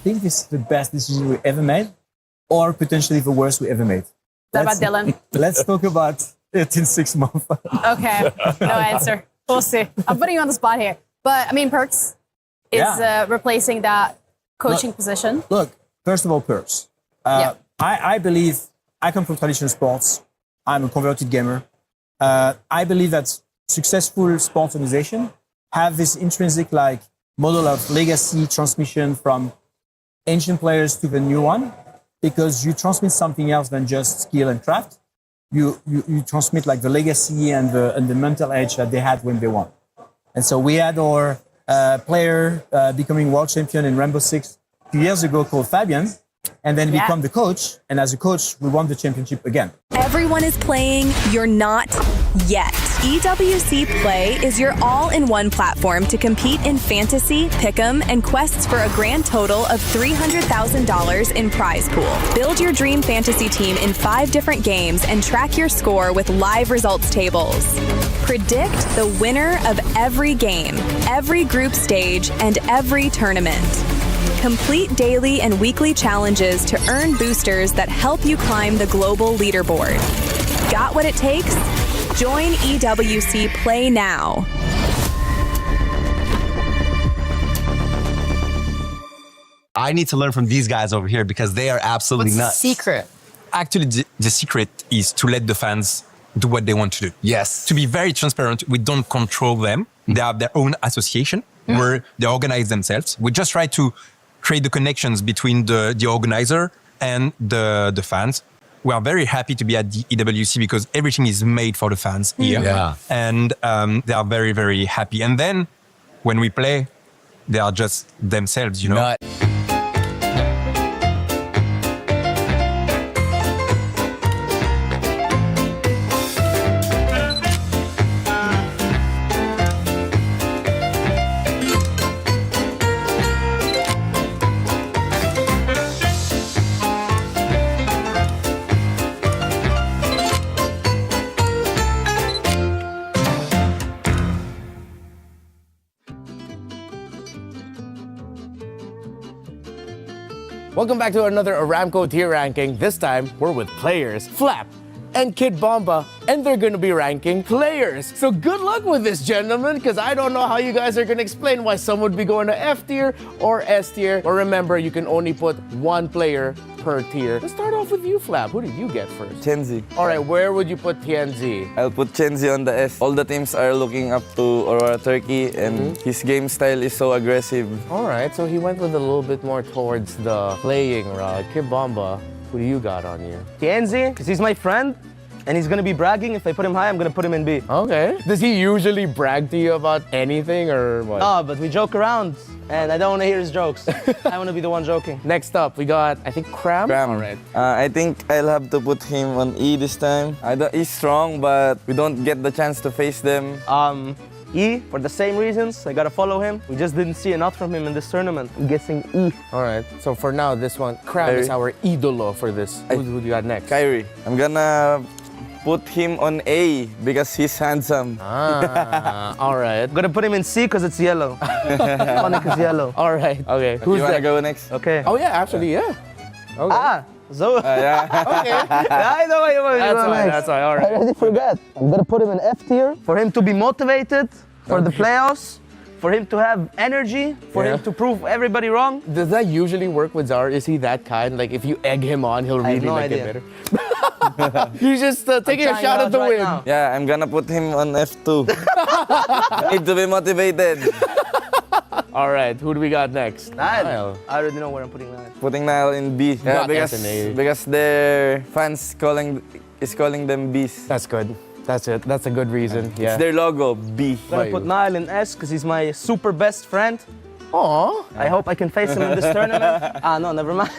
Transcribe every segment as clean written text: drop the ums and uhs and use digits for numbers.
think this is the best decision we ever made, or potentially the worst we ever made. What about Dylan? Let's talk about it in 6 months. Okay, no answer. We'll see. I'm putting you on the spot here. But, I mean, Perks is replacing that coaching position. Look, first of all, Perks. I believe, I come from traditional sports. I'm a converted gamer. I believe that successful sports organization have this intrinsic like model of legacy transmission from ancient players to the new one, because you transmit something else than just skill and craft. You transmit like the legacy and the mental edge that they had when they won. And so we had our player becoming world champion in Rainbow Six 2 years ago called Fabian, and then become the coach. And as a coach, we won the championship again. Everyone is playing, you're not yet. EWC Play is your all-in-one platform to compete in fantasy, pick'em, and quests for a grand total of $300,000 in prize pool. Build your dream fantasy team in 5 different games and track your score with live results tables. Predict the winner of every game, every group stage, and every tournament. Complete daily and weekly challenges to earn boosters that help you climb the global leaderboard. Got what it takes? Join EWC Play now. I need to learn from these guys over here because they are absolutely nuts. What's the secret? Actually, the secret is to let the fans do what they want to do. Yes. To be very transparent, we don't control them. They have their own association where they organize themselves. We just try to create the connections between the organizer and the fans. We are very happy to be at the EWC because everything is made for the fans here. Yeah. And they are very, very happy. And then when we play, they are just themselves, you know? Welcome back to another Aramco tier ranking. This time, we're with players, Flap and Kid Bomba, and they're gonna be ranking players. So good luck with this, gentlemen, because I don't know how you guys are gonna explain why some would be going to F tier or S tier. Or remember, you can only put 1 player per tier. Let's start off with you, Flap. Who did you get first? Chenzi. All right, where would you put TNZ? I'll put Chenzi on the S. All the teams are looking up to Aurora Turkey, and his game style is so aggressive. All right, so he went with a little bit more towards the playing route. Kid Bomba, who do you got on you? TNZ, because he's my friend, and he's gonna be bragging. If I put him high, I'm gonna put him in B. Okay. Does he usually brag to you about anything or what? No, but we joke around, and I don't wanna hear his jokes. I wanna be the one joking. Next up, we got, I think, Cram. Cram. All right. I think I'll have to put him on E this time. He's strong, but we don't get the chance to face them. E, for the same reasons. I gotta follow him. We just didn't see enough from him in this tournament. I'm guessing E. All right. So for now, this one, Cram is our idolo for this. Who do you got next? Kyrie. I'm gonna put him on A because he's handsome. All right. I'm gonna put him in C because it's yellow. Sonic is yellow. All right. Okay. Who's you wanna that? go next? Okay. Oh yeah, actually, yeah. Okay. So Yeah. Okay. I know what you want to That's go fine. next. That's fine. All right. I already forgot. I'm gonna put him in F tier for him to be motivated for the playoffs, for him to have energy, for him to prove everybody wrong. Does that usually work with Zara? Is he that kind? Like if you egg him on, he'll really no like idea. it better. You're just taking a trying shot it at the out right win. now. Yeah, I'm gonna put him on F2. Need to be motivated. All right. Who do we got next? Niall. I already know where I'm putting Niall. Putting Niall in B. Yeah, Got Anthony. because their fans is calling them Bs. That's good. That's it. That's a good reason. Yeah. It's their logo, B. I'm gonna put Niall in S because he's my super best friend. Aw. I hope I can face him in this tournament. No, never mind.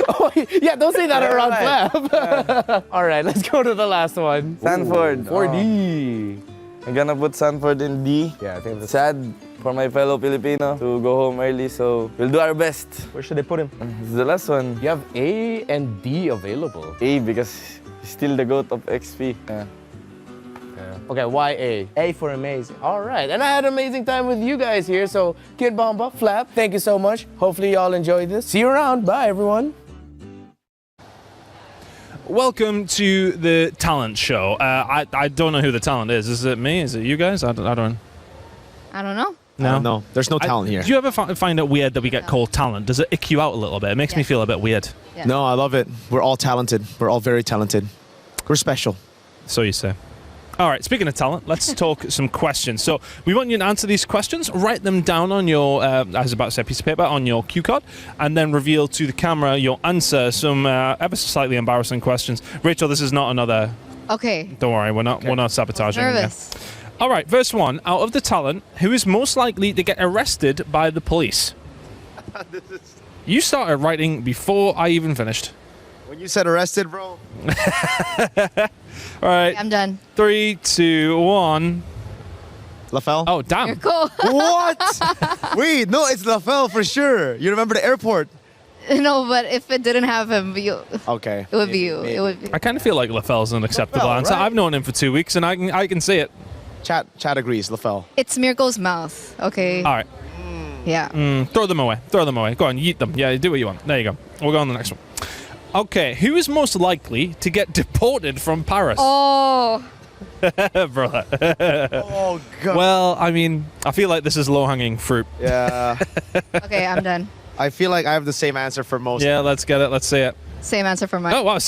Oh, yeah, don't say that around Flap. All right, let's go to the last one. Sanford. 4D. I'm gonna put Sanford in D. Yeah, I think that's Sad for my fellow Filipino to go home early, so we'll do our best. Where should I put him? This is the last one. You have A and D available. A because he's still the GOAT of XP. Yeah. Okay. Okay, why A? A for amazing. All right, and I had an amazing time with you guys here. So, Kid Bomba, Flap, thank you so much. Hopefully, y'all enjoyed this. See you around. Bye, everyone. Welcome to the talent show. I don't know who the talent is. Is it me? Is it you guys? I don't. I don't know. No. No, there's no talent here. Do you ever find it weird that we get called talent? Does it ick you out a little bit? It makes me feel a bit weird. Yeah. No, I love it. We're all talented. We're all very talented. We're special. So you say. All right, speaking of talent, let's talk some questions. So we want you to answer these questions, write them down on your, I was about to say piece of paper, on your cue card, and then reveal to the camera your answer. Some ever so slightly embarrassing questions. Rachel, this is not another... Okay. Don't worry, we're not sabotaging. Nervous. Yeah. All right, first one. Out of the talent, who is most likely to get arrested by the police? You started writing before I even finished. When you said arrested, bro. All right. I'm done. 3, 2, 1. LaFell? Oh, damn. You're cool. What? Wait, no, it's LaFell for sure. You remember the airport? No, but if it didn't have him, Okay. it would be you. It would be. I kind of feel like LaFell's an acceptable LaFell, answer. right? I've known him for 2 weeks, and I can see it. Chat agrees, LaFell. It's Mirko's mouth. Okay. All right. Yeah. Throw them away. Throw them away. Go on, yeet them. Yeah, do what you want. There you go. We'll go on to the next one. Okay, who is most likely to get deported from Paris? Oh. Brother. Oh, God. Well, I mean, I feel like this is low-hanging fruit. Yeah. Okay, I'm done. I feel like I have the same answer for most. Yeah, let's get it. Let's see it. Same answer for mine. Oh, wow.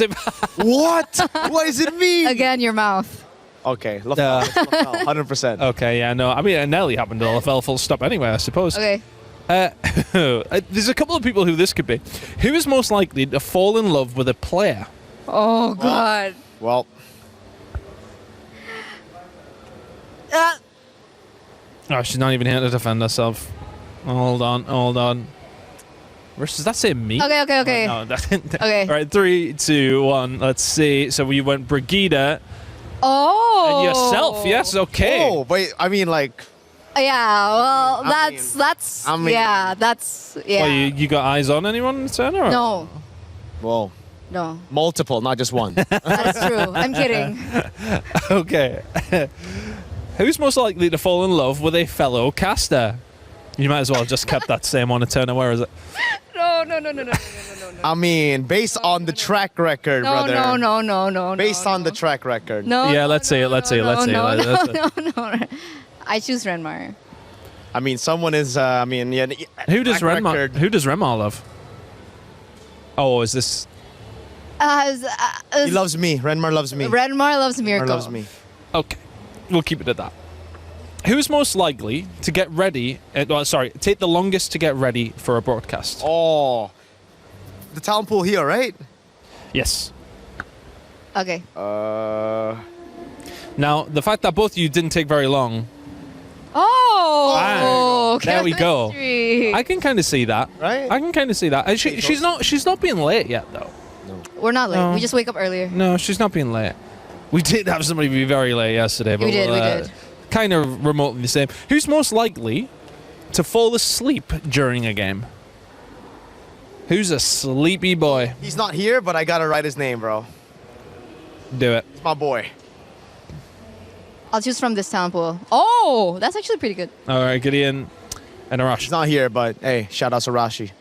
What? What does it mean? Again, your mouth. Okay, LaFell. It's LaFell, 100%. Okay, yeah, no. I mean, it nearly happened to LaFell full stop anyway, I suppose. Okay. There's a couple of people who this could be. Who is most likely to fall in love with a player? Oh, God. Well, Oh, she's not even here to defend herself. Hold on. Does that say me? Okay. No, that didn't. Okay. All right, 3, 2, 1. Let's see. So we went Brigida Oh. and yourself. Yes, okay. oh, wait, I mean, like, Yeah, well, I that's, mean- yeah, that's, yeah. Well, you got eyes on anyone, Turner? or- No, whoa, no, multiple, not just one. that is true. I'm kidding. Okay. Who's most likely to fall in love with a fellow caster? You might as well have just kept that same one, Turner. Where is it? No. I mean, based on the track record, brother. No. Based on the track record. No. Yeah, let's see it. Let's see it. Let's see it. No. I choose Renmar. I mean, someone is. I mean, yeah. Who does track Renmar? record. Who does Renmar love? Oh, is this? He loves me. Renmar loves me. Renmar loves Renmar Mirko. loves me. Okay, we'll keep it at that. Who's most likely to get ready? Take the longest to get ready for a broadcast. Oh, the talent pool here, right? Yes. Okay. Now, the fact that both of you didn't take very long, Oh. there we go. Chemistry. I can kind of see that. Right? I can kind of see that. And she's not being late yet, though. We're not late. No. We just wake up earlier. No, she's not being late. We did have somebody be very late yesterday, but We did. kind of remotely the same. Who's most likely to fall asleep during a game? Who's a sleepy boy? He's not here, but I gotta write his name, bro. Do it. It's my boy. I'll choose from this talent pool. Oh, that's actually pretty good. All right, Gideon and Arash. He's not here, but hey, shout out to Rashi.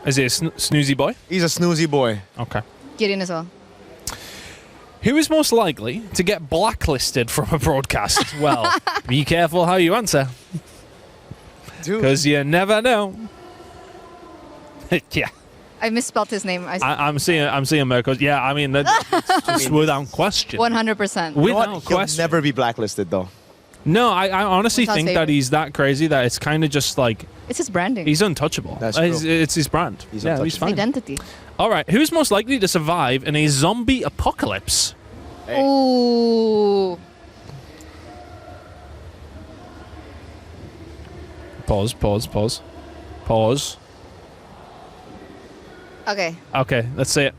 Is he a snoozy boy? He's a snoozy boy. Okay. Gideon as well. Who is most likely to get blacklisted from a broadcast? Well, be careful how you answer, Dude. because you never know. Yeah, I misspelled his name. I'm seeing Mirko. Yeah, I mean, that's just without question. 100%. You know Without what? He'll question. never be blacklisted, though. No, I honestly What's think our that favorite? he's that crazy that it's kind of just like It's his branding. he's untouchable. That's It's his brand. He's yeah, he's untouchable. his fine. identity. All right, who's most likely to survive in a zombie apocalypse? Hey. Ooh. Pause. Okay. Okay, let's see it.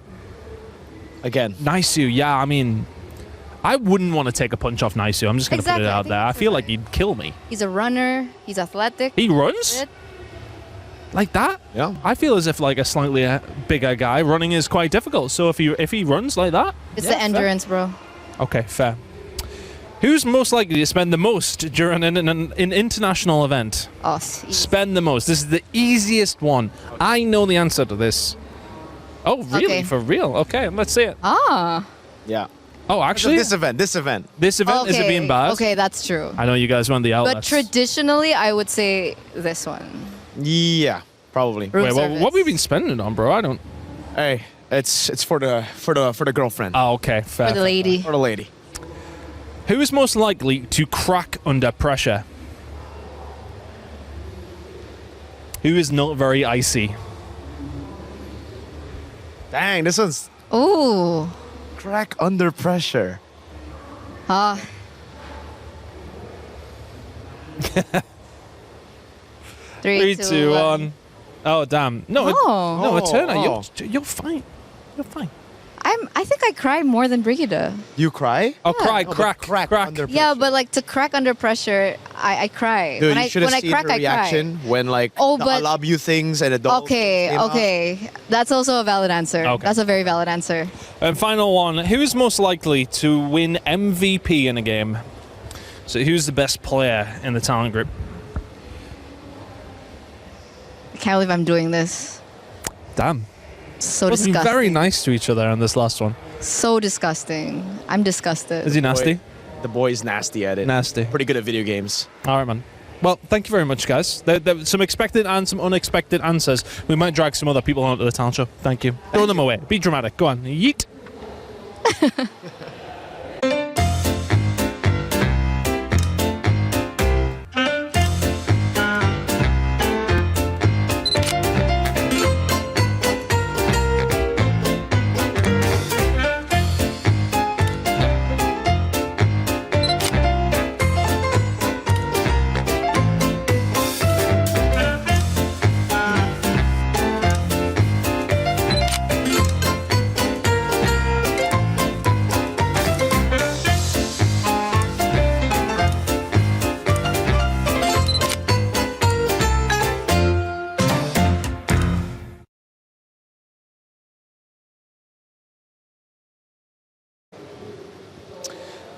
Again. Naisu, yeah, I mean, I wouldn't want to take a punch off Naisu. I'm just going to put Exactly, it I out think there. I that's feel right. like he'd kill me. He's a runner. He's athletic. He runs Good. like that? Yeah. I feel as if like a slightly bigger guy running is quite difficult. So if he runs like that, It's yeah, the endurance, bro. fair. Okay, fair. Who's most likely to spend the most during an international event? Us. Spend the most. This is the easiest one. I know the answer to this. Oh, really? Okay. For real? Okay, let's see it. Ah. Yeah. Oh, actually, This event. this event, is it being bad? Okay, that's true. I know you guys want the outlets. But traditionally, I would say this one. Yeah, probably. Room Wait, service. what have we been spending on, bro? I don't... Hey, it's for the girlfriend. Oh, okay, fair. For the lady. For the lady. Who is most likely to crack under pressure? Who is not very icy? Dang, this one's Ooh. crack under pressure. Ah. Three, two, one. Oh, damn. No, Oh. no, Eterna, Oh. you're fine. You're fine. I think I cry more than Brigida. You cry? Oh, cry, No, but crack. crack under pressure. Yeah, but like to crack under pressure, I cry. Dude, when you I should have when I seen crack, her I reaction when like Oh, the but- I love you things and cry. adults. Okay, okay. That's also a valid answer. Okay. That's a very valid answer. And final one. Who is most likely to win MVP in a game? So who's the best player in the talent group? I can't believe I'm doing this. Damn. So We've been disgusting. very nice to each other on this last one. So disgusting. I'm disgusted. Is he nasty? The boy is nasty at it. Nasty. Pretty good at video games. All right, man. Well, thank you very much, guys. There were some expected and some unexpected answers. We might drag some other people onto the talent show. Thank you. Throw them away. Be dramatic. Go on. Yeet.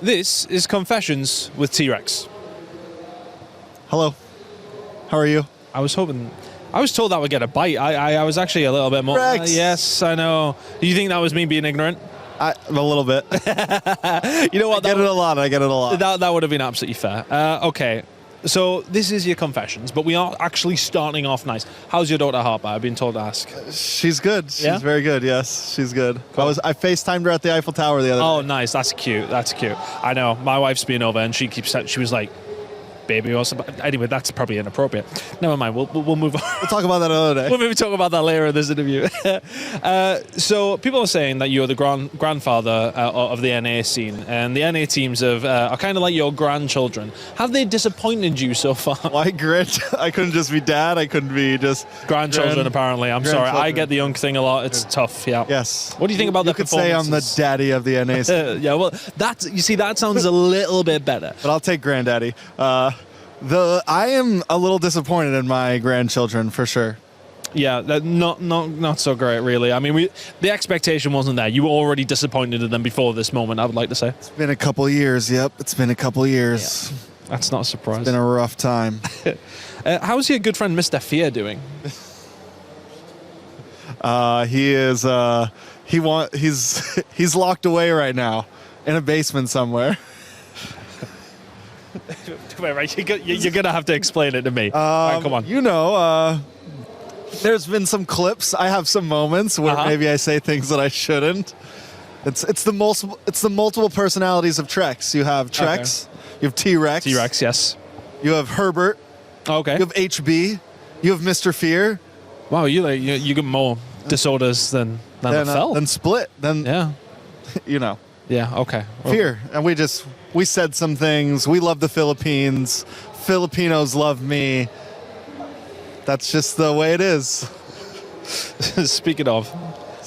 This is Confessions with T-Rex. Hello. How are you? I was told that would get a bite. I was actually a little bit more. Rex. Yes, I know. Do you think that was me being ignorant? A little bit. You know what? I get it a lot. That would have been absolutely fair. Okay, so this is your confessions, but we are actually starting off nice. How's your daughter Harper? I've been told to ask. She's good. She's Yeah? very good. Yes, she's good. Cool. I FaceTimed her at the Eiffel Tower the other Oh, day. nice. That's cute. That's cute. I know. My wife's been over, and she was like, baby or something. Anyway, that's probably inappropriate. Never mind. We'll move on. We'll talk about that another day. We'll maybe talk about that later in this interview. So people are saying that you're the grandfather of the NA scene, and the NA teams are kind of like your grandchildren. Have they disappointed you so far? Why grit? I couldn't just be dad. I couldn't be just Grandchildren, apparently. I'm sorry. I grandchildren. get the young thing a lot. It's tough. Yeah. Yes. What do you think about you the could say I'm the performances? daddy of the NA scene, Yeah. Well, that sounds a little bit better. but I'll take granddaddy. I am a little disappointed in my grandchildren for sure. Yeah, not so great, really. I mean, the expectation wasn't there. You were already disappointed in them before this moment, I would like to say. It's been a couple years. Yep, it's been a couple years. That's not a surprise. It's been a rough time. How's your good friend Mr. Fear doing? He is. He's locked away right now in a basement somewhere. Wait, right, you're going to have to explain it to me. All right, come on. You know, there's been some clips. I have some moments where maybe I say things that I shouldn't. It's the multiple personalities of Trex. You have Trex. You have T-Rex. T-Rex, yes. You have Herbert. Okay. You have HB. You have Mr. Fear. Wow, you get more disorders than the fell. Then Split. Then Yeah. you know. Yeah, okay. Well, Fear. And we said some things. We love the Philippines. Filipinos love me. That's just the way it is. Speaking of,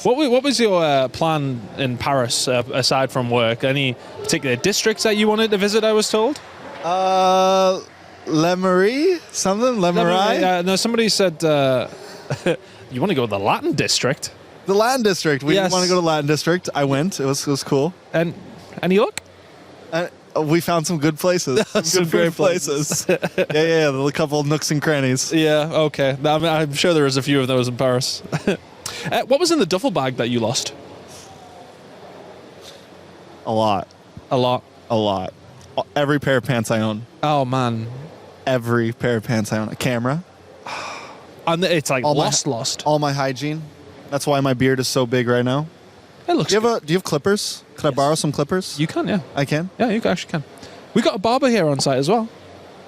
what was your plan in Paris aside from work? Any particular districts that you wanted to visit, I was told? Le Marie? Something? Le Marais? No, somebody said you want to go to the Latin district. The Latin District. We Yes. want to go to Latin District. I went. It was cool. And any luck? We found some good places. Some good great food places. yeah. A couple of nooks and crannies. Yeah, okay. I'm sure there is a few of those in Paris. What was in the duffel bag that you lost? A lot. A lot. A lot. Every pair of pants I own. Oh, man. Every pair of pants I own. A camera. And it's like lost. All my hygiene. That's why my beard is so big right now. It looks Do you have clippers? Could I borrow some clippers? You can, yeah. I can? Yeah, you actually can. We got a barber here on site as well.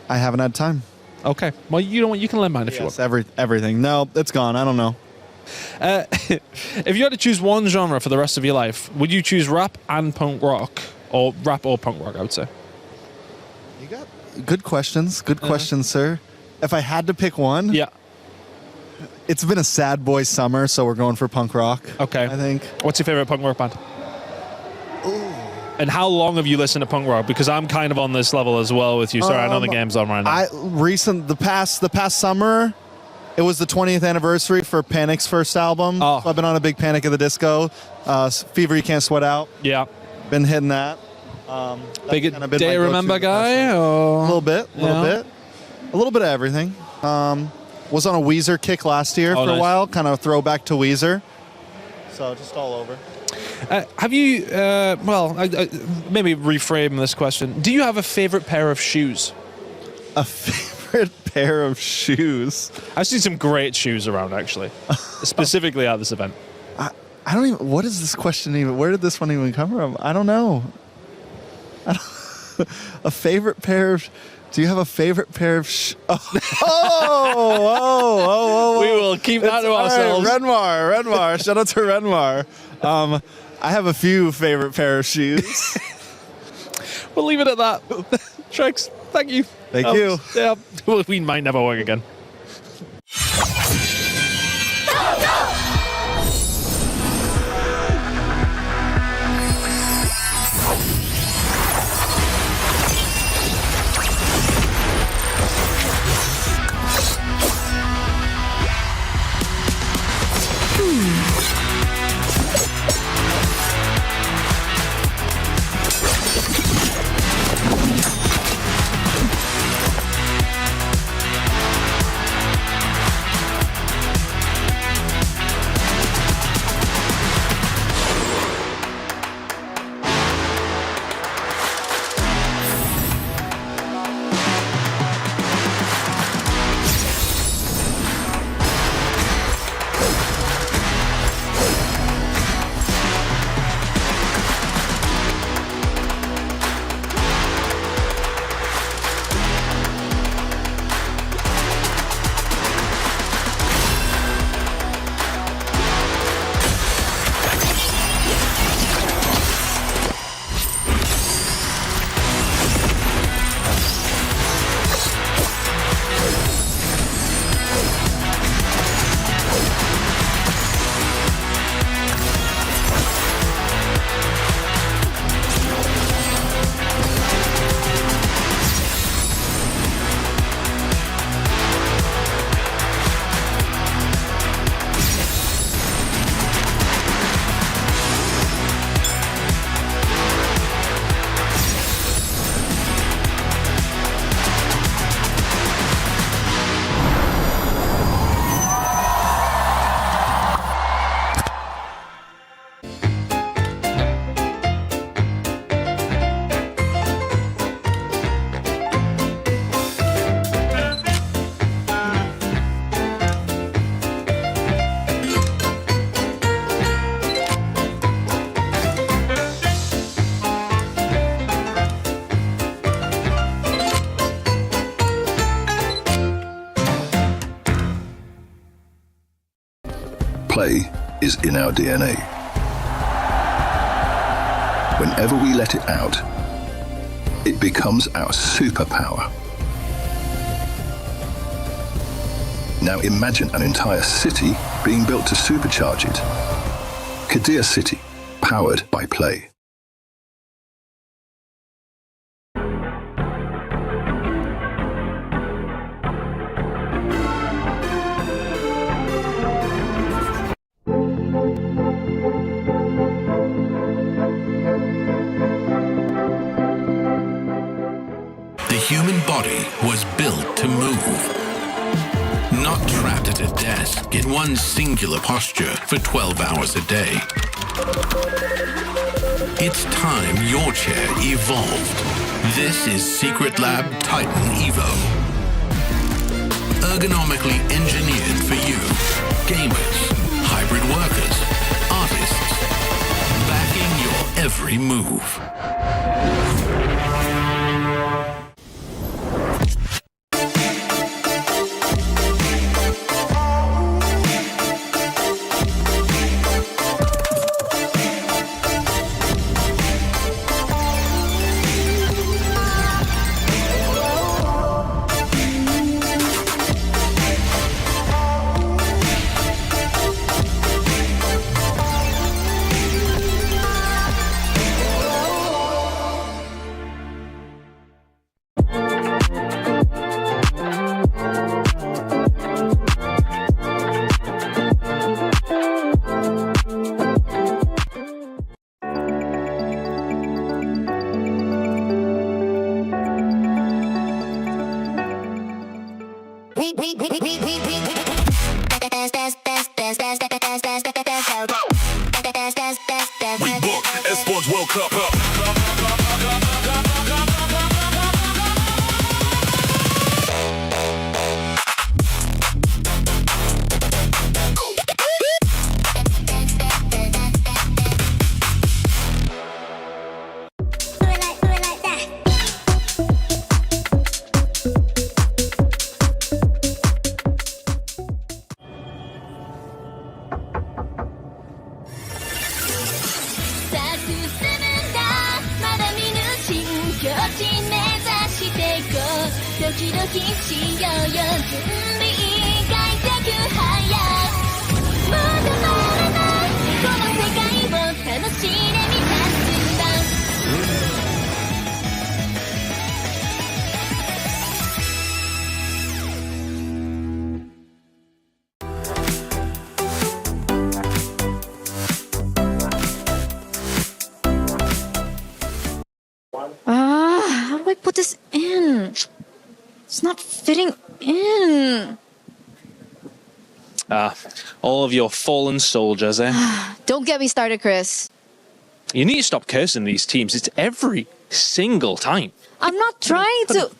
I haven't had time. Okay. Well, you know what? You can lend mine if you want. Everything. No, it's gone. I don't know. If you had to choose one genre for the rest of your life, would you choose rap and punk rock? Or rap or punk rock, I would say. You got good questions. Good questions, sir. If I had to pick one, yeah, it's been a sad boy summer, so we're going for punk rock. Okay. I think. What's your favorite punk rock band? Ooh. And how long have you listened to punk rock? Because I'm kind of on this level as well with you. Sorry, I know the game's on right now. The past summer, it was the 20th anniversary for Panic's first album. Oh. So I've been on a big Panic at the Disco. Fever You Can't Sweat Out. Yeah. Been hitting that. Big Day Remember guy? Or? A little bit. A little bit of everything. Was on a Weezer kick last year for a while, kind of throwback to Weezer. So just all over. Have you, maybe reframe this question. Do you have a favorite pair of shoes? A favorite pair of shoes? I've seen some great shoes around, actually, specifically at this event. I don't even, what is this question even? Where did this one even come from? I don't know. A favorite pair of... Do you have a favorite pair of We will keep that to ourselves. Right, Renmar. Shout out to Renmar. I have a few favorite pair of shoes. We'll leave it at that. Trex, thank you. Thank you. Yeah, we might never work again. Play is in our DNA. Whenever we let it out, it becomes our superpower. Now imagine an entire city being built to supercharge it. Kadir City, powered by Play. one singular posture for 12 hours a day. It's time your chair evolved. This is Secret Lab Titan Evo. Ergonomically engineered for you, gamers, hybrid workers, artists, backing your every move. How do I put this in? It's not fitting in. All of your fallen soldiers, eh? Don't get me started, Chris. You need to stop cursing these teams. It's every single time. I'm not trying to.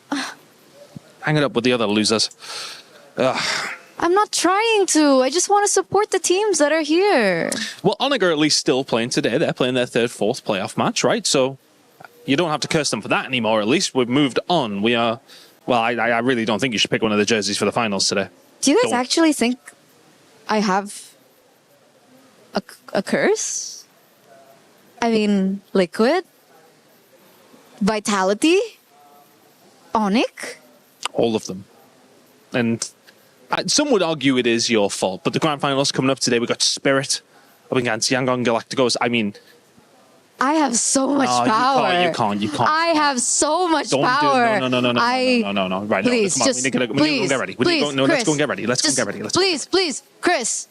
Hang it up with the other losers. I'm not trying to. I just want to support the teams that are here. Well, Onyx are at least still playing today. They're playing their third, fourth playoff match, right? So you don't have to curse them for that anymore. At least we've moved on. We are... Well, I really don't think you should pick one of the jerseys for the finals today. Do you guys actually think I have a curse? I mean, Liquid? Vitality? Onyx? All of them. And some would argue it is your fault, but the grand finals coming up today, we've got Spirit up against Yangon Galacticos. I mean... I have so much power. You can't. I have so much power. No. Right, please, no, come on. We need to go get ready. Let's go and get ready. Let's go and get ready. Please, Chris.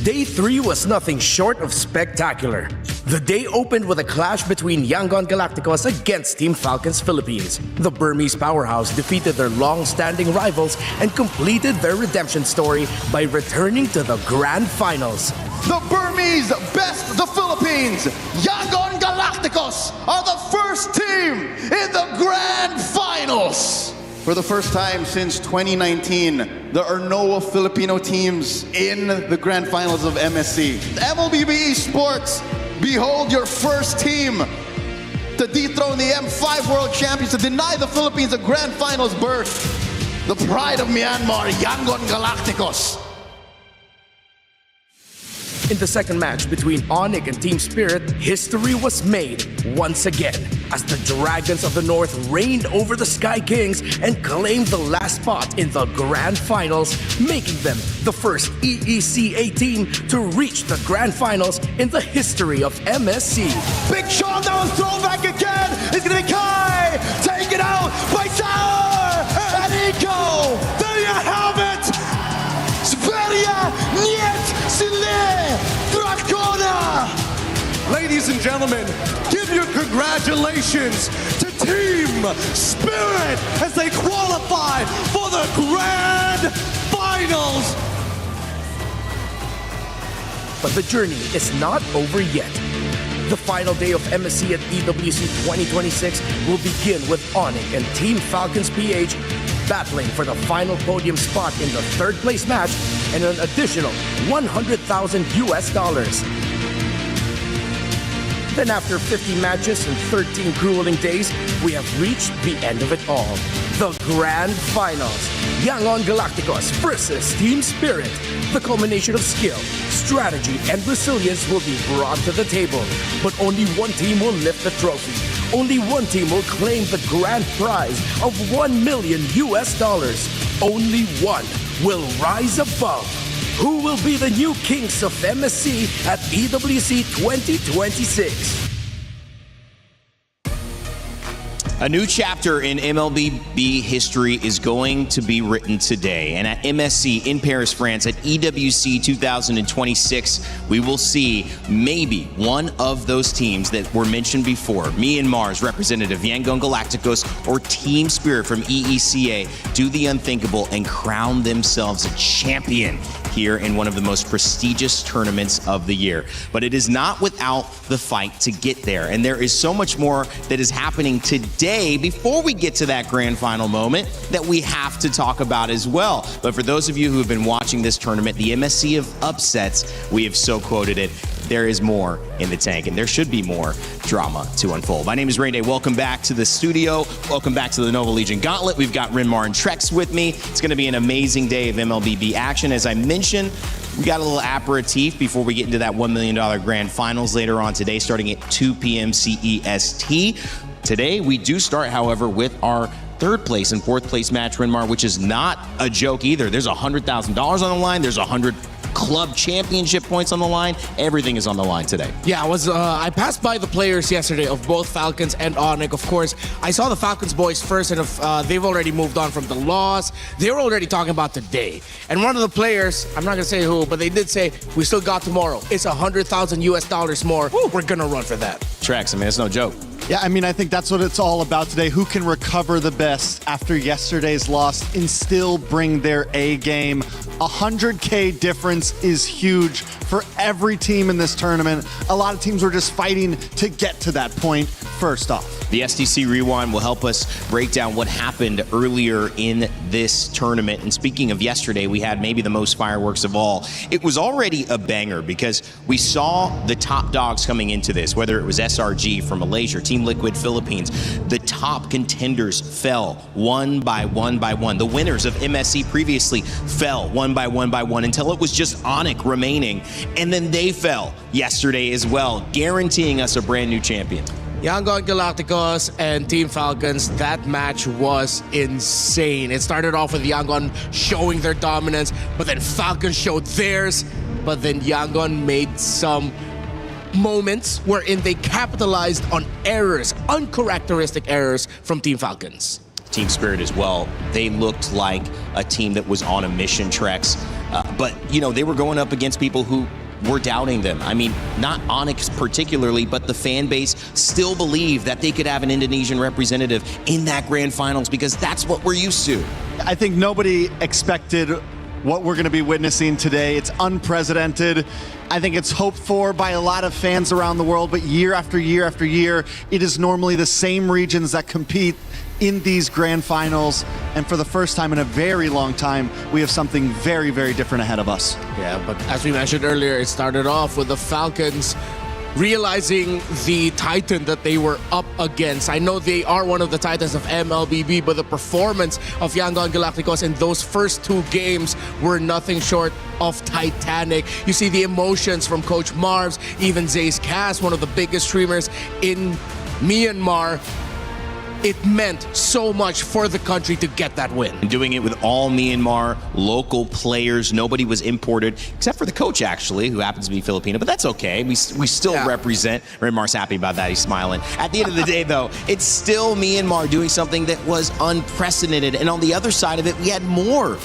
Day 3 was nothing short of spectacular. The day opened with a clash between Yangon Galacticos against Team Falcons Philippines. The Burmese powerhouse defeated their long-standing rivals and completed their redemption story by returning to the grand finals. The Burmese best the Philippines. Yangon Galacticos are the first team in the grand finals. For the first time since 2019, there are no Filipino teams in the grand finals of MSC. MLBB Esports, behold your first team to dethrone the M5 World Champions, to deny the Philippines a grand finals berth. The pride of Myanmar, Yangon Galacticos. In the second match between Onyx and Team Spirit, history was made once again as the Dragons of the North reigned over the Sky Kings and claimed the last spot in the grand finals, making them the first EECA team to reach the grand finals in the history of MSC. Big showdown throwback again. It's gonna be Kai taken out by Sauer and Eco. There you have it. Sverige niet sile Dracona. Ladies and gentlemen, give your congratulations to Team Spirit as they qualify for the Grand Finals. But the journey is not over yet. The final day of MSC at EWC 2026 will begin with Onyx and Team Falcons PH battling for the final podium spot in the third place match and an additional $100,000 US. Then after 50 matches and 13 grueling days, we have reached the end of it all. The Grand Finals. Yangon Galacticos versus Team Spirit. The culmination of skill, strategy, and resilience will be brought to the table. But only one team will lift the trophy. Only one team will claim the grand prize of $1 million US. Only one will rise above. Who will be the new kings of MSC at EWC 2026? A new chapter in MLBB history is going to be written today. And at MSC in Paris, France, at EWC 2026, we will see maybe one of those teams that were mentioned before, Myanmar's representative, Yangon Galacticos, or Team Spirit from EECA, do the unthinkable and crown themselves a champion here in one of the most prestigious tournaments of the year. But it is not without the fight to get there. And there is so much more that is happening today before we get to that grand final moment that we have to talk about as well. But for those of you who have been watching this tournament, the MSC of upsets, we have so quoted it, there is more in the tank, and there should be more drama to unfold. My name is Rain Day. Welcome back to the studio. Welcome back to the Nova Legion Gauntlet. We've got Renmar and Trex with me. It's going to be an amazing day of MLBB action. As I mentioned, we got a little aperitif before we get into that $1 million grand finals later on today, starting at 2 p.m. CEST. Today, we do start, however, with our third place and fourth place match, Renmar, which is not a joke either. There's $100,000 on the line. There's 100 club championship points on the line. Everything is on the line today. Yeah, I passed by the players yesterday of both Falcons and Onyx. Of course, I saw the Falcons boys first, and they've already moved on from the loss. They were already talking about today. And one of the players, I'm not gonna say who, but they did say, we still got tomorrow. It's $100,000 US more. Woo. We're gonna run for that. Trex, I mean, it's no joke. Yeah, I mean, I think that's what it's all about today. Who can recover the best after yesterday's loss and still bring their A game? 100K difference is huge for every team in this tournament. A lot of teams were just fighting to get to that point first off. The STC Rewind will help us break down what happened earlier in this tournament. And speaking of yesterday, we had maybe the most fireworks of all. It was already a banger because we saw the top dogs coming into this, whether it was SRG from Malaysia, Team Liquid Philippines. The top contenders fell one by one by one. The winners of MSC previously fell one by one until it was just Onyx remaining. And then they fell yesterday as well, guaranteeing us a brand new champion. Yangon Galacticos and Team Falcons, that match was insane. It started off with Yangon showing their dominance, but then Falcons showed theirs, but then Yangon made some moments wherein they capitalized on errors, uncharacteristic errors from Team Falcons. Team Spirit as well. They looked like a team that was on a mission, Trex. But, you know, they were going up against people who were doubting them. I mean, not Onyx particularly, but the fan base still believed that they could have an Indonesian representative in that grand finals because that's what we're used to. I think nobody expected what we're going to be witnessing today. It's unprecedented. I think it's hoped for by a lot of fans around the world, but year after year after year, it is normally the same regions that compete in these grand finals. And for the first time in a very long time, we have something very, very different ahead of us. Yeah, but as we mentioned earlier, it started off with the Falcons realizing the Titan that they were up against. I know they are one of the Titans of MLBB, but the performance of Yangon Galacticos in those first two games were nothing short of titanic. You see the emotions from Coach Marvs, even Zay's Cass, one of the biggest streamers in Myanmar. It meant so much for the country to get that win. Doing it with all Myanmar local players. Nobody was imported, except for the coach, actually, who happens to be Filipino. But that's okay. We still represent. Renmar's happy about that. He's smiling. At the end of the day, though, it's still Myanmar doing something that was unprecedented. And on the other side of it, we had more.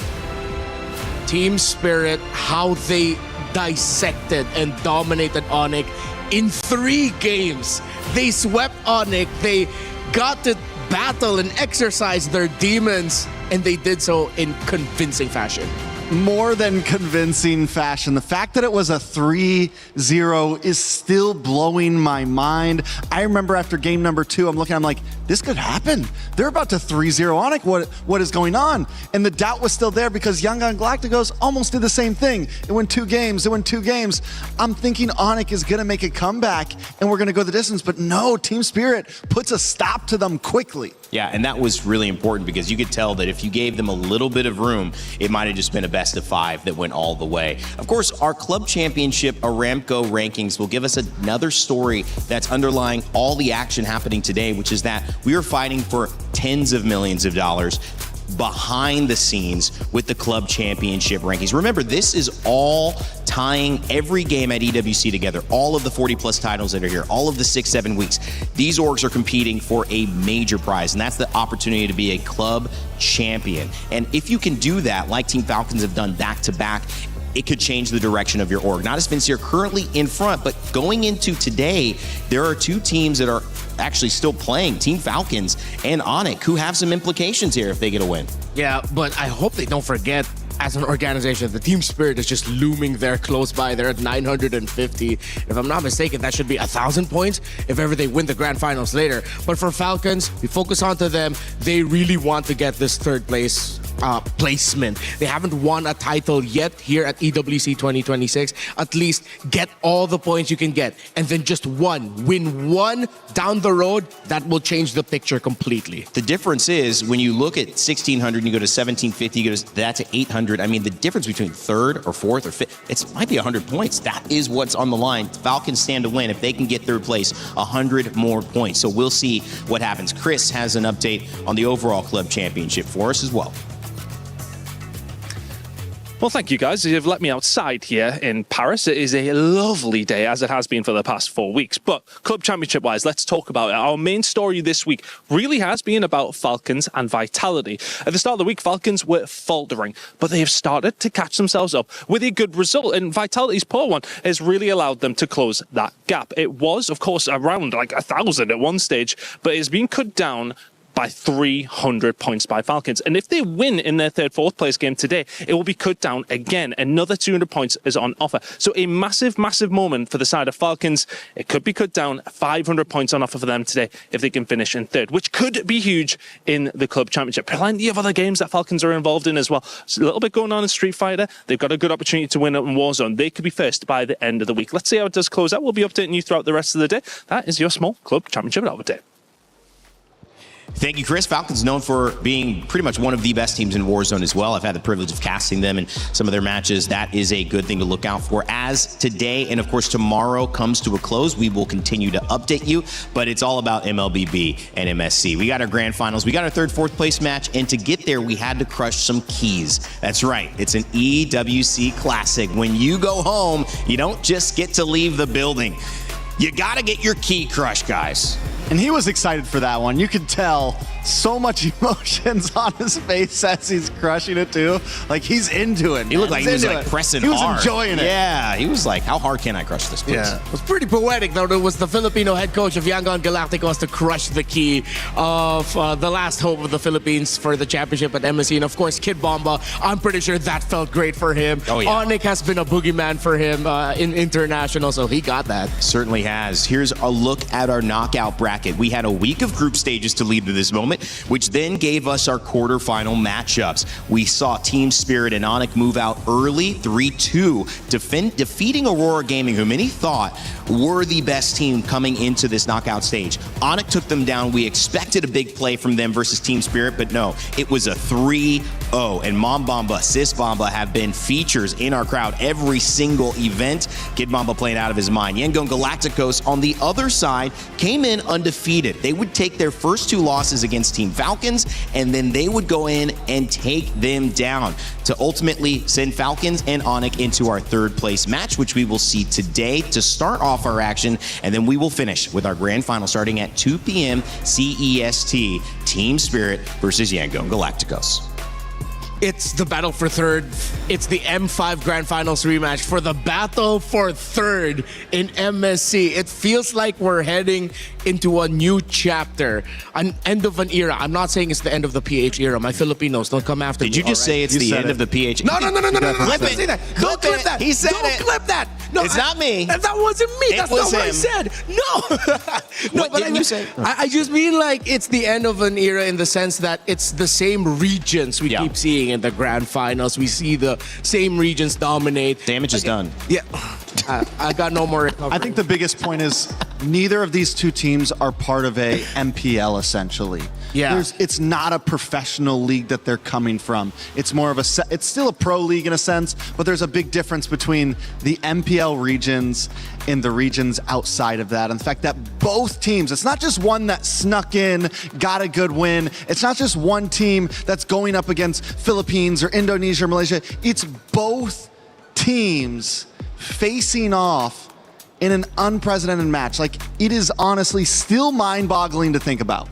Team Spirit, how they dissected and dominated Onyx. in 3 games. They swept Onyx. They got to battle and exercise their demons, and they did so in convincing fashion. More than convincing fashion. The fact that it was a 3-0 is still blowing my mind. I remember after game number 2, I'm like, this could happen. They're about to 3-0 Onyx. What is going on? And the doubt was still there because Young Gun Galacticos almost did the same thing. It went 2 games. I'm thinking Onyx is going to make a comeback and we're going to go the distance. But no, Team Spirit puts a stop to them quickly. Yeah, and that was really important because you could tell that if you gave them a little bit of room, it might have just been a best of 5 that went all the way. Of course, our club championship Aramco rankings will give us another story that's underlying all the action happening today, which is that we are fighting for tens of millions of dollars behind the scenes with the club championship rankings. Remember, this is all tying every game at EWC together, all of the 40-plus titles that are here, all of the 6-7 weeks. These orgs are competing for a major prize, and that's the opportunity to be a club champion. And if you can do that, like Team Falcons have done back-to-back, it could change the direction of your org. Not as Vincier currently in front, but going into today, there are 2 teams that are actually still playing, Team Falcons and Onyx, who have some implications here if they get a win. Yeah, but I hope they don't forget, as an organization, the Team Spirit is just looming there close by. They're at 950. If I'm not mistaken, that should be 1,000 points if ever they win the grand finals later. But for Falcons, we focus onto them. They really want to get this 3rd place placement. They haven't won a title yet here at EWC 2026. At least get all the points you can get, and then just win one down the road. That will change the picture completely. The difference is when you look at 1,600 and you go to 1,750, you go to that to 800. I mean, the difference between 3rd or 4th or 5th, it might be 100 points. That is what's on the line. Falcons stand to win if they can get 3rd place, 100 more points. So we'll see what happens. Chris has an update on the overall club championship for us as well. Well, thank you guys. You've let me outside here in Paris. It is a lovely day, as it has been for the past 4 weeks. But club championship-wise, let's talk about it. Our main story this week really has been about Falcons and Vitality. At the start of the week, Falcons were faltering, but they have started to catch themselves up with a good result. And Vitality's poor one has really allowed them to close that gap. It was, of course, around like 1,000 at one stage, but it's been cut down by 300 points by Falcons. And if they win in their 3rd, 4th place game today, it will be cut down again. Another 200 points is on offer. So a massive, massive moment for the side of Falcons. It could be cut down, 500 points on offer for them today if they can finish in 3rd, which could be huge in the club championship. Plenty of other games that Falcons are involved in as well. There's a little bit going on in Street Fighter. They've got a good opportunity to win it in Warzone. They could be first by the end of the week. Let's see how it does close out. We'll be updating you throughout the rest of the day. That is your small club championship update. Thank you, Chris. Falcons known for being pretty much one of the best teams in Warzone as well. I've had the privilege of casting them in some of their matches. That is a good thing to look out for. As today and, of course, tomorrow comes to a close, we will continue to update you, but it's all about MLBB and MSC. We got our grand finals. We got our 3rd, 4th place match, and to get there, we had to crush some keys. That's right. It's an EWC Classic. When you go home, you don't just get to leave the building. You got to get your key crushed, guys. And he was excited for that one. You could tell so much emotions on his face as he's crushing it too. Like he's into it. He looked like he was like pressing hard. He was enjoying it. Yeah, he was like, how hard can I crush this, please? Yeah. It was pretty poetic, though. It was the Filipino head coach of Young Gun Galacticos to crush the key of the last hope of the Philippines for the championship at MSC. And of course, Kid Bomba, I'm pretty sure that felt great for him. Oh, yeah. Onyx has been a boogeyman for him in international, so he got that. Certainly has. Here's a look at our knockout bracket. We had a week of group stages to lead to this moment, which then gave us our quarterfinal matchups. We saw Team Spirit and Onyx move out early, 3-2, defeating Aurora Gaming, who many thought were the best team coming into this knockout stage. Onyx took them down. We expected a big play from them versus Team Spirit, but no, it was a 3-0. And Mom Bomba, Sis Bomba have been features in our crowd every single event. Kid Bomba playing out of his mind. Yangon Galacticos on the other side came in undefeated. They would take their first 2 losses against Team Falcons, and then they would go in and take them down to ultimately send Falcons and Onyx into our 3rd place match, which we will see today to start off our action, and then we will finish with our grand final starting at 2 p.m. CEST, Team Spirit versus Yangon Galacticos. It's the battle for third. It's the M5 Grand Finals rematch for the battle for third in MSC. It feels like we're heading into a new chapter, an end of an era. I'm not saying it's the end of the PH era. My Filipinos, don't come after me. Did you just say it's the end of the PH? No. Clip Don't say that. Don't clip that. He said don't it. clip that. No, It's not me. That wasn't me. That's not was what I him. said. No. What didn't you say? I just mean like it's the end of an era in the sense that it's the same regions we keep seeing in the grand finals. We see the same regions dominate. Damage is done. Yeah. I got no more recovery. I think the biggest point is neither of these two teams are part of a MPL essentially. Yeah. It's not a professional league that they're coming from. It's more of it's still a pro league in a sense, but there's a big difference between the MPL regions and the regions outside of that. And the fact that both teams, it's not just one that snuck in, got a good win. It's not just one team that's going up against Philippines or Indonesia or Malaysia. It's both teams facing off in an unprecedented match. Like, it is honestly still mind-boggling to think about.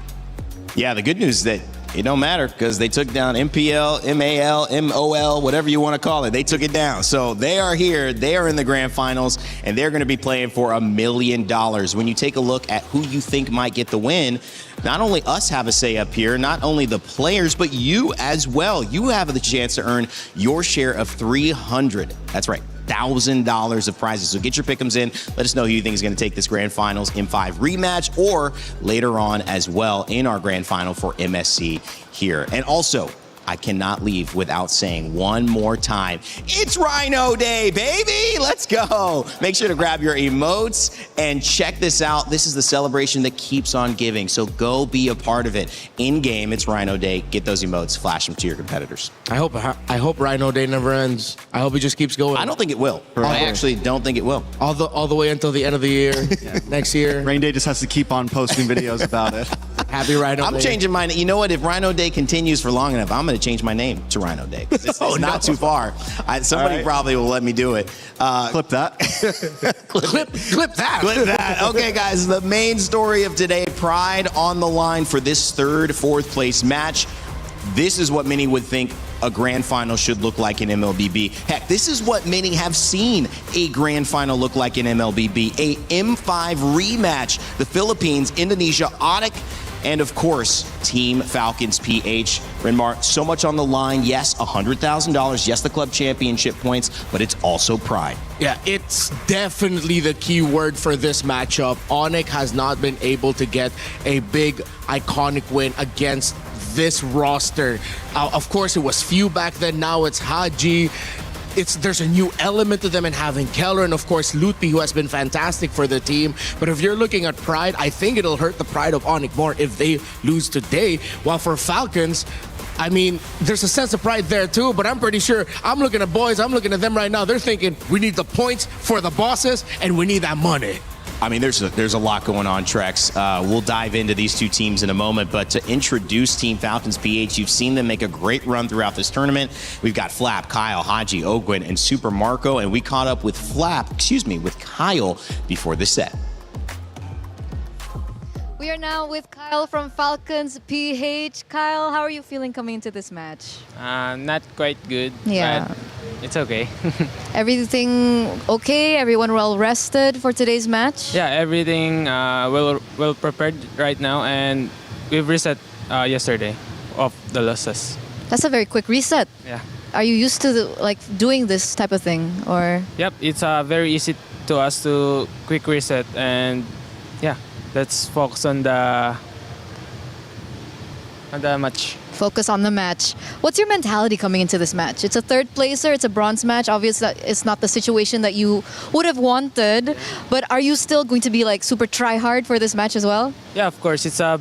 Yeah, the good news is that it don't matter because they took down MPL, MAL, MOL, whatever you want to call it. They took it down. So they are here. They are in the grand finals, and they're going to be playing for $1 million. When you take a look at who you think might get the win, not only us have a say up here, not only the players, but you as well. You have the chance to earn your share of $300. That's right. $1,000 of prizes. So get your pick'ems in. Let us know who you think is going to take this grand finals M5 rematch or later on as well in our grand final for MSC here. And also, I cannot leave without saying one more time, it's Rhino Day, baby! Let's go! Make sure to grab your emotes and check this out. This is the celebration that keeps on giving, so go be a part of it. In-game, it's Rhino Day. Get those emotes, flash them to your competitors. I hope Rhino Day never ends. I hope it just keeps going. I don't think it will. I actually don't think it will. All the way until the end of the year, next year. Rain Day just has to keep on posting videos about it. Happy Rhino Day. I'm changing my name. You know what? If Rhino Day continues for long enough, I'm going to change my name to Rhino Day. It's not too far. Somebody probably will let me do it. Clip that. Clip that. Clip that. Okay, guys, the main story of today, pride on the line for this third, fourth place match. This is what many would think a grand final should look like in MLBB. Heck, this is what many have seen a grand final look like in MLBB. A M5 rematch. The Philippines, Indonesia, Onyx, and of course, Team Falcons PH. Renmar, so much on the line. Yes, $100,000. Yes, the club championship points, but it's also pride. Yeah, it's definitely the key word for this matchup. Onyx has not been able to get a big, iconic win against this roster. Of course, it was few back then. Now it's Haji. There's a new element to them in having Keller and, of course, Lutpi, who has been fantastic for the team. But if you're looking at pride, I think it'll hurt the pride of Onyx more if they lose today. While for Falcons, I mean, there's a sense of pride there too, but I'm pretty sure I'm looking at boys, I'm looking at them right now. They're thinking, we need the points for the bosses and we need that money. I mean, there's a lot going on, Trex. We'll dive into these two teams in a moment, but to introduce Team Falcons PH, you've seen them make a great run throughout this tournament. We've got Flap, Kyle, Haji, Ogwin, and Super Marco, and we caught up with with Kyle before the set. We are now with Kyle from Falcons PH. Kyle, how are you feeling coming into this match? Not quite good. Yeah. But it's okay. Everything okay? Everyone well rested for today's match? Yeah, everything well prepared right now, and we've reset yesterday of the losses. That's a very quick reset. Yeah. Are you used to doing this type of thing, or? Yep, it's very easy to us to quick reset, and yeah, let's focus on the match. Focus on the match. What's your mentality coming into this match? It's a third placer, it's a bronze match. Obviously, it's not the situation that you would have wanted, but are you still going to be super try hard for this match as well? Yeah, of course. It's a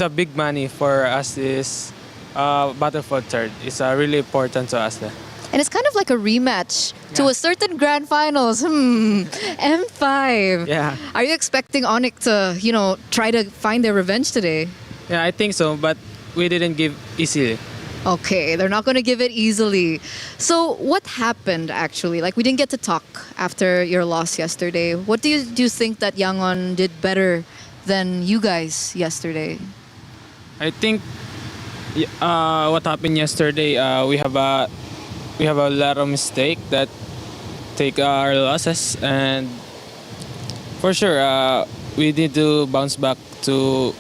big money for us. This battle for third. It's really important to us. And it's kind of like a rematch to a certain grand finals. M5. Yeah. Are you expecting Onyx to, try to find their revenge today? Yeah, I think so, but we didn't give easily. Okay, they're not going to give it easily. So what happened actually? We didn't get to talk after your loss yesterday. What do you think that Yangon did better than you guys yesterday? I think What happened yesterday? We have a lot of mistake that take our losses, and for sure we need to bounce back to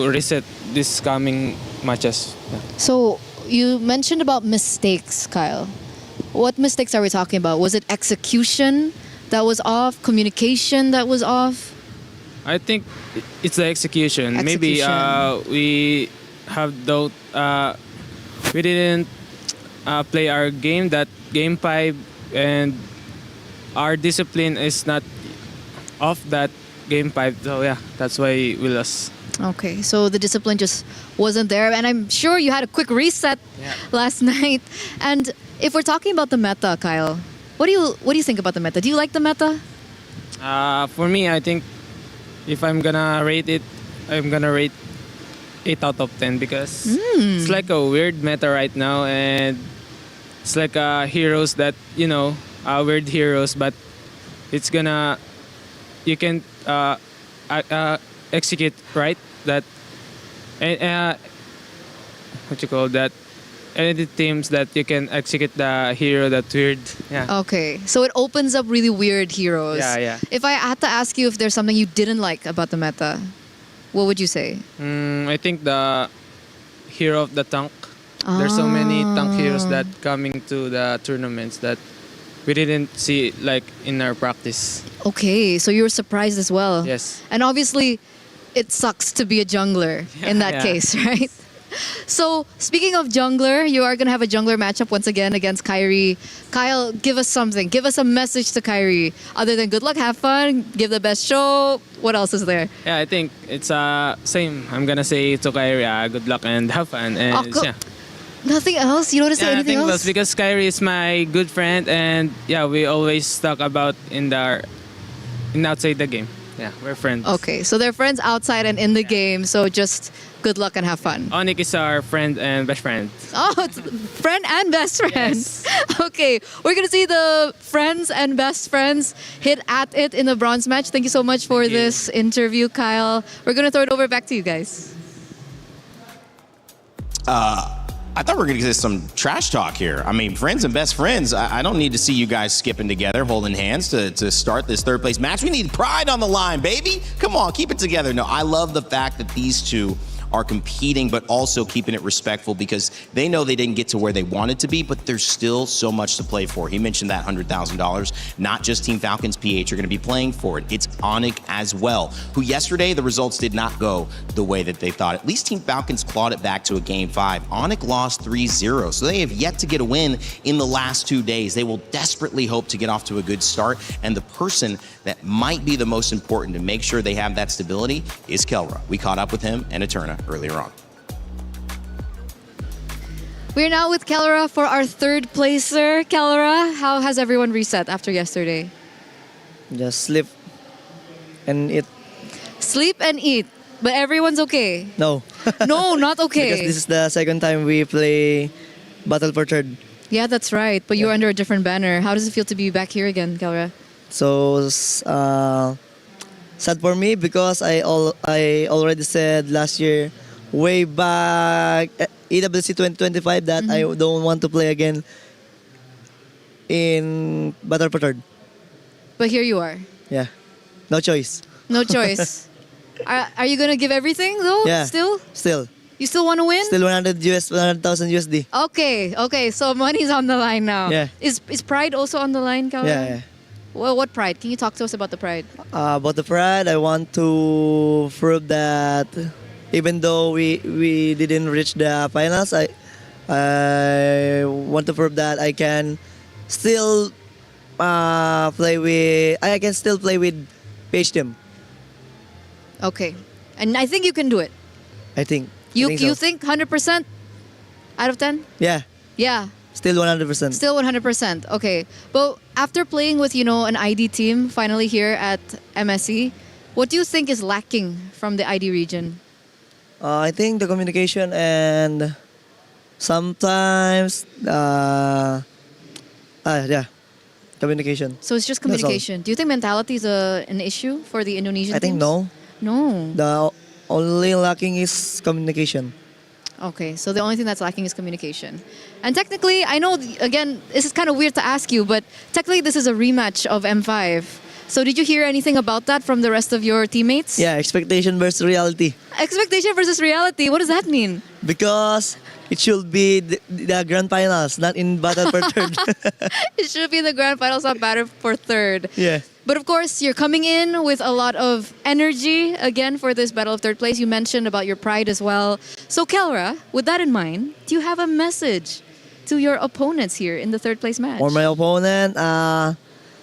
reset this coming matches. Yeah. So you mentioned about mistakes, Kyle. What mistakes are we talking about? Was it execution that was off? Communication that was off? I think it's the execution. Maybe we have don't we didn't play our game, that game 5, and our discipline is not off that game 5. So yeah, that's why we lost. Okay, so the discipline just wasn't there, and I'm sure you had a quick reset last night. And if we're talking about the meta, Kyle, what do you think about the meta? Do you like the meta? For me, I think if I'm gonna rate it, I'm gonna rate 8 out of 10 because it's like a weird meta right now, and it's like heroes that weird heroes, but it's gonna you can execute right that what you call that, any teams that you can execute the hero that weird. Yeah. Okay, so it opens up really weird heroes. Yeah. If I had to ask you if there's something you didn't like about the meta, what would you say? I think the hero of the tank. There's so many tank heroes that coming to the tournaments that we didn't see like in our practice. Okay, so you were surprised as well. Yes. And obviously, it sucks to be a jungler in that case, right? So, speaking of jungler, you are going to have a jungler matchup once again against Kyrie. Kyle, give us something. Give us a message to Kyrie. Other than good luck, have fun, give the best show. What else is there? Yeah, I think it's same. I'm going to say to Kyrie, good luck and have fun. And yeah. Nothing else? You don't want to say anything nothing else? Because Kyrie is my good friend, and yeah, we always talk about in outside the game. Yeah, we're friends. Okay, so they're friends outside and in the game, so just good luck and have fun. Onik is our friend and best friend. Oh, it's friend and best friend. Yes. Okay, we're going to see the friends and best friends hit at it in the bronze match. Thank you so much for this interview, Kyle. We're going to throw it over back to you guys. I thought we were going to get some trash talk here. I mean, friends and best friends. I don't need to see you guys skipping together, holding hands to start this third place match. We need pride on the line, baby. Come on, keep it together. No, I love the fact that these two are competing, but also keeping it respectful because they know they didn't get to where they wanted to be, but there's still so much to play for. He mentioned that $100,000. Not just Team Falcons PH are going to be playing for it. It's Onik as well, who yesterday the results did not go the way that they thought. At least Team Falcons clawed it back to a game 5. Onik lost 3-0, so they have yet to get a win in the last 2 days. They will desperately hope to get off to a good start, and the person that might be the most important to make sure they have that stability is Kelra. We caught up with him and Eterna earlier on. We're now with Kelra for our third placer. Kelra, how has everyone reset after yesterday? Just sleep and eat. Sleep and eat, but everyone's okay? No. No, not okay. Because this is the second time we play Battle for Third. Yeah, that's right. But you're under a different banner. How does it feel to be back here again, Kelra? So sad for me because I already said last year, way back EWC 2025, that I don't want to play again in Battle for Third. But here you are. Yeah, no choice. No choice. Are you gonna give everything though? Yeah. Still. You still want to win? Still 100,000 USD. Okay. So money's on the line now. Yeah. Is pride also on the line, Kelra? Yeah. Well, what pride? Can you talk to us about the pride? About the pride, I want to prove that even though we didn't reach the finals, I want to prove that I can still play with PH team. Okay, and I think you can do it. I think. You think 100% out of 10? Yeah. Yeah. Still 100%. Still 100%. Okay. But after playing with, an ID team finally here at MSC, what do you think is lacking from the ID region? I think the communication and sometimes, communication. So it's just communication. Do you think mentality is an issue for the Indonesian I think teams? no. No. The only lacking is communication. Okay, so the only thing that's lacking is communication. And technically, I know, again, this is kind of weird to ask you, but technically this is a rematch of M5. So did you hear anything about that from the rest of your teammates? Yeah, expectation versus reality. Expectation versus reality, what does that mean? Because it should be the grand finals, not in battle for third. It should be the grand finals, not battle for third. Yeah. But of course, you're coming in with a lot of energy, again, for this battle of third place. You mentioned about your pride as well. So Kelra, with that in mind, do you have a message to your opponents here in the third place match? For my opponent,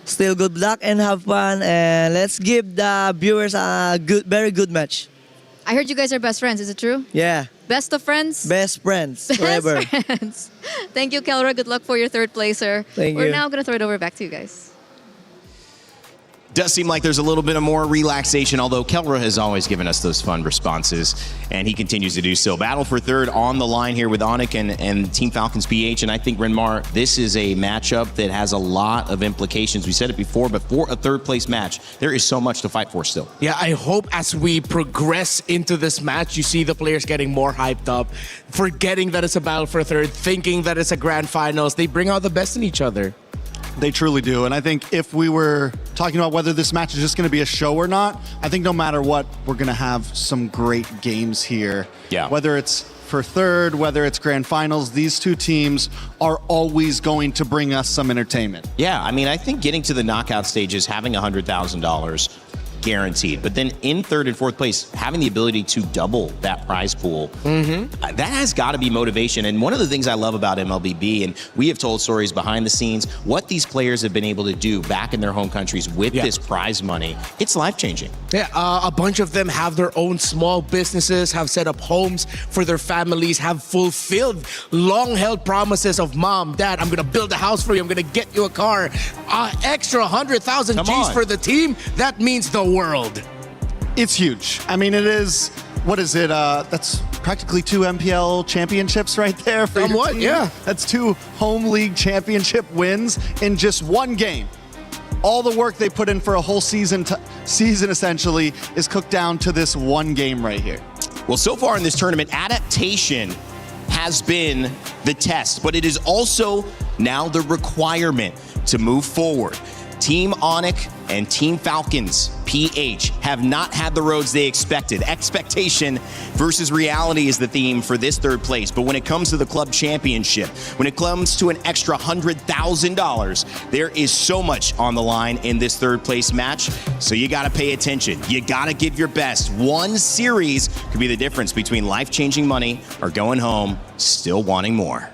still good luck and have fun. And let's give the viewers a very good match. I heard you guys are best friends, is it true? Yeah. Best of friends? Best friends forever. Best friends. Thank you, Kelra. Good luck for your third placer. We're now going to throw it over back to you guys. Does seem like there's a little bit of more relaxation, although Kelra has always given us those fun responses, and he continues to do so. Battle for third on the line here with Onic and Team Falcons PH, and I think, Renmar, this is a matchup that has a lot of implications. We said it before, but for a third place match, there is so much to fight for still. Yeah, I hope as we progress into this match, you see the players getting more hyped up, forgetting that it's a battle for third, thinking that it's a grand finals. They bring out the best in each other. They truly do. And I think if we were talking about whether this match is just going to be a show or not, I think no matter what, we're going to have some great games here. Yeah. Whether it's for third, whether it's grand finals, these two teams are always going to bring us some entertainment. Yeah, I mean, I think getting to the knockout stages, having $100,000 guaranteed, but then in third and fourth place, having the ability to double that prize pool, that has got to be motivation. And one of the things I love about MLBB, and we have told stories behind the scenes, what these players have been able to do back in their home countries with this prize money, it's life-changing. Yeah, a bunch of them have their own small businesses, have set up homes for their families, have fulfilled long-held promises of mom, dad, I'm going to build a house for you, I'm going to get you a car. Extra 100,000 G's for the team, that means the world. It's huge. I mean, it is, what is it? That's practically 2 MPL championships right there for your team. Yeah. That's 2 home league championship wins in just one game. All the work they put in for a whole season essentially is cooked down to this one game right here. Well, so far in this tournament, adaptation has been the test, but it is also now the requirement to move forward. Team Onic and Team Falcons PH have not had the roads they expected. Expectation versus reality is the theme for this third place. But when it comes to the club championship, when it comes to an extra $100,000, there is so much on the line in this third place match. So you got to pay attention. You got to give your best. One series could be the difference between life-changing money or going home still wanting more.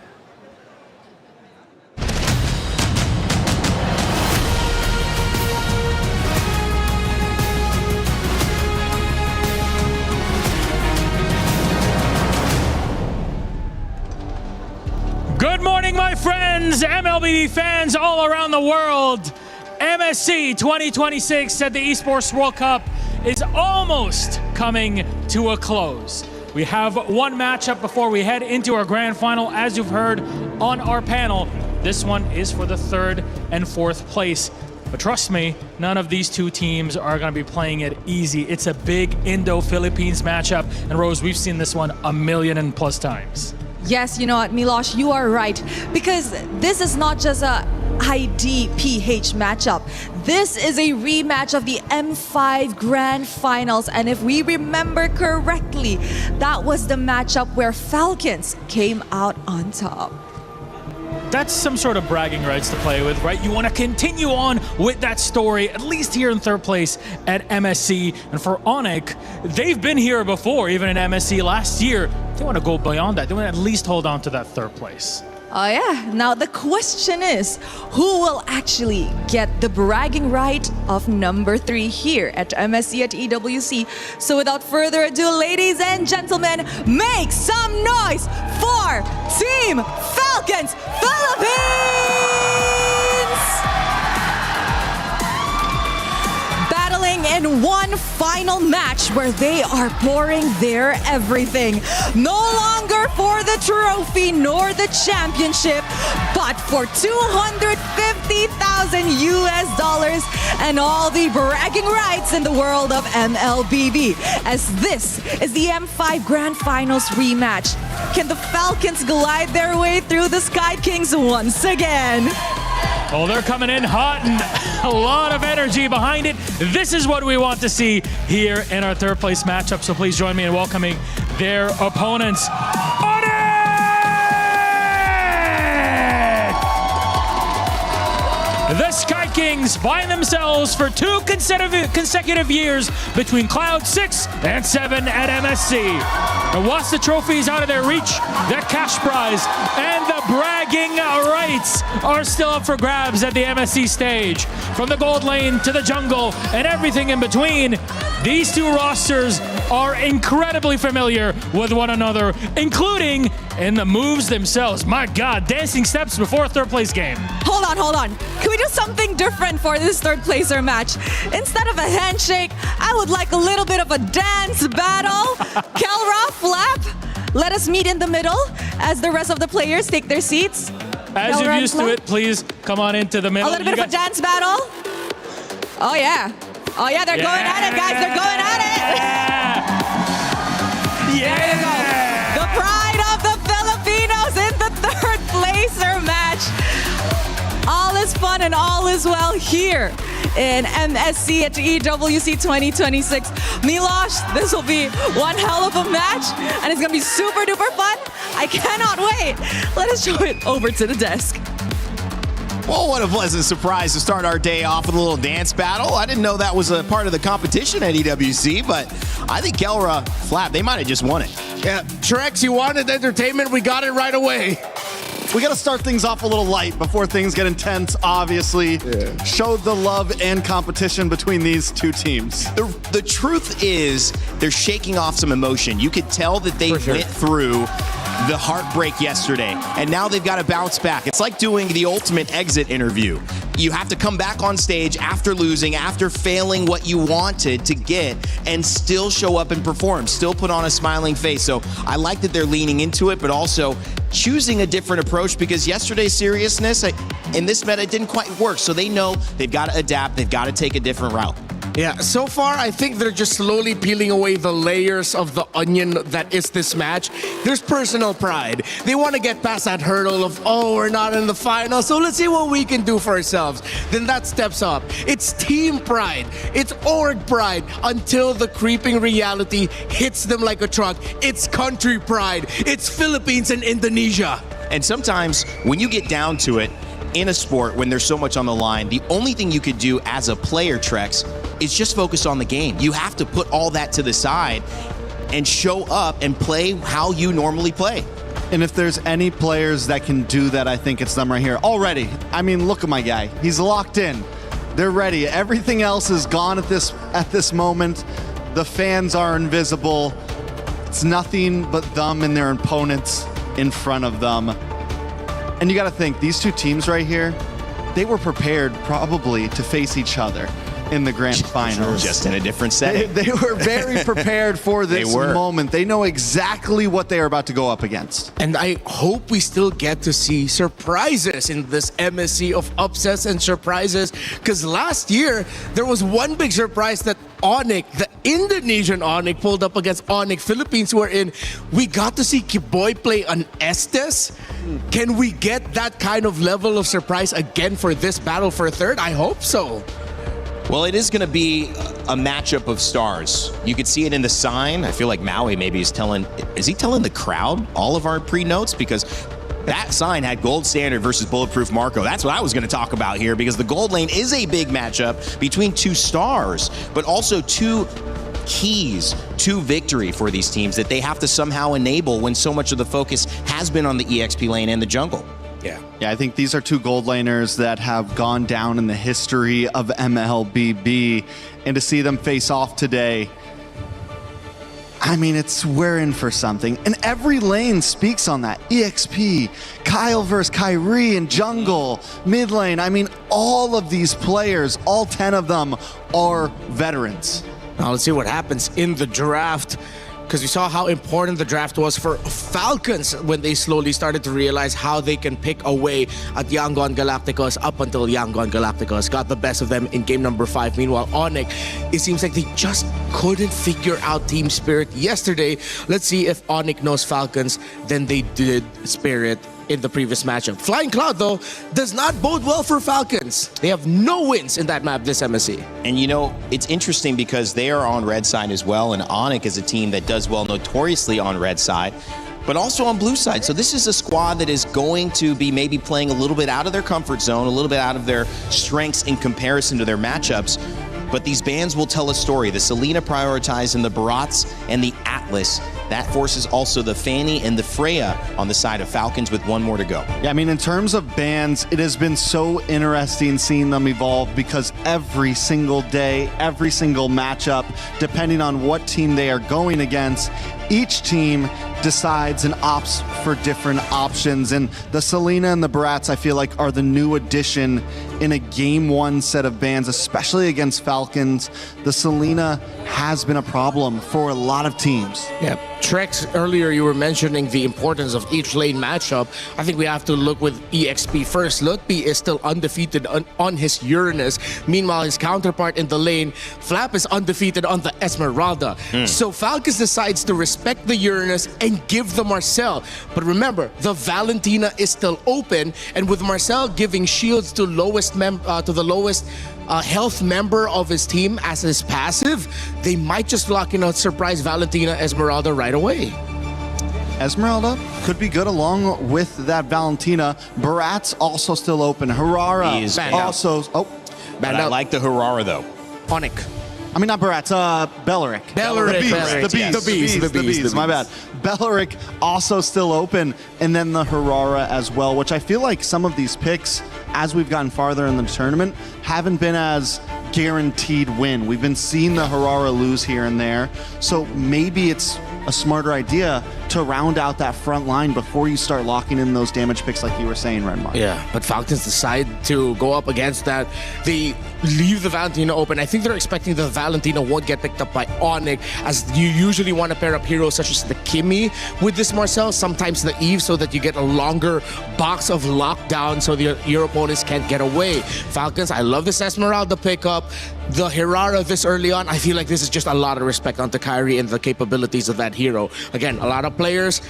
Good morning, my friends, MLB fans all around the world. MSC 2026 at the Esports World Cup is almost coming to a close. We have one matchup before we head into our grand final, as you've heard on our panel. This one is for the third and fourth place. But trust me, none of these two teams are going to be playing it easy. It's a big Indo-Philippines matchup. And Rose, we've seen this one 1,000,000+ times. Yes, you know what, Milosh, you are right. Because this is not just a IDPH matchup. This is a rematch of the M5 Grand Finals. And if we remember correctly, that was the matchup where Falcons came out on top. That's some sort of bragging rights to play with, right? You want to continue on with that story, at least here in third place at MSC. And for Onic, they've been here before, even in MSC last year. They want to go beyond that. They want to at least hold on to that third place. Oh yeah, now the question is, who will actually get the bragging right of number 3 here at MSC at EWC? So without further ado, ladies and gentlemen, make some noise for Team Falcons Philippines! Battling in one final match where they are pouring their everything. No longer for the trophy nor the championship, but for $250,000 $50,000 US, and all the bragging rights in the world of MLBB. As this is the M5 Grand Finals rematch. Can the Falcons glide their way through the Sky Kings once again? Oh, they're coming in hot and a lot of energy behind it. This is what we want to see here in our third place matchup. So please join me in welcoming their opponents. On it! The Sky Kings find themselves for 2 consecutive years between Cloud 6 and 7 at MSC. And whilst the trophy is out of their reach, the cash prize and the bragging rights are still up for grabs at the MSC stage. From the gold lane to the jungle and everything in between, these two rosters are incredibly familiar with one another, including in the moves themselves. My God, dancing steps before a third place game. Hold on. Can we do something different for this third placer match? Instead of a handshake, I would like a little bit of a dance battle. Kelra, Flap, let us meet in the middle as the rest of the players take their seats. As you're used to it, please come on into the middle. A little bit of a dance battle. Oh yeah, they're going at it, guys. They're going at it. Yeah. There you go. The pride of the Filipinos in the third placer match. All is fun and all is well here in MSC at EWC 2026. Milosh, this will be one hell of a match, and it's going to be super duper fun. I cannot wait. Let us show it over to the desk. Well, what a pleasant surprise to start our day off with a little dance battle. I didn't know that was a part of the competition at EWC, but I think Kelra, Flap, they might have just won it. Yeah, Trex, you wanted entertainment. We got it right away. We got to start things off a little light before things get intense, obviously. Yeah. Show the love and competition between these two teams. The truth is they're shaking off some emotion. You could tell that they went through the heartbreak yesterday, and now they've got to bounce back. It's like doing the ultimate exit interview. You have to come back on stage after losing, after failing what you wanted to get, and still show up and perform, still put on a smiling face. So I like that they're leaning into it, but also choosing a different approach, because yesterday's seriousness in this meta didn't quite work. So they know they've got to adapt, they've got to take a different route. Yeah, so far I think they're just slowly peeling away the layers of the onion that is this match. There's personal pride. They want to get past that hurdle of, oh, we're not in the final, so let's see what we can do for ourselves. Then that steps up. It's team pride. It's org pride until the creeping reality hits them like a truck. It's country pride. It's Philippines and Indonesia. And sometimes when you get down to it, in a sport, when there's so much on the line, the only thing you could do as a player, Trex, is just focus on the game. You have to put all that to the side and show up and play how you normally play. And if there's any players that can do that, I think it's them right here. Already, I mean, look at my guy. He's locked in. They're ready. Everything else is gone at this moment. The fans are invisible. It's nothing but them and their opponents in front of them. And you got to think, these two teams right here, they were prepared probably to face each other in the grand finals. Just in a different setting. They were very prepared for this moment. They know exactly what they are about to go up against. And I hope we still get to see surprises in this MSC of upsets and surprises, because last year there was one big surprise that Onyx, the Indonesian Onyx, pulled up against Onyx Philippines, wherein we got to see Kiboy play an Estes. Can we get that kind of level of surprise again for this battle for third? I hope so. Well, it is going to be a matchup of stars. You could see it in the sign. I feel like Maui maybe is he telling the crowd all of our pre-notes? Because that sign had Gold Standard versus Bulletproof Marco. That's what I was going to talk about here, because the gold lane is a big matchup between two stars, but also two keys to victory for these teams that they have to somehow enable when so much of the focus has been on the EXP lane and the jungle. Yeah, I think these are two gold laners that have gone down in the history of MLBB, and to see them face off today, I mean, we're in for something. And every lane speaks on that. EXP, Kyle versus Kyrie in jungle, mid lane. I mean, all of these players, all 10 of them are veterans. Now let's see what happens in the draft. because we saw how important the draft was for Falcons when they slowly started to realize how they can pick away at Yangon Galacticos up until Yangon Galacticos got the best of them in game number 5. Meanwhile, Onyx, it seems like they just couldn't figure out team spirit yesterday. Let's see if Onyx knows Falcons than they did Spirit in the previous matchup. Flying Cloud, though, does not bode well for Falcons. They have no wins in that map this MSC. And you know, it's interesting because they are on red side as well, and Onyx is a team that does well notoriously on red side, but also on blue side. So this is a squad that is going to be maybe playing a little bit out of their comfort zone, a little bit out of their strengths in comparison to their matchups. But these bans will tell a story. The Selena prioritized and the Barats and the Atlas. That forces also the Fanny and the Freya on the side of Falcons with one more to go. Yeah, I mean, in terms of bans, it has been so interesting seeing them evolve because every single day, every single matchup, depending on what team they are going against, each team decides and opts for different options. And the Selena and the Barats, I feel like, are the new addition in a game 1 set of bans, especially against Falcons. The Selena has been a problem for a lot of teams. Yeah. Trex, earlier you were mentioning the importance of each lane matchup. I think we have to look with EXP first. Lutpi is still undefeated on his Uranus. Meanwhile, his counterpart in the lane, Flap, is undefeated on the Esmeralda. So Falcons decides to respect the Uranus and give the Marcel. But remember, the Valentina is still open, and with Marcel giving shields to the lowest health member of his team as his passive, they might just lock in a surprise Valentina Esmeralda right away. Esmeralda could be good along with that Valentina. Barat's also still open. Harara He is also... Oh, but I like the Harara, though. Onyx. I mean, not Barat's, Bellaric. The bees, my bad. Bellaric also still open, and then the Harara as well, which I feel like some of these picks, as we've gotten farther in the tournament, haven't been as guaranteed win. We've been seeing the Harara lose here and there, so maybe it's a smarter idea to round out that front line before you start locking in those damage picks like you were saying, Renmar. Yeah, but Falcons decide to go up against that. They leave the Valentina open. I think they're expecting the Valentina won't get picked up by Onyx, as you usually want to pair up heroes such as the Kimmy with this Marcel, sometimes the Eve, so that you get a longer box of lockdown so your opponents can't get away. Falcons, I love this Esmeralda pickup. The Hirara this early on, I feel like this is just a lot of respect onto Kyrie and the capabilities of that hero. Again, a lot of players,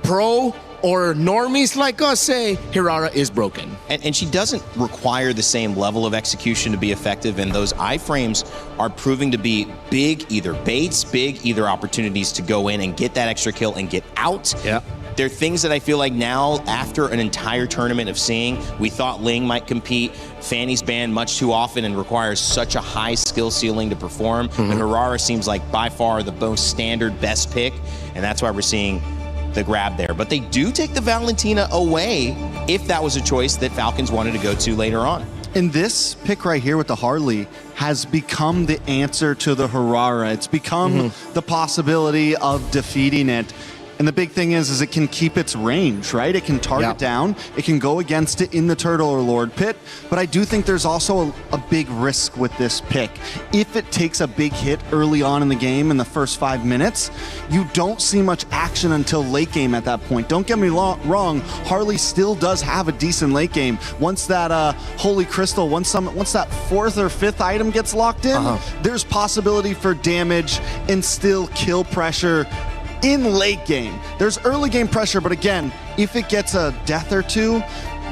pro or normies like us, say Hirara is broken. And she doesn't require the same level of execution to be effective, and those iframes are proving to be big either baits, big either opportunities to go in and get that extra kill and get out. Yeah. There are things that I feel like now, after an entire tournament of seeing, we thought Ling might compete. Fanny's banned much too often and requires such a high skill ceiling to perform. And Harara seems like by far the most standard best pick, and that's why we're seeing the grab there. But they do take the Valentina away if that was a choice that Falcons wanted to go to later on. And this pick right here with the Harley has become the answer to the Harara. It's become the possibility of defeating it. And the big thing is it can keep its range, right? It can target down. It can go against it in the Turtle or Lord pit. But I do think there's also a big risk with this pick. If it takes a big hit early on in the game in the first 5 minutes, you don't see much action until late game at that point. Don't get me wrong, Harley still does have a decent late game. Once that Holy Crystal, once that 4th or 5th item gets locked in, there's possibility for damage and still kill pressure in late game. There's early game pressure, but again, if it gets a death or two,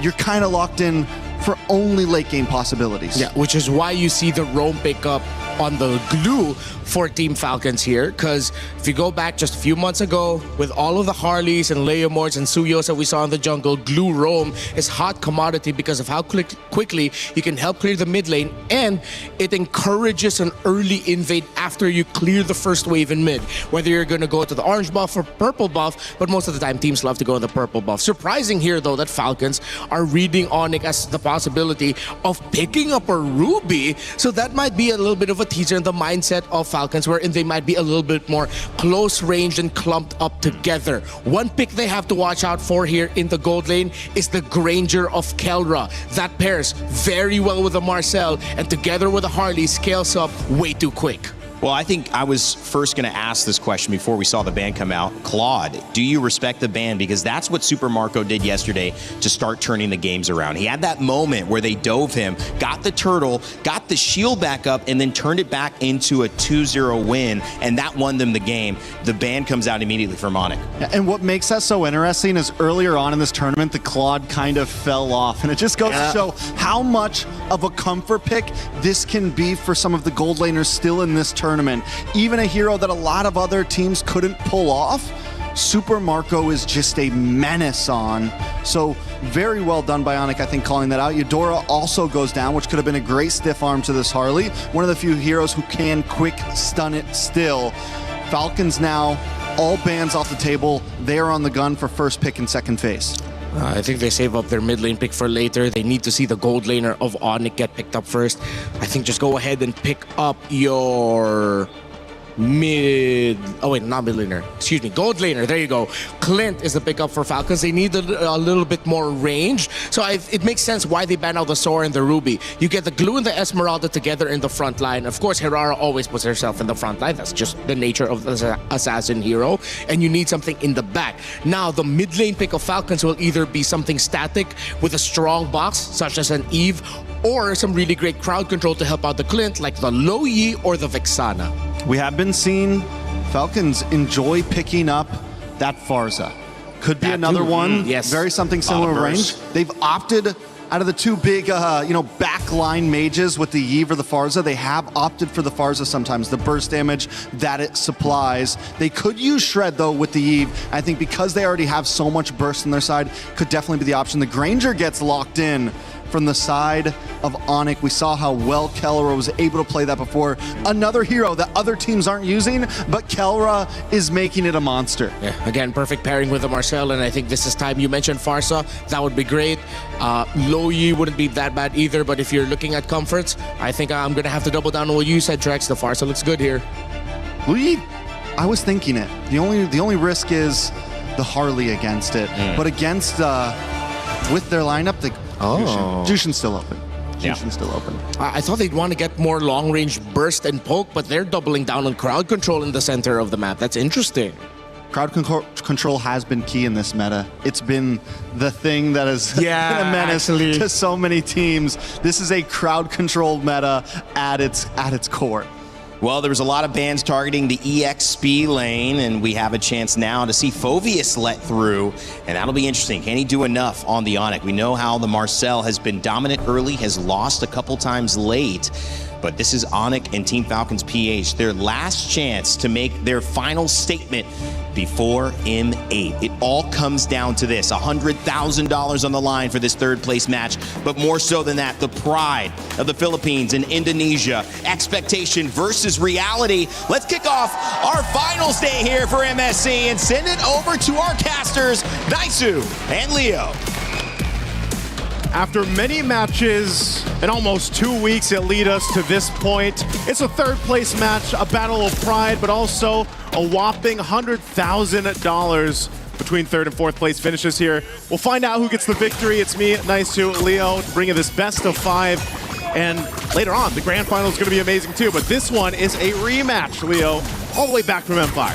you're kind of locked in for only late game possibilities. Yeah, which is why you see the roam pickup on the glue for Team Falcons here, because if you go back just a few months ago with all of the Harleys and Leomords and Suyos that we saw in the jungle, glue roam is hot commodity because of how quickly you can help clear the mid lane, and it encourages an early invade after you clear the first wave in mid, whether you're going to go to the orange buff or purple buff, but most of the time teams love to go in the purple buff. Surprising here though that Falcons are reading Onyx as the possibility of picking up a Ruby, so that might be a little bit of a teaser in the mindset of Falcons, wherein they might be a little bit more close range and clumped up together. One pick they have to watch out for here in the gold lane is the Granger of Kelra. That pairs very well with the Marcel, and together with the Harley scales up way too quick. Well, I think I was first going to ask this question before we saw the ban come out. Claude, do you respect the ban? Because that's what Super Marco did yesterday to start turning the games around. He had that moment where they dove him, got the turtle, got the shield back up, and then turned it back into a 2-0 win, and that won them the game. The ban comes out immediately for Onyx. Yeah, and what makes that so interesting is earlier on in this tournament, the Claude kind of fell off, and it just goes to show how much of a comfort pick this can be for some of the gold laners still in this tournament. Even a hero that a lot of other teams couldn't pull off, Super Marco is just a menace on. So very well done by Onyx, I think, calling that out. Eudora also goes down, which could have been a great stiff arm to this Harley. One of the few heroes who can quick stun it still. Falcons now, all bans off the table. They're on the gun for first pick and second phase. I think they save up their mid lane pick for later. They need to see the gold laner of Onyx get picked up first. I think just go ahead and pick up your mid... Oh, wait, not mid laner. Excuse me, gold laner. There you go. Clint is the pickup for Falcons. They need a little bit more range. So it makes sense why they ban out the Sora and the Ruby. You get the Glue and the Esmeralda together in the front line. Of course, Herrera always puts herself in the front line. That's just the nature of the assassin hero. And you need something in the back. Now, the mid lane pick of Falcons will either be something static with a strong box, such as an Eve, or some really great crowd control to help out the Clint, like the Lo Yi or the Vexana. We have been seeing Falcons enjoy picking up that Farza. Could be another one. Yes. Very something similar range. They've opted out of the two big, backline mages with the Yve or the Farza. They have opted for the Farza sometimes, the burst damage that it supplies. They could use Shred, though, with the Yve. I think because they already have so much burst on their side, could definitely be the option. The Granger gets locked in from the side of Onyx. We saw how well Kelra was able to play that before. Another hero that other teams aren't using, but Kelra is making it a monster. Yeah, again, perfect pairing with the Marcel, and I think this is time. You mentioned Farsa, that would be great. Lo Yi wouldn't be that bad either, but if you're looking at comforts, I think I'm going to have to double down on what you said, Trex. The Farsa looks good here. Lo Yi, I was thinking it. The only risk is the Harley against it, but against with their lineup, Jushin's still open. Jushin's still open. I thought they'd want to get more long-range burst and poke, but they're doubling down on crowd control in the center of the map. That's interesting. Crowd control has been key in this meta. It's been the thing that has been a menace to so many teams. This is a crowd-controlled meta at its core. Well, there was a lot of bans targeting the EXP lane, and we have a chance now to see Phoveus let through, and that'll be interesting. Can he do enough on the Onyx? We know how the Marcel has been dominant early, has lost a couple times late, but this is Onyx and Team Falcons PH, their last chance to make their final statement before M8. It all comes down to this, $100,000 on the line for this third place match, but more so than that, the pride of the Philippines and Indonesia, expectation versus reality. Let's kick off our finals day here for MSC and send it over to our casters, Naisu and Leo. After many matches and almost 2 weeks that lead us to this point, it's a third place match, a battle of pride, but also a whopping $100,000 between third and fourth place finishes here. We'll find out who gets the victory. It's me, Naisu, Leo, bringing this best of 5. And later on, the grand final is going to be amazing too, but this one is a rematch, Leo, all the way back from M5.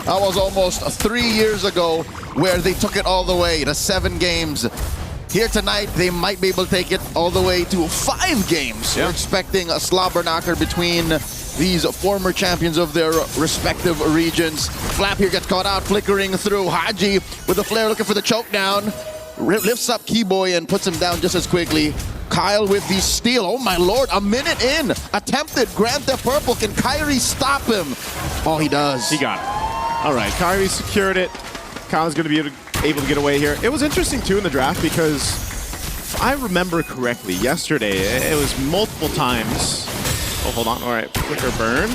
That was almost 3 years ago where they took it all the way to 7 games. Here tonight, they might be able to take it all the way to 5 games. We're expecting a slobber knocker between these former champions of their respective regions. Flap here gets caught out, flickering through. Haji with the flare looking for the choke down. Lifts up Keyboy and puts him down just as quickly. Kyle with the steal. Oh my lord, a minute in. Attempted, grant the purple. Can Kyrie stop him? Oh, he does. He got it. All right, Kyrie secured it. Kyle's going to be able to get away here. It was interesting too in the draft because if I remember correctly, yesterday it was multiple times. Oh, hold on. All right, flicker burned.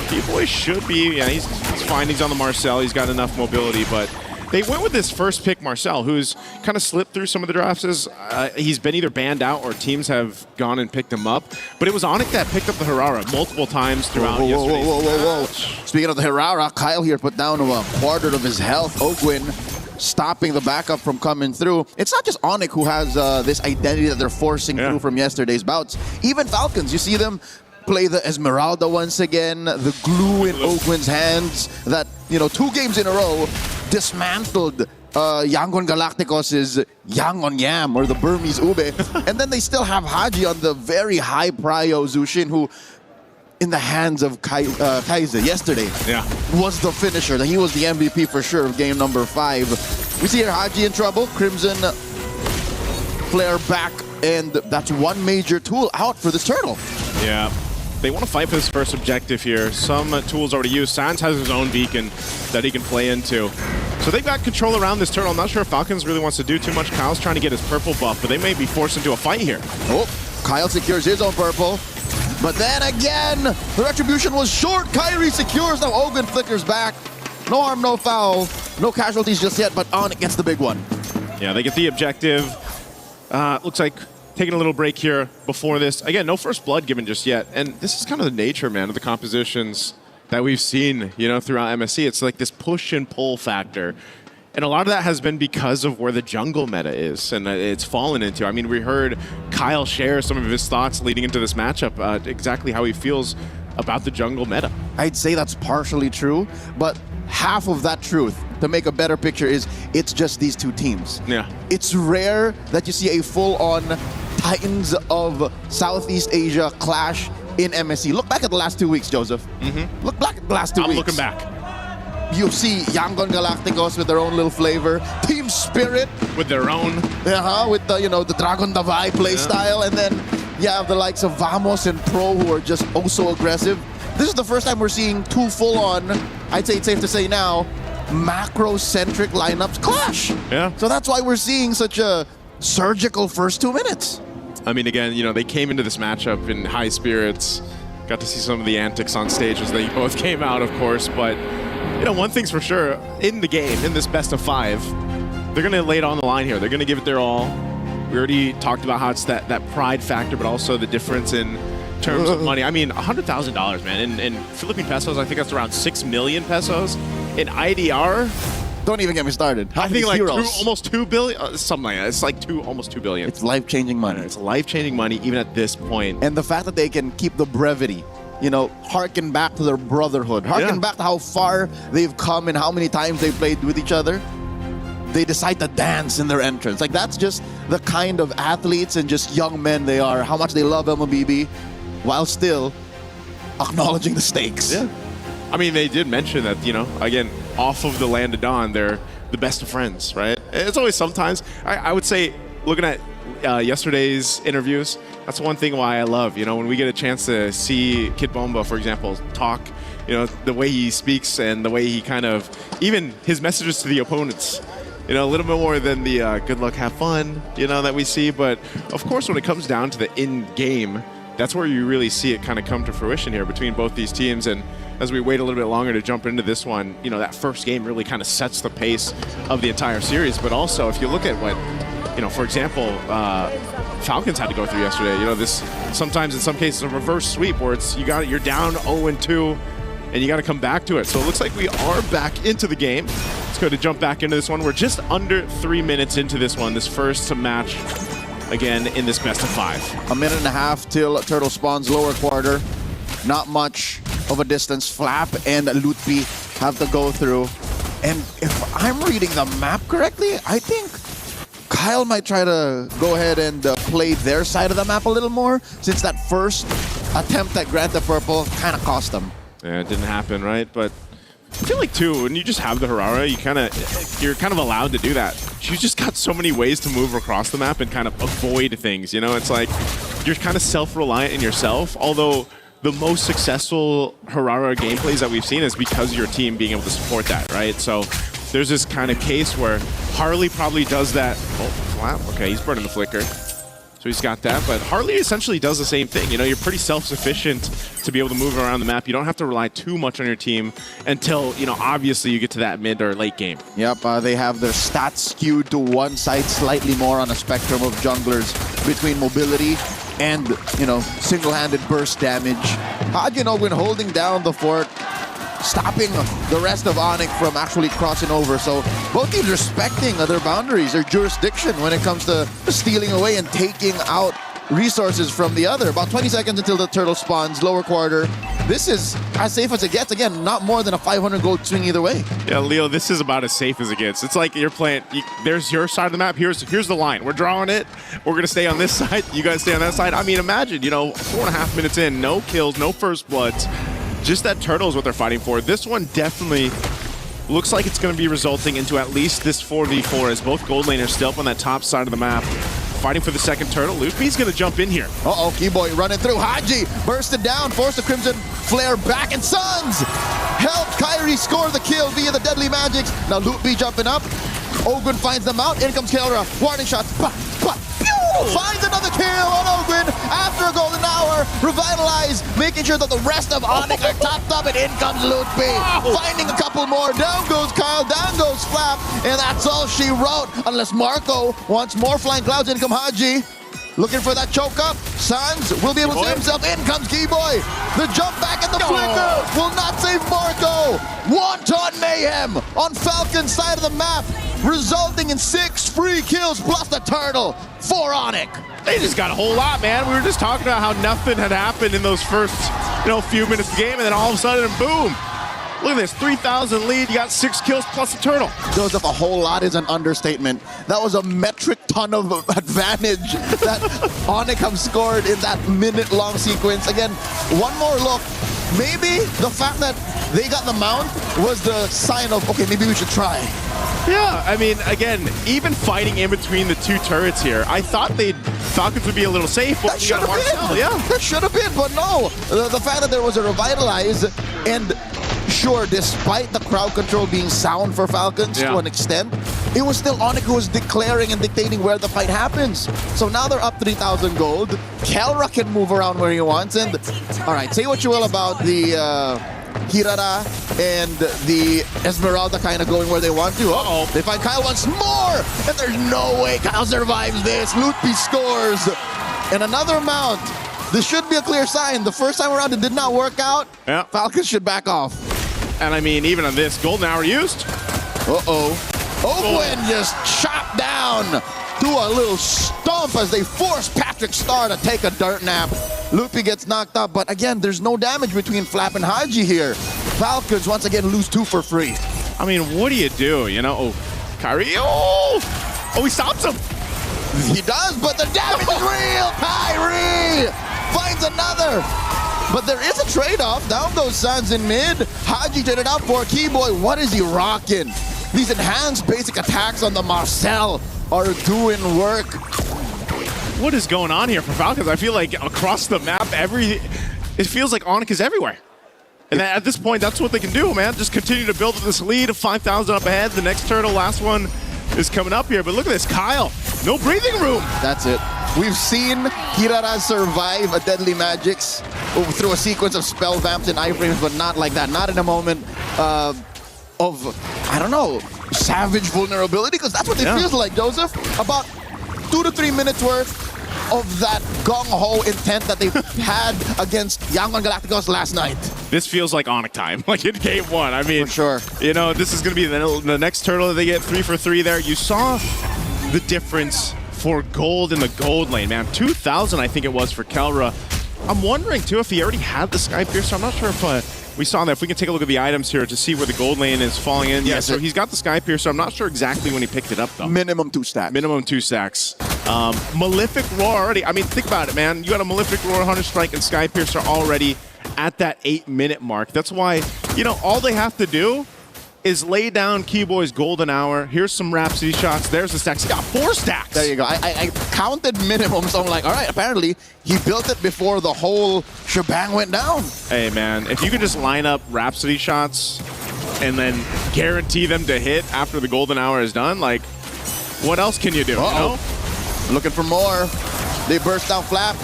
Keyboy should be, yeah, he's fine. He's on the Marcel. He's got enough mobility, but they went with this first pick, Marcel, who's kind of slipped through some of the drafts. He's been either banned out or teams have gone and picked him up. But it was Onyx that picked up the Herrera multiple times throughout yesterday's match. Speaking of the Herrera, Kyle here put down a quarter of his health. Ogwin stopping the backup from coming through. It's not just Onyx who has this identity that they're forcing through from yesterday's bouts. Even Falcons, you see them play the Esmeralda once again, the glue in Ogwin's hands that, 2 games in a row dismantled Yangon Galacticos' Yang on Yam, or the Burmese Ube. And then they still have Haji on the very high prio Zushin, who, in the hands of Kaiser yesterday, was the finisher. He was the MVP for sure of game number 5. We see here Haji in trouble. Crimson flare back, and that's one major tool out for this turtle. Yeah. They want to fight for this first objective here. Some tools already used. Sans has his own beacon that he can play into. So they've got control around this turtle. I'm not sure if Falcons really wants to do too much. Kyle's trying to get his purple buff, but they may be forced into a fight here. Oh, Kyle secures his own purple. But then again, the retribution was short. Kyrie secures. Now Ogwin flickers back. No harm, no foul. No casualties just yet, but Onyx gets the big one. Yeah, they get the objective. Looks like taking a little break here before this. Again, no first blood given just yet. And this is kind of the nature, man, of the compositions that we've seen, throughout MSC. It's like this push and pull factor. And a lot of that has been because of where the jungle meta is and it's fallen into. I mean, we heard Kyle share some of his thoughts leading into this matchup, exactly how he feels about the jungle meta. I'd say that's partially true, but half of that truth, to make a better picture, is it's just these 2 teams. Yeah. It's rare that you see a full-on Titans of Southeast Asia clash in MSC. Look back at the last 2 weeks, Joseph. Look back at the last 2 weeks. I'm looking back. You see Yangon Galacticos with their own little flavor, Team Spirit with their own, with the Dragon Davai play style, and then you have the likes of Vamos and Pro who are just so aggressive. This is the first time we're seeing 2 full-on, I'd say it's safe to say now, macro-centric lineups clash. Yeah. So that's why we're seeing such a surgical first 2 minutes. I mean, again, they came into this matchup in high spirits. Got to see some of the antics on stage as they both came out, of course, but one thing's for sure, in the game, in this best of 5, they're going to lay it on the line here. They're going to give it their all. We already talked about how it's that pride factor, but also the difference in terms of money. I mean, $100,000, man. In Philippine pesos, I think that's around 6 million pesos. In IDR, don't even get me started. I think like almost 2 billion, something like that. It's like almost 2 billion. It's life-changing money. It's life-changing money, even at this point. And the fact that they can keep the brevity, harken back to their brotherhood, harken back to how far they've come and how many times they've played with each other. They decide to dance in their entrance. Like, that's just the kind of athletes and just young men they are, how much they love MLBB, while still acknowledging the stakes. Yeah. I mean, they did mention that, again, off of the land of Dawn, they're the best of friends, right? It's always sometimes, I would say, looking at yesterday's interviews, that's one thing why I love, when we get a chance to see Kid Bomba, for example, talk, the way he speaks and the way he kind of, even his messages to the opponents, a little bit more than the good luck, have fun, that we see. But of course, when it comes down to the in-game, that's where you really see it kind of come to fruition here between both these teams. And as we wait a little bit longer to jump into this one, that first game really kind of sets the pace of the entire series. But also, if you look at what, for example, Falcons had to go through yesterday, this sometimes in some cases a reverse sweep where it's you're down 0-2 and you got to come back to it. So it looks like we are back into the game. Let's go to jump back into this one. We're just under 3 minutes into this one, this first match again in this best of 5. A minute and a half till Turtle spawns lower quarter. Not much of a distance. Flap and Lutpi have to go through. And if I'm reading the map correctly, I think Kyle might try to go ahead and play their side of the map a little more, since that first attempt at Grant the Purple kind of cost them. Yeah, it didn't happen, right? But I feel like, too, when you just have the Harara, you're kind of allowed to do that. You just got so many ways to move across the map and kind of avoid things, It's like you're kind of self-reliant in yourself, although the most successful Harara gameplays that we've seen is because of your team being able to support that, right? So there's this kind of case where Harley probably does that. Oh, Flap. Okay, he's burning the flicker. So he's got that, but Harley essentially does the same thing. You're pretty self-sufficient to be able to move around the map. You don't have to rely too much on your team until, obviously you get to that mid or late game. Yep, they have their stats skewed to one side slightly more on a spectrum of junglers between mobility and, single-handed burst damage. Haji and Ogwin holding down the fort, stopping the rest of Onyx from actually crossing over. So both teams respecting their boundaries, their jurisdiction when it comes to stealing away and taking out resources from the other. About 20 seconds until the turtle spawns, lower quarter. This is as safe as it gets. Again, not more than a 500 gold swing either way. Yeah, Leo, this is about as safe as it gets. It's like you're playing, there's your side of the map, here's the line. We're drawing it, we're going to stay on this side, you guys stay on that side. I mean, imagine, 4.5 minutes in, no kills, no first bloods. Just that turtle is what they're fighting for. This one definitely looks like it's going to be resulting into at least this 4v4 as both gold laners still up on that top side of the map. Fighting for the second turtle. Loopy's going to jump in here. Uh-oh, Keyboy running through. Haji bursted down, forced the Crimson Flare back, and Suns helped Kyrie score the kill via the Deadly Magics. Now Loopy jumping up. Ogwin finds them out. In comes Kelra. Warning shots. Finds another kill on Ogwin after a golden hour. Revitalize, making sure that the rest of Onyx are topped up, and in comes Loopy. Finding a couple more. Down goes Kyle, down goes Flap, and that's all she wrote. Unless Marco wants more flying clouds. In come Haji. Looking for that choke up. Suns will be able to save himself. In comes Keyboy. The jump back and the flicker will not save Marco. Wanton mayhem on Falcon's side of the map, resulting in 6 free kills plus the turtle for Onyx. They just got a whole lot, man. We were just talking about how nothing had happened in those first, few minutes of the game, and then all of a sudden, boom. Look at this, 3,000 lead, you got 6 kills plus a turtle. Joseph, a whole lot is an understatement. That was a metric ton of advantage that Onyx have scored in that minute-long sequence. Again, one more look. Maybe the fact that they got the mount was the sign of, okay, maybe we should try. Yeah, I mean, again, even fighting in between the two turrets here, I thought Falcons would be a little safe. But that should have been. Yeah, that should have been, but no. The fact that there was a revitalize, and sure, despite the crowd control being sound for Falcons to an extent, it was still Onyx who was declaring and dictating where the fight happens. So now they're up 3,000 gold. Kelra can move around where he wants, and all right, say what you will about the Hirara and the Esmeralda kind of going where they want to. Uh-oh. They find Kyle once more, and there's no way Kyle survives this. Loopy scores. And another mount. This should be a clear sign. The first time around, it did not work out. Yeah. Falcons should back off. And I mean, even on this, golden hour used. Uh-oh. Ogwin just chopped down to a little stomp as they force Patrick Star to take a dirt nap. Loopy gets knocked up, but again, there's no damage between Flap and Haji here. Falcons once again lose 2 for free. I mean, what do you do? Oh, Kyrie, oh, he stops him. He does, but the damage is real. Kyrie finds another. But there is a trade-off. Down goes Suns in mid. Haji traded out for Keyboy. What is he rocking? These enhanced basic attacks on the Marcel are doing work. What is going on here for Falcons? I feel like across the map, it feels like Onyx is everywhere. And at this point, that's what they can do, man. Just continue to build this lead of 5,000 up ahead. The next turtle, last one, is coming up here. But look at this, Kyle. No breathing room. That's it. We've seen Hirara survive a Deadly Magics through a sequence of spell vamps and iframes, but not like that. Not in a moment of, I don't know, savage vulnerability, because that's what it feels like, Joseph. About 2 to 3 minutes worth of that gung-ho intent that they had against Yangon Galacticos last night. This feels like Onyx time, like in game 1. I mean, for sure. This is going to be the next turtle that they get 3 for 3 there. You saw the difference for gold in the gold lane, man. 2,000, I think it was, for Kelra. I'm wondering, too, if he already had the Sky Piercer. I'm not sure if we saw that. If we can take a look at the items here to see where the gold lane is falling in. Yeah, so he's got the Sky Piercer. I'm not sure exactly when he picked it up, though. Minimum 2 stacks. Minimum 2 stacks. Malefic Roar already. I mean, think about it, man. You got a Malefic Roar, Hunter Strike, and Sky Piercer already at that 8-minute mark. That's why, all they have to do is lay down Keyboy's golden hour. Here's some Rhapsody shots. There's the stacks. He got 4 stacks. There you go. I counted minimum, so I'm like, all right, apparently he built it before the whole shebang went down. Hey, man, if you could just line up Rhapsody shots and then guarantee them to hit after the golden hour is done, like, what else can you do? Looking for more. They burst down Flap,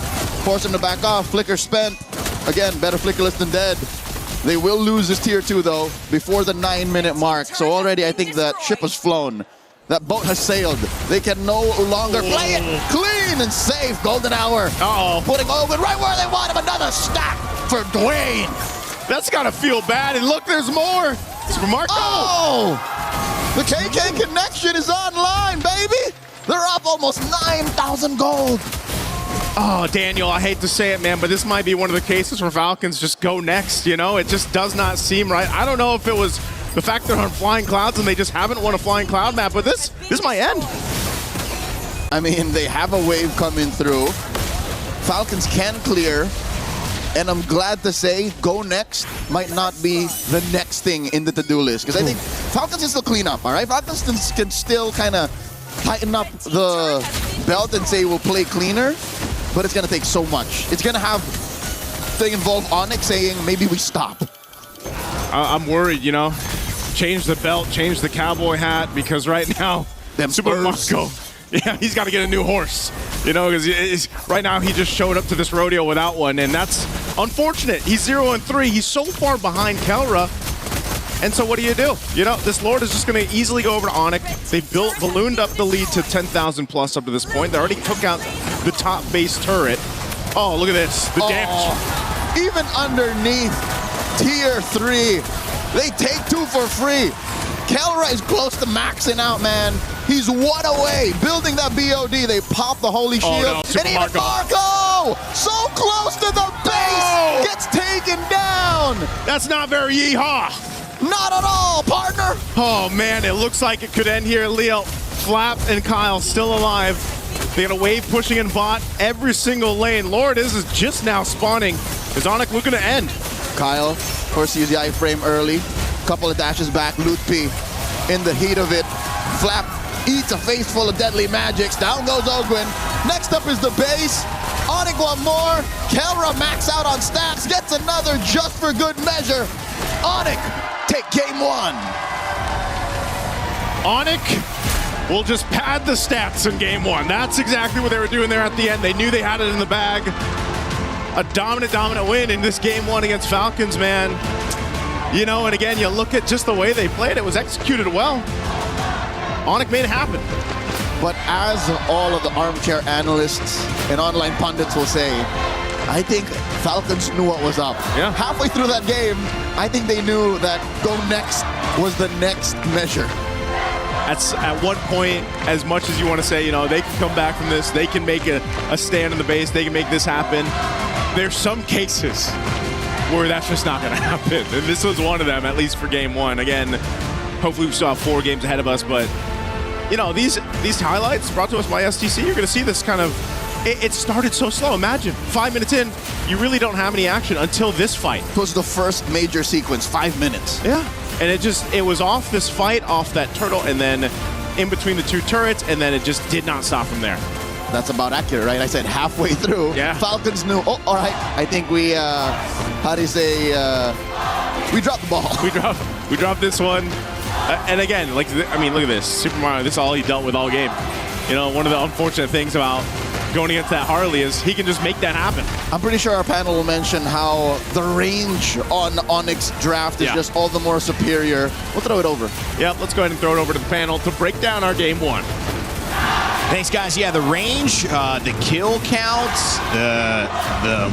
force him to back off. Flicker spent. Again, better flickerless than dead. They will lose this tier 2, though, before the 9-minute mark. So already I think that ship has flown. That boat has sailed. They can no longer play it clean and safe. Golden hour. Putting Owen right where they want him. Another stack for Dwayne. That's got to feel bad. And look, there's more. It's for Marco. Oh! The KK connection is online, baby. They're up almost 9,000 gold. Oh, Daniel, I hate to say it, man, but this might be one of the cases where Falcons just go next, you know? It just does not seem right. I don't know if it was the fact they're on Flying Clouds and they just haven't won a Flying Cloud map, but this might end. I mean, they have a wave coming through. Falcons can clear. And I'm glad to say, go next might not be the next thing in the to-do list. Because I think Falcons can still clean up, all right? Falcons can still kind of tighten up the belt and say we'll play cleaner. But it's going to take so much. It's going to have to involve Onyx saying maybe we stop. I'm worried, you know. Change the belt, change the cowboy hat, because right now, Super Marco, yeah, he's got to get a new horse. You know, because right now he just showed up to this rodeo without one, and that's unfortunate. He's 0-3. He's so far behind Kelra. And so what do? You know, this Lord is just going to easily go over to Onyx. They ballooned up the lead to 10,000 plus up to this point. They already took out the top base turret. Oh, look at this. The damage. Even underneath tier 3, they take 2 for free. Kelra is close to maxing out, man. He's 1 away, building that BOD. They pop the holy shield. Oh, no. And even Marco, so close to the base, gets taken down. That's not very yeehaw. Not at all, partner. Oh, man, it looks like it could end here. Leo, Flap, and Kyle still alive. They got a wave pushing in bot every single lane. Lord is just now spawning. Is Onyx looking to end? Kyle, of course, used the iframe early. Couple of dashes back, Loot P in the heat of it. Flap eats a face full of deadly magics. Down goes Ogwin. Next up is the base. Onyx one more. Kelra max out on stats. Gets another just for good measure. Onyx take game 1. Onyx will just pad the stats in game 1. That's exactly what they were doing there at the end. They knew they had it in the bag. A dominant win in this game 1 against Falcons, man. You know, and again, you look at just the way they played. It was executed well. Onyx made it happen. But as all of the armchair analysts and online pundits will say, I think Falcons knew what was up. Yeah. Halfway through that game, I think they knew that go next was the next measure. That's at one point, as much as you want to say, you know, they can come back from this, they can make a stand in the base, they can make this happen. There's some cases where that's just not going to happen. And this was one of them, at least for game 1. Again, hopefully we still have 4 games ahead of us, but you know, these highlights brought to us by STC, you're going to see this kind of, it started so slow. Imagine 5 minutes in, you really don't have any action until this fight. It was the first major sequence, 5 minutes. Yeah, and it was off this fight, off that turtle, and then in between the 2 turrets, and then it just did not stop from there. That's about accurate, right? I said halfway through. Yeah. Falcons knew, oh, all right, I think we, how do you say, we dropped the ball. We dropped this one. And again, like, I mean, look at this. Super Mario, this is all he dealt with all game. You know, one of the unfortunate things about going against that Harley is he can just make that happen. I'm pretty sure our panel will mention how the range on Onyx draft is just all the more superior. We'll throw it over. Yeah, let's go ahead and throw it over to the panel to break down our game 1. Thanks, guys. Yeah, the range, the kill counts, the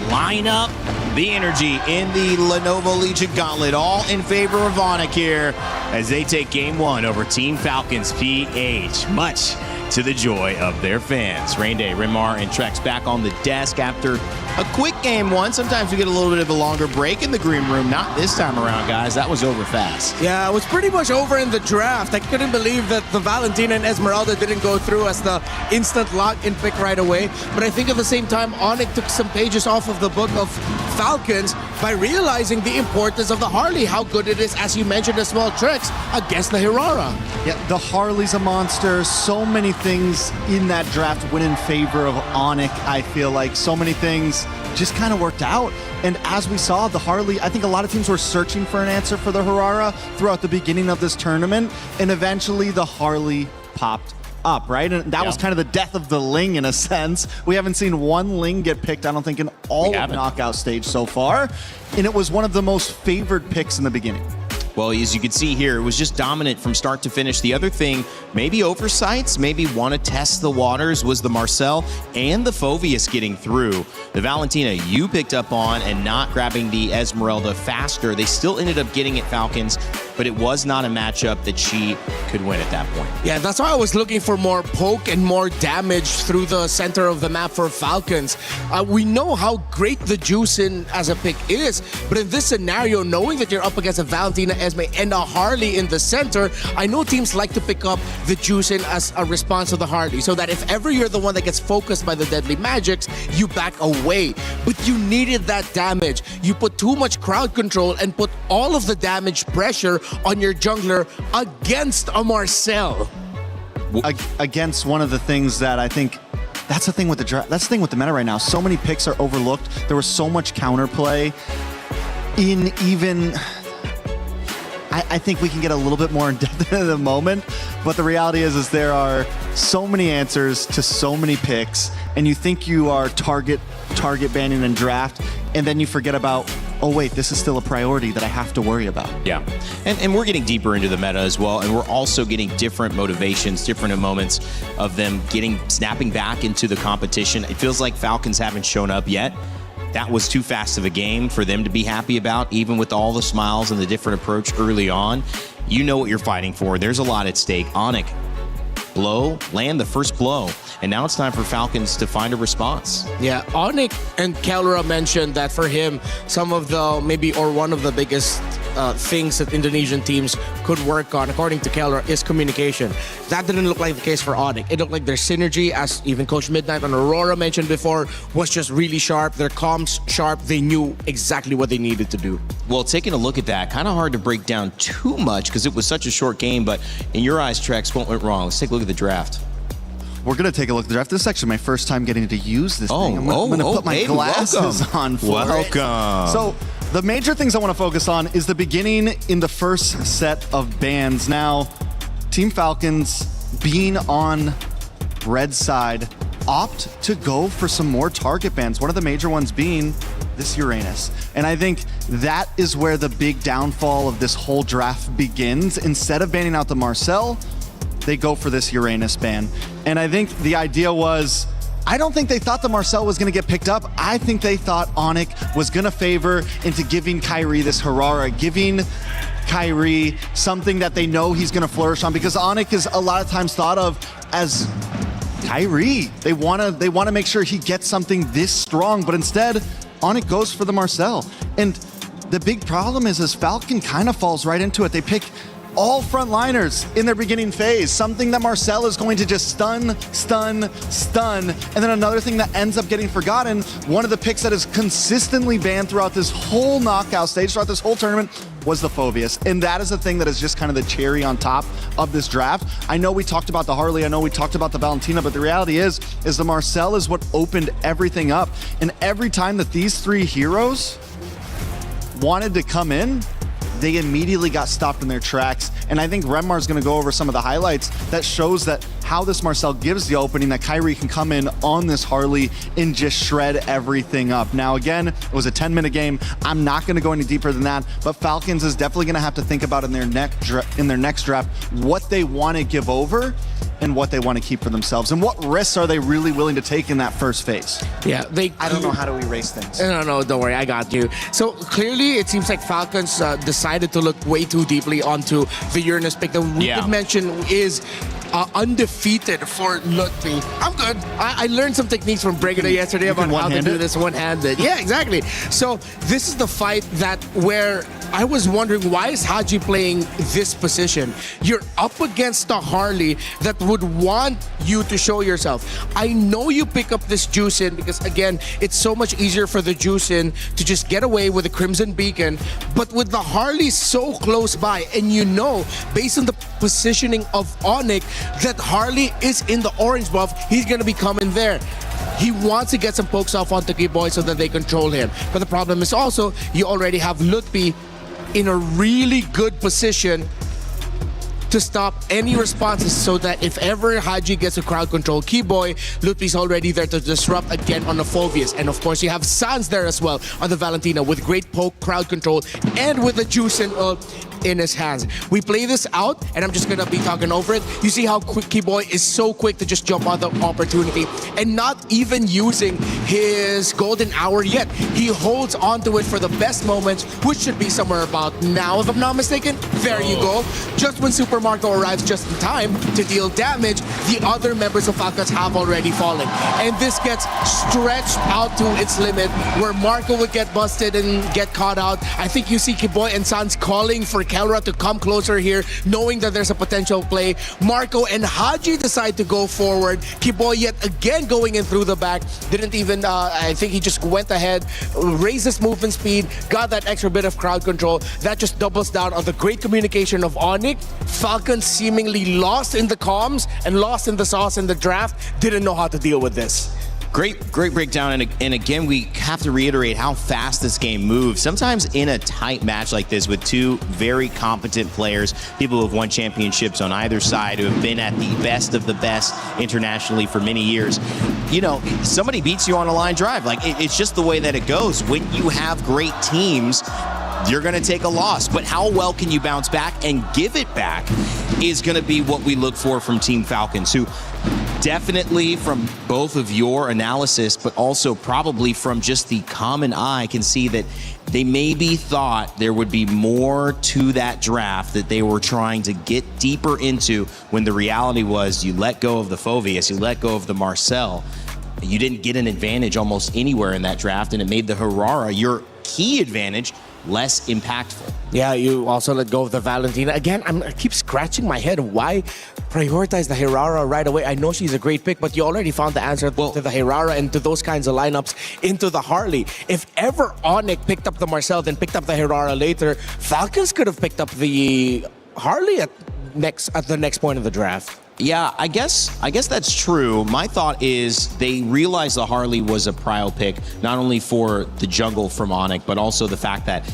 lineup, the energy in the Lenovo Legion Gauntlet, all in favor of Onyx here as they take game 1 over Team Falcons PH. Much to the joy of their fans. Rain Day, Rimar, and Trex back on the desk after a quick game 1. Sometimes we get a little bit of a longer break in the green room. Not this time around, guys. That was over fast. Yeah, it was pretty much over in the draft. I couldn't believe that the Valentina and Esmeralda didn't go through as the instant lock-in pick right away. But I think at the same time, Onyx took some pages off of the book of Falcons by realizing the importance of the Harley, how good it is, as you mentioned, the small tricks against the Hirara. Yeah, the Harley's a monster. So many things in that draft went in favor of Onyx, I feel like. So many things just kind of worked out. And as we saw, the Harley, I think a lot of teams were searching for an answer for the Hirara throughout the beginning of this tournament. And eventually the Harley popped up, right? And that was kind of the death of the Ling in a sense. We haven't seen one Ling get picked, I don't think, in all of knockout stage so far. And it was one of the most favored picks in the beginning. Well, as you can see here, it was just dominant from start to finish. The other thing, maybe oversights, maybe want to test the waters, was the Marcel and the Phoveus getting through. The Valentina you picked up on and not grabbing the Esmeralda faster. They still ended up getting it, Falcons. but it was not a matchup that she could win at that point. Yeah, that's why I was looking for more poke and more damage through the center of the map for Falcons. We know how great the Juicin as a pick is, but in this scenario, knowing that you're up against a Valentina Esme and a Harley in the center, I know teams like to pick up the Juicin as a response to the Harley, so that if ever you're the one that gets focused by the deadly magics, you back away. But you needed that damage. You put too much crowd control and put all of the damage pressure on your jungler against a Marcel. Against one of the things that I think, that's the thing with the that's the thing with the meta right now. So many picks are overlooked. There was so much counterplay in even. I think we can get a little bit more in depth in the moment, but the reality is there are so many answers to so many picks, and you think you are target banning and draft, and then you forget about, oh wait, this is still a priority that I have to worry about. Yeah, and we're getting deeper into the meta as well, and we're also getting different motivations, different moments of them snapping back into the competition. It feels like Falcons haven't shown up yet. That was too fast of a game for them to be happy about, even with all the smiles and the different approach early on. You know what you're fighting for. There's a lot at stake. Onyx, land the first blow. And now it's time for Falcons to find a response. Yeah, Onyx and Kelra mentioned that for him, some of the one of the biggest things that Indonesian teams could work on, according to Kelra, is communication. That didn't look like the case for Onyx. It looked like their synergy, as even Coach Midnight and Aurora mentioned before, was just really sharp. Their comms sharp. They knew exactly what they needed to do. Well, taking a look at that, kind of hard to break down too much because it was such a short game, but in your eyes, Trex, what went wrong? Let's take a look at the draft. We're going to take a look at the draft. This is actually my first time getting to use this thing. I'm going to put my glasses on for it. So the major things I want to focus on is the beginning in the first set of bans. Now, Team Falcons, being on red side, opt to go for some more target bans. One of the major ones being this Uranus. And I think that is where the big downfall of this whole draft begins. Instead of banning out the Marcel, they go for this Uranus ban. And I think the idea was, I don't think they thought the Marcel was going to get picked up. I think they thought Onyx was going to favor into giving Kyrie this Harara, giving Kyrie something that they know he's going to flourish on, because Onyx is a lot of times thought of as Kyrie. They want to make sure he gets something this strong, but instead Onyx goes for the Marcel. And the big problem is Falcon kind of falls right into it. They pick all frontliners in their beginning phase, something that Marcel is going to just stun. And then another thing that ends up getting forgotten, one of the picks that is consistently banned throughout this whole knockout stage, throughout this whole tournament, was the Phobius. And that is the thing that is just kind of the cherry on top of this draft. I know we talked about the Harley, I know we talked about the Valentina, but the reality is the Marcel is what opened everything up. And every time that these three heroes wanted to come in, they immediately got stopped in their tracks. And I think Renmar's going to go over some of the highlights that shows that how this Marcel gives the opening that Kyrie can come in on this Harley and just shred everything up. Now, again, it was a 10-minute game. I'm not going to go any deeper than that, but Falcons is definitely going to have to think about in their next draft what they want to give over and what they want to keep for themselves, and what risks are they really willing to take in that first phase. Yeah, I don't know how to erase things. No, don't worry, I got you. So clearly, it seems like Falcons decided to look way too deeply onto the Uranus pick that we did mention is undefeated for Lutfi. I'm good. I learned some techniques from Brigida yesterday about how to do this one-handed. Yeah, exactly. So this is the fight where I was wondering, why is Haji playing this position? You're up against a Harley that would want you to show yourself. I know you pick up this Juicin because, again, it's so much easier for the Juicin to just get away with the Crimson Beacon, but with the Harley so close by, and you know, based on the positioning of Onyx, that Harley is in the orange buff, he's going to be coming there. He wants to get some pokes off onto K-Boy so that they control him. But the problem is also, you already have Lutfi in a really good position to stop any responses, so that if ever Haji gets a crowd control Keyboy, Lutfi's already there to disrupt again on the Phobius. And of course, you have Sans there as well on the Valentina with great poke, crowd control, and with the Juicin in his hands. We play this out, and I'm just gonna be talking over it. You see how quick Kiboy is so quick to just jump on the opportunity and not even using his golden hour yet. He holds onto it for the best moments, which should be somewhere about now, if I'm not mistaken. There you go. Just when Super Marco arrives just in time to deal damage, the other members of Falcons have already fallen. And this gets stretched out to its limit, where Marco would get busted and get caught out. I think you see Kiboy and Sans calling for Kelra to come closer here, knowing that there's a potential play. Marco and Haji decide to go forward. Kiboy yet again going in through the back. Didn't even, I think he just went ahead, raised his movement speed, got that extra bit of crowd control. That just doubles down on the great communication of Onyx. Falcons seemingly lost in the comms and lost in the sauce in the draft. Didn't know how to deal with this. Great breakdown, and again, we have to reiterate how fast this game moves. Sometimes in a tight match like this with two very competent players, people who have won championships on either side, who have been at the best of the best internationally for many years, you know, somebody beats you on a line drive. Like, it's just the way that it goes. When you have great teams, you're going to take a loss, but how well can you bounce back and give it back is going to be what we look for from Team Falcons, who definitely from both of your analysis, but also probably from just the common eye, can see that they maybe thought there would be more to that draft that they were trying to get deeper into, when the reality was you let go of the Phoveus, you let go of the Marcel. You didn't get an advantage almost anywhere in that draft, and it made the Harara, your key advantage, less impactful. Yeah, you also let go of the Valentina. Again, I keep scratching my head. Why prioritize the Hirara right away? I know she's a great pick, but you already found the answer to the Hirara and to those kinds of lineups into the Harley. If ever Onyx picked up the Marcel, then picked up the Hirara later, Falcons could have picked up the Harley at the next point of the draft. Yeah, I guess that's true. My thought is they realized the Harley was a prio pick, not only for the jungle from Onyx, but also the fact that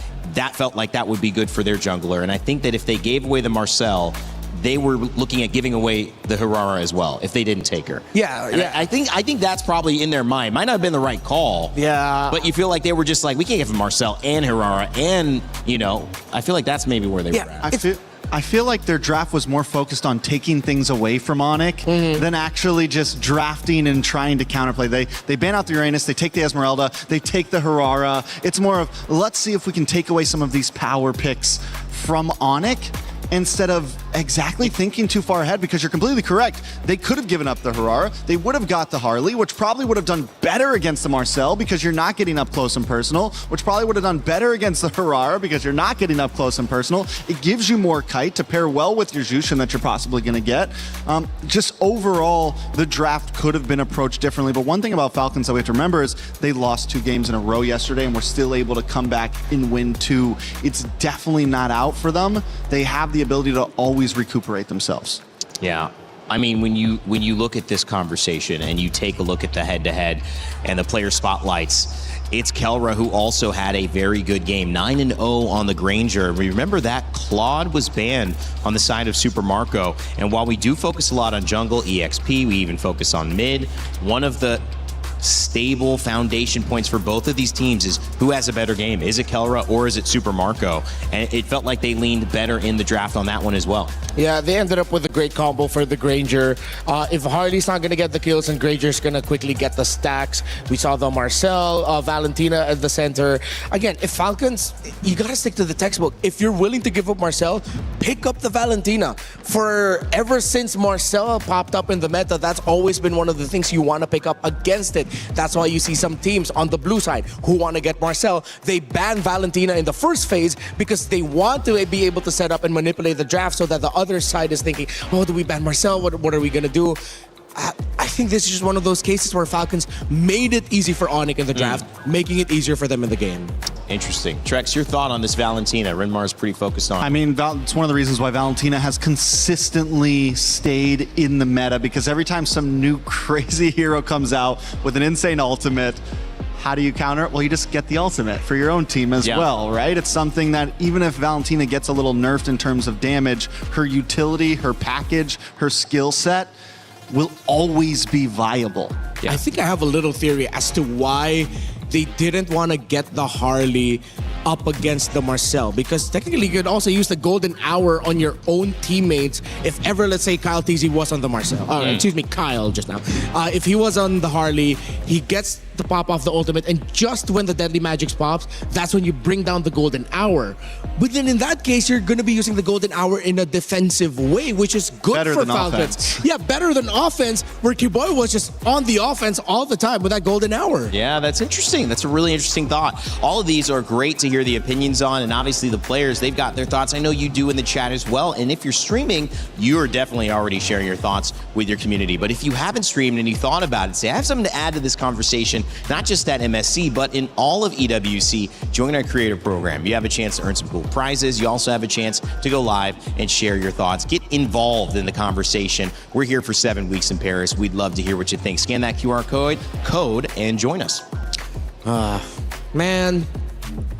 felt like that would be good for their jungler. And I think that if they gave away the Marcel, they were looking at giving away the Hirara as well if they didn't take her. Yeah, and yeah. I think that's probably in their mind. Might not have been the right call. Yeah. But you feel like they were just like, we can't give them Marcel and Hirara, and, you know, I feel like that's maybe where they were at. I feel like their draft was more focused on taking things away from Onyx than actually just drafting and trying to counterplay. They ban out the Uranus, they take the Esmeralda, they take the Hirara. It's more of, let's see if we can take away some of these power picks from Onyx, instead of exactly thinking too far ahead, because you're completely correct. They could have given up the Harara. They would have got the Harley, which probably would have done better against the Marcel because you're not getting up close and personal, which probably would have done better against the Harara because you're not getting up close and personal. It gives you more kite to pair well with your Jushin that you're possibly going to get. Just overall, the draft could have been approached differently. But one thing about Falcons that we have to remember is they lost 2 games in a row yesterday and were still able to come back and win 2. It's definitely not out for them. They have the ability to always recuperate themselves. Yeah. I mean, when you look at this conversation and you take a look at the head-to-head and the player spotlights, it's Kelra who also had a very good game, 9-0 on the Granger. Remember that Claude was banned on the side of Super Marco. And while we do focus a lot on jungle, EXP, we even focus on mid, one of the stable foundation points for both of these teams is who has a better game. Is it Kelra or is it Super Marco? And it felt like they leaned better in the draft on that one as well. Yeah, they ended up with a great combo for the Granger. If Harley's not going to get the kills and Granger's going to quickly get the stacks, we saw the Marcel, Valentina at the center. Again, if Falcons, you got to stick to the textbook. If you're willing to give up Marcel, pick up the Valentina. Ever since Marcel popped up in the meta, that's always been one of the things you want to pick up against it. That's why you see some teams on the blue side who want to get Marcel. They ban Valentina in the first phase because they want to be able to set up and manipulate the draft so that the other side is thinking, oh, do we ban Marcel? What are we going to do? I think this is just one of those cases where Falcons made it easy for Onyx in the draft, making it easier for them in the game. Interesting. Trex, your thought on this Valentina? Renmar's pretty focused on. I mean, it's one of the reasons why Valentina has consistently stayed in the meta, because every time some new crazy hero comes out with an insane ultimate, how do you counter it? Well, you just get the ultimate for your own team as well, right? It's something that even if Valentina gets a little nerfed in terms of damage, her utility, her package, her skill set will always be viable. I think I have a little theory as to why they didn't want to get the Harley up against the Marcel, because technically you could also use the golden hour on your own teammates if ever, let's say, Kyle TZ was on the Marcel. Excuse me, Kyle just now. If he was on the Harley, he gets to pop off the ultimate, and just when the Deadly Magics pops, that's when you bring down the golden hour. But then in that case, you're going to be using the golden hour in a defensive way, which is good for Falcons. Yeah, better than offense, where Kiboy was just on the offense all the time with that golden hour. Yeah, that's interesting. That's a really interesting thought. All of these are great to hear the opinions on, and obviously the players, they've got their thoughts. I know you do in the chat as well, and if you're streaming, you're definitely already sharing your thoughts with your community. But if you haven't streamed and you thought about it, say, I have something to add to this conversation, not just at MSC, but in all of EWC, join our creator program. You have a chance to earn some cool prizes. You also have a chance to go live and share your thoughts. Get involved in the conversation. We're here for 7 weeks in Paris. We'd love to hear what you think. Scan that QR code and join us. Man,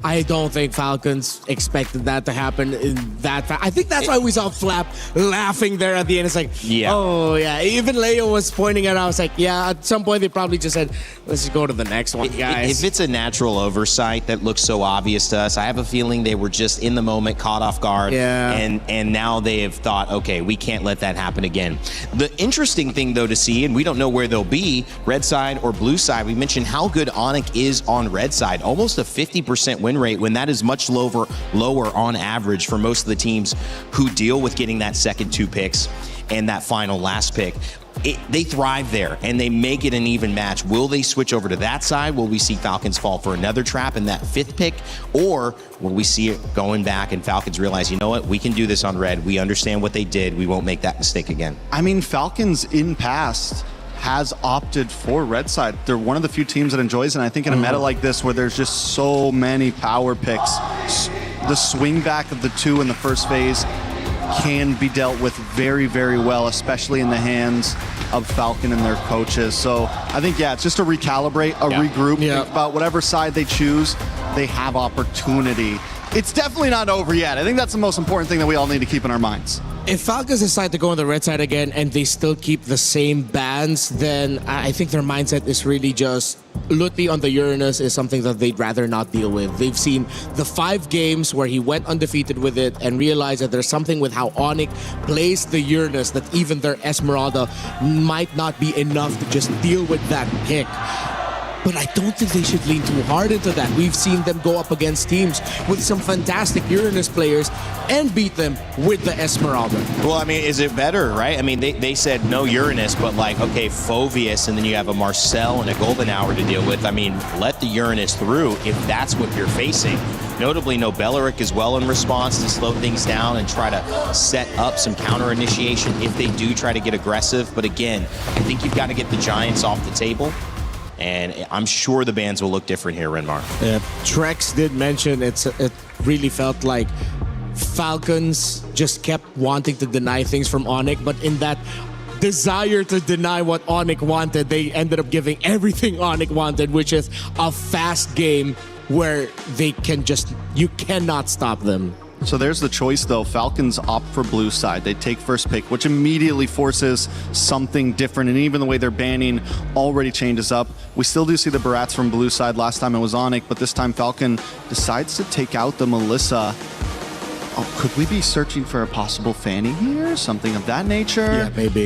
I don't think Falcons expected that to happen in that fast. I think that's why we saw Flap laughing there at the end. It's like, oh yeah. Even Leo was pointing it out. I was like, yeah, at some point they probably just said, let's just go to the next one, guys. If it's a natural oversight that looks so obvious to us, I have a feeling they were just in the moment, caught off guard. Yeah. And now they have thought, okay, we can't let that happen again. The interesting thing, though, to see, and we don't know where they'll be, red side or blue side, we mentioned how good Onic is on red side. Almost a 50% win rate, when that is much lower on average for most of the teams who deal with getting that second 2 picks and that final last pick. They thrive there, and they make it an even match. Will they switch over to that side? Will we see Falcons fall for another trap in that 5th pick? Or will we see it going back and Falcons realize, you know what, we can do this on red. We understand what they did. We won't make that mistake again. I mean, Falcons in past has opted for red side. They're one of the few teams that enjoys it, and I think in a meta like this where there's just so many power picks, the swing back of the 2 in the first phase can be dealt with very, very well, especially in the hands of Falcon and their coaches. So I think, it's just to recalibrate, regroup, think about whatever side they choose, they have opportunity. It's definitely not over yet. I think that's the most important thing that we all need to keep in our minds. If Falcons decide to go on the red side again and they still keep the same bans, then I think their mindset is really just Lutfi on the Uranus is something that they'd rather not deal with. They've seen the 5 games where he went undefeated with it and realized that there's something with how Onic plays the Uranus that even their Esmeralda might not be enough to just deal with that pick. But I don't think they should lean too hard into that. We've seen them go up against teams with some fantastic Uranus players and beat them with the Esmeralda. Well, I mean, is it better, right? I mean, they said no Uranus, but like, okay, Phoveus, and then you have a Marcel and a Golden Hour to deal with. I mean, let the Uranus through if that's what you're facing. Notably, no Belleric as well in response to slow things down and try to set up some counter initiation if they do try to get aggressive. But again, I think you've got to get the Giants off the table. And I'm sure the bands will look different here, Renmar. Yeah, Trex did mention it really felt like Falcons just kept wanting to deny things from Onic, but in that desire to deny what Onic wanted, they ended up giving everything Onic wanted, which is a fast game where you cannot stop them. So there's the choice, though. Falcons opt for blue side. They take first pick, which immediately forces something different. And even the way they're banning already changes up. We still do see the Barats from blue side. Last time it was Onic, but this time Falcon decides to take out the Melissa. Oh, could we be searching for a possible Fanny here? Something of that nature? Yeah, maybe.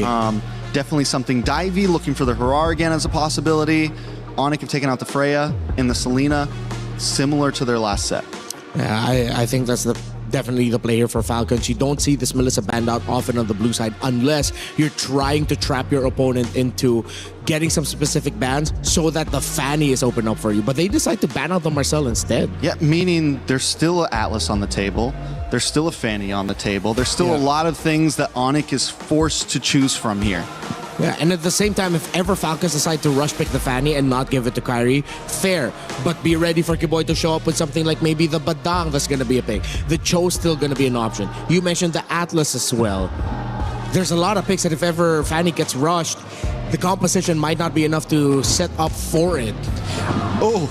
Definitely something divey, looking for the Harar again as a possibility. Onic have taken out the Freya and the Selena, similar to their last set. Yeah, I think that's definitely the player for Falcons. You don't see this Melissa banned out often on the blue side unless you're trying to trap your opponent into getting some specific bans so that the Fanny is open up for you. But they decide to ban out the Marcel instead. Yeah, meaning there's still an Atlas on the table. There's still a Fanny on the table. There's still a lot of things that Onic is forced to choose from here. Yeah, and at the same time, if ever Falcons decide to rush pick the Fanny and not give it to Kyrie, fair. But be ready for Kiboy to show up with something like maybe the Badang that's going to be a pick. The Cho's still going to be an option. You mentioned the Atlas as well. There's a lot of picks that if ever Fanny gets rushed, the composition might not be enough to set up for it. Oh,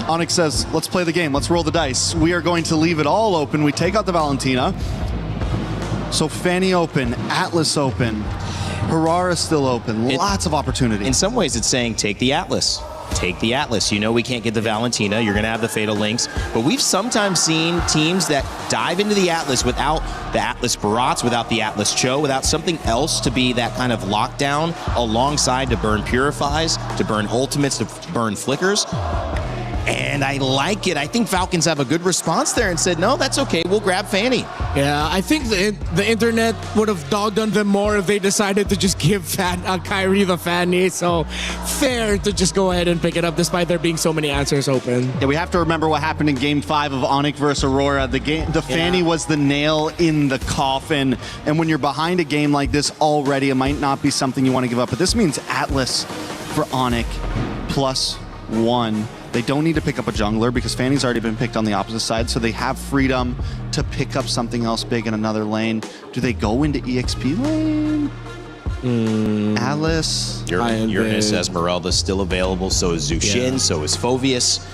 Onic says, let's play the game. Let's roll the dice. We are going to leave it all open. We take out the Valentina. So Fanny open, Atlas open. Harar is still open. Lots of opportunity. In some ways, it's saying take the Atlas. take the Atlas. You know we can't get the Valentina. You're going to have the Fatal Links. But we've sometimes seen teams that dive into the Atlas without the Atlas Barats, without the Atlas Cho, without something else to be that kind of lockdown alongside to burn Purifies, to burn Ultimates, to burn Flickers. And I like it. I think Falcons have a good response there and said, no, that's okay. We'll grab Fanny. Yeah, I think the internet would have dogged on them more if they decided to just give Kyrie the Fanny. So fair to just go ahead and pick it up despite there being so many answers open. Yeah, we have to remember what happened in Game 5 of Onyx versus Aurora. The Fanny was the nail in the coffin. And when you're behind a game like this already, it might not be something you want to give up. But this means Atlas for Onyx +1. They don't need to pick up a jungler because Fanny's already been picked on the opposite side, so they have freedom to pick up something else big in another lane. Do they go into EXP lane? Atlas? Uranus, Esmeralda still available, so is Zushin, so is Phoveus.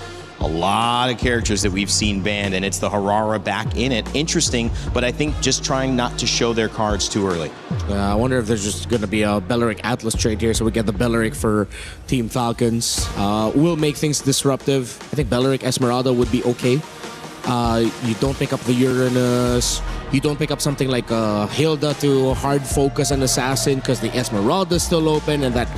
A lot of characters that we've seen banned, and it's the Harara back in it. Interesting, but I think just trying not to show their cards too early. I wonder if there's just going to be a Belleric Atlas trade here, so we get the Belleric for Team Falcons. Will make things disruptive. I think Belleric Esmeralda would be okay. You don't pick up the Uranus. You don't pick up something like Hilda to hard focus an assassin because the Esmeralda is still open, and that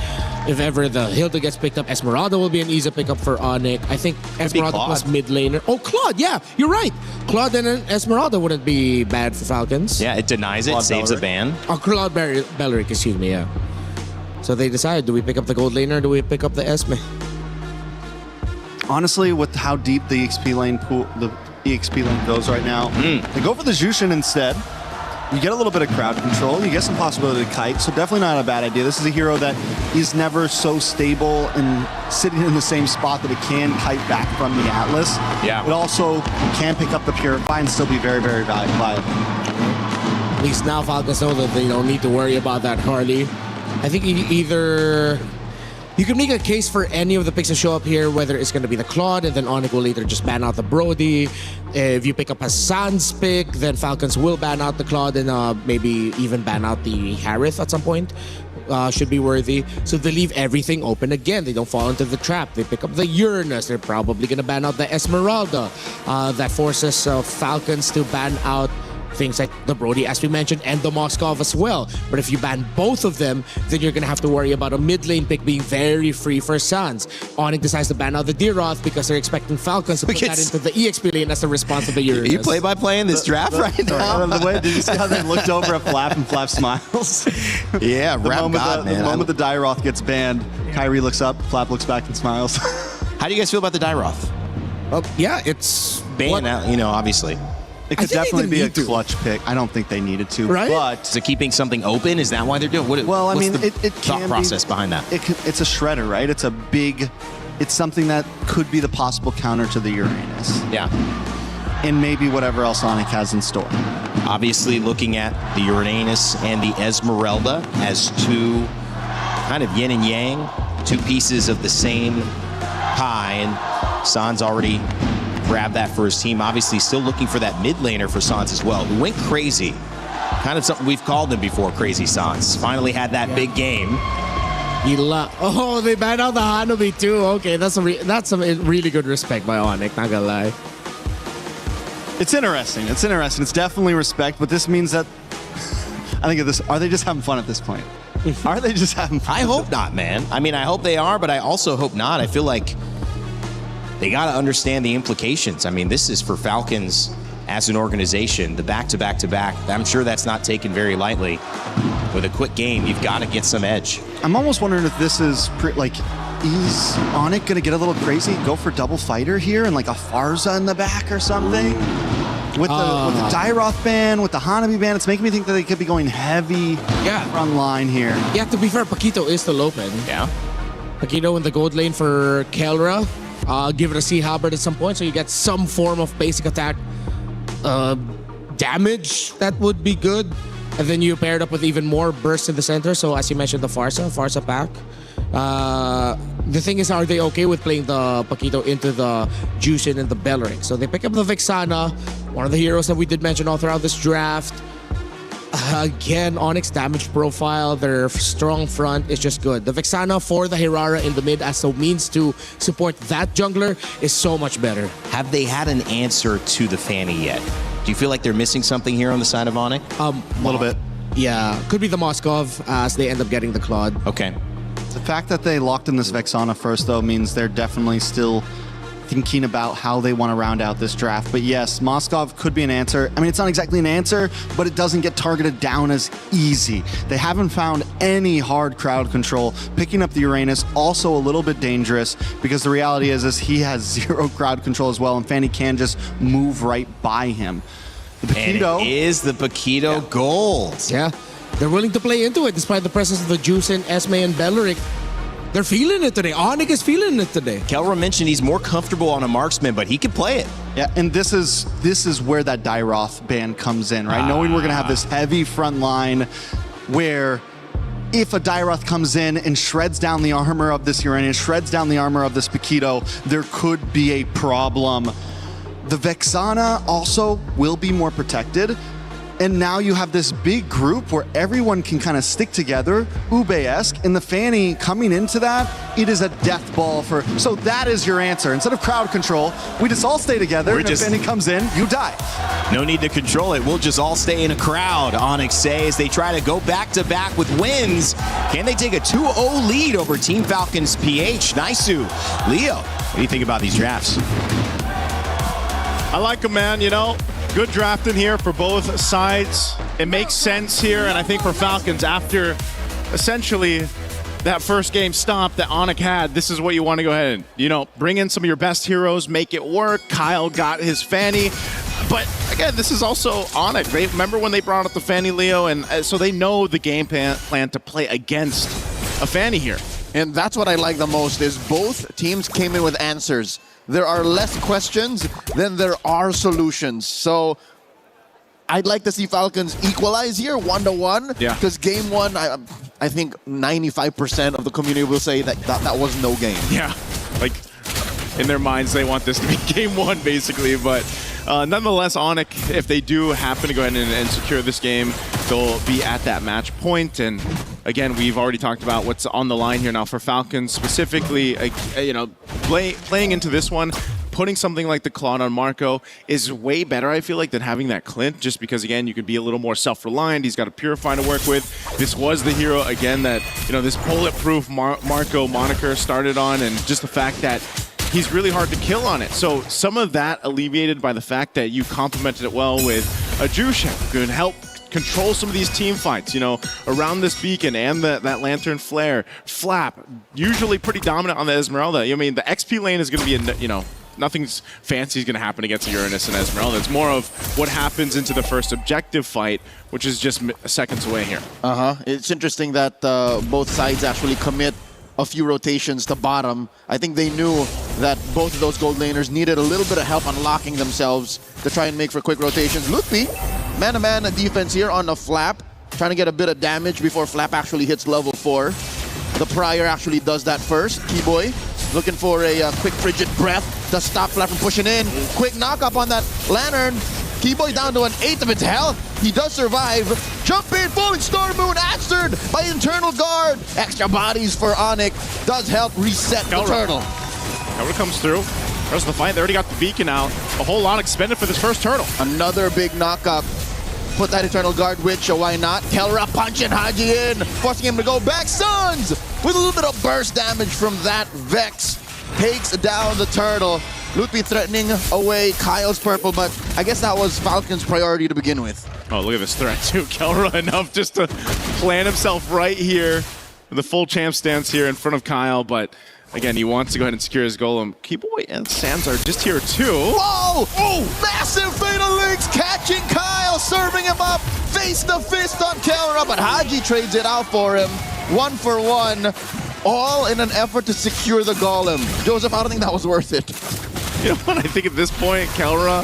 if ever the Hilda gets picked up, Esmeralda will be an easy pickup for Onyx. I think Esmeralda plus mid laner. Oh, Claude, yeah, you're right. Claude and Esmeralda wouldn't be bad for Falcons. Yeah, it denies it, Claude saves Belleric. a ban. Oh, Claude Belleric, excuse me, yeah. So they decide, do we pick up the gold laner or do we pick up the Esme? Honestly, with how deep the EXP lane pool, the EXP lane goes right now, they go for the Jushin instead. You get a little bit of crowd control. You get some possibility to kite, so definitely not a bad idea. This is a hero that is never so stable and sitting in the same spot that it can kite back from the Atlas. Yeah. It also can pick up the Purify and still be very, very valuable. At least now Falcons know that they don't need to worry about that Harley. I think either you can make a case for any of the picks that show up here, whether it's going to be the Claude, and then Onyx will later just ban out the Brody. If you pick up a Sans pick, then Falcons will ban out the Claude and maybe even ban out the Harith at some point. Should be worthy. So they leave everything open again. They don't fall into the trap. They pick up the Uranus. They're probably going to ban out the Esmeralda. That forces Falcons to ban out things like the Brody, as we mentioned, and the Moskov as well. But if you ban both of them, then you're going to have to worry about a mid lane pick being very free for Suns. Onyx decides to ban out the Deeroth because they're expecting Falcons to put that into the EXP lane as a response to the Uranus. You play by play in this draft right now. The way, did you see how they looked over at Flap and Flap smiles? Yeah, the rap moment God, man. The moment the Dairoth gets banned, Kyrie looks up, Flap looks back and smiles. How do you guys feel about the Dairoth? Yeah, it's ban out, obviously. It could definitely be a clutch pick. I don't think they needed to, but is it keeping something open? Is that why they're doing? Well, I mean, what's the it thought can process behind that. It's a shredder, right? It's something that could be the possible counter to the Uranus. Yeah. And maybe whatever else Onyx has in store. Obviously, looking at the Uranus and the Esmeralda as two kind of yin and yang, two pieces of the same pie, and Sans already grabbed that for his team. Obviously, still looking for that mid laner for Sans as well, who went crazy. Kind of something we've called him before, Crazy Sans. Finally had that big game. Oh, they banned out the Hanabi too. Okay, that's some really good respect by Onyx, not gonna lie. It's interesting. It's definitely respect, but this means that I think of this. Are they just having fun at this point? Are they just having fun? I hope not, man. I mean, I hope they are, but I also hope not. I feel like they got to understand the implications. I mean, this is for Falcons as an organization, the back-to-back-to-back. I'm sure that's not taken very lightly. With a quick game, you've got to get some edge. I'm almost wondering if this is is Onyx going to get a little crazy, go for double fighter here and like a Farza in the back or something? With the Dairoth ban, with the Hanabi ban, it's making me think that they could be going heavy front line here. Yeah, to be fair, Paquito is still open. Yeah. Paquito in the gold lane for Kelra. Give it a Sea Halberd at some point so you get some form of basic attack damage. That would be good. And then you pair it up with even more bursts in the center. So as you mentioned, the Farsa pack. The thing is, are they okay with playing the Paquito into the Jushin and the Belleric? So they pick up the Vexana, one of the heroes that we did mention all throughout this draft. Again, Onyx damage profile, their strong front is just good. The Vexana for the Hirara in the mid as a means to support that jungler is so much better. Have they had an answer to the Fanny yet? Do you feel like they're missing something here on the side of Onyx? A little bit. Yeah, could be the Moskov as they end up getting the Claude. Okay. The fact that they locked in this Vexana first, though, means they're definitely still thinking about how they want to round out this draft. But yes, Moskov could be an answer. I mean, it's not exactly an answer, but it doesn't get targeted down as easy. They haven't found any hard crowd control. Picking up the Uranus, also a little bit dangerous, because the reality is he has 0 crowd control as well, and Fanny can just move right by him. The Paquito, and it is the Paquito gold. Yeah, they're willing to play into it despite the presence of the Juice and Esme and Belleric. They're feeling it today. Onyx is feeling it today. Kelra mentioned he's more comfortable on a marksman, but he can play it. Yeah, and this is where that Dairoth ban comes in, right? Knowing we're going to have this heavy front line where if a Dairoth comes in and shreds down the armor of this Uranus, shreds down the armor of this Paquito, there could be a problem. The Vexana also will be more protected. And now you have this big group where everyone can kind of stick together, Ube-esque, and the Fanny coming into that, it is a death ball for... So that is your answer. Instead of crowd control, we just all stay together, and if Fanny comes in, you die. No need to control it. We'll just all stay in a crowd, Onyx say, as they try to go back-to-back with wins. Can they take a 2-0 lead over Team Falcon's PH? Naisu, Leo, what do you think about these drafts? I like them, man, you know. Good drafting here for both sides. It makes sense here, and I think for Falcons, after essentially that first game stop that Onyx had, this is what you want to go ahead and, you know, bring in some of your best heroes, make it work. Kyle got his Fanny. But again, this is also Onyx. They remember when they brought up the Fanny, Leo, and so they know the game plan to play against a Fanny here. And that's what I like the most is both teams came in with answers. There are less questions than there are solutions. So I'd like to see Falcons equalize here 1-1. Yeah. Because game one, I think 95% of the community will say that was no game. Yeah. Like in their minds, they want this to be game one, basically. But nonetheless, Onyx, if they do happen to go ahead and secure this game, they'll be at that match point. And again, we've already talked about what's on the line here now for Falcons, specifically, you know, playing into this one. Putting something like the Claude on Marco is way better, I feel like, than having that Clint, just because, again, you can be a little more self-reliant. He's got a Purify to work with. This was the hero, again, that, you know, this bulletproof Marco moniker started on, and just the fact that he's really hard to kill on it. So some of that alleviated by the fact that you complemented it well with a Jushin who can help control some of these team fights, you know, around this beacon and that lantern flare. Flap, usually pretty dominant on the Esmeralda. I mean, the XP lane is going to be, you know, nothing's fancy is going to happen against Uranus and Esmeralda. It's more of what happens into the first objective fight, which is just seconds away here. It's interesting that both sides actually commit a few rotations to bottom. I think they knew that both of those gold laners needed a little bit of help unlocking themselves to try and make for quick rotations. Ludwig, man-to-man defense here on the Flap, trying to get a bit of damage before Flap actually hits level 4. The Prior actually does that first. Keyboy looking for a quick frigid breath to stop Flap from pushing in. Quick knock up on that Lantern. Keyboy down to an 1/8 of its health. He does survive. Jump in, falling Star Moon answered by Internal Guard. Extra bodies for Onyx does help reset the turtle. Kelra comes through. Rest of the fight, they already got the beacon out. A whole lot expended for this first turtle. Another big knock-up. Put that Eternal Guard Witch, why not? Kelra punching Haji in, forcing him to go back. Suns with a little bit of burst damage from that Vex. Takes down the turtle. Ludwig threatening away Kyle's purple, but I guess that was Falcon's priority to begin with. Oh, look at this threat too. Kelra enough just to plant himself right here. The full champ stance here in front of Kyle, but again, he wants to go ahead and secure his golem. Keyboy and Sans are just here too. Whoa! Oh! Massive Fatal Links catching Kyle, serving him up face to fist on Kelra, but Haji trades it out for him. 1 for 1, all in an effort to secure the golem. Joseph, I don't think that was worth it. You know what? I think at this point, Kelra,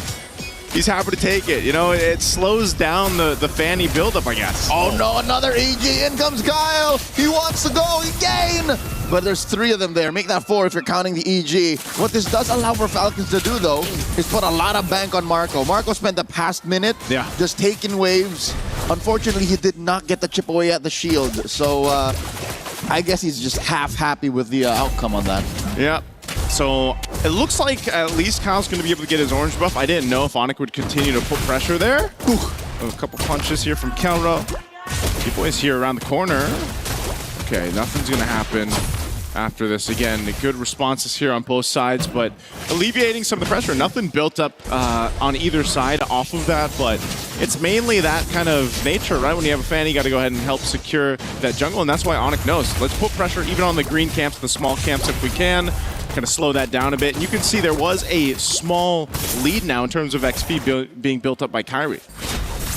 he's happy to take it. You know, it slows down the Fanny buildup, I guess. Oh no, another EG. In comes Kyle. He wants to go again. But there's 3 of them there. Make that 4 if you're counting the EG. What this does allow for Falcons to do, though, is put a lot of bank on Marco. Marco spent the past minute just taking waves, Unfortunately, he did not get the chip away at the shield. So I guess he's just half happy with the outcome on that. Yeah. So it looks like at least Kyle's going to be able to get his orange buff. I didn't know if Onyx would continue to put pressure there. A couple punches here from Kelro. T-Boy's here around the corner. Okay, nothing's going to happen after this. Again, good responses here on both sides, but alleviating some of the pressure. Nothing built up on either side off of that, but it's mainly that kind of nature, right? When you have a fan, you got to go ahead and help secure that jungle, and that's why Onyx knows. Let's put pressure even on the green camps, the small camps if we can. Kind of slow that down a bit. And you can see there was a small lead now in terms of XP being built up by Kyrie.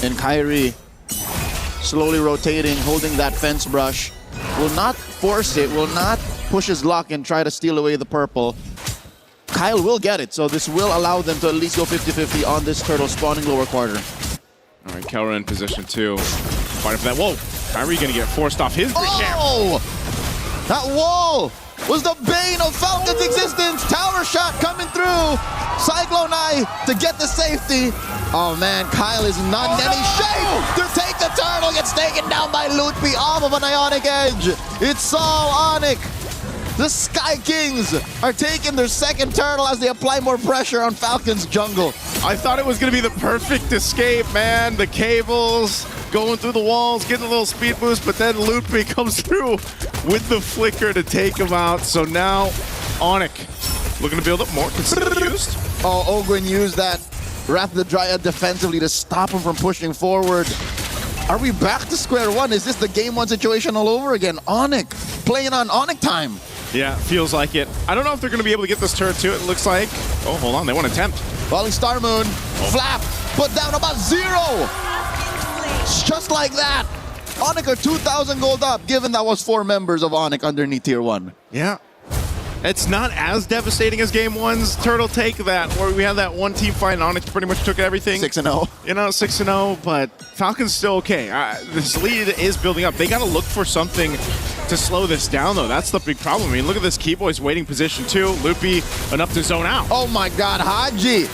And Kyrie slowly rotating, holding that fence brush. Will not force it, will not push his luck and try to steal away the purple. Kyle will get it, so this will allow them to at least go 50-50 on this turtle spawning lower quarter. All right, Kelra in position too. Fighting for that. Whoa, Kyrie gonna get forced off his green camp. Oh! That wall was the bane of Falcon's existence. Tower shot coming through. Cyclone Eye to get the safety. Oh man, Kyle is not in any shape to take the turtle. Gets taken down by Lutpi off of an Ionic Edge. It's all Onyx. The Sky Kings are taking their second turtle as they apply more pressure on Falcon's jungle. I thought it was going to be the perfect escape, man. The cables going through the walls, getting a little speed boost, but then Lutpi comes through with the flicker to take him out. So now Onyx looking to build up more. Used. Oh, Ogwin used that Wrath of the Dryad defensively to stop him from pushing forward. Are we back to square one? Is this the game one situation all over again? Onyx playing on Onyx time. Yeah, feels like it. I don't know if they're going to be able to get this turret too. It looks like. Oh, hold on. They want to attempt. Falling Star Moon. Flap. Put down about 0. Just like that. Onyx are 2,000 gold up, given that was 4 members of Onyx underneath tier 1. Yeah. It's not as devastating as game one's turtle take that, where we had that one team fight and Onyx pretty much took everything. 6-0. You know, 6-0, but Falcon's still okay. This lead is building up. They got to look for something to slow this down, though. That's the big problem. I mean, look at this Keyboy's waiting position, too. Lutpi enough to zone out. Oh, my God. Haji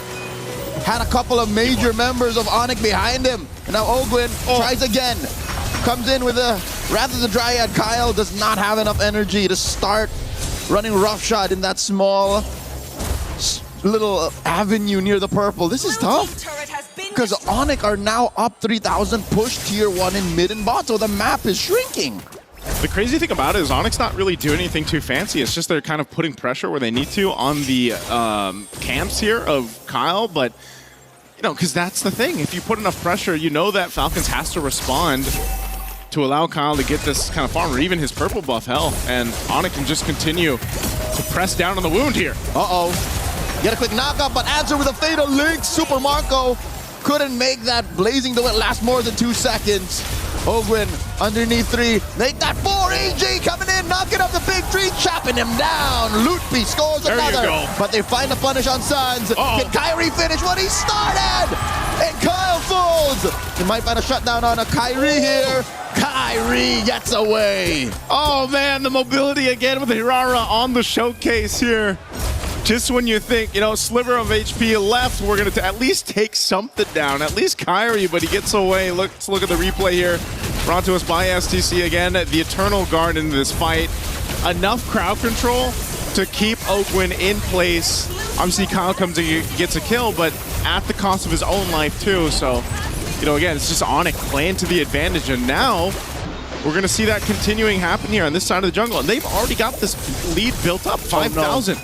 had a couple of major members of Onyx behind him. And now Ogwin tries again. Comes in with a Wrath of the Dryad. Kyle does not have enough energy to start running roughshod in that small little avenue near the purple. This is tough because Onyx are now up 3,000, push tier 1 in mid and bot, so the map is shrinking. The crazy thing about it is Onyx not really doing anything too fancy. It's just they're kind of putting pressure where they need to on the camps here of Kyle, but you know, because that's the thing. If you put enough pressure, you know that Falcons has to respond to allow Kyle to get this kind of farm, or even his purple buff, hell. And Onyx can just continue to press down on the wound here. Uh-oh. Get a quick knockup, but answer with a fatal link. Super Marco couldn't make that blazing duet last more than 2 seconds. Ogwin underneath 3. Make that 4. EG coming in, knocking up the big tree, chopping him down. Lutpi scores another. But they find a punish on Suns. Can Kyrie finish what he started? And Kyle folds. He might find a shutdown on a Kyrie here. Kyrie gets away. Oh man, the mobility again with Hirara on the showcase here. Just when you think, you know, sliver of HP left, we're going to at least take something down. At least Kyrie, but he gets away. Let's look at the replay here. Brought to us by STC again. The Eternal Guard in this fight. Enough crowd control to keep Ogwin in place. Obviously, Kyle comes and gets a kill, but at the cost of his own life too. So, you know, again, it's just Onyx playing to the advantage. And now we're going to see that continuing happen here on this side of the jungle. And they've already got this lead built up, 5,000.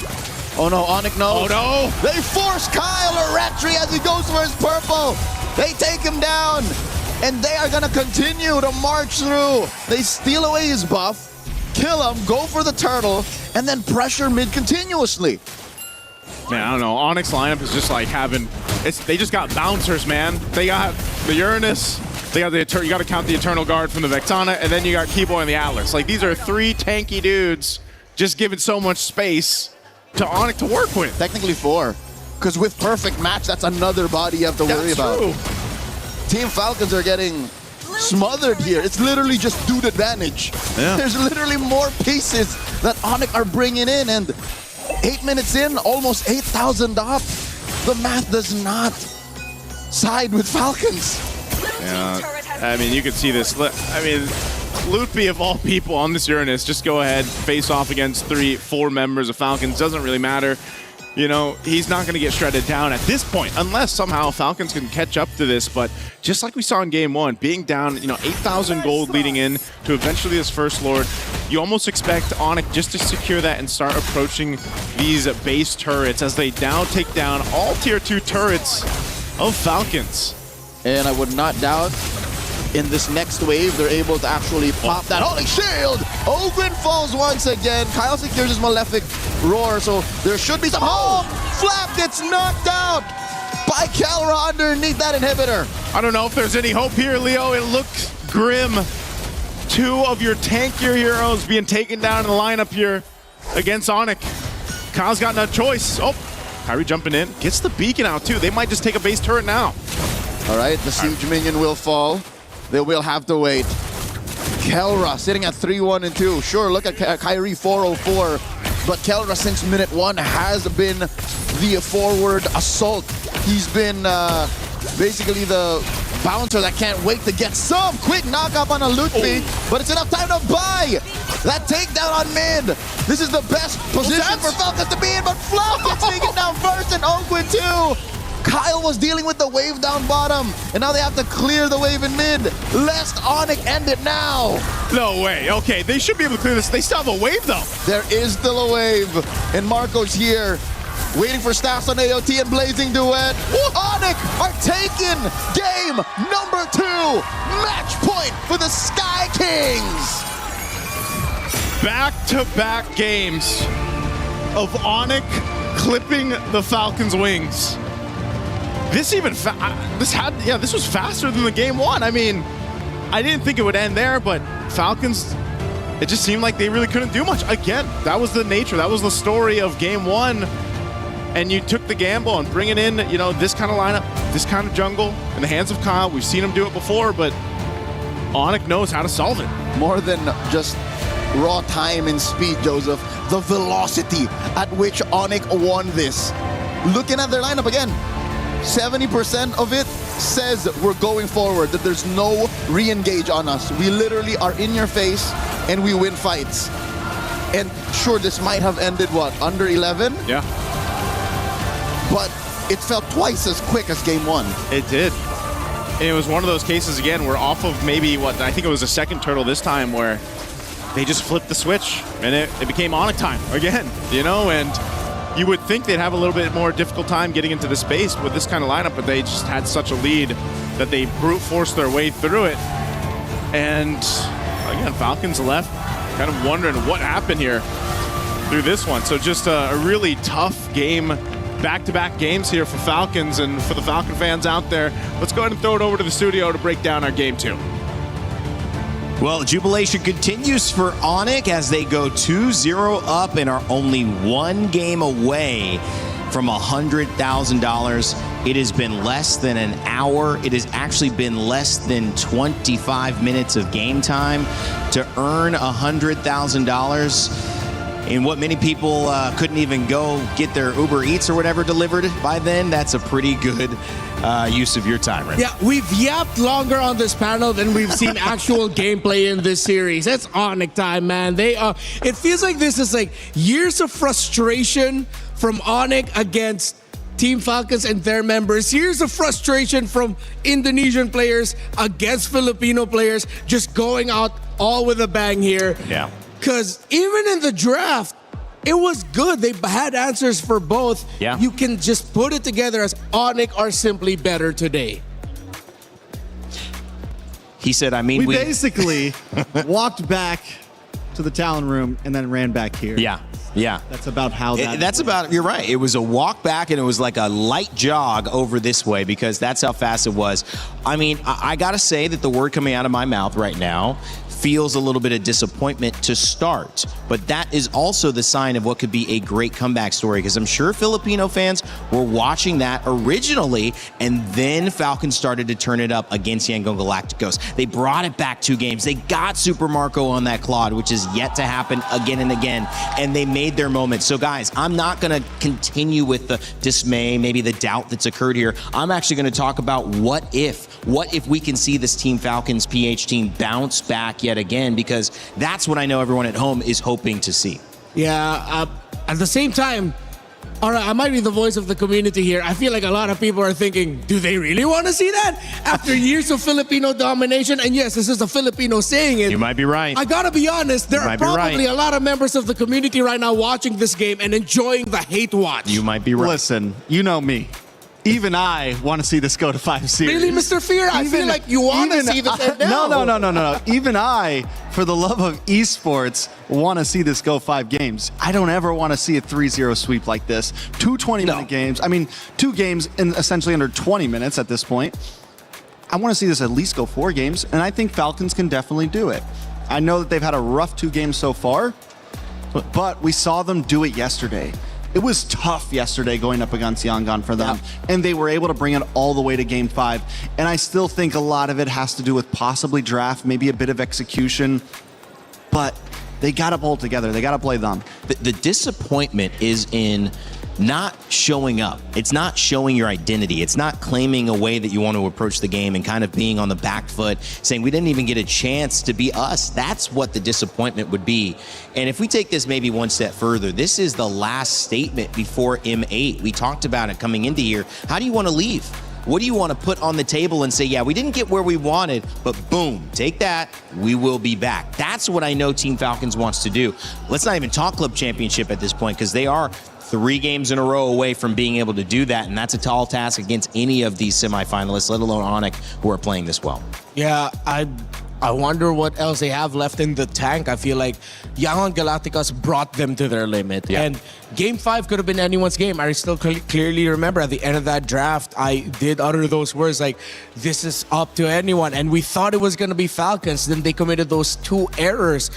Oh no, Onyx knows. Oh no! They force Kyle a retry as he goes for his purple. They take him down, and they are gonna continue to march through. They steal away his buff, kill him, go for the turtle, and then pressure mid continuously. Man, I don't know. Onyx lineup is just like having, they just got bouncers, man. They got the Uranus, they got the you gotta count the Eternal Guard from the Vexana, and then you got Keyboy and the Atlas. Like, these are 3 tanky dudes just giving so much space to Onyx to work with. Technically 4, because with perfect match, that's another body you have to worry about. True. Team Falcons are getting smothered here. It's literally just dude advantage. Yeah. There's literally more pieces that Onyx are bringing in, and 8 minutes in, almost 8,000 up. The math does not side with Falcons. Yeah. I mean, you can see this. I mean, Loopy, of all people on this Uranus, just go ahead, face off against 4 members of Falcons. Doesn't really matter. You know, he's not going to get shredded down at this point, unless somehow Falcons can catch up to this. But just like we saw in Game 1, being down, 8,000 gold leading in to eventually this First Lord, you almost expect Onyx just to secure that and start approaching these base turrets as they now take down all Tier 2 turrets of Falcons. And I would not doubt in this next wave, they're able to actually pop that holy shield. Ogren falls once again. Kyle secures his Malefic Roar, so there should be some. Oh, Flap gets knocked out by Kalra underneath that inhibitor. I don't know if there's any hope here, Leo. It looks grim. 2 of your tankier heroes being taken down in the lineup here against Onyx. Kyle's got no choice. Oh, Kyrie jumping in. Gets the beacon out too. They might just take a base turret now. All right, the siege minion will fall. They will have to wait. Kelra sitting at 3-1 and 2. Sure, look at Kyrie 404, but Kelra since minute 1 has been the forward assault. He's been basically the bouncer that can't wait to get some quick knock-up on a Lutfi, but it's enough time to buy that takedown on mid. This is the best position for Falcons to be in, but Flop gets taken down first and Oakwood too. Kyle was dealing with the wave down bottom, and now they have to clear the wave in mid, lest Onyx end it now. No way. Okay, they should be able to clear this. They still have a wave, though. There is still a wave, and Marco's here, waiting for stacks on AOT and Blazing Duet. Onyx are taking game number 2. Match point for the Sky Kings. Back-to-back games of Onyx clipping the Falcons' wings. This was faster than the Game 1. I mean, I didn't think it would end there, but Falcons, it just seemed like they really couldn't do much. Again, that was the nature, that was the story of Game 1. And you took the gamble and bringing in, this kind of lineup, this kind of jungle in the hands of Kyle. We've seen him do it before, but Onyx knows how to solve it. More than just raw time and speed, Joseph. The velocity at which Onyx won this. Looking at their lineup again, 70% of it says we're going forward, that there's no re-engage on us. We literally are in your face and we win fights. And sure, this might have ended, under 11? Yeah. But it felt twice as quick as Game 1. It did. And it was one of those cases, again, where off of maybe, I think it was a second turtle this time, where they just flipped the switch and it became Onyx time again, and you would think they'd have a little bit more difficult time getting into the space with this kind of lineup, but they just had such a lead that they brute forced their way through it. And again, Falcons left kind of wondering what happened here through this one. So just a really tough game, back-to-back games here for Falcons, and for the Falcon fans out there, let's go ahead and throw it over to the studio to break down our Game 2. Well, jubilation continues for Onyx as they go 2-0 up and are only 1 game away from $100,000. It has been less than an hour. It has actually been less than 25 minutes of game time to earn $100,000 in what many people couldn't even go get their Uber Eats or whatever delivered by then. That's a pretty good use of your time, right? Yeah, we've yapped longer on this panel than we've seen actual gameplay in this series. That's Onyx time, man. It feels like this is like years of frustration from Onyx against Team Falcons and their members. Years of frustration from Indonesian players against Filipino players, just going out all with a bang here. Yeah. Because even in the draft, it was good. They had answers for both. Yeah. You can just put it together as Onyx are simply better today. He said, we basically walked back to the Talon room and then ran back here. Yeah. That's about how you're right. It was a walk back and it was like a light jog over this way because that's how fast it was. I got to say that the word coming out of my mouth right now feels a little bit of disappointment to start, but that is also the sign of what could be a great comeback story, because I'm sure Filipino fans were watching that originally, and then Falcons started to turn it up against Yangon Galacticos. They brought it back 2 games. They got Super Marco on that Claude, which is yet to happen again and again, and they made their moment. So guys, I'm not going to continue with the dismay, maybe the doubt that's occurred here. I'm actually going to talk about what if what if we can see this Team Falcons PH team bounce back yet again? Because that's what I know everyone at home is hoping to see. Yeah, at the same time, all right, I might be the voice of the community here. I feel like a lot of people are thinking, do they really want to see that? After years of Filipino domination, and yes, this is a Filipino saying it. You might be right. I gotta be honest, there are probably a lot of members of the community right now watching this game and enjoying the hate watch. You might be right. Listen, you know me. Even I want to see this go to 5 series. Really, Mr. Fear? I feel like you want to see this end now. No. Even I, for the love of esports, want to see this go 5 games. I don't ever want to see a 3-0 sweep like this. 2 20-minute games. I mean, 2 games in essentially under 20 minutes at this point. I want to see this at least go 4 games, and I think Falcons can definitely do it. I know that they've had a rough 2 games so far, but we saw them do it yesterday. It was tough yesterday going up against Yangon for them, and they were able to bring it all the way to Game 5. And I still think a lot of it has to do with possibly draft, maybe a bit of execution, but they got to pull together. They got to play them. The disappointment is in not showing up. It's not showing your identity. It's not claiming a way that you want to approach the game and kind of being on the back foot, saying we didn't even get a chance to be us. That's what the disappointment would be. And if we take this maybe one step further, this is the last statement before M8. We talked about it coming into here. How do you want to leave? What do you want to put on the table and say, yeah, we didn't get where we wanted, but boom, take that, we will be back. That's what I know Team Falcons wants to do. Let's not even talk Club Championship at this point, because they are 3 games in a row away from being able to do that, and that's a tall task against any of these semifinalists, let alone Onyx, who are playing this well. Yeah, I wonder what else they have left in the tank. I feel like Yangon Galacticos brought them to their limit. Yeah. And Game 5 could have been anyone's game. I still clearly remember at the end of that draft, I did utter those words like, this is up to anyone. And we thought it was going to be Falcons. Then they committed those 2 errors.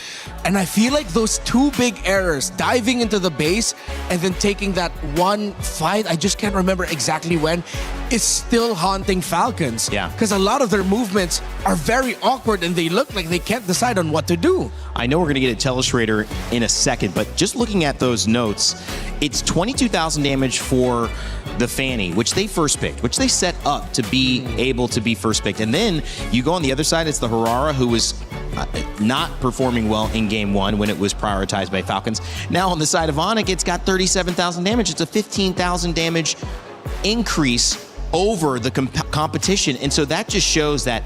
And I feel like those 2 big errors, diving into the base and then taking that one fight, I just can't remember exactly when, is still haunting Falcons. Yeah. Because a lot of their movements are very awkward and they look like they can't decide on what to do. I know we're going to get a Telestrator in a second, but just looking at those notes, it's 22,000 damage for the Fanny, which they first picked, which they set up to be able to be first picked. And then you go on the other side, it's the Harara, who was not performing well in Game 1 when it was prioritized by Falcons. Now on the side of Onyx, it's got 37,000 damage. It's a 15,000 damage increase over the competition. And so that just shows that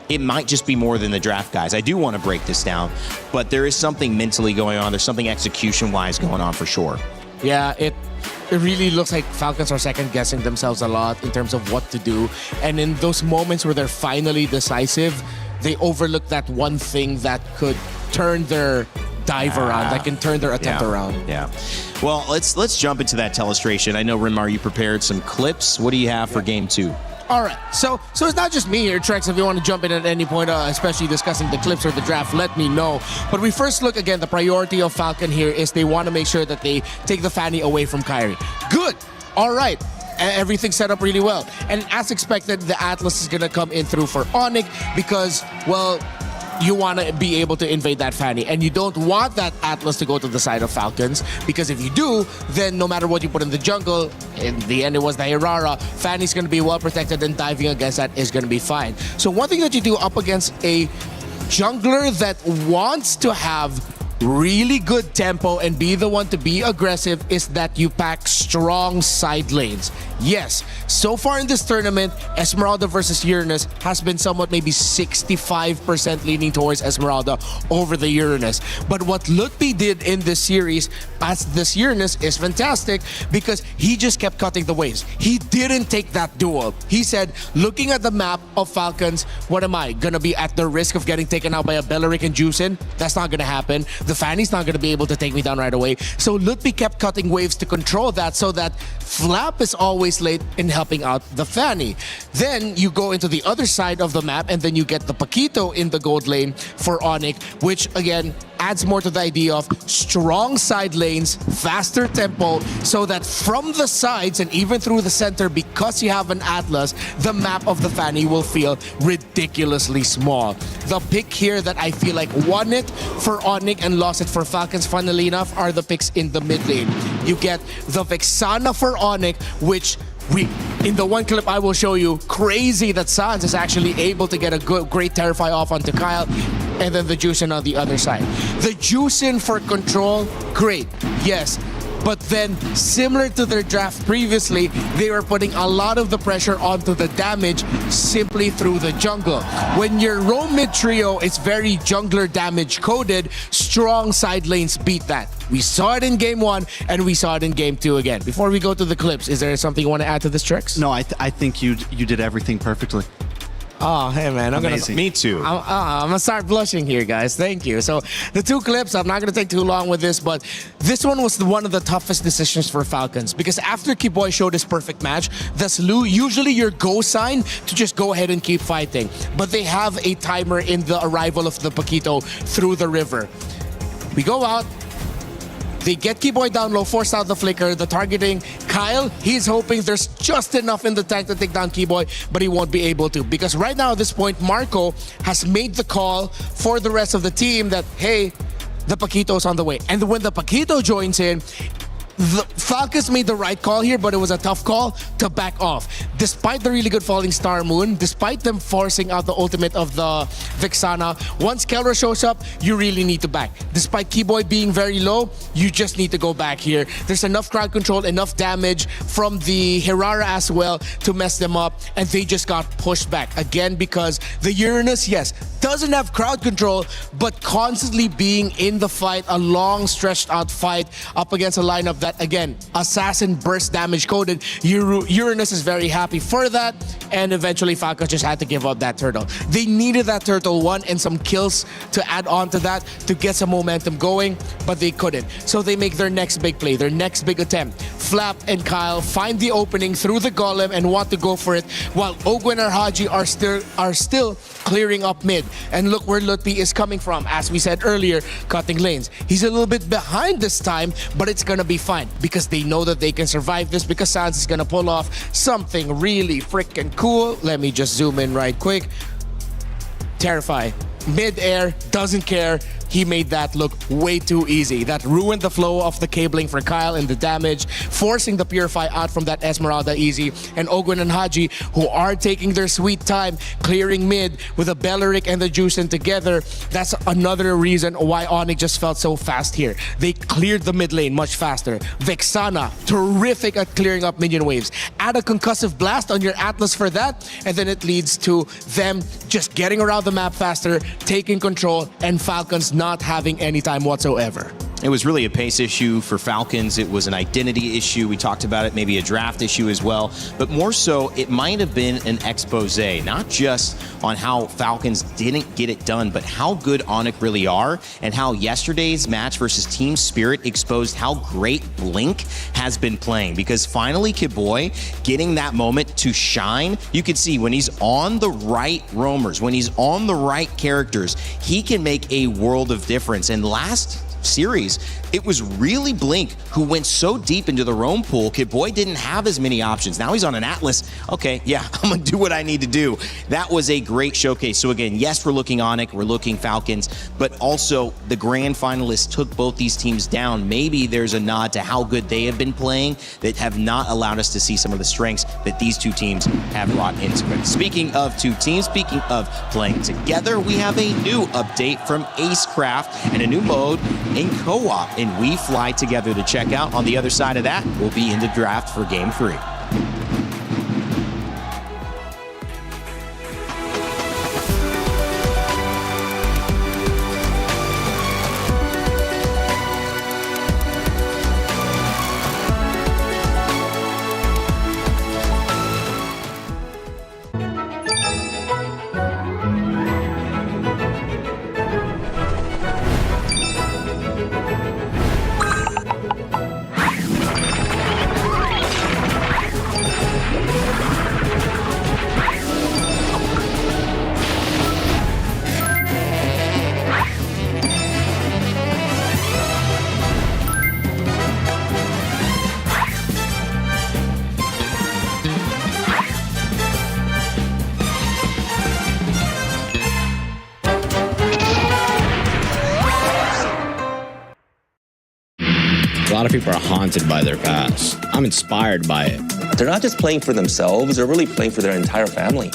it might just be more than the draft guys. I do want to break this down, but there is something mentally going on. There's something execution-wise going on for sure. Yeah, it really looks like Falcons are second-guessing themselves a lot in terms of what to do. And in those moments where they're finally decisive, they overlook that one thing that could turn their dive around, that can turn their attempt around. Yeah. Well, let's jump into that Telestration. I know, Rinmar, you prepared some clips. What do you have for Game 2? All right, so it's not just me here, Trex. If you want to jump in at any point, especially discussing the clips or the draft, let me know. But we first look again, the priority of Falcon here is they want to make sure that they take the Fanny away from Kyrie. Good. All right. Everything's set up really well. And as expected, the Atlas is going to come in through for Onyx because, well, you want to be able to invade that Fanny. And you don't want that Atlas to go to the side of Falcons, because if you do, then no matter what you put in the jungle, in the end it was the Hirara, Fanny's going to be well protected and diving against that is going to be fine. So one thing that you do up against a jungler that wants to have really good tempo and be the one to be aggressive is that you pack strong side lanes. Yes, so far in this tournament, Esmeralda versus Uranus has been somewhat maybe 65% leaning towards Esmeralda over the Uranus. But what Lutfi did in this series past this Uranus is fantastic because he just kept cutting the waves. He didn't take that duel. He said, looking at the map of Falcons, what am I? Gonna be at the risk of getting taken out by a Beleric and Juicin? That's not gonna happen. The Fanny's not gonna be able to take me down right away. So Lutfi kept cutting waves to control that so that Flap is always late in helping out the Fanny. Then you go into the other side of the map and then you get the Paquito in the gold lane for Onyx, which again adds more to the idea of strong side lanes, faster tempo, so that from the sides and even through the center, because you have an Atlas, the map of the Fanny will feel ridiculously small. The pick here that I feel like won it for Onyx and lost it for Falcons, funnily enough, are the picks in the mid lane. You get the Vexana for Onyx, which In the one clip I will show you, crazy that Sans is actually able to get a great Terrify off onto Kyle, and then the Juicin on the other side. The Juicin for control, great, yes. But then, similar to their draft previously, they were putting a lot of the pressure onto the damage simply through the jungle. When your roam mid trio is very jungler damage coded, strong side lanes beat that. We saw it in game 1 and we saw it in game 2 again. Before we go to the clips, is there something you want to add to this, Trix? No, I think you did everything perfectly. Oh, hey man, Me too. I'm gonna start blushing here, guys. Thank you. So the 2 clips, I'm not gonna take too long with this, but this one was one of the toughest decisions for Falcons because after Kiboy showed his perfect match, that's usually your go sign to just go ahead and keep fighting. But they have a timer in the arrival of the Paquito through the river. We go out. They get Kiboy down low, force out the flicker, the targeting. Kyle, he's hoping there's just enough in the tank to take down Kiboy, but he won't be able to. Because right now at this point, Marco has made the call for the rest of the team that, hey, the Paquito's on the way. And when the Paquito joins in, the Falcons made the right call here, but it was a tough call to back off. Despite the really good Falling Star Moon, despite them forcing out the ultimate of the Vexana, once Kelra shows up, you really need to back. Despite Kiboy being very low, you just need to go back here. There's enough crowd control, enough damage from the Herrera as well to mess them up, and they just got pushed back. Again, because the Uranus, yes, doesn't have crowd control, but constantly being in the fight, a long stretched out fight up against a lineup that, again, assassin burst damage coded. Uranus is very happy for that, and eventually Falcons just had to give up that turtle. They needed that turtle one and some kills to add on to that to get some momentum going, but they couldn't. So they make their next big play, their next big attempt. Flap and Kyle find the opening through the golem and want to go for it, while Ogwen and Haji are still clearing up mid. And look where Lutfi is coming from, as we said earlier, cutting lanes. He's a little bit behind this time, but it's gonna be fine because they know that they can survive this because Sans is gonna pull off something really freaking cool. Let me just zoom in right quick. Terrify. Mid-air, doesn't care. He made that look way too easy. That ruined the flow of the cabling for Kyle and the damage, forcing the Purify out from that Esmeralda easy. And Ogwen and Haji, who are taking their sweet time, clearing mid with the Belleric and the Juicin together. That's another reason why Onyx just felt so fast here. They cleared the mid lane much faster. Vexana, terrific at clearing up minion waves. Add a concussive blast on your Atlas for that, and then it leads to them just getting around the map faster, taking control, and Falcons not having any time whatsoever. It was really a pace issue for Falcons. It was an identity issue. We talked about it, maybe a draft issue as well. But more so, it might have been an expose, not just on how Falcons didn't get it done, but how good Onyx really are and how yesterday's match versus Team Spirit exposed how great Blink has been playing. Because finally, Kiboy getting that moment to shine, you can see when he's on the right roamers, when he's on the right characters, he can make a world of difference. And last series, it was really Blink who went so deep into the roam pool. Kiboy didn't have as many options. Now he's on an Atlas. Okay, yeah, I'm gonna do what I need to do. That was a great showcase. So again, yes, we're looking Onyx, we're looking Falcons, but also the grand finalists took both these teams down. Maybe there's a nod to how good they have been playing that have not allowed us to see some of the strengths that these two teams have brought into it. Speaking of two teams, speaking of playing together, we have a new update from Acecraft and a new mode in co-op, and we fly together to check out. On the other side of that, we'll be in the draft for Game 3. A lot of people are haunted by their past. I'm inspired by it. They're not just playing for themselves, they're really playing for their entire family.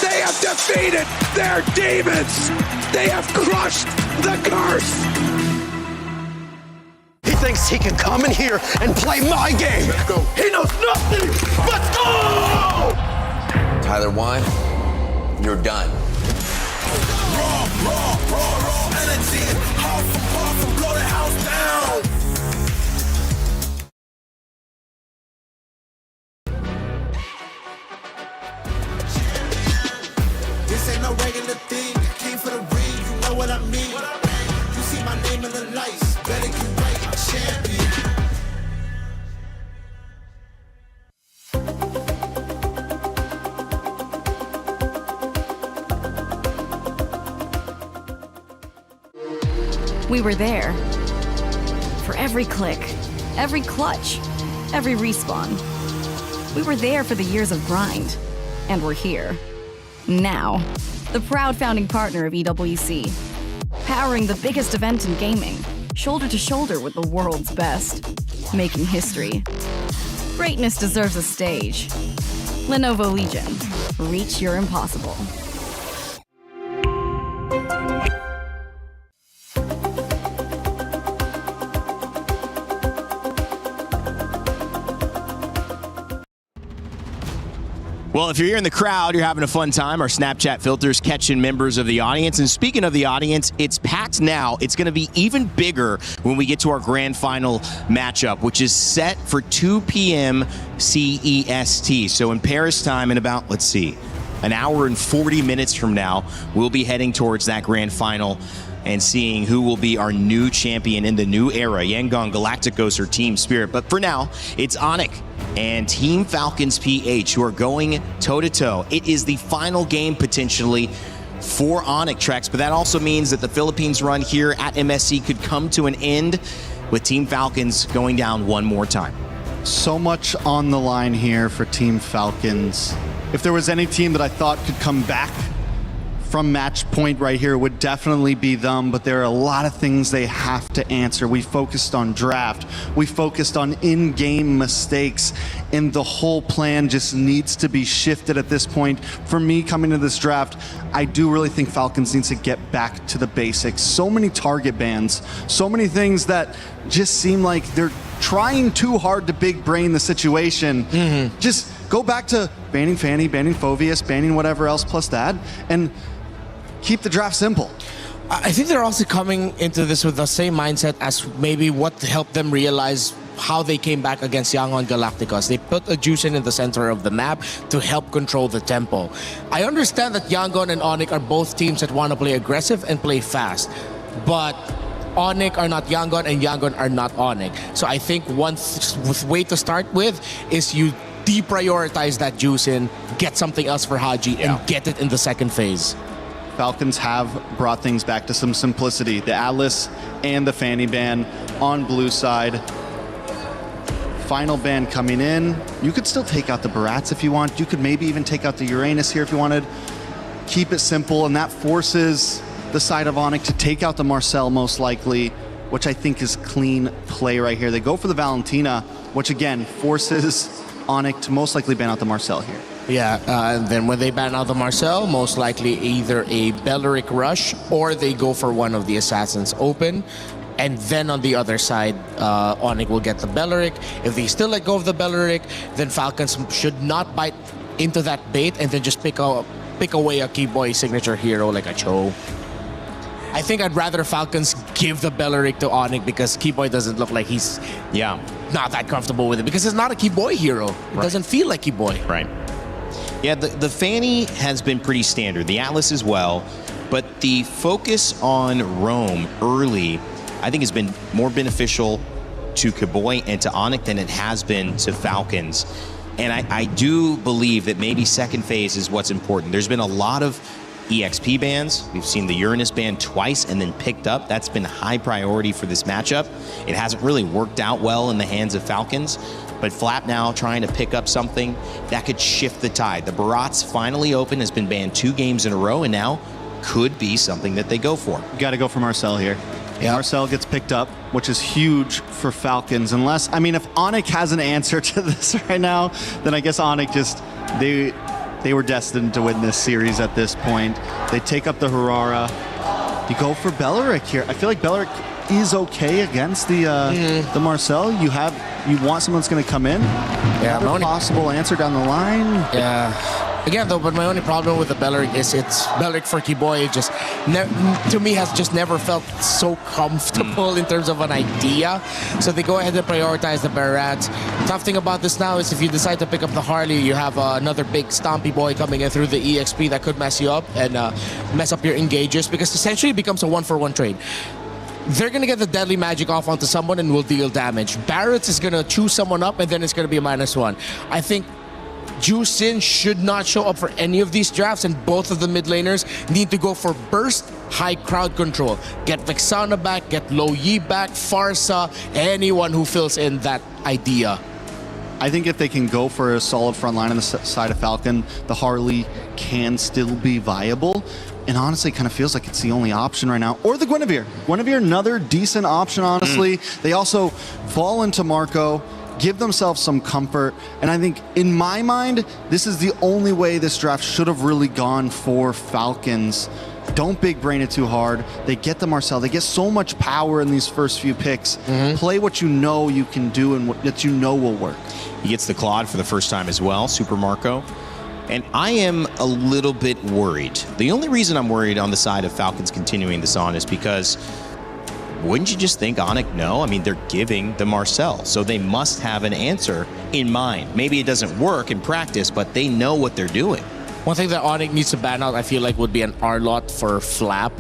They have defeated their demons! They have crushed the curse! He thinks he can come in here and play my game! Let's go. He knows nothing but go! Tyler Wine, you're done. Raw energy, half from blow the house down! This ain't no regular thing. I came for the ring, you know what I mean. You see my name in the lights, better get right, I'm champion. We were there. For every click, every clutch, every respawn. We were there for the years of grind. And we're here. Now. The proud founding partner of EWC. Powering the biggest event in gaming. Shoulder to shoulder with the world's best. Making history. Greatness deserves a stage. Lenovo Legion. Reach your impossible. Well, if you're here in the crowd, you're having a fun time. Our Snapchat filters catching members of the audience. And speaking of the audience, it's packed now. It's going to be even bigger when we get to our grand final matchup, which is set for 2 p.m. CEST. So in Paris time, in about, let's see, an hour and 40 minutes from now, we'll be heading towards that grand final and seeing who will be our new champion in the new era, Yangon Galacticos or Team Spirit. But for now, it's Onyx and Team Falcons PH who are going toe-to-toe. It is the final game potentially for Onyx Trex, but that also means that the Philippines run here at MSC could come to an end with Team Falcons going down one more time. So much on the line here for Team Falcons. If there was any team that I thought could come back from match point right here, it would definitely be them, but there are a lot of things they have to answer. We focused on draft, we focused on in-game mistakes, and the whole plan just needs to be shifted at this point. For me, coming to this draft, I do really think Falcons needs to get back to the basics. So many target bans, so many things that just seem like they're trying too hard to big brain the situation. Just go back to banning Fanny, banning Phoveus, banning whatever else plus that, and keep the draft simple. I think they're also coming into this with the same mindset as maybe what helped them realize how they came back against Yangon Galacticos. They put a Juicin in the center of the map to help control the tempo. I understand that Yangon and Onyx are both teams that want to play aggressive and play fast, but Onyx are not Yangon and Yangon are not Onyx. So I think one way to start with is you deprioritize that Juicin, get something else for Haji, and get it in the second phase. Falcons have brought things back to some simplicity. The Atlas and the Fanny ban on blue side. Final ban coming in. You could still take out the Barats if you want. You could maybe even take out the Uranus here if you wanted. Keep it simple, and that forces the side of Onyx to take out the Marcel most likely, which I think is clean play right here. They go for the Valentina, which again forces Onyx to most likely ban out the Marcel here. Yeah, and then when they ban out the Marcel, most likely either a Belleric rush or they go for one of the Assassins open. And then on the other side, Onyx will get the Belleric. If they still let go of the Belleric, then Falcons should not bite into that bait and then just pick away a Keyboy signature hero like a Cho. I think I'd rather Falcons give the Belleric to Onyx because Keyboy doesn't look like he's not that comfortable with it because it's not a Keyboy hero. It doesn't feel like Keyboy. Right. Yeah, the Fanny has been pretty standard. The Atlas as well. But the focus on Rome early, I think, has been more beneficial to Keyboy and to Onyx than it has been to Falcons. And I do believe that maybe second phase is what's important. There's been a lot of EXP bans. We've seen the Uranus ban twice and then picked up. That's been high priority for this matchup. It hasn't really worked out well in the hands of Falcons. But Flap now trying to pick up something that could shift the tide. The Barats finally open, has been banned 2 games in a row, and now could be something that they go for. You got to go for Marcel here. Marcel gets picked up, which is huge for Falcons. Unless, I mean, if Onyx has an answer to this right now, then I guess Onyx just, they were destined to win this series at this point. They take up the Harara. You go for Belleric here. I feel like Belleric is okay against the Marcel. You want someone that's going to come in. Yeah, another possible answer down the line. Yeah. Again, though, but my only problem with the Belleric is it's Belleric for Kiboy. Just to me has just never felt so comfortable in terms of an idea. So they go ahead and prioritize the Barats. Tough thing about this now is if you decide to pick up the Harley, you have another big stompy boy coming in through the EXP that could mess you up and mess up your engagers, because essentially it becomes a 1-for-1 trade. They're going to get the Deadly Magic off onto someone and will deal damage. Barretts is going to choose someone up and then it's going to be a -1. I think Jusin should not show up for any of these drafts, and both of the mid laners need to go for burst, high crowd control. Get Vexana back, get Lo Yi back, Farsa, anyone who fills in that idea. I think if they can go for a solid front line on the side of Falcon, the Harley can still be viable. And honestly, it kind of feels like it's the only option right now. Or the Guinevere. Guinevere, another decent option, honestly. They also fall into Marco, give themselves some comfort. And I think, in my mind, this is the only way this draft should have really gone for Falcons. Don't big brain it too hard. They get the Marcel. They get so much power in these first few picks. Play what you know you can do and what that you know will work. He gets the Claude for the first time as well, Super Marco. And I am a little bit worried. The only reason I'm worried on the side of Falcons continuing this on is because wouldn't you just think Onyx no? I mean, they're giving the Marcel, so they must have an answer in mind. Maybe it doesn't work in practice, but they know what they're doing. One thing that Onyx needs to ban out, I feel like, would be an R-Lot for Flap.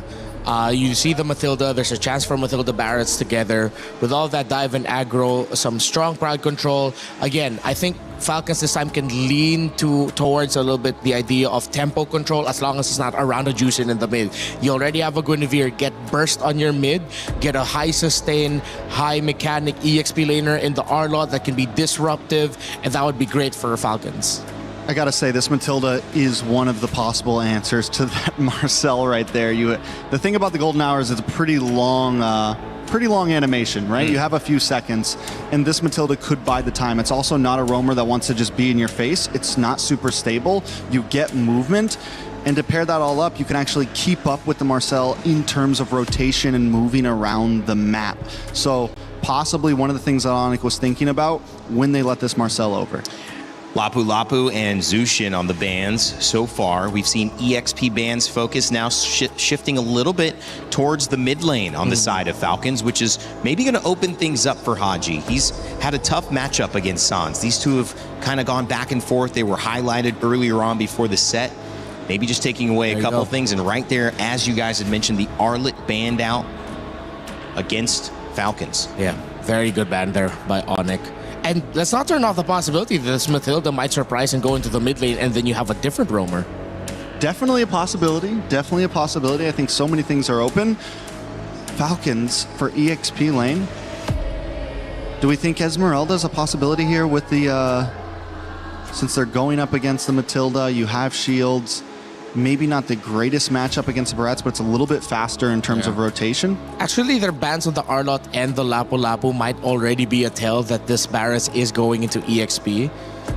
You see the Matilda, there's a chance for Matilda Barretts together. With all that dive and aggro, some strong crowd control. Again, I think Falcons this time can lean towards a little bit the idea of tempo control as long as it's not around a Juicin in the mid. You already have a Guinevere, get burst on your mid, get a high sustain, high mechanic EXP laner in the R-Lot that can be disruptive, and that would be great for Falcons. I gotta say, this Matilda is one of the possible answers to that Marcel right there. The thing about the Golden Hour is it's a pretty long animation, right? You have a few seconds, and this Matilda could buy the time. It's also not a roamer that wants to just be in your face. It's not super stable. You get movement, and to pair that all up, you can actually keep up with the Marcel in terms of rotation and moving around the map. So possibly one of the things that Onyx was thinking about when they let this Marcel over. Lapu Lapu and Zushin on the bans so far. We've seen EXP bans focus now shifting a little bit towards the mid lane on the side of Falcons, which is maybe going to open things up for Haji. He's had a tough matchup against Sans. These two have kind of gone back and forth. They were highlighted earlier on before the set. Maybe just taking away a couple things. And right there, as you guys had mentioned, the Arlet banned out against Falcons. Yeah, very good ban there by Onyx. And let's not turn off the possibility that this Matilda might surprise and go into the mid lane, and then you have a different roamer. Definitely a possibility. Definitely a possibility. I think so many things are open. Falcons for EXP lane. Do we think Esmeralda's a possibility here with the... since they're going up against the Matilda, you have shields. Maybe not the greatest matchup against the Barretts, but it's a little bit faster in terms of rotation. Actually, their bans on the Arlot and the Lapu Lapu might already be a tell that this Barretts is going into EXP.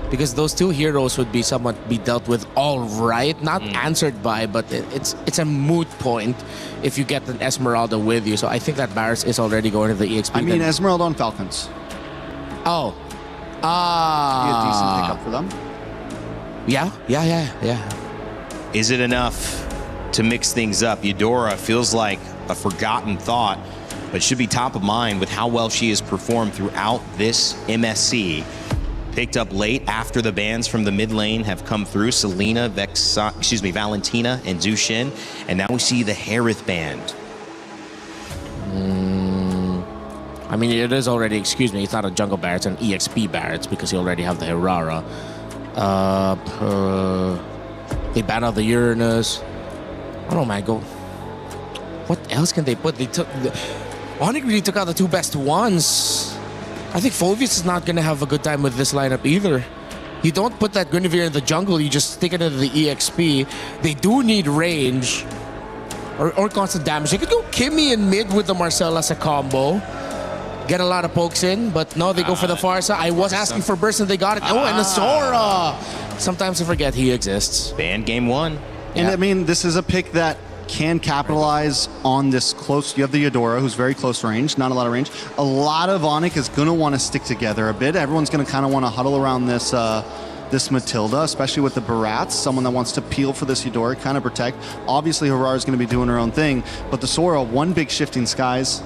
Because those two heroes would be somewhat be dealt with all right. Not answered by, but it's a moot point if you get an Esmeralda with you. So I think that Barretts is already going to the EXP. I mean, Esmeralda on Falcons. Oh. Be a decent pickup for them. Yeah. Is it enough to mix things up? Eudora feels like a forgotten thought, but should be top of mind with how well she has performed throughout this MSC. Picked up late after the bans from the mid lane have come through. Selena, Valentina, and Zushin. And now we see the Harith band. I mean, it is already, it's not a jungle Barretts, an EXP Barretts because you already have the Herrera. They banned out the Uranus. I don't know, man. What else can they put? Onyx really took out the two best ones. I think Phoveus is not going to have a good time with this lineup either. You don't put that Guinevere in the jungle, you just stick it into the EXP. They do need range. or constant damage. They could go Kimmy in mid with the Marcel as a combo. Get a lot of pokes in, but no, they go for the Farsa. I was asking for burst and they got it. Oh, and a Sora! Sometimes I forget he exists. Banned game 1. And I mean, this is a pick that can capitalize on this close. You have the Eudora, who's very close range, not a lot of range. A lot of Onyx is going to want to stick together a bit. Everyone's going to kind of want to huddle around this this Matilda, especially with the Barats, someone that wants to peel for this Eudora, kind of protect. Obviously, Harar is going to be doing her own thing, but the Sora, one big shifting skies,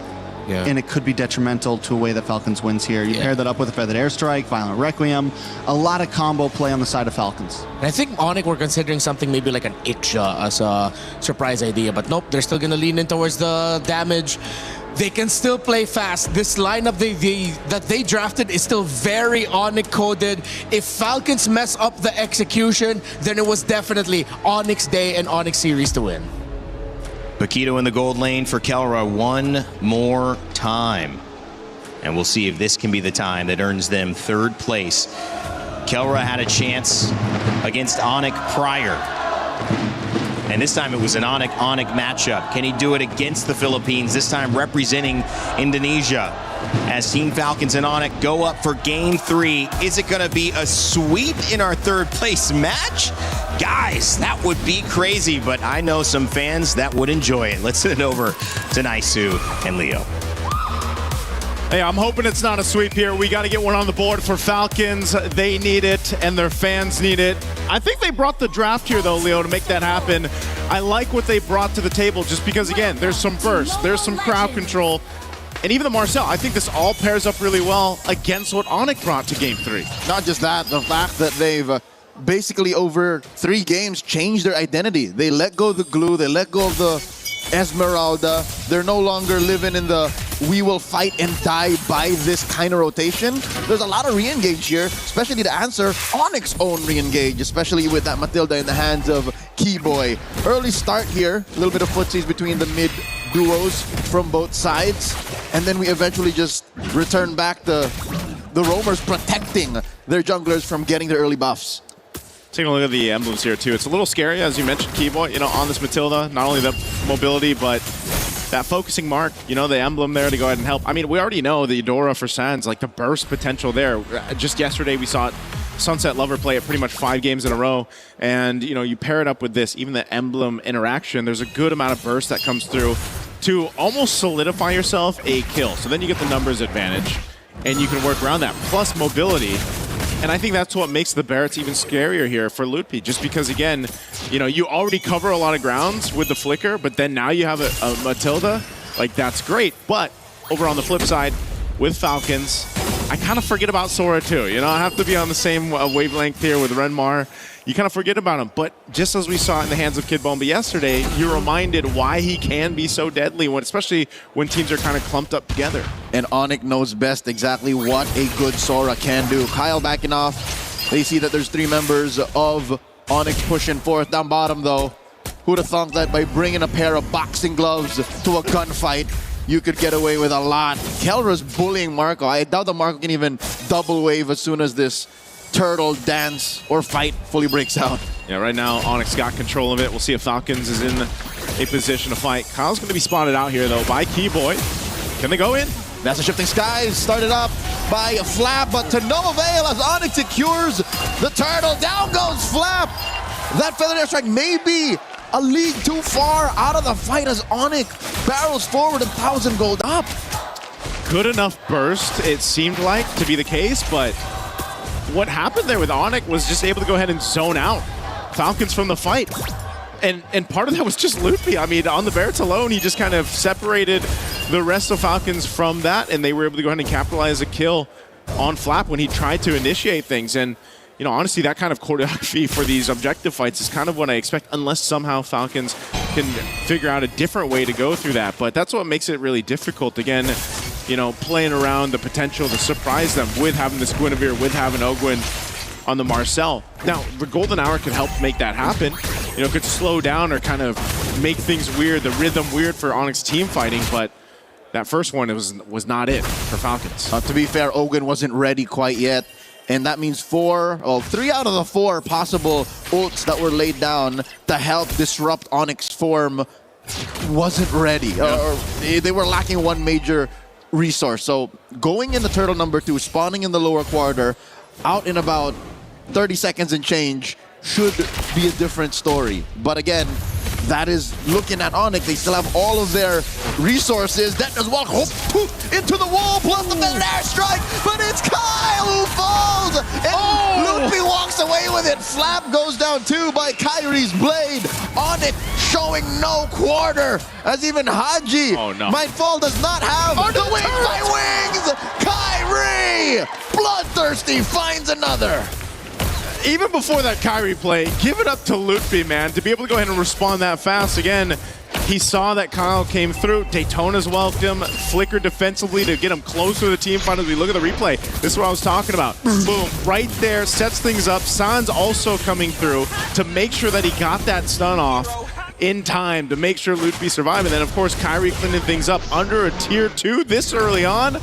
and it could be detrimental to a way that Falcons wins here. You pair that up with a Feathered Airstrike, Violent Requiem, a lot of combo play on the side of Falcons. And I think Onyx were considering something maybe like an Iksha as a surprise idea, but nope, they're still going to lean in towards the damage. They can still play fast. This lineup that they drafted is still very Onyx coded. If Falcons mess up the execution, then it was definitely Onyx Day and Onyx Series to win. Paquito in the gold lane for Kelra one more time. And we'll see if this can be the time that earns them 3rd place. Kelra had a chance against Onyx prior. And this time it was an Onyx matchup. Can he do it against the Philippines, this time representing Indonesia? As Team Falcons and Onyx go up for game 3. Is it going to be a sweep in our 3rd place match? Guys, that would be crazy, but I know some fans that would enjoy it. Let's send it over to Naisu and Leo. Hey, I'm hoping it's not a sweep here. We got to get one on the board for Falcons. They need it, and their fans need it. I think they brought the draft here, though, Leo, to make that happen. I like what they brought to the table just because, again, there's some burst, there's some crowd control, and even the Marcel. I think this all pairs up really well against what Onyx brought to Game 3. Not just that, the fact that they've basically over 3 games changed their identity. They let go of the glue, they let go of the Esmeralda. They're no longer living in the we will fight and die by this kind of rotation. There's a lot of re-engage here, especially to answer Onyx's own re-engage, especially with that Matilda in the hands of Keyboy. Early start here, a little bit of footsies between the mid duos from both sides, and then we eventually just return back the roamers protecting their junglers from getting their early buffs. Taking a look at the emblems here too. It's a little scary, as you mentioned, Keyboy, on this Matilda. Not only the mobility, but that focusing mark, the emblem there to go ahead and help. I mean, we already know the Eudora for Sans, like the burst potential there. Just yesterday, we saw Sunset Lover play it pretty much 5 games in a row. And, you pair it up with this, even the emblem interaction, there's a good amount of burst that comes through to almost solidify yourself a kill. So then you get the numbers advantage, and you can work around that. Plus mobility. And I think that's what makes the Barretts even scarier here for Lutpi, just because, again, you already cover a lot of grounds with the Flicker, but then now you have a Matilda. Like, that's great. But over on the flip side, with Falcons, I kind of forget about Sora too. I have to be on the same wavelength here with Renmar. You kind of forget about him. But just as we saw in the hands of Kid Bomba yesterday, you're reminded why he can be so deadly, especially when teams are kind of clumped up together. And Onyx knows best exactly what a good Sora can do. Kyle backing off. They see that there's 3 members of Onyx pushing forth. Down bottom, though, who'd have thought that by bringing a pair of boxing gloves to a gunfight, you could get away with a lot. Kelra's bullying Marco. I doubt that Marco can even double wave as soon as this turtle dance or fight fully breaks out. Yeah, right now Onyx got control of it. We'll see if Falcons is in a position to fight. Kyle's going to be spotted out here, though, by Keyboy. Can they go in? That's a shifting skies started up by Flap, but to no avail as Onyx secures the turtle. Down goes Flap. That Feathered Airstrike may be a league too far out of the fight as Onyx barrels forward 1,000 gold up. Good enough burst, it seemed like, to be the case, but what happened there with Onyx was just able to go ahead and zone out Falcons from the fight. And part of that was just Lutpi. I mean, on the Barretts alone, he just kind of separated the rest of Falcons from that, and they were able to go ahead and capitalize a kill on Flap when he tried to initiate things. And, honestly, that kind of choreography for these objective fights is kind of what I expect, unless somehow Falcons can figure out a different way to go through that. But that's what makes it really difficult. Again, playing around the potential to surprise them with having this Guinevere, with having Ogwyn on the Marcel. Now, the Golden Hour could help make that happen. Could slow down or kind of make things weird, the rhythm weird for Onyx team fighting, but that first one was not it for Falcons. To be fair, Ogwyn wasn't ready quite yet, and that means 3 out of the 4 possible ults that were laid down to help disrupt Onyx form wasn't ready. Or they were lacking one major resource. So going into turtle number 2, spawning in the lower quarter, out in about 30 seconds and change should be a different story. But again, that is looking at Onyx. They still have all of their resources. That does walk into the wall, plus the feathered airstrike, but it's Kyle who falls! And Loopy walks away with it. Flap goes down too by Kyrie's blade. Onyx showing no quarter, as even Haji might fall, does not have the wings by wings! Kyrie, bloodthirsty, finds another. Even before that Kyrie play, give it up to Loopy, man, to be able to go ahead and respond that fast. Again, he saw that Kyle came through. Daytona's welcomed him, flickered defensively to get him closer to the team fight. As we look at the replay, this is what I was talking about. Boom, right there, sets things up. Sans also coming through to make sure that he got that stun off in time to make sure Loopy survived. And then, of course, Kyrie cleaning things up under a tier 2 this early on.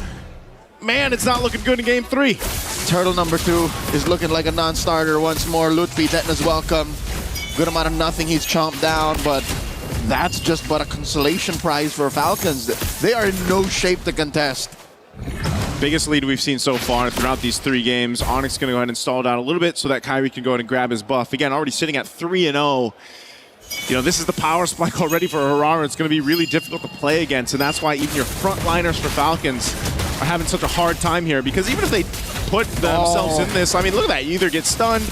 Man, it's not looking good in game 3. Turtle number 2 is looking like a non-starter once more. Lutfi, Detna's welcome. Good amount of nothing he's chomped down, but that's just but a consolation prize for Falcons. They are in no shape to contest. Biggest lead we've seen so far throughout these 3 games. Onyx going to go ahead and stall down a little bit so that Kyrie can go ahead and grab his buff. Again, already sitting at 3-0. You know, this is the power spike already for Harara. It's going to be really difficult to play against, and that's why even your frontliners for Falcons are having such a hard time here, because even if they put themselves in this, I mean, look at that. You either get stunned,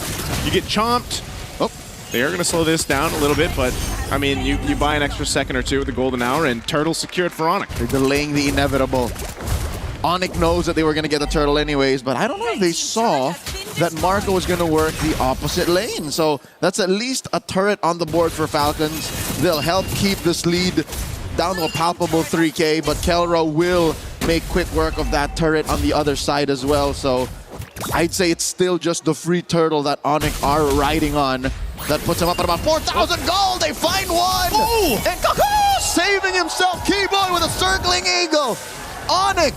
you get chomped. Oh, they are going to slow this down a little bit, but, I mean, you buy an extra second or 2 with the golden hour, and Turtle secured for Onyx. They're delaying the inevitable. Onyx knows that they were going to get the turtle anyways, but I don't know if they saw that Marco was going to work the opposite lane. So that's at least a turret on the board for Falcons. They'll help keep this lead down to a palpable 3K, but Kelra will make quick work of that turret on the other side as well. So I'd say it's still just the free turtle that Onyx are riding on that puts him up at about 4,000 gold. They find one! Oh! And Kaku saving himself. Keyboy with a circling eagle. Onyx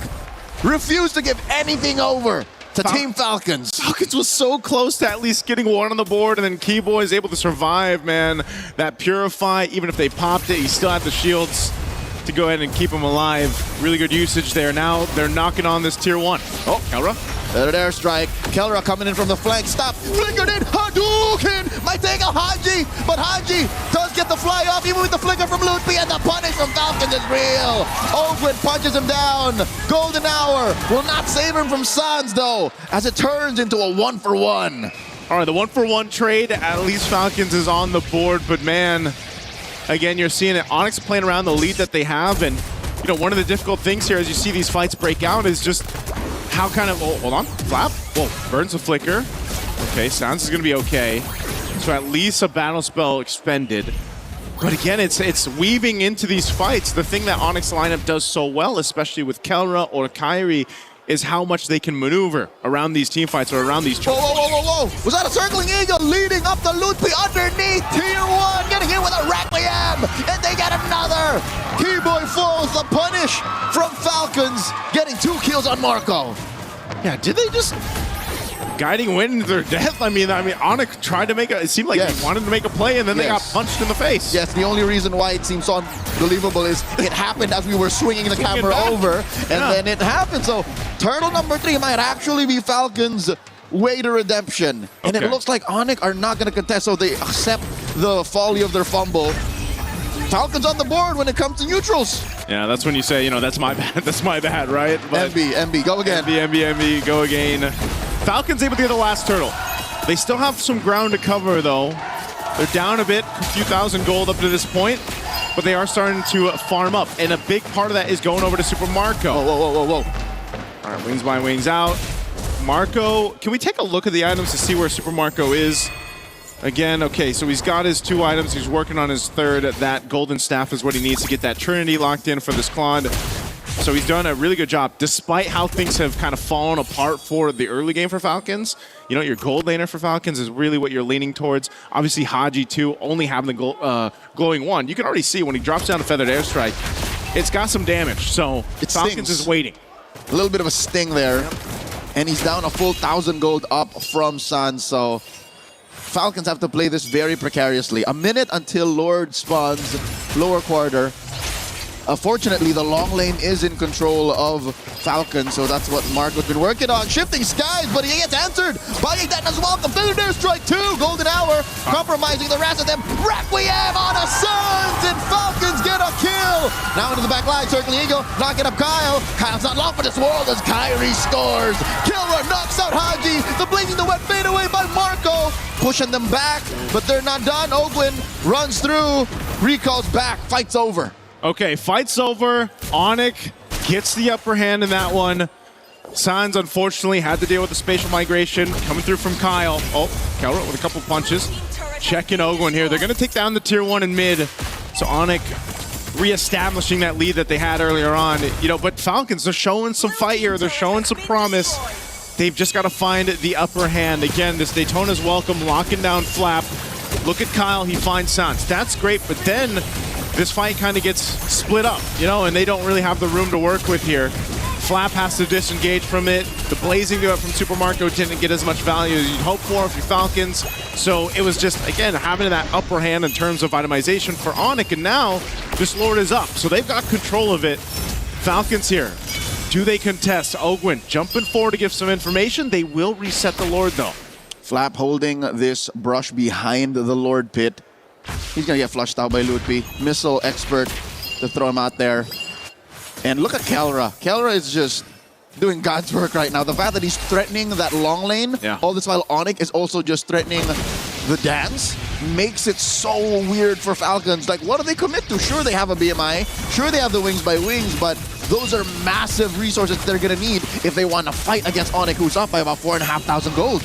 refused to give anything over to Team Falcons. Falcons was so close to at least getting one on the board, and then Keyboy is able to survive, man. That Purify, even if they popped it, he still had the shields to go ahead and keep him alive. Really good usage there. Now they're knocking on this tier 1. Oh, Kelra. Better airstrike. Kelra coming in from the flank. Stop. Flickered in. Hadouken. Might take a Haji, but Haji does get the fly off even with the flicker from Lutfi, and the punish from Falcons is real. Oakwood punches him down. Golden hour will not save him from Sans though, as it turns into a 1-for-1. All right, the 1-for-1 trade, at least Falcons is on the board, but man, again, you're seeing it. Onyx playing around the lead that they have, and you know, one of the difficult things here as you see these fights break out is just how kind of, oh, hold on, Flap, whoa, burns a flicker. Okay, Sans is gonna be okay. So at least a battle spell expended. But again, it's weaving into these fights. The thing that Onyx lineup does so well, especially with Kelra or Kyrie, is how much they can maneuver around these team fights or around these Whoa, whoa, whoa, whoa, whoa. Was that a circling eagle leading up to Lutfi underneath tier 1, getting hit with a Requiem, and they get another. Keyboy falls, the punish from Falcons, getting 2 kills on Marco. Yeah, did they just guiding wind into their death? I mean, Onyx tried to make it seemed like he wanted to make a play, and then they got punched in the face. Yes, the only reason why it seems so unbelievable is it happened as we were swinging the camera over, and then it happened. So turtle number 3 might actually be Falcons' way to redemption. And it looks like Onyx are not going to contest, so they accept the folly of their fumble. Falcons on the board when it comes to neutrals. Yeah, that's when you say, you know, that's my bad, that's my bad, right? But MB, go again. MB, go again. Falcons able to get the last turtle. They still have some ground to cover, though. They're down a bit, a few thousand gold up to this point, but they are starting to farm up, and a big part of that is going over to Super Marco. Whoa, whoa, whoa, whoa, whoa. All right, wings by wings out. Marco, can we take a look at the items to see where Super Marco is? Again, okay, so he's got his 2 items. He's working on his 3rd. That golden staff is what he needs to get that Trinity locked in for this Claude. So he's done a really good job, despite how things have kind of fallen apart for the early game for Falcons. You know, your gold laner for Falcons is really what you're leaning towards. Obviously, Haji, too, only having the glowing 1. You can already see when he drops down a feathered airstrike, it's got some damage. So Falcons is waiting. A little bit of a sting there. And he's down a full 1,000 gold up from Sans, so Falcons have to play this very precariously. A minute until Lord spawns lower quarter. Fortunately, the long lane is in control of Falcons, so that's what Marco's been working on. Shifting skies, but he gets answered by that as well. Competitor strike 2, golden hour, compromising the rest of them. Requiem on a Suns, and Falcons get a kill. Now into the back line, circling Eagle, knocking up Kyle. Kyle's not long for this world as Kyrie scores. Killer knocks out Haji. The blazing the wet fade away by Marco, pushing them back, but they're not done. Ogwin runs through, recalls back, fight's over. Okay, fight's over. Onyx gets the upper hand in that one. Sans, unfortunately, had to deal with the spatial migration coming through from Kyle. Oh, Kelra with a couple punches. Checking Ogwin here. They're going to take down the tier 1 in mid. So Onyx reestablishing that lead that they had earlier on. You know, but Falcons, they're showing some fight here. They're showing some promise. They've just got to find the upper hand. Again, this Daytona's welcome, locking down Flap. Look at Kyle, he finds Sans. That's great, but then this fight kind of gets split up, you know, and they don't really have the room to work with here. Flap has to disengage from it. The blazing duel from Super Marco didn't get as much value as you'd hope for if you're Falcons. So it was just, again, having that upper hand in terms of itemization for Onyx, and now this Lord is up. So they've got control of it. Falcons here. Do they contest? Ogwin jumping forward to give some information. They will reset the Lord, though. Flap holding this brush behind the Lord pit. He's gonna get flushed out by Lutpi. Missile expert to throw him out there. And look at Kelra. Kelra is just doing God's work right now. The fact that he's threatening that long lane, all this while Onyx is also just threatening the dance, makes it so weird for Falcons. Like, what do they commit to? Sure, they have a BMI. Sure, they have the wings by wings, but those are massive resources they're gonna need if they want to fight against Onyx, who's up by about 4,500 gold.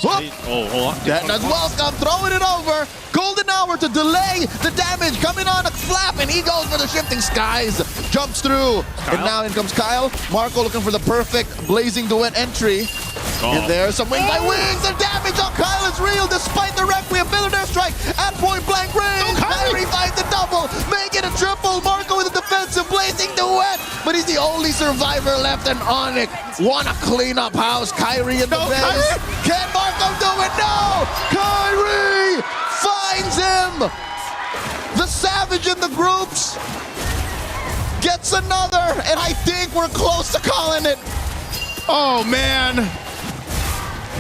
Oh, hold on. Detna's welcome, throwing it over. Golden hour to delay the damage coming on a Flap, and he goes for the shifting skies. Jumps through, and now in comes Kyle. Marco looking for the perfect blazing duet entry. And there's some wings by wings. The damage on Kyle is real despite the Requiem Billionaire strike at point blank range. Kyrie finds the double, make it a triple. Marco with the defensive blazing duet, but he's the only survivor left, and Onyx wanna clean up house. Kyrie in the base. Can Marco do it? No! Kyrie finds him! The Savage in the groups gets another, and I think we're close to calling it. Oh, man.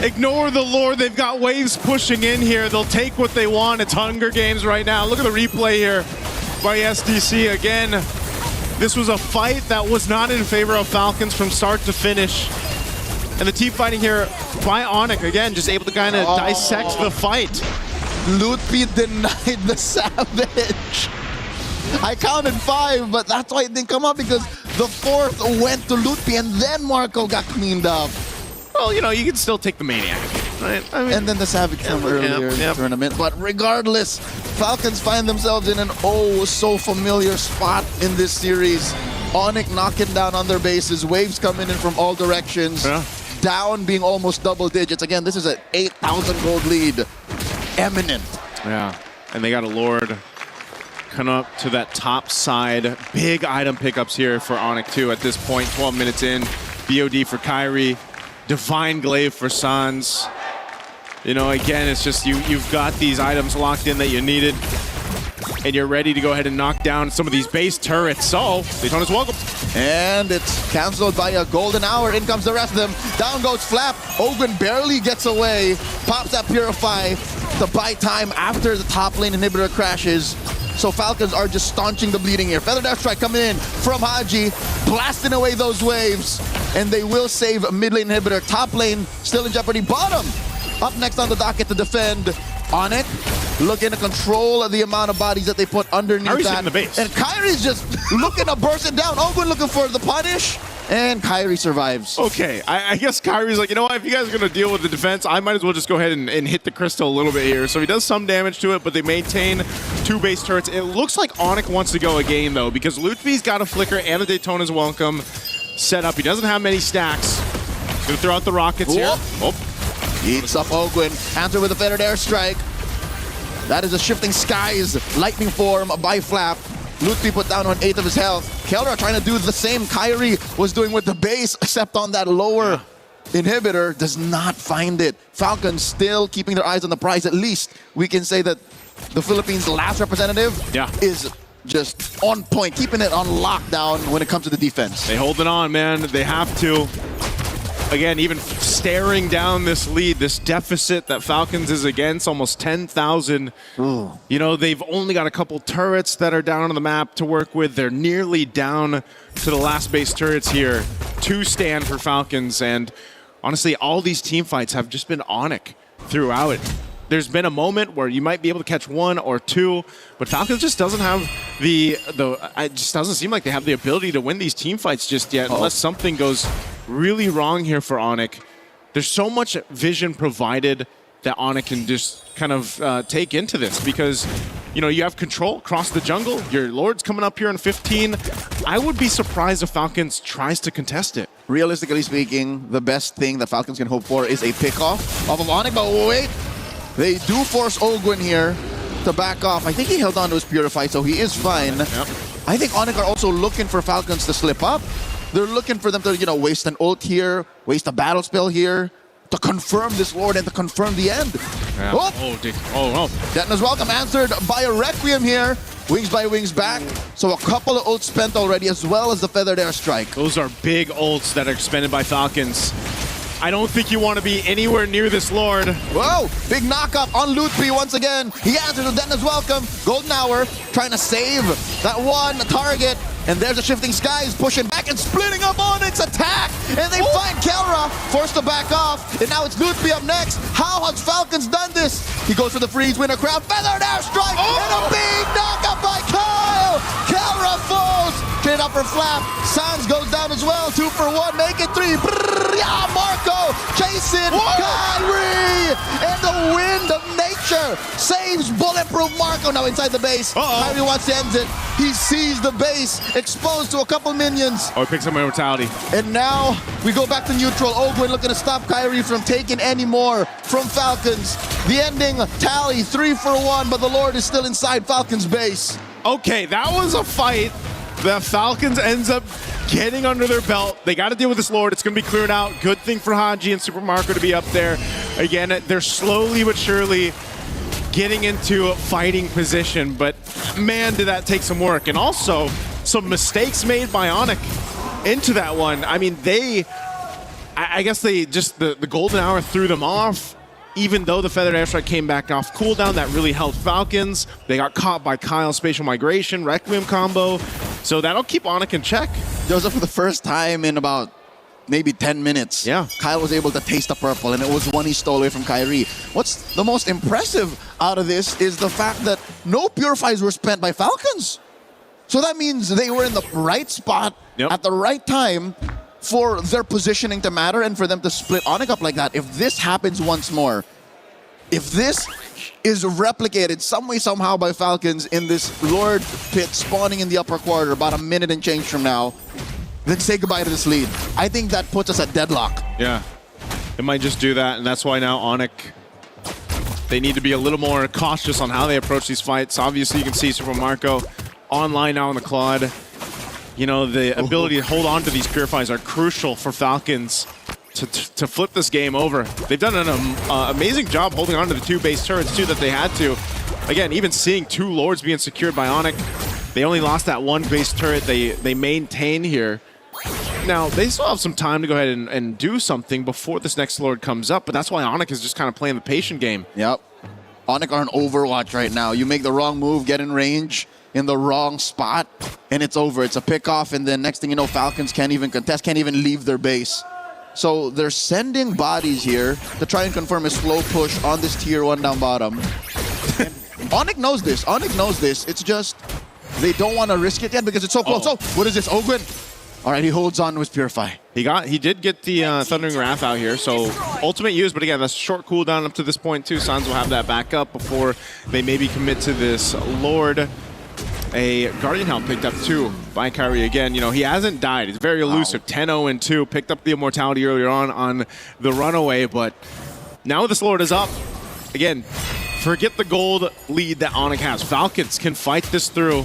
Ignore the Lord. They've got waves pushing in here. They'll take what they want. It's Hunger Games right now. Look at the replay here by SDC. Again, this was a fight that was not in favor of Falcons from start to finish. And the team fighting here by Onyx, again, just able to kind of dissect the fight. Lutpi denied the Savage. I counted 5, but that's why it didn't come up, because the 4th went to Lutpi, and then Marco got cleaned up. Well, you know, you can still take the Maniac, right? I mean, and then the Savage from earlier in the tournament. But regardless, Falcons find themselves in an oh-so-familiar spot in this series. Onyx knocking down on their bases, waves coming in from all directions. Down being almost double digits. Again, this is an 8,000 gold lead. Eminent. Yeah, and they got a Lord coming up to that top side. Big item pickups here for Onyx too at this point. 12 minutes in. BOD for Kyrie. Divine Glaive for Sans. You know, again, it's just you've got these items locked in that you needed, and you're ready to go ahead and knock down some of these base turrets. So, Daytona's welcome. And it's canceled by a golden hour. In comes the rest of them. Down goes Flap. Ogwin barely gets away. Pops that Purify to buy time after the top lane inhibitor crashes. So Falcons are just staunching the bleeding here. Feather Dash Strike coming in from Haji, blasting away those waves. And they will save mid lane inhibitor. Top lane still in jeopardy. Bottom up next on the docket to defend. Onyx looking to control the amount of bodies that they put underneath Kyrie's that. hitting the base. And Kyrie's just looking to burst it down. Ogwin looking for the punish. And Kyrie survives. Okay, I guess Kyrie's like, you know what, if you guys are going to deal with the defense, I might as well just go ahead and hit the crystal a little bit here. So he does some damage to it, but they maintain 2 base turrets. It looks like Onyx wants to go a game, though, because Lutfi's got a flicker and the Daytona's welcome set up. He doesn't have many stacks. He's going to throw out the rockets here. Eats up Ogwin. Answer with a Feathered Airstrike. That is a Shifting Skies lightning form by Flap. Lutfi put down 1/8 of his health. Kelra trying to do the same Kyrie was doing with the base, except on that lower inhibitor does not find it. Falcons still keeping their eyes on the prize. At least we can say that the Philippines' last representative is just on point, keeping it on lockdown when it comes to the defense. They hold it on, man. They have to. Again, even staring down this lead, this deficit that Falcons is against, almost 10,000. You know, they've only got a couple turrets that are down on the map to work with. They're nearly down to the last base turrets here to stand for Falcons. And honestly, all these team fights have just been Onic throughout. There's been a moment where you might be able to catch one or two, but Falcons just doesn't have it just doesn't seem like they have the ability to win these team fights just yet, unless something goes really wrong here for Onic. There's so much vision provided that Onic can just kind of take into this because, you know, you have control across the jungle. Your Lord's coming up here in 15. I would be surprised if Falcons tries to contest it. Realistically speaking, the best thing that Falcons can hope for is a pickoff off of Onic, but wait. They do force Ogwin here to back off. I think he held on to his Purify, so he is fine. I think Onic are also looking for Falcons to slip up. They're looking for them to, you know, waste an ult here, waste a battle spell here, to confirm this Lord and to confirm the end. Detna's welcome answered by a Requiem here. Wings by wings back. So a couple of ults spent already, as well as the Feathered Airstrike. Those are big ults that are expended by Falcons. I don't think you want to be anywhere near this Lord. Whoa, big knockup on Lutpi once again. He answers with Detna's welcome. Golden Hour trying to save that one target. And there's the Shifting Skies pushing back and splitting up Onyx attack. And they find Kelra, forced to back off. And now it's Lutpi up next. How has Falcons done this? He goes for the freeze, winner crown, Feathered Airstrike, and a big knockup by Kyle. Kelra falls. Straight up for Flap. Sans goes down as well. 2 for 1, make it 3. Yeah, Marco chasing Kyrie. And the wind of nature saves bulletproof Marco now inside the base. Kyrie wants to end it. He sees the base exposed to a couple minions. Oh, he picks up Immortality. And now we go back to neutral. Ogwin looking to stop Kyrie from taking any more from Falcons. The ending tally 3 for 1, but the Lord is still inside Falcons base. Okay, that was a fight. The Falcons ends up getting under their belt. They got to deal with this Lord. It's going to be cleared out. Good thing for Haji and Super Marco to be up there. Again, they're slowly but surely getting into a fighting position, but man, did that take some work. And also, some mistakes made by Onic into that one. I mean, I guess they just, the Golden Hour threw them off. Even though the Feathered Airstrike came back off cooldown, that really helped Falcons. They got caught by Kyle's Spatial Migration, Requiem combo. So that'll keep Onic in check. Joseph, for the first time in about maybe 10 minutes, Kyle was able to taste the purple, and it was one he stole away from Kyrie. What's the most impressive out of this is the fact that no Purifies were spent by Falcons. So that means they were in the right spot at the right time for their positioning to matter and for them to split Onic up like that. If this happens once more, if this is replicated some way, somehow by Falcons in this Lord pit spawning in the upper quarter about a minute and change from now, then say goodbye to this lead. I think that puts us at deadlock. Yeah, it might just do that, and that's why now Onic, they need to be a little more cautious on how they approach these fights. Obviously, you can see Super Marco online now on the Claude. You know, the ability to hold on to these Purifies are crucial for Falcons to flip this game over. They've done an amazing job holding on to the 2 base turrets, too, that they had to. Again, even seeing 2 Lords being secured by Onic. They only lost that 1 base turret they maintain here. Now, they still have some time to go ahead and do something before this next Lord comes up, but that's why Onic is just kind of playing the patient game. Yep. Onic are on Overwatch right now. You make the wrong move, get in range in the wrong spot, and it's over. It's a pickoff, and then next thing you know, Falcons can't even contest, can't even leave their base. So they're sending bodies here to try and confirm a slow push on this tier 1 down bottom. Onic knows this. Onic knows this. It's just they don't want to risk it yet because it's so close. Oh, what is this? Ogwin. All right, he holds on to his Purify. He did get the Thundering Wrath out here, so ultimate use, but again, that's short cooldown up to this point too. Sans will have that back up before they maybe commit to this Lord. A Guardian Helm picked up too by Kyrie again. You know, he hasn't died. He's very elusive. 10-0-2. Picked up the Immortality earlier on the runaway, but now this Lord is up. Again, forget the gold lead that Onic has. Falcons can fight this through.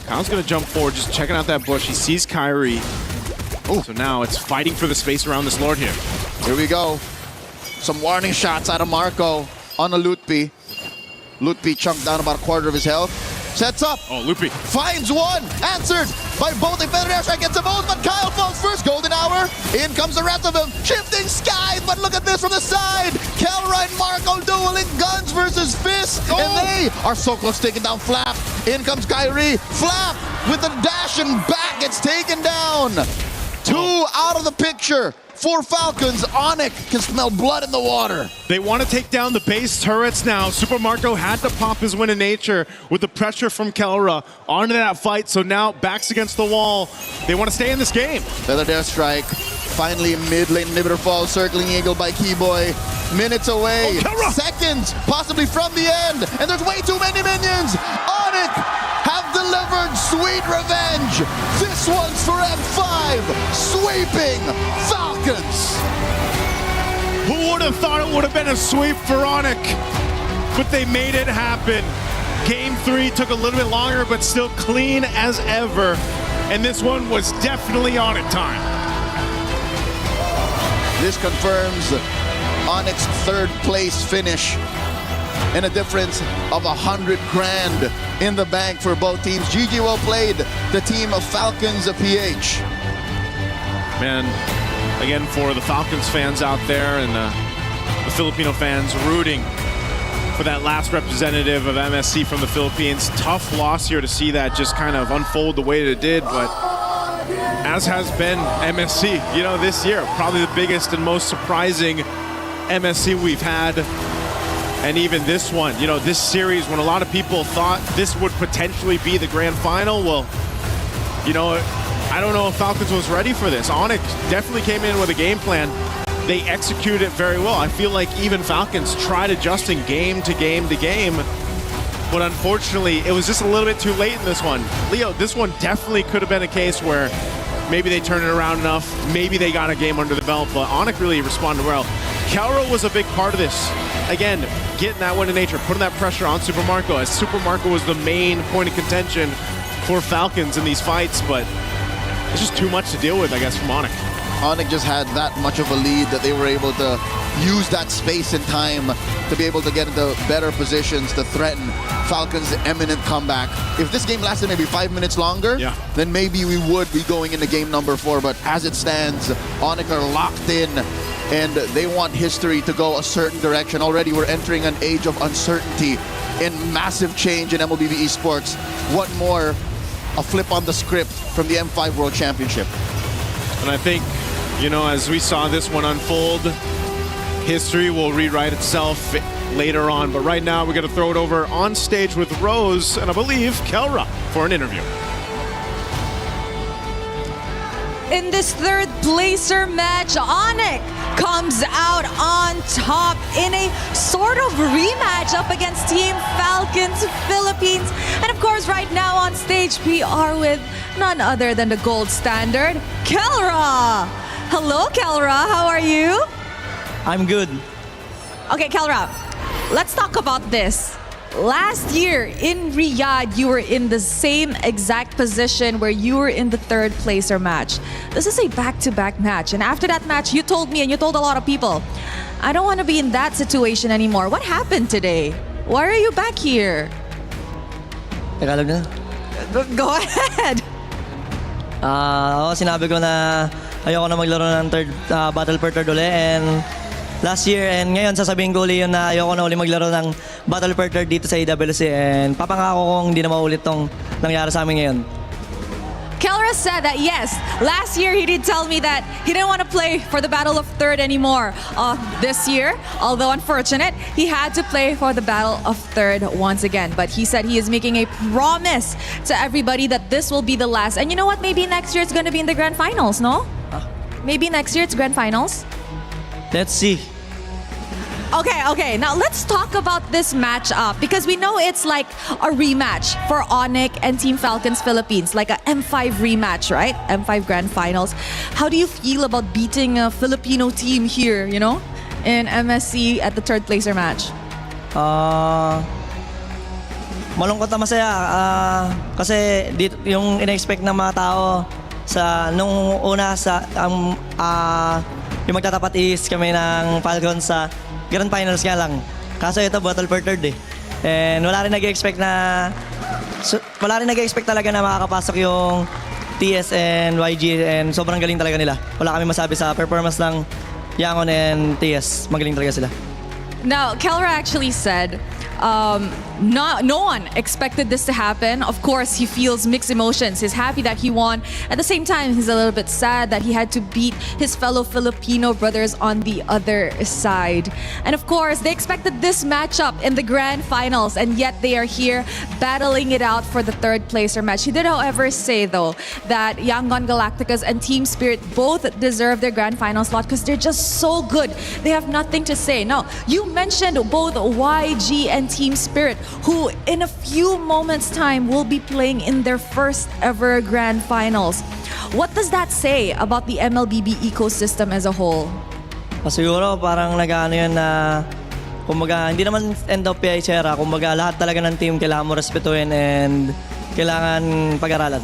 Kyle's going to jump forward, just checking out that bush. He sees Kyrie. Oh, so now it's fighting for the space around this Lord here. Here we go. Some warning shots out of Marco on a Lutpi. Lutpi chunked down about a quarter of his health. Sets up. Oh, Lutpi. Finds one. Answered by both. A better airstrike gets them both, but Kyle falls first. Golden hour. In comes the rest of them. Shifting skies, but look at this from the side. Kelra and Marco dueling guns versus fists. Oh. And they are so close to taking down Flap. In comes Kyrie. Flap with the dash and back gets taken down. Two out of the picture. For Falcons, Onyx can smell blood in the water. They want to take down the base turrets now. Super Marco had to pop his win in nature with the pressure from Kelra onto that fight. So now backs against the wall. They want to stay in this game. Feather Dare Strike. Finally, mid lane inhibitor falls. Circling Eagle by Keyboy. Minutes away. Seconds, possibly from the end. And there's way too many minions. Onyx have delivered sweet revenge. This one's for M5. Sweeping Falcons. Who would have thought it would have been a sweep for Onyx? But they made it happen. Game 3 took a little bit longer, but still clean as ever. And this one was definitely Onyx time. This confirms Onyx's third place finish and a difference of 100 grand in the bank for both teams. GG well played, the team of Falcons of PH. Man, again, for the Falcons fans out there and the Filipino fans rooting for that last representative of MSC from the Philippines. Tough loss here to see that just kind of unfold the way that it did, but as has been MSC, you know, this year, probably the biggest and most surprising MSC we've had. And even this one, you know, this series, when a lot of people thought this would potentially be the grand final, well, you know, I don't know if Falcons was ready for this. Onyx definitely came in with a game plan. They executed it very well. I feel like even Falcons tried adjusting game to game to game, but unfortunately, it was just a little bit too late in this one. Leo, this one definitely could have been a case where maybe they turned it around enough, maybe they got a game under the belt, but Onyx really responded well. Kelra was a big part of this. Again, getting that win in nature, putting that pressure on Super Marco, as Super Marco was the main point of contention for Falcons in these fights, but it's just too much to deal with, I guess, from Onyx. Onyx just had that much of a lead that they were able to use that space and time to be able to get into better positions to threaten Falcons' imminent comeback. If this game lasted maybe 5 minutes longer, then maybe we would be going into game number 4. But as it stands, Onyx are locked in and they want history to go a certain direction. Already we're entering an age of uncertainty and massive change in MLBB esports. What more, a flip on the script from the M5 World Championship. And I think, you know, as we saw this one unfold, history will rewrite itself later on. But right now, we're going to throw it over on stage with Rose and I believe Kelra for an interview. In this third placer match, Onyx comes out on top in a sort of rematch up against Team Falcons Philippines. And of course, right now on stage, we are with none other than the gold standard, Kelra. Hello, Kelra. How are you? I'm good. Okay, Kelra, let's talk about this. Last year in Riyadh, you were in the same exact position where you were in the third placer match. This is a back-to-back match. And after that match, you told me and you told a lot of people, I don't want to be in that situation anymore. What happened today? Why are you back here? Tagalog na. Go ahead. Ako sinabi ko na ayoko na maglaro ng third battle per third uli, and last year and ngayon sasabihin ko uli yun na ayoko na uli maglaro ng battle per third dito sa EWC, and papangako kong hindi na maulit tong nangyari sa amin ngayon. Kelra said that yes, last year he did tell me that he didn't want to play for the Battle of Third anymore. This year, although unfortunate, he had to play for the Battle of Third once again. But he said he is making a promise to everybody that this will be the last. And you know what? Maybe next year it's going to be in the Grand Finals, no? Maybe next year it's Grand Finals? Let's see. Okay. Now let's talk about this matchup because we know it's like a rematch for Onyx and Team Falcons Philippines, like a M5 rematch, right? M5 Grand Finals. How do you feel about beating a Filipino team here, you know, in MSC at the third placer match? Malungkot na masaya kasi dito, yung ina-expect ng mga tao sa nung una sa yung magtatapat is kami ng Falcons sa Grand Finals nga lang. Kaso ito, battle per third eh. And wala rin nag-expect talaga na makakapasok yung TS and YG and sobrang galing talaga nila. Wala kami masabi sa performance ng Yangon and TS. Magaling talaga sila. Now, Kelra actually said, no one expected this to happen. Of course, he feels mixed emotions. He's happy that he won. At the same time, he's a little bit sad that he had to beat his fellow Filipino brothers on the other side. And of course, they expected this matchup in the grand finals, and yet they are here battling it out for the third placer match. He did, however, say though that Yangon Galacticos and Team Spirit both deserve their grand final slot because they're just so good. They have nothing to say. Now, you mentioned both YG and Team Spirit, who in a few moments' time will be playing in their first ever grand finals. What does that say about the MLBB ecosystem as a whole? Siguro parang nag-ano yun na kumbaga hindi naman end of PHR, kumbaga lahat talaga ng team kailangan mo respetuhin and kailangan pag-aralan.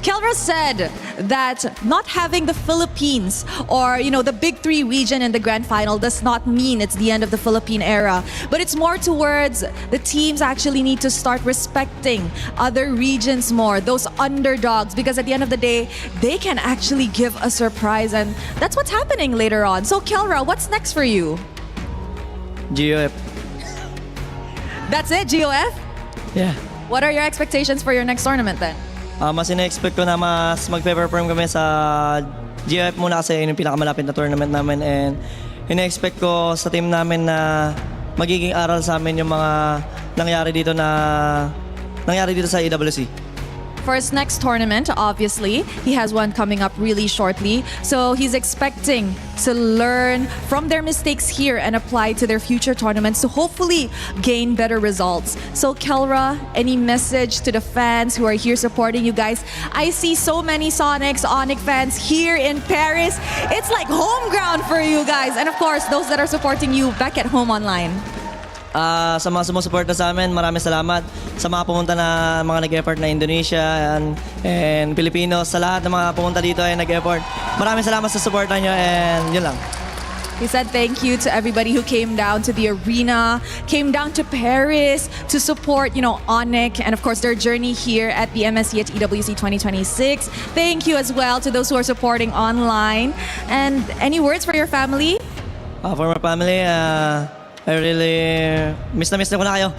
Kelra said that not having the Philippines or, the big three region in the grand final does not mean it's the end of the Philippine era, but it's more towards the teams actually need to start respecting other regions more, those underdogs, because at the end of the day, they can actually give a surprise, and that's what's happening later on. So Kelra, what's next for you? GOF. That's it, GOF? Yeah. What are your expectations for your next tournament then? Mas ina-expect ko na mas mag-perform kami sa GF muna kasi yun yung pinakamalapit na tournament namin and ina-expect ko sa team namin na magiging aral sa amin yung mga nangyari dito sa EWC. For his next tournament, obviously, he has one coming up really shortly. So he's expecting to learn from their mistakes here and apply to their future tournaments to hopefully gain better results. So Kelra, any message to the fans who are here supporting you guys? I see so many Sonics, Onyx fans here in Paris. It's like home ground for you guys. And of course, those that are supporting you back at home online. Sa mga sumusuporta sa amin, maraming salamat. Sa mga pumunta na mga nag-effort na Indonesia and Pilipinos, sa lahat ng mga pumunta dito ay nag-effort. Maraming salamat sa suporta nyo and yun lang. He said thank you to everybody who came down to the arena, came down to Paris to support, Onyx and of course their journey here at the MSC at EWC 2026. Thank you as well to those who are supporting online. And any words for your family? For my family, I really miss na ko na kayo.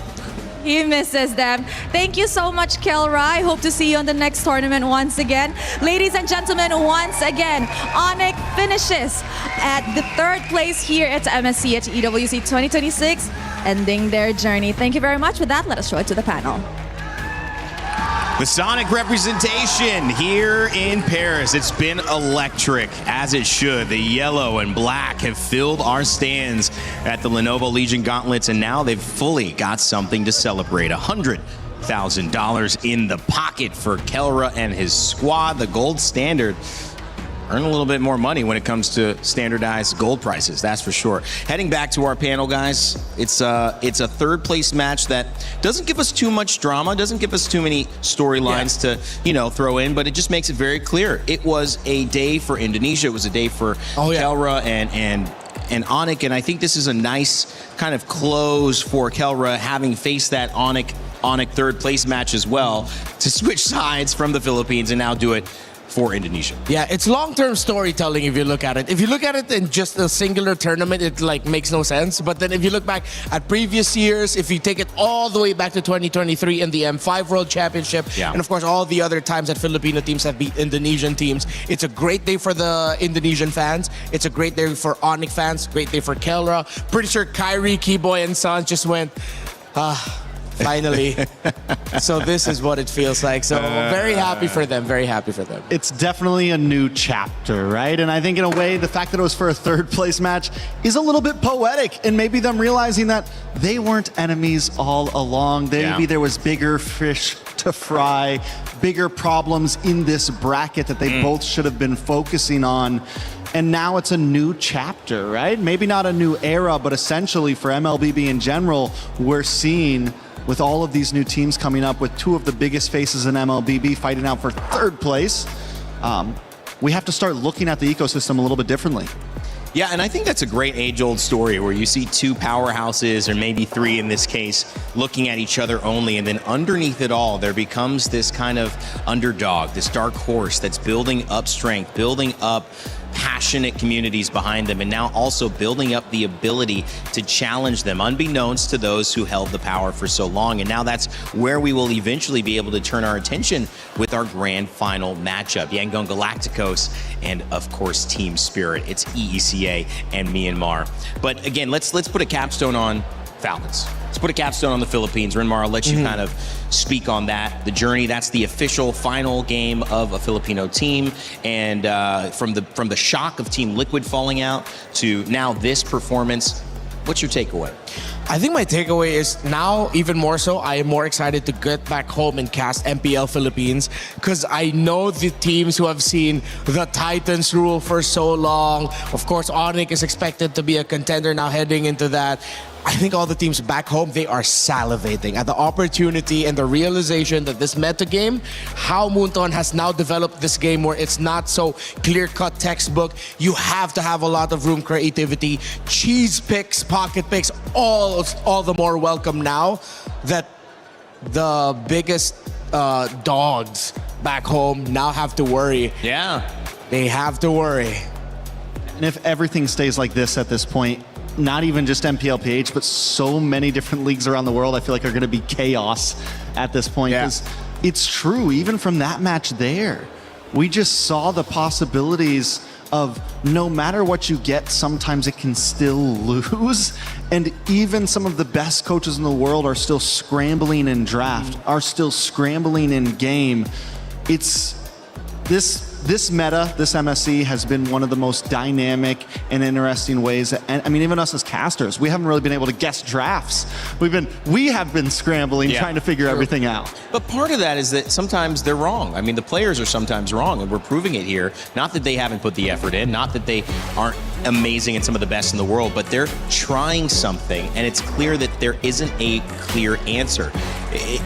He misses them. Thank you so much, Kelra. I hope to see you on the next tournament once again. Ladies and gentlemen, once again, Onyx finishes at the third place here at MSC at EWC 2026, ending their journey. Thank you very much. With that, let us show it to the panel. The Sonic representation here in Paris. It's been electric, as it should. The yellow and black have filled our stands at the Lenovo Legion Gauntlets, and now they've fully got something to celebrate. $100,000 in the pocket for Kelra and his squad. The gold standard earn a little bit more money when it comes to standardized gold prices, that's for sure. Heading back to our panel, guys, it's a third place match that doesn't give us too much drama, doesn't give us too many storylines to, throw in, but it just makes it very clear. It was a day for Indonesia, it was a day for Kelra and Onyx, and I think this is a nice kind of close for Kelra, having faced that Onyx third place match as well, to switch sides from the Philippines and now do it for Indonesia. Yeah, it's long-term storytelling if you look at it. If you look at it in just a singular tournament, it makes no sense. But then if you look back at previous years, if you take it all the way back to 2023 in the M5 World Championship, and of course all the other times that Filipino teams have beat Indonesian teams, it's a great day for the Indonesian fans. It's a great day for Onyx fans. Great day for Kelra. Pretty sure Kyrie, Keyboy, and Son just went, finally. So this is what it feels like. So very happy for them. Very happy for them. It's definitely a new chapter, right? And I think in a way, the fact that it was for a third place match is a little bit poetic, and maybe them realizing that they weren't enemies all along. Maybe there was bigger fish to fry, bigger problems in this bracket that they both should have been focusing on. And now it's a new chapter, right? Maybe not a new era, but essentially for MLBB in general, we're seeing with all of these new teams coming up with two of the biggest faces in MLBB fighting out for third place. we have to start looking at the ecosystem a little bit differently. Yeah, and I think that's a great age-old story where you see two powerhouses, or maybe three in this case, looking at each other only, and then underneath it all, there becomes this kind of underdog, this dark horse that's building up strength, building up passionate communities behind them, and now also building up the ability to challenge them, unbeknownst to those who held the power for so long. And now that's where we will eventually be able to turn our attention with our grand final matchup, Yangon Galacticos and, of course, Team Spirit. It's EECA and Myanmar. But again, let's put a capstone on Falcons. Let's put a capstone on the Philippines. Renmar, I'll let you kind of speak on that. The journey, that's the official final game of a Filipino team. And from the shock of Team Liquid falling out to now this performance, what's your takeaway? I think my takeaway is now, even more so, I am more excited to get back home and cast MPL Philippines, because I know the teams who have seen the Titans rule for so long. Of course, Onyx is expected to be a contender now heading into that. I think all the teams back home, they are salivating at the opportunity and the realization that this meta game, how Moonton has now developed this game where it's not so clear-cut textbook. You have to have a lot of room, creativity, cheese picks, pocket picks, all the more welcome now that the biggest dogs back home now have to worry. Yeah. They have to worry. And if everything stays like this at this point, not even just MPLPH, but so many different leagues around the world, I feel like are going to be chaos at this point. Because it's true, even from that match there, we just saw the possibilities of no matter what you get, sometimes it can still lose. And even some of the best coaches in the world are still scrambling in draft, are still scrambling in game. It's this meta, this MSC has been one of the most dynamic and interesting ways. And I mean, even us as casters, we haven't really been able to guess drafts. We have been scrambling, trying to figure everything out. But part of that is that sometimes they're wrong. I mean, the players are sometimes wrong, and we're proving it here. Not that they haven't put the effort in, not that they aren't amazing and some of the best in the world, but they're trying something, and it's clear that there isn't a clear answer.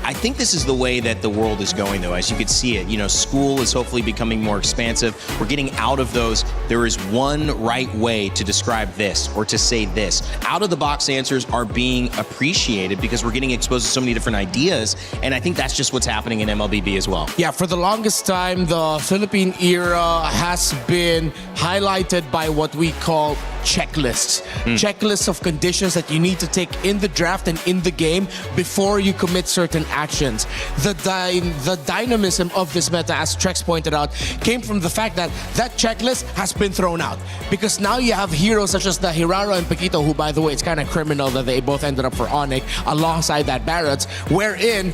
I think this is the way that the world is going, though. As you can see it, you know, school is hopefully becoming more expansive. We're getting out of those. There is one right way to describe this or to say this. Out-of-the-box answers are being appreciated because we're getting exposed to so many different ideas, and I think that's just what's happening in MLBB as well. Yeah, for the longest time, the Philippine era has been highlighted by what we call checklists. Checklists of conditions that you need to take in the draft and in the game before you commit certain actions. The dynamism of this meta, as Trex pointed out, came from the fact that that checklist has been thrown out. Because now you have heroes such as the Hiraro and Paquito, who, by the way, it's kind of criminal that they both ended up for Onyx alongside that Barrett's, wherein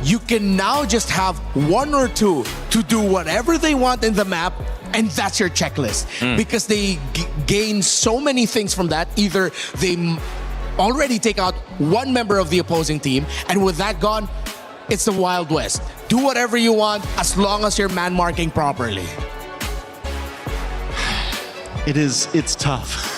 you can now just have one or two to do whatever they want in the map, and that's your checklist. Because they gain so many things from that. Either they already take out one member of the opposing team, and with that gone, it's the Wild West. Do whatever you want as long as you're man marking properly. It's tough.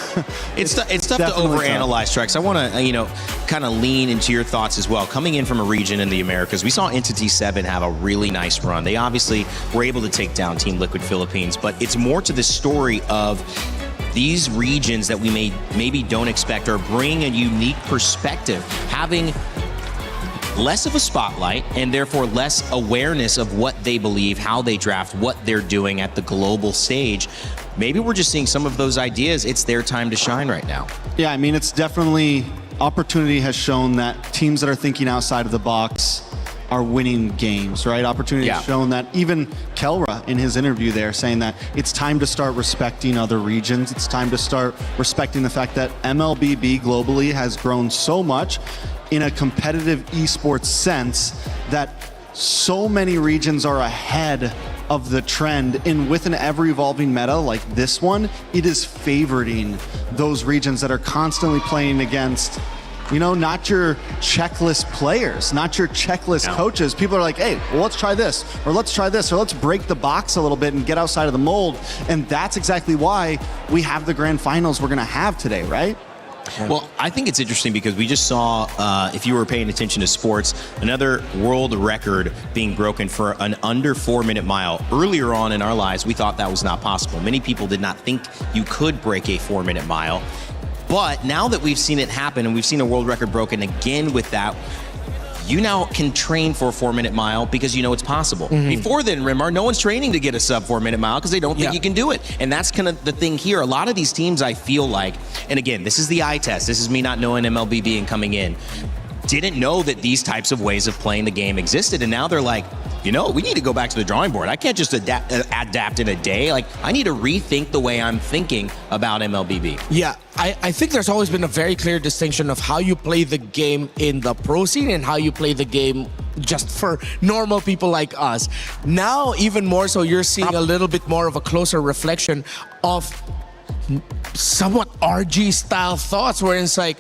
It's tough to overanalyze, Trex. I want to, kind of lean into your thoughts as well. Coming in from a region in the Americas, we saw Entity 7 have a really nice run. They obviously were able to take down Team Liquid Philippines, but it's more to the story of these regions that we maybe don't expect or bring a unique perspective, having less of a spotlight and therefore less awareness of what they believe, how they draft, what they're doing at the global stage. Maybe we're just seeing some of those ideas. It's their time to shine right now. Yeah, I mean, it's definitely, opportunity has shown that teams that are thinking outside of the box are winning games, right? Opportunity has shown that. Even Kelra in his interview there saying that it's time to start respecting other regions. It's time to start respecting the fact that MLBB globally has grown so much in a competitive esports sense that so many regions are ahead of the trend, and with an ever-evolving meta like this one, it is favoriting those regions that are constantly playing against, not your checklist players, not your checklist coaches. People are like, hey, well, let's try this, or let's try this, or let's break the box a little bit and get outside of the mold. And that's exactly why we have the grand finals we're going to have today, right? Well, I think it's interesting because we just saw, if you were paying attention to sports, another world record being broken for an under 4-minute mile. Earlier on in our lives, we thought that was not possible. Many people did not think you could break a 4-minute mile. But now that we've seen it happen and we've seen a world record broken again with that, you now can train for a 4-minute mile because you know it's possible. Before then, Rimar, no one's training to get a sub 4-minute mile because they don't think you can do it. And that's kind of the thing here. A lot of these teams, I feel like, and again, this is the eye test. This is me not knowing MLBB and coming in. Didn't know that these types of ways of playing the game existed. And now they're like, you know, we need to go back to the drawing board. I can't just adapt in a day. Like, I need to rethink the way I'm thinking about MLBB. Yeah, I think there's always been a very clear distinction of how you play the game in the pro scene and how you play the game just for normal people like us. Now, even more so, you're seeing a little bit more of a closer reflection of somewhat RG style thoughts where it's like,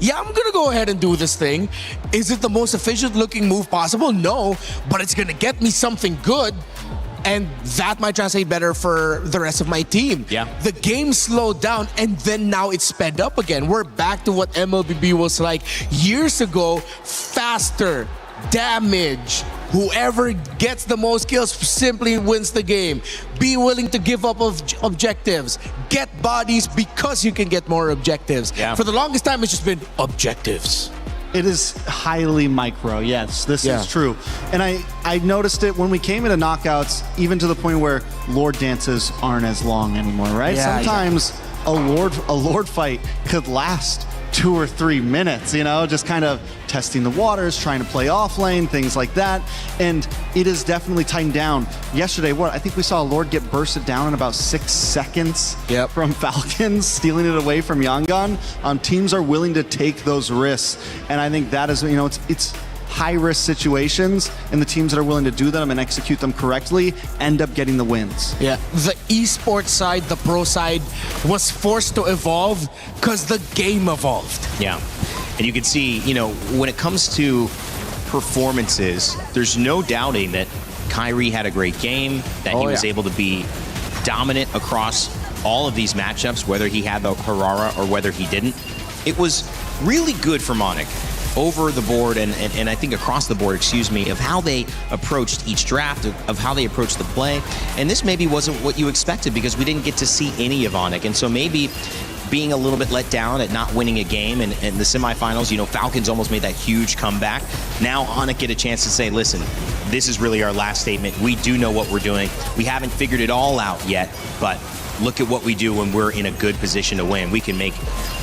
yeah, I'm gonna go ahead and do this thing. Is it the most efficient looking move possible? No, but it's gonna get me something good, and that might translate better for the rest of my team. Yeah. The game slowed down and then now it's sped up again. We're back to what MLBB was like years ago. Faster, damage. Whoever gets the most kills simply wins the game. Be willing to give up objectives. Get bodies because you can get more objectives. Yeah. For the longest time, it's just been objectives. It is highly micro, yes, this is true. And I noticed it when we came into knockouts, even to the point where Lord dances aren't as long anymore, right? Yeah, sometimes a Lord fight could last 2 or 3 minutes, you know, just kind of testing the waters, trying to play off lane, things like that. And it is definitely tightened down. Yesterday, I think we saw Lord get bursted down in about 6 seconds from Falcons, stealing it away from Yangon. Teams are willing to take those risks. And I think that is, you know, it's high-risk situations, and the teams that are willing to do them and execute them correctly end up getting the wins. Yeah, the esports side, the pro side, was forced to evolve because the game evolved. Yeah, and you can see, you know, when it comes to performances, there's no doubting that Kyrie had a great game, that he was able to be dominant across all of these matchups, whether he had the Harara or whether he didn't. It was really good for Monic over the board and I think across the board, excuse me, of how they approached each draft, of how they approached the play. And this maybe wasn't what you expected because we didn't get to see any of Onic. And so maybe being a little bit let down at not winning a game and in the semifinals, you know, Falcons almost made that huge comeback. Now Onic get a chance to say, listen, this is really our last statement. We do know what we're doing. We haven't figured it all out yet, but look at what we do when we're in a good position to win. We can make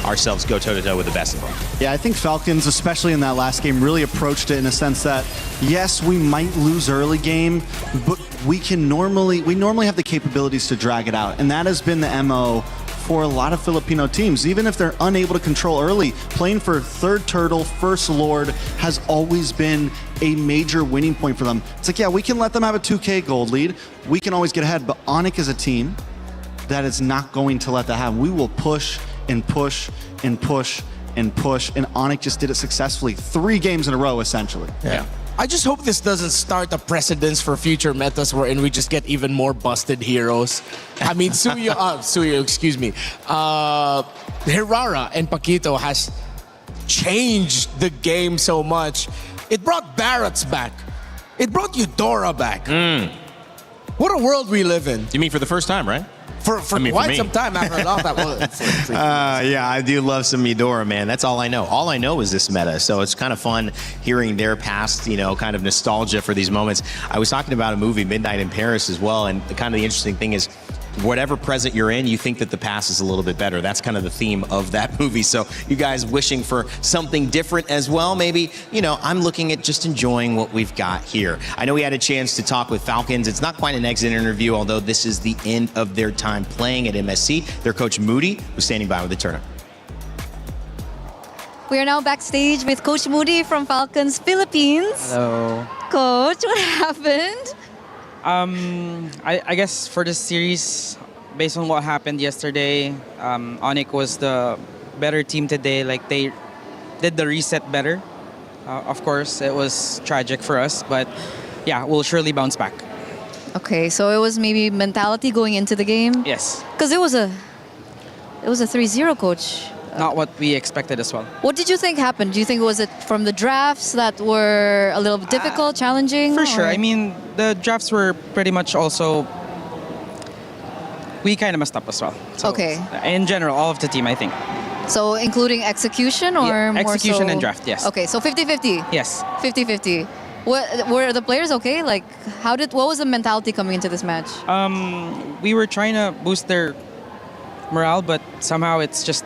ourselves go toe-to-toe with the best of them. Yeah, I think Falcons, especially in that last game, really approached it in a sense that, yes, we might lose early game, but we normally have the capabilities to drag it out. And that has been the MO for a lot of Filipino teams. Even if they're unable to control early, playing for third turtle, first Lord has always been a major winning point for them. It's like, yeah, we can let them have a 2K gold lead. We can always get ahead, but Onic is a team that is not going to let that happen. We will push and push and push and push, and Onic just did it successfully 3 games in a row, essentially. Yeah. I just hope this doesn't start a precedence for future metas wherein we just get even more busted heroes. I mean, Suyo, excuse me. Hirara and Paquito has changed the game so much. It brought Barrett's back. It brought Eudora back. What a world we live in. You mean for the first time, right? For quite some time after I lost that one. Yeah, I do love some Eudora, man. That's all I know. All I know is this meta. So it's kind of fun hearing their past, you know, kind of nostalgia for these moments. I was talking about a movie, Midnight in Paris, as well. And kind of the interesting thing is, whatever present you're in, you think that the past is a little bit better. That's kind of the theme of that movie. So you guys wishing for something different as well. Maybe, you know, I'm looking at just enjoying what we've got here. I know we had a chance to talk with Falcons. It's not quite an exit interview, although this is the end of their time playing at MSC. Their coach Moody was standing by with the turn-up. We are now backstage with Coach Moody from Falcons Philippines. Hello. Coach, what happened? I guess for this series, based on what happened yesterday, Onic was the better team today. Like, they did the reset better. Of course, it was tragic for us, but yeah, we'll surely bounce back. Okay, so it was maybe mentality going into the game? Yes. Because it was a 3-0, Coach. not what we expected as well. What did you think happened? Do you think was it from the drafts that were a little bit difficult, challenging? For sure. or- I mean, the drafts were pretty much also. We kind of messed up as well. So, Okay. In general, all of the team, I think. So including execution or Yeah, more execution so- and draft, yes. Okay, so 50-50. Yes. 50-50. What, were the players okay? Like, what was the mentality coming into this match? We were trying to boost their morale, but somehow it's just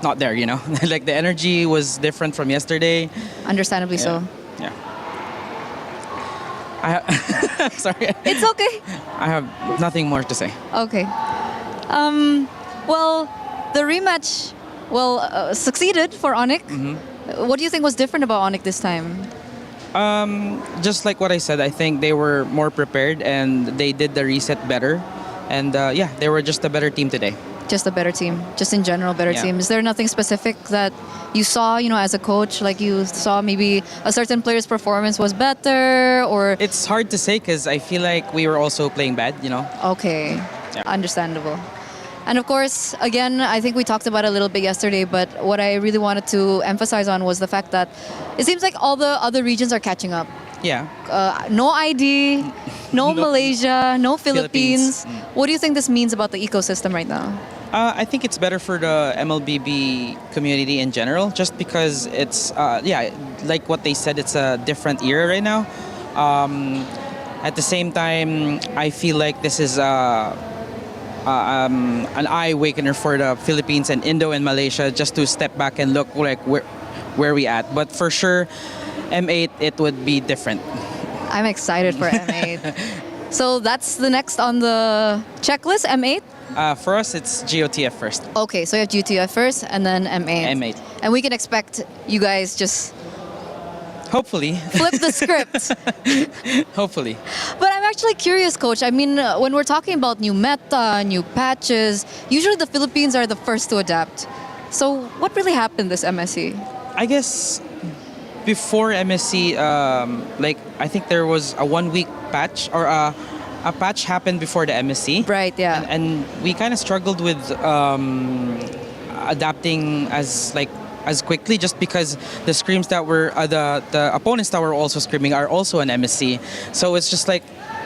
not there, you know? Like the energy was different from yesterday. Understandably so. Yeah. Sorry. It's okay. I have nothing more to say. Okay. Well, the rematch, succeeded for Onyx. What do you think was different about Onyx this time? Just like what I said, I think they were more prepared and they did the reset better. And they were just a better team today. Just a better team, just in general, better Yeah. team. Is there nothing specific that you saw, as a coach, like you saw maybe a certain player's performance was better, or? It's hard to say because I feel like we were also playing bad, you know? Okay, Yeah. understandable. And of course, again, I think we talked about it a little bit yesterday, but what I really wanted to emphasize on was the fact that it seems like all the other regions are catching up. Yeah. No ID, no No- Malaysia, no Philippines. Philippines. What do you think this means about the ecosystem right now? I think it's better for the MLBB community in general, just because it's, like what they said, it's a different era right now. At the same time, I feel like this is an eye awakener for the Philippines and Indo and Malaysia, just to step back and look like where we at. But for sure, M8, it would be different. I'm excited for M8. So that's the next on the checklist, M8? For us, it's GOTF first. Okay, so you have GTF first and then M8. M8. And we can expect you guys just Hopefully. flip the script. Hopefully. But I'm actually curious, Coach. I mean, when we're talking about new meta, new patches, usually the Philippines are the first to adapt. So what really happened this MSC? I guess before MSC, I think there was a 1 week patch or a patch happened before the MSC. Right, yeah. And we kind of struggled with adapting as quickly, just because the screams that were the opponents that were also screaming are also an MSC. So it's just like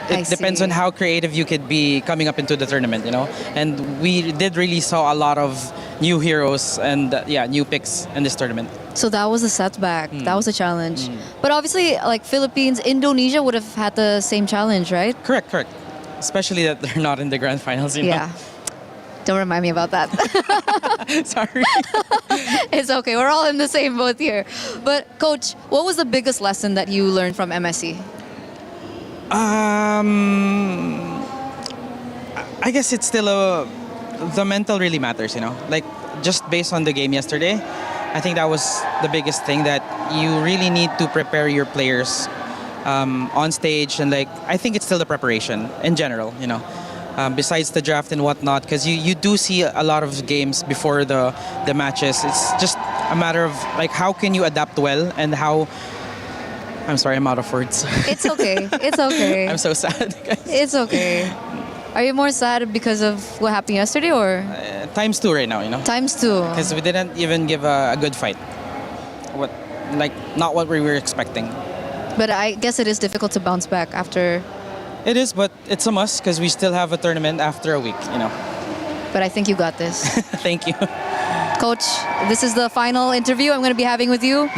I it depends see. on how creative you could be coming up into the tournament, you know. And we did really saw a lot of new heroes and new picks in this tournament. So that was a setback. That was a challenge. But obviously, like Philippines, Indonesia would have had the same challenge, right? Correct. Especially that they're not in the grand finals, you know. Yeah. Don't remind me about that. Sorry. It's okay. We're all in the same boat here. But Coach, what was the biggest lesson that you learned from MSC? I guess it's still the mental really matters, you know. Like just based on the game yesterday, I think that was the biggest thing, that you really need to prepare your players on stage, and I think it's still the preparation in general, you know. Besides the draft and whatnot, because you do see a lot of games before the matches. It's just a matter of how can you adapt well, and how. I'm sorry, I'm out of words. It's okay. It's okay. I'm so sad, guys. It's okay. Are you more sad because of what happened yesterday, or? Times 2 right now, you know. Times 2. Because we didn't even give a good fight. Not what we were expecting. But I guess it is difficult to bounce back after. It is, but it's a must because we still have a tournament after a week, you know. But I think you got this. Thank you. Coach, this is the final interview I'm going to be having with you.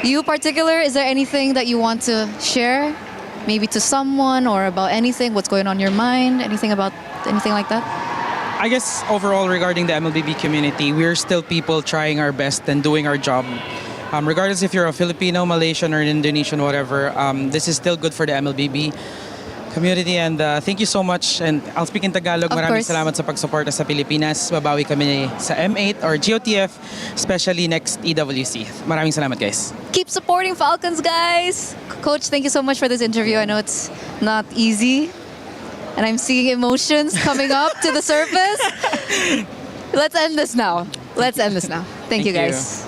You particular, is there anything that you want to share? Maybe to someone, or about anything, what's going on in your mind, anything like that? I guess overall regarding the MLBB community, we're still people trying our best and doing our job. Regardless if you're a Filipino, Malaysian, or Indonesian, whatever, this is still good for the MLBB community. And thank you so much. And I'll speak in Tagalog. Of Maraming course. salamat sa pagsuporta sa Pilipinas. Babawi kami sa M8 or GOTF, especially next EWC. Maraming salamat, guys. Keep supporting Falcons, guys. Coach, thank you so much for this interview. I know it's not easy, and I'm seeing emotions coming up to the surface. Let's end this now. Thank you, guys.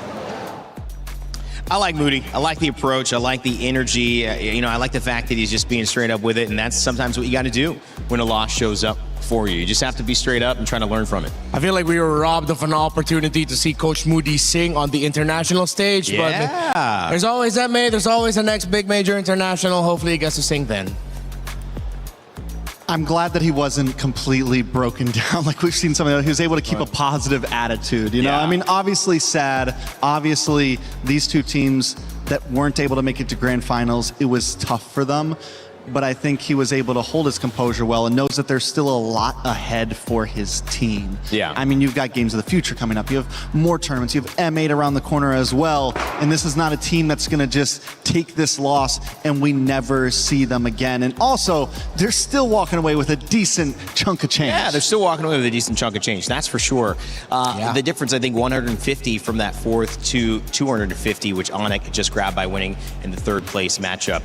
I like Moody. I like the approach. I like the energy. I like the fact that he's just being straight up with it, and that's sometimes what you got to do when a loss shows up for you. You just have to be straight up and trying to learn from it. I feel like we were robbed of an opportunity to see Coach Moody sing on the international stage. Yeah. But there's always that there's always the next big major international. Hopefully he gets to sing then. I'm glad that he wasn't completely broken down like we've seen some of the. He was able to keep a positive attitude, you know? Yeah. I mean, obviously sad. Obviously, these two teams that weren't able to make it to grand finals, it was tough for them. But I think he was able to hold his composure well and knows that there's still a lot ahead for his team. Yeah. I mean, you've got games of the future coming up. You have more tournaments. You have M8 around the corner as well. And this is not a team that's going to just take this loss and we never see them again. And also, they're still walking away with a decent chunk of change. Yeah, they're still walking away with a decent chunk of change. That's for sure. The difference, I think, 150 from that fourth to 250, which Onyx just grabbed by winning in the third place matchup.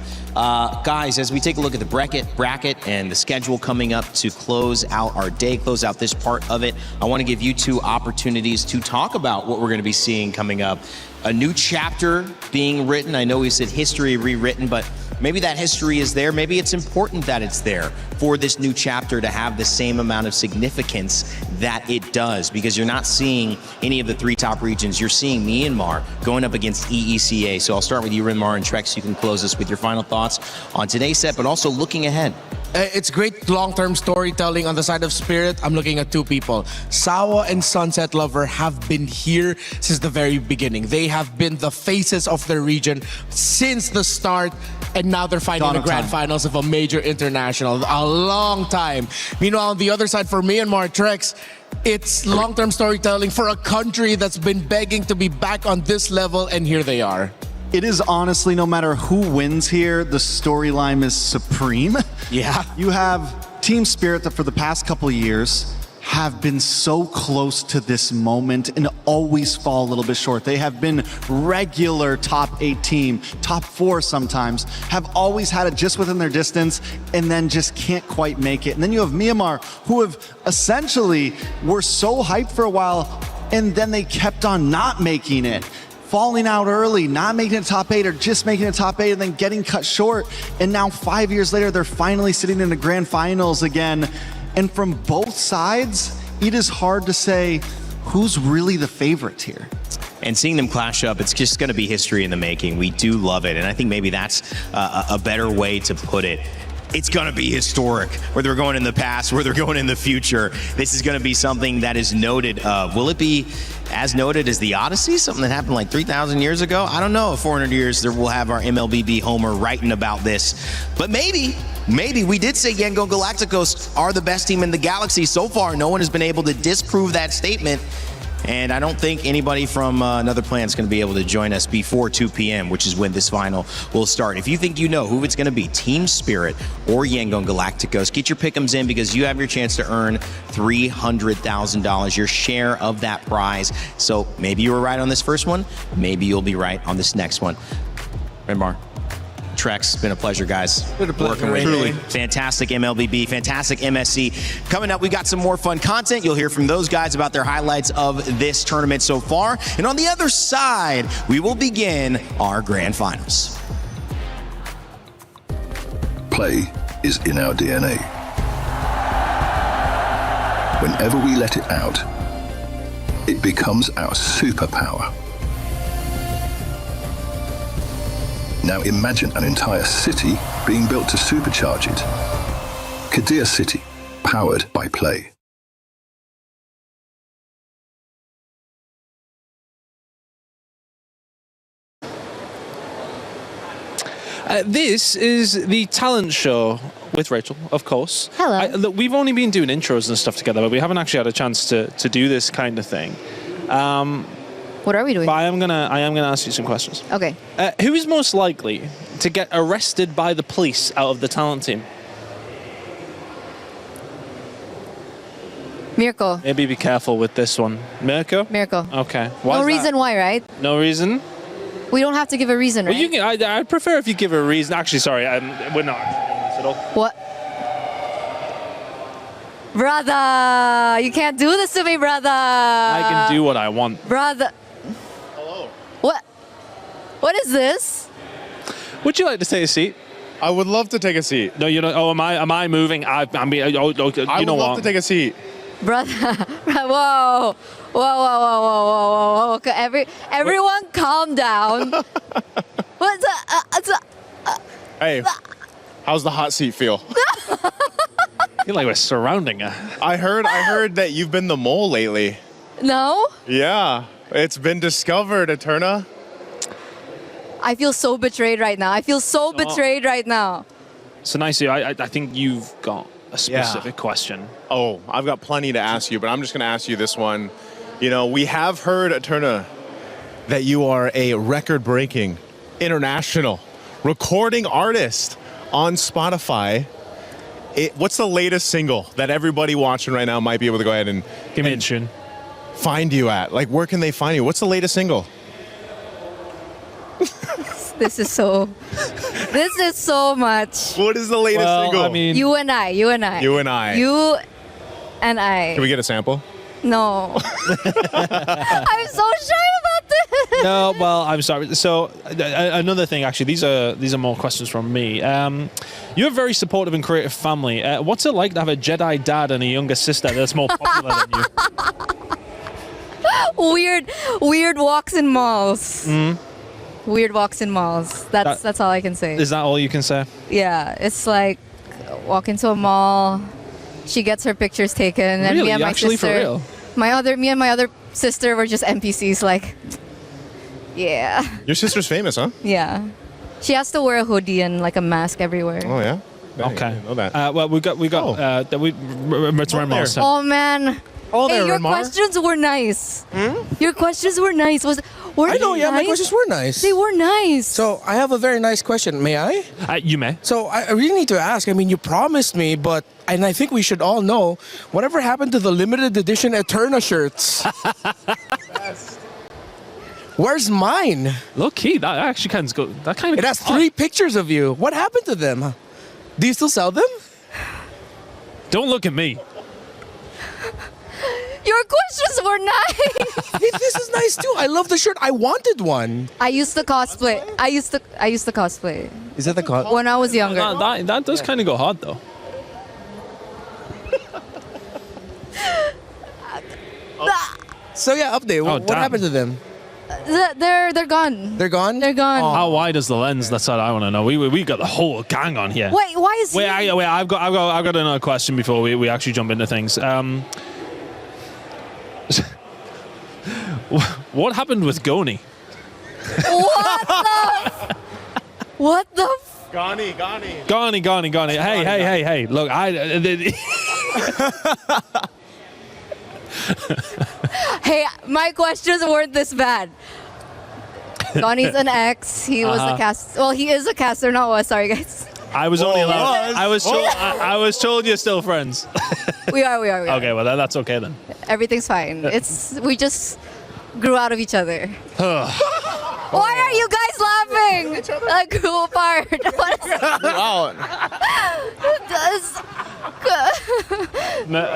Guys, as we take a look at the bracket and the schedule coming up to close out our day, close out this part of it, I want to give you two opportunities to talk about what we're going to be seeing coming up. A new chapter being written. I know we said history rewritten, but maybe that history is there. Maybe it's important that it's there for this new chapter to have the same amount of significance that it does, because you're not seeing any of the three top regions. You're seeing Myanmar going up against EECA. So I'll start with you, Rinmar and Trex. You can close us with your final thoughts on today's set, but also looking ahead. It's great long-term storytelling on the side of Spirit. I'm looking at two people. Sawa and Sunset Lover have been here since the very beginning. They have been the faces of their region since the start, and now they're fighting the grand finals of a major international. A long time. Meanwhile, on the other side, for Myanmar, Trex, it's long-term storytelling for a country that's been begging to be back on this level, and here they are. It is honestly, no matter who wins here, the storyline is supreme. Yeah. You have Team Spirit that for the past couple of years have been so close to this moment and always fall a little bit short. They have been regular top 8 team, top 4 sometimes, have always had it just within their distance and then just can't quite make it. And then you have Myanmar, who have essentially were so hyped for a while and then they kept on not making it. Falling out early, not making it top 8 or just making it top 8 and then getting cut short. And now 5 years later, they're finally sitting in the grand finals again. And from both sides, it is hard to say who's really the favorite here. And seeing them clash up, it's just going to be history in the making. We do love it. And I think maybe that's a better way to put it. It's going to be historic, whether we're going in the past, whether we're going in the future. This is going to be something that is noted of. Will it be as noted as the Odyssey, something that happened like 3,000 years ago? I don't know. 400 years, we'll have our MLBB Homer writing about this. But maybe we did say Yangon Galacticos are the best team in the galaxy. So far, no one has been able to disprove that statement. And I don't think anybody from another planet is going to be able to join us before 2 p.m., which is when this final will start. If you think you know who it's going to be, Team Spirit or Yangon Galacticos, get your pick'ems in because you have your chance to earn $300,000, your share of that prize. So maybe you were right on this first one. Maybe you'll be right on this next one. Rinmar, Trex, it's been a pleasure, guys. Been a pleasure. Working with you. Fantastic MLBB, fantastic MSC. Coming up, we got some more fun content. You'll hear from those guys about their highlights of this tournament so far. And on the other side, we will begin our grand finals. Play is in our DNA. Whenever we let it out, it becomes our superpower. Now imagine an entire city being built to supercharge it. Kadir City, powered by play. This is the talent show with Rachel, of course. Hello. Look, we've only been doing intros and stuff together, but we haven't actually had a chance to do this kind of thing. What are we doing? But I am gonna ask you some questions. Okay. Who is most likely to get arrested by the police out of the talent team? Mirko. Maybe be careful with this one. Mirko? Mirko. Okay. No reason why, right? No reason? We don't have to give a reason, right? Well, you can, I'd prefer if you give a reason. Actually, sorry, we're not doing this at all. What? Brother, you can't do this to me, brother. I can do what I want. Brother. Hello. What? What is this? Would you like to take a seat? I would love to take a seat. No, you don't. Oh, am I moving? I mean, you I would know love what? to take a seat. Brother, whoa. Whoa. Okay, everyone calm down. What's Hey, how's the hot seat feel? I feel like we're surrounding her. I heard that you've been the mole lately. No? Yeah, it's been discovered, Eterna. I feel so betrayed right now. I feel so betrayed right now. So, Nicey, I think you've got a specific question. Oh, I've got plenty to ask you, but I'm just going to ask you this one. You know, we have heard, Eterna, that you are a record-breaking international recording artist on Spotify. What's the latest single that everybody watching right now might be able to go ahead and give me a tune? Find you at? Like, where can they find you? What's the latest single? This is so much. What is the latest single? I mean, You and I. You and I. You and I. Can we get a sample? No. I'm so shy about this. No, well, I'm sorry. So another thing, actually, these are more questions from me. You're a very supportive and creative family. What's it like to have a Jedi dad and a younger sister that's more popular than you? Weird walks in malls. Mm. Weird walks in malls. That's all I can say. Is that all you can say? Yeah, it's like walk into a mall. She gets her pictures taken, and Really? me and my Actually, sister. for real? Me and my other sister were just NPCs. Like, yeah, Your sister's famous, huh? yeah. She has to wear a hoodie and like a mask everywhere. Oh, yeah? Dang, Okay. I didn't know that. Well, we got. It's Renmar. So- Oh man. Oh, hey, there, your Renmar. questions were nice. Your questions were nice. Were I they know, yeah, my nice? questions were nice. They were nice. So I have a very nice question. May I? You may. So I really need to ask. I mean, you promised me, and I think we should all know, whatever happened to the limited edition Eterna shirts? Where's mine? Low key, that actually kind of good. That kind of. It has 3 pictures of you. What happened to them? Do you still sell them? Don't look at me. Your questions were nice. Hey, this is nice too. I love the shirt. I wanted one. I used to cosplay. I used to cosplay Is that the cos? when I was younger. That does kind of go hard though. So yeah, update. What damn. happened to them? They're gone. They're gone? They're gone. How wide is the lens? That's what I want to know. We got the whole gang on here. Wait, why is Wait, he? I've got another question before we actually jump into things. What happened with Goni? What the? Gani. Goni. Hey. Look, Hey, my questions weren't this bad. Donnie's an ex. He was a cast. Well, he is a caster, not was. Sorry, guys. I was only allowed. I was told you're still friends. We are. Okay, well that's okay then. Everything's fine. We just grew out of each other. Why are you guys laughing? Like, grew apart. Wow.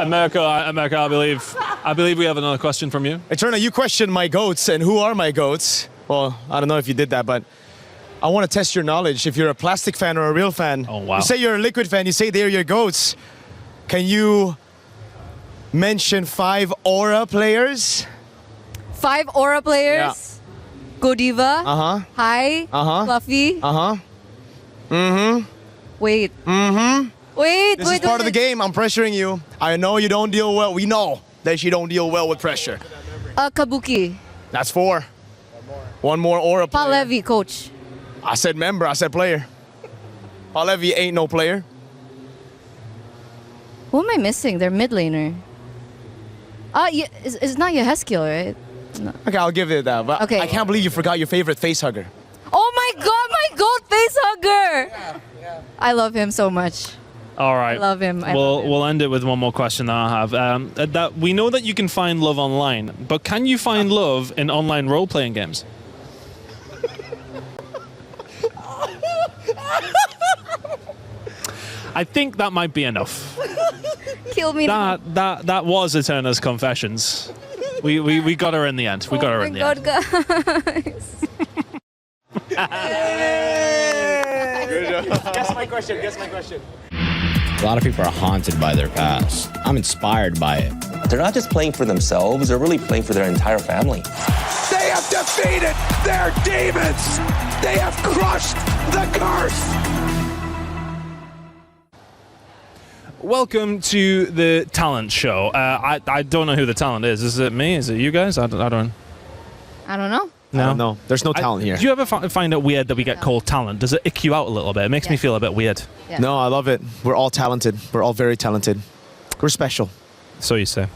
America, I believe we have another question from you. Eterna, you questioned my goats and who are my goats. Well, I don't know if you did that, but I want to test your knowledge. If you're a plastic fan or a real fan, Oh, wow. you say you're a liquid fan, you say they're your goats. Can you mention 5 Aura players? 5 Aura players. Godiva. Uh-huh. Hi. Uh-huh. Fluffy. Uh-huh. Mm-hmm. Wait. Mm-hmm. Wait. This is part of the game. I'm pressuring you. I know you don't deal well. We know that you don't deal well with pressure. Kabuki. That's 4. One more Aura player. Palevi, coach. I said member. I said player. Palevi ain't no player. Who am I missing? They're mid laner. It's not Yeheskiel, right? No. Okay, I'll give it that. But Okay. I can't believe you forgot your favorite face hugger. Oh my god, my goat face hugger! I love him so much. All right. I love him. We'll end it with one more question that I have. That we know that you can find love online, but can you find love in online role-playing games? I think that might be enough. Kill me now. That was Eterna's confessions. We got her in the end. We got her in the end. Oh my god, guys. Guess my question. Guess my question. A lot of people are haunted by their past. I'm inspired by it. They're not just playing for themselves, they're really playing for their entire family. They have defeated their demons. They have crushed the curse. Welcome to the talent show. I don't know who the talent is. Is it me? Is it you guys? I don't. I don't know. No. There's no talent here. Do you ever find it weird that we get called talent? Does it ick you out a little bit? It makes me feel a bit weird. Yeah. No, I love it. We're all talented. We're all very talented. We're special. So you say.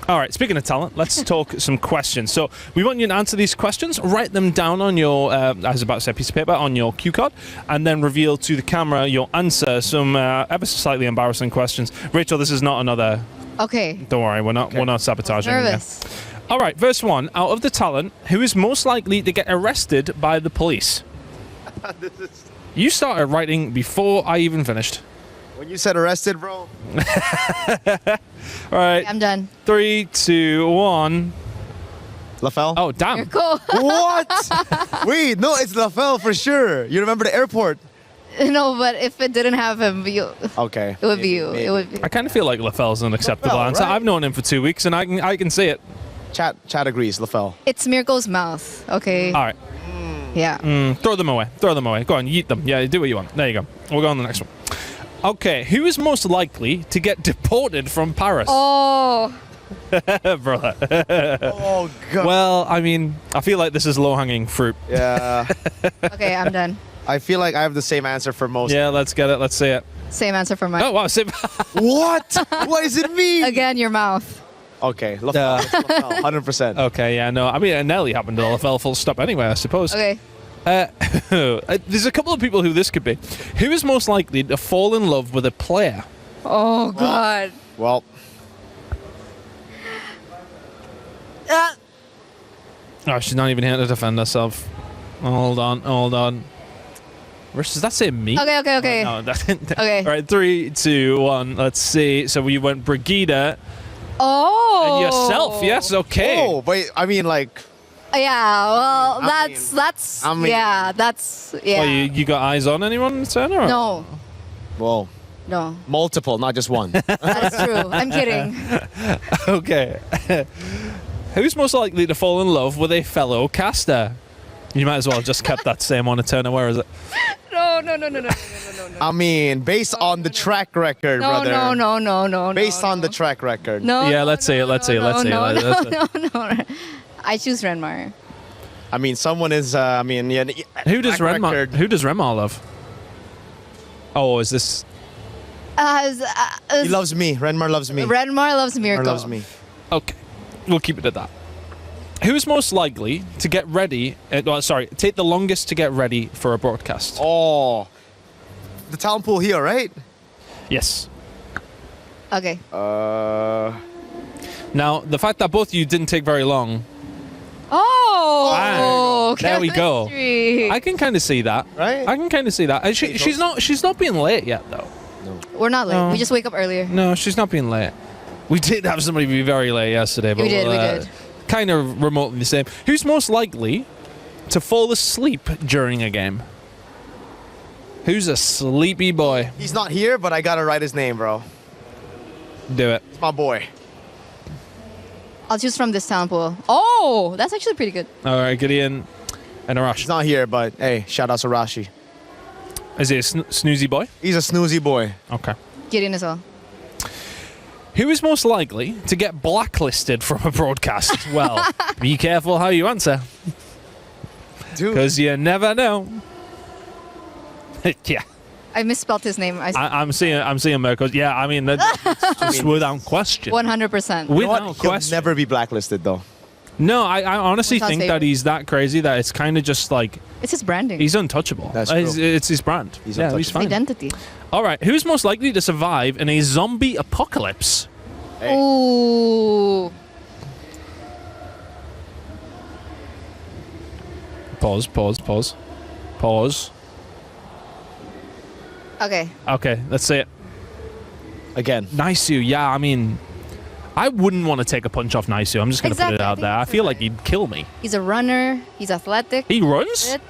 All right, speaking of talent, let's talk some questions. So we want you to answer these questions, write them down on your, I was about to say piece of paper, on your cue card, and then reveal to the camera your answer. Some ever so slightly embarrassing questions. Rachel, this is not another... Okay. Don't worry, we're not sabotaging. Nervous. All right, verse 1. Out of the talent, who is most likely to get arrested by the police? You started writing before I even finished. When you said arrested, bro. All right. I'm done. 3, 2, 1. LaFell? Oh, damn. You're cool. What? Wait, no, it's LaFell for sure. You remember the airport? No, but if it didn't have him, Okay. it would be you. It would be. I kind of feel like LaFell's an acceptable LaFell, answer. right? I've known him for 2 weeks, and I can see it. Chat agrees, LaFell. It's Mirko's mouth. Okay. All right. Yeah. Throw them away. Throw them away. Go on, yeet them. Yeah, do what you want. There you go. We'll go on to the next one. Okay, who is most likely to get deported from Paris? Oh. Brother. Oh, God. Well, I mean, I feel like this is low-hanging fruit. Yeah. Okay, I'm done. I feel like I have the same answer for most. Yeah, let's get it. Let's see it. Same answer for mine. Oh, wow. What? What does it mean? Again, your mouth. Okay, LaFell. It's LaFell, 100%. Okay, yeah, no. I mean, Nelly happened to LaFell full stop anyway, I suppose. Okay. There's a couple of people who this could be. Who is most likely to fall in love with a player? Oh, God. Well. Oh, she's not even here to defend herself. Hold on. Does that say me? Okay. Oh, no, that didn't. Okay. All right, 3, 2, 1. Let's see. So we went Brigida Oh. and yourself. Yes, okay. Oh, wait, I mean, like. Yeah, well, that's. yeah. Well, you got eyes on anyone, Turner? No, Whoa. no, Multiple, not just one. that's true. I'm kidding. Okay. Who's most likely to fall in love with a fellow caster? You might as well have just kept that same one, Turner. Where is it? No. I mean, based on the track record, brother. No. Based on the track record. No. Yeah, let's see it. Let's see it. No. I choose Renmar. I mean, someone is. Yeah. Who does track Renmar? record. Who does Renmar love? Oh, is this? He loves me. Renmar loves me. Renmar loves Mirko. Renmar loves me. Okay, we'll keep it at that. Who's most likely to get ready? Take the longest to get ready for a broadcast. Oh, the talent pool here, right? Yes. Okay. Now, the fact that both of you didn't take very long. Oh, there we go. chemistry. I can kind of see that. Right? I can kind of see that. And she's not being late yet, though. We're not late. No. We just wake up earlier. No, she's not being late. We did have somebody be very late yesterday, but We did. Kind of remotely the same. Who's most likely to fall asleep during a game? Who's a sleepy boy? He's not here, but I gotta write his name, bro. Do it. It's my boy. I'll choose from this talent pool. Oh, that's actually pretty good. All right, Gideon and Arash. He's not here, but hey, shout out to Rashi. Is he a snoozy boy? He's a snoozy boy. Okay. Gideon as well. Who is most likely to get blacklisted from a broadcast? Well, be careful how you answer. Dude. Because you never know. Yeah. I misspelled his name. I'm seeing Mirko. Yeah, I mean, that's just without question. 100%. You know what? Without He'll question. never be blacklisted, though. No, I honestly What's our think that favorite? he's that crazy that it's kind of just like It's his branding. he's untouchable. That's true. It's his brand. He's He's untouchable. fine. identity. All right, who's most likely to survive in a zombie apocalypse? Hey. Ooh. Pause. Okay. Okay, let's see it. Again. Naisu, yeah, I mean, I wouldn't want to take a punch off Naisu. I'm just going to put Exactly, it I out think there. I that's feel right. like he'd kill me. He's a runner. He's athletic. He runs? Fit.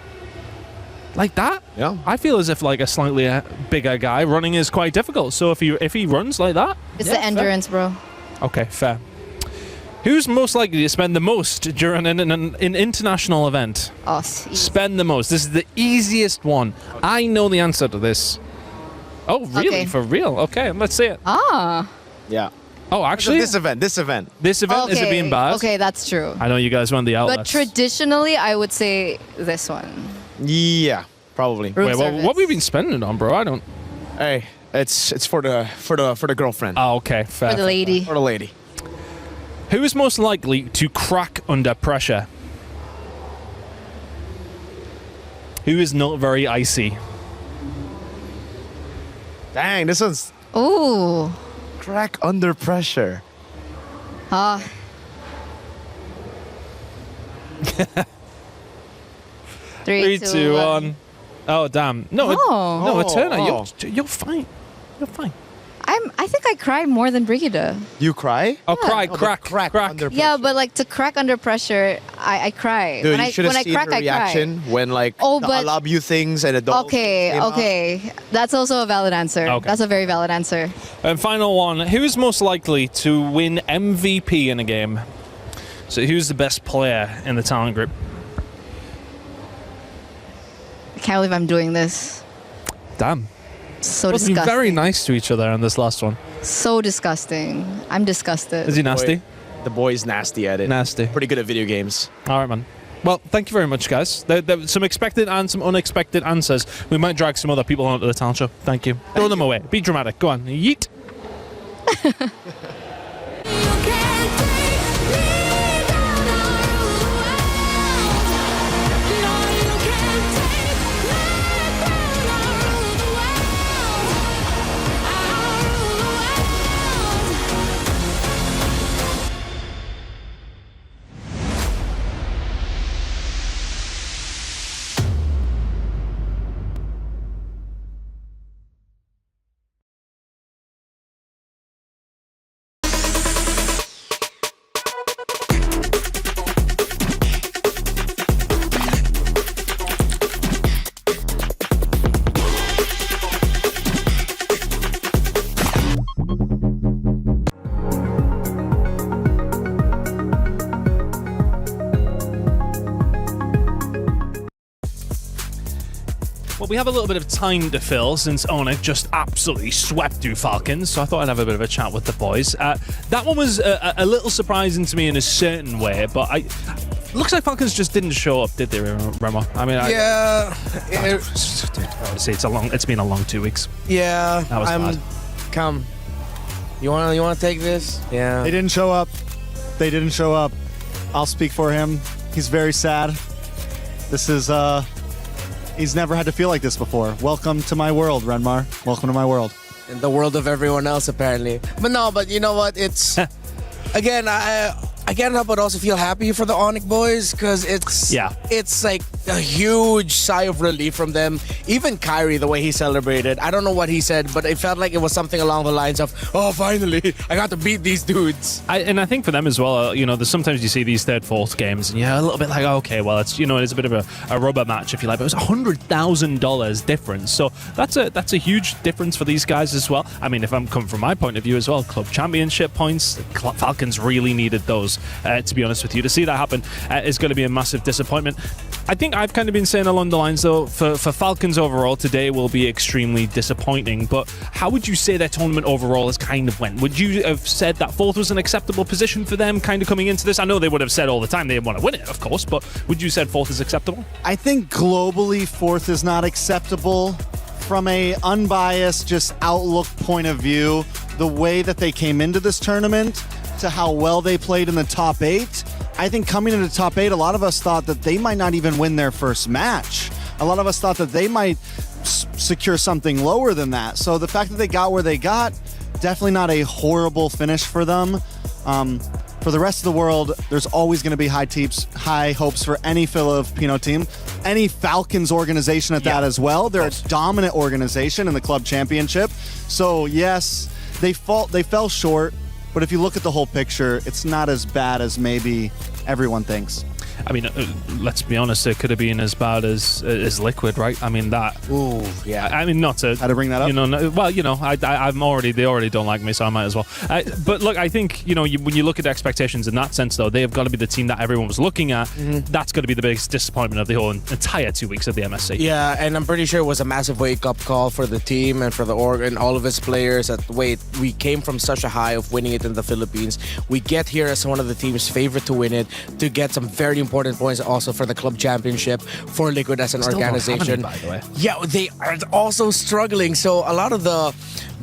Like that? Yeah. I feel as if like a slightly bigger guy running is quite difficult. So if he runs like that, It's yeah, the endurance, bro. okay, fair. Who's most likely to spend the most during an international event? Us. Spend the most. This is the easiest one. I know the answer to this. Oh, really? Okay. For real? Okay, let's see it. Ah. Yeah. Oh, actually, This event. this event is it being bad? Okay, that's true. I know you guys won the But outlets. traditionally, I would say this one. Yeah, probably. Room Wait, service. what have we been spending it on, bro? I don't. Hey, it's for the girlfriend. Oh, okay, fair. For the lady. For the lady. Who is most likely to crack under pressure? Who is not very icy? Dang, this one's Ooh. crack under pressure. Ah. Three, two, one. Oh, damn. No, Oh. no, Eterna, Oh. you're fine. You're fine. I think I cry more than Brigida. You cry? Oh, cry, No, but crack. crack under pressure. Yeah, but like to crack under pressure, I cry. Dude, when you should have when seen I crack, her I reaction when like Oh, the but- I love you things and adults. cry. Okay. That's also a valid answer. Okay. That's a very valid answer. And final one. Who is most likely to win MVP in a game? So who's the best player in the talent group? I can't believe I'm doing this. Damn. So We've been disgusting. very nice to each other on this last one. So disgusting. I'm disgusted. Is he nasty? The boy's nasty at it. Nasty. Pretty good at video games. All right, man. Well, thank you very much, guys. There were some expected and some unexpected answers. We might drag some other people onto the talent show. Thank you. Throw them away. Be dramatic. Go on. Yeet. Well, we have a little bit of time to fill since Onik just absolutely swept through Falcons, so I thought I'd have a bit of a chat with the boys. That one was a little surprising to me in a certain way, but looks like Falcons just didn't show up, did they, Remo? I mean, honestly, it's been a long 2 weeks. Yeah, That was bad. Come. You wanna take this? Yeah. They didn't show up. They didn't show up. I'll speak for him. He's very sad. This is he's never had to feel like this before. Welcome to my world, Renmar. Welcome to my world. In the world of everyone else, apparently. But you know what? It's again, I can't help but also feel happy for the Onyx boys because it's like a huge sigh of relief from them. Even Kyrie, the way he celebrated, I don't know what he said, but it felt like it was something along the lines of, "Oh, finally, I got to beat these dudes." And I think for them as well, there's sometimes you see these third, fourth games, and you're a little bit like, okay, well, it's it's a bit of a rubber match, if you like. But it was $100,000 difference, so that's a huge difference for these guys as well. I mean, if I'm coming from my point of view as well, club championship points, the Falcons really needed those. To be honest with you, to see that happen is going to be a massive disappointment. I think I've kind of been saying along the lines, though, for Falcons overall, today will be extremely disappointing. But how would you say their tournament overall has kind of went? Would you have said that fourth was an acceptable position for them kind of coming into this? I know they would have said all the time they want to win it, of course, but would you said fourth is acceptable? I think globally fourth is not acceptable. From a unbiased, just outlook point of view, the way that they came into this tournament to how well they played in the top 8, I think coming into the top 8, a lot of us thought that they might not even win their first match. A lot of us thought that they might secure something lower than that. So the fact that they got where they got, definitely not a horrible finish for them. For the rest of the world, there's always going to be high hopes for any Filipino team, any Falcons organization at that as well. They're a dominant organization in the club championship. So yes, they fell short, but if you look at the whole picture, it's not as bad as maybe everyone thinks. I mean, let's be honest, it could have been as bad as Liquid, right? I mean, that. Ooh, yeah. I mean, not to. How to bring that up? You know, they already don't like me, so I might as well. But look, I think, when you look at expectations in that sense, though, they have got to be the team that everyone was looking at. Mm-hmm. That's got to be the biggest disappointment of the whole entire 2 weeks of the MSC. Yeah, and I'm pretty sure it was a massive wake-up call for the team and for the org and all of its players that, we came from such a high of winning it in the Philippines. We get here as one of the team's favorite to win it, to get some very important points also for the club championship, for Liquid as an Still organization. Don't have any, by the way. Yeah, they are also struggling. So a lot of the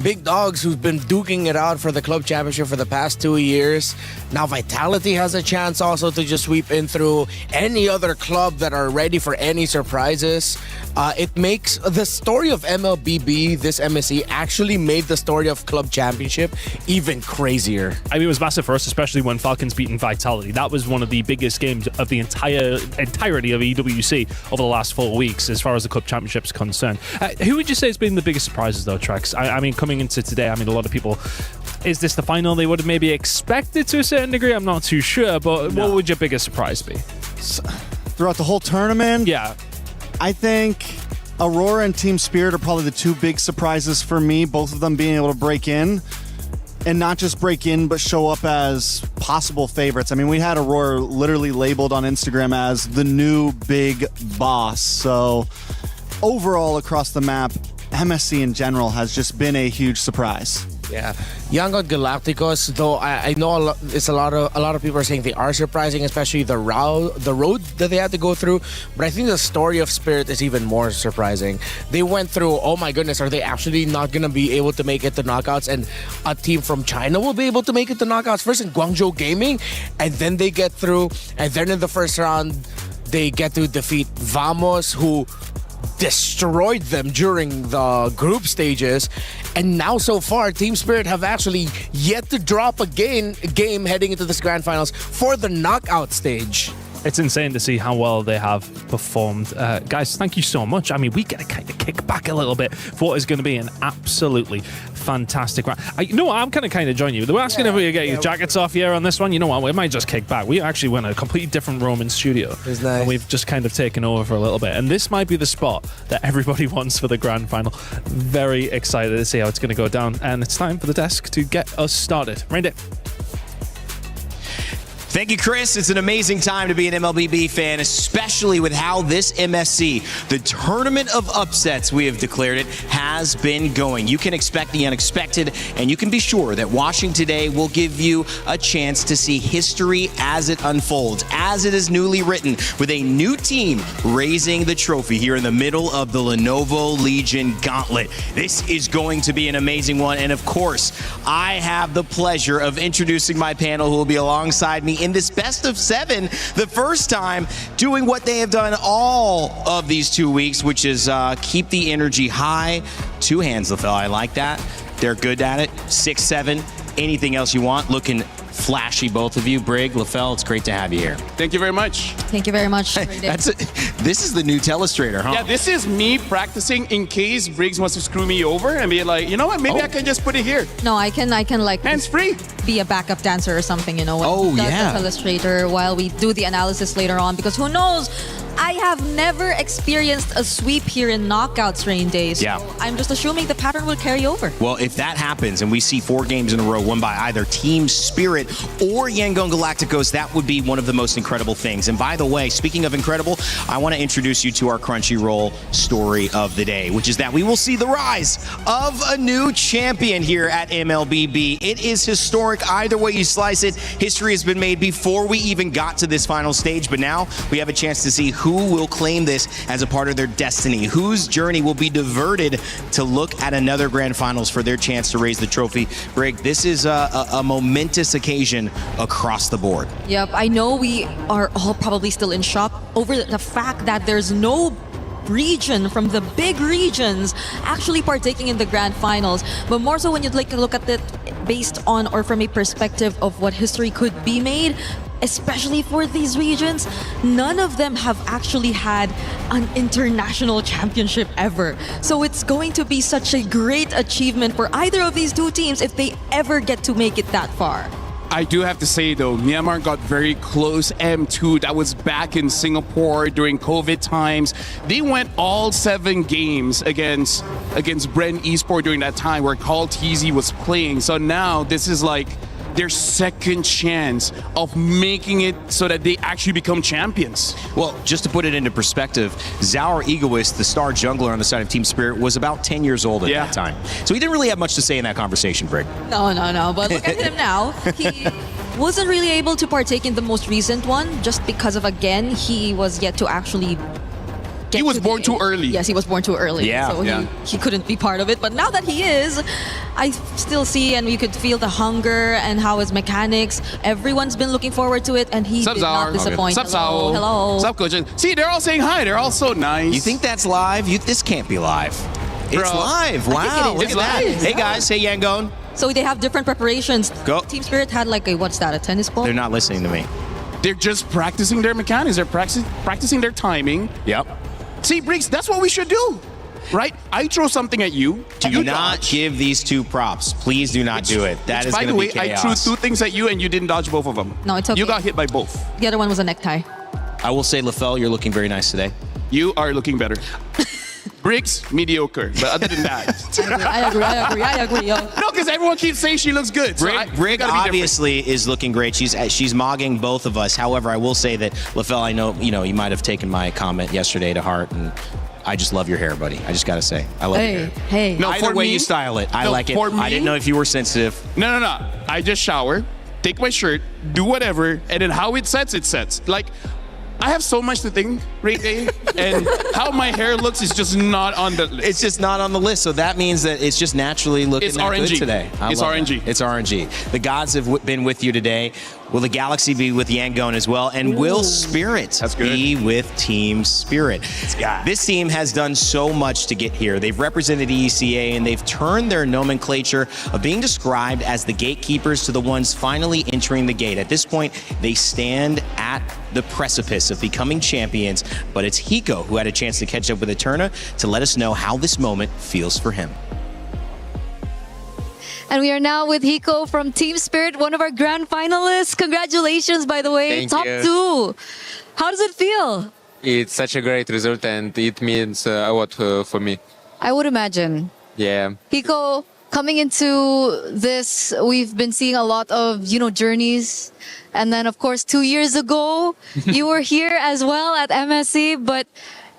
big dogs who've been duking it out for the club championship for the past 2 years, now Vitality has a chance also to just sweep in through any other club that are ready for any surprises. It makes the story of MLBB, this MSC, actually made the story of club championship even crazier. I mean, it was massive for us, especially when Falcons beaten Vitality. That was one of the biggest games of the entirety of EWC over the last 4 weeks, as far as the club championship is concerned. Who would you say has been the biggest surprises, though, Trex? I mean, coming into today, I mean, a lot of people, is this the final they would have maybe expected to a certain degree? I'm not too sure, but what would your biggest surprise be? Throughout the whole tournament? Yeah. I think Aurora and Team Spirit are probably the two big surprises for me, both of them being able to break in. And not just break in, but show up as possible favorites. I mean, we had Aurora literally labeled on Instagram as the new big boss. So overall across the map, MSC in general has just been a huge surprise. Yeah, Young God Galacticos, though I know it's a lot of people are saying they are surprising, especially the road that they had to go through. But I think the story of Spirit is even more surprising. They went through, oh my goodness, are they actually not gonna be able to make it to knockouts? And a team from China will be able to make it to knockouts first in Guangzhou Gaming, and then they get through, and then in the first round they get to defeat Vamos, who destroyed them during the group stages, and now so far Team Spirit have actually yet to drop a game heading into this grand finals for the knockout stage. It's insane to see how well they have performed. Guys, thank you so much. I mean, we get to kind of kick back a little bit for what is going to be an absolutely fantastic round. I'm going to kind of join you. They were asking if we could get your jackets off here on this one. You know what? We might just kick back. We actually went a completely different room in studio. It's nice. And we've just kind of taken over for a little bit. And this might be the spot that everybody wants for the grand final. Very excited to see how it's going to go down. And it's time for the desk to get us started. Randy. Thank you, Chris. It's an amazing time to be an MLBB fan, especially with how this MSC, the tournament of upsets we have declared it, has been going. You can expect the unexpected, and you can be sure that watching today will give you a chance to see history as it unfolds, as it is newly written, with a new team raising the trophy here in the middle of the Lenovo Legion Gauntlet. This is going to be an amazing one, and of course, I have the pleasure of introducing my panel who will be alongside me in this best of 7, the first time doing what they have done all of these 2 weeks, which is keep the energy high. 2 hands, LaFell. I like that. They're good at it. 6, 7, anything else you want. Looking flashy, both of you. Brig, LaFell, it's great to have you here. Thank you very much. Thank you very much. This is the new Telestrator, huh? Yeah, this is me practicing in case Briggs wants to screw me over and be like, you know what, maybe I can just put it here. No, I can like hands-free. Be a backup dancer or something, when Oh, does yeah. the Telestrator while we do the analysis later on, because who knows, I have never experienced a sweep here in knockouts, Rain Days. Yeah. So I'm just assuming the pattern will carry over. Well, if that happens and we see 4 games in a row won by either Team Spirit or Yangon Galacticos, that would be one of the most incredible things. And by the way, speaking of incredible, I want to introduce you to our Crunchyroll story of the day, which is that we will see the rise of a new champion here at MLBB. It is historic either way you slice it. History has been made before we even got to this final stage, but now we have a chance to see who will claim this as a part of their destiny, whose journey will be diverted to look at another grand finals for their chance to raise the trophy. Brig, this is a momentous occasion across the board. Yep, I know we are all probably still in shock over the fact that there's no region from the big regions actually partaking in the grand finals, but more so when you like to look at it based on or from a perspective of what history could be made, especially for these regions. None of them have actually had an international championship ever. So it's going to be such a great achievement for either of these 2 teams if they ever get to make it that far. I do have to say though, Myanmar got very close. M2, that was back in Singapore during COVID times. They went all 7 games against Bren Esport during that time where Carl Teasy was playing. So now this is like their second chance of making it so that they actually become champions. Well, just to put it into perspective, Zaur Egoist, the star jungler on the side of Team Spirit, was about 10 years old at that time. So he didn't really have much to say in that conversation, Brig. No. But look at him now. He wasn't really able to partake in the most recent one just because of, again, he was yet to actually he was born too early. Yes, he was born too early. Yeah, so yeah. He couldn't be part of it. But now that he is, I still see and you could feel the hunger and how his mechanics. Everyone's been looking forward to it, and he did not disappoint. Sup, Hello. Zaur. Hello. Sup, Coach. See, they're all saying hi. They're all so nice. You think that's live? This can't be live. It's Bro. live. I think Wow. it is. Look at that. It's Hey, live. guys. Hey, Yangon. So they have different preparations. Go. Team Spirit had like a, what's that, a tennis ball? They're not listening to me. They're just practicing their mechanics. They're practicing their timing. Yep. See, Briggs, that's what we should do, right? I throw something at you. Do you not dodge. give these 2 props. Please do not do it. That is By going the to way, be I chaos. threw 2 things at you and you didn't dodge both of them. No, it's okay. You got hit by both. The other one was a necktie. I will say, LaFell, you're looking very nice today. You are looking better. Briggs, mediocre. But other than that. I agree. Yo. No, because everyone keeps saying she looks good. So Brig obviously is looking great. She's mogging both of us. However, I will say that, LaFell, I know you might have taken my comment yesterday to heart, and I just love your hair, buddy. I just got to say, I love your hair. Hey. No, Either for way me- you style it, I no, like it. for I me- didn't know if you were sensitive. No. I just shower, take my shirt, do whatever, and then how it sets, it sets. Like, I have so much to think, Ray Day, and how my hair looks is just not on the list. It's just not on the list, so that means that it's just naturally looking It's that good RNG. today. I It's love that. RNG. It's RNG. The gods have been with you today. Will the Galaxy be with Yangon as well? And will Spirit be with Team Spirit? This team has done so much to get here. They've represented ECA, and they've turned their nomenclature of being described as the gatekeepers to the ones finally entering the gate. At this point, they stand at the precipice of becoming champions, but it's Hiko who had a chance to catch up with Eterna to let us know how this moment feels for him. And we are now with Hiko from Team Spirit, one of our grand finalists. Congratulations, by the way. Thank Top you. 2. How does it feel? It's such a great result and it means a lot for me. I would imagine. Yeah. Hiko, coming into this, we've been seeing a lot of, journeys. And then, of course, 2 years ago, you were here as well at MSC, but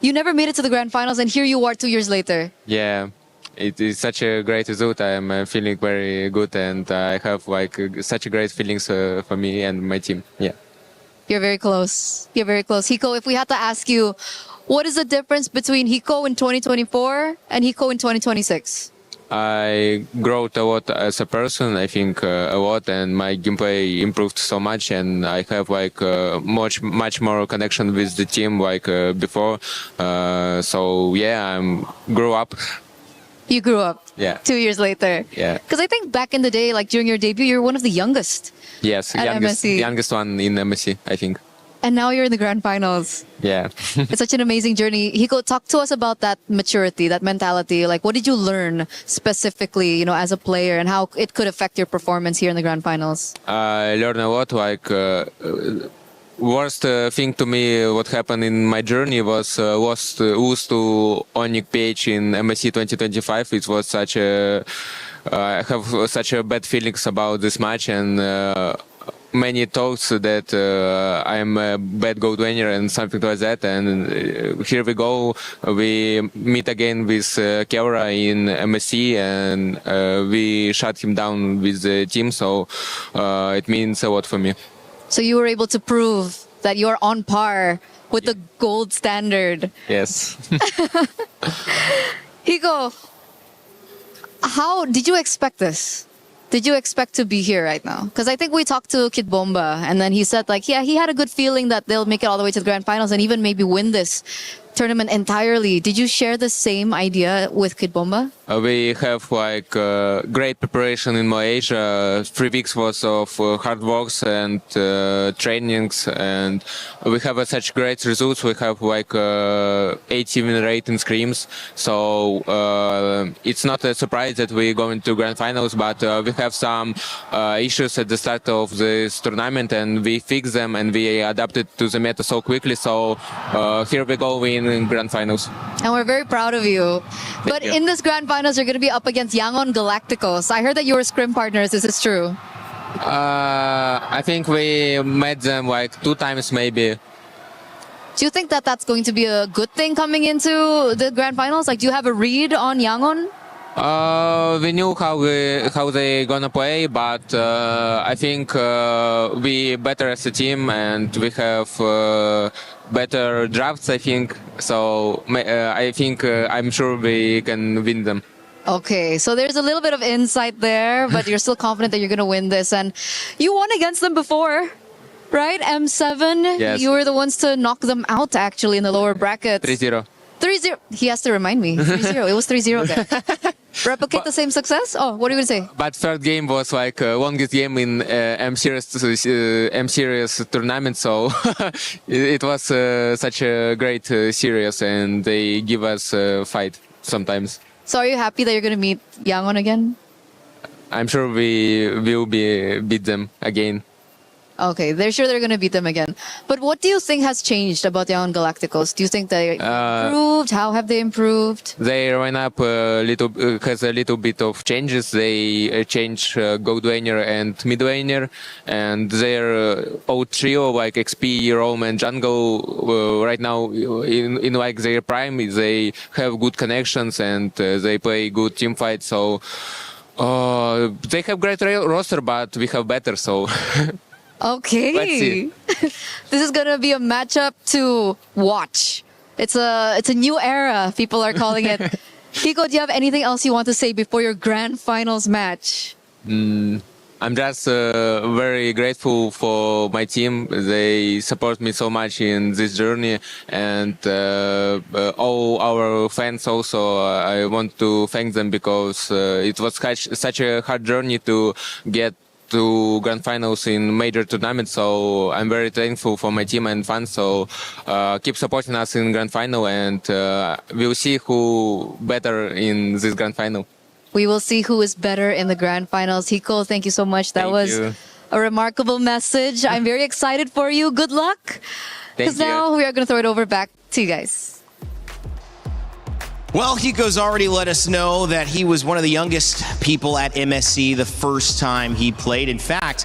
you never made it to the grand finals, and here you are 2 years later. Yeah. It is such a great result. I am feeling very good and I have such a great feelings for me and my team. Yeah. You're very close. You're very close. Hiko, if we had to ask you, what is the difference between Hiko in 2024 and Hiko in 2026? I grew a lot as a person, I think a lot, and my gameplay improved so much, and I have much more connection with the team before. So yeah, I grew up. You grew up. Yeah. 2 years later. Yeah. Because I think back in the day, like during your debut, you're one of the youngest. Yes, At MSC. youngest one in MSC, I think. And now you're in the grand finals. Yeah. It's such an amazing journey. Hiko, talk to us about that maturity, that mentality. Like, what did you learn specifically, as a player, and how it could affect your performance here in the grand finals? I learned a lot. Worst thing to me, what happened in my journey was lose to Onyx Page in MSC 2025. It was such a I have such a bad feelings about this match and many talks that I'm a bad gold winner and something like that. And here we go. We meet again with Kevra in MSC and we shut him down with the team. So it means a lot for me. So you were able to prove that you're on par with the gold standard. Yes. Hiko, how did you expect this? Did you expect to be here right now? Because I think we talked to Kid Bomba, and then he said, he had a good feeling that they'll make it all the way to the grand finals and even maybe win this. tournament entirely. Did you share the same idea with Kid Bomba? We have like great preparation in Malaysia. 3 weeks worth of hard works and trainings, and we have such great results. We have like 80 win rate in scrims, so it's not a surprise that we go into grand finals. But we have some issues at the start of this tournament, and we fix them and we adapted to the meta so quickly. So here we go in grand finals. And we're very proud of you. But you. in this grand finals, you're going to be up against Yangon Galacticos. I heard that you were scrim partners. Is this true? I think we met them like 2 times maybe. Do you think that that's going to be a good thing coming into the grand finals? Like, do you have a read on Yangon? We knew how they gonna play, but I think we better as a team and we have better drafts. I think so. I think I'm sure we can win them. Okay, so there's a little bit of insight there, but you're still confident that you're going to win this. And you won against them before, right? M7. Yes. You were the ones to knock them out actually in the lower brackets. 3-0. 3-0. He has to remind me. 3-0. It was 3-0 there. Replicate the same success? Oh, what are you going to say? But third game was like longest game in M series tournament, so it was such a great series, and they give us a fight sometimes. So are you happy that you're going to meet Yangon again? I'm sure we will beat them again. Okay, they're sure they're going to beat them again. But what do you think has changed about Yangon Galacticos? Do you think they improved? How have they improved? They ran up has a little bit of changes. They changed gold laner and mid laner, and their old trio like XP, Rome, and Jungle right now in like their prime. They have good connections and they play good team fights. So they have great roster, but we have better. So. Okay. Let's see. This is going to be a matchup to watch. It's a new era, people are calling it. Kiko, do you have anything else you want to say before your grand finals match? I'm just very grateful for my team. They support me so much in this journey, and all our fans also. I want to thank them because it was such a hard journey to get to grand finals in major tournaments, so I'm very thankful for my team and fans. So keep supporting us in grand final, and we'll see who better in this grand final. We will see who is better in the grand finals. Hiko, thank you so much. That was a remarkable message. I'm very excited for you. Good luck. Because now we are going to throw it over back to you guys. Well, Hiko's already let us know that he was one of the youngest people at MSC the first time he played. In fact,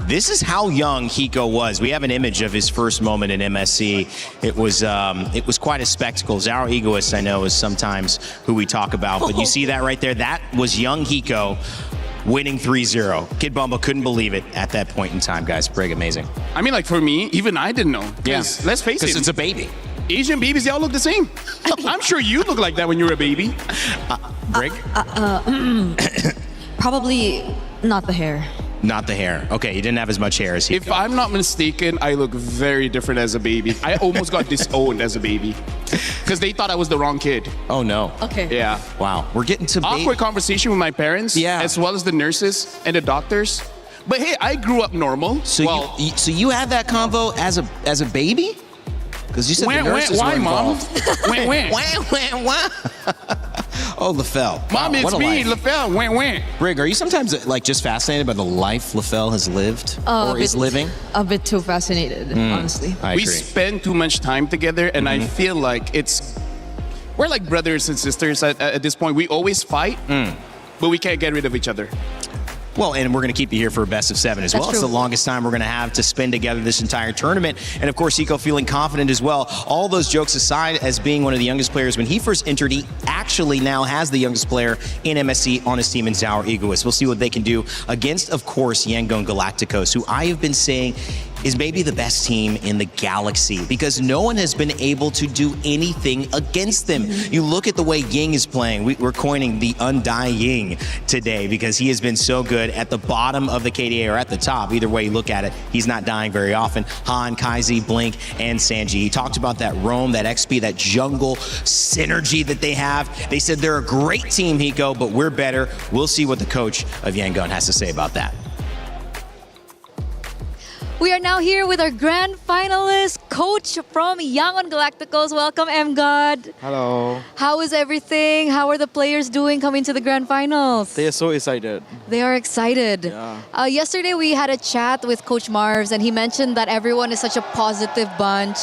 this is how young Hiko was. We have an image of his first moment in MSC. It was quite a spectacle. Zaro Egoist, I know, is sometimes who we talk about, but you see that right there? That was young Hiko winning 3-0. Kid Bomba couldn't believe it at that point in time, guys. Pretty amazing. I mean, like for me, even I didn't know. Yes. Let's face it. Because it's a baby. Asian babies, they all look the same. I'm sure you look like that when you were a baby. Brig? Probably not the hair. Not the hair. Okay, he didn't have as much hair as he. If I'm not mistaken, I look very different as a baby. I almost got disowned as a baby because they thought I was the wrong kid. Oh no. Okay. Yeah. Wow. We're getting to awkward conversation with my parents. Yeah. As well as the nurses and the doctors. But hey, I grew up normal. So you had that convo as a baby? Because you said the nurses were involved. Mom? Oh, LaFell. Mom, wow, it's me, LaFell. Brig, are you sometimes like just fascinated by the life LaFell has lived or is living? A bit too fascinated, honestly. I We agree. spend too much time together, and I feel like we're like brothers and sisters at this point. We always fight, but we can't get rid of each other. Well, and we're going to keep you here for a best of 7 as well. It's the longest time we're going to have to spend together this entire tournament. And of course, Hiko feeling confident as well. All those jokes aside, as being one of the youngest players, when he first entered, he actually now has the youngest player in MSC on his team in Zaro Egoist. We'll see what they can do against, of course, Yangon Galacticos, who I have been saying is maybe the best team in the galaxy because no one has been able to do anything against them. You look at the way Ying is playing. We're coining the undying today because he has been so good at the bottom of the KDA or at the top. Either way you look at it, he's not dying very often. Han, Kaizi, Blink, and Sanji. He talked about that roam, that XP, that jungle synergy that they have. They said they're a great team, Hiko, but we're better. We'll see what the coach of Yangon has to say about that. We are now here with our grand finalist, coach from Yangon Galacticos. Welcome, M-God. Hello. How is everything? How are the players doing coming to the grand finals? They are so excited. They are excited. Yeah. Yesterday we had a chat with Coach Marvs and he mentioned that everyone is such a positive bunch.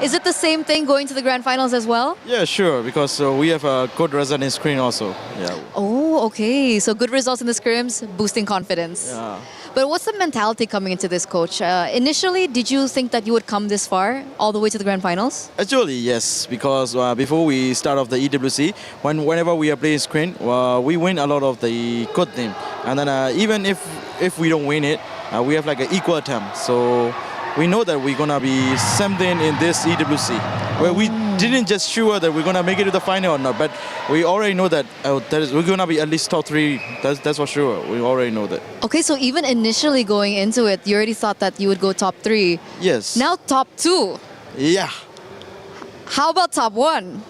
Is it the same thing going to the grand finals as well? Yeah, sure, because we have a good resonance screen also. Yeah. Oh, okay. So good results in the scrims, boosting confidence. Yeah. But what's the mentality coming into this, coach? Initially, did you think that you would come this far, all the way to the grand finals? Actually, yes, because before we start off the EWC, whenever we are playing screen, we win a lot of the good team. And then even if we don't win it, we have like an equal attempt. So we know that we're going to be something in this EWC, where we didn't just sure that we're going to make it to the final or not, but we already know that, we're going to be at least top 3. That's for sure. We already know that. Okay, so even initially going into it, you already thought that you would go top 3. Yes. Now top 2. Yeah. How about top 1?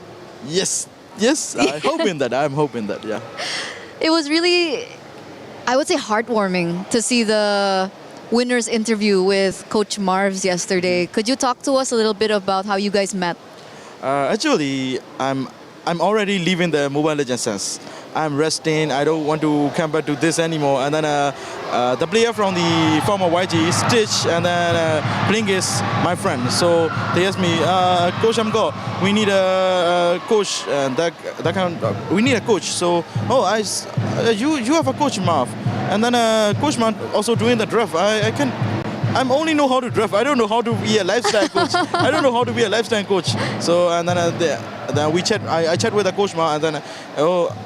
Yes. Yes, I'm hoping that, yeah. It was really, I would say, heartwarming to see the winner's interview with Coach Marvs yesterday. Could you talk to us a little bit about how you guys met? Actually, I'm already leaving the Mobile Legends sense. I'm resting. I don't want to come back to this anymore. And then the player from the former YG, Stitch, and then Blink is my friend. So they asked me, Coach Amgo, we need a coach, and we need a coach. So you have a coach, Marv, and then Coach Marv also doing the draft. I only know how to draft. I don't know how to be a lifestyle coach. I don't know how to be a lifestyle coach. So and then we chat. I chat with the coach Ma, and then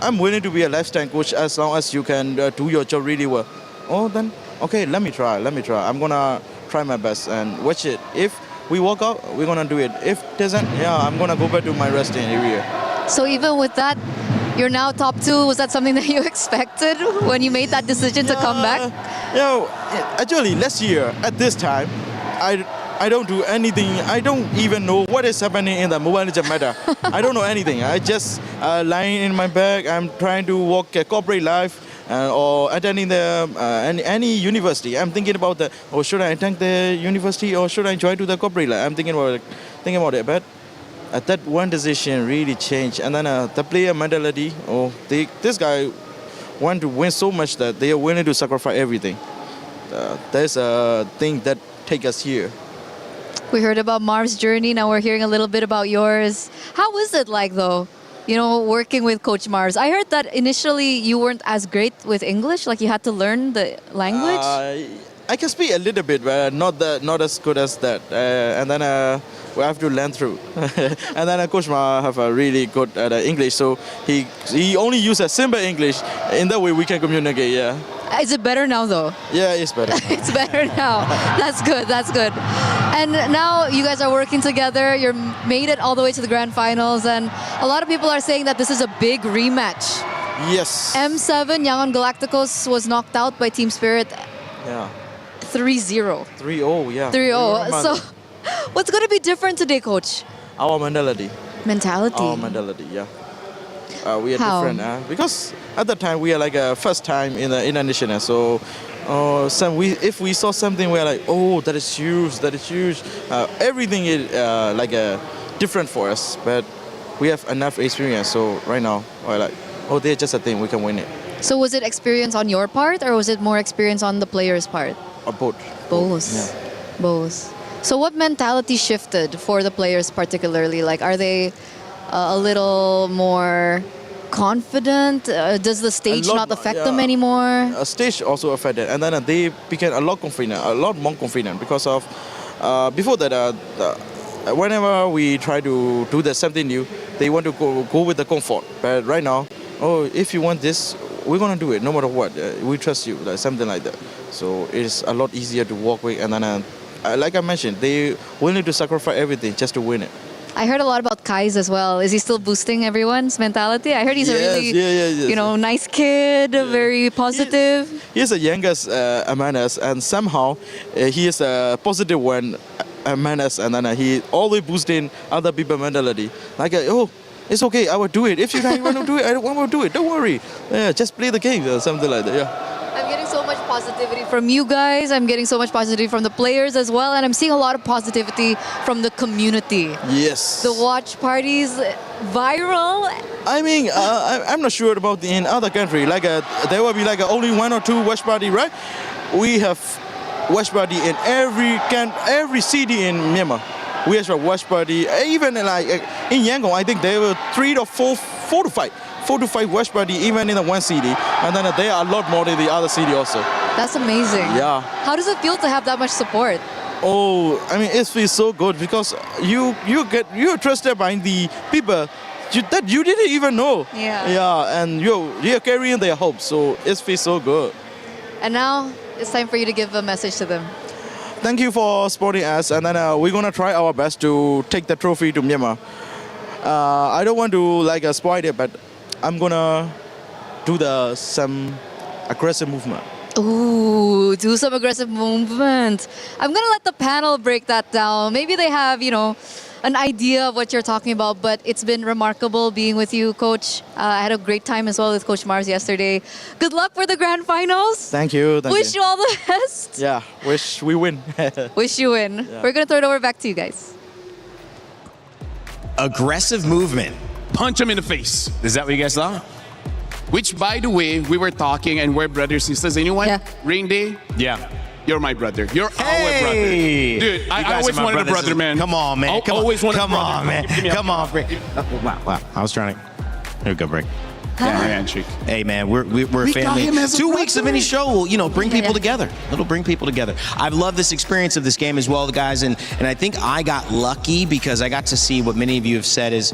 I'm willing to be a lifestyle coach as long as you can do your job really well. Oh, then okay, let me try. I'm gonna try my best and watch it. If we walk out, we're gonna do it. If it doesn't, yeah, I'm gonna go back to my resting area. So even with that, you're now top 2. Was that something that you expected when you made that decision to come back? Actually, last year at this time, I don't do anything. I don't even know what is happening in the Mobile Legends meta. I don't know anything. I just lying in my bag. I'm trying to walk a corporate life or attending the any university. I'm thinking about should I attend the university or should I join to the corporate life? I'm thinking about it, but. That one decision really changed, and then the player mentality. This guy want to win so much that they are willing to sacrifice everything. There's a thing that take us here. We heard about Marv's journey. Now we're hearing a little bit about yours. How was it like, though? You know, working with Coach Marv's. I heard that initially you weren't as great with English, like you had to learn the language. I can speak a little bit, but not as good as that. And then we have to learn through. And then Coach Ma have a really good English, so he only uses simple English. In that way, we can communicate. Yeah. Is it better now, though? Yeah, it's better. It's better now. That's good. That's good. And now you guys are working together. You made it all the way to the grand finals, and a lot of people are saying that this is a big rematch. Yes. M7 Yangon Galacticos was knocked out by Team Spirit. Yeah. 3-0. 3-0, yeah. 3-0. So, what's going to be different today, Coach? Our mentality. Mentality? Our mentality, yeah. We are How? different because at the time we are like a first time in the international. So, if we saw something, we're like, oh, that is huge, that is huge. Everything is different for us, but we have enough experience. So right now, we're like, oh, they're just a thing, we can win it. So was it experience on your part, or was it more experience on the player's part? Both. Both. Yeah. Both. So what mentality shifted for the players particularly? Like, are they a little more confident? Does the stage not affect them anymore? Stage also affected, and then they became a lot more confident because of before that. Whenever we try to do something new, they want to go with the comfort. But right now, if you want this, we're gonna do it no matter what. We trust you, something like that. So it's a lot easier to work with, and then like I mentioned, they willing to sacrifice everything just to win it. I heard a lot about Kai's as well. Is he still boosting everyone's mentality? I heard he's a really, nice kid, very positive. He's the youngest among us, and somehow he is a positive one among us, and then he always boosting other people's mentality. Like, it's okay, I will do it. If you don't want to do it, I will do it. Don't worry. Just play the game or something like that. Yeah. I'm getting so much positivity from you guys. I'm getting so much positivity from the players as well. And I'm seeing a lot of positivity from the community. Yes. The watch parties viral. I mean, I'm not sure about in other country. Like there will be like only 1 or 2 watch party, right? We have watch party in every city in Myanmar. We have a watch party. Even like in Yangon, I think there were 3 to 4 to 5 watch party even in the one city, and then there are a lot more in the other city also. That's amazing. Yeah. How does it feel to have that much support? Oh, I mean, it feels so good because you're trusted by the people that you didn't even know. Yeah. Yeah, and you're carrying their hopes, so it feels so good. And now it's time for you to give a message to them. Thank you for supporting us, and then we're gonna try our best to take the trophy to Myanmar. I don't want to spoil it, but I'm gonna do some aggressive movement. Ooh, do some aggressive movement. I'm gonna let the panel break that down. Maybe they have, an idea of what you're talking about, but it's been remarkable being with you, Coach. I had a great time as well with Coach Mars yesterday. Good luck for the grand finals. Thank you. Wish you all the best. Yeah, wish we win. Wish you win. Yeah. We're gonna throw it over back to you guys. Aggressive movement. Punch him in the face. Is that what you guys thought? Which, by the way, we were talking and we're brothers and sisters. You know what? Yeah. Rain Day, Yeah. you're my brother. You're our brother. Dude, I always wanted a brother, man. Come on, man. Come always on. wanted a Come brother. on, man. Give me a Come on, Brick. Wow. I was trying to. Here we go, Brick. Yeah, handshake. Hey, man, we're a We got family. him as a 2 weeks of brother. any show will, bring people together. It'll bring people together. I've loved this experience of this game as well, guys, and I think I got lucky because I got to see what many of you have said is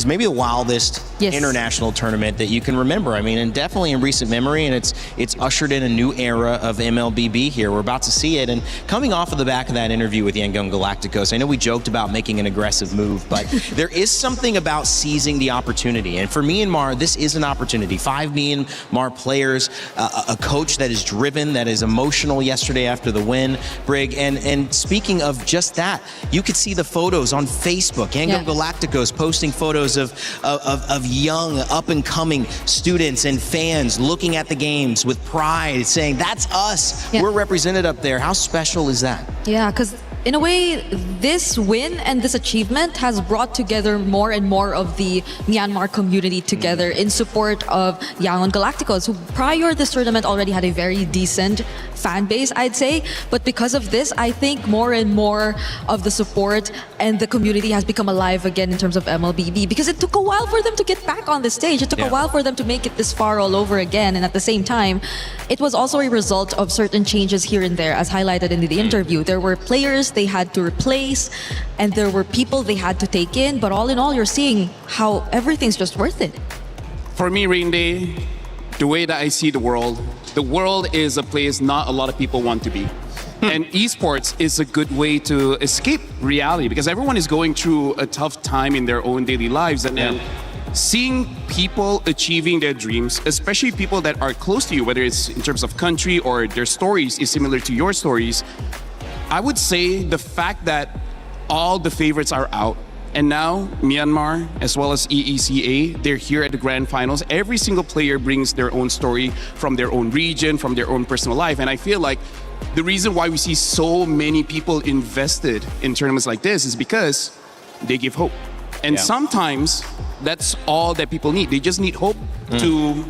maybe the wildest international tournament that you can remember. I mean, and definitely in recent memory, and it's ushered in a new era of MLBB here. We're about to see it, and coming off of the back of that interview with Yangon Galacticos, I know we joked about making an aggressive move, but there is something about seizing the opportunity, and for Myanmar, this is an opportunity. 5 Myanmar players, a coach that is driven, that is emotional yesterday after the win, Brig. And speaking of just that, you could see the photos on Facebook. Yangon Galacticos posting photos of young, up-and-coming students and fans looking at the games with pride, saying, that's us. Yeah. We're represented up there. How special is that? Yeah, because in a way, this win and this achievement has brought together more and more of the Myanmar community together in support of Yangon Galacticos, who prior this tournament already had a very decent fan base, I'd say. But because of this, I think more and more of the support and the community has become alive again in terms of MLBB, because it took a while for them to get back on the stage. It took a while for them to make it this far all over again. And at the same time, it was also a result of certain changes here and there, as highlighted in the interview. There were players they had to replace, and there were people they had to take in. But all in all, you're seeing how everything's just worth it. For me, Rain Day, the way that I see the world is a place not a lot of people want to be. And esports is a good way to escape reality, because everyone is going through a tough time in their own daily lives. And then seeing people achieving their dreams, especially people that are close to you, whether it's in terms of country or their stories is similar to your stories, I would say the fact that all the favorites are out, and now Myanmar, as well as EECA, they're here at the grand finals. Every single player brings their own story from their own region, from their own personal life. And I feel like the reason why we see so many people invested in tournaments like this is because they give hope. And sometimes that's all that people need. They just need hope to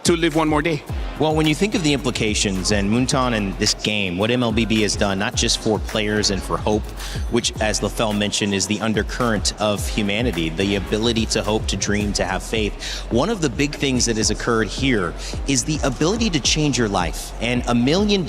live one more day. Well, when you think of the implications and Moonton and this game, what MLBB has done, not just for players and for hope, which, as LaFell mentioned, is the undercurrent of humanity, the ability to hope, to dream, to have faith. One of the big things that has occurred here is the ability to change your life. And $1 million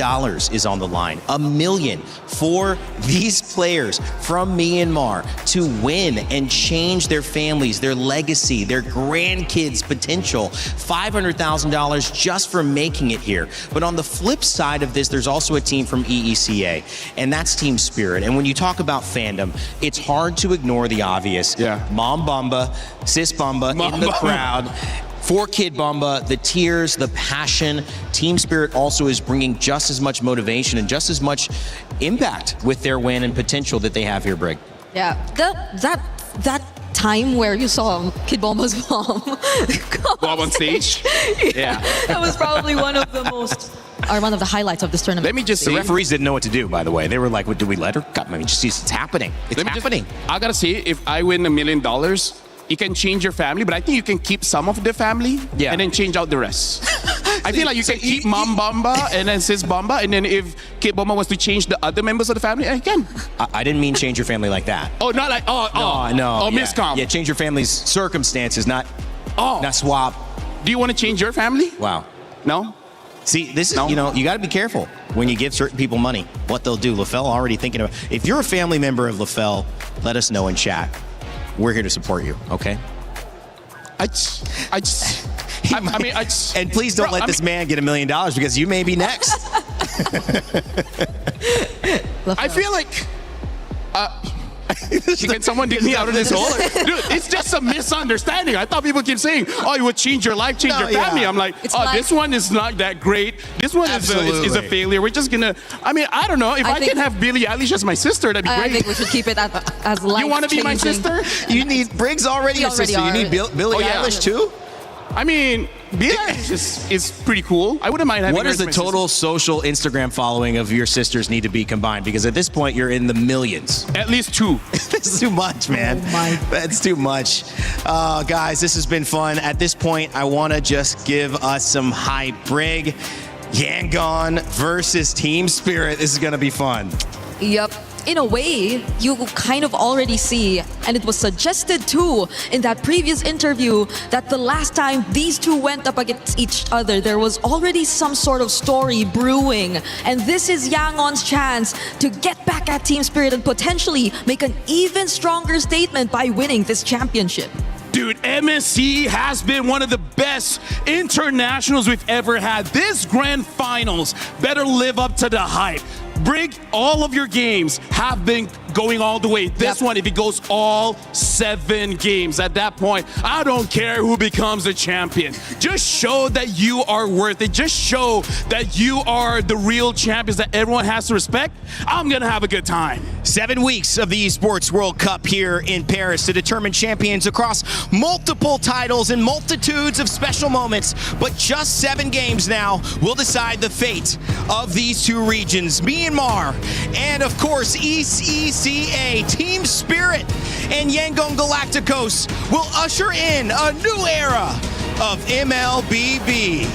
is on the line. $1 million for these players from Myanmar to win and change their families, their legacy, their grandkids' potential. $500,000 just for making it here. But on the flip side of this, there's also a team from EECA, and that's Team Spirit. And when you talk about fandom, it's hard to ignore the obvious. Yeah. Mom Bamba, Sis Bamba in the crowd. For Kid Bamba, the tears, the passion. Team Spirit also is bringing just as much motivation and just as much impact with their win and potential that they have here, Brig. Yeah, that time where you saw Kid Bomba's mom Bob on stage. yeah, that was probably one of the highlights of this tournament. Let me just The say, referees didn't know what to do, by the way. They were like, "What, do we let her?" I mean, just it's happening. It's happening. I gotta say, if I win $1 million, you can change your family, but I think you can keep some of the family and then change out the rest. I feel like you can keep Mom Bamba and then Sis Bamba, and then if Kid Bamba wants to change the other members of the family, I can. I didn't mean change your family like that. Oh, not like, No. Oh, yeah. miscom. Yeah, change your family's circumstances, not swap. Do you want to change your family? Wow. No? See, this is, you know, you got to be careful when you give certain people money, what they'll do. LaFell already thinking about, if you're a family member of LaFell, let us know in chat. We're here to support you, okay? I mean, and please don't let this man get $1 million because you may be next. I feel like, can someone dig me out of this hole? Dude, it's just a misunderstanding. I thought people keep saying, "Oh, you would change your life, change your family." yeah. I'm like, It's "Oh, like- this one is not that great. This one is a failure. We're just gonna." I mean, I don't know. If I think- can have Billie Eilish as my sister, that'd be I great. think we should keep it as life. You want to be my sister? You need Briggs already your sister. You need Billie Oh, yeah. Eilish too? I mean, Billie Eilish is pretty cool. I wouldn't mind having What her does as the my total social Instagram following of your sisters need to be combined? Because at this point, you're in the millions. sister. At least 2. That's too much, man. Oh my. That's too much. Guys, this has been fun. At this point, I want to just give us some hype. Brig, Yangon versus Team Spirit. This is going to be fun. Yep. In a way, you kind of already see, and it was suggested too in that previous interview, that the last time these two went up against each other, there was already some sort of story brewing. And this is Yangon's chance to get back at Team Spirit and potentially make an even stronger statement by winning this championship. Dude, MSC has been one of the best internationals we've ever had. This grand finals better live up to the hype. Brig, all of your games have been going all the way. This one, if it goes all 7 games, at that point, I don't care who becomes the champion. Just show that you are worth it. Just show that you are the real champions that everyone has to respect. I'm going to have a good time. 7 weeks of the Esports World Cup here in Paris to determine champions across multiple titles and multitudes of special moments. But just 7 games now will decide the fate of these 2 regions, Myanmar and, of course, EECA. Team Spirit and Yangon Galacticos will usher in a new era of MLBB.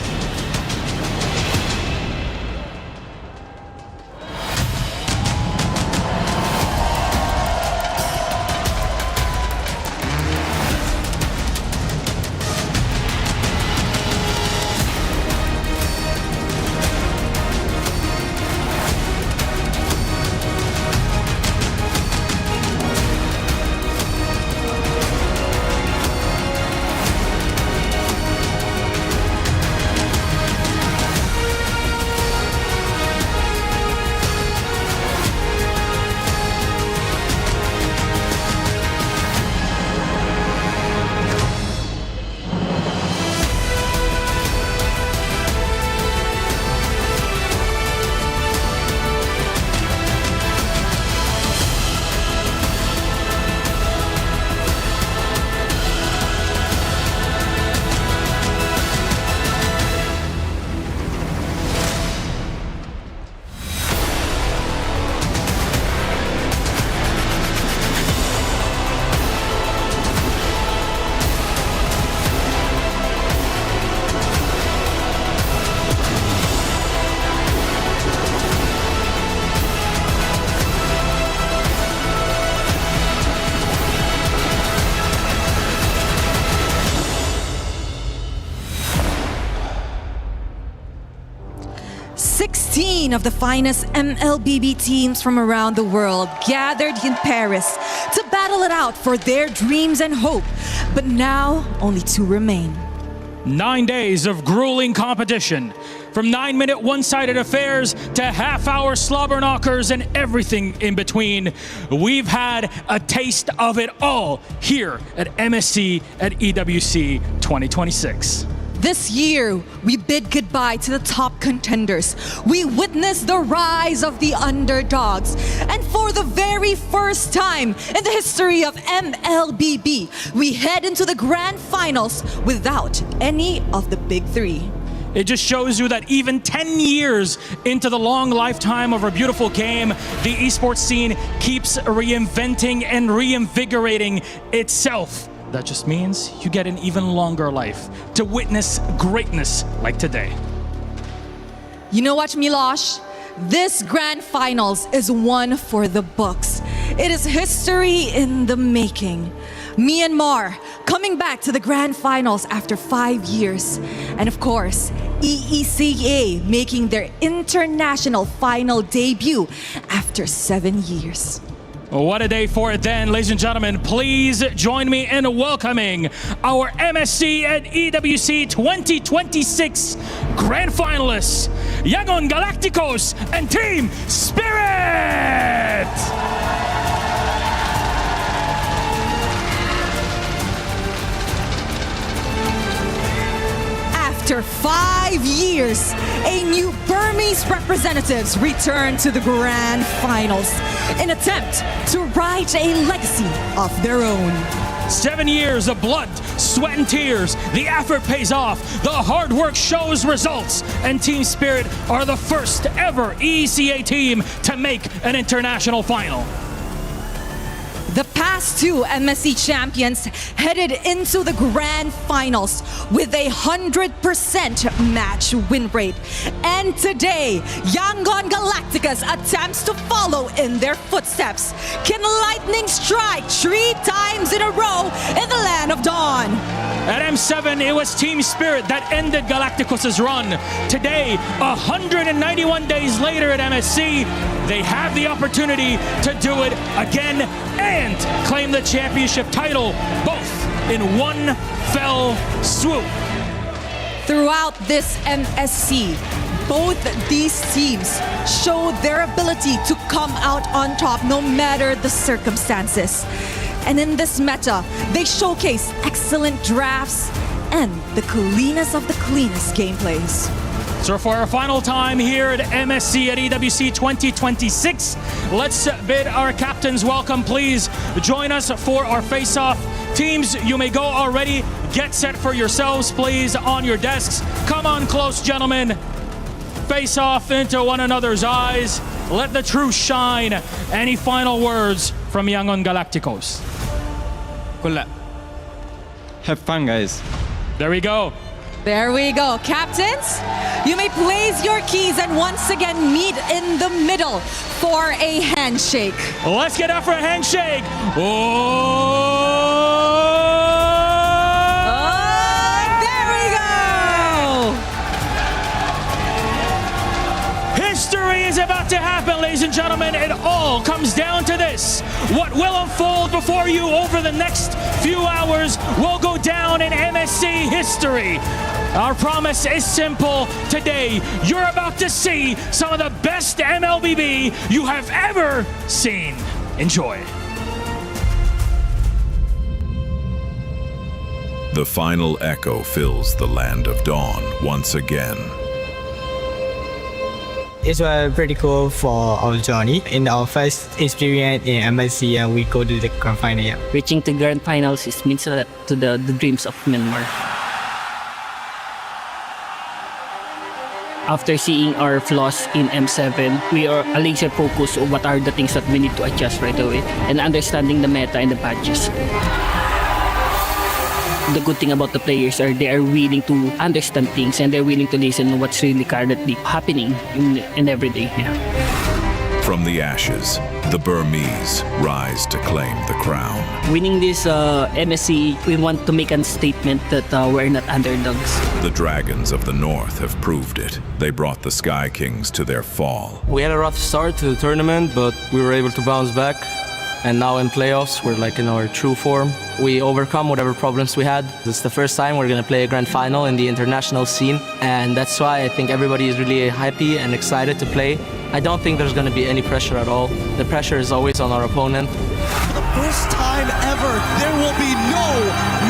Of the finest MLBB teams from around the world gathered in Paris to battle it out for their dreams and hope. But now, only 2 remain. 9 days of grueling competition. From 9-minute one-sided affairs to half-hour slobber knockers and everything in between, we've had a taste of it all here at MSC at EWC 2026. This year, we bid goodbye to the top contenders. We witnessed the rise of the underdogs. And for the very first time in the history of MLBB, we head into the grand finals without any of the big three. It just shows you that even 10 years into the long lifetime of our beautiful game, the esports scene keeps reinventing and reinvigorating itself. That just means you get an even longer life to witness greatness like today. You know what, Milosh? This grand finals is one for the books. It is history in the making. Myanmar coming back to the grand finals after 5 years. And of course, EECA making their international final debut after 7 years. What a day for it then, ladies and gentlemen. Please join me in welcoming our MSC at EWC 2026 Grand Finalists, Yangon Galacticos and Team Spirit! After 5 years, a new Burmese representatives return to the grand finals in attempt to write a legacy of their own. 7 years of blood, sweat, and tears. The effort pays off. The hard work shows results. And Team Spirit are the first ever ECA team to make an international final. The past two MSC champions headed into the grand finals with a 100% match win rate. And today, Yangon Galacticos attempts to follow in their footsteps. Can lightning strike 3 times in a row in the land of dawn? At M7, it was Team Spirit that ended Galacticos' run. Today, 191 days later at MSC, they have the opportunity to do it again and claim the championship title, both in one fell swoop. Throughout this MSC, both these teams showed their ability to come out on top no matter the circumstances. And in this meta, they showcase excellent drafts and the cleanest of the cleanest gameplays. So for our final time here at MSC at EWC 2026, let's bid our captains welcome. Please join us for our face-off. Teams, you may go already. Get set for yourselves, please, on your desks. Come on close, gentlemen. Face off into one another's eyes. Let the truth shine. Any final words from Yangon Galacticos? Have fun, guys. There we go. There we go. Captains, you may place your keys and once again meet in the middle for a handshake. Let's get up for a handshake. There we go. History is about to happen, ladies and gentlemen. It all comes down to this. What will unfold before you over the next few hours will go down in MSC history. Our promise is simple today. You're about to see some of the best MLBB you have ever seen. Enjoy. The final echo fills the land of dawn once again. It was pretty cool for our journey. In our first experience in MSC, we go to the grand final. Reaching the grand finals means a lot to the dreams of Myanmar. After seeing our flaws in M7, we are laser focused on what are the things that we need to adjust right away and understanding the meta and the patches. The good thing about the players are they are willing to understand things and they're willing to listen to what's really currently happening in every day. Yeah. From the ashes, the Burmese rise to claim the crown. Winning this MSC, we want to make a statement that we're not underdogs. The Dragons of the North have proved it. They brought the Sky Kings to their fall. We had a rough start to the tournament, but we were able to bounce back. And now in playoffs, we're like in our true form. We overcome whatever problems we had. It's the first time we're going to play a grand final in the international scene. And that's why I think everybody is really happy and excited to play. I don't think there's going to be any pressure at all. The pressure is always on our opponent. For the first time ever, there will be no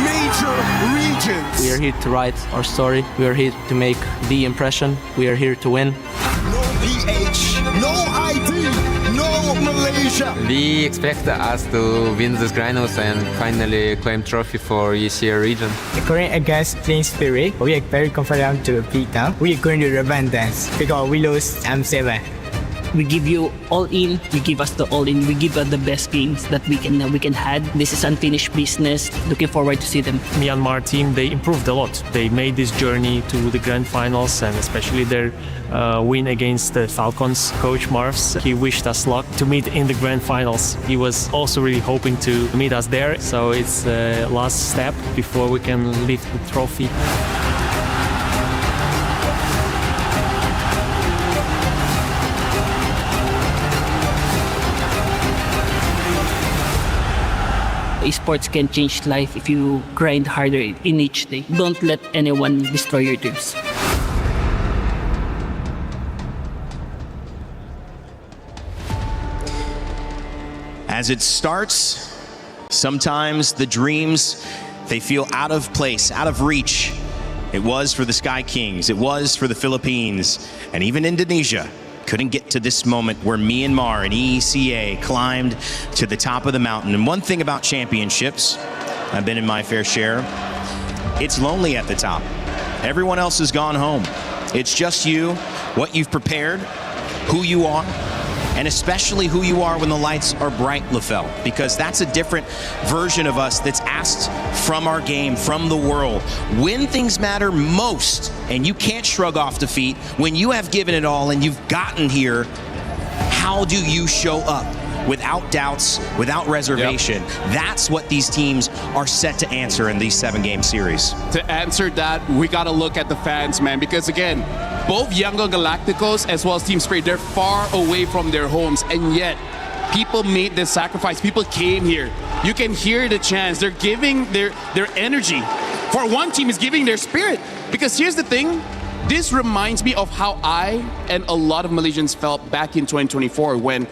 major regions. We are here to write our story. We are here to make the impression. We are here to win. No PH, no ID, no Malaysia. We expect us to win this finals and finally claim trophy for ECR region. According against Team Spirit, we are very confident to beat them. We are going to revenge them because we lose M7. We give you all in. You give us the all in. We give us the best games that we can had. This is unfinished business. Looking forward to see them. Myanmar team, they improved a lot. They made this journey to the grand finals, and especially their win against the Falcons. Coach Marvs, he wished us luck to meet in the grand finals. He was also really hoping to meet us there. So it's the last step before we can lift the trophy. Esports can change life if you grind harder in each day. Don't let anyone destroy your dreams. As it starts, sometimes the dreams, they feel out of place, out of reach. It was for the Sky Kings, it was for the Philippines, and even Indonesia couldn't get to this moment where Myanmar and EECA climbed to the top of the mountain. And one thing about championships, I've been in my fair share, it's lonely at the top. Everyone else has gone home. It's just you, what you've prepared, who you are, and especially who you are when the lights are bright, Lefel, because that's a different version of us that's asked from our game, from the world. When things matter most, and you can't shrug off defeat, when you have given it all and you've gotten here, how do you show up? Without doubts, without reservation. Yep. That's what these teams are set to answer in these 7-game series. To answer that, we got to look at the fans, man, because again, both Yangon Galacticos as well as Team Spirit, they're far away from their homes, and yet people made this sacrifice. People came here. You can hear the chants. They're giving their energy. For one team is giving their spirit, because here's the thing. This reminds me of how I and a lot of Malaysians felt back in 2024 when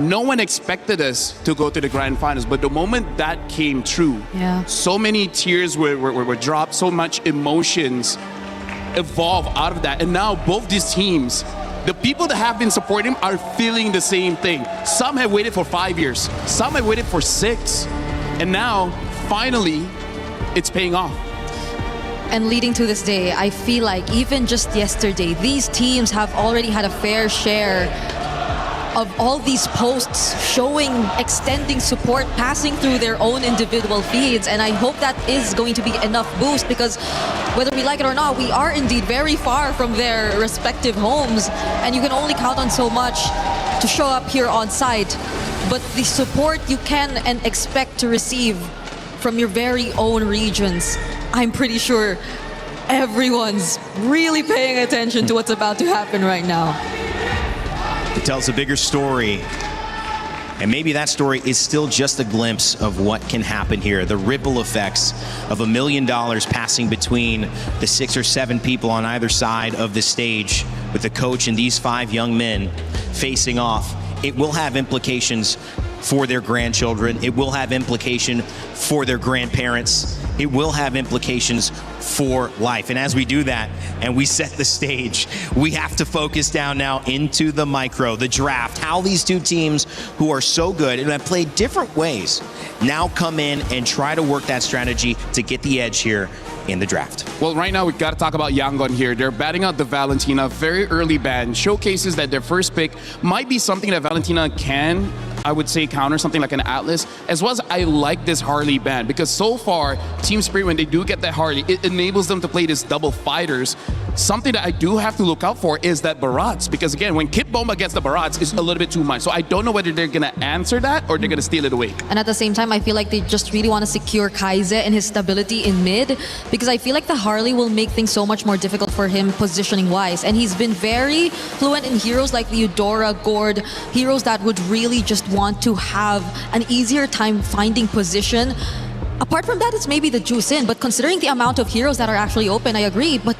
no one expected us to go to the grand finals. But the moment that came true, so many tears were dropped, so much emotions evolved out of that. And now both these teams, the people that have been supporting them are feeling the same thing. Some have waited for 5 years. Some have waited for 6. And now, finally, it's paying off. And leading to this day, I feel like even just yesterday, these teams have already had a fair share of all these posts showing, extending support, passing through their own individual feeds. And I hope that is going to be enough boost, because whether we like it or not, we are indeed very far from their respective homes. And you can only count on so much to show up here on site. But the support you can and expect to receive from your very own regions, I'm pretty sure everyone's really paying attention to what's about to happen right now. It tells a bigger story, and maybe that story is still just a glimpse of what can happen here. The ripple effects of $1 million passing between the 6 or 7 people on either side of the stage with the coach and these 5 young men facing off. It will have implications for their grandchildren. It will have implication for their grandparents. It will have implications for life. And as we do that and we set the stage, we have to focus down now into the micro, the draft, how these two teams who are so good and have played different ways now come in and try to work that strategy to get the edge here in the draft. Well, right now we've got to talk about Yangon here. They're batting out the Valentina, very early ban, showcases that their first pick might be something that Valentina can, I would say, counter something like an Atlas, as well as I like this Harley ban, because so far, Team Spirit, when they do get that Harley, it enables them to play this double fighters. something that I do have to look out for is that Barats, because again, when Kid Bomba gets the Barats, it's a little bit too much. So I don't know whether they're gonna answer that or they're gonna steal it away. And at the same time, I feel like they just really want to secure Kaize and his stability in mid, because I feel like the Harley will make things so much more difficult for him positioning wise. And he's been very fluent in heroes like the Eudora, Gord, heroes that would really just want to have an easier time finding position. Apart from that, it's maybe the juice in, but considering the amount of heroes that are actually open, I agree. But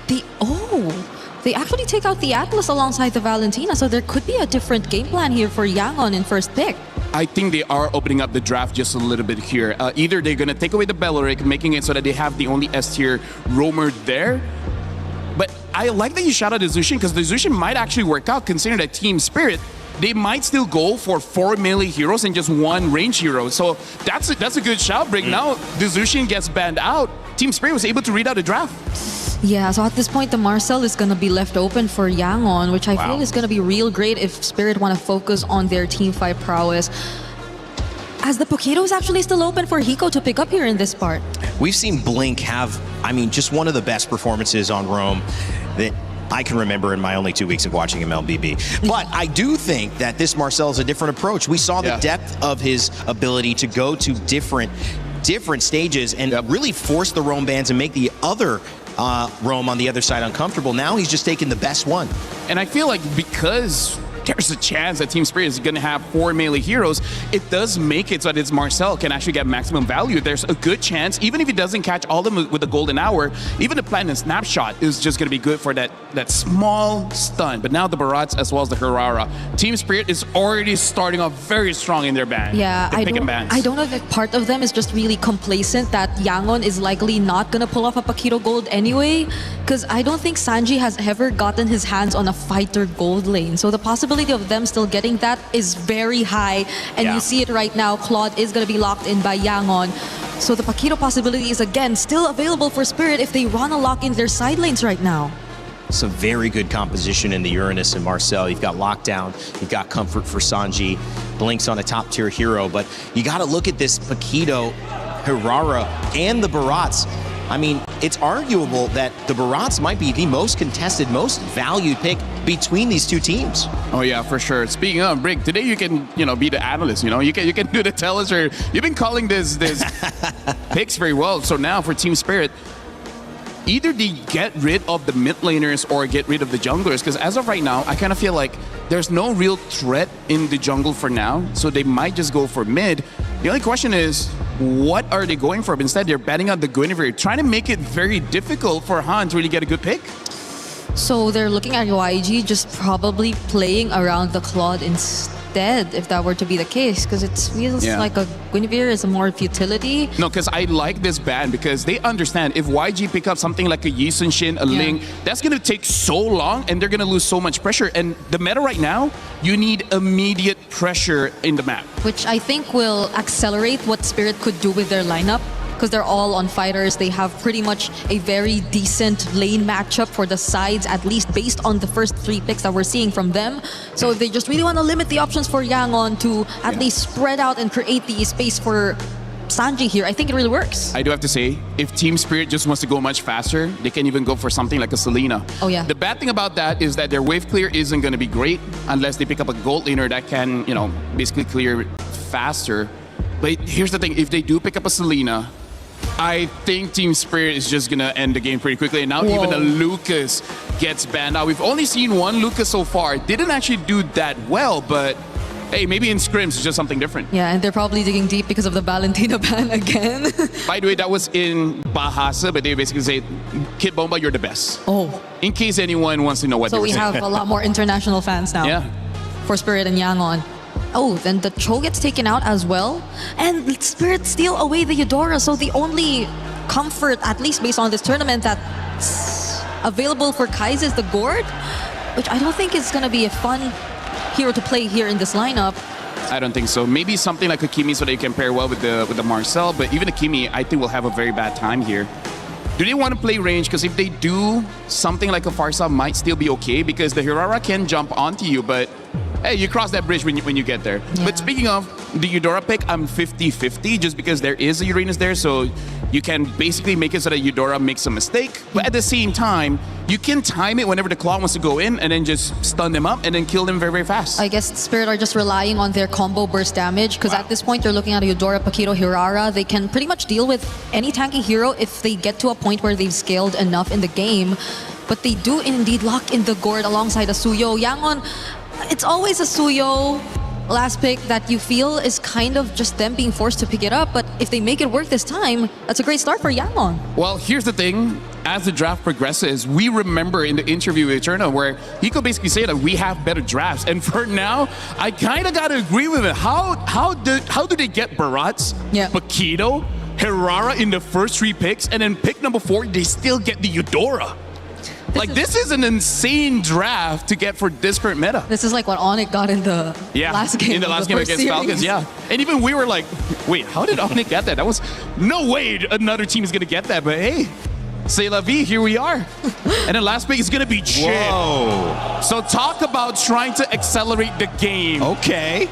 they actually take out the Atlas alongside the Valentina, so there could be a different game plan here for Yangon in first pick. I think they are opening up the draft just a little bit here. Either they're going to take away the Belleric, making it so that they have the only S-tier roamer there. But I like that you shout out the Zushin, because the Zushin might actually work out, considering that Team Spirit, they might still go for 4 melee heroes and just 1 range hero. So that's a good shout, Brick. Now the Zushin gets banned out. Team Spirit was able to read out the draft. Yeah, so at this point, the Marcel is going to be left open for Yangon, which I feel is going to be real great if Spirit want to focus on their Team 5 prowess. As the Poketo is actually still open for Hiko to pick up here in this part. We've seen Blink have, I mean, just one of the best performances on Roam that I can remember in my only 2 weeks of watching MLBB. But I do think that this Marcel is a different approach. We saw the depth of his ability to go to different stages and really force the roam bans and make the other roam on the other side uncomfortable. Now he's just taking the best one. And I feel like because there's a chance that Team Spirit is going to have 4 melee heroes, it does make it so that it's Marcel can actually get maximum value. There's a good chance, even if he doesn't catch all of them with the golden hour, even the Platinum Snapshot is just going to be good for that small stun. But now the Barats as well as the Hirara. Team Spirit is already starting off very strong in their ban. Yeah, I don't know if part of them is just really complacent that Yangon is likely not going to pull off a Paquito Gold anyway, because I don't think Sanji has ever gotten his hands on a fighter gold lane. So the possibility of them still getting that is very high, and you see it right now. Claude is going to be locked in by Yangon, so the Paquito possibility is again still available for Spirit if they want to lock in their side lanes right now. Some very good composition in the Uranus and Marcel. You've got Lockdown, you've got Comfort for Sanji, Blink's on a top tier hero, but you got to look at this Paquito, Hirara, and the Barats. I mean, it's arguable that the Barats might be the most contested, most valued pick between these two teams. Oh yeah, for sure. Speaking of, Brick, today you can, be the analyst, you can do the tell us, or you've been calling this picks very well. So now for Team Spirit, either they get rid of the mid laners or get rid of the junglers, because as of right now, I kind of feel like there's no real threat in the jungle for now, so they might just go for mid. The only question is, what are they going for? Instead, they're batting out the Guinevere, trying to make it very difficult for Han to really get a good pick. So they're looking at YG just probably playing around the Claude instead, if that were to be the case, because it feels like a Guinevere is a more futility. No, because I like this ban because they understand if YG pick up something like a Yi Sun Shin, a Ling, that's going to take so long and they're going to lose so much pressure. And the meta right now, you need immediate pressure in the map. Which I think will accelerate what Spirit could do with their lineup, because they're all on fighters. They have pretty much a very decent lane matchup for the sides, at least based on the first 3 picks that we're seeing from them. So if they just really want to limit the options for Yangon to at least spread out and create the space for Sanji here, I think it really works. I do have to say, if Team Spirit just wants to go much faster, they can even go for something like a Selena. Oh yeah. The bad thing about that is that their wave clear isn't going to be great unless they pick up a gold laner that can, basically clear faster. But here's the thing, if they do pick up a Selena, I think Team Spirit is just going to end the game pretty quickly. And now even a Lucas gets banned out. We've only seen one Lucas so far. Didn't actually do that well, but hey, maybe in scrims it's just something different. Yeah, and they're probably digging deep because of the Valentina ban again. By the way, that was in Bahasa, but they basically say, Kid Bomba, you're the best. Oh. In case anyone wants to know what they were saying. So we have a lot more international fans now. Yeah. For Spirit and Yangon. Oh, then the Cho gets taken out as well. And Spirit steal away the Eudora. So the only comfort, at least based on this tournament, that's available for Kai's is the Gord, which I don't think is going to be a fun hero to play here in this lineup. I don't think so. Maybe something like a Kimi so they can pair well with the Marcel, but even a Kimi, I think will have a very bad time here. Do they want to play range? Because if they do, something like a Farsa might still be okay, because the Hirara can jump onto you, but hey, you cross that bridge when you get there. Yeah. But speaking of, the Eudora pick, I'm 50-50 just because there is a Uranus there, so you can basically make it so that Eudora makes a mistake. But at the same time, you can time it whenever the Claw wants to go in and then just stun them up and then kill them very, very fast. I guess Spirit are just relying on their combo burst damage because at this point they're looking at a Eudora, Paquito, Hirara. They can pretty much deal with any tanking hero if they get to a point where they've scaled enough in the game. But they do indeed lock in the Gord alongside a Suyo. Yangon, it's always a Suyo last pick that you feel is kind of just them being forced to pick it up, but if they make it work this time, that's a great start for Yangon. Well, here's the thing. As the draft progresses, we remember in the interview with Eterna where he could basically say that we have better drafts. And for now, I kind of got to agree with it. How do they get Barats, Paquito, Hirara in the first 3 picks, and then pick number 4, they still get the Eudora? This is an insane draft to get for this current meta. This is like what Onyx got in the last game. In the last game against Falcons, yeah. And even we were like, wait, how did Onyx get that? That was no way another team is going to get that. But hey, c'est la vie, here we are. And then last pick is going to be Jin. Whoa. So talk about trying to accelerate the game. Okay.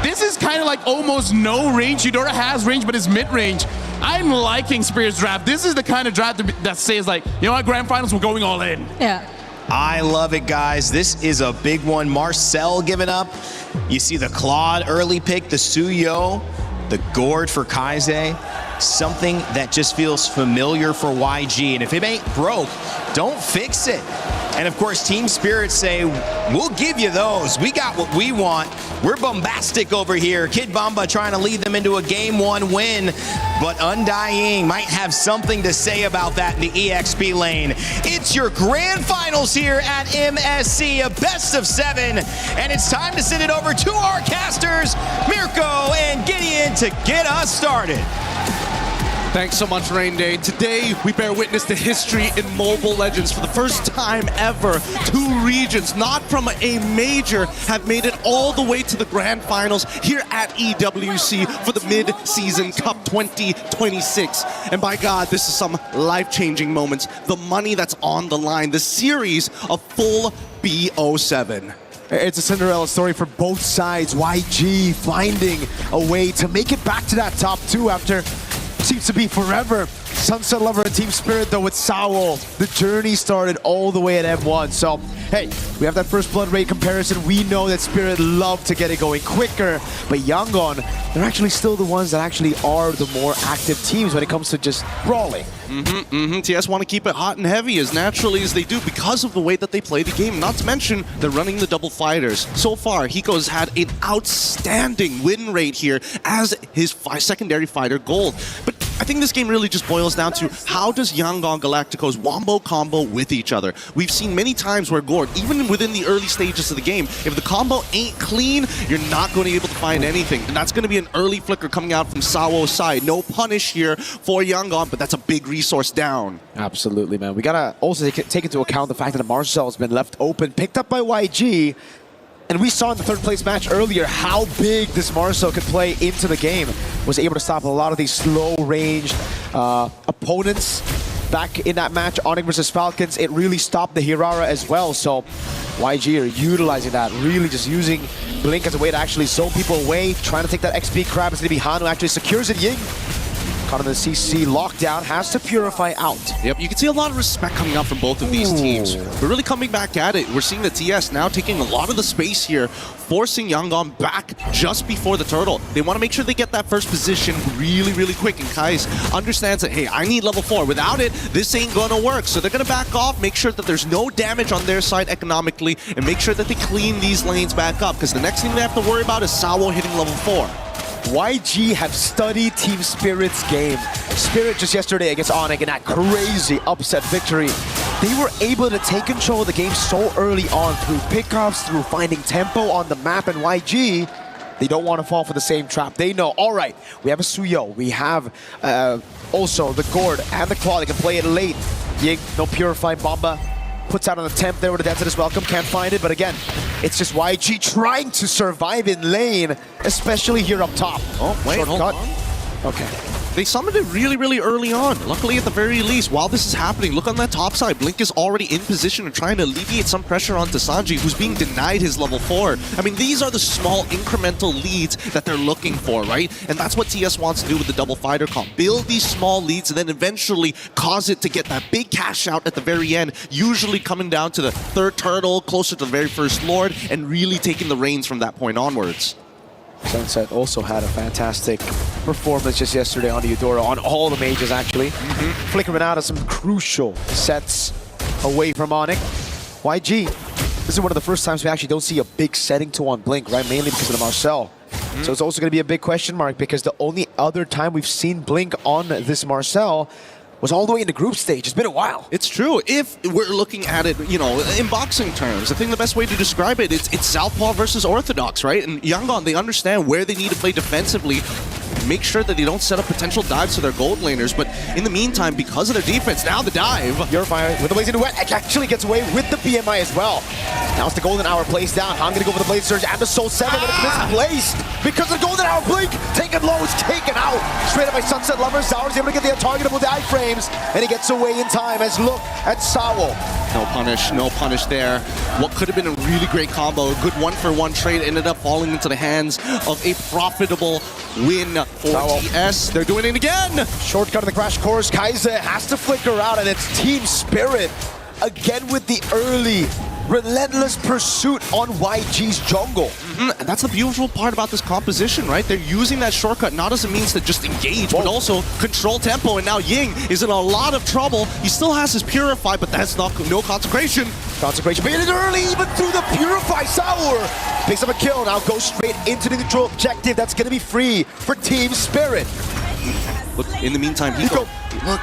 This is kind of like almost no range. Eudora has range, but it's mid-range. I'm liking Spirit's draft. This is the kind of draft that says like, you know what, Grand Finals, we're going all in. Yeah. I love it, guys. This is a big one. Marcel giving up. You see the Claude early pick, the Suyo, the Gord for Kaize. Something that just feels familiar for YG. And if it ain't broke, don't fix it. And of course, Team Spirit say, we'll give you those. We got what we want. We're bombastic over here. Kid Bomba trying to lead them into a Game 1 win. But Undying might have something to say about that in the EXP lane. It's your Grand Finals here at MSC, a best of 7. And it's time to send it over to our casters, Mirko and Gideon, to get us started. Thanks so much, Rain Day. Today, we bear witness to history in Mobile Legends. For the first time ever, 2 regions, not from a major, have made it all the way to the Grand Finals here at EWC for the Mid-Season Cup 2026. And by God, this is some life-changing moments. The money that's on the line, the series of full BO7. It's a Cinderella story for both sides. YG finding a way to make it back to that top 2 after seems to be forever. Sunset Lover and Team Spirit, though, with Saul. The journey started all the way at M1. So, hey, we have that first blood rate comparison. We know that Spirit love to get it going quicker. But Yangon, they're actually still the ones that actually are the more active teams when it comes to just brawling. TS want to keep it hot and heavy as naturally as they do because of the way that they play the game. Not to mention, they're running the double fighters. So far, Hiko's had an outstanding win rate here as his secondary fighter Gold. But I think this game really just boils down to how does Yangon Galacticos wombo combo with each other. We've seen many times where Gord, even within the early stages of the game, if the combo ain't clean, you're not going to be able to find anything. And that's going to be an early flicker coming out from Sawo's side. No punish here for Yangon, but that's a big resource down. Absolutely, man. We got to also take into account the fact that Marcel has been left open, picked up by YG. And we saw in the 3rd place match earlier how big this Marcel could play into the game. Was able to stop a lot of these slow-ranged opponents. Back in that match, Onyx versus Falcons, it really stopped the Hirara as well. So YG are utilizing that, really just using Blink as a way to actually zone people away, trying to take that XP crab as Hanu actually secures it. Ying caught on the CC lockdown, has to purify out. Yep, you can see a lot of respect coming out from both of these teams. We're really coming back at it. We're seeing the TS now taking a lot of the space here, forcing Yangon back just before the turtle. They want to make sure they get that first position really, really quick. And Kai's understands that, hey, I need level 4. Without it, this ain't going to work. So they're going to back off, make sure that there's no damage on their side economically, and make sure that they clean these lanes back up. Because the next thing they have to worry about is Sawo hitting level 4. YG have studied Team Spirit's game. Spirit just yesterday against Onyx in that crazy upset victory. They were able to take control of the game so early on through pickoffs, through finding tempo on the map, and YG, they don't want to fall for the same trap. They know, all right, we have a Suyo, we have also the Gord and the Claw. They can play it late. Ying, no Purifying Bomba. Puts out an attempt there with the Dancer is welcome, can't find it, but again, it's just YG trying to survive in lane, especially here up top. Oh, wait, hold on. Okay. They summoned it really, really early on. Luckily, at the very least, while this is happening, look on that top side. Blink is already in position and trying to alleviate some pressure onto Sanji, who's being denied his level 4. I mean, these are the small incremental leads that they're looking for, right? And that's what TS wants to do with the double fighter comp. Build these small leads and then eventually cause it to get that big cash out at the very end, usually coming down to the third turtle, closer to the very first Lord, and really taking the reins from that point onwards. Sunset also had a fantastic performance just yesterday on the Eudora, on all the mages actually. Flickering out of some crucial sets away from Onyx. YG, this is one of the first times we actually don't see a big setting to on Blink, right? Mainly because of the Marcel. So it's also going to be a big question mark because the only other time we've seen Blink on this Marcel was all the way in the group stage. It's been a while. It's true. If we're looking at it, you know, in boxing terms, I think the best way to describe it, it's Southpaw versus Orthodox, right? And Yangon, they understand where they need to play defensively, make sure that they don't set up potential dives to their gold laners. But in the meantime, because of their defense, now the dive. Purifier with the Blaze into Wet actually gets away with the BMI as well. Now it's the Golden Hour plays down. I'm going to go for the Blade Surge and the Soul 7, but it's misplaced because the Golden Hour Blink taken low, is taken out. Straight up by Sunset Lover. Zaur's able to get the untargetable dive frames, and he gets away in time as look at Sawo. No punish there. What could have been a really great combo, a good one-for-one trade, ended up falling into the hands of a profitable win for TS. They're doing it again! Shortcut in the Crash Course. Kaiser has to flicker out, and it's Team Spirit again with the early relentless pursuit on YG's jungle. And that's the beautiful part about this composition, right? They're using that shortcut not as a means to just engage, but also control tempo. And now Ying is in a lot of trouble. He still has his Purify, but that's no Consecration. Consecration made it early, even through the Purify. Sour picks up a kill, now goes straight into the neutral objective. That's going to be free for Team Spirit. Look, in the meantime, look,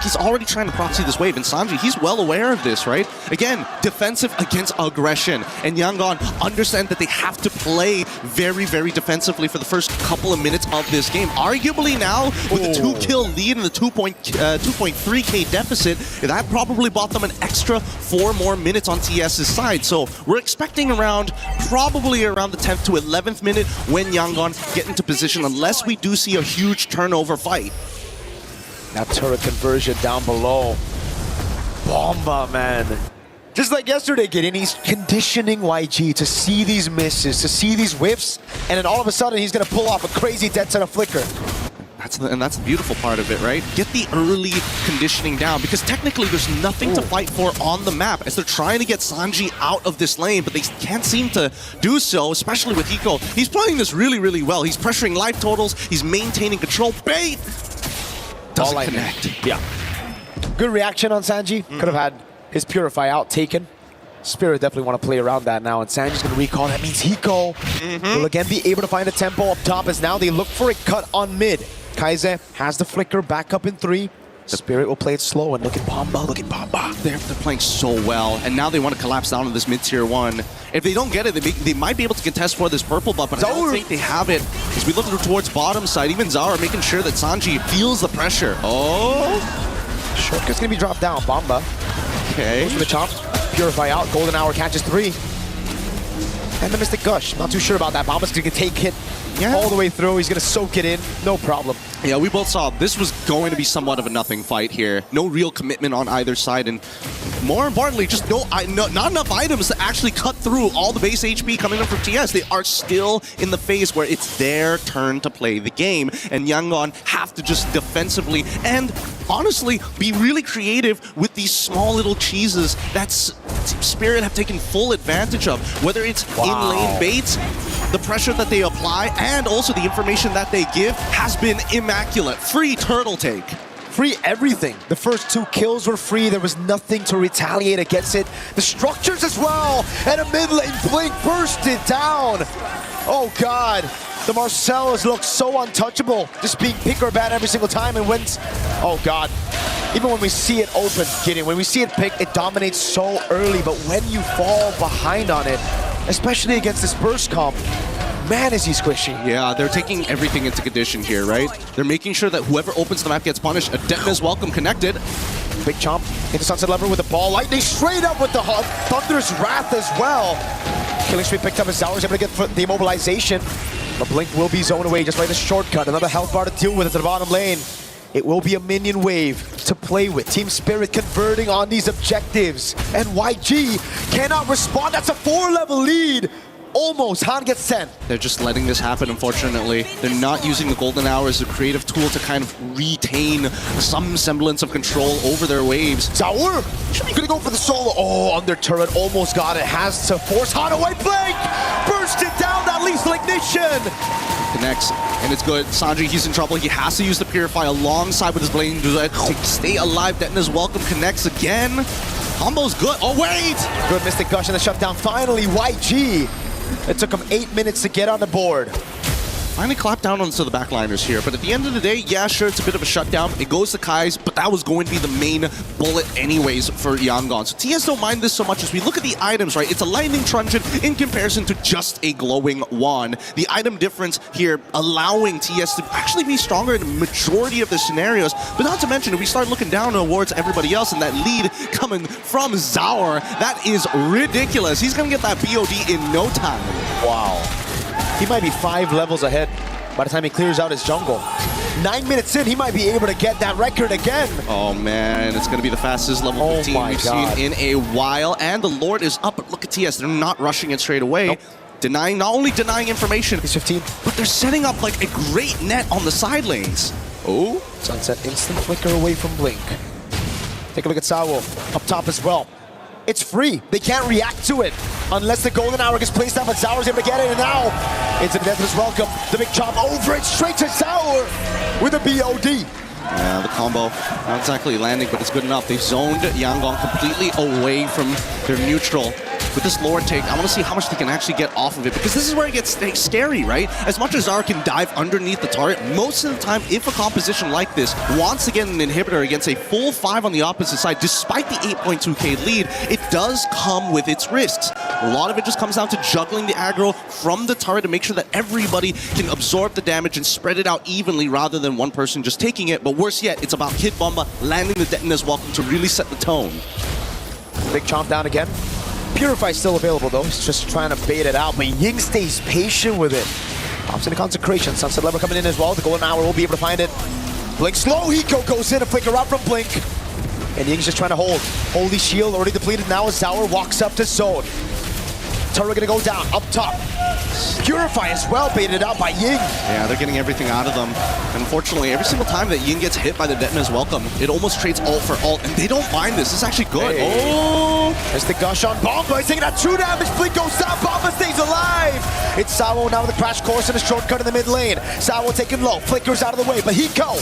he's already trying to proxy this wave, and Sanji, he's well aware of this, right? Again, defensive against aggression, and Yangon understand that they have to play very, very defensively for the first couple of minutes of this game. Arguably now, with the 2-kill lead and the 2.3k deficit, that probably bought them an extra 4 more minutes on TS's side. So we're expecting probably around the 10th to 11th minute when Yangon get into position, unless we do see a huge turnover fight. Now turret conversion down below. Bomba, man. Just like yesterday, Gideon, he's conditioning YG to see these misses, to see these whiffs, and then all of a sudden he's going to pull off a crazy dead set of Flicker. That's the beautiful part of it, right? Get the early conditioning down, because technically there's nothing to fight for on the map as they're trying to get Sanji out of this lane, but they can't seem to do so, especially with Hiko. He's playing this really, really well. He's pressuring life totals, he's maintaining control. Bait! Doesn't connect. Yeah. Good reaction on Sanji. Could have had his Purify out taken. Spirit definitely want to play around that now, and Sanji's going to recall. That means Hiko will again be able to find a tempo up top as now they look for a cut on mid. Kaiser has the flicker back up in 3. Spirit will play it slow, and look at Bomba, They're playing so well, and now they want to collapse down on this mid-tier 1. If they don't get it, they might be able to contest for this purple buff, but I don't think they have it. As we look towards bottom side, even Zaur making sure that Sanji feels the pressure. Shortcut's going to be dropped down. Bomba. Okay. Goes for the chop. Purify out. Golden Hour catches 3. And the Mystic Gush. Not too sure about that. Bomba's going to take hit all the way through. He's going to soak it in. No problem. Yeah, we both saw this was going to be somewhat of a nothing fight here. No real commitment on either side, and more importantly, just not enough items to actually cut through all the base HP coming in from TS. They are still in the phase where it's their turn to play the game, and Yangon have to just defensively and honestly be really creative with these small little cheeses that Spirit have taken full advantage of, whether it's in-lane baits, the pressure that they apply, and also the information that they give has been immaculate. Free turtle take. Free everything. The first 2 kills were free. There was nothing to retaliate against it. The structures as well. And a mid lane Blink bursted down. Oh God. The Marcellus looks so untouchable. Just being pick or ban every single time, and wins. Oh God. Even when we see it open, Gideon, when we see it picked, it dominates so early. But when you fall behind on it, especially against this burst comp, man, is he squishy. Yeah, they're taking everything into condition here, right? They're making sure that whoever opens the map gets punished. Adeptness welcome connected. Big chomp into Sunset Lover with the ball. Lightning straight up with the Thunder's Wrath as well. Killing Street picked up as Zaur's able to get the immobilization. But Blink will be zoned away just by the shortcut. Another health bar to deal with at the bottom lane. It will be a minion wave to play with. Team Spirit converting on these objectives. And YG cannot respond. That's a 4-level lead. Almost. Han gets sent. They're just letting this happen, unfortunately. They're not using the Golden Hour as a creative tool to kind of retain some semblance of control over their waves. Zaur gonna go for the solo. Oh, under turret, almost got it. Has to force Han away. Blink! Burst it down, that lethal ignition! Connects, and it's good. Sanji, he's in trouble. He has to use the Purify alongside with his Blazing Duet to stay alive. Detna's welcome connects again. Combo's good. Oh, wait! Good Mystic Gush and the shutdown. Finally, YG. It took him 8 minutes to get on the board. Finally clapped down onto the backliners here, but at the end of the day, yeah, sure, it's a bit of a shutdown. It goes to Kai's, but that was going to be the main bullet anyways for Yangon. So TS don't mind this so much as we look at the items, right? It's a Lightning Truncheon in comparison to just a Glowing Wand. The item difference here allowing TS to actually be stronger in the majority of the scenarios, but not to mention, if we start looking down towards everybody else and that lead coming from Zaur, that is ridiculous. He's going to get that BOD in no time. Wow. He might be 5 levels ahead by the time he clears out his jungle. 9 minutes in, he might be able to get that record again. Oh man, it's going to be the fastest level 15 we've seen in a while. And the Lord is up, but look at TS. They're not rushing it straight away. Nope. Not only denying information, he's 15, but they're setting up like a great net on the side lanes. Oh, Sunset instant flicker away from Blink. Take a look at Sawo up top as well. It's free. They can't react to it unless the Golden Hour gets placed down, but Zaur's able to get it, and now into the Deathless Welcome. The big chop over it, straight to Zaur with a BOD. Yeah, the combo, not exactly landing, but it's good enough. They've zoned Yangon completely away from their neutral. With this Lord take, I want to see how much they can actually get off of it, because this is where it gets scary, right? As much as Zaur can dive underneath the turret, most of the time, if a composition like this wants to get an inhibitor against a full 5 on the opposite side, despite the 8.2k lead, it does come with its risks. A lot of it just comes down to juggling the aggro from the turret to make sure that everybody can absorb the damage and spread it out evenly rather than one person just taking it. But worse yet, it's about Kid Bomba landing the Detna's welcome to really set the tone. Big chomp down again. Purify's still available though, he's just trying to bait it out, but Ying stays patient with it. Pops into Consecration, Sunset Lever coming in as well, the Golden Hour will be able to find it. Blink slow, Hiko goes in, a flicker out from Blink. And Ying's just trying to hold. Holy Shield already depleted now as Zaur walks up to zone. Turret gonna go down, up top. Purify as well, baited out by Ying. Yeah, they're getting everything out of them. Unfortunately, every single time that Ying gets hit by the Detna's welcome, it almost trades ult for ult, and they don't mind this. It's actually good. Hey. Oh! There's the Gush on Bomba. He's taking that 2 damage. Blink goes down. Bomba stays alive. It's Sawo now with a crash course and a shortcut in the mid lane. Sawo taking low. Flickers out of the way, but Hiko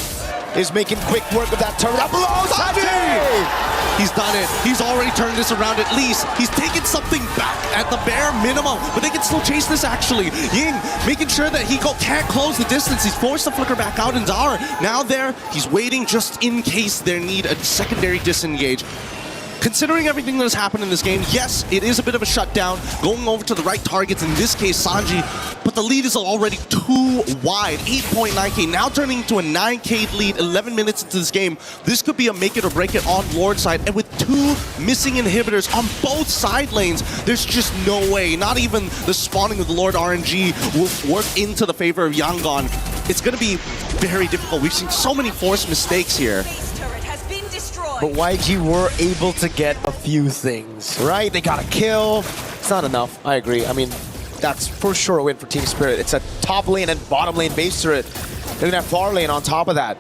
is making quick work of that turret. Up below, Sanji! He's done it. He's already turned this around at least. He's taken something back at the bare minimum, but they can still chase this actually. Ying making sure that Hiko can't close the distance. He's forced to flicker back out, and Zaur now there. He's waiting just in case they need a secondary disengage. Considering everything that has happened in this game, yes, it is a bit of a shutdown, going over to the right targets, in this case, Sanji, but the lead is already too wide. 8.9k, now turning into a 9k lead, 11 minutes into this game. This could be a make it or break it on Lord side, and with 2 missing inhibitors on both side lanes, there's just no way, not even the spawning of the Lord RNG will work into the favor of Yangon. It's going to be very difficult. We've seen so many forced mistakes here. But YG were able to get a few things, right? They got a kill. It's not enough, I agree. I mean, that's for sure a win for Team Spirit. It's a top lane and bottom lane base turret. They're gonna have far lane on top of that.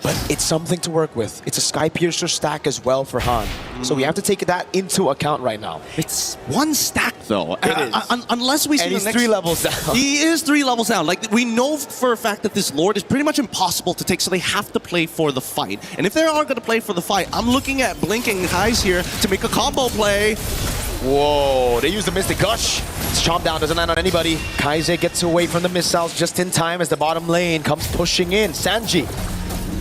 But it's something to work with. It's a Sky Piercer stack as well for Han. So we have to take that into account right now. It's 1 stack though. It is. Unless we see and the he's next... 3 levels down. He is 3 levels down. Like, we know for a fact that this Lord is pretty much impossible to take, so they have to play for the fight. And if they are going to play for the fight, I'm looking at Blink and Kai's here to make a combo play. Whoa, they use the Mystic Gush. It's chomp down, doesn't land on anybody. Kaize gets away from the missiles just in time as the bottom lane comes pushing in. Sanji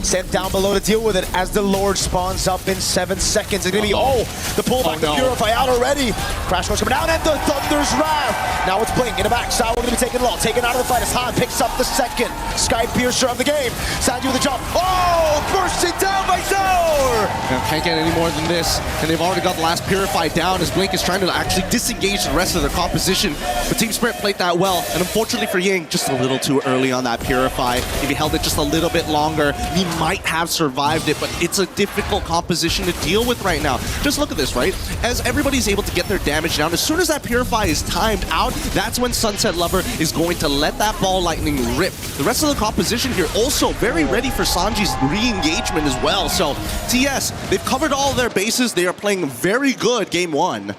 sent down below to deal with it as the Lord spawns up in 7 seconds. It's gonna be, the pullback to Purify out already. Crash course coming down and the Thunder's Wrath. Now it's Blink in the back. Sawo gonna be taken low, taken out of the fight as Han picks up the second Sky Piercer of the game. Sanji with the jump. Oh, bursting down by Zaur. Can't get any more than this, and they've already got the last Purify down as Blink is trying to actually disengage the rest of their composition. But Team Spirit played that well, and unfortunately for Ying, just a little too early on that Purify. If he held it just a little bit longer, he might have survived it, but it's a difficult composition to deal with right now. Just look at this, right? As everybody's able to get their damage down, as soon as that Purify is timed out, that's when Sunset Lover is going to let that Ball Lightning rip. The rest of the composition here also very ready for Sanji's re-engagement as well. So TS, they've covered all their bases. They are playing very good game one.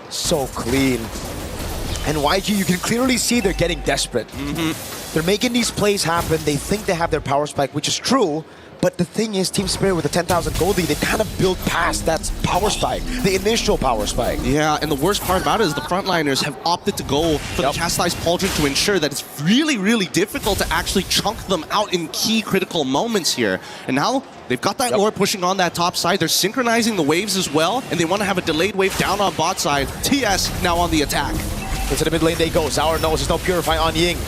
So clean. And YG, you can clearly see they're getting desperate. They're making these plays happen. They think they have their power spike, which is true. But the thing is, Team Spirit with the 10,000 gold lead, they kind of built past that power spike, the initial power spike. Yeah, and the worst part about it is the frontliners have opted to go for the Chastised Pauldron to ensure that it's really, really difficult to actually chunk them out in key critical moments here. And now they've got that lore pushing on that top side. They're synchronizing the waves as well, and they want to have a delayed wave down on bot side. TS now on the attack. Into the mid lane they go. Zaur knows there's no Purify on Ying.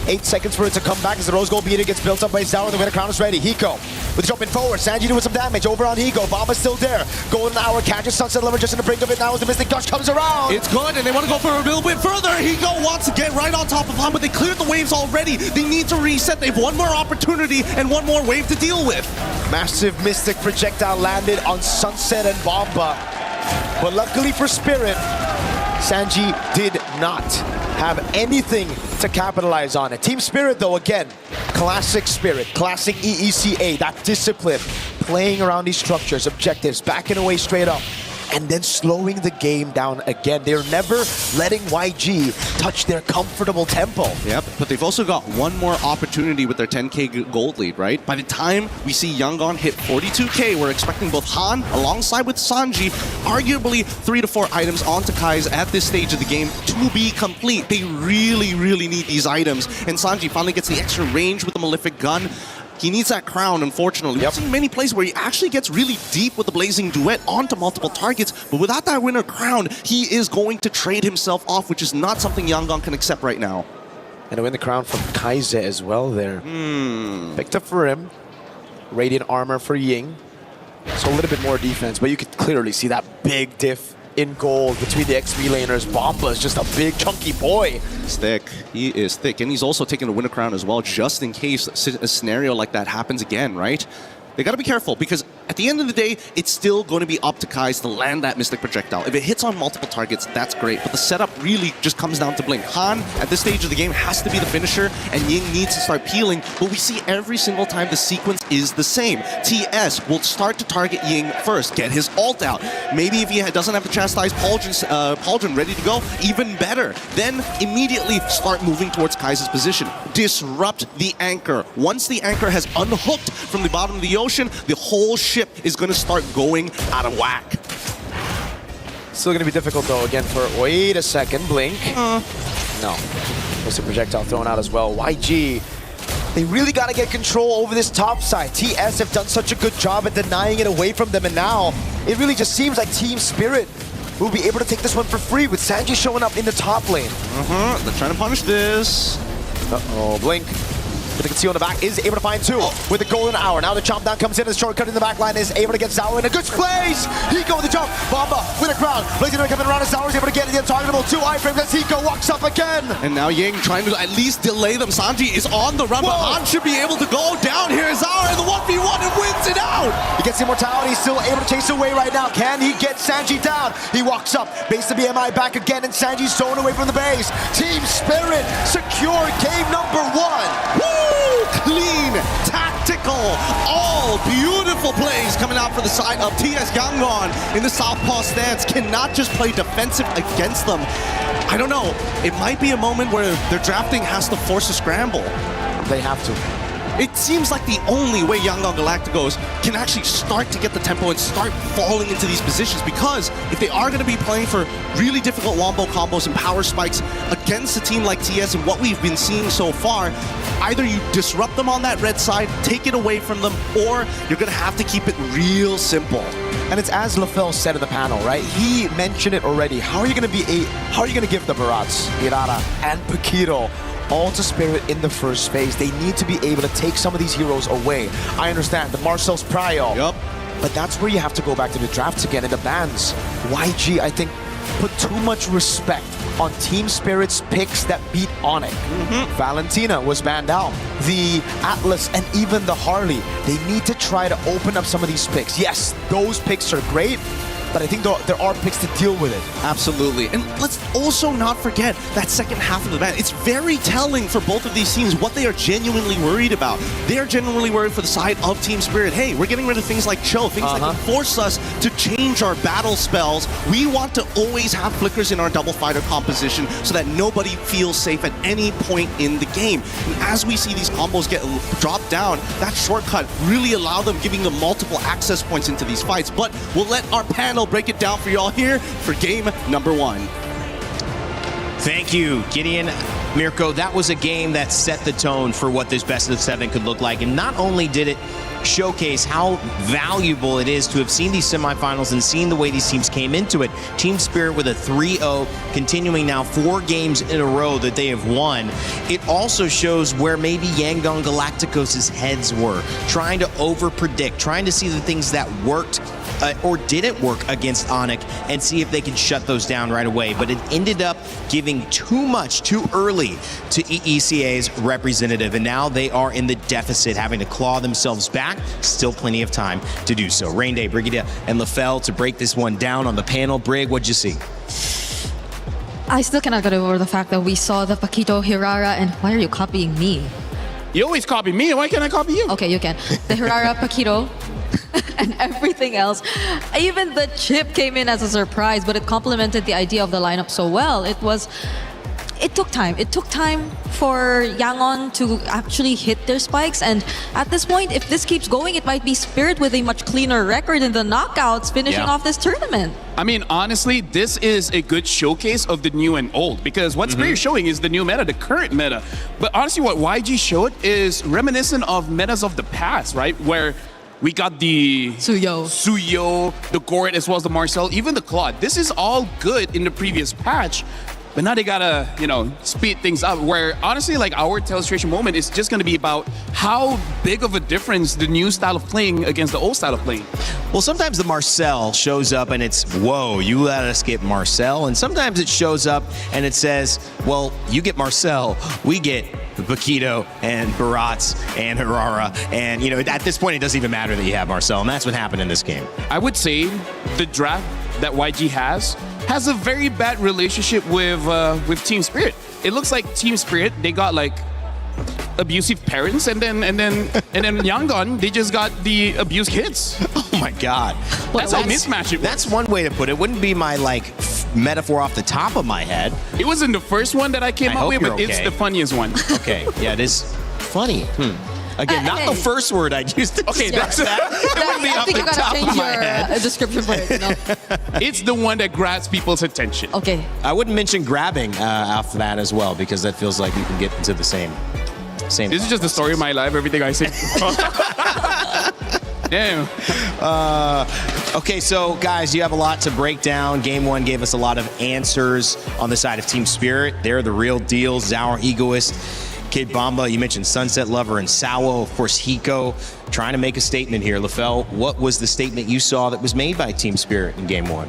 8 seconds for it to come back as the Rose Gold beater gets built up by Zaur. The winner crown is ready. Hiko with jumping forward. Sanji doing some damage over on Hiko. Bomba's still there. Golden Hour catches Sunset Lover just in the brink of it now as the Mystic Gush comes around. It's good, and they want to go for a little bit further. Hiko wants to get right on top of Han, but they cleared the waves already. They need to reset. They have one more opportunity and one more wave to deal with. Massive Mystic projectile landed on Sunset and Bomba. But luckily for Spirit, Sanji did not have anything to capitalize on it. Team Spirit, though, again, classic Spirit, classic EECA, that discipline, playing around these structures, objectives, backing away straight up, and then slowing the game down again. They're never letting YG touch their comfortable tempo. Yep, but they've also got one more opportunity with their 10k gold lead, right? By the time we see Yangon hit 42k, we're expecting both Han alongside with Sanji, arguably 3 to 4 items onto Kai's at this stage of the game to be complete. They really, really need these items. And Sanji finally gets the extra range with the Malefic Gun. He needs that crown, unfortunately. We've seen many plays where he actually gets really deep with the Blazing Duet onto multiple targets, but without that winner crown, he is going to trade himself off, which is not something Yangon can accept right now. And a win the crown from Kaize as well there. Picked up for him. Radiant armor for Ying. So a little bit more defense, but you could clearly see that big diff in gold between the XP laners. Bomba is just a big chunky boy. He's thick. He is thick. And he's also taking the winner crown as well, just in case a scenario like that happens again, right? They got to be careful because at the end of the day, it's still going to be up to Kai's to land that Mystic Projectile. If it hits on multiple targets, that's great. But the setup really just comes down to Blink. Han, at this stage of the game, has to be the finisher, and Ying needs to start peeling. But we see every single time the sequence is the same. TS will start to target Ying first, get his ult out. Maybe if he doesn't have the Chastised Pauldron ready to go, even better. Then immediately start moving towards Kai's position. Disrupt the anchor. Once the anchor has unhooked from the bottom of the ocean, the whole ship is going to start going out of whack. Still going to be difficult, though, again, for... Wait a second, Blink. No. There's a projectile thrown out as well. YG, they really got to get control over this top side. TS have done such a good job at denying it away from them, and now it really just seems like Team Spirit will be able to take this one for free with Sanji showing up in the top lane. They're trying to punish this. Uh-oh, Blink. With the conceal in the back, is able to find 2 with the golden hour. Now the chomp down comes in, the shortcut in the back line is able to get Zaur in a good place. Hiko with the jump, Bomba with a crown. Blazing coming around, and Zaur is able to get the targetable 2 iframes as Hiko walks up again. And now Ying trying to at least delay them. Sanji is on the run, but Han should be able to go down here. Zaur in the 1v1 and wins it out. He gets immortality, still able to chase away right now. Can he get Sanji down? He walks up, base the BMI back again, and Sanji's thrown away from the base. Team Spirit secure game number 1. Woo! Clean, tactical, all beautiful plays coming out for the side of TS Yangon in the southpaw stance. Cannot just play defensive against them. I don't know. It might be a moment where their drafting has to force a scramble. They have to. It seems like the only way Yangon Galacticos can actually start to get the tempo and start falling into these positions, because if they are going to be playing for really difficult wombo combos and power spikes against a team like TS and what we've been seeing so far, either you disrupt them on that red side, take it away from them, or you're going to have to keep it real simple. And it's as LaFell said in the panel, right? He mentioned it already. How are you going to give the Barats, Irara, and Paquito all to Spirit in the first phase? They need to be able to take some of these heroes away. I understand the Marcel's Prio. But that's where you have to go back to the drafts again and the bans. YG, I think, put too much respect on Team Spirit's picks that beat Onyx. Valentina was banned out. The Atlas and even the Harley, they need to try to open up some of these picks. Yes, those picks are great, but I think there are picks to deal with it. Absolutely. And let's also not forget that second half of the ban. It's very telling for both of these teams what they are genuinely worried about. They're genuinely worried for the side of Team Spirit. Hey, we're getting rid of things like Cho, things that can force us to change our battle spells. We want to always have flickers in our double fighter composition so that nobody feels safe at any point in the game. And as we see these combos get dropped down, that shortcut really allow them, giving them multiple access points into these fights. But we'll let our panel break it down for y'all here for game number 1. Thank you, Gideon. Mirko, that was a game that set the tone for what this best of 7 could look like. And not only did it showcase how valuable it is to have seen these semifinals and seen the way these teams came into it. Team Spirit with a 3-0, continuing now 4 games in a row that they have won. It also shows where maybe Yangon Galacticos' heads were, trying to over-predict, trying to see the things that worked or didn't work against Onyx and see if they can shut those down right away. But it ended up giving too much too early to EECA's representative, and now they are in the deficit, having to claw themselves back. Still plenty of time to do so. Rain Day, Brigida, and LaFell to break this one down on the panel. Brig, what'd you see? I still cannot get over the fact that we saw the Paquito Hirara, and why are you copying me? You always copy me. Why can't I copy you? Okay, you can. The Hirara, Paquito, and everything else. Even the chip came in as a surprise, but it complemented the idea of the lineup so well. It took time. It took time for Yangon to actually hit their spikes. And at this point, if this keeps going, it might be Spirit with a much cleaner record in the knockouts finishing off this tournament. I mean, honestly, this is a good showcase of the new and old, because what Spirit is showing is the new meta, the current meta. But honestly, what YG showed is reminiscent of metas of the past, right? Where we got the Suyo, the Gort, as well as the Marcel, even the Claude. This is all good in the previous patch. But now they gotta, speed things up, where honestly, like, our illustration moment is just gonna be about how big of a difference the new style of playing against the old style of playing. Well, sometimes the Marcel shows up and it's, whoa, you let us get Marcel. And sometimes it shows up and it says, well, you get Marcel, we get Paquito and Barats and Hirara. And, at this point, it doesn't even matter that you have Marcel. And that's what happened in this game. I would say the draft that YG has a very bad relationship with Team Spirit. It looks like Team Spirit, they got like abusive parents, and then Yangon, they just got the abused kids. Oh my God. That's how mismatch it was. That's one way to put it. Wouldn't be my metaphor off the top of my head. It wasn't the first one that I came up with, but it's the funniest one. Okay, yeah, it is funny. Again, not the first word I used to describe that. It wouldn't be I off think the you gotta top of change my your head. description for it. It's the one that grabs people's attention. Okay. I wouldn't mention grabbing after that as well, because that feels like you can get into the same. This is just the story of my life, everything I say. Damn. Okay, so guys, you have a lot to break down. Game 1 gave us a lot of answers on the side of Team Spirit. They're the real deal. Zauer, Egoist, Kid Bomba, you mentioned Sunset Lover and Sawo, of course, Hiko, trying to make a statement here. LaFell, what was the statement you saw that was made by Team Spirit in Game 1?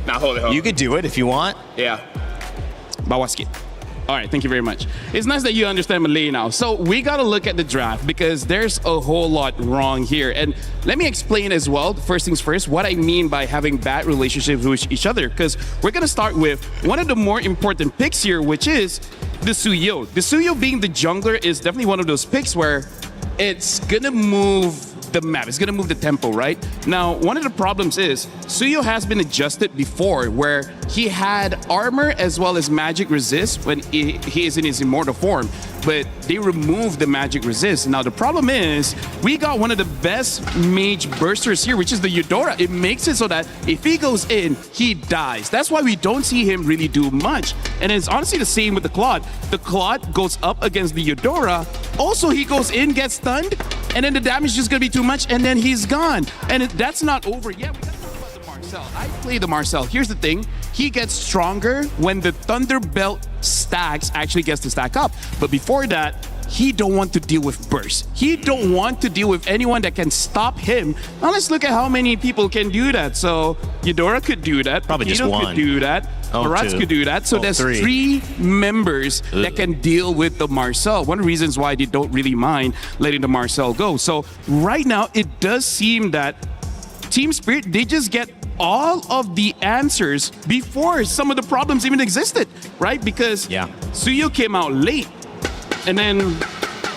Now, hold it. You could do it if you want. Yeah. Bawaski. All right, thank you very much. It's nice that you understand Malay now. So we got to look at the draft, because there's a whole lot wrong here. And let me explain as well, first things first, what I mean by having bad relationships with each other. Because we're going to start with one of the more important picks here, which is the Suyo. The Suyo being the jungler is definitely one of those picks where it's going to move the map. It's going to move the tempo, right? Now, one of the problems is Suyo has been adjusted before, where he had armor as well as magic resist when he is in his immortal form, but they removed the magic resist. Now, the problem is we got one of the best mage bursters here, which is the Eudora. It makes it so that if he goes in, he dies. That's why we don't see him really do much. And it's honestly the same with the Claude. The Claude goes up against the Eudora. Also, he goes in, gets stunned, and then the damage is just going to be too much, and then he's gone. And that's not over yet. We got to talk about the Marcel. I play the Marcel. Here's the thing. He gets stronger when the Thunder Belt stacks actually gets to stack up. But before that, he don't want to deal with burst. He don't want to deal with anyone that can stop him. Now let's look at how many people can do that. So Eudora could do that. Probably just Paquito one. could do that. Barats could do that. So there's three members that can deal with the Marcel. One of the reasons why they don't really mind letting the Marcel go. So right now, it does seem that Team Spirit, they just get all of the answers before some of the problems even existed, right? Because Suyo came out late. And then,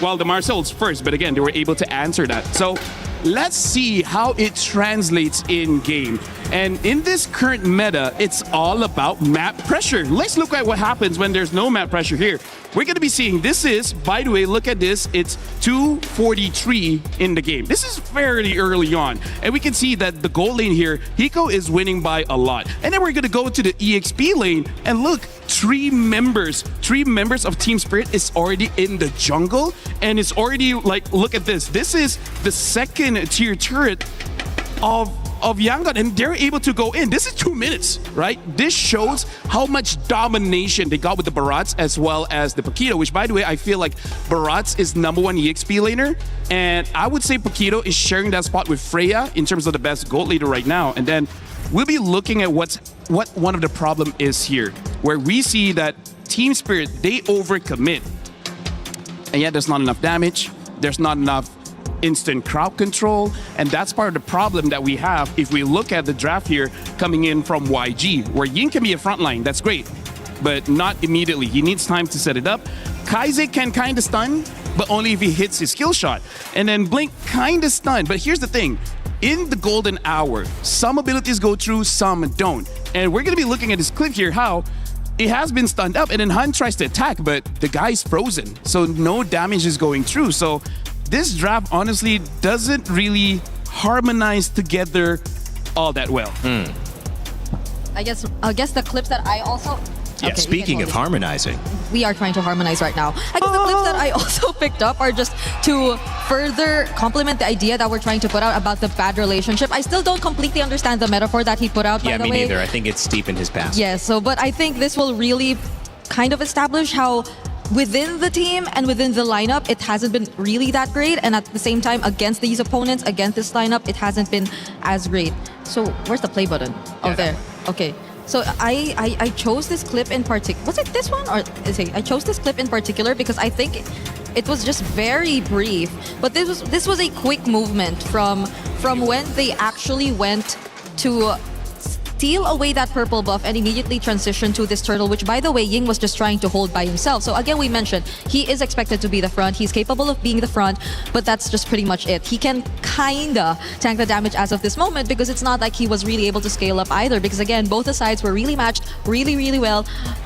well, the Marcel's first, but again, they were able to answer that. So let's see how it translates in game. And in this current meta, it's all about map pressure. Let's look at what happens when there's no map pressure here. We're going to be seeing, this is, by the way, look at this, it's 243 in the game. This is fairly early on. And we can see that the gold lane here, Hiko is winning by a lot. And then we're going to go to the EXP lane, and look, three members of Team Spirit is already in the jungle, and it's already like, look at this. This is the second tier turret of Yangon, and they're able to go in. This is 2 minutes, right? This shows how much domination they got with the Barats as well as the Paquito, which, by the way, I feel like Barats is #1 EXP laner, and I would say Paquito is sharing that spot with Freya in terms of the best gold leader right now. And then we'll be looking at what one of the problem is here, where we see that Team Spirit, they overcommit, and yet there's not enough damage, there's not enough instant crowd control, and that's part of the problem that we have if we look at the draft here coming in from YG, where Ying can be a frontline, that's great, but not immediately. He needs time to set it up. Kaize can kind of stun, but only if he hits his skill shot. And then Blink kind of stun, but here's the thing. In the golden hour, some abilities go through, some don't. And we're going to be looking at this clip here, how it has been stunned up, and then Hun tries to attack, but the guy's frozen, so no damage is going through. So this draft honestly doesn't really harmonize together all that well. I guess the clips that I also... Yeah, Okay, speaking of harmonizing. We are trying to harmonize right now. I guess the clips that I also picked up are just to further complement the idea that we're trying to put out about the bad relationship. I still don't completely understand the metaphor that he put out, by the way. Yeah, me neither. I think it's deep in his past. Yeah, so, but I think this will really kind of establish how within the team and within the lineup, it hasn't been really that great. And at the same time, against these opponents, against this lineup, it hasn't been as great. So where's the play button? Oh, there. Okay. So I chose this clip in particular. Was it this one? Or I chose this clip in particular because I think it was just very brief. But this was a quick movement from when they actually went to steal away that purple buff and immediately transition to this turtle, which, by the way, Ying was just trying to hold by himself. So again, we mentioned he is expected to be the front. He's capable of being the front, but that's just pretty much it. He can kinda tank the damage as of this moment because it's not like he was really able to scale up either, because again, both the sides were really matched really well.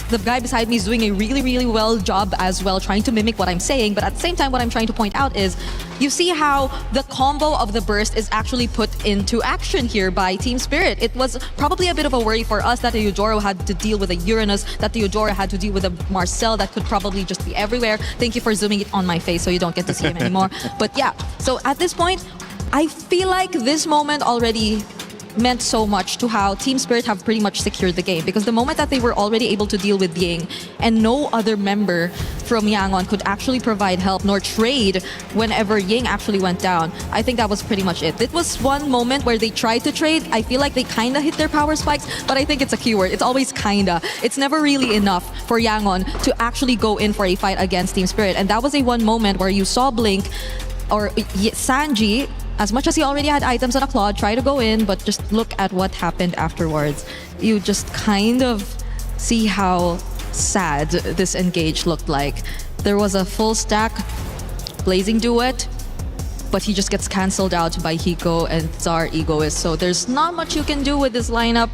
The guy beside me is doing a really well job as well, trying to mimic what I'm saying, but at the same time, what I'm trying to point out is you see how the combo of the burst is actually put into action here by Team Spirit. It was probably a bit of a worry for us that the Eudora had to deal with a Uranus, that the Eudora had to deal with a Marcel that could probably just be everywhere. Thank you for zooming it on my face so you don't get to see him anymore. But yeah, so at this point, I feel like this moment already meant so much to how Team Spirit have pretty much secured the game, because the moment that they were already able to deal with Ying and no other member from Yangon could actually provide help nor trade whenever Ying actually went down, I think that was pretty much it. It was one moment where they tried to trade. I feel like they kind of hit their power spikes, but I think it's a keyword. It's always kinda. It's never really enough for Yangon to actually go in for a fight against Team Spirit. And that was a one moment where you saw Blink or Sanji, as much as he already had items on a Claude, try to go in, but just look at what happened afterwards. You just kind of see how sad this engage looked like. There was a full stack Blazing Duet, but he just gets cancelled out by Hiko and Tsar Egoist. So there's not much you can do with this lineup.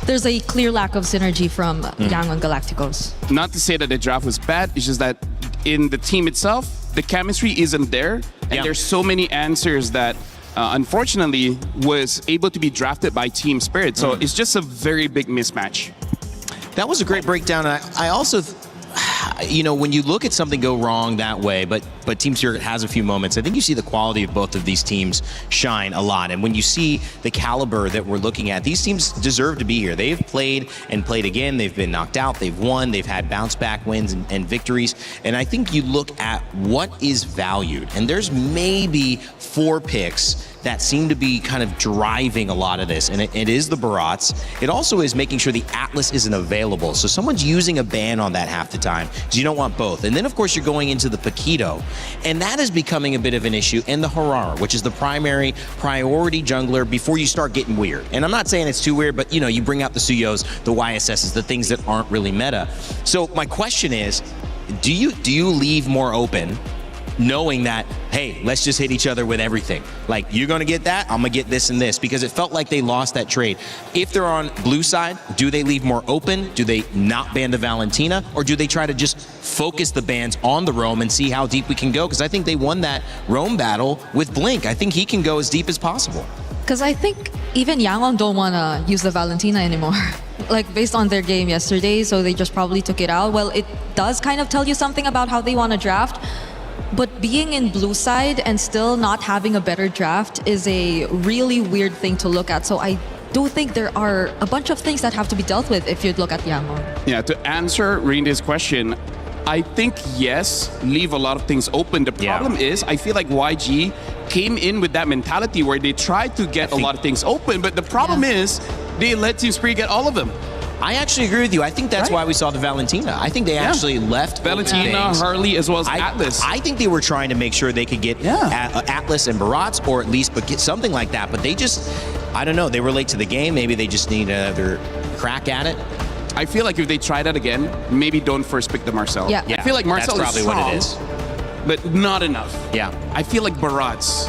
There's a clear lack of synergy from Yangon Galacticos. Not to say that the draft was bad, it's just that in the team itself, the chemistry isn't there. And there's so many answers that unfortunately was able to be drafted by Team Spirit. So it's just a very big mismatch. That was a great breakdown. I also, you know, when you look at something go wrong that way, but but Team Spirit has a few moments. I think you see the quality of both of these teams shine a lot. And when you see the caliber that we're looking at, these teams deserve to be here. They've played and played again. They've been knocked out. They've won. They've had bounce back wins and victories. And I think you look at what is valued. And there's maybe 4 picks that seem to be kind of driving a lot of this. And it is the Barats. It also is making sure the Atlas isn't available. So someone's using a ban on that half the time because you don't want both. And then, of course, you're going into the Paquito. And that is becoming a bit of an issue. And the Harara, which is the primary priority jungler before you start getting weird. And I'm not saying it's too weird, but, you know, you bring out the Suyos, the YSSs, the things that aren't really meta. So my question is, do you leave more open knowing that, hey, let's just hit each other with everything? Like, you're going to get that, I'm going to get this and this, because it felt like they lost that trade. If they're on blue side, do they leave more open? Do they not ban the Valentina? Or do they try to just focus the bans on the Roam and see how deep we can go? Because I think they won that Roam battle with Blink. I think he can go as deep as possible. Because I think even Yangon don't want to use the Valentina anymore. Like, based on their game yesterday, so they just probably took it out. Well, it does kind of tell you something about how they want to draft. But being in blue side and still not having a better draft is a really weird thing to look at. So I do think there are a bunch of things that have to be dealt with if you look at Yangon. Yeah, to answer Rinde's question, I think yes, leave a lot of things open. The problem is, I feel like YG came in with that mentality where they tried to get a lot of things open, but the problem is they let Team Spirit get all of them. I actually agree with you. I think that's why we saw the Valentina. I think they actually left Valentina, Harley, as well as Atlas. I think they were trying to make sure they could get Atlas and Barats, or at least get something like that. But they just, I don't know, they were late to the game. Maybe they just need another crack at it. I feel like if they try that again, maybe don't first pick the Marcel. Yeah. I feel like Marcel that's probably is strong, what it is. but not enough. Yeah. I feel like Barats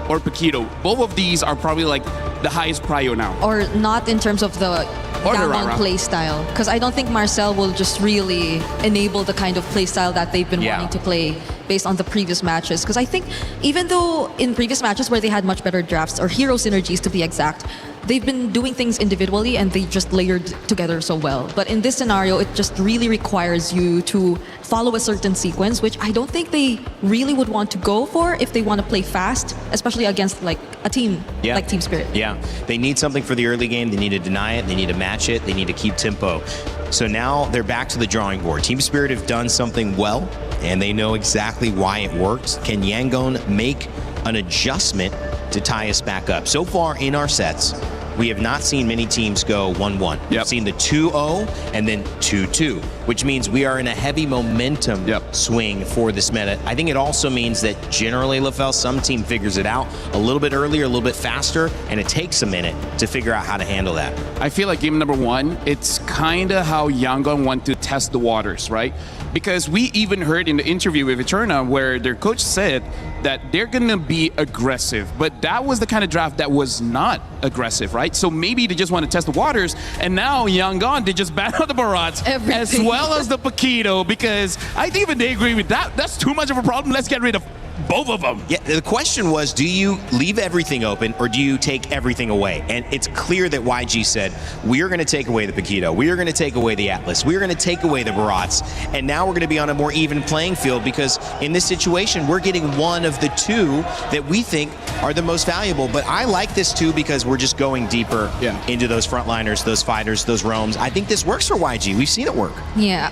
or Paquito, both of these are probably like the highest prio now. Or not in terms of the Yangon play style. Because I don't think Marcel will just really enable the kind of play style that they've been wanting to play based on the previous matches. Because I think even though in previous matches where they had much better drafts, or hero synergies to be exact, they've been doing things individually and they just layered together so well. But in this scenario, it just really requires you to follow a certain sequence, which I don't think they really would want to go for if they want to play fast, especially against like a team like Team Spirit. Yeah, they need something for the early game. They need to deny it. They need to match it. They need to keep tempo. So now they're back to the drawing board. Team Spirit have done something well, and they know exactly why it works. Can Yangon make an adjustment to tie us back up? So far in our sets, we have not seen many teams go 1-1. We've seen the 2-0 and then 2-2, which means we are in a heavy momentum swing for this meta. I think it also means that generally, LaFell, some team figures it out a little bit earlier, a little bit faster, and it takes a minute to figure out how to handle that. I feel like game number 1, it's kind of how Yangon want to test the waters, right? Because we even heard in the interview with Eterna where their coach said that they're going to be aggressive. But that was the kind of draft that was not aggressive, right? So maybe they just want to test the waters. And now Yangon, they just ban out the Barats as well as the Paquito, because I think even they agree with that. That's too much of a problem. Let's get rid of both of them. Yeah, the question was, do you leave everything open or do you take everything away? And it's clear that YG said, we are going to take away the Paquito. We are going to take away the Atlas. We are going to take away the Barats. And now we're going to be on a more even playing field, because in this situation, we're getting one of the two that we think are the most valuable. But I like this too because we're just going deeper into those frontliners, those fighters, those roams. I think this works for YG. We've seen it work. Yeah.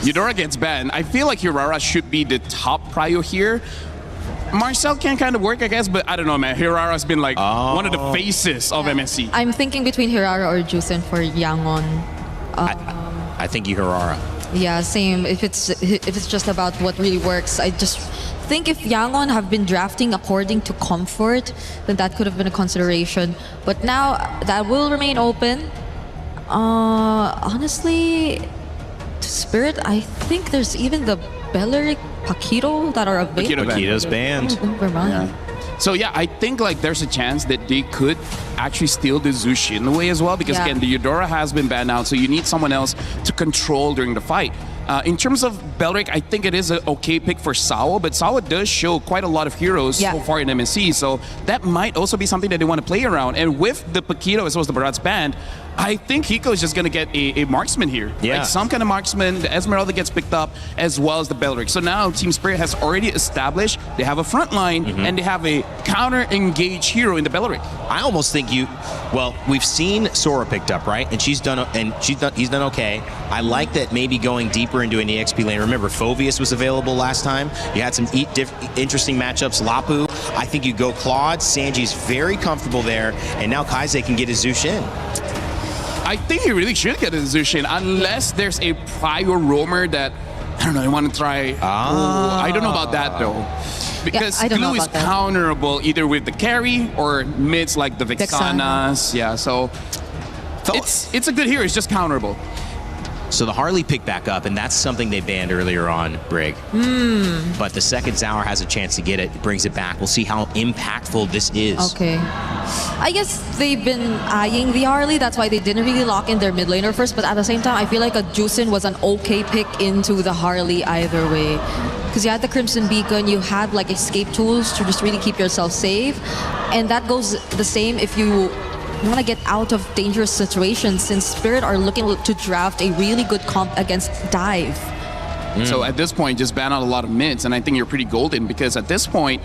Eudora gets banned. I feel like Hirara should be the top prio here. Marcel can kind of work, I guess, but I don't know, man. Hirara's been like one of the faces of MSC. I'm thinking between Hirara or Jusen for Yangon. I think Hirara. Yeah, same. If it's just about what really works, I just think if Yangon have been drafting according to comfort, then that could have been a consideration. But now that will remain open. Honestly, to Spirit, I think there's even the Belleric Paquito that are available. Paquito's banned. So yeah, I think like there's a chance that they could actually steal the Zushin away as well, because again, the Eudora has been banned out, so you need someone else to control during the fight. In terms of Belleric, I think it is an okay pick for Sao, but Sao does show quite a lot of heroes so far in MSC, so that might also be something that they want to play around. And with the Paquito as well as the Barats banned, I think Hiko is just going to get a marksman here. Yeah. Like some kind of marksman. The Esmeralda gets picked up as well as the Belleric. So now Team Spirit has already established they have a front line and they have a counter-engage hero in the Belleric. I almost think we've seen Sora picked up, right? And he's done okay. I like that maybe going deeper into an EXP lane. Remember, Phoveus was available last time. You had some interesting matchups. Lapu, I think you go Claude. Sanji's very comfortable there. And now Kaize can get his Zush in. I think he really should get a Zushin unless there's a prior roamer that, I don't know, I want to try. I don't know about that though. Because Glue is counterable either with the carry or mids like the Vexanas. Yeah, so it's a good hero, it's just counterable. So the Harley picked back up, and that's something they banned earlier on, Brig. But the second Tower has a chance to get it, brings it back. We'll see how impactful this is. Okay. I guess they've been eyeing the Harley, that's why they didn't really lock in their mid laner first, but at the same time, I feel like a Jusin was an okay pick into the Harley either way. Because you had the Crimson Beacon, you had like escape tools to just really keep yourself safe, and that goes the same if you want to get out of dangerous situations, since Spirit are looking to draft a really good comp against Dive. So at this point, just ban out a lot of mids, and I think you're pretty golden, because at this point,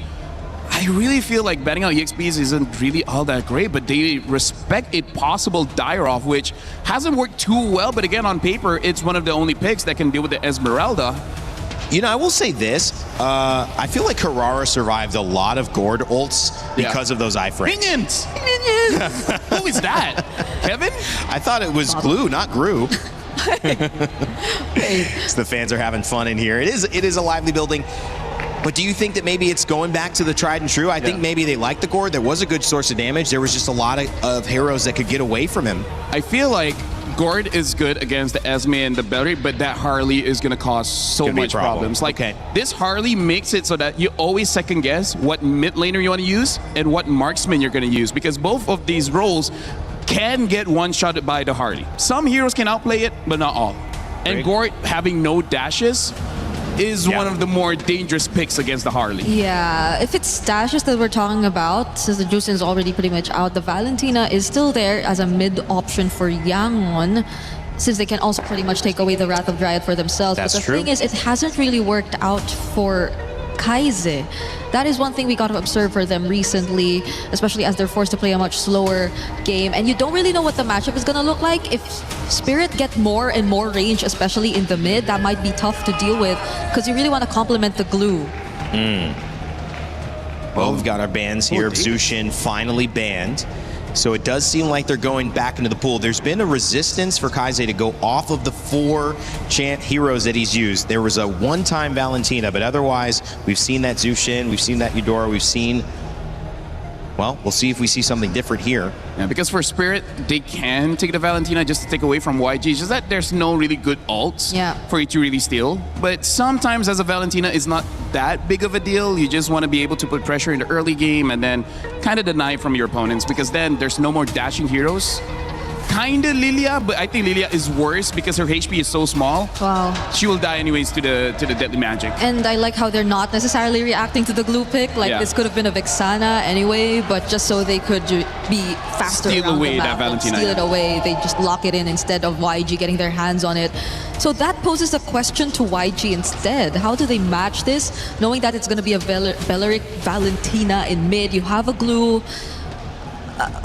I really feel like banning out EXPs isn't really all that great, but they respect a possible die-off, which hasn't worked too well, but again, on paper, it's one of the only picks that can deal with the Esmeralda. You know, I will say this. I feel like Carrara survived a lot of Gord ults because of those iframes. Minions! Who is that? Kevin? I thought it was Glue, not Gru. So the fans are having fun in here. It is a lively building. But do you think that maybe it's going back to the tried and true? I think maybe they like the Gord. There was a good source of damage. There was just a lot of heroes that could get away from him. I feel like Gord is good against the Esme and the Belleric, but that Harley is going to cause so much problems. Like, this Harley makes it so that you always second guess what mid laner you want to use and what marksman you're going to use, because both of these roles can get one-shotted by the Harley. Some heroes can outplay it, but not all. And Gord having no dashes is one of the more dangerous picks against the Harley. Yeah, if it's stashes that we're talking about, since the Jusin is already pretty much out, the Valentina is still there as a mid option for Yangon, since they can also pretty much take away the Wrath of Dryad for themselves. But the thing is, it hasn't really worked out for Kaize. That is one thing we got to observe for them recently, especially as they're forced to play a much slower game. And you don't really know what the matchup is going to look like. If Spirit get more and more range, especially in the mid, that might be tough to deal with, because you really want to complement the Glue. Well, we've got our bans here. Zushin finally banned. So it does seem like they're going back into the pool. There's been a resistance for Kaize to go off of the 4 champ heroes that he's used. There was a one-time Valentina, but otherwise, we've seen that Zushin, we've seen that Eudora, we've seen... Well, we'll see if we see something different here. Yeah, because for Spirit, they can take the Valentina just to take away from YG. It's just that there's no really good ults for you to really steal. But sometimes as a Valentina, it's not that big of a deal. You just want to be able to put pressure in the early game and then kind of deny from your opponents, because then there's no more dashing heroes. Kinda Lilia, but I think Lilia is worse because her HP is so small. Wow. She will die anyways to the deadly magic. And I like how they're not necessarily reacting to the Glue pick. Like, this could have been a Vexana anyway, but just so they could be faster Steal around away the map that Valentina, steal it away. They just lock it in instead of YG getting their hands on it. So that poses a question to YG instead. How do they match this, knowing that it's going to be a Belleric Valentina in mid? You have a Glue.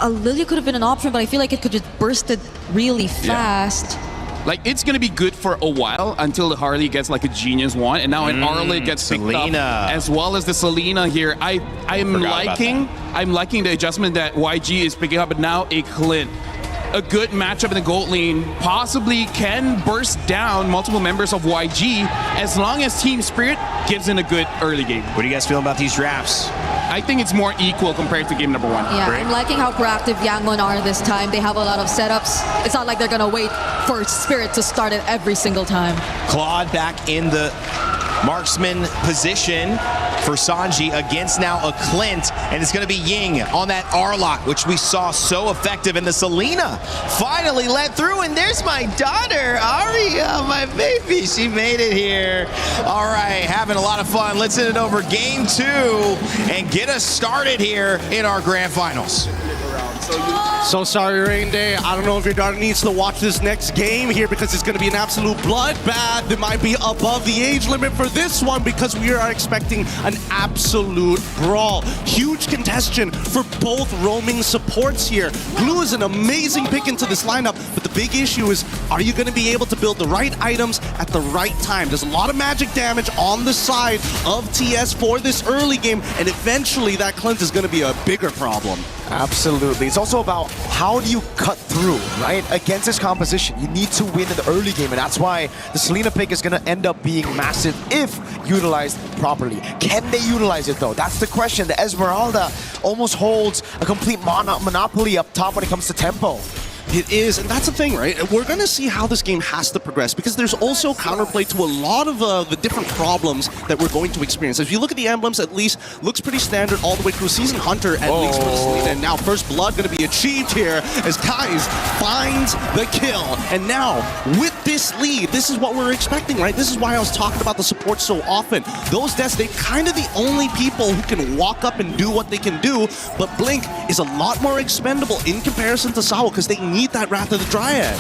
A Lilia could have been an option, but I feel like it could just burst it really fast. Like, it's going to be good for a while until the Harley gets like a genius one, and now an Arlet gets picked up, as well as the Selena here. I'm liking the adjustment that YG is picking up, but now a Clint. A good matchup in the gold lane possibly can burst down multiple members of YG as long as Team Spirit gives in a good early game. What do you guys feel about these drafts? I think it's more equal compared to game number 1. Yeah, I'm liking how proactive Yangon are this time. They have a lot of setups. It's not like they're going to wait for Spirit to start it every single time. Claude back in the marksman position for Sanji against now a Clint, and it's going to be Ying on that R-Lock, which we saw so effective, and the Selena finally let through, and there's my daughter, Aria, my baby. She made it here. All right, having a lot of fun. Let's hit it over game 2 and get us started here in our grand finals. So sorry, Rain Day. I don't know if your daughter needs to watch this next game here because it's going to be an absolute bloodbath. It might be above the age limit for this one because we are expecting an absolute brawl. Huge contestation for both roaming supports here. Glue is an amazing pick into this lineup, but the big issue is, are you going to be able to build the right items at the right time? There's a lot of magic damage on the side of TS for this early game, and eventually that cleanse is going to be a bigger problem. Absolutely. It's also about how do you cut through, right? Against this composition, you need to win in the early game, and that's why the Selena pick is going to end up being massive if utilized properly. Can they utilize it, though? That's the question. The Esmeralda almost holds a complete monopoly up top when it comes to tempo. It is, and that's the thing, right? We're going to see how this game has to progress because there's also counterplay to a lot of the different problems that we're going to experience. If you look at the emblems, at least looks pretty standard all the way through. Season Hunter, at least for the Selena. And now First Blood going to be achieved here as Kais finds the kill. And now, with this lead, this is what we're expecting, right? This is why I was talking about the support so often. Those deaths, they're kind of the only people who can walk up and do what they can do, but Blink is a lot more expendable in comparison to Sawa because they need that Wrath of the Dryad.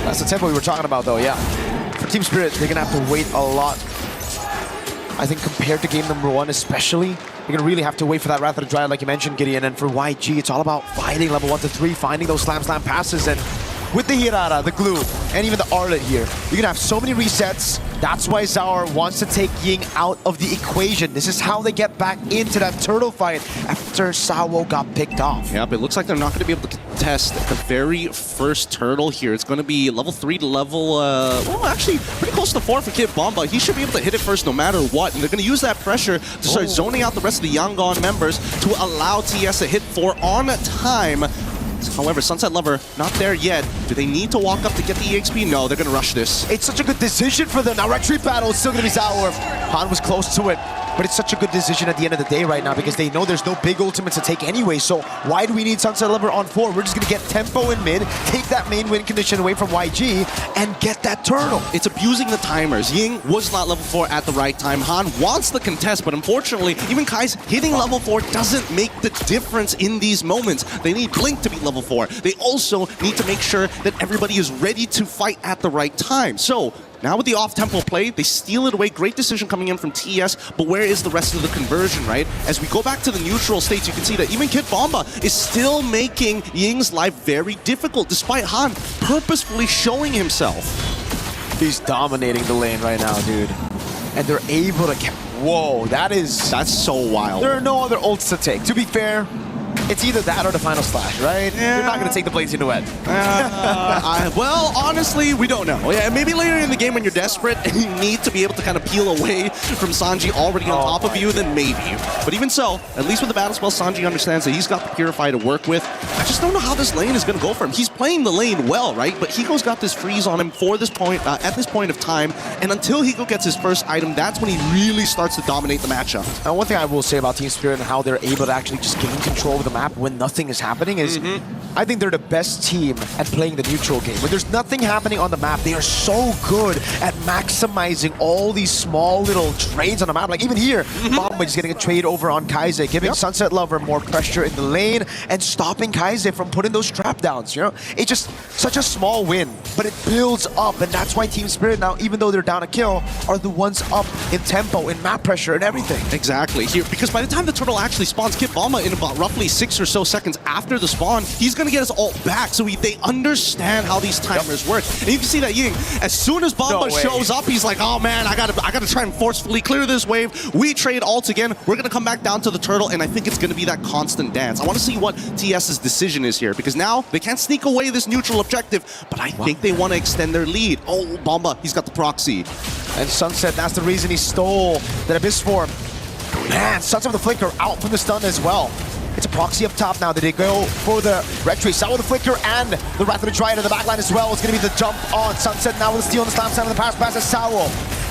That's the tempo we were talking about, though, yeah. For Team Spirit, they're going to have to wait a lot. I think compared to game number 1 especially, you're going to really have to wait for that Wrath of the Dryad, like you mentioned, Gideon. And for YG, it's all about fighting level 1 to 3, finding those slam passes. And with the Hirara, the Glue, and even the Arlet here, you're going to have so many resets. That's why Zaur wants to take Ying out of the equation. This is how they get back into that turtle fight after Sawo got picked off. Yep, it looks like they're not going to be able to contest the very first turtle here. It's going to be level 3 to level, well, actually, pretty close to 4 for Kid Bomba. He should be able to hit it first no matter what. And they're going to use that pressure to start zoning out the rest of the Yangon members to allow TS to hit 4 on time. However, Sunset Lover, not there yet. Do they need to walk up to get the EXP? No, they're going to rush this. It's such a good decision for them. Now, retreat battle is still going to be Zaur. Han was close to it. But it's such a good decision at the end of the day right now because they know there's no big ultimates to take anyway. So why do we need Sunset Lover on 4? We're just going to get tempo in mid, take that main win condition away from YG, and get that turtle. It's abusing the timers. Ying was not level 4 at the right time. Han wants the contest, but unfortunately, even Kai's hitting level 4 doesn't make the difference in these moments. They need Blink to be level 4. They also need to make sure that everybody is ready to fight at the right time. So now with the off-tempo play, they steal it away. Great decision coming in from TS, but where is the rest of the conversion, right? As we go back to the neutral states, you can see that even Kid Bomba is still making Ying's life very difficult, despite Han purposefully showing himself. He's dominating the lane right now, dude. And they're able to... Whoa, that's so wild. There are no other ults to take. To be fair, it's either that or the final slash, right? Yeah. You're not going to take the Blazing Duet. Well, honestly, we don't know. Yeah, maybe later in the game when you're desperate and you need to be able to kind of peel away from Sanji already on top of you, then maybe. But even so, at least with the battle spell, Sanji understands that he's got the Purify to work with. I just don't know how this lane is going to go for him. He's playing the lane well, right? But Hiko's got this freeze on him for this point, at this point of time. And until Hiko gets his first item, that's when he really starts to dominate the matchup. Now, one thing I will say about Team Spirit and how they're able to actually just gain control of the map when nothing is happening is I think they're the best team at playing the neutral game. When there's nothing happening on the map, they are so good at maximizing all these small little trades on the map. Like even here, Bomba is getting a trade over on Kaize, giving Sunset Lover more pressure in the lane and stopping Kaize from putting those trap downs, you know? It's just such a small win, but it builds up, and that's why Team Spirit now, even though they're down a kill, are the ones up in tempo, in map pressure, and everything. Exactly. Here, because by the time the turtle actually spawns, Kid Bomba in about roughly 6 or so seconds after the spawn, he's going to get us all back, so they understand how these timers work. And you can see that Ying, as soon as Bomba shows up, he's like, oh man, I gotta try and forcefully clear this wave. We trade ults again. We're going to come back down to the turtle, and I think it's going to be that constant dance. I want to see what TS's decision is here, because now they can't sneak away this neutral objective, but I think they want to extend their lead. Oh, Bomba, he's got the proxy. And Sunset, that's the reason he stole that Abyss form. Man, Sunset with the Flicker out from the stun as well. It's a proxy up top now. Did they go for the retreat? Saw with the Flicker and the Wrath of the Dryad in the backline as well. It's going to be the jump on Sunset now with the steal and the slam slam of the pass as Sawo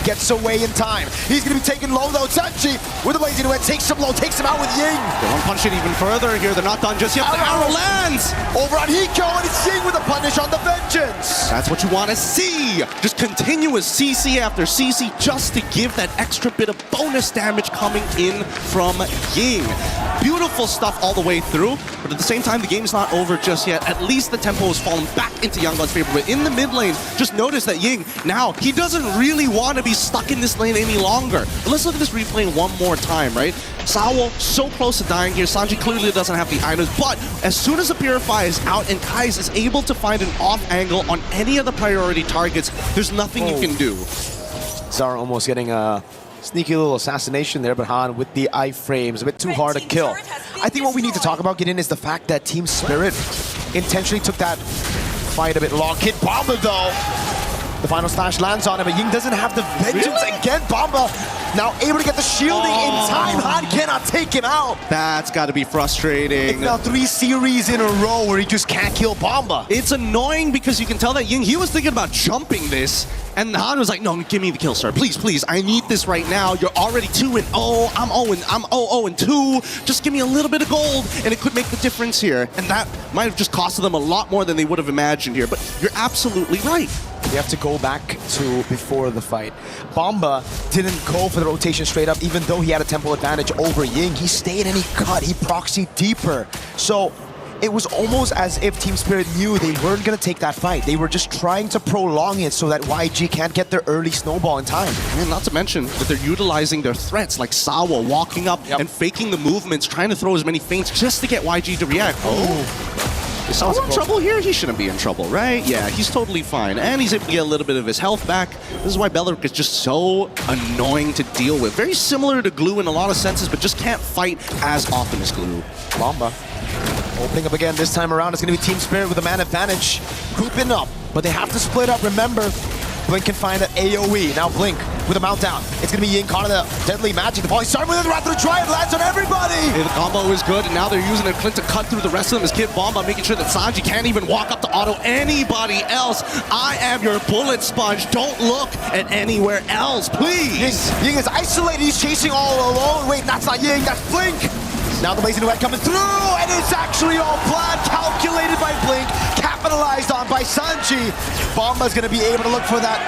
gets away in time. He's going to be taken low though. Sanji with the blazing duet takes him low, takes him out with Ying. They want to punch it even further here. They're not done just yet. The arrow lands! Over on Hiko, and it's Ying with a punish on the Vengeance. That's what you want to see. Just continuous CC after CC just to give that extra bit of bonus damage coming in from Ying. Beautiful stuff all the way through, but at the same time, the game's not over just yet. At least the tempo has fallen back into Yangon's favor. But in the mid lane, just notice that Ying, now, he doesn't really want to be stuck in this lane any longer. But let's look at this replay one more time, right? Sawo so close to dying here. Sanji clearly doesn't have the items, but as soon as the Purify is out and Kais is able to find an off angle on any of the priority targets, there's nothing you can do. Zara almost getting a sneaky little assassination there, but Han with the iframes, a bit too hard to kill. I think what we need to talk about, Gideon, is the fact that Team Spirit intentionally took that fight a bit long. Kid Bomba, though, the final slash lands on him, but Ying doesn't have the Vengeance again. Bomba now able to get the shielding in time. Han cannot take him out. That's got to be frustrating. It's now 3 series in a row where he just can't kill Bomba. It's annoying because you can tell that Ying, he was thinking about jumping this, and Han was like, no, give me the kill, sir. Please, please, I need this right now. You're already 2-0. I'm 0-2. Just give me a little bit of gold, and it could make the difference here. And that might have just costed them a lot more than they would have imagined here. But you're absolutely right. We have to go back to before the fight. Bomba didn't go for the rotation straight up, even though he had a tempo advantage over Ying. He stayed and he cut. He proxied deeper. So it was almost as if Team Spirit knew they weren't going to take that fight. They were just trying to prolong it so that YG can't get their early snowball in time. And not to mention that they're utilizing their threats, like Sawa walking up and faking the movements, trying to throw as many feints just to get YG to react. Is Sawa in trouble here? He shouldn't be in trouble, right? Yeah, he's totally fine. And he's able to get a little bit of his health back. This is why Beleric is just so annoying to deal with. Very similar to Glue in a lot of senses, but just can't fight as often as Glue. Bomba opening up again. This time around, it's going to be Team Spirit with a man advantage. Grouping up, but they have to split up. Remember, Blink can find an AoE. Now Blink with a mount down. It's going to be Ying caught in the deadly magic. The volley starting with it right through the triad, lands on everybody. Yeah, the combo is good, and now they're using their Clint to cut through the rest of them as Kid Bomba, making sure that Sanji can't even walk up to auto anybody else. I am your bullet sponge. Don't look at anywhere else, please. Ying is isolated. He's chasing all alone. Wait, that's not Ying. That's Blink. Now the blazing duet coming through, and it's actually all planned, calculated by Blink, capitalized on by Sanji. Bomba's going to be able to look for that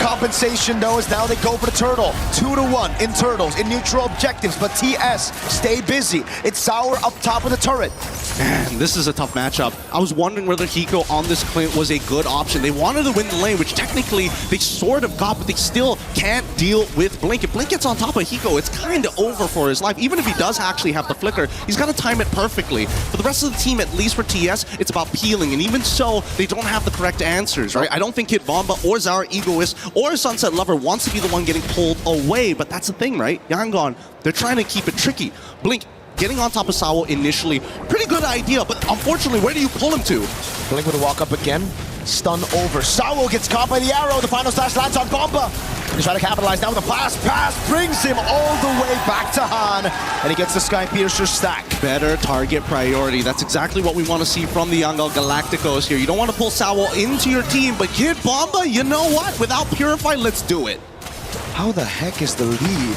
compensation, though, as now they go for the turtle. 2-1 in turtles, in neutral objectives, but TS, stay busy. It's Sour up top of the turret. Man, this is a tough matchup. I was wondering whether Hiko on this Clint was a good option. They wanted to win the lane, which technically they sort of got, but they still can't deal with Blink. If Blink gets on top of Hiko, it's kind of over for his life. Even if he does actually have the flicker, he's got to time it perfectly. For the rest of the team, at least for TS, it's about peeling, and even so, they don't have the correct answers, right? I don't think Kid Bomba or Zara Egoist or Sunset Lover wants to be the one getting pulled away, but that's the thing, right? Yangon, they're trying to keep it tricky. Blink getting on top of Sawo initially, pretty good idea, but unfortunately, where do you pull him to? Blink with a walk up again, stun over. Sawo gets caught by the arrow, the final slash lands on Bomba. They try to capitalize now with a pass brings him all the way back to Han, and he gets the Sky Piercer stack. Better target priority. That's exactly what we want to see from the Yangon Galacticos here. You don't want to pull Sawo into your team, but Kid Bomba, you know what? Without Purify, let's do it. How the heck is the lead?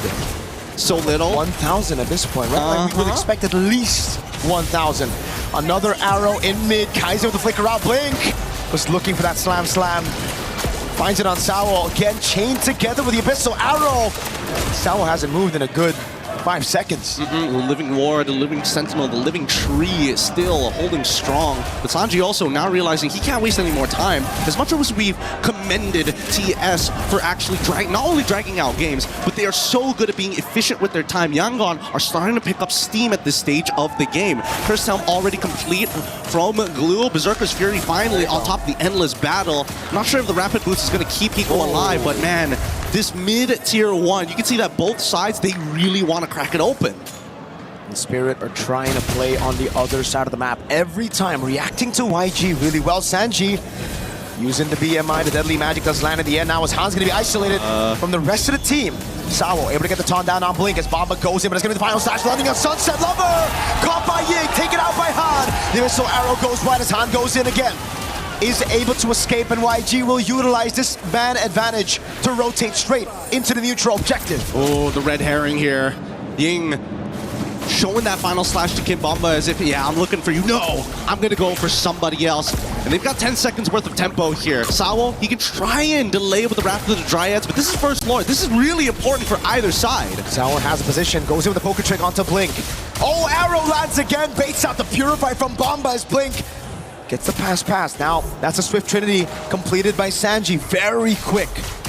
So little. 1,000 at this point, right? Like we would expect at least 1,000. Another arrow in mid. Kaiser with the flicker out. Blink was looking for that slam. Finds it on Sawo. Again, chained together with the Abyssal Arrow. Sawo hasn't moved in a good 5 seconds. The Living Ward, the Living Sentinel, the Living Tree is still holding strong. But Sanji also now realizing he can't waste any more time. As much as we've commended TS for actually not only dragging out games, but they are so good at being efficient with their time. Yangon are starting to pick up steam at this stage of the game. Curse Helm already complete from Glue. Berserker's Fury finally on top of the endless battle. I'm not sure if the Rapid Boost is going to keep Hiko alive, but man, this mid-tier 1, you can see that both sides, they really want to crack it open. And Spirit are trying to play on the other side of the map every time, reacting to YG really well. Sanji using the BMI, the deadly magic does land at the end. Now as Han's going to be isolated from the rest of the team. Sawo able to get the taunt down on Blink as Bomba goes in, but it's going to be the final slash landing on Sunset Lover. Caught by Ying, taken out by Han. The Abyssal Arrow goes wide as Han goes in again. is able to escape, and YG will utilize this man advantage to rotate straight into the neutral objective. Oh, the red herring here. Ying showing that final slash to Kid Bomba as if, yeah, I'm looking for you. No, I'm gonna go for somebody else. And they've got 10 seconds worth of tempo here. Sawo, he can try and delay with the Wrath of the Dryads, but this is First Lord. This is really important for either side. Sawo has a position, goes in with a poker trick onto Blink. Oh, arrow lands again, baits out the Purify from Bomba as Blink gets the pass. Now, that's a Swift Trinity completed by Sanji. Very quick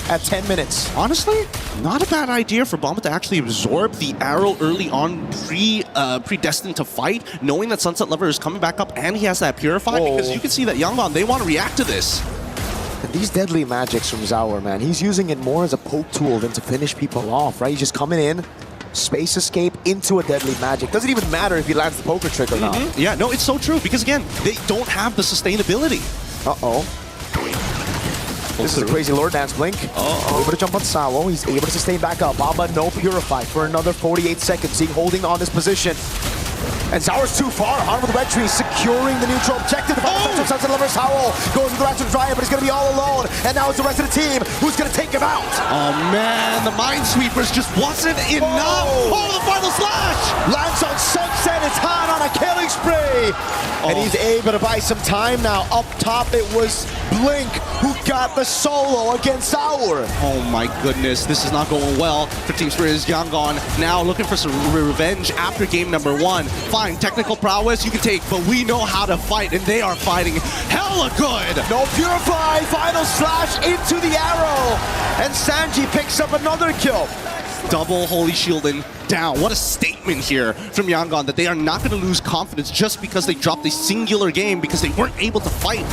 at 10 minutes. Honestly, not a bad idea for Bomba to actually absorb the arrow early on, predestined to fight, knowing that Sunset Lover is coming back up and he has that Purify, because you can see that Yangon, they want to react to this. And these deadly magics from Zaur, man, he's using it more as a poke tool than to finish people off, right? He's just coming in, space escape into a deadly magic. Doesn't even matter if he lands the poker trick or not. Yeah, no, it's so true, because again, they don't have the sustainability. Uh-oh. This is a crazy Lord Dance Blink. Able to jump on Sawo. He's able to sustain back up. Bomba no Purify for another 48 seconds. He's holding on this position. And Zaur's too far. On with the red tree, securing the neutral objective. Sunset Lover Sawo goes with the Wrath of the Dryad, but he's going to be all alone. And now it's the rest of the team who's going to take him out. Oh man, the Minesweepers just wasn't enough. Oh, the final slash! Lands on Sunset. It's Han on a killing spree. And he's able to buy some time now. Up top, it was Blink who got the solo against Zaur. Oh my goodness, this is not going well for Team Spirit's Yangon. Now looking for some revenge after game number 1. Fine, technical prowess you can take, but we know how to fight, and they are fighting hella good. No Purify, final slash into the arrow, and Sanji picks up another kill. Double Holy Shielding down. What a statement here from Yangon that they are not going to lose confidence just because they dropped a singular game because they weren't able to fight.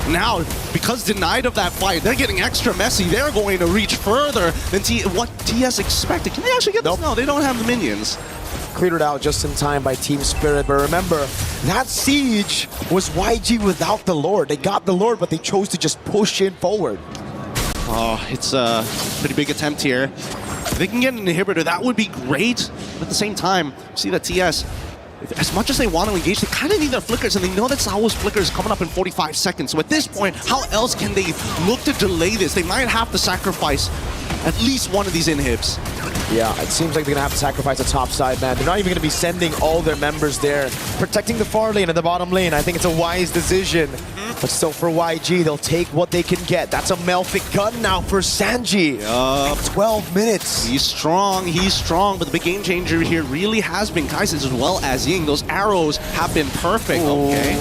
Now, because denied of that fight, they're getting extra messy. They're going to reach further than what TS expected. Can they actually get this? No, they don't have the minions. Cleared it out just in time by Team Spirit, but remember, that siege was YG without the Lord. They got the Lord, but they chose to just push in forward. Oh, it's a pretty big attempt here. If they can get an inhibitor, that would be great. But at the same time, see that TS, as much as they want to engage, they kind of need their flickers, and they know that Sawo's flicker is coming up in 45 seconds. So at this point, how else can they look to delay this? They might have to sacrifice at least one of these inhibs. Yeah, it seems like they're going to have to sacrifice the top side, man. They're not even going to be sending all their members there. Protecting the far lane and the bottom lane, I think it's a wise decision. But still, for YG, they'll take what they can get. That's a Melfic gun now for Sanji. 12 minutes. He's strong, but the big game changer here really has been Kaizen as well as Ying. Those arrows have been perfect. Oh. Okay.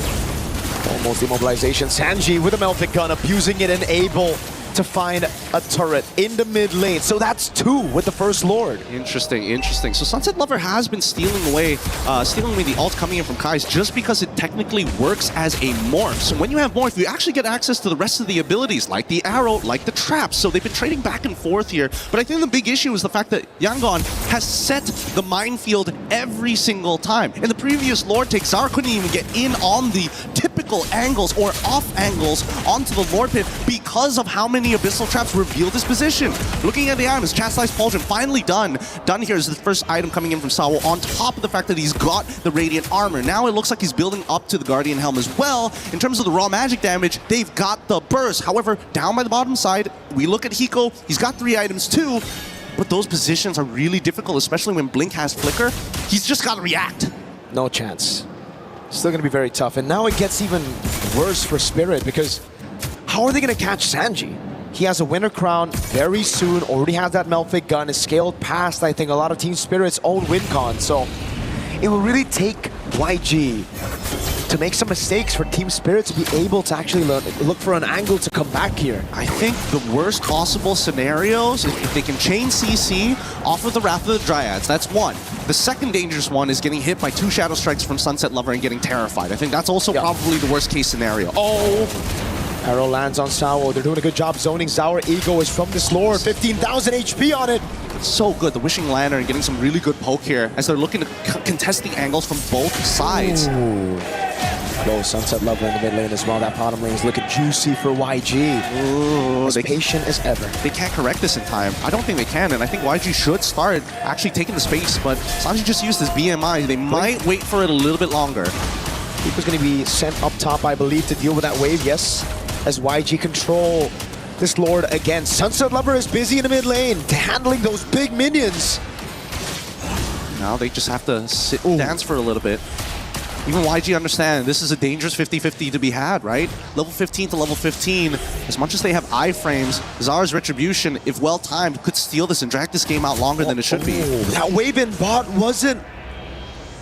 Almost immobilization. Sanji with a Melfic gun, abusing it and able to find a turret in the mid lane. So that's 2 with the First Lord. Interesting. So Sunset Lover has been stealing away the ult coming in from Kai's just because it technically works as a morph. So when you have morph, you actually get access to the rest of the abilities, like the arrow, like the traps. So they've been trading back and forth here. But I think the big issue is the fact that Yangon has set the minefield every single time. In the previous Lord take, Zaur couldn't even get in on the typical angles or off angles onto the Lord pit because of how many abyssal traps reveal this position. Looking at the items, Chastised Pauldron finally done. Done here is the first item coming in from Sawo, on top of the fact that he's got the Radiant Armor. Now it looks like he's building up to the Guardian Helm as well. In terms of the raw magic damage, they've got the burst. However, down by the bottom side, we look at Hiko, he's got 3 items too, but those positions are really difficult, especially when Blink has Flicker. He's just got to react. No chance. Still going to be very tough. And now it gets even worse for Spirit, because how are they going to catch Sanji? He has a Winter Crown very soon, already has that Melfic gun, is scaled past, I think, a lot of Team Spirit's own win con. So it will really take YG to make some mistakes for Team Spirit to be able to actually look for an angle to come back here. I think the worst possible scenarios is if they can chain CC off of the Wrath of the Dryads. That's one. The second dangerous one is getting hit by 2 Shadow Strikes from Sunset Lover and getting terrified. I think that's also probably the worst case scenario. Oh! Arrow lands on Sawo. They're doing a good job zoning. Zaur Ego is from this Lord. 15,000 HP on it. It's so good. The Wishing Lantern getting some really good poke here as they're looking to contest the angles from both sides. Ooh. Yo, Sunset Lover in the mid lane as well. That bottom lane is looking juicy for YG. Ooh, as patient as ever. They can't correct this in time. I don't think they can, and I think YG should start actually taking the space, but Sanji just used his BMI. They might wait for it a little bit longer. Hiko's going to be sent up top, I believe, to deal with that wave, yes. as YG control this Lord again. Sunset Lover is busy in the mid lane, handling those big minions. Now they just have to sit and dance for a little bit. Even YG understand this is a dangerous 50-50 to be had, right? Level 15 to level 15, as much as they have iframes, Zara's Retribution, if well timed, could steal this and drag this game out longer than it should be. That wave in bot wasn't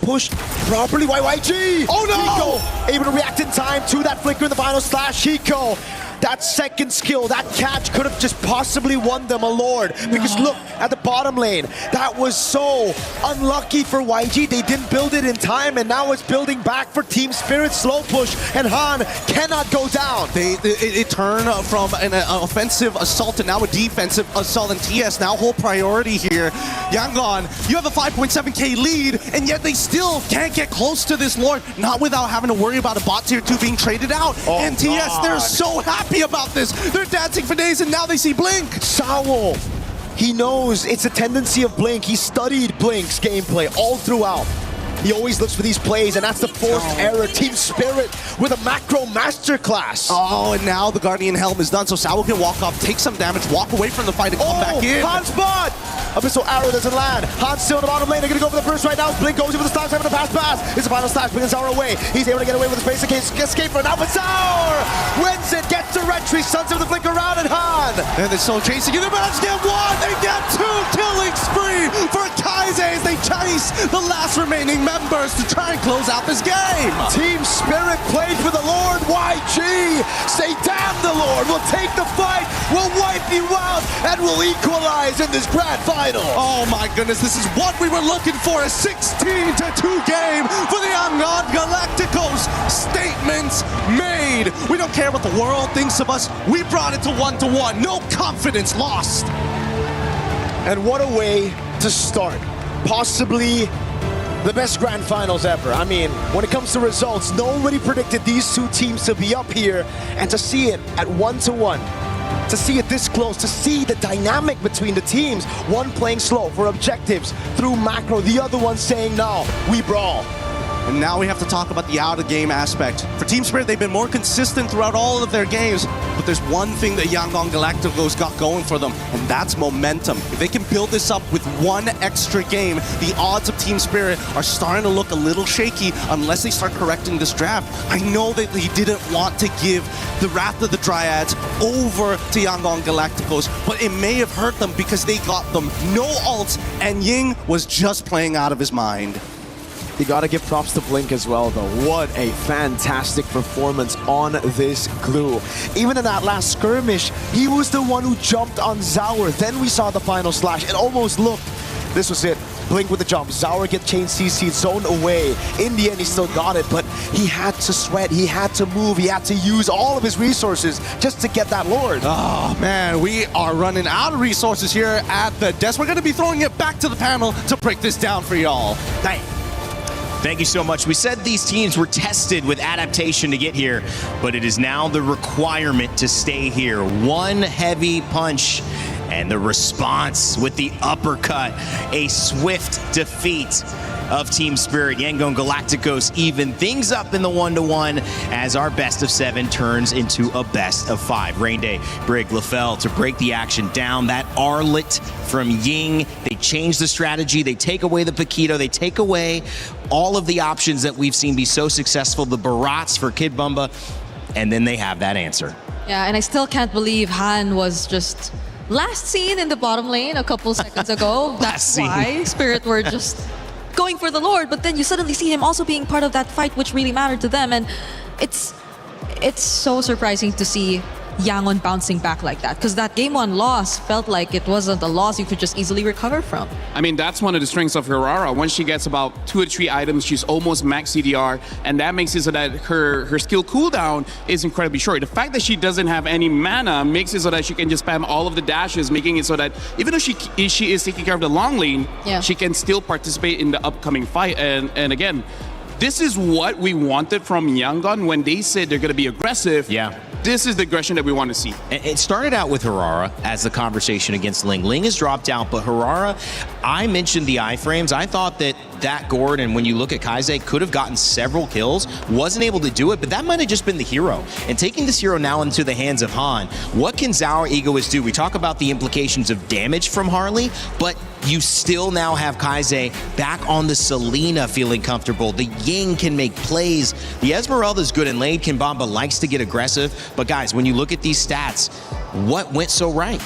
pushed properly by YG. Oh no! Hiko able to react in time to that flicker in the final slash. Hiko, that second skill, that catch could have just possibly won them a Lord. Because look at the bottom lane. That was so unlucky for YG. They didn't build it in time, and now it's building back for Team Spirit. Slow push, and Han cannot go down. It turned from an offensive assault to now a defensive assault, and TS now whole priority here. Yangon, you have a 5.7k lead, and yet they still can't get close to this Lord, not without having to worry about a bot tier 2 being traded out. And TS, they're so happy about this. They're dancing for days, and now they see Blink. Saul, he knows it's a tendency of Blink. He studied Blink's gameplay all throughout. He always looks for these plays, and that's the forced error. Team Spirit with a macro masterclass. Oh, and now the Guardian Helm is done, so Saul can walk off, take some damage, walk away from the fight, and come back in. Han's bot! Abyssal Arrow doesn't land. Han's still in the bottom lane. They're going to go for the first right now. Blink goes in with the stop time and the pass. It's the final slash, bringing Zaur away. He's able to get away with the space escape for now, but Zaur wins it, gets the retry, suns of the flick around, and Han. And they're still chasing, and the match get one, they get two, killing spree for Kaise as they chase the last remaining members to try and close out this game. Team Spirit played for the Lord. YG say, damn the Lord, we'll take the fight, we'll wipe you out, and we'll equalize in this grand final. Oh my goodness, this is what we were looking for, a 16-2 game for the Yangon Galacticos. Statements made. We don't care what the world thinks of us, we brought it to 1-1, no confidence lost. And what a way to start. Possibly the best grand finals ever. I mean, when it comes to results, nobody predicted these two teams to be up here, and to see it at 1-1. To see it this close, to see the dynamic between the teams. One playing slow for objectives through macro, the other one saying, no, we brawl. And now we have to talk about the out-of-game aspect. For Team Spirit, they've been more consistent throughout all of their games, but there's one thing that Yangon Galacticos got going for them, and that's momentum. If they can build this up with one extra game, the odds of Team Spirit are starting to look a little shaky unless they start correcting this draft. I know that he didn't want to give the Wrath of the Dryads over to Yangon Galacticos, but it may have hurt them because they got them no ults, and Ying was just playing out of his mind. You gotta give props to Blink as well, though. What a fantastic performance on this glue. Even in that last skirmish, he was the one who jumped on Zaur. Then we saw the final slash. It almost looked, this was it. Blink with the jump. Zaur get chain CC, zone away. In the end, he still got it, but he had to sweat, he had to move, he had to use all of his resources just to get that Lord. Oh man, we are running out of resources here at the desk. We're gonna be throwing it back to the panel to break this down for y'all. Thank you so much. We said these teams were tested with adaptation to get here, but it is now the requirement to stay here. One heavy punch, and the response with the uppercut. A swift defeat of Team Spirit. Yangon Galacticos even things up in the 1-1 as our best of 7 turns into a best of 5. Rain Day, Brig, LaFell to break the action down. That Arlet from Ying, they change the strategy, they take away the Paquito, they take away all of the options that we've seen be so successful, the Barats for Kid Bumba, and then they have that answer. Yeah, and I still can't believe Han was just last seen in the bottom lane a couple seconds ago. That's why Spirit were just going for the Lord, but then you suddenly see him also being part of that fight which really mattered to them, and it's so surprising to see Yangon bouncing back like that, because that game 1 loss felt like it wasn't a loss you could just easily recover from. I mean, that's one of the strengths of Herrera. Once she gets about 2 or 3 items, she's almost max CDR, and that makes it so that her skill cooldown is incredibly short. The fact that she doesn't have any mana makes it so that she can just spam all of the dashes, making it so that even though she is taking care of the long lane, she can still participate in the upcoming fight. And again, this is what we wanted from Yangon when they said they're going to be aggressive. Yeah. This is the aggression that we want to see. It started out with Herrera as the conversation against Ling. Ling has dropped out, but Herrera, I mentioned the iframes. I thought that Gordon, when you look at Kaise, could have gotten several kills, wasn't able to do it, but that might have just been the hero. And taking this hero now into the hands of Han, what can Zauer Egoist do? We talk about the implications of damage from Harley, but you still now have Kaise back on the Selena feeling comfortable. The Ying can make plays. The Esmeralda's good in lane. Kimbamba likes to get aggressive. But guys, when you look at these stats, what went so right?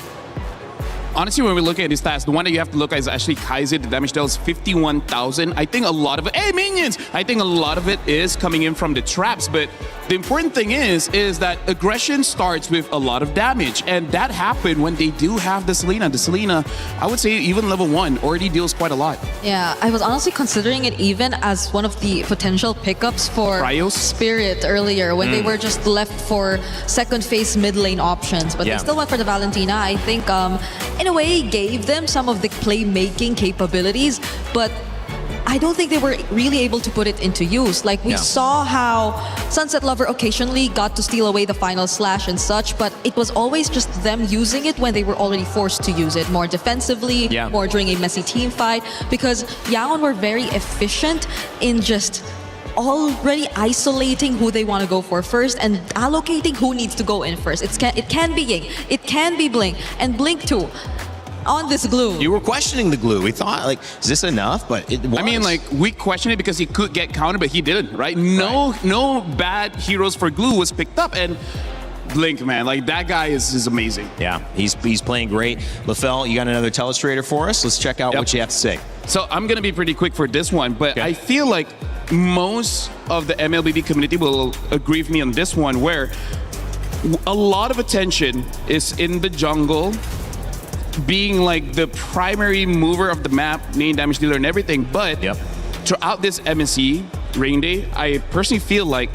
Honestly, when we look at his stats, the one that you have to look at is actually Kaise. The damage dealt is 51,000. I think a lot of it, hey minions! I think a lot of it is coming in from the traps, but the important thing is that aggression starts with a lot of damage, and that happened when they do have the Selena. The Selena, I would say even level 1, already deals quite a lot. Yeah, I was honestly considering it even as one of the potential pickups for Ryos? Spirit earlier when they were just left for second phase mid lane options, but they still went for the Valentina. I think in a way gave them some of the playmaking capabilities, but I don't think they were really able to put it into use. Like we saw how Sunset Lover occasionally got to steal away the final slash and such, but it was always just them using it when they were already forced to use it, more defensively, more during a messy team fight, because Yangon were very efficient in just already isolating who they want to go for first and allocating who needs to go in first. It can be Ying, it can be Blink, and Blink too. On this glue. You were questioning the glue. We thought, like, is this enough? But it was. I mean, like, we questioned it because he could get countered, but he didn't, right? No bad heroes for glue was picked up, and Blink, man, like, that guy is amazing. Yeah, he's playing great. LaFell, you got another telestrator for us? Let's check out what you have to say. So I'm going to be pretty quick for this one, but I feel like most of the MLBB community will agree with me on this one, where a lot of attention is in the jungle, being like the primary mover of the map, main damage dealer and everything, but throughout this MSC Rain Day, I personally feel like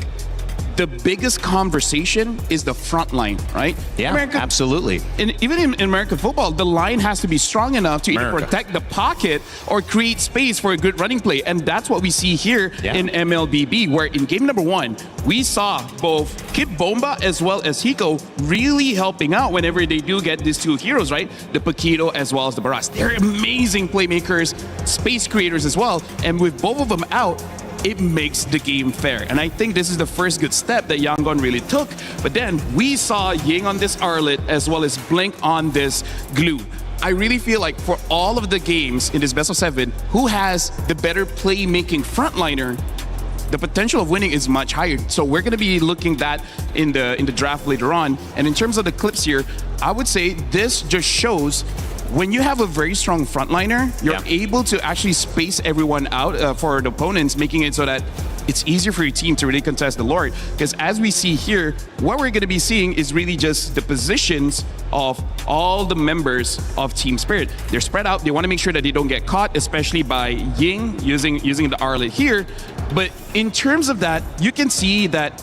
the biggest conversation is the front line, right? Yeah, absolutely. And even in American football, the line has to be strong enough to either protect the pocket or create space for a good running play. And that's what we see here in MLBB, where in game number 1, we saw both Kid Bomba as well as Hiko really helping out whenever they do get these two heroes, right? The Paquito as well as the Baras. They're amazing playmakers, space creators as well. And with both of them out, it makes the game fair. And I think this is the first good step that Yangon really took. But then we saw Ying on this Arlet as well as Blink on this Glue. I really feel like for all of the games in this best of 7, who has the better playmaking frontliner, the potential of winning is much higher. So we're going to be looking at that in the draft later on. And in terms of the clips here, I would say this just shows when you have a very strong frontliner, you're able to actually space everyone out for the opponents, making it so that it's easier for your team to really contest the Lord. Because as we see here, what we're going to be seeing is really just the positions of all the members of Team Spirit. They're spread out. They want to make sure that they don't get caught, especially by Ying using the Arlet here. But in terms of that, you can see that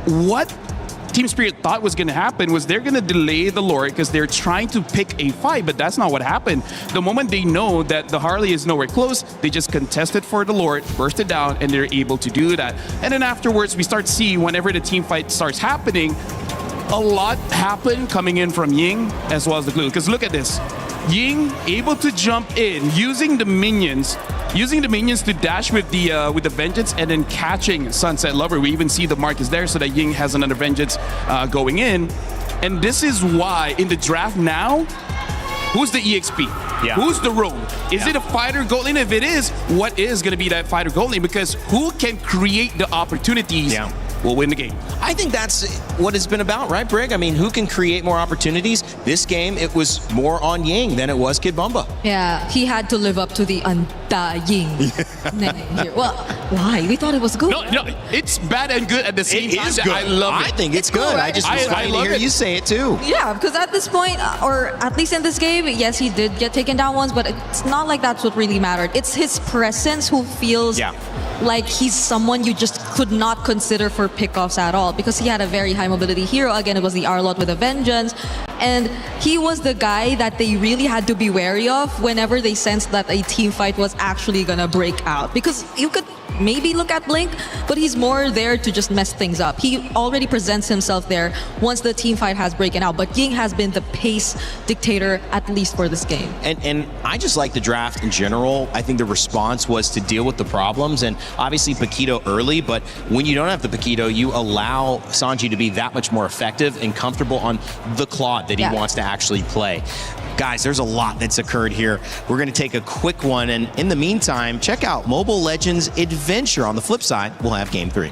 what Team Spirit thought was going to happen was they're going to delay the Lord because they're trying to pick a fight, but that's not what happened. The moment they know that the Harley is nowhere close, they just contested for the Lord, burst it down, and they're able to do that. And then afterwards, we start seeing whenever the team fight starts happening, a lot happen coming in from Ying as well as the Glue. Because look at this. Ying able to jump in using the minions to dash with the Vengeance and then catching Sunset Lover. We even see the mark is there so that Ying has another Vengeance going in. And this is why in the draft now, who's the EXP? Who's the rogue? Is it a fighter gold lane? If it is, what is going to be that fighter gold lane? Because who can create the opportunities will win the game. I think that's what it's been about, right, Brig? I mean, who can create more opportunities? This game, it was more on Ying than it was Kid Bumba. Yeah, he had to live up to the Ying name here. Well, why? We thought it was good. No, it's bad and good at the same time. It is good. I love it. I think it's good. Cool, right? I just was trying to hear you say it too. Yeah, because at this point, or at least in this game, yes, he did get taken down once, but it's not like that's what really mattered. It's his presence who feels like he's someone you just could not consider for pickoffs at all, because he had a very high mobility hero. Again, it was the Arlot with a Vengeance, and he was the guy that they really had to be wary of whenever they sensed that a team fight was actually gonna break out, because you could maybe look at Blink, but he's more there to just mess things up. He already presents himself there once the team fight has broken out, but Ying has been the pace dictator, at least for this game. And I just like the draft in general. I think the response was to deal with the problems, and obviously Paquito early, but when you don't have the Paquito, you allow Sanji to be that much more effective and comfortable on the Claude that he wants to actually play. Guys, there's a lot that's occurred here. We're going to take a quick one, and in the meantime, check out Mobile Legends Adventure. On the flip side, we'll have Game 3.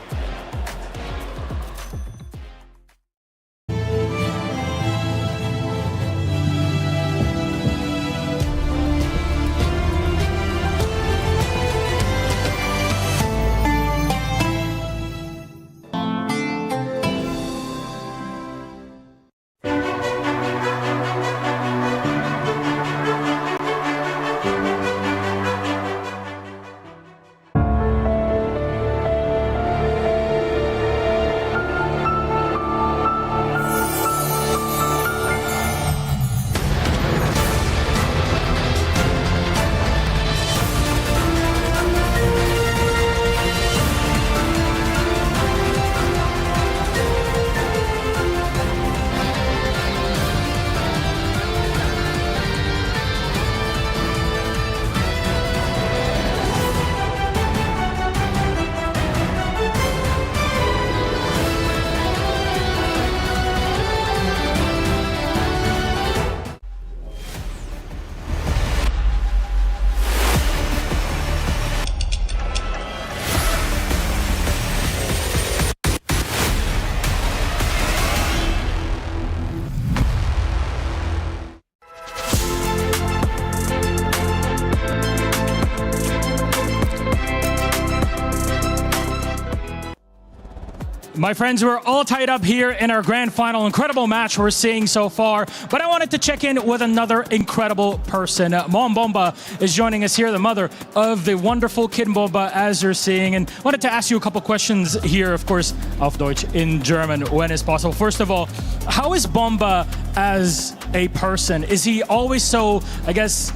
My friends, we're all tied up here in our grand final. Incredible match we're seeing so far. But I wanted to check in with another incredible person. Mom Bomba is joining us here, the mother of the wonderful Kid Bomba, as you're seeing. And wanted to ask you a couple questions here, of course, auf Deutsch, in German, when is possible. First of all, how is Bomba as a person? Is he always so, I guess,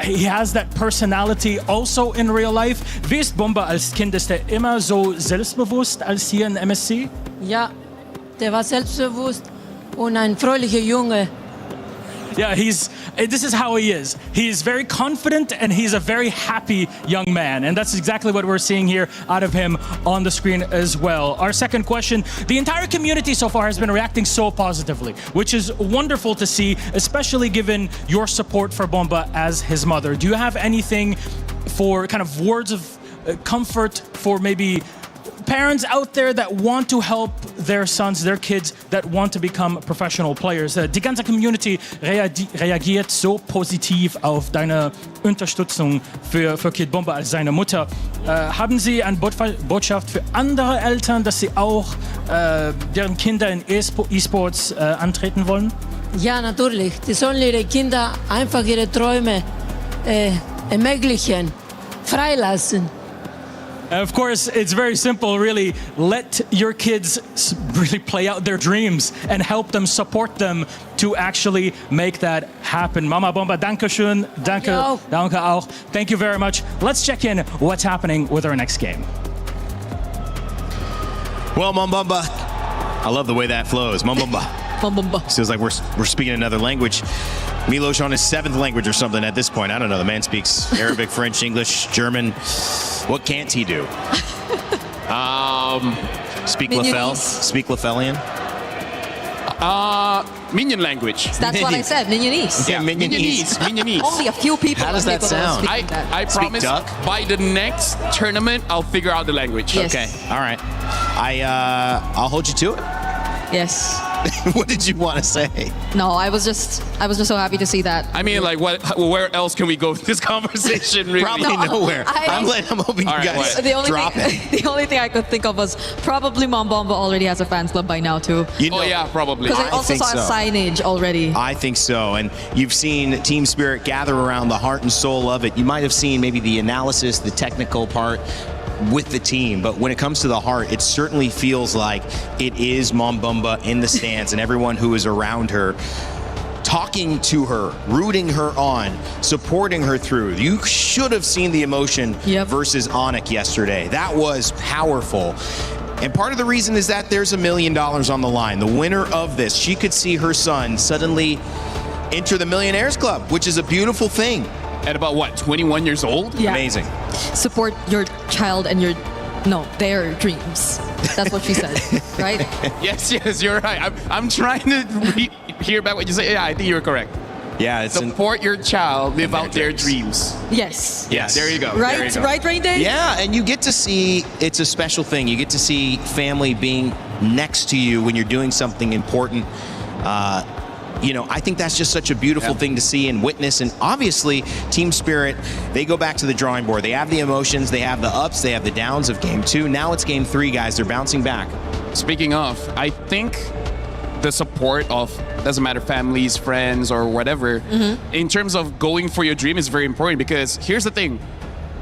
he has that personality also in real life. Wie ist Bomba als Kind? Ist er immer so selbstbewusst als hier in MSC? Ja, der war selbstbewusst und ein fröhlicher Junge. Yeah, this is how he is. He's very confident and he's a very happy young man. And that's exactly what we're seeing here out of him on the screen as well. Our second question, the entire community so far has been reacting so positively, which is wonderful to see, especially given your support for Bomba as his mother. Do you have anything for kind of words of comfort for maybe parents out there that want to help their sons, their kids that want to become professional players? Die ganze Community reagiert so positiv auf deine Unterstützung für Kid Bomba als seine Mutter. Haben Sie eine Botschaft für andere Eltern, dass sie auch deren Kinder in E-Sports antreten wollen? Ja, natürlich. Die sollen ihre Kinder einfach ihre Träume ermöglichen, freilassen. Of course, it's very simple, really. Let your kids really play out their dreams and help them, support them to actually make that happen. Mama Bomba, danke schön. Danke auch. Thank you very much. Let's check in what's happening with our next game. Well, Mom Bomba, I love the way that flows. Mom Bomba. Mom Bomba. Feels like we're speaking another language. Milos on his 7th language or something at this point. I don't know. The man speaks Arabic, French, English, German. What can't he do? Speak Lefelian? Minion language. That's what I said, Minionese. Yeah, Minionese. Only a few people. How does that sound? I promise by the next tournament, I'll figure out the language. Yes. Okay, all right. I'll hold you to it. Yes. What did you want to say? No, I was just so happy to see that. I mean, like, where else can we go with this conversation? Really? Probably nowhere. I'm hoping you guys drop it. The only thing I could think of was probably Mom Bomba already has a fans club by now too. Yeah, probably. Because I also saw signage already. I think so, and you've seen Team Spirit gather around the heart and soul of it. You might have seen maybe the analysis, the technical part with the team, but when it comes to the heart, it certainly feels like it is Mom Bomba in the stands and everyone who is around her talking to her, rooting her on, supporting her through. You should have seen the emotion versus Onyx yesterday. That was powerful. And part of the reason is that there's $1 million on the line. The winner of this, she could see her son suddenly enter the Millionaires Club, which is a beautiful thing. At about what, 21 years old? Yeah. Amazing. Support your child and their dreams. That's what she said, right? Yes, you're right. I'm trying to hear back what you say. Yeah, I think you're correct. Yeah, it's support your child, live out their dreams. Yes. Yes. There you go. Right, there you go. right, Rain Day? Yeah, and you get to see, it's a special thing. You get to see family being next to you when you're doing something important. I think that's just such a beautiful thing to see and witness. And obviously, Team Spirit, they go back to the drawing board. They have the emotions, they have the ups, they have the downs of Game 2. Now it's Game 3, guys. They're bouncing back. Speaking of, I think the support of, doesn't matter, families, friends, or whatever, in terms of going for your dream is very important, because here's the thing.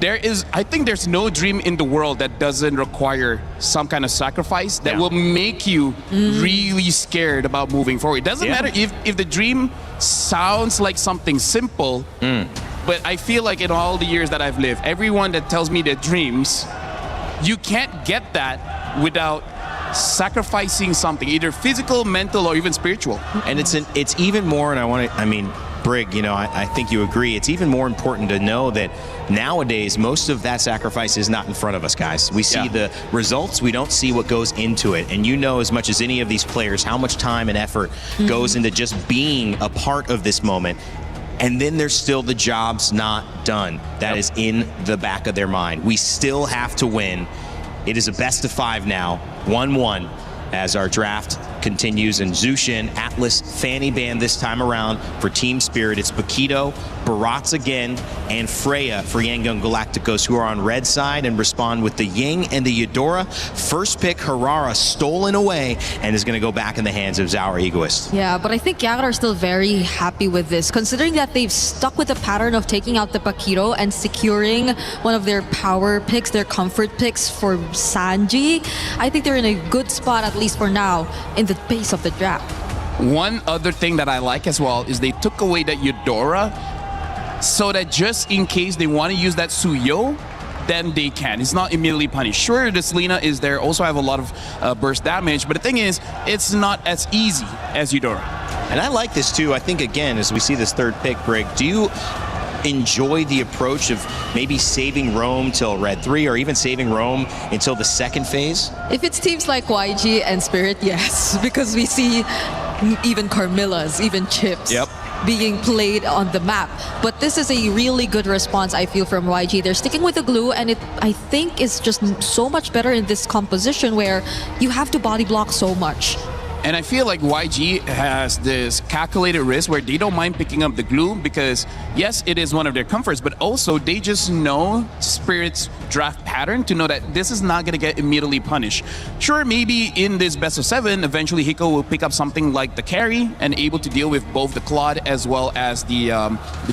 I think there's no dream in the world that doesn't require some kind of sacrifice that will make you really scared about moving forward. It doesn't matter if the dream sounds like something simple, but I feel like in all the years that I've lived, everyone that tells me their dreams, you can't get that without sacrificing something, either physical, mental, or even spiritual. And it's even more, and Brig, I think you agree, it's even more important to know that nowadays most of that sacrifice is not in front of us, guys. We see the results, we don't see what goes into it. And you know as much as any of these players how much time and effort goes into just being a part of this moment. And then there's still the job's not done. That is in the back of their mind. We still have to win. It is a best of 5 now, 1-1, as our draft continues. And Zushin, Atlas, Fanny Band this time around for Team Spirit. It's Paquito, Barats again, and Freya for Yangon Galacticos, who are on red side and respond with the Ying and the Eudora. First pick, Harara, stolen away, and is going to go back in the hands of Zauer Egoist. Yeah, but I think Yangon are still very happy with this, considering that they've stuck with the pattern of taking out the Paquito and securing one of their power picks, their comfort picks for Sanji. I think they're in a good spot, at least for now, in the base of the draft. One other thing that I like as well is they took away that Eudora, so that just in case they want to use that Suyo, then they can. It's not immediately punished. Sure, the Selena is there, also have a lot of burst damage, but the thing is, it's not as easy as Eudora. And I like this too. I think, again, as we see this third pick, Brig, do you enjoy the approach of maybe saving Rome till Red 3, or even saving Rome until the second phase? If it's teams like YG and Spirit, yes, because we see even Carmilla's, even Chips being played on the map. But this is a really good response, I feel, from YG. They're sticking with the glue, and I think it's just so much better in this composition where you have to body block so much. And I feel like YG has this calculated risk where they don't mind picking up the glue because, yes, it is one of their comforts, but also they just know Spirit's draft pattern to know that this is not going to get immediately punished. Sure, maybe in this best of 7, eventually Hiko will pick up something like the carry and able to deal with both the Claude as well as the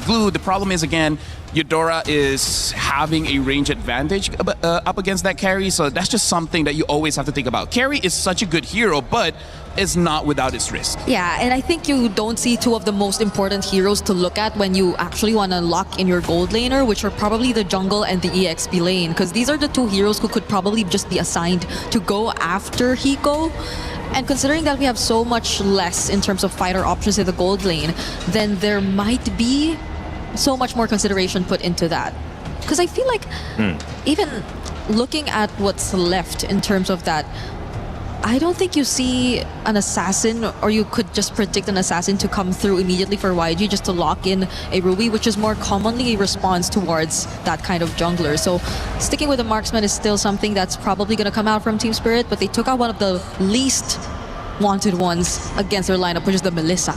glue. The problem is, again, Eudora is having a range advantage up against that carry, so that's just something that you always have to think about. Carry is such a good hero, but it's not without its risk. Yeah, and I think you don't see two of the most important heroes to look at when you actually want to lock in your gold laner, which are probably the jungle and the EXP lane, because these are the two heroes who could probably just be assigned to go after Hiko. And considering that we have so much less in terms of fighter options in the gold lane, then there might be so much more consideration put into that. Because I feel like even looking at what's left in terms of that, I don't think you see an assassin, or you could just predict an assassin to come through immediately for YG just to lock in a Ruby, which is more commonly a response towards that kind of jungler. So sticking with the marksman is still something that's probably going to come out from Team Spirit, but they took out one of the least wanted ones against their lineup, which is the Melissa.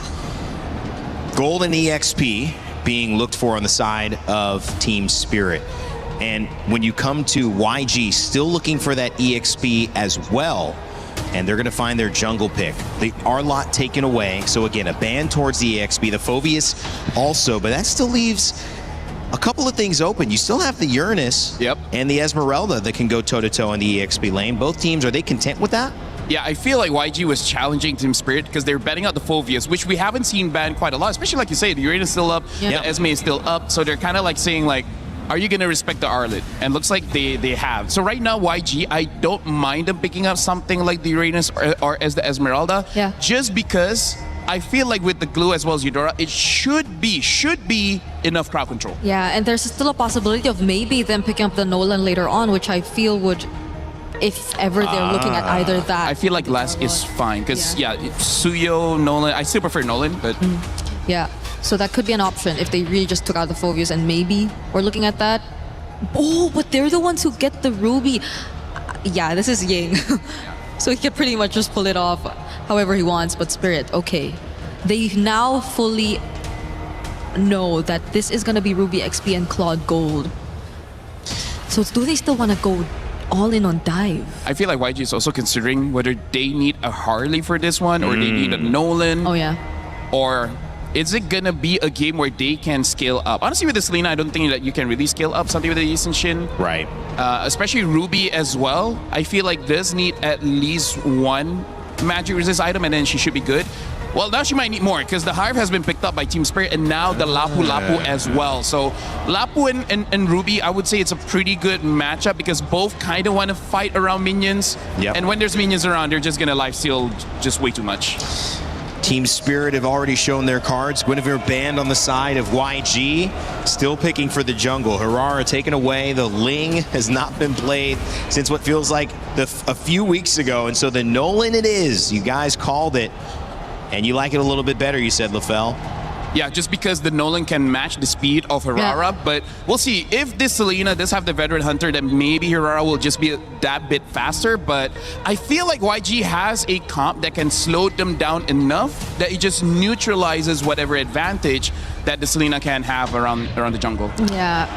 Gold and EXP being looked for on the side of Team Spirit. And when you come to YG, still looking for that EXP as well, and they're going to find their jungle pick. The Arlott taken away, so again, a ban towards the EXP. The Phobius also, but that still leaves a couple of things open. You still have the Uranus and the Esmeralda that can go toe-to-toe in the EXP lane. Both teams, are they content with that? Yeah, I feel like YG was challenging Team Spirit because they're betting out the Phovias, which we haven't seen ban quite a lot, especially like you say, the Uranus is still up, the Esme is still up, so they're kind of like saying like, are you going to respect the Arlet? And looks like they have. So right now, YG, I don't mind them picking up something like the Uranus or as the Esmeralda, just because I feel like with the glue as well as Eudora, it should be enough crowd control. Yeah, and there's still a possibility of maybe them picking up the Nolan later on, which I feel would, if ever they're looking at either that. I feel like last is fine because Suyo, Nolan, I still prefer Nolan, but Yeah, so that could be an option if they really just took out the Phobias, and maybe we're looking at that. Oh, but they're the ones who get the Ruby. Yeah, this is Ying. So he can pretty much just pull it off however he wants, but Spirit, okay. They now fully know that this is gonna be Ruby XP and Claude Gold. So do they still wanna go all in on dive? I feel like YG is also considering whether they need a Harley for this one or they need a Nolan. Oh yeah. Or is it gonna be a game where they can scale up? Honestly, with the Selena, I don't think that you can really scale up something with the East and Shin. Right. Especially Ruby as well. I feel like this need at least one magic resist item and then she should be good. Well, now she might need more because the Hive has been picked up by Team Spirit and now the Lapu Lapu as well. So Lapu and Ruby, I would say it's a pretty good matchup because both kind of want to fight around minions. Yep. And when there's minions around, they're just going to lifesteal just way too much. Team Spirit have already shown their cards. Guinevere banned on the side of YG, still picking for the jungle. Harara taken away. The Ling has not been played since what feels like a few weeks ago. And so the Nolan it is. You guys called it. And you like it a little bit better, you said, LaFell. Yeah, just because the Nolan can match the speed of Harara, but we'll see. If this Selena does have the Veteran Hunter, then maybe Harara will just be that bit faster, but I feel like YG has a comp that can slow them down enough that it just neutralizes whatever advantage that the Selena can have around the jungle. Yeah,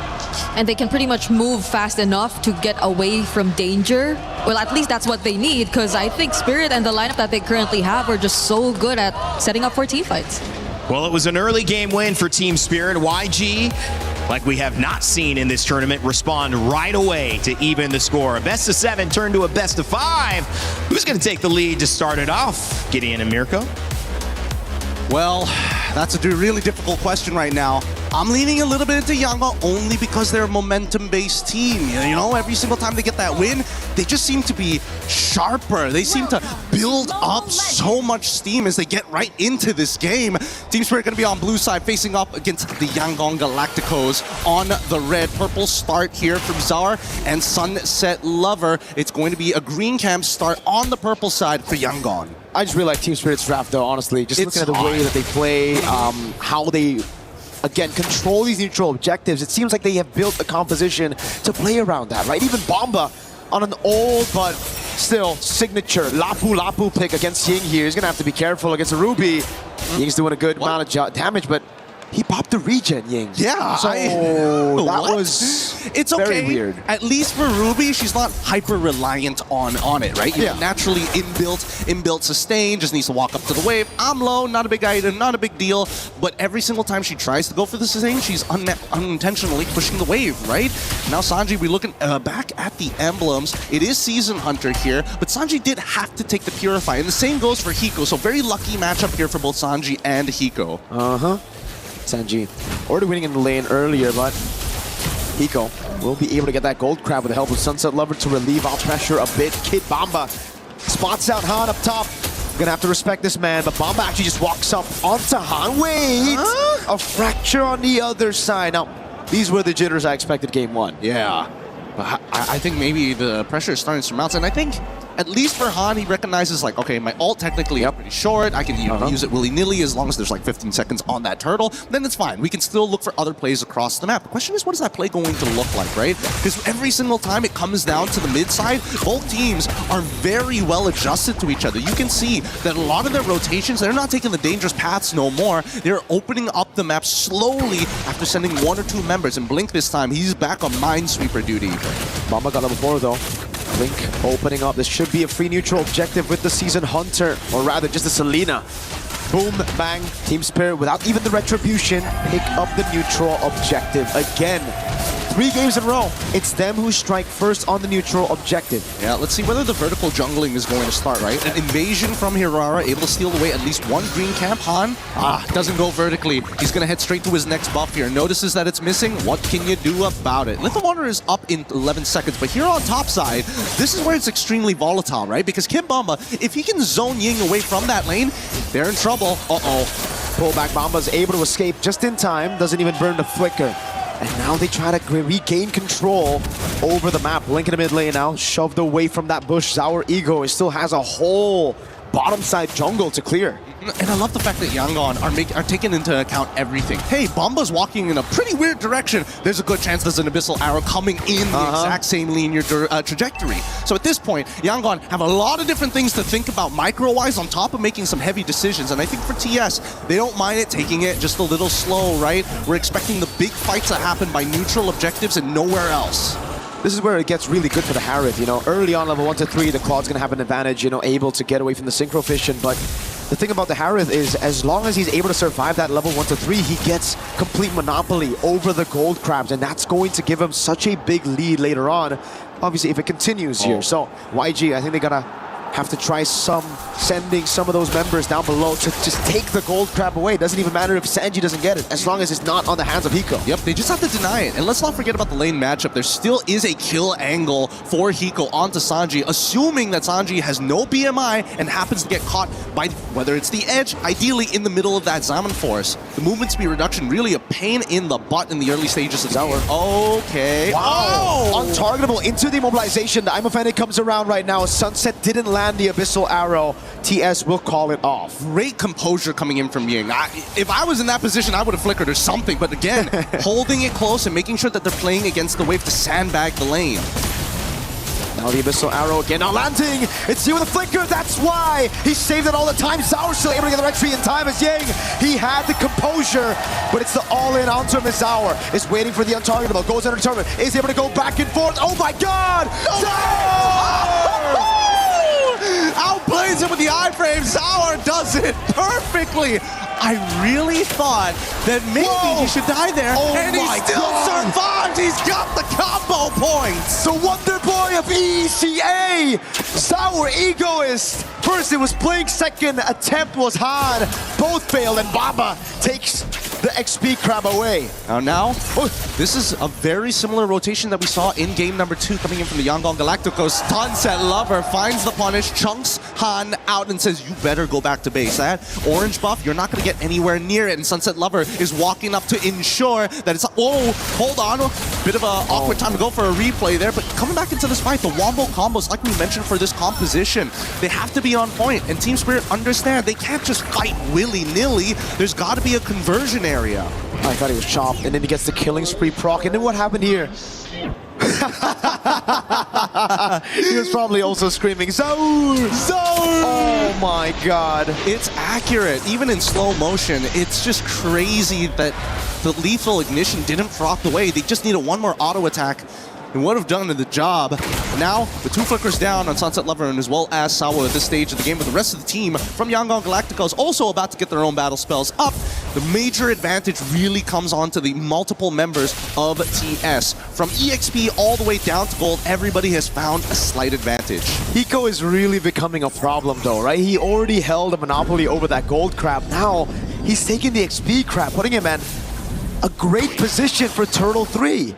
and they can pretty much move fast enough to get away from danger. Well, at least that's what they need, because I think Spirit and the lineup that they currently have are just so good at setting up for team fights. Well, it was an early game win for Team Spirit. YG, like we have not seen in this tournament, respond right away to even the score. A best of 7 turned to a best of 5. Who's going to take the lead to start it off? Gideon and Mirko? Well, that's a really difficult question right now. I'm leaning a little bit into Yanga only because they're a momentum-based team. You know, every single time they get that win, they just seem to be sharper. They seem to build up so much steam as they get right into this game. Team Spirit going to be on blue side facing up against the Yangon Galacticos on the red. Purple start here from Zar and Sunset Lover. It's going to be a green camp start on the purple side for Yangon. I just really like Team Spirit's draft though, honestly. Just looking at the way that they play, how they again, control these neutral objectives. It seems like they have built a composition to play around that, right? Even Bomba on an old but still signature Lapu Lapu pick against Ying here. He's going to have to be careful against a Ruby. Ying's doing a good amount of damage, but he popped the regen, Ying. Yeah. So that was it's okay. Very weird. At least for Ruby, she's not hyper reliant on it, right? You know, naturally inbuilt sustain, just needs to walk up to the wave. I'm low, not a big item, not a big deal. But every single time she tries to go for the sustain, she's unintentionally pushing the wave, right? Now Sanji, we're looking back at the emblems. It is Season Hunter here, but Sanji did have to take the Purify. And the same goes for Hiko. So very lucky matchup here for both Sanji and Hiko. Sanji already winning in the lane earlier, but Hiko will be able to get that gold crab with the help of Sunset Lover to relieve off pressure a bit. Kid Bomba spots out Han up top. Gonna have to respect this man, but Bomba actually just walks up onto Han. Wait! A fracture on the other side. Now, these were the jitters I expected game 1. Yeah. I think maybe the pressure is starting to mount, and I think at least for Han, he recognizes like, okay, my ult technically pretty short. I can use it willy-nilly as long as there's like 15 seconds on that turtle. Then it's fine. We can still look for other plays across the map. The question is, what is that play going to look like, right? Because every single time it comes down to the mid side, both teams are very well adjusted to each other. You can see that a lot of their rotations, they're not taking the dangerous paths no more. They're opening up the map slowly after sending 1 or 2 members. And Blink this time, he's back on Minesweeper duty. Bomba got level 4 though. Blink opening up. This should be a free neutral objective with the Season Hunter, or rather just the Selena. Boom, bang, Team Spirit without even the retribution, pick up the neutral objective again. 3 games in a row, it's them who strike first on the neutral objective. Yeah, let's see whether the vertical jungling is going to start, right? An invasion from Hirara, able to steal away at least one green camp. Han, doesn't go vertically. He's going to head straight to his next buff here. Notices that it's missing. What can you do about it? Little Wonder is up in 11 seconds, but here on top side, this is where it's extremely volatile, right? Because Kid Bomba, if he can zone Ying away from that lane, they're in trouble. Pullback Bomba's able to escape just in time, doesn't even burn the flicker. And now they try to regain control over the map. Link in the mid lane now, shoved away from that bush. Sour Ego still has a whole bottom side jungle to clear. And I love the fact that Yangon are taking into account everything. Hey, Bomba's walking in a pretty weird direction. There's a good chance there's an Abyssal Arrow coming in the exact same linear trajectory. So at this point, Yangon have a lot of different things to think about micro-wise on top of making some heavy decisions. And I think for TS, they don't mind it, taking it just a little slow, right? We're expecting the big fights to happen by neutral objectives and nowhere else. This is where it gets really good for the Harith, you know. Early on, level 1 to 3, the Claude's going to have an advantage, you know, able to get away from the Synchro Fission. But the thing about the Harith is, as long as he's able to survive that level 1 to 3, he gets complete monopoly over the gold crabs, and that's going to give him such a big lead later on, obviously, if it continues here. So, YG, I think they're going to have to try sending some of those members down below to just take the gold crab away. It doesn't even matter if Sanji doesn't get it, as long as it's not on the hands of Hiko. Yep, they just have to deny it. And let's not forget about the lane matchup. There still is a kill angle for Hiko onto Sanji, assuming that Sanji has no BMI and happens to get caught by, whether it's the edge, ideally in the middle of that Zaman Force. The movement speed reduction, really a pain in the butt in the early stages of the game. Okay. Wow! Untargetable into the immobilization. The Imofanic comes around right now. Sunset didn't land the Abyssal Arrow. TS will call it off. Great composure coming in from Ying. If I was in that position, I would have flickered or something. But again, holding it close and making sure that they're playing against the wave to sandbag the lane. Now the Abyssal Arrow again, now landing! It's you with a flicker, that's why! He saved it all the time, Zaur still able to get the retry in time as Ying. He had the composure, but it's the all-in onto him as Zaur is waiting for the untargetable, goes under tournament, is able to go back and forth, oh my god! Zaur! Outplays him with the iframe, Zaur does it perfectly! I really thought that maybe he should die there, and he still survived! He's got the combo points! The Wonder Boy of ECA! Sour Egoist! First it was Blink, second attempt was Han. Both failed, and Baba takes the XP crab away. Now, this is a very similar rotation that we saw in game number 2 coming in from the Yangon Galacticos. Sunset Lover finds the punish, chunks Han out and says, you better go back to base. That orange buff, you're not going to get anywhere near it. And Sunset Lover is walking up to ensure that it's, hold on. Bit of an awkward time to go for a replay there. But coming back into this fight, the wombo combos, like we mentioned for this composition, they have to be on point. And Team Spirit understand they can't just fight willy-nilly. There's got to be a conversion area. I thought he was chopped, and then he gets the killing spree proc. And then what happened here? He was probably also screaming, Zaur! Zaur! Oh my god. It's accurate. Even in slow motion, it's just crazy that the lethal ignition didn't proc away. They just needed one more auto attack and would have done the job. Now, the 2 flickers down on Sunset Lover and as well as Sawa at this stage of the game, but the rest of the team from Yangon Galacticos also about to get their own battle spells up. The major advantage really comes on to the multiple members of TS. From EXP all the way down to gold, everybody has found a slight advantage. Hiko is really becoming a problem though, right? He already held a monopoly over that gold crab. Now, he's taking the XP crab, putting him in a great position for Turtle 3.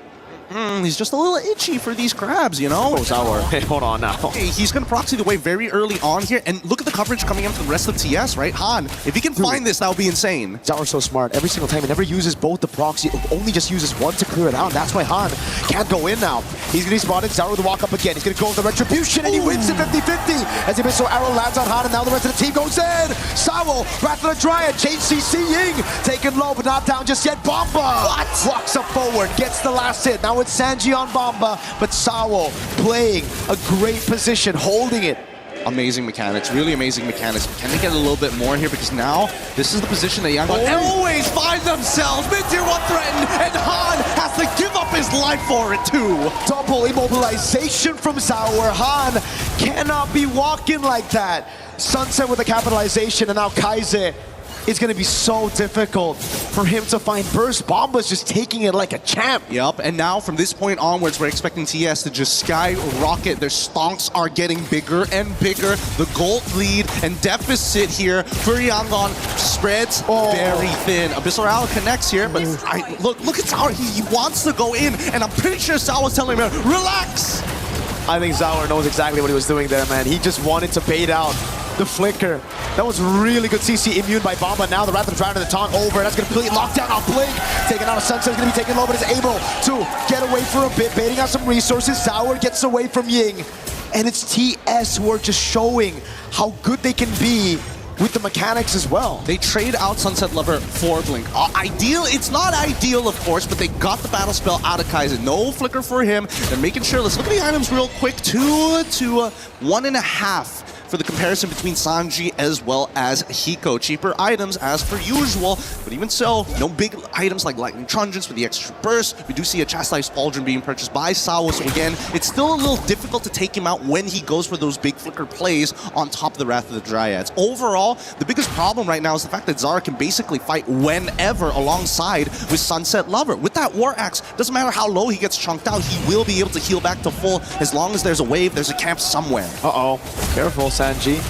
He's just a little itchy for these crabs, you know? Oh, Zaur. Hey, hold on now. Hey, he's going to proxy the way very early on here, and look at the coverage coming in from the rest of TS, right? Han, if he can find this, that would be insane. Zaur's so smart. Every single time, he never uses both the proxy, only just uses one to clear it out. That's why Han can't go in now. He's going to be spotted. Zaur with the walk up again. He's going to go with the retribution, and he wins it 50-50 as the Abyssal Arrow lands on Han, and now the rest of the team goes in. Sawo, Wrath of the Dryad, JCC Ying, taken low, but not down just yet. Bomba walks up forward, gets the last hit. Now it's Sanji on Bomba, but Sawo playing a great position, holding it. Amazing mechanics, really amazing mechanics. Can they get a little bit more here? Because now, this is the position that Yangon always find themselves. Mid-tier 1 threatened, and Han has to give up his life for it too. Double immobilization from Zaur. Han cannot be walking like that. Sunset with the capitalization, and now Kaize it's going to be so difficult for him to find burst. Bomba's just taking it like a champ. Yep, and now from this point onwards, we're expecting TS to just skyrocket. Their stonks are getting bigger and bigger. The gold lead and deficit here for Yangon spreads very thin. Abyssal Owl connects here, but look at Zauer. He wants to go in, and I'm pretty sure Zauer was telling him, relax. I think Zauer knows exactly what he was doing there, man. He just wanted to bait out the flicker. That was really good CC immune by Bomba. Now the Wrath of the Dragon, the taunt over. That's going to completely lock down on Blink. Taking out a Sunset is going to be taken low, but is able to get away for a bit, baiting out some resources. Zauer gets away from Ying. And it's TS who are just showing how good they can be with the mechanics as well. They trade out Sunset Lover for Blink. It's not ideal, of course, but they got the battle spell out of Kaizen. No flicker for him. They're making sure. Let's look at the items real quick. 2 to 1.5 for the comparison between Sanji as well as Hiko. Cheaper items as per usual, but even so, no big items like Lightning Truncheons for the extra burst. We do see a Chastised Pauldron being purchased by Sawa, so again, it's still a little difficult to take him out when he goes for those big flicker plays on top of the Wrath of the Dryads. Overall, the biggest problem right now is the fact that Zara can basically fight whenever alongside with Sunset Lover. With that War Axe, doesn't matter how low he gets chunked out, he will be able to heal back to full as long as there's a wave, there's a camp somewhere. Uh-oh. Careful, Sanji.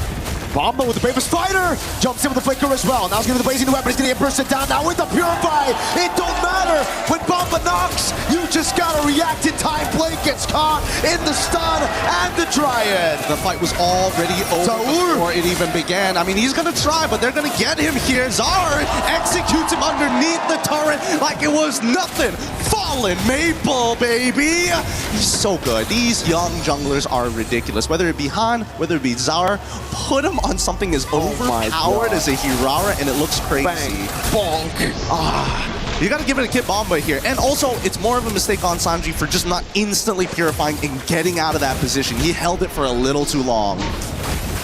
Bomba with the Bravest Fighter! Jumps in with the Flicker as well. Now he's going to the Blazing Weapon. He's going to get bursted down now with the Purify. It don't matter. When Bomba knocks, you just got to react in time. Blake gets caught in the stun and the Dryad. The fight was already over before it even began. I mean, he's going to try, but they're going to get him here. Zar executes him underneath the turret like it was nothing. Fallen Maple, baby! He's so good. These young junglers are ridiculous. Whether it be Han, whether it be Zar, put him on something as overpowered as a Hirara, and it looks crazy. Bang. Bonk. You gotta give it a Kid Bomba here. And also, it's more of a mistake on Sanji for just not instantly purifying and getting out of that position. He held it for a little too long.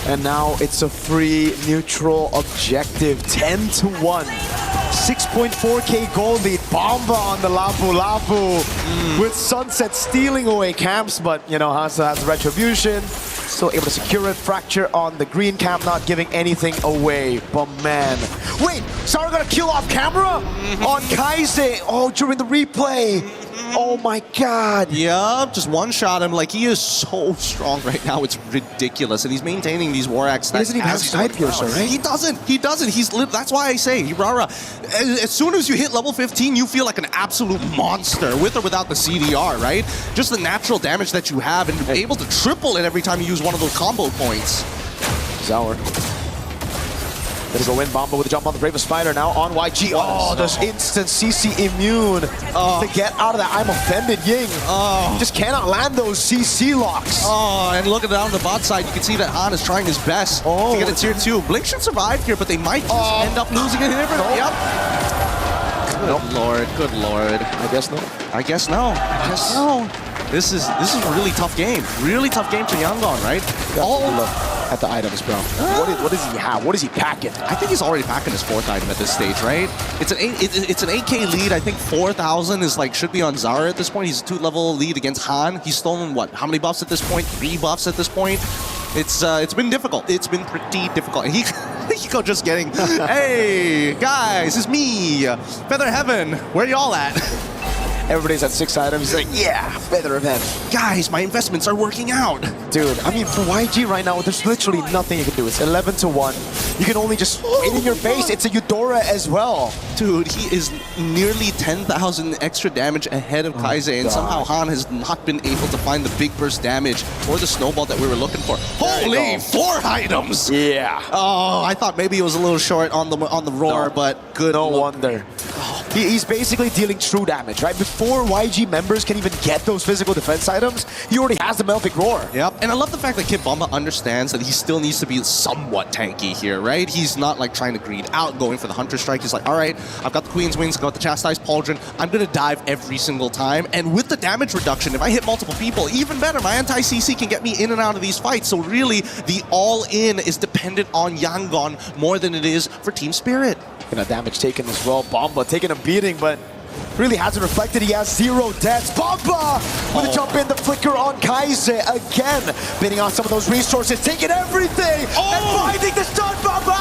And now it's a free neutral objective, 10 to 1. 6.4k gold lead. Bomba on the Lapu Lapu with Sunset stealing away camps, but you know, Hansa has Retribution. Still able to secure it. Fracture on the green camp, not giving anything away. But man, wait, Zara got a kill off camera on Kaizen. Oh, during the replay. Oh my god. Yep, just one-shot him. Like, he is so strong right now. It's ridiculous. And he's maintaining these War Axe. He doesn't even have Side Piercer, right? He doesn't. That's why I say, Hirara, as soon as you hit level 15, you feel like an absolute monster, with or without the CDR, right? Just the natural damage that you have, and you're able to triple it every time you use one of those combo points. Zauer. Gonna go in. Bomba with a jump on the Bravest Spider now on YG. Oh, there's instant CC immune to get out of that. I'm offended, Ying. Just cannot land those CC locks. Oh, and looking down the bot side, you can see that Han is trying his best to get a tier 2. Blink should survive here, but they might just end up losing it here. Yep. Good lord, good lord. I guess no. I guess no. I guess no. This is a really tough game. Really tough game to Yangon, right? Look at the items, bro. What does he have? What is he packing? I think he's already packing his 4th item at this stage, right? It's an 8k lead. I think 4,000 is like should be on Zara at this point. He's a 2-level lead against Han. He's stolen what? How many buffs at this point? 3 buffs at this point. It's been difficult. It's been pretty difficult. And Hiko just getting, hey guys, it's me, Feather Heaven. Where y'all at? Everybody's at 6 items. He's like, yeah, Feather of Heaven. Guys, my investments are working out. Dude, I mean, for YG right now, there's literally nothing you can do. It's 11 to 1. You can only just wait in your base. It's a Eudora as well. Dude, he is nearly 10,000 extra damage ahead of Kaizen, and somehow Han has not been able to find the big burst damage or the snowball that we were looking for. Holy, 4 items! Yeah. Oh, I thought maybe it was a little short on the roar, but good. No wonder. He's basically dealing true damage, right? Before YG members can even get those physical defense items, he already has the Melphic Roar. Yep, and I love the fact that Kid Bomba understands that he still needs to be somewhat tanky here, right? He's not like trying to greed out, going for the Hunter Strike. He's like, all right, I've got the Queen's Wings, I've got the Chastised Pauldron, I'm gonna dive every single time. And with the damage reduction, if I hit multiple people, even better, my anti-CC can get me in and out of these fights. So really, the all-in is dependent on Yangon more than it is for Team Spirit. And a damage taken as well. Bomba taking a beating, but really hasn't reflected. He has 0 deaths. Bomba with a jump in, the flicker on Kaizen again, bidding on some of those resources, taking everything and finding the stun. Bomba!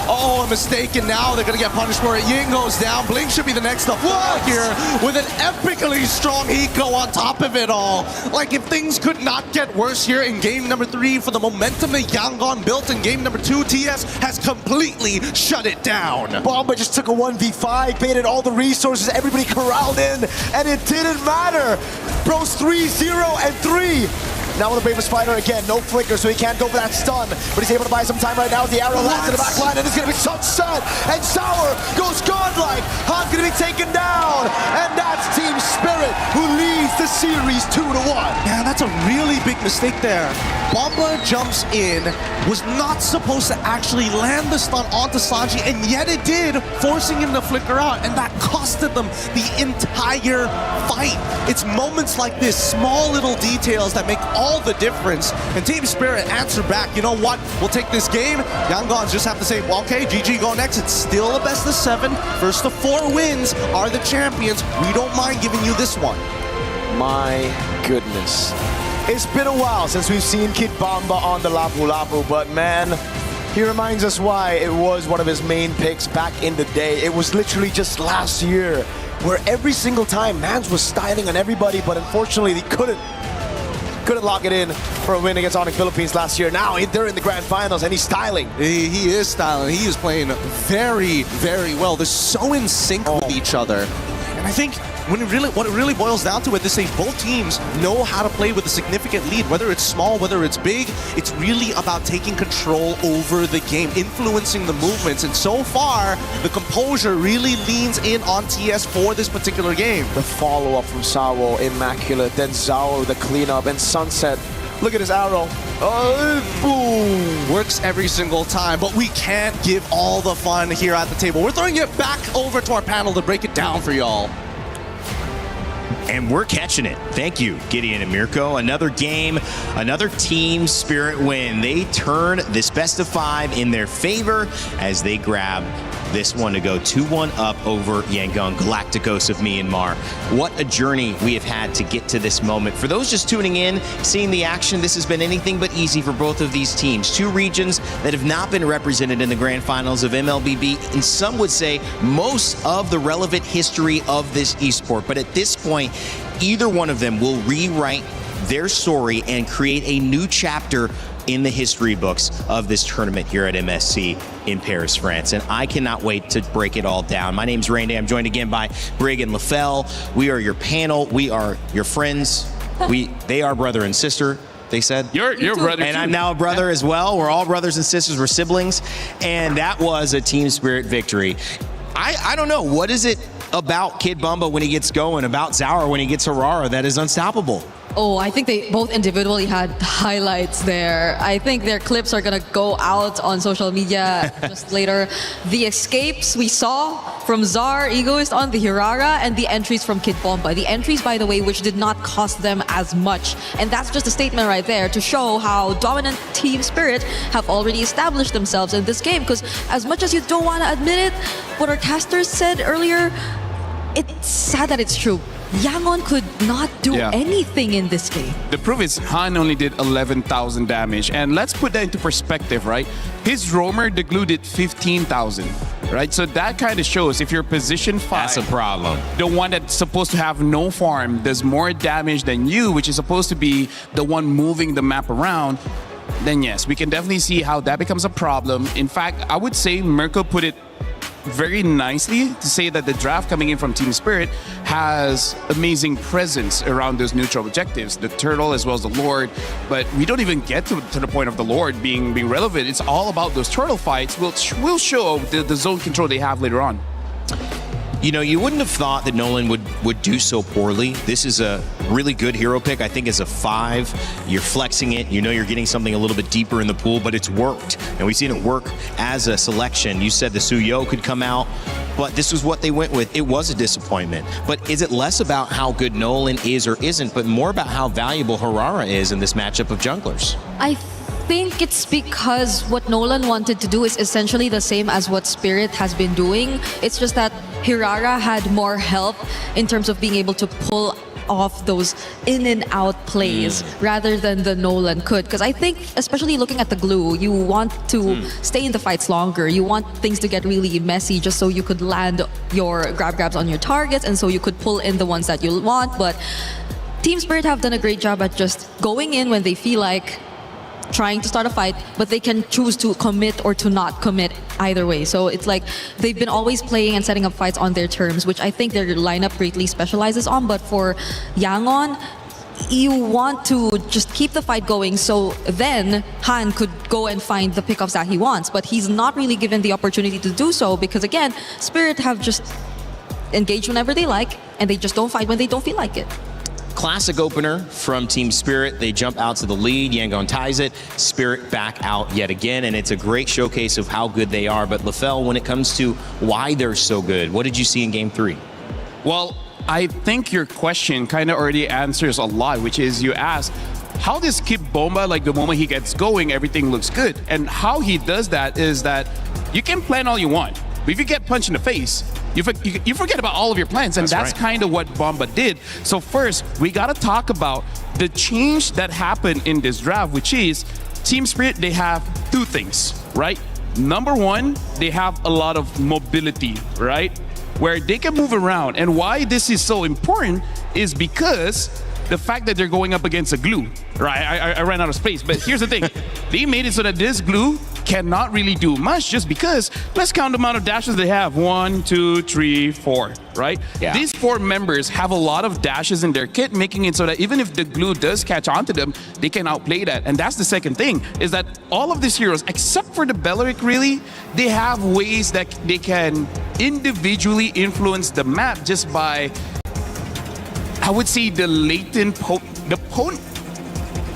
Oh, a mistake, and now they're going to get punished for it. Ying goes down. Blink should be the next to fall here with an epically strong Hiko on top of it all. Like, if things could not get worse here in game number 3 for the momentum that Yangon built in game number 2, TS has completely shut it down. Bomba just took a 1v5, baited all the resources, everybody corralled in, and it didn't matter. Bros 3-0 and 3. Now with the bravest fighter again, no flicker, so he can't go for that stun. But he's able to buy some time right now. The arrow lands in the back line, and it's going to be Sunset. And Sour goes godlike. Han's going to be taken down. And that's Team Spirit, who leads the series 2-1. Yeah, that's a really big mistake there. Bomba jumps in, was not supposed to actually land the stun onto Sanji, and yet it did, forcing him to flicker out, and that costed them the entire fight. It's moments like this, small little details that make all the difference. And Team Spirit answer back, you know what, we'll take this game. Yangons just have to say, well, okay, GG, go next. It's still a best of 7. First of 4 wins are the champions. We don't mind giving you this one. My goodness. It's been a while since we've seen Kid Bomba on the Lapu Lapu, but man, he reminds us why it was one of his main picks back in the day. It was literally just last year, where every single time Mans was styling on everybody, but unfortunately they couldn't lock it in for a win against Onyx Philippines last year. Now they're in the grand finals and he's styling. He is styling. He is playing very, very well. They're so in sync with each other. And I think what it really boils down to it is they both teams know how to play with a significant lead, whether it's small, whether it's big. It's really about taking control over the game, influencing the movements. And so far, the composure really leans in on TS for this particular game. The follow-up from Sawo, immaculate. Then Zhao, the cleanup, and Sunset. Look at his arrow. Oh, boom. Works every single time, but we can't give all the fun here at the table. We're throwing it back over to our panel to break it down for y'all. And we're catching it. Thank you, Gideon and Mirko. Another game, another Team Spirit win. They turn this best of 5 in their favor as they grab this one to go 2-1 up over Yangon Galacticos of Myanmar. What a journey we have had to get to this moment. For those just tuning in, seeing the action, this has been anything but easy for both of these teams. 2 regions that have not been represented in the grand finals of MLBB, and some would say most of the relevant history of this esport. But at this point, either one of them will rewrite their story and create a new chapter in the history books of this tournament here at MSC in Paris, France. And I cannot wait to break it all down. My name's Randy. I'm joined again by Brig and LaFell. We are your panel. We are your friends. They are brother and sister, they said. You're brother and too. I'm now a brother as well. We're all brothers and sisters. We're siblings. And that was a Team Spirit victory. I don't know. What is it about Kid Bomba when he gets going, about Zaur when he gets Harara, that is unstoppable? Oh, I think they both individually had highlights there. I think their clips are gonna go out on social media just later. The escapes we saw from Zaur, Egoist on the Hirara, and the entries from Kid Bomba. The entries, by the way, which did not cost them as much. And that's just a statement right there to show how dominant Team Spirit have already established themselves in this game. Because as much as you don't want to admit it, what our casters said earlier, it's sad that it's true. Yangon could not do anything in this game. The proof is Han only did 11,000 damage. And let's put that into perspective, right? His roamer, the glue, did 15,000, right? So that kind of shows if you're position 5. That's a problem. The one that's supposed to have no farm does more damage than you, which is supposed to be the one moving the map around. Then yes, we can definitely see how that becomes a problem. In fact, I would say Mirko put it very nicely to say that the draft coming in from Team Spirit has amazing presence around those neutral objectives, the turtle as well as the Lord. But we don't even get to the point of the Lord being relevant. It's all about those turtle fights, which will show the zone control they have later on. You know, you wouldn't have thought that Nolan would do so poorly. This is a really good hero pick. I think as a 5, you're flexing it. You know you're getting something a little bit deeper in the pool, but it's worked. And we've seen it work as a selection. You said the Suyo could come out, but this was what they went with. It was a disappointment. But is it less about how good Nolan is or isn't, but more about how valuable Harara is in this matchup of junglers? I think it's because what Nolan wanted to do is essentially the same as what Spirit has been doing. It's just that Hirara had more help in terms of being able to pull off those in and out plays rather than the Nolan could. Because I think, especially looking at the glue, you want to stay in the fights longer. You want things to get really messy just so you could land your grabs on your targets and so you could pull in the ones that you want. But Team Spirit have done a great job at just going in when they feel like trying to start a fight, but they can choose to commit or to not commit either way. So it's like they've been always playing and setting up fights on their terms, which I think their lineup greatly specializes on. But for Yangon, you want to just keep the fight going so then Han could go and find the pickups that he wants. But he's not really given the opportunity to do so because, again, Spirit have just engaged whenever they like and they just don't fight when they don't feel like it. Classic opener from Team Spirit. They jump out to the lead. Yangon ties it. Spirit back out yet again, and it's a great showcase of how good they are. But LaFell, when it comes to why they're so good, what did you see in Game 3? Well, I think your question kind of already answers a lot, which is you asked, how does Kip Bomba, like the moment he gets going, everything looks good? And how he does that is that you can plan all you want, but if you get punched in the face, you forget about all of your plans, and that's kind of what Bomba did. So first, we got to talk about the change that happened in this draft, which is Team Spirit, they have two things, right? Number one, they have a lot of mobility, right? Where they can move around. And why this is so important is because the fact that they're going up against a glue, right? I ran out of space, but here's the thing. They made it so that this glue cannot really do much just because, let's count the amount of dashes they have. 1, 2, 3, 4, right? Yeah. These 4 members have a lot of dashes in their kit, making it so that even if the glue does catch onto them, they can outplay that. And that's the second thing, is that all of these heroes, except for the Belleric really, they have ways that they can individually influence the map just by, I would say, the latent, the potent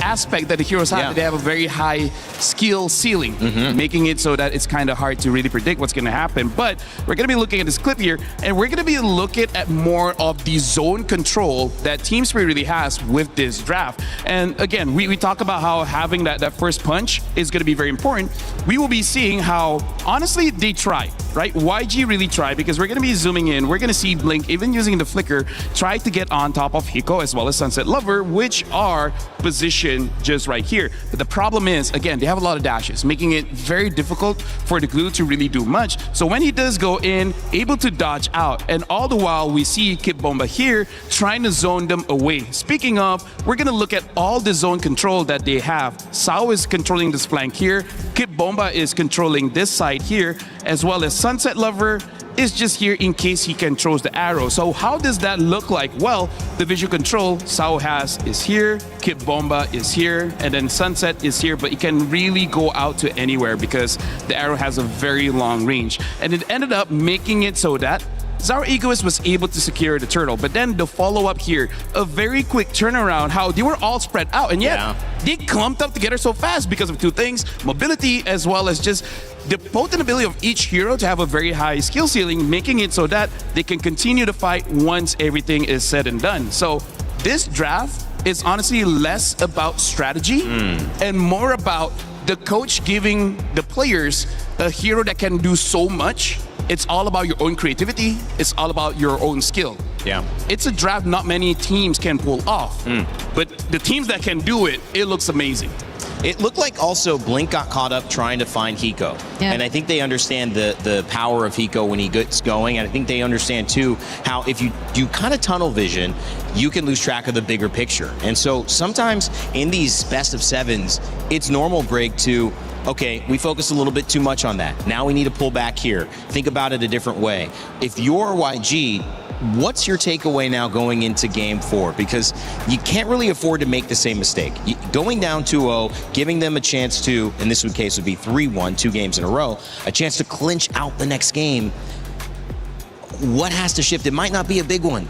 aspect that the heroes have. Yeah. They have a very high skill ceiling, making it so that it's kind of hard to really predict what's going to happen. But we're going to be looking at this clip here, and we're going to be looking at more of the zone control that Team Spirit really has with this draft. And again, we talk about how having that first punch is going to be very important. We will be seeing how, honestly, they try, right? YG really tried, because we're going to be zooming in. We're going to see Blink, even using the flicker, try to get on top of Hiko as well as Sunset Lover, which are positioned just right here. But the problem is, again, they have a lot of dashes, making it very difficult for the glue to really do much. So when he does go in, able to dodge out, and all the while we see Kip Bomba here trying to zone them away. Speaking of, we're going to look at all the zone control that they have. Sao is controlling this flank here. Kip Bomba is controlling this side here, as well as Sunset Lover is just here in case he controls the arrow. So how does that look like? Well, the visual control Sao has is here, Kip Bomba is here, and then Sunset is here, but it can really go out to anywhere because the arrow has a very long range. And it ended up making it so that Zara Egoist was able to secure the turtle, but then the follow-up here, a very quick turnaround, how they were all spread out, and yet they clumped up together so fast because of two things, mobility as well as just the potent ability of each hero to have a very high skill ceiling, making it so that they can continue to fight once everything is said and done. So this draft is honestly less about strategy and more about the coach giving the players a hero that can do so much. It's all about your own creativity. It's all about your own skill. Yeah. It's a draft not many teams can pull off. But the teams that can do it, it looks amazing. It looked like also Blink got caught up trying to find Hiko. Yeah. And I think they understand the power of Hiko when he gets going. And I think they understand, too, how if you do kind of tunnel vision, you can lose track of the bigger picture. And so sometimes in these best of sevens, it's normal, Greg, to, okay, we focus a little bit too much on that. Now we need to pull back here. Think about it a different way. If you're YG, what's your takeaway now going into Game 4? Because you can't really afford to make the same mistake. Going down 2-0, giving them a chance to, in this case would be 3-1, 2 games in a row, a chance to clinch out the next game. What has to shift? It might not be a big one.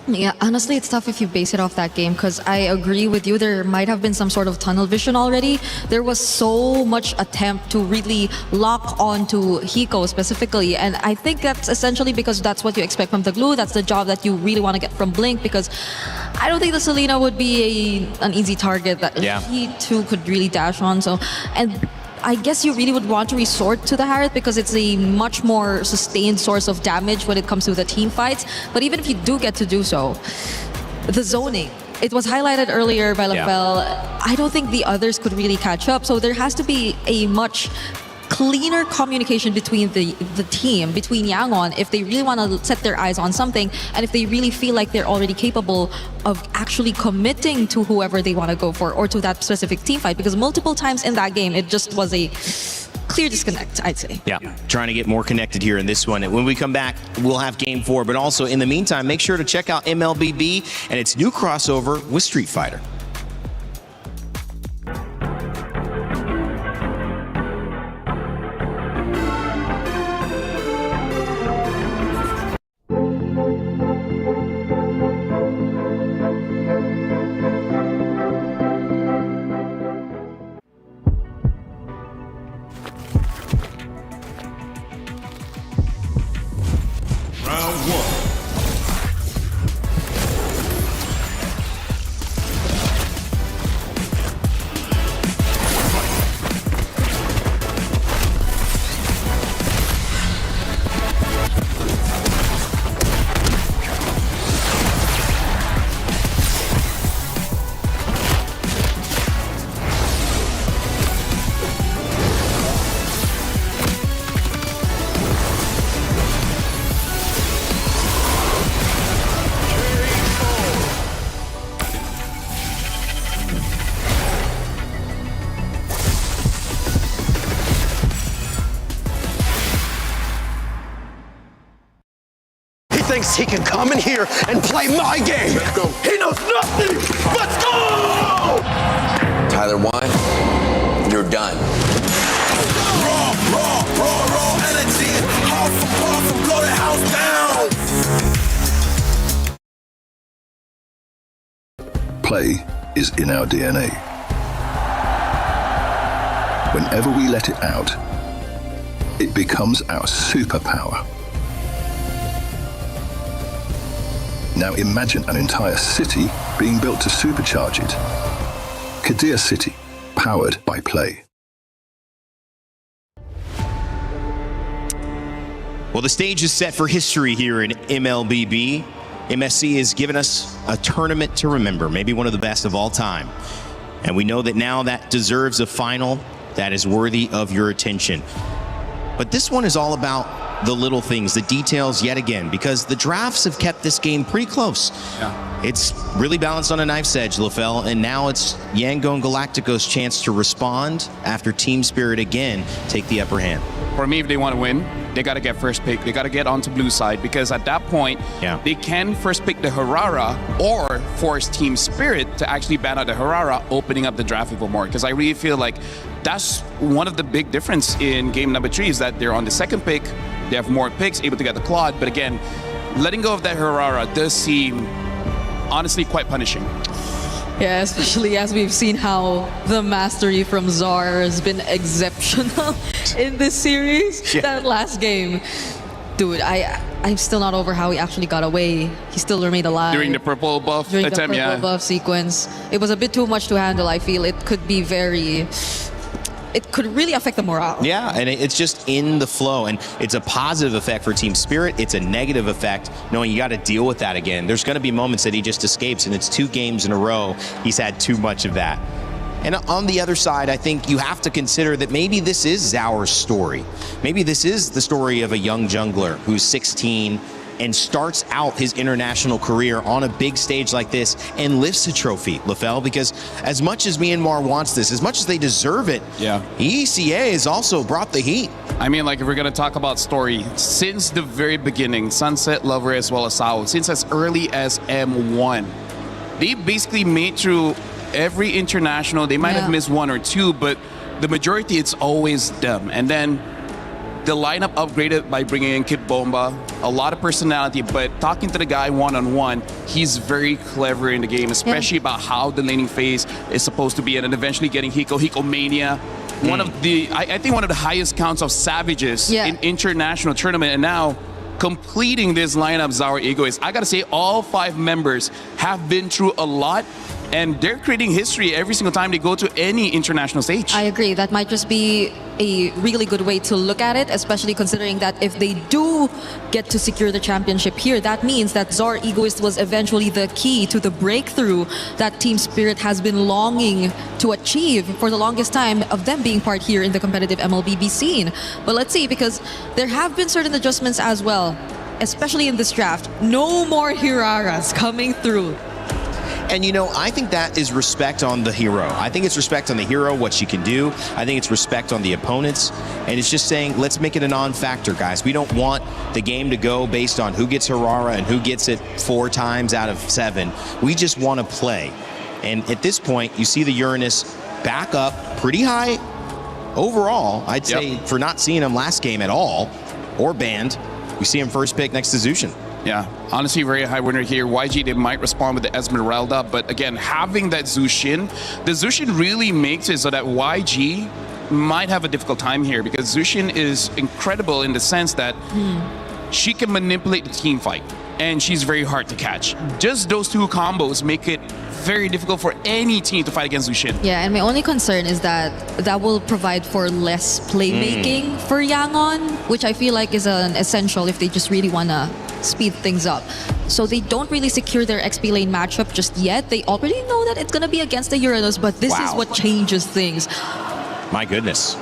Yeah, honestly, it's tough if you base it off that game because I agree with you. There might have been some sort of tunnel vision already. There was so much attempt to really lock onto Hiko specifically. And I think that's essentially because that's what you expect from the glue. That's the job that you really want to get from Blink because I don't think the Selena would be an easy target that he too could really dash on. So, and I guess you really would want to resort to the Harith because it's a much more sustained source of damage when it comes to the team fights. But even if you do get to do so, the zoning. It was highlighted earlier by Lafel. I don't think the others could really catch up. So there has to be a much cleaner communication between the team, between Yangon, if they really want to set their eyes on something, and if they really feel like they're already capable of actually committing to whoever they want to go for or to that specific team fight. Because multiple times in that game, it just was a clear disconnect, I'd say. Yeah, trying to get more connected here in this one. And when we come back, we'll have Game 4. But also, in the meantime, make sure to check out MLBB and its new crossover with Street Fighter. Thinks he can come in here and play my game. Let's go. He knows nothing. Let's go! Tyler 1, you're done. Raw energy. Half and blow the house down. Play is in our DNA. Whenever we let it out, it becomes our superpower. Now imagine an entire city being built to supercharge it. Kadir City, powered by Play. Well, the stage is set for history here in MLBB. MSC has given us a tournament to remember, maybe one of the best of all time. And we know that now that deserves a final that is worthy of your attention. But this one is all about the little things, the details yet again, because the drafts have kept this game pretty close. Yeah. It's really balanced on a knife's edge, Lafel, and now it's Yangon Galactico's chance to respond after Team Spirit again take the upper hand. For me, if they want to win, they got to get first pick. They got to get onto blue side, because at that point, they can first pick the Harara or force Team Spirit to actually ban out the Harara, opening up the draft even more. Because I really feel like that's one of the big difference in game number 3 is that they're on the second pick. They have more picks, able to get the Claude. But again, letting go of that Harara does seem honestly quite punishing. Yeah, especially as we've seen how the mastery from Czar has been exceptional in this series. That last game, dude, I'm still not over how he actually got away. He still remained alive. During the purple buff attempt, the purple buff sequence. It was a bit too much to handle, I feel. It could be very... It could really affect the morale. Yeah, and it's just in the flow, and it's a positive effect for Team Spirit. It's a negative effect knowing you got to deal with that again. There's going to be moments that he just escapes, and it's 2 games in a row. He's had too much of that. And on the other side, I think you have to consider that maybe this is Zaur's story. Maybe this is the story of a young jungler who's 16 and starts out his international career on a big stage like this and lifts a trophy, Lafel, because as much as Myanmar wants this, as much as they deserve it, ECA has also brought the heat. I mean, like, if we're going to talk about story, since the very beginning, Sunset, Lover, as well as Sao, since as early as M1, they basically made through every international. They might have missed 1 or 2, but the majority, it's always them. And then the lineup upgraded by bringing in Kid Bomba, a lot of personality, but talking to the guy one-on-one, he's very clever in the game, especially about how the laning phase is supposed to be, and then eventually getting Hiko Mania. One of the, I think one of the highest counts of Savages in international tournament, and now completing this lineup, Zaur Egoist. I gotta say, all 5 members have been through a lot, and they're creating history every single time they go to any international stage. I agree. That might just be a really good way to look at it, especially considering that if they do get to secure the championship here, that means that Zor Egoist was eventually the key to the breakthrough that Team Spirit has been longing to achieve for the longest time of them being part here in the competitive MLBB scene. But let's see, because there have been certain adjustments as well, especially in this draft. No more Hiraras coming through. And you know, I think that is respect on the hero. I think it's respect on the hero, what she can do. I think it's respect on the opponents. And it's just saying, let's make it a non-factor, guys. We don't want the game to go based on who gets Hirara and who gets it 4 times out of 7. We just want to play. And at this point, you see the Uranus back up pretty high overall. I'd say for not seeing him last game at all, or banned, we see him first pick next to Zushin. Yeah, honestly, very high winner here. YG, they might respond with the Esmeralda, but again, having that Zushin, the Zushin really makes it so that YG might have a difficult time here, because Zushin is incredible in the sense that she can manipulate the team fight, and she's very hard to catch. Just those 2 combos make it very difficult for any team to fight against Zushin. Yeah, and my only concern is that that will provide for less playmaking for Yangon, which I feel like is an essential if they just really want to speed things up. So they don't really secure their XP lane matchup just yet. They already know that it's going to be against the Uranus, but this is what changes things. My goodness.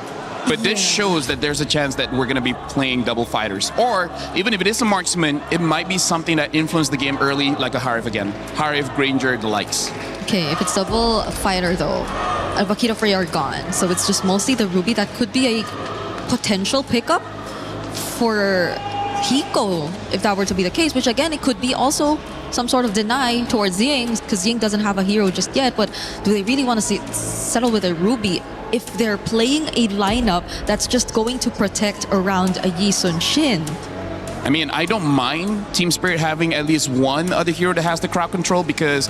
But this shows that there's a chance that we're going to be playing double fighters. Or even if it is a marksman, it might be something that influenced the game early, like a Harif again. Harif, Granger, the likes. Okay, if it's double fighter though, Alvakita Frey are gone. So it's just mostly the Ruby that could be a potential pickup for Hiko, if that were to be the case, which again, it could be also some sort of deny towards Ying, because Ying doesn't have a hero just yet, but do they really want to settle with a Ruby if they're playing a lineup that's just going to protect around a Yi Sun Shin? I mean, I don't mind Team Spirit having at least one other hero that has the crowd control, because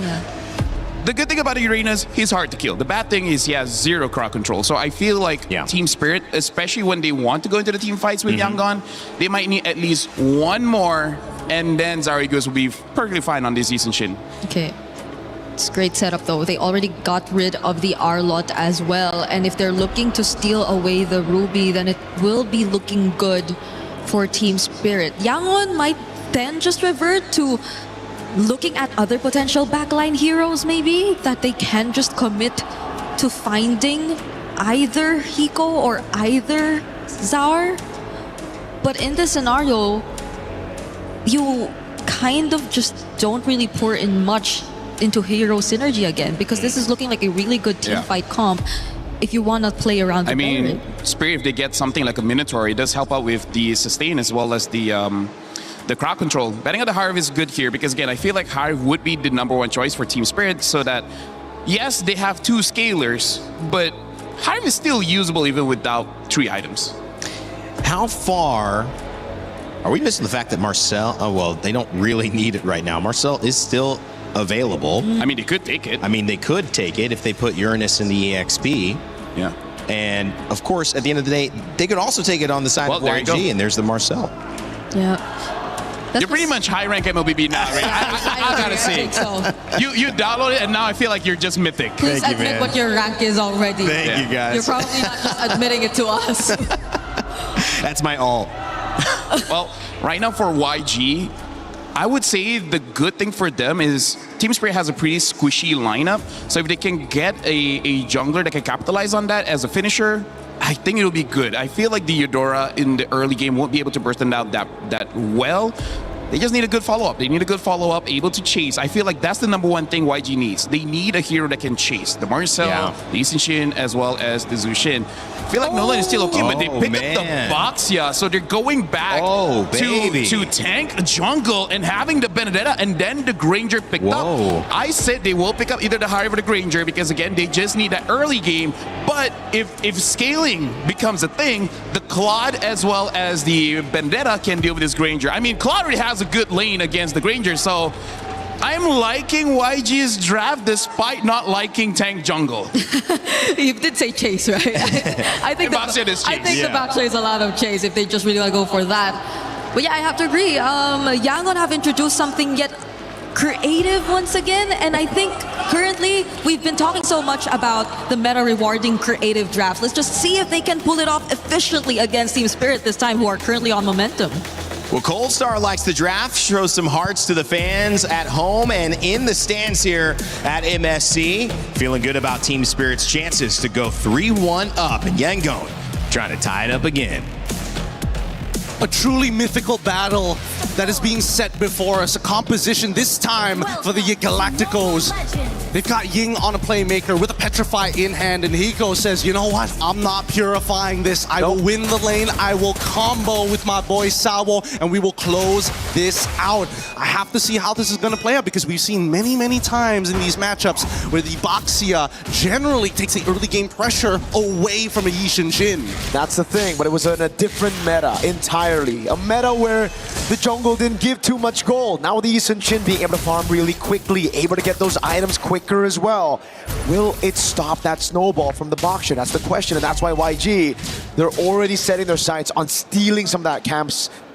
the good thing about Uranus, he's hard to kill. The bad thing is he has 0 crowd control. So I feel like Team Spirit, especially when they want to go into the team fights with Yangon, they might need at least one more, and then Zarigos will be perfectly fine on this Yi Sun Shin. Okay. It's a great setup though. They already got rid of the R-Lot as well. And if they're looking to steal away the Ruby, then it will be looking good for Team Spirit. Yangon might then just revert to looking at other potential backline heroes maybe, that they can just commit to finding either Hiko or either Zar. But in this scenario, you kind of just don't really pour in much into hero synergy again, because this is looking like a really good team fight comp if you want to play around the I mean, Baron. Spirit, if they get something like a Minotaur, it does help out with the sustain as well as the crowd control. Betting on the Harv is good here, because again, I feel like Harv would be the #1 choice for Team Spirit, so that, yes, they have 2 scalers, but Harv is still usable even without 3 items. How far are we missing the fact that Marcel, oh well, they don't really need it right now. Marcel is still available. I mean, they could take it. I mean, they could take it if they put Uranus in the EXP. Yeah. And of course, at the end of the day, they could also take it on the side of there you go. YG, and there's the Marcel. Yeah. You're pretty much high rank MLBB now, right? I gotta say. I think so. You download it, and now I feel like you're just mythic. Please admit what your rank is already. Thank you, guys. You're probably not just admitting it to us. That's my all. Well, right now for YG, I would say the good thing for them is Team Spirit has a pretty squishy lineup. So if they can get a jungler that can capitalize on that as a finisher, I think it'll be good. I feel like the Eudora in the early game won't be able to burst them out that well. They just need a good follow-up. They need a good follow-up, able to chase. I feel like that's the #1 thing YG needs. They need a hero that can chase. The Marcel, the Yi Sun Shin, as well as the Zushin. I feel like Nolan is still okay, but they picked up the Boxia, so they're going back to tank jungle and having the Benedetta, and then the Granger picked up. I said they will pick up either the Harv or the Granger, because again, they just need that early game. But if scaling becomes a thing, the Claude as well as the Benedetta can deal with this Granger. I mean, Claude already has a good lane against the Granger, so I'm liking YG's draft despite not liking tank jungle. You did say chase, right? I think the backplay is a lot of chase if they just really want to go for that. But yeah, I have to agree. Yangon have introduced something yet creative once again. And I think currently we've been talking so much about the meta rewarding creative drafts. Let's just see if they can pull it off efficiently against Team Spirit this time, who are currently on momentum. Well, Cold Star likes the draft, shows some hearts to the fans at home and in the stands here at MSC. Feeling good about Team Spirit's chances to go 3-1 up, and Yangon trying to tie it up again. A truly mythical battle that is being set before us. A composition this time for the Galacticos. They've got Ying on a playmaker with a Petrify in hand, and Hiko says, you know what? I'm not purifying this. I will win the lane. I will combo with my boy Sawo, and we will close this out. I have to see how this is going to play out, because we've seen many, many times in these matchups where the Baxia generally takes the early game pressure away from a Yishin Jin. That's the thing, but it was in a different meta entirely. A meta where the jungle didn't give too much gold. Now the Yishin Jin being able to farm really quickly, able to get those items quicker as well. Will it stop that snowball from the Baxia? That's the question, and that's why YG, they're already setting their sights on stealing some of that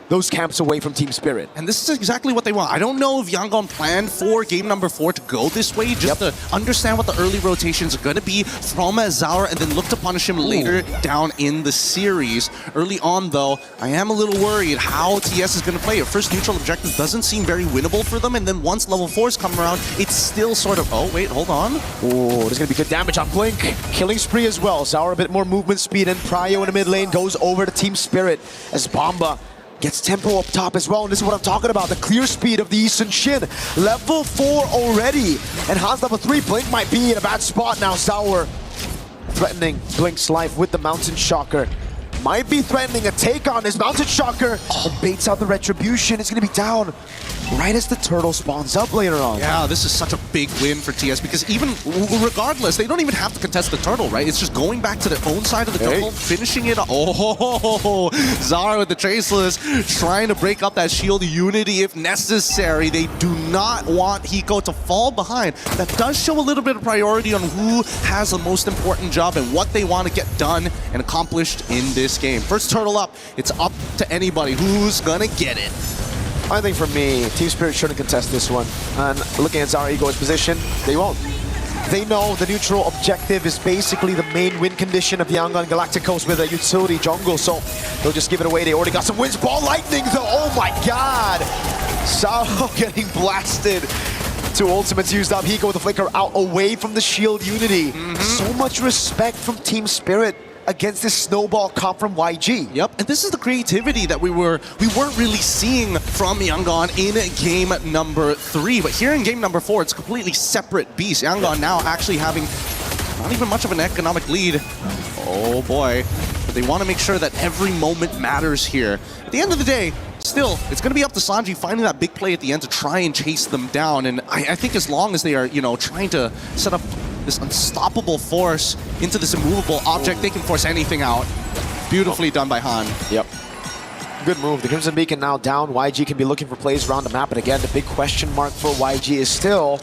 those camps away from Team Spirit. And this is exactly what they want. I don't know if Yangon planned for game number 4 to go this way, just to understand what the early rotations are going to be from Zaur, and then look to punish him later down in the series. Early on, though, I am a little worried how TS is going to play. At first, neutral objective doesn't seem very winnable for them, and then once level 4s come around, it's still sort of, oh, wait, hold on. Oh, there's going to be good damage on Blink. Killing spree as well. Zaur a bit more movement speed, and Pryo in the mid lane goes over to Team Spirit as Bomba gets tempo up top as well, and this is what I'm talking about, the clear speed of the Yishin Jin. Level 4 already, and Hans level 3. Blink might be in a bad spot now. Zaur threatening Blink's life with the Mountain Shocker. Might be threatening a take on his Mountain Shocker. Baits out the Retribution. It's going to be down right as the turtle spawns up later on. Yeah, this is such a big win for TS, because even regardless, they don't even have to contest the turtle, right? It's just going back to their own side of the jungle, finishing it. Oh, Zaur with the Traceless, trying to break up that shield unity if necessary. They do not want Hiko to fall behind. That does show a little bit of priority on who has the most important job and what they want to get done and accomplished in this game. First turtle up, it's up to anybody who's gonna get it. I think for me, Team Spirit shouldn't contest this one. And looking at Zaur Ego's position, they won't. They know the neutral objective is basically the main win condition of Yangon Galacticos with a utility jungle, so they'll just give it away. They already got some wins. Ball lightning though, oh my god! Sawo getting blasted. 2 ultimates used up. Hiko with the flicker out away from the shield unity. So much respect from Team Spirit against this snowball comp from YG. Yep, and this is the creativity that we weren't really seeing from Yangon in game number 3. But here in game number 4, it's a completely separate beast. Yangon now actually having not even much of an economic lead. Oh boy. But they want to make sure that every moment matters here. At the end of the day, still, it's going to be up to Sanji finding that big play at the end to try and chase them down. And I think as long as they are, you know, trying to set up this unstoppable force into this immovable object, they can force anything out. Beautifully done by Han. Yep. Good move. The Crimson Beacon now down. YG can be looking for plays around the map. And again, the big question mark for YG is still,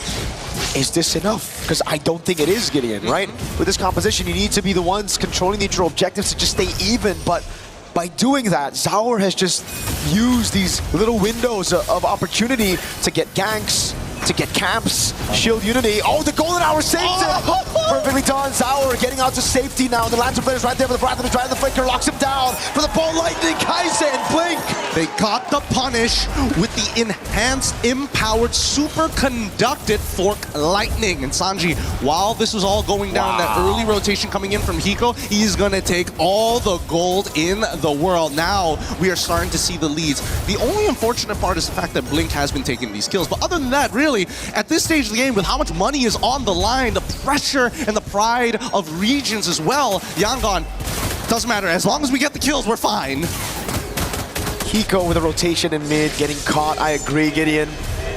is this enough? Because I don't think it is, Gideon, right? With this composition, you need to be the ones controlling the neutral objectives to just stay even. But by doing that, Zaur has just used these little windows of opportunity to get ganks, to get camps, shield unity. Oh, the golden hour saves it! Perfectly done. Zaur getting out to safety now. The Lantern player's right there with the Breath of the Dragon. The flicker locks him down for the ball lightning. Kaizen and Blink. They got the punish with the enhanced, empowered, super conducted fork lightning. And Sanji, while this was all going down, that early rotation coming in from Hiko, he's gonna take all the gold in the world. Now we are starting to see the leads. The only unfortunate part is the fact that Blink has been taking these kills. But other than that, really, at this stage of the game, with how much money is on the line, the pressure and the pride of regions as well, Yangon, doesn't matter. As long as we get the kills, we're fine. Hiko with a rotation in mid, getting caught. I agree, Gideon.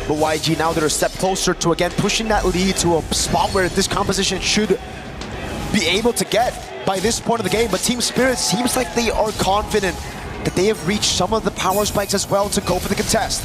But YG now they're a step closer to, again, pushing that lead to a spot where this composition should be able to get by this point of the game. But Team Spirit seems like they are confident that they have reached some of the power spikes as well to go for the contest.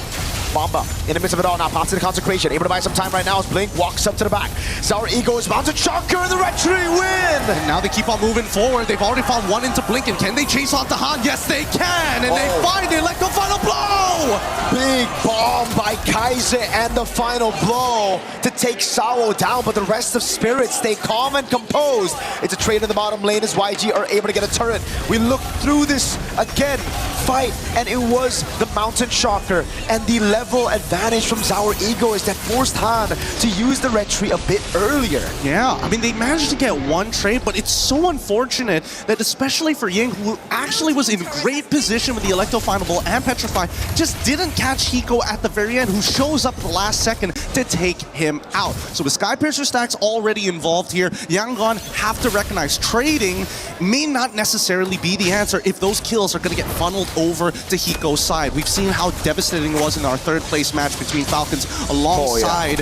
Bomba in the midst of it all now, pops to the consecration, able to buy some time right now as Blink walks up to the back. Sour Ego is mounted shocker and the red tree win! And now they keep on moving forward. They've already found one into Blink, and can they chase on to Han? Yes, they can! And they find it like the final blow! Big bomb by Kaiser and the final blow to take Sao down, but the rest of Spirit stay calm and composed. It's a trade in the bottom lane as YG are able to get a turret. We look through this again, fight, and it was the Mountain Shocker and the level advantage from Sour Ego is that forced Han to use the red tree a bit earlier. Yeah, I mean, they managed to get one trade, but it's so unfortunate that especially for Ying, who actually was in great position with the Electro Final Ball and Petrify, just didn't catch Hiko at the very end, who shows up at the last second to take him out. So with Sky Piercer stacks already involved here, Yangon have to recognize trading may not necessarily be the answer if those kills are going to get funneled over to Hiko's side. We've seen how devastating it was in our third place match between Falcons alongside...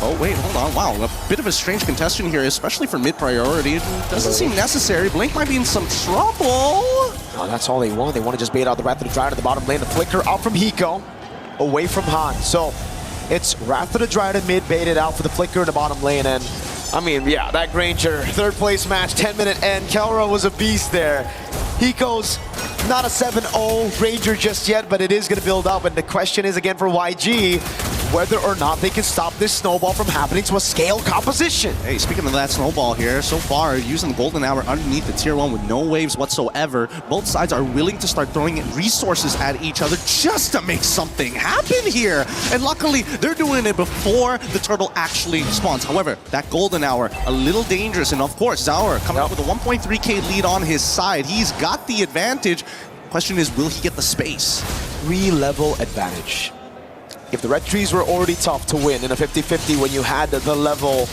Oh, wait, hold on. Wow, a bit of a strange contestation here, especially for mid-priority. It doesn't seem necessary. Blink might be in some trouble. Oh, that's all they want. They want to just bait out the Wrath of the Dryad at the bottom lane. The flicker out from Hiko, away from Han. So it's Wrath of the Dryad mid baited out for the flicker in the bottom lane. And I mean, yeah, that Granger third place match, 10-minute end. Kelra was a beast there. Hiko's not a 7-0 Ranger just yet, but it is going to build up. And the question is again for YG, whether or not they can stop this snowball from happening to a scale composition. Hey, speaking of that snowball here, so far, using the Golden Hour underneath the tier 1 with no waves whatsoever, both sides are willing to start throwing resources at each other just to make something happen here. And luckily, they're doing it before the turtle actually spawns. However, that Golden Hour, a little dangerous. And of course, Zaur coming up with a 1.3k lead on his side. He's got the advantage. Question is, will he get the space? 3-level advantage. If the red trees were already tough to win in a 50-50 when you had the level,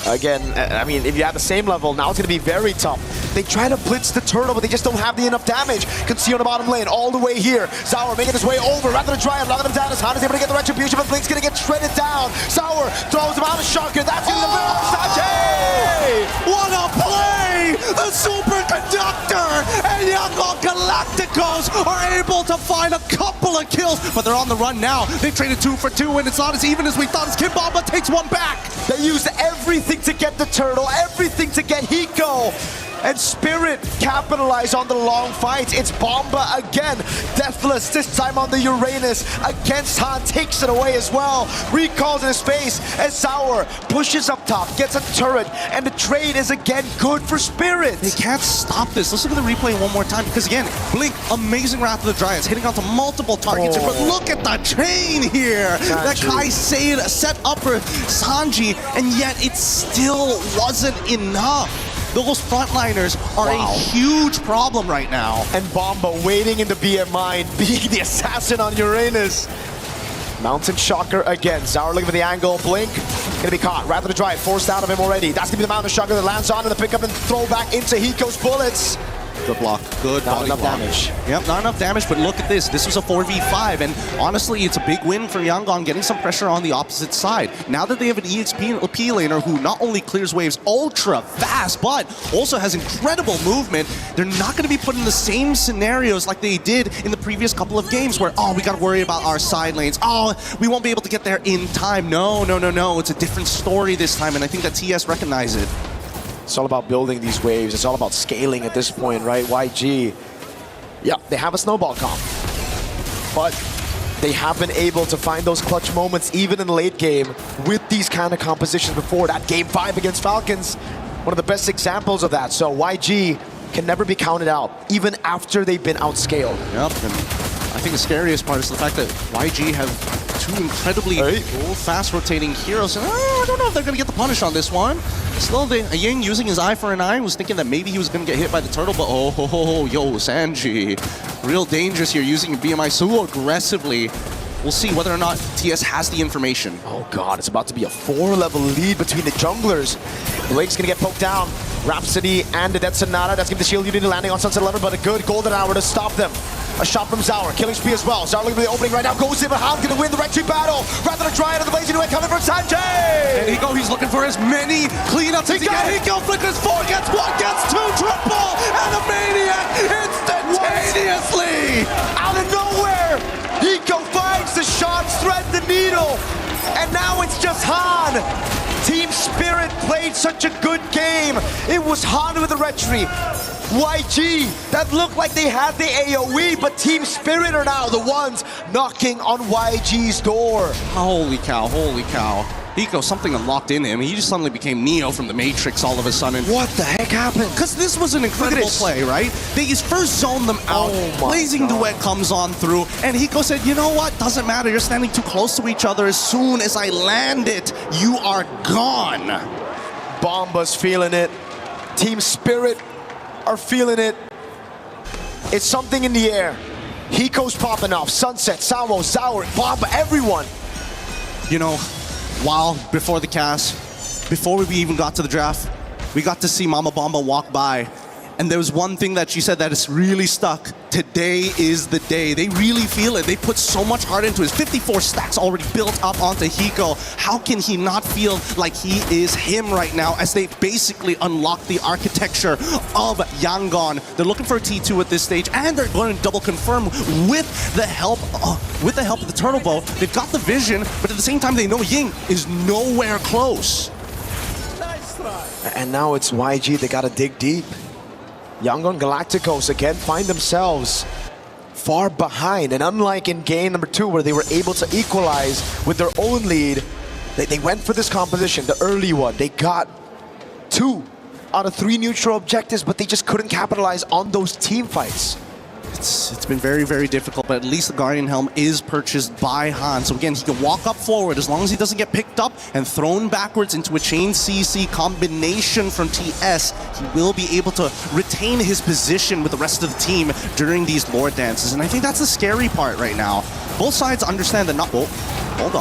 again, I mean, if you had the same level, now it's going to be very tough. They try to blitz the turtle, but they just don't have the enough damage. Can see on the bottom lane, all the way here. Sour making his way over, rather than Dryad, locking him down as Han is able to get the retribution, but Blink's going to get shredded down. Sour throws him out of Shocker, that's going to be Sache! What a play! The Superconductor and Yangon Galacticos are able to find a couple of kills, but they're on the run now. They traded 2 for 2, and it's not as even as we thought as Kid Bomba takes one back. They used everything to get the turtle, everything to get Hiko. And Spirit capitalize on the long fights. It's Bomba again. Deathless, this time on the Uranus against Han, takes it away as well. Recalls in his face as Sour pushes up top, gets a turret, and the trade is again good for Spirit. They can't stop this. Let's look at the replay one more time, because again, Blink, amazing Wrath of the Dryads, hitting onto multiple targets here, but look at the chain here that Kai'Sane set up for Sanji, and yet it still wasn't enough. Those frontliners are a huge problem right now. And Bomba waiting in the BMI, being the assassin on Uranus. Mountain Shocker again. Zaur looking for the angle. Blink gonna be caught. Rather to drive, forced out of him already. That's gonna be the Mountain Shocker that lands on to the pickup and throw back into Hiko's bullets. Good block. Good not body enough block. damage. Yep, not enough damage, but look at this. This was a 4v5, and honestly, it's a big win for Yangon, getting some pressure on the opposite side. Now that they have an EXP laner who not only clears waves ultra fast, but also has incredible movement, they're not going to be put in the same scenarios like they did in the previous couple of games where, oh, we got to worry about our side lanes. Oh, we won't be able to get there in time. No. It's a different story this time, and I think that TS recognize it. It's all about building these waves. It's all about scaling at this point, right? YG, yeah, they have a snowball comp, but they have been able to find those clutch moments even in the late game with these kind of compositions before. That Game 5 against Falcons, one of the best examples of that. So YG can never be counted out, even after they've been outscaled. Yep, and I think the scariest part is the fact that YG have two incredibly fast rotating heroes. And I don't know if they're going to get the punish on this one. Still, Ying using his eye for an eye was thinking that maybe he was going to get hit by the turtle, but yo, Sanji. Real dangerous here, using BMI so aggressively. We'll see whether or not TS has the information. Oh god, it's about to be a 4-level lead between the junglers. Blake's gonna get poked down. Rhapsody and the Dead Sonata, that's gonna be the shield unit landing on Sunset 11, but a good golden hour to stop them. A shot from Zaur, killing spree as well. Zaur looking for the opening right now, goes in, but Han's gonna win the red tree battle. Rather than Dryad on the blazing away coming from Sanjay! And he's looking for as many cleanups as he can. Hiko flickers 4, gets 1, gets 2, triple, and a Maniac instantaneously! Out of nowhere! Hiko finds the shots needle. And now it's just Han. Team Spirit played such a good game. It was Han with the retry. YG, that looked like they had the AoE, but Team Spirit are now the ones knocking on YG's door. Holy cow, holy cow. Hiko, something unlocked in him. He just suddenly became Neo from the Matrix all of a sudden. What the heck happened? Because this was an incredible play, right? They just first zoned them out. Blazing Duet comes on through, and Hiko said, you know what? Doesn't matter. You're standing too close to each other. As soon as I land it, you are gone. Bomba's feeling it. Team Spirit are feeling it. It's something in the air. Hiko's popping off. Sunset, Samo, Zaur, Bomba, everyone. You know, before the cast, before we even got to the draft, we got to see Mama Bomba walk by. And there was one thing that she said that is really stuck. Today is the day. They really feel it. They put so much heart into it. 54 stacks already built up onto Hiko. How can he not feel like he is him right now as they basically unlock the architecture of Yangon? They're looking for a T2 at this stage, and they're going to double confirm with the help of the Turtle Bow. They've got the vision, but at the same time they know Ying is nowhere close. And now it's YG. They gotta dig deep. Yangon Galacticos again find themselves far behind, and unlike in game number 2 where they were able to equalize with their own lead, they went for this composition, the early one. They got 2 out of 3 neutral objectives, but they just couldn't capitalize on those team fights. It's been very, very difficult, but at least the Guardian Helm is purchased by Han. So again, he can walk up forward as long as he doesn't get picked up and thrown backwards into a chain CC combination from TS. He will be able to retain his position with the rest of the team during these lore dances. And I think that's the scary part right now. Both sides understand that not... Oh, hold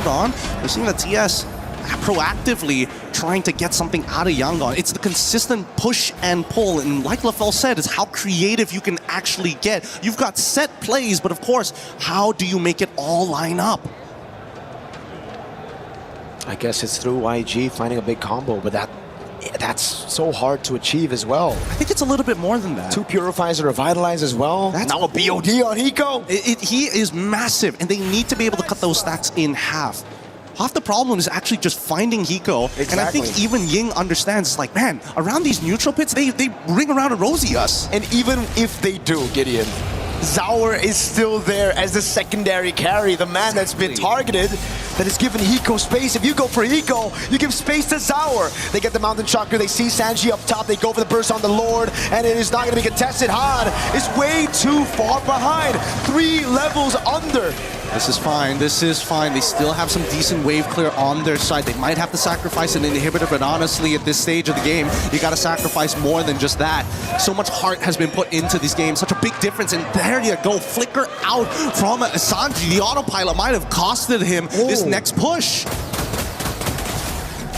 on. We're seeing the TS proactively trying to get something out of Yangon. It's the consistent push and pull, and like LaFell said, it's how creative you can actually get. You've got set plays, but of course, how do you make it all line up? I guess it's through YG finding a big combo, but that's so hard to achieve as well. I think it's a little bit more than that. 2 Purifies are revitalized as well. That's now a BOD on Hiko. He is massive, and they need to be able to cut those stacks in half. Half the problem is actually just finding Hiko. Exactly. And I think even Ying understands, it's like, man, around these neutral pits, they ring around and rosy us. And even if they do, Gideon, Zaur is still there as the secondary carry, the man that's been targeted, that has given Hiko space. If you go for Hiko, you give space to Zaur. They get the Mountain Chakra, they see Sanji up top, they go for the burst on the Lord, and it is not going to be contested. Han is way too far behind, 3 levels under. This is fine, this is fine. They still have some decent wave clear on their side. They might have to sacrifice an inhibitor, but honestly, at this stage of the game, you gotta sacrifice more than just that. So much heart has been put into these games, such a big difference, and there you go, flicker out from Sanji. The autopilot might have costed him this next push.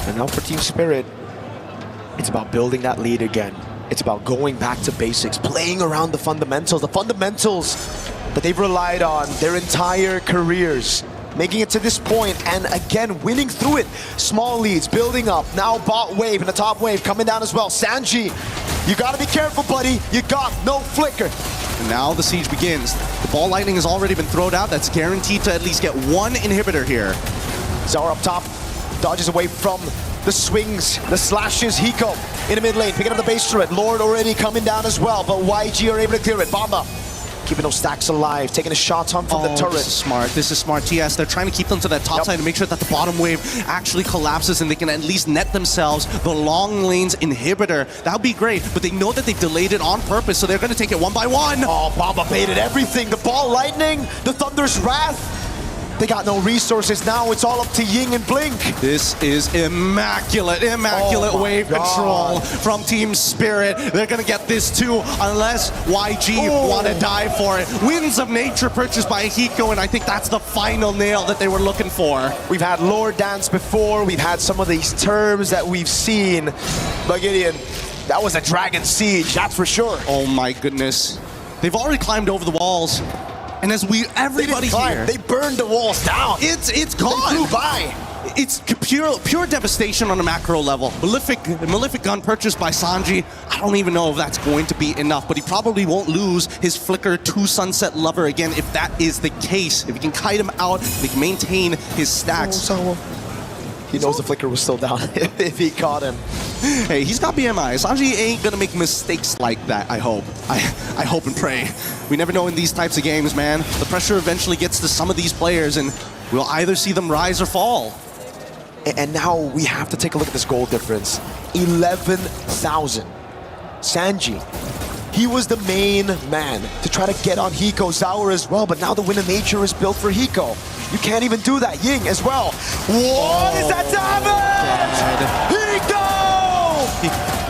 And now for Team Spirit, it's about building that lead again. It's about going back to basics, playing around the fundamentals that they've relied on their entire careers, making it to this point, and again, winning through it. Small leads, building up, now bot wave and the top wave coming down as well. Sanji, you gotta be careful, buddy. You got no flicker. And now the siege begins. The ball lightning has already been thrown out. That's guaranteed to at least get 1 inhibitor here. Zaur up top, dodges away from the swings, the slashes. Hiko in the mid lane, picking up the base turret. Lord already coming down as well, but YG are able to clear it. Bomba keeping those stacks alive, taking a shot on from the turret. This is smart. TS, they're trying to keep them to that top side to make sure that the bottom wave actually collapses and they can at least net themselves the long lane's inhibitor. That would be great, but they know that they delayed it on purpose, so they're going to take it 1 by 1. Oh, Bomba baited everything. The ball lightning, the Thunder's Wrath. They got no resources now. It's all up to Ying and Blink. This is immaculate wave control from Team Spirit. They're going to get this too, unless YG want to die for it. Winds of Nature purchased by Hiko, and I think that's the final nail that they were looking for. We've had lore dance before. We've had some of these terms that we've seen. But Gideon, that was a Dragon Siege, that's for sure. Oh my goodness. They've already climbed over the walls. And as everybody here, they burned the walls down. It's gone. They flew by. it's pure devastation on a macro level. Malefic gun purchased by Sanji. I don't even know if that's going to be enough, but he probably won't lose his Flicker to Sunset Lover again if that is the case. If he can kite him out, if he can maintain his stacks. He knows the Flicker was still down if he caught him. Hey, he's got BMI. Sanji ain't gonna make mistakes like that, I hope. I hope and pray. We never know in these types of games, man. The pressure eventually gets to some of these players, and we'll either see them rise or fall. And now we have to take a look at this goal difference. 11,000. Sanji, he was the main man to try to get on Hiko. Zaur as well, but now the Wind of Nature is built for Hiko. You can't even do that. Ying as well. What is that damage?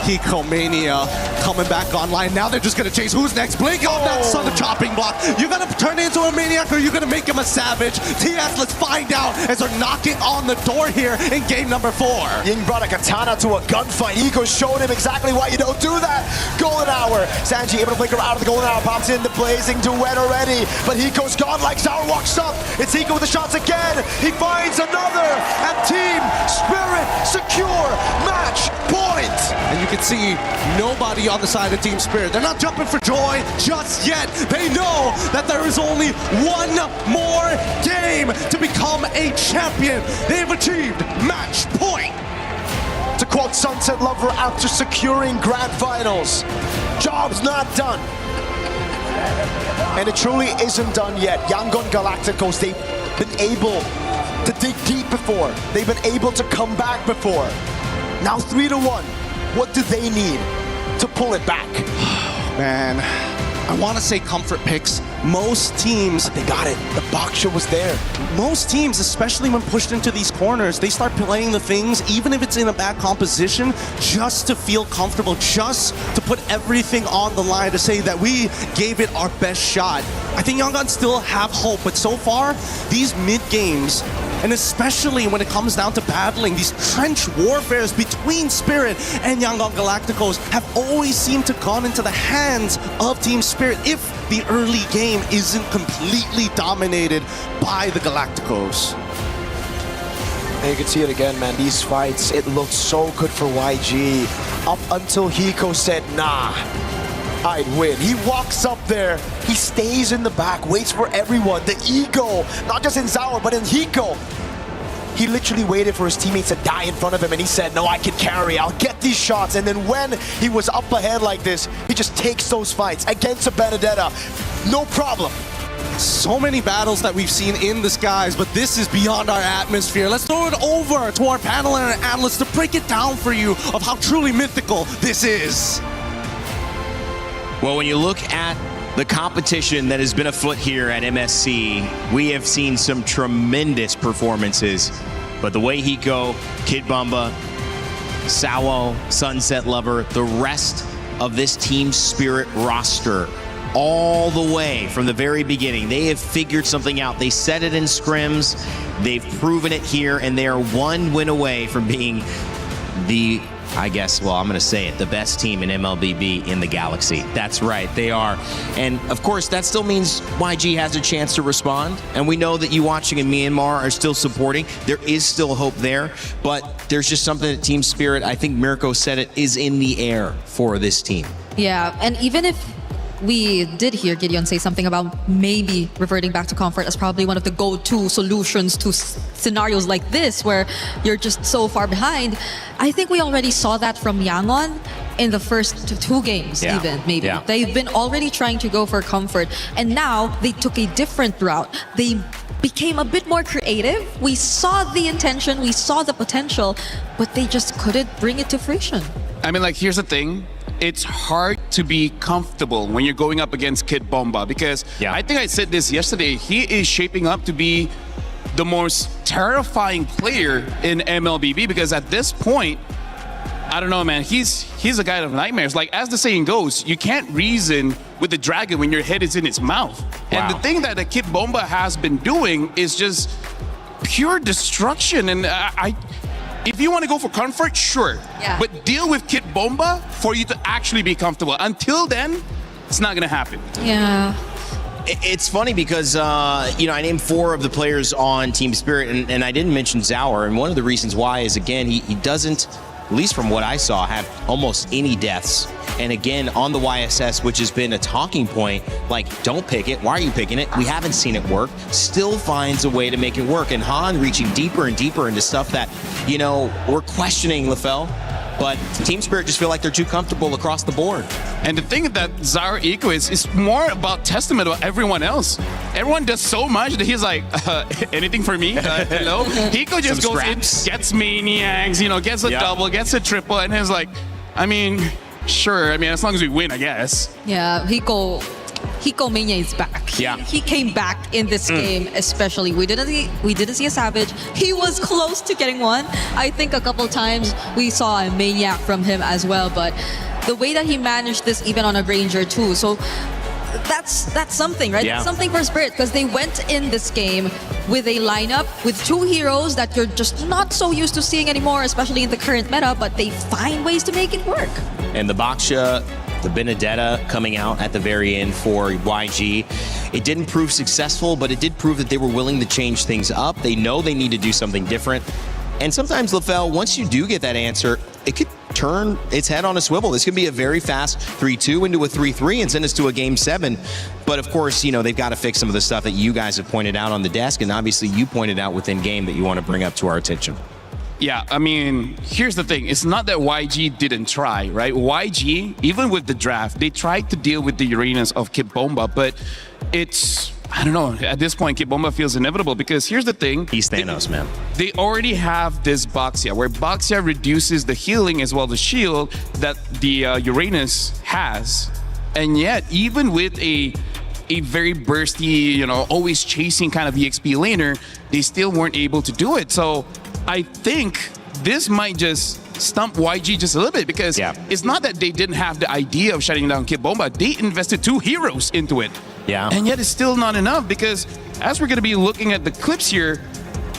Hiko Mania coming back online. Now they're just gonna chase. Who's next? Blink on that Sun chopping block. You're gonna turn into a maniac or you're gonna make him a savage? TS, let's find out as they're knocking on the door here in game number 4. Ying brought a katana to a gunfight. Hiko showed him exactly why you don't do that. Golden Hour. Sanji able to flicker out of the Golden Hour. Pops in the blazing duet already. But Hiko's gone like Zaur walks up. It's Hiko with the shots again. He finds another. And Team Spirit secure match point. And you can see nobody on the side of Team Spirit. They're not jumping for joy just yet. They know that there is only one more game to become a champion. They've achieved match point. To quote Sunset Lover after securing grand finals, job's not done. And it truly isn't done yet. Yangon Galacticos, they've been able to dig deep before. They've been able to come back before. Now 3-1. What do they need to pull it back? Man, I want to say comfort picks. Most teams, but they got it. The Baksha was there. Most teams, especially when pushed into these corners, they start playing the things, even if it's in a bad composition, just to feel comfortable, just to put everything on the line to say that we gave it our best shot. I think Yangon still have hope, but so far, these mid-games, and especially when it comes down to battling, these trench warfares between Spirit and Yangon Galacticos have always seemed to gone into the hands of Team Spirit if the early game isn't completely dominated by the Galacticos. And you can see it again, man. These fights, it looked so good for YG. Up until Hiko said, nah, I'd win. He walks up there, he stays in the back, waits for everyone. The ego, not just in Zaur, but in Hiko. He literally waited for his teammates to die in front of him and he said, no, I can carry, I'll get these shots. And then when he was up ahead like this, he just takes those fights against a Benedetta. No problem. So many battles that we've seen in the skies, but this is beyond our atmosphere. Let's throw it over to our panel and our analysts to break it down for you of how truly mythical this is. Well, when you look at the competition that has been afoot here at MSC, we have seen some tremendous performances. But the way Hiko, Kid Bumba, Sawo, Sunset Lover, the rest of this Team Spirit roster, all the way from the very beginning, they have figured something out. They said it in scrims, they've proven it here, and they are one win away from being the, I guess, well, I'm going to say it, the best team in MLBB in the galaxy. That's right, they are. And of course, that still means YG has a chance to respond. And we know that you watching in Myanmar are still supporting. There is still hope there, but there's just something that Team Spirit, I think Mirko said it, is in the air for this team. Yeah, and even if we did hear Gideon say something about maybe reverting back to comfort as probably one of the go-to solutions to scenarios like this where you're just so far behind. I think we already saw that from Yangon in the first 2 games, even, maybe. Yeah. They've been already trying to go for comfort, and now they took a different route. They became a bit more creative. We saw the intention, we saw the potential, but they just couldn't bring it to fruition. I mean, like, here's the thing. It's hard to be comfortable when you're going up against Kid Bomba because I think I said this yesterday. He is shaping up to be the most terrifying player in MLBB because at this point, I don't know, man, he's a guy of nightmares. Like, as the saying goes, you can't reason with the dragon when your head is in its mouth. And the thing that the Kid Bomba has been doing is just pure destruction. And if you want to go for comfort, sure. Yeah. But deal with Kid Bomba for you to actually be comfortable. Until then, it's not going to happen. Yeah. It's funny because, I named 4 of the players on Team Spirit, and I didn't mention Zauer. And one of the reasons why is, again, he doesn't, at least from what I saw, have almost any deaths. And again, on the YSS, which has been a talking point, like, don't pick it. Why are you picking it? We haven't seen it work. Still finds a way to make it work. And Han reaching deeper and deeper into stuff that, we're questioning, LaFell. But Team Spirit just feel like they're too comfortable across the board. And the thing that Zauer Eco is more about testament of everyone else. Everyone does so much that he's like, anything for me? Hello? Eco just goes in, gets maniacs, gets a double, gets a triple, and he's like, sure. As long as we win, I guess. Yeah, Hiko Mania is back. Yeah. He came back in this game, especially. We didn't see a Savage. He was close to getting one. I think a couple times we saw a Maniac from him as well, but the way that he managed this even on a Granger too. So that's something, right? Yeah. That's something for Spirit, because they went in this game with a lineup with 2 heroes that you're just not so used to seeing anymore, especially in the current meta, but they find ways to make it work. And the Baksha, the Benedetta coming out at the very end for YG. It didn't prove successful, but it did prove that they were willing to change things up. They know they need to do something different. And sometimes, LaFell, once you do get that answer, it could turn its head on a swivel. This could be a very fast 3-2 into a 3-3 and send us to a Game 7. But of course, they've got to fix some of the stuff that you guys have pointed out on the desk, and obviously you pointed out within game that you want to bring up to our attention. Yeah, here's the thing. It's not that YG didn't try, right? YG, even with the draft, they tried to deal with the Uranus of Kid Bomba, but I don't know, at this point, Kid Bomba feels inevitable, because here's the thing. He's Thanos, man. They already have this Baxia, where Baxia reduces the healing as well as the shield that the Uranus has. And yet, even with a very bursty, always chasing kind of EXP laner, they still weren't able to do it. So I think this might just stump YG just a little bit, because it's not that they didn't have the idea of shutting down Kid Bomba. They invested 2 heroes into it. Yeah. And yet it's still not enough, because as we're going to be looking at the clips here,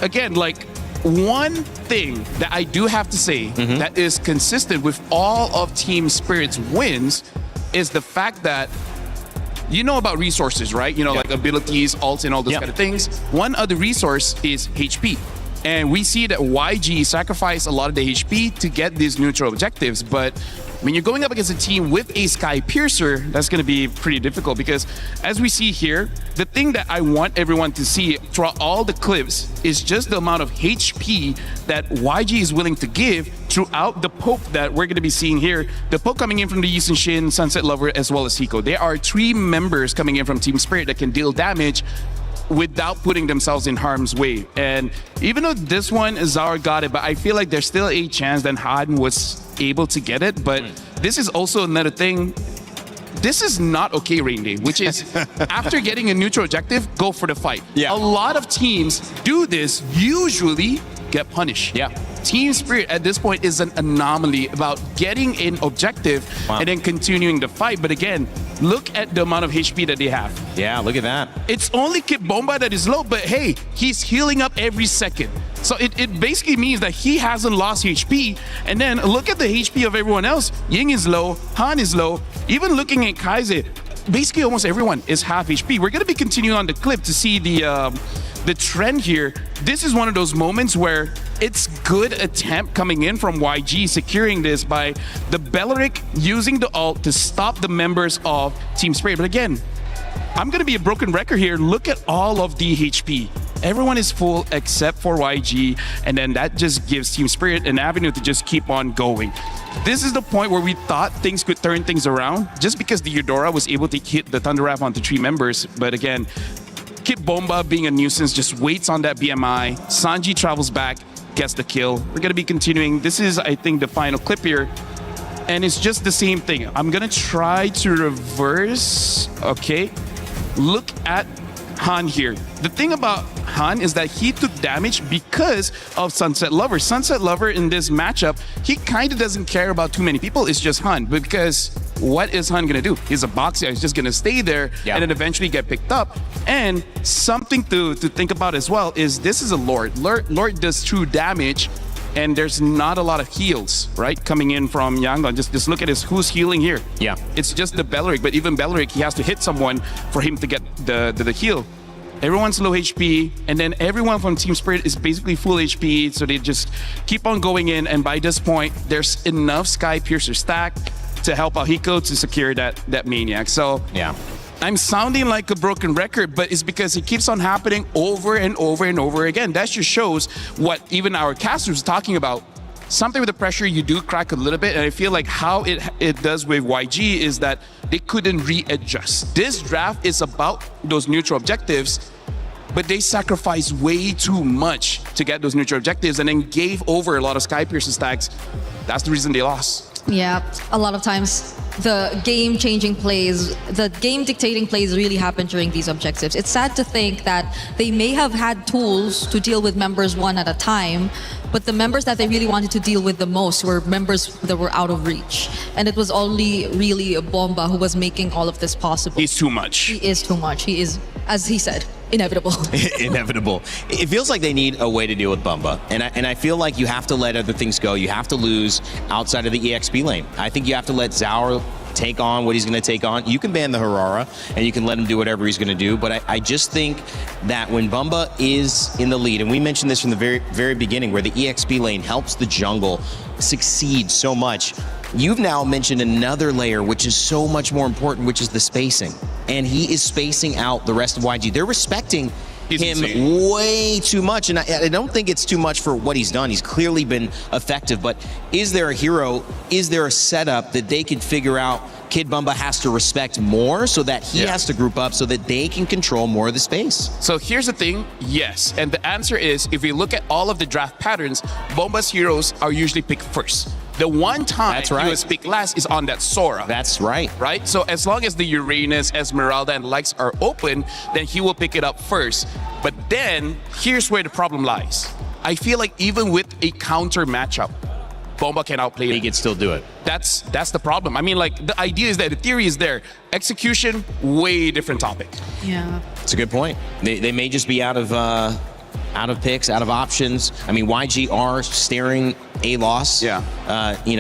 again, one thing that I do have to say that is consistent with all of Team Spirit's wins is the fact that about resources, right? Like abilities, ults, and all those kind of things. One other resource is HP. And we see that YG sacrificed a lot of the HP to get these neutral objectives. But when you're going up against a team with a Sky Piercer, that's going to be pretty difficult, because as we see here, the thing that I want everyone to see throughout all the clips is just the amount of HP that YG is willing to give throughout the poke that we're going to be seeing here. The poke coming in from the Yusun Shin, Sunset Lover, as well as Hiko. There are 3 members coming in from Team Spirit that can deal damage without putting themselves in harm's way. And even though this one, Zauer got it, but I feel like there's still a chance that Han was able to get it. But this is also another thing. This is not okay, Rain Day, which is after getting a neutral objective, go for the fight. Yeah. A lot of teams do this, usually get punished. Yeah. Team Spirit at this point is an anomaly about getting an objective and then continuing the fight. But again, look at the amount of HP that they have. Yeah, look at that. It's only Kid Bomba that is low, but hey, he's healing up every second. So it basically means that he hasn't lost HP. And then look at the HP of everyone else. Ying is low, Han is low. Even looking at Kaiser, basically almost everyone is half HP. We're going to be continuing on the clip to see the trend here. This is one of those moments where it's good attempt coming in from YG, securing this by the Belleric using the ult to stop the members of Team Spirit. But again, I'm going to be a broken record here. Look at all of the HP. Everyone is full except for YG, and then that just gives Team Spirit an avenue to just keep on going. This is the point where we thought things could turn things around, just because the Eudora was able to hit the Thunder Wrap onto 3 members. But again, Kid Bomba being a nuisance just waits on that BMI. Sanji travels back, gets the kill. We're going to be continuing. This is, I think, the final clip here. And it's just the same thing. I'm going to try to reverse. Okay. Look at Han here. The thing about Han is that he took damage because of Sunset Lover. Sunset Lover in this matchup, he kind of doesn't care about too many people. It's just Han. Because what is Han going to do? He's a boxer. He's just going to stay there and then eventually get picked up. And something to think about as well is this is a Lord. Lord does true damage. and there's not a lot of heals, right, coming in from Yangon. Just look at who's healing here. Yeah. It's just the Belleric, but even Belleric, he has to hit someone for him to get the heal. Everyone's low HP, and then everyone from Team Spirit is basically full HP, so they just keep on going in, and by this point, there's enough Sky Piercer stack to help out Hiko to secure that Maniac. So yeah, I'm sounding like a broken record, but it's because it keeps on happening over and over and over again. That just shows what even our casters are talking about. Something with the pressure, you do crack a little bit, and I feel like how it does with YG is that they couldn't readjust. This draft is about those neutral objectives, but they sacrificed way too much to get those neutral objectives and then gave over a lot of Sky Piercer stacks. That's the reason they lost. Yeah, a lot of times the game-changing plays, the game-dictating plays really happen during these objectives. It's sad to think that they may have had tools to deal with members one at a time, but the members that they really wanted to deal with the most were members that were out of reach. And it was only really Bomba who was making all of this possible. He's too much. He is too much. He is, as he said, inevitable. Inevitable. It feels like they need a way to deal with Bumba. And I feel like you have to let other things go. You have to lose outside of the EXP lane. I think you have to let Zaur take on what he's going to take on. You can ban the Harara, and you can let him do whatever he's going to do. But I just think that when Bumba is in the lead, and we mentioned this from the very, very beginning, where the EXP lane helps the jungle succeed so much, you've now mentioned another layer, which is so much more important, which is the spacing. And he is spacing out the rest of YG. They're respecting him way too much, and I don't think it's too much for what he's done. He's clearly been effective, but is there a hero, is there a setup that they could figure out Kid Bumba has to respect more so that he has to group up so that they can control more of the space? So here's the thing, yes. And the answer is, if we look at all of the draft patterns, Bomba's heroes are usually picked first. The one time he was picked last is on that Sora. That's right. Right? So as long as the Uranus, Esmeralda, and likes are open, then he will pick it up first. But then, here's where the problem lies. I feel like even with a counter matchup, Bomba can outplay it. He can still do it. That's the problem. I mean, like, the idea is there, the theory is there. Execution, way different topic. Yeah. It's a good point. They may just be out of picks, out of options. I mean, YG are staring a loss,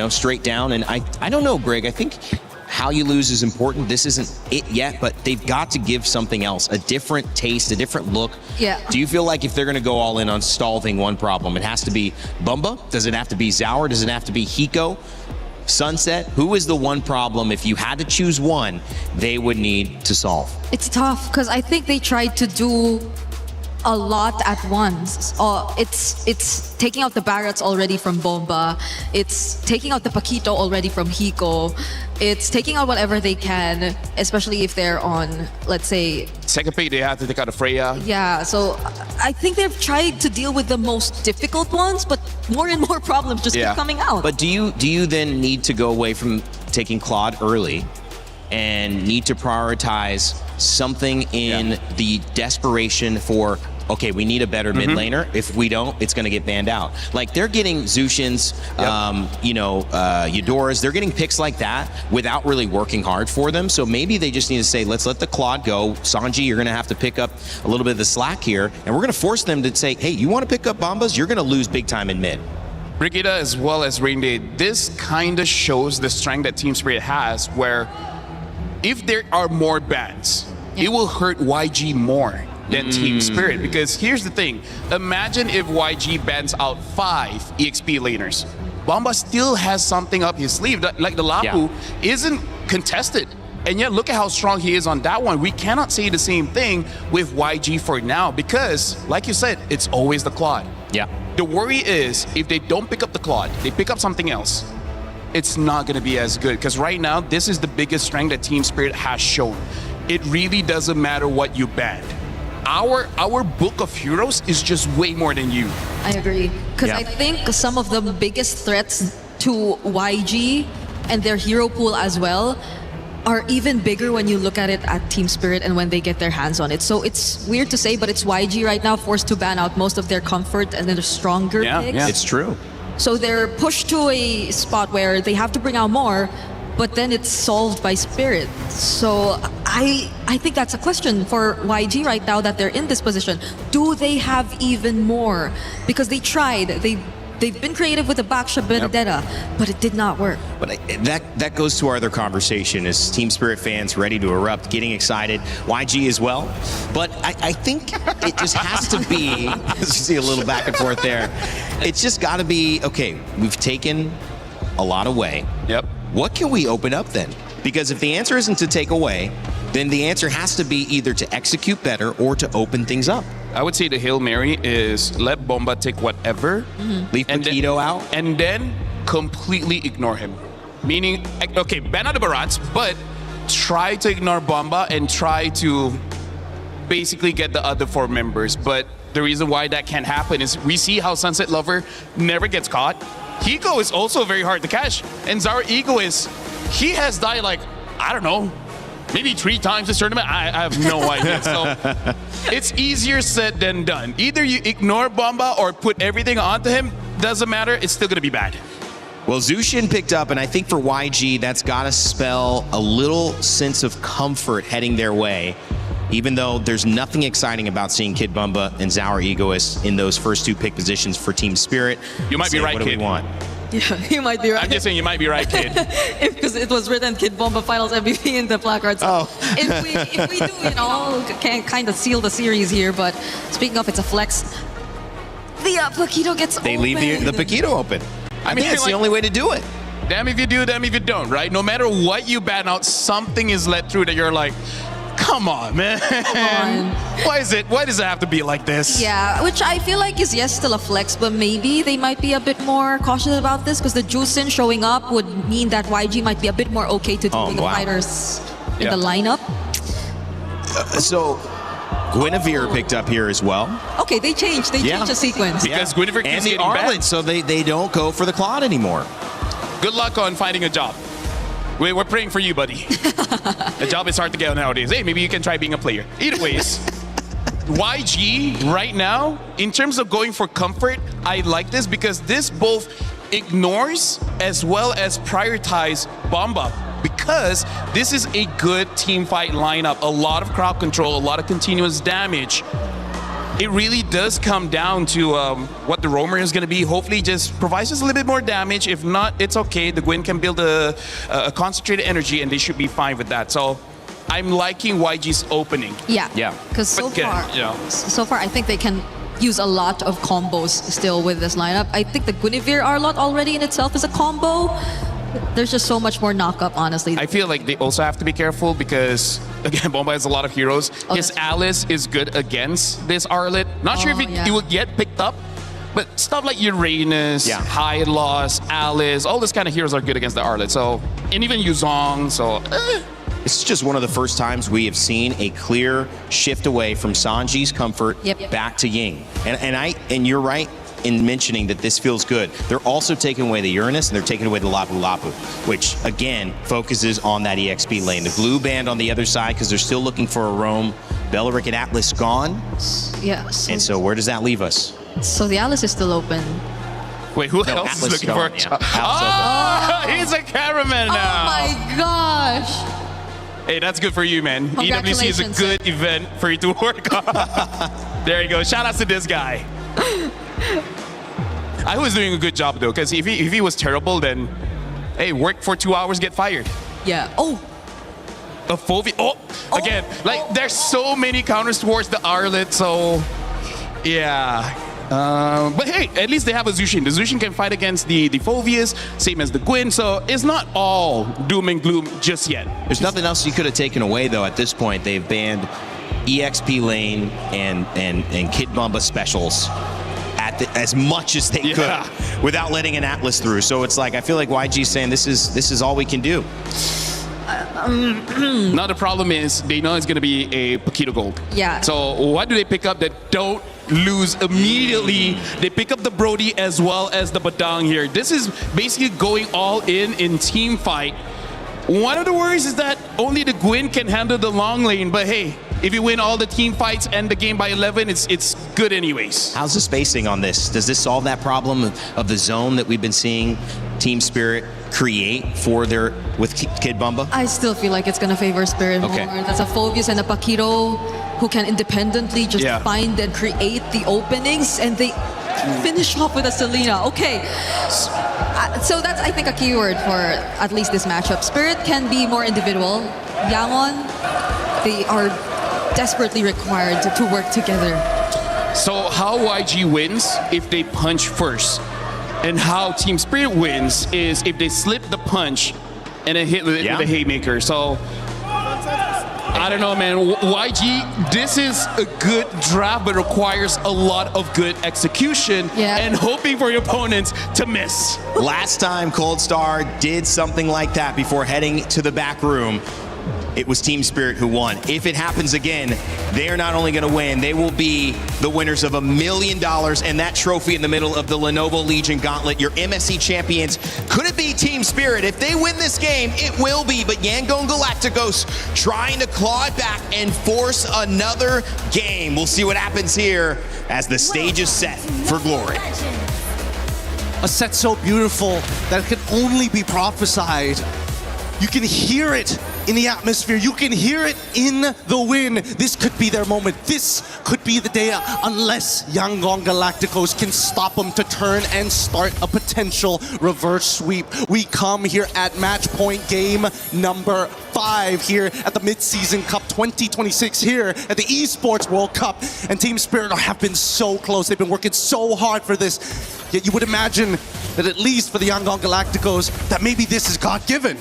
straight down. And I don't know, Greg. I think how you lose is important. This isn't it yet, but they've got to give something else, a different taste, a different look. Yeah. Do you feel like if they're going to go all in on solving one problem, it has to be Bumba? Does it have to be Zaur? Does it have to be Hiko? Sunset? Who is the one problem, if you had to choose one, they would need to solve? It's tough because I think they tried to do a lot at once. It's taking out the Barretts already from Bomba. It's taking out the Paquito already from Hiko. It's taking out whatever they can, especially if they're on, let's say... Second pick, they have to take out a Freya. Yeah, so I think they've tried to deal with the most difficult ones, but more and more problems just keep coming out. But do you then need to go away from taking Claude early and need to prioritize something in the desperation for, okay, we need a better mid laner. If we don't, it's going to get banned out. Like, they're getting Zushins, Eudoras, they're getting picks like that without really working hard for them. So maybe they just need to say, let's let the Claude go. Sanji, you're going to have to pick up a little bit of the slack here. And we're going to force them to say, hey, you want to pick up Bombas? You're going to lose big time in mid. Brigitte as well as Rain Day, this kind of shows the strength that Team Spirit has, where if there are more bans, it will hurt YG more than Team Spirit. Because here's the thing, imagine if YG bans out 5 EXP laners. Bomba still has something up his sleeve, like the Lapu isn't contested. And yet look at how strong he is on that one. We cannot say the same thing with YG for now, because like you said, it's always the Claude. Yeah. The worry is if they don't pick up the Claude, they pick up something else, it's not going to be as good. Because right now, this is the biggest strength that Team Spirit has shown. It really doesn't matter what you banned. Our book of heroes is just way more than you. I agree. Because I think some of the biggest threats to YG and their hero pool as well are even bigger when you look at it at Team Spirit and when they get their hands on it. So it's weird to say, but it's YG right now forced to ban out most of their comfort and their stronger picks. Yeah, it's true. So they're pushed to a spot where they have to bring out more, but then it's solved by Spirit. So I think that's a question for YG right now that they're in this position. Do they have even more? Because they tried. They They've been creative with the backshot Benedetta, but it did not work. But that goes to our other conversation, is Team Spirit fans ready to erupt, getting excited, YG as well. But I think it just has to be, as you see a little back and forth there, it's just got to be, okay, we've taken a lot away. Yep. What can we open up then? Because if the answer isn't to take away, then the answer has to be either to execute better or to open things up. I would say the Hail Mary is let Bomba take whatever, leave Paquito out, and then completely ignore him. Meaning, okay, ban out the Barats, but try to ignore Bomba and try to basically get the other 4 members. But the reason why that can't happen is we see how Sunset Lover never gets caught. Hiko is also very hard to catch. And Zara Egoist, he has died like, I don't know, maybe 3 times this tournament. I have no idea. So it's easier said than done. Either you ignore Bomba or put everything onto him. Doesn't matter. It's still going to be bad. Well, Zushin picked up, and I think for YG, that's got to spell a little sense of comfort heading their way, even though there's nothing exciting about seeing Kid Bumba and Zauer Egoist in those first 2 pick positions for Team Spirit. You might be right, what Kid. do we want? Yeah, you might be right. I'm just saying you might be right, Kid. Because it was written Kid Bomba Finals MVP in the placards. Oh. If we do, can kind of seal the series here, but speaking of, it's a flex. The Paquito gets They open. leave the Paquito open. I mean, it's like, the only way to do it. Damn if you do, damn if you don't, right? No matter what you ban out, something is let through that you're like, come on, man. Why does it have to be like this? Yeah, which I feel like is, yes, still a flex, but maybe they might be a bit more cautious about this because the Juicin showing up would mean that YG might be a bit more okay to doing the fighters in the lineup. So Guinevere picked up here as well. Okay, they changed. They changed the sequence. Because Guinevere and keeps the getting Arlet, banned. so they don't go for the Claude anymore. Good luck on finding a job. We're praying for you, buddy. A job is hard to get nowadays. Hey, maybe you can try being a player. Either ways, YG right now, in terms of going for comfort, I like this because this both ignores as well as prioritize Bomba, because this is a good team fight lineup. A lot of crowd control, a lot of continuous damage. It really does come down to what the roamer is going to be. Hopefully just provides us a little bit more damage. If not, it's okay. The Gwyn can build a concentrated energy and they should be fine with that. So I'm liking YG's opening. Yeah. Yeah. Because so far, I think they can use a lot of combos still with this lineup. I think the Guinevere Arlot already in itself is a combo. There's just so much more knockup, honestly. I feel like they also have to be careful because, again, Bomba has a lot of heroes. His Alice is good against this Arlet. Not sure if it will get picked up, but stuff like Uranus, High Loss, Alice, all these kind of heroes are good against the Arlet. So, and even Yuzong, so... This is just one of the first times we have seen a clear shift away from Sanji's comfort back to Ying. And you're right in mentioning that this feels good. They're also taking away the Uranus and they're taking away the Lapu Lapu, which again focuses on that EXP lane. The blue band on the other side because they're still looking for a roam. Beleric and Atlas gone. Yeah. And so where does that leave us? So the Atlas is still open. Wait, who else Atlas is looking for a job? He's a cameraman now. Oh my gosh. Hey, that's good for you, man. EWC is a good event for you to work on. There you go. Shout out to this guy. I was doing a good job though, because if he was terrible, then hey, work for 2 hours, get fired. Yeah. Oh. A Fovi. Again, there's so many counters towards the Arlet, so yeah. But hey, at least they have a Zushin. The Zushin can fight against the Phoveus, same as the Gwyn, so it's not all doom and gloom just yet. There's nothing else you could have taken away though at this point. They've banned EXP lane and Kid Bomba specials as much as they could without letting an Atlas through. So it's like I feel like YG's saying this is all we can do. Now the problem is they know it's going to be a Paquito Gold. Yeah. So what do they pick up that don't lose immediately? They pick up the Brody as well as the Badang here. This is basically going all in team fight. One of the worries is that only the Gwyn can handle the long lane, but hey, if you win all the team fights and the game by 11, it's good anyways. How's the spacing on this? Does this solve that problem of the zone that we've been seeing Team Spirit create with Kid Bumba? I still feel like it's going to favor Spirit more. That's a Phoveus and a Paquito who can independently just find and create the openings, and they Finish off with a Selena. Okay. So that's, I think, a key word for at least this matchup. Spirit can be more individual. Yangon, they are desperately required to work together. So how YG wins if they punch first, and how Team Spirit wins is if they slip the punch and then hit with the haymaker. So I don't know, man. YG, this is a good draft, but requires a lot of good execution and hoping for your opponents to miss. Last time Cold Star did something like that before heading to the back room, it was Team Spirit who won. If it happens again, they are not only going to win, they will be the winners of $1 million and that trophy in the middle of the Lenovo Legion Gauntlet. Your MSC champions. Could it be Team Spirit? If they win this game, it will be. But Yangon Galacticos trying to claw it back and force another game. We'll see what happens here as the stage is set for glory. A set so beautiful that it can only be prophesied. You can hear it in the atmosphere. You can hear it in the wind. This could be their moment. This could be the day, unless Yangon Galacticos can stop them to turn and start a potential reverse sweep. We come here at match point game number 5 here at the Mid-Season Cup 2026 here at the Esports World Cup. And Team Spirit have been so close. They've been working so hard for this. Yet you would imagine that at least for the Yangon Galacticos, that maybe this is God-given.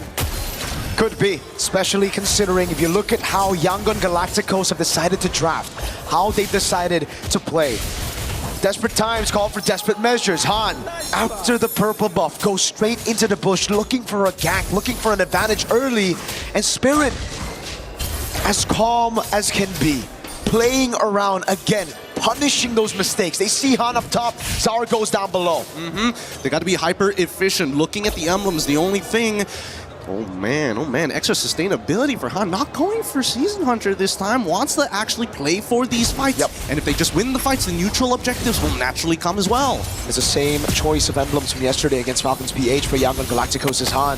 Could be, especially considering if you look at how Yangon Galacticos have decided to draft, how they've decided to play. Desperate times call for desperate measures. Han, after the purple buff, goes straight into the bush, looking for a gank, looking for an advantage early, and Spirit, as calm as can be, playing around again, punishing those mistakes. They see Han up top, Zara goes down below. They got to be hyper efficient. Looking at the emblems, the only thing, oh man, extra sustainability for Han. Not going for Season Hunter this time, wants to actually play for these fights. And if they just win the fights, the neutral objectives will naturally come as well. It's the same choice of emblems from yesterday against Falcons PH for Yangon Galacticos as Han.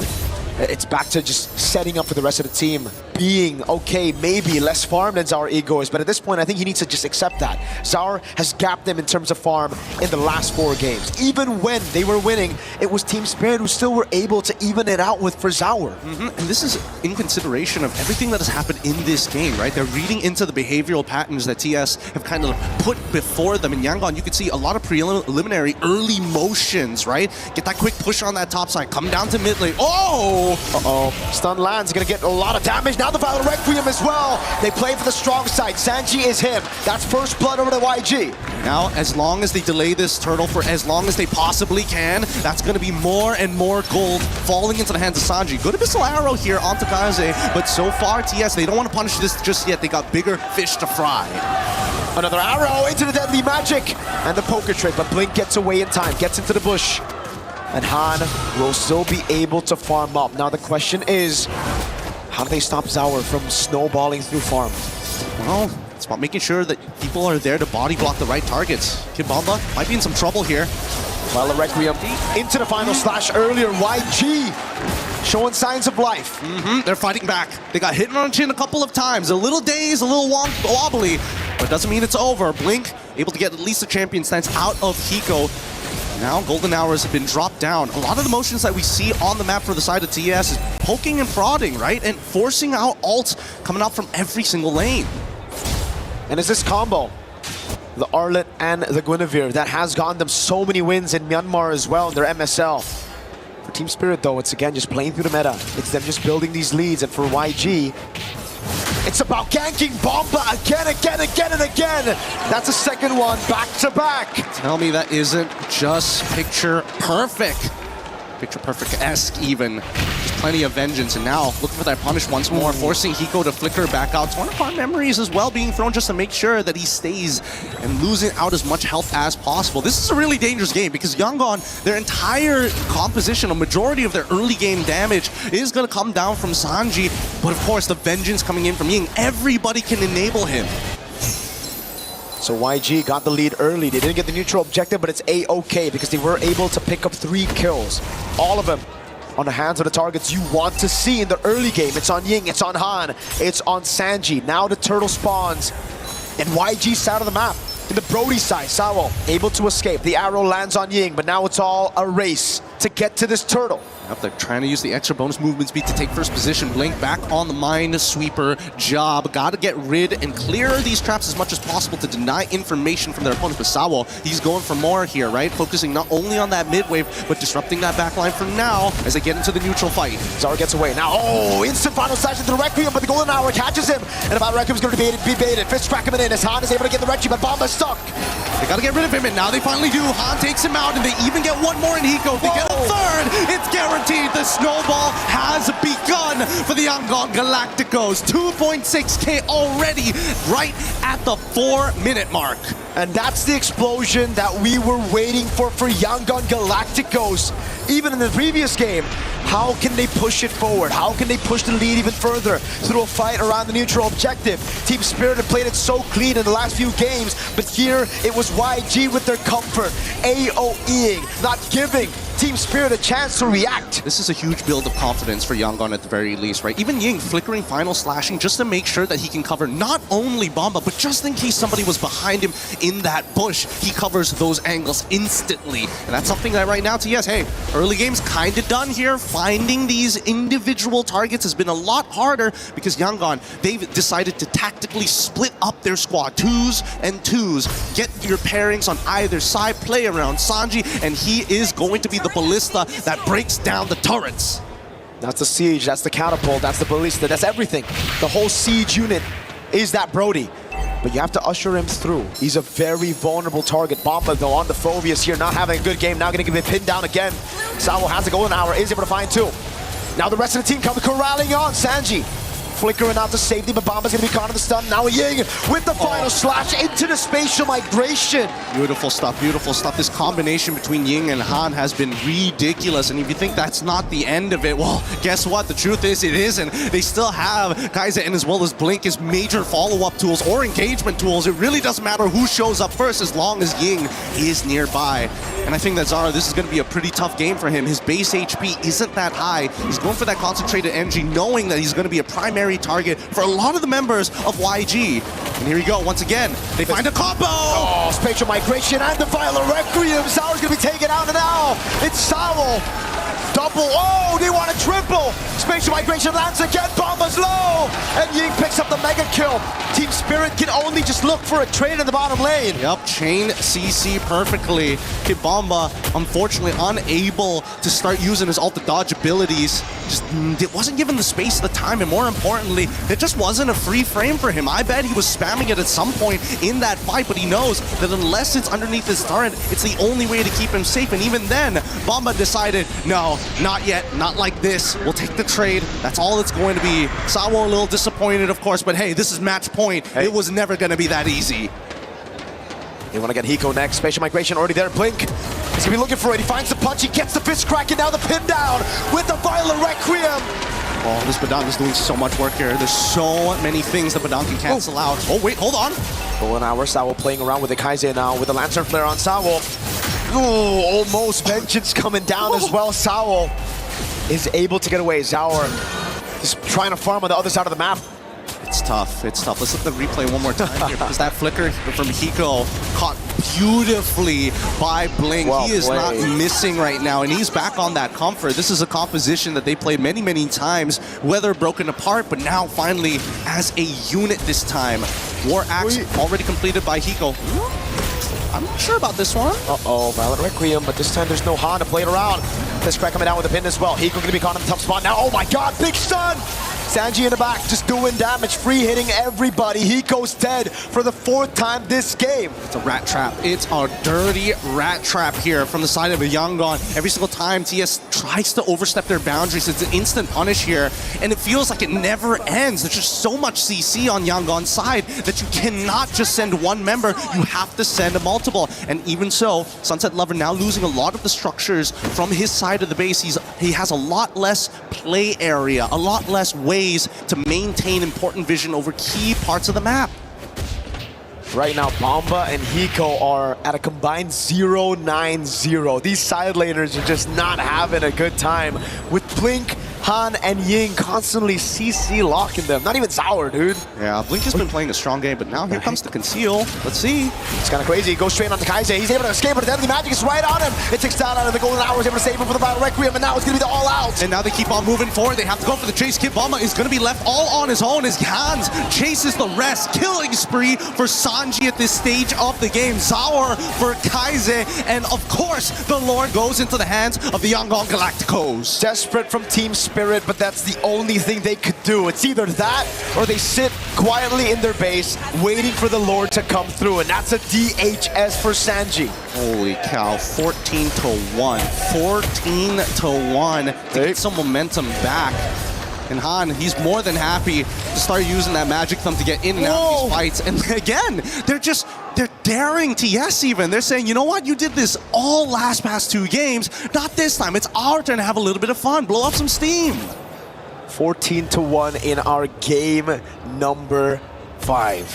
It's back to just setting up for the rest of the team. Being, okay, maybe less farm than Zara Ego is, but at this point, I think he needs to just accept that. Zara has gapped them in terms of farm in the last 4 games. Even when they were winning, it was Team Spirit who still were able to even it out with for Zara. And this is in consideration of everything that has happened in this game, right? They're reading into the behavioral patterns that TS have kind of put before them. In Yangon, you can see a lot of preliminary early motions, right? Get that quick push on that top side, come down to mid lane. Oh! Uh-oh. Stun lands, gonna get a lot of damage. Now the Valor Requiem as well. They play for the strong side. Sanji is him. That's first blood over the YG. Now, as long as they delay this turtle for as long as they possibly can, that's gonna be more and more gold falling into the hands of Sanji. Good missile arrow here onto Kaze, but so far, TS, they don't want to punish this just yet. They got bigger fish to fry. Another arrow into the deadly magic. And the poker trick, but Blink gets away in time, gets into the bush. And Han will still be able to farm up. Now the question is, how do they stop Zauer from snowballing through farm? Well, it's about making sure that people are there to body block the right targets. Kid Bomba might be in some trouble here. Violet Requiem into the final slash earlier. YG showing signs of life. They're fighting back. They got hit on the chin a couple of times. A little dazed, a little wobbly, but it doesn't mean it's over. Blink able to get at least a champion stance out of Hiko. Now golden hours have been dropped down. A lot of the motions that we see on the map for the side of TS is poking and prodding, right? And forcing out ults coming out from every single lane. And it's this combo, the Arlet and the Guinevere, that has gotten them so many wins in Myanmar as well in their MSL. For Team Spirit though, it's again just playing through the meta. It's them just building these leads, and for YG, it's about ganking Bomba again and again. That's a second one, back to back. Tell me that isn't just picture perfect. Picture perfect-esque even. Just plenty of vengeance, and now looking for that punish once more, forcing Hiko to flicker back out. It's one of our memories as well being thrown just to make sure that he stays and losing out as much health as possible. This is a really dangerous game because Yangon, their entire composition, a majority of their early game damage is going to come down from Sanji, but of course the vengeance coming in from Ying, everybody can enable him. So YG got the lead early. They didn't get the neutral objective, but it's A-okay because they were able to pick up 3 kills. All of them on the hands of the targets you want to see in the early game. It's on Ying, it's on Han, it's on Sanji. Now the turtle spawns, and YG side of the map. In the Brody side, Sawo able to escape. The arrow lands on Ying, but now it's all a race to get to this turtle. Yep, they're trying to use the extra bonus movement speed to take first position. Blink back on the Minesweeper job. Got to get rid and clear these traps as much as possible to deny information from their opponents. But Sawo, he's going for more here, right? Focusing not only on that mid wave, but disrupting that backline for now as they get into the neutral fight. Zara gets away. Now, instant final slash into the Requiem, but the Golden Hour catches him. And about Requiem's going to be baited. Fist crack him in. As Han is able to get the Requiem, but Bomba's stuck. They got to get rid of him, and now they finally do. Han takes him out, and they even get one more in Hiko. If they get a third, it's guaranteed. The snowball has begun for the Yangon Galacticos. 2.6K already, right at the 4-minute mark. And that's the explosion that we were waiting for Yangon Galacticos. Even in the previous game, how can they push it forward? How can they push the lead even further through a fight around the neutral objective? Team Spirit had played it so clean in the last few games, but here it was YG with their comfort, AOEing, not giving Team Spirit a chance to react. This is a huge build of confidence for Yangon at the very least, right? Even Ying flickering final slashing just to make sure that he can cover not only Bomba, but just in case somebody was behind him in that bush, he covers those angles instantly. And that's something that right now, TS, hey, early game's kind of done here. Finding these individual targets has been a lot harder because Yangon, they've decided to tactically split up their squad. 2s and 2s. Get your pairings on either side, play around Sanji, and he is going to be the ballista that breaks down the turrets. That's the siege, that's the catapult, that's the ballista, that's everything. The whole siege unit is that Brody. But you have to usher him through. He's a very vulnerable target. Bomba, though, on the Phobius here, not having a good game. Now going to give it pinned down again. Sawo has the Golden Hour, is able to find two. Now the rest of the team coming corralling on Sanji. Flickering out to safety, but Bomba's going to be caught in the stun. Now Ying with the final slash into the spatial migration. Beautiful stuff, beautiful stuff. This combination between Ying and Han has been ridiculous. And if you think that's not the end of it, well, guess what? The truth is it isn't. They still have Kaiser and as well as Blink as major follow-up tools or engagement tools. It really doesn't matter who shows up first as long as Ying is nearby. And I think that Zara, this is going to be a pretty tough game for him. His base HP isn't that high. He's going for that concentrated energy, knowing that he's going to be a primary target for a lot of the members of YG. And here we go, once again, they find a combo! Oh, spatial migration and the Violet Requiem. Sawo's gonna be taken out, and now it's Sawo. Double, they want a triple. Spatial migration lands again, Bomba's low. And Ying picks up the mega kill. Team Spirit can only just look for a trade in the bottom lane. Yep, chain CC perfectly. Kid Bomba, unfortunately, unable to start using his ult to dodge abilities. Just it wasn't given the space, the time, and more importantly, it just wasn't a free frame for him. I bet he was spamming it at some point in that fight, but he knows that unless it's underneath his turret, it's the only way to keep him safe. And even then, Bomba decided, no, not yet, not like this. We'll take the trade. That's all it's going to be. Sawo a little disappointed, of course, but hey, this is match point. Hey. It was never going to be that easy. They want to get Hiko next. Spatial migration already there. Blink. He's going to be looking for it. He finds the punch. He gets the fist crack, and now the pin down with the Violet Requiem. Oh, this Badang is doing so much work here. There's so many things that Badang can cancel out. Oh, wait, hold on. Golden Hour, Sawo playing around with the Kaiser now with the Lantern Flare on Sawo. Ooh, almost Vengeance coming down as well. Sawo is able to get away. Zaur is trying to farm on the other side of the map. It's tough, it's tough. Let's look at the replay one more time here because that flicker from Hiko caught beautifully by Blink. Well, he is not missing right now, and he's back on that comfort. This is a composition that they played many, many times, whether broken apart, but now finally as a unit this time. War Axe already completed by Hiko. I'm not sure about this one. Uh-oh, Violet Requiem, but this time there's no Han to play it around. This crack coming down with the pin as well. Hiko going to be caught in the tough spot now. Oh my god, big stun! Sanji in the back, just doing damage, free hitting everybody. Hiko's dead for the 4th time this game. It's a rat trap. It's a dirty rat trap here from the side of a Yangon. Every single time TS tries to overstep their boundaries, it's an instant punish here, and it feels like it never ends. There's just so much CC on Yangon's side that you cannot just send one member, you have to send a multiple. And even so, Sunset Lover now losing a lot of the structures from his side of the base. He has a lot less play area, a lot less ways to maintain important vision over key parts of the map. Right now, Bomba and Hiko are at a combined 0-9-0. These side laners are just not having a good time. With Blink Han and Ying constantly CC locking them. Not even Sour, dude. Yeah, Blink has been playing a strong game, but now here comes the conceal. Let's see. It's kind of crazy. He goes straight onto Kaise. He's able to escape, but the deadly magic is right on him. It takes down out of the Golden Hour. Is able to save him for the Battle Requiem, and now it's going to be the all-out. And now they keep on moving forward. They have to go for the chase. Kid Bomba is going to be left all on his own as Hans chases the rest. Killing spree for Sanji at this stage of the game. Zaur for Kaise. And of course, the Lord goes into the hands of the Yangon Galacticos. Desperate from Team Spirit, but that's the only thing they could do. It's either that or they sit quietly in their base waiting for the Lord to come through, and that's a DHS for Sanji. Holy cow, 14-1. 14-1 to get some momentum back. And Han, he's more than happy to start using that magic thumb to get in and out of these fights. And again, they're daring TS even. They're saying, you know what, you did this all last past 2 games. Not this time. It's our turn to have a little bit of fun. Blow up some steam. 14-1 in our game number 5.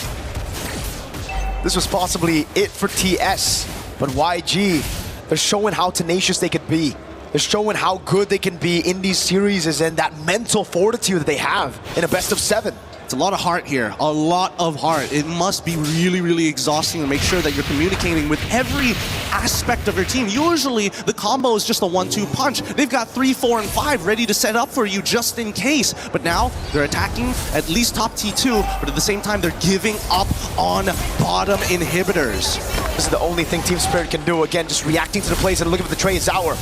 This was possibly it for TS, but YG, they're showing how tenacious they could be. They're showing how good they can be in these series and that mental fortitude that they have in a best of 7. It's a lot of heart here, a lot of heart. It must be really, really exhausting to make sure that you're communicating with every aspect of your team. Usually, the combo is just a 1-2 punch. They've got 3, 4, and 5 ready to set up for you just in case. But now, they're attacking at least top T2, but at the same time, they're giving up on bottom inhibitors. This is the only thing Team Spirit can do. Again, just reacting to the plays and looking for the trade. Zaur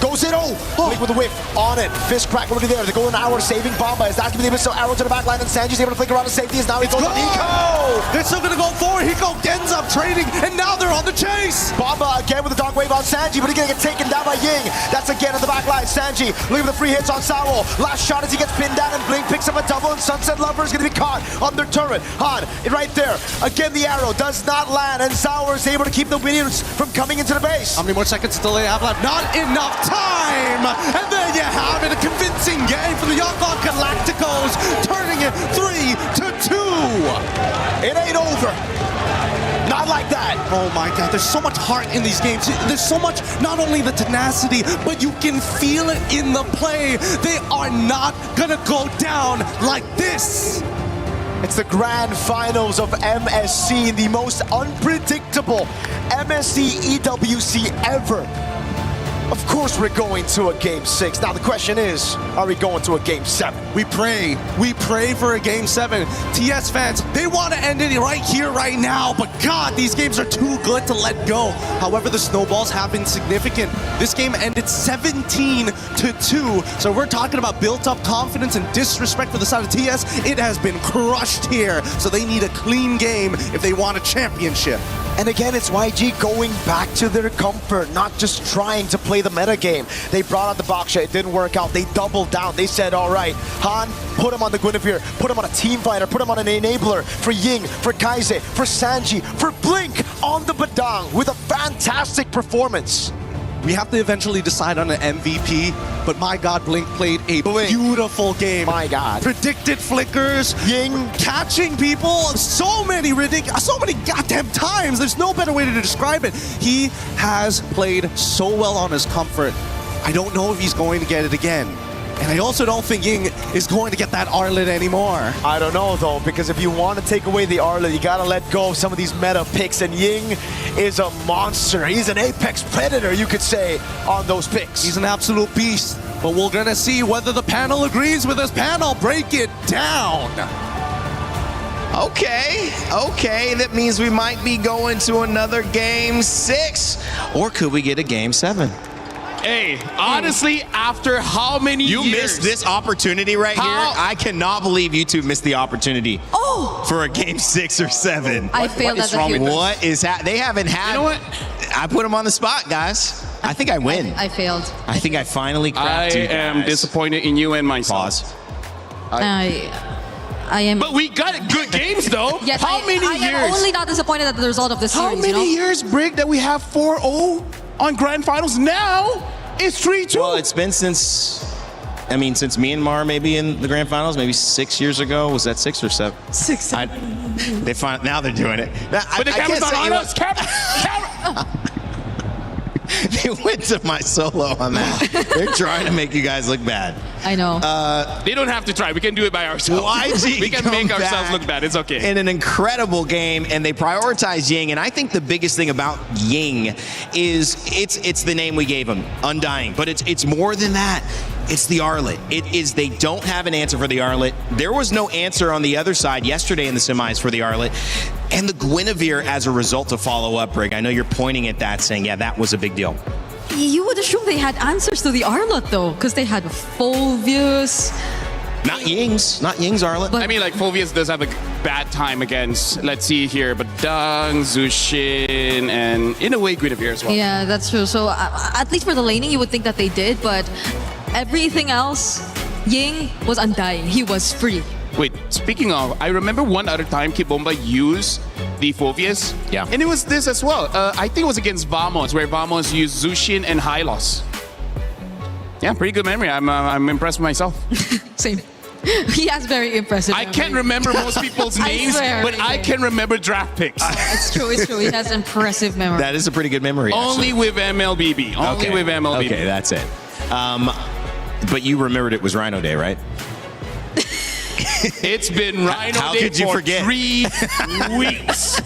goes in, Blink with the whip on it. Fist crack already there. The Golden Hour saving Bomba. Is that going to be the Abyssal Arrow to the back line? And Sanji's able to flick around the safety as now he goes on Hiko. They're still going to go forward. Hiko ends up trading, and now they're on the chase. Bomba again with the Dark Wave on Sanji, but he's going to get taken down by Ying. That's again at the back line. Sanji looking for the free hits on Sawo. Last shot as he gets pinned down, and Blink picks up a double, and Sunset Lover is going to be caught on their turret. Han, right there. Again, the arrow does not land, and Zaur is able to keep the minions from coming into the base. How many more seconds until they have left? Not enough time! And there you have it, a convincing game for the Yangon Galacticos, turning it 3-2. It ain't over. Not like that. Oh my God, there's so much heart in these games. There's so much, not only the tenacity, but you can feel it in the play. They are not gonna go down like this. It's the grand finals of MSC, the most unpredictable MSC EWC ever. Of course we're going to a Game 6. Now the question is, are we going to a Game 7? We pray for a Game 7. TS fans, they want to end it right here, right now, but God, these games are too good to let go. However, the snowballs have been significant. This game ended 17-2, so we're talking about built-up confidence and disrespect for the side of TS. It has been crushed here, so they need a clean game if they want a championship. And again, it's YG going back to their comfort, not just trying to play the meta game. They brought out the Baksha, it didn't work out. They doubled down. They said, all right, Han, put him on the Guinevere, put him on a team fighter, put him on an enabler for Ying, for Kaise, for Sanji, for Blink on the Badang with a fantastic performance. We have to eventually decide on an MVP, but my God, Blink played a beautiful game. My God. Predicted flickers, Ying catching people, so many goddamn times. There's no better way to describe it. He has played so well on his comfort. I don't know if he's going to get it again. And I also don't think Ying is going to get that Arlet anymore. I don't know though, because if you want to take away the Arlet, you gotta let go of some of these meta picks, and Ying is a monster. He's an apex predator, you could say, on those picks. He's an absolute beast, but we're gonna see whether the panel agrees with this panel. Break it down. Okay, that means we might be going to another Game 6, or could we get a Game 7? Hey, honestly, after how many years? You missed this opportunity right here. I cannot believe you two missed the opportunity for a Game 6 or 7. I failed as a human. What is happening? They haven't had... You know what? I put them on the spot, guys. I think I win. I failed. I think I finally cracked you guys. I am disappointed in you and myself. Pause. I am... But we got good games, though. Yes, how many years? I am only not disappointed at the result of this series, How many years, Brig, that we have 4-0 on Grand Finals? Now it's 3-2. Well, it's been since me and Mar maybe in the Grand Finals, maybe 6 years ago. Was that 6 or 7? 6. Now they're doing it. But the camera's not on us. Camera. They went to my solo on that. They're trying to make you guys look bad. I know. They don't have to try. We can do it by ourselves. YG we can make come ourselves back look bad. It's okay. In an incredible game, and they prioritize Ying. And I think the biggest thing about Ying is it's the name we gave him, Undying. But it's more than that. It's the Arlet. It is, they don't have an answer for the Arlet. There was no answer on the other side yesterday in the semis for the Arlet. And the Guinevere as a result to follow up, Brig. I know you're pointing at that saying, yeah, that was a big deal. You would assume they had answers to the Arlet though, because they had Phoveus. Not Ying's Arlet. I mean, like, Phoveus does have a bad time against, let's see here, Badang, Zushin, and in a way, Guinevere as well. Yeah, that's true. So at least for the laning, you would think that they did, but everything else, Ying was Undying. He was free. Wait, speaking of, I remember one other time Kid Bomba used the Phoveus. Yeah. And it was this as well. I think it was against Vamos, where Vamos used Zushin and Hylos. Yeah, pretty good memory. I'm impressed with myself. Same. He has very impressive memory. I can't remember most people's names, but I can remember draft picks. It's true, it's true. He has impressive memory. That is a pretty good memory. Only with MLBB. Only with MLBB. Okay, that's it. But you remembered it was Rhino Day, right? It's been Rhino How Day could you for forget? 3 weeks.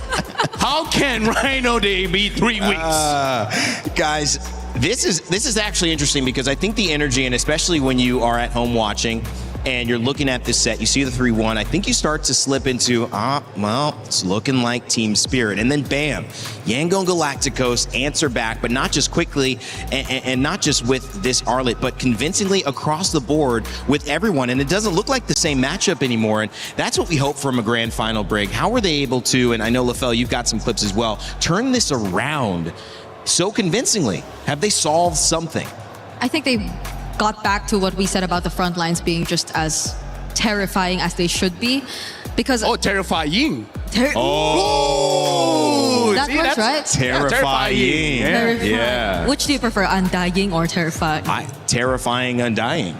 How can Rhino Day be 3 weeks? Guys, this is actually interesting because I think the energy, and especially when you are at home watching and you're looking at this set, you see the 3-1, I think you start to slip into, well, it's looking like Team Spirit. And then bam, Yangon Galacticos answer back, but not just quickly and not just with this Arlet, but convincingly across the board with everyone. And it doesn't look like the same matchup anymore. And that's what we hope from a grand final, Brig. How were they able to, and I know, LaFell, you've got some clips as well, turn this around so convincingly? Have they solved something? I think they got back to what we said about the front lines being just as terrifying as they should be. Because terrifying. That works, right? Terrifying. Yeah. Which do you prefer, Undying or Terrifying? Terrifying Undying.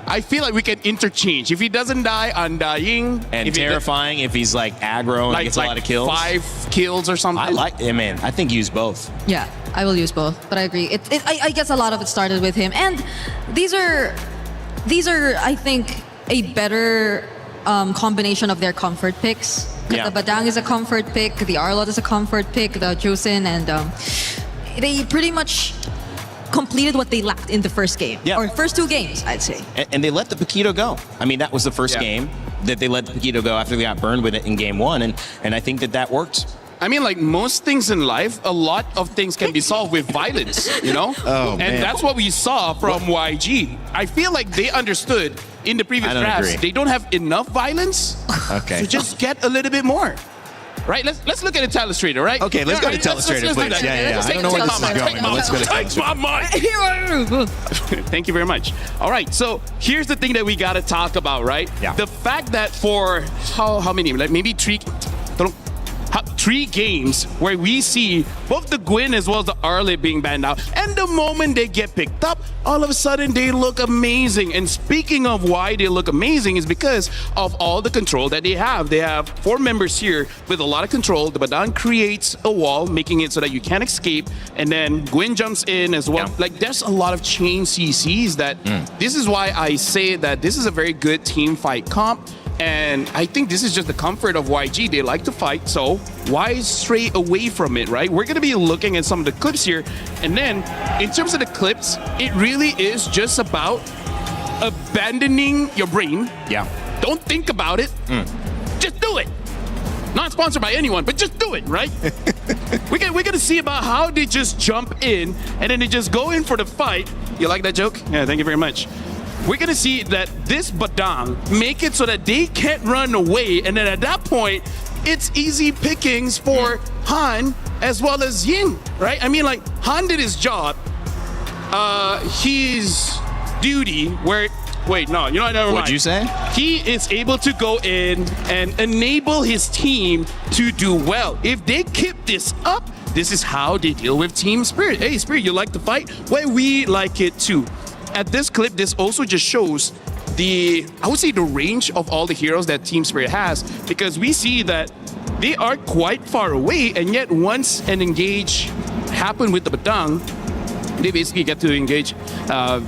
I feel like we can interchange. If he doesn't die, Undying. And if terrifying if he's like aggro and gets a lot of kills. 5 kills or something. I think use both. Yeah, I will use both, but I agree. I guess a lot of it started with him, and these are, I think, a better combination of their comfort picks. Yeah. The Badang is a comfort pick, the Arlot is a comfort pick, the Josin, and they pretty much completed what they lacked in the first game. Yeah. Or first 2 games, I'd say. And they let the Paquito go. I mean, that was the first game that they let the Paquito go after they got burned with it in game 1, and I think that worked. I mean, like most things in life, a lot of things can be solved with violence, you know? And that's what we saw from YG. I feel like they understood in the previous drafts, they don't have enough violence. Okay. So just get a little bit more. Right? Let's look at a Telestrator, right? Okay, let's go to Telestrator, please. Yeah. I don't know where this is going, but let's go to Telestrator. Thank you very much. All right, so here's the thing that we got to talk about, right? Yeah. The fact that for how many? Like maybe 3 games where we see both the Gwyn as well as the Arlet being banned out, and the moment they get picked up, all of a sudden they look amazing. And speaking of why they look amazing is because of all the control that they have. They have 4 members here with a lot of control. The Badang creates a wall, making it so that you can't escape, and then Gwyn jumps in as well. Like there's a lot of chain CCs that this is why I say that this is a very good team fight comp. And I think this is just the comfort of YG. They like to fight, so why stray away from it, right? We're going to be looking at some of the clips here. And then, in terms of the clips, it really is just about abandoning your brain. Yeah. Don't think about it. Just do it. Not sponsored by anyone, but just do it, right? We're going to see about how they just jump in, and then they just go in for the fight. You like that joke? Yeah, thank you very much. We're going to see that this Badang make it so that they can't run away. And then at that point, it's easy pickings for Han as well as Ying, right? I mean, like, Han did his job. His duty where... Wait, no, you know what? Never mind. What'd you say? He is able to go in and enable his team to do well. If they keep this up, this is how they deal with Team Spirit. Hey, Spirit, you like to fight? Well, we like it too. At this clip, this also just shows I would say the range of all the heroes that Team Spirit has, because we see that they are quite far away, and yet once an engage happened with the Badang, they basically get to engage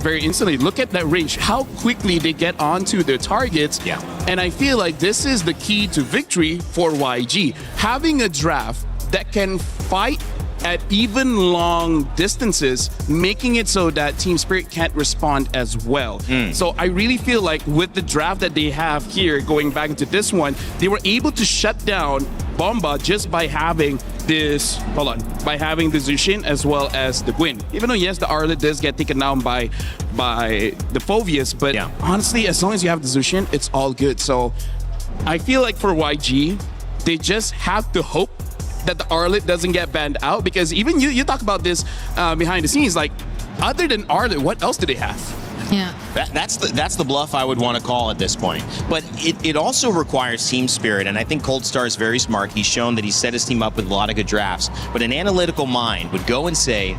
very instantly. Look at that range, how quickly they get onto their targets. Yeah. And I feel like this is the key to victory for YG. Having a draft that can fight at even long distances, making it so that Team Spirit can't respond as well. So I really feel like with the draft that they have here, going back into this one, they were able to shut down Bomba just by having this, by having the Zushin as well as the Gwyn. Even though, yes, the Arlet does get taken down by the Phoveus, but honestly, as long as you have the Zushin, it's all good. So I feel like for YG, they just have to hope that the Arlet doesn't get banned out, because even you talk about this behind the scenes, like, other than Arlet, what else do they have? Yeah. That's the bluff I would want to call at this point. But it also requires team spirit, and I think Cold Star is very smart. He's shown that he's set his team up with a lot of good drafts. But an analytical mind would go and say,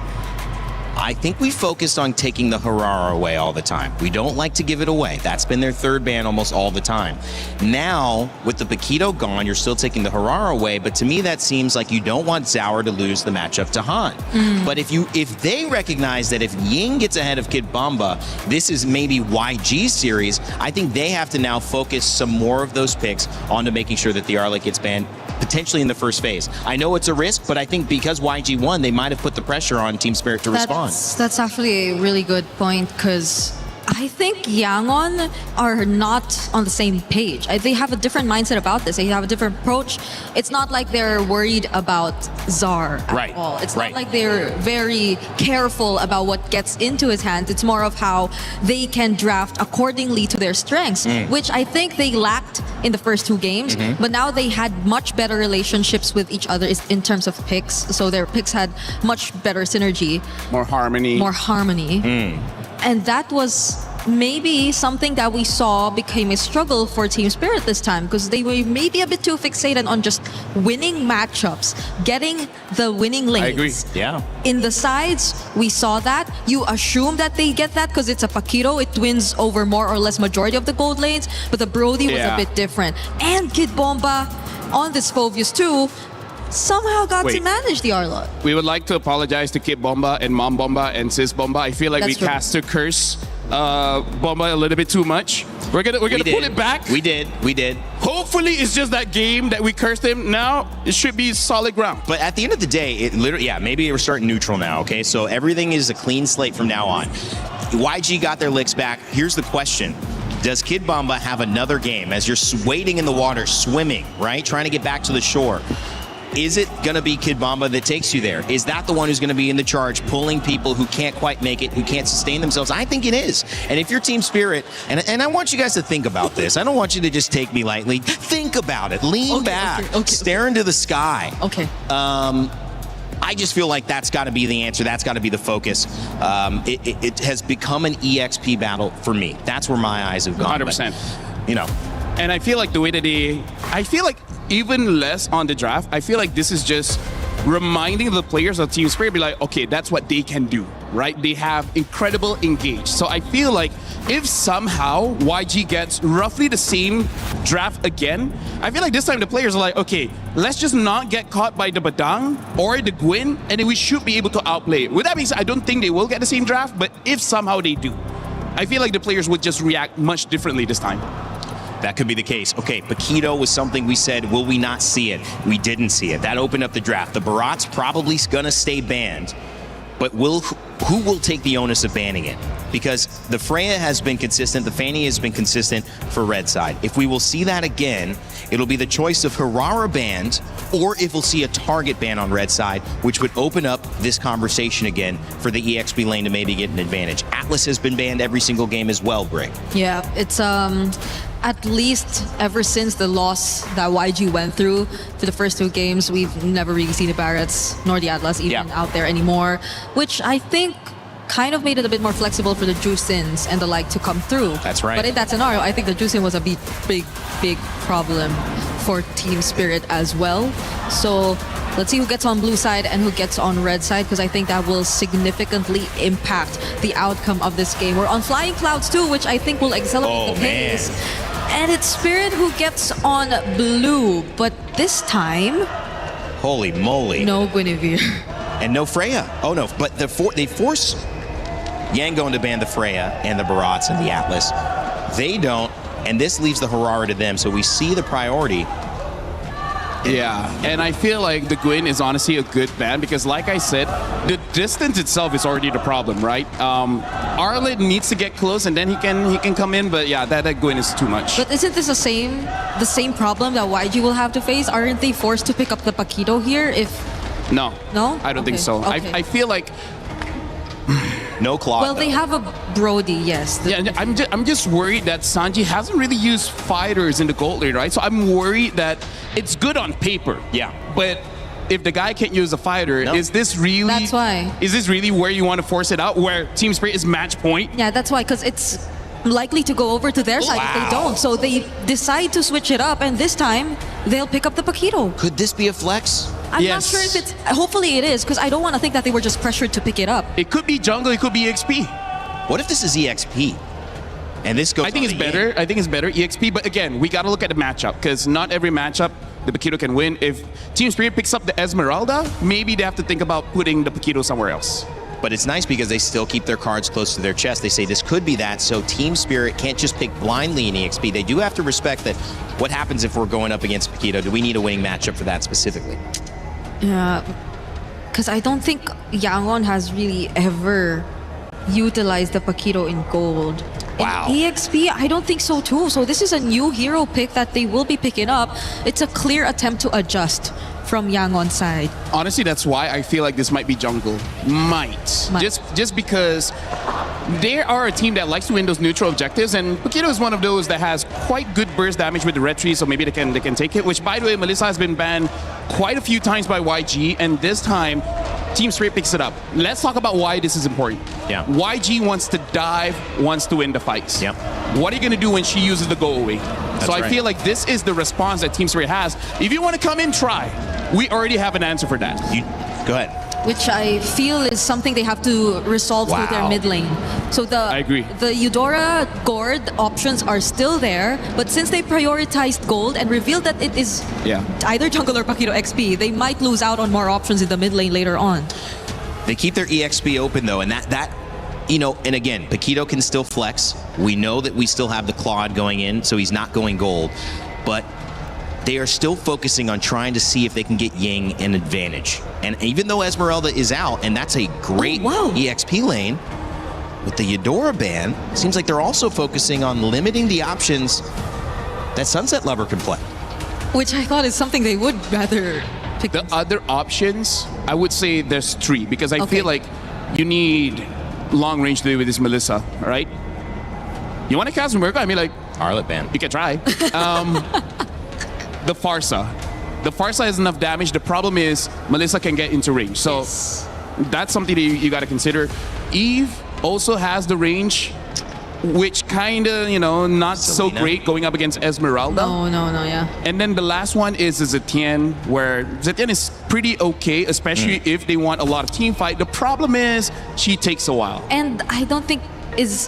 I think we focused on taking the Harara away all the time. We don't like to give it away. That's been their third ban almost all the time. Now, with the Paquito gone, you're still taking the Harara away, but to me that seems like you don't want Zauer to lose the matchup to Han. But if they recognize that if Ying gets ahead of Kid Bomba, this is maybe YG's series, I think they have to now focus some more of those picks onto making sure that the Arlet gets banned potentially in the first phase. I know it's a risk, but I think because YG won, they might have put the pressure on Team Spirit to respond. That's actually a really good point, because I think Yangon are not on the same page. They have a different mindset about this. They have a different approach. It's not like they're worried about Zar at all. It's not like they're very careful about what gets into his hands. It's more of how they can draft accordingly to their strengths, which I think they lacked in the first two games. But now they had much better relationships with each other in terms of picks. So their picks had much better synergy. More harmony. And that was maybe something that we saw became a struggle for Team Spirit this time, because they were maybe a bit too fixated on just winning matchups, getting the winning lanes. I agree. Yeah. In the sides, we saw that. You assume that they get that because it's a Paquito. It wins over more or less majority of the gold lanes, but the Brody was a bit different. And Kid Bomba on this Phoveus too somehow got to manage the Arlot. We would like to apologize to Kid Bomba and Mom Bomba and Sis Bomba. I feel like we cast a curse Bomba a little bit too much. We're gonna pull it back. We did. Hopefully it's just that game that we cursed him. Now it should be solid ground. But at the end of the day, it literally, maybe we're starting neutral now, okay? So everything is a clean slate from now on. YG got their licks back. Here's the question. Does Kid Bomba have another game as you're wading in the water, swimming, right? Trying to get back to the shore. Is it going to be Kid Bomba that takes you there? Is that the one who's going to be in the charge, pulling people who can't quite make it, who can't sustain themselves? I think it is. And if you're Team Spirit, and I want you guys to think about this. I don't want you to just take me lightly. Think about it. Lean back. Stare into the sky. I just feel like that's got to be the answer. That's got to be the focus. It has become an EXP battle for me. That's where my eyes have gone. 100%. But, you know. And I feel like the way that I feel like even less on the draft, I feel like this is just reminding the players of Team Spirit, be like, okay, that's what they can do, right? They have incredible engage. So I feel like if somehow YG gets roughly the same draft again, I feel like this time the players are like, okay, let's just not get caught by the Badang or the Gwyn, and then we should be able to outplay it. With that being said, I don't think they will get the same draft, but if somehow they do, I feel like the players would just react much differently this time. That could be the case. Okay, Paquito was something we said, will we not see it? We didn't see it. That opened up the draft. The Barat's probably going to stay banned, but who will take the onus of banning it? Because the Freya has been consistent, the Fanny has been consistent for red side. If we will see that again, it'll be the choice of Harara banned, or if we'll see a target ban on red side, which would open up this conversation again for the EXP lane to maybe get an advantage. Atlas has been banned every single game as well, Brick. Yeah, it's at least ever since the loss that YG went through for the first two games, we've never really seen the Barretts nor the Atlas even out there anymore, which I think kind of made it a bit more flexible for the Jusins and the like to come through. That's right. But in that scenario, I think the Jusin was a big problem for Team Spirit as well. So let's see who gets on blue side and who gets on red side, because I think that will significantly impact the outcome of this game. We're on flying clouds too, which I think will accelerate the pace. And it's Spirit who gets on blue, but this time... Holy moly. No Guinevere. And no Freya. Oh no, but they force Yangon to ban the Freya and the Barats and the Atlas. They don't, and this leaves the Harara to them, so we see the priority. Yeah, and I feel like the Gwyn is honestly a good ban because, like I said, the distance itself is already the problem, right? Arlet needs to get close, and then he can come in. But yeah, that Gwyn is too much. But isn't this the same problem that YG will have to face? Aren't they forced to pick up the Paquito here? No, I don't think Okay. so. Okay. I feel like no Claude. Well, they have a Brody, yes. Yeah, I'm just worried that Sanji hasn't really used fighters in the gold lane, right? So I'm worried that it's good on paper. Yeah. But if the guy can't use a fighter, is this really... That's why. Is this really where you want to force it out, where Team Spirit is match point? Yeah, that's why, because it's likely to go over to their side if they don't. So they decide to switch it up, and this time, they'll pick up the Paquito. Could this be a flex? I'm not sure if it's... Hopefully it is, because I don't want to think that they were just pressured to pick it up. It could be jungle, it could be EXP. What if this is EXP? And this goes I think it's better. I think it's better EXP, but again, we got to look at the matchup, because not every matchup the Paquito can win. If Team Spirit picks up the Esmeralda, maybe they have to think about putting the Paquito somewhere else. But it's nice because they still keep their cards close to their chest. They say this could be that, so Team Spirit can't just pick blindly in EXP. They do have to respect that what happens if we're going up against Paquito. Do we need a winning matchup for that specifically? Yeah, because I don't think Yangon has really ever utilized the Paquito in gold. Wow. In EXP, I don't think so too. So this is a new hero pick that they will be picking up. It's a clear attempt to adjust from Yangon's side. Honestly, that's why I feel like this might be jungle. Might. Just because they are a team that likes to win those neutral objectives, and Paquito is one of those that has quite good burst damage with the red tree, so maybe they can take it, which, by the way, Melissa has been banned quite a few times by YG, and this time Team Spirit picks it up. Let's talk about why this is important. Yeah. YG wants to dive, wants to win the fights. Yep. What are you going to do when she uses the go away? That's so I right. feel like this is the response that Team Spirit has. If you want to come in, try. We already have an answer for that. Go ahead. Which I feel is something they have to resolve through their mid lane. So I agree. The Eudora Gord options are still there, but since they prioritized gold and revealed that it is either jungle or Paquito XP, they might lose out on more options in the mid lane later on. They keep their EXP open though, and that you know, and again, Paquito can still flex. We know that we still have the Claude going in, so he's not going gold, but they are still focusing on trying to see if they can get Ying an advantage. And even though Esmeralda is out, and that's a great EXP lane, with the Eudora ban, it seems like they're also focusing on limiting the options that Sunset Lover can play. Which I thought is something they would rather pick. The other options, I would say there's three, because I feel like you need long range to do with this Melissa, right? You want to cast Murka? I mean, like, Arlet ban. You can try. The Farsa. The Farsa has enough damage. The problem is Melissa can get into range. So that's something that you got to consider. Eve also has the range, which kind of, you know, not so great going up against Esmeralda. No, yeah. And then the last one is Zetienne, where Zetienne is pretty okay, especially if they want a lot of team fight. The problem is she takes a while. And I don't think it's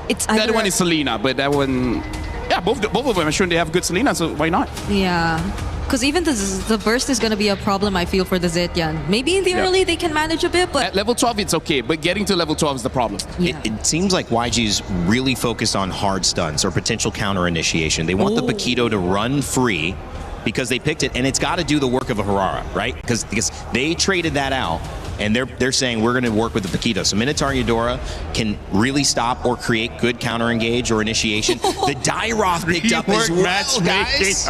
The either... other one is Selena, but that one... Yeah, both of them, I'm sure they have good Selena, so why not? Yeah. Because even the burst is going to be a problem, I feel, for the Zetian. Maybe in the early they can manage a bit, but... At level 12, it's okay, but getting to level 12 is the problem. It seems like YG's really focused on hard stuns or potential counter initiation. They want the Paquito to run free because they picked it, and it's got to do the work of a Harara, right? Because they traded that out, and they're saying we're going to work with the Paquito. So Minotaur and Eudora can really stop or create good counter engage or initiation. The Dairoth picked up as well, guys.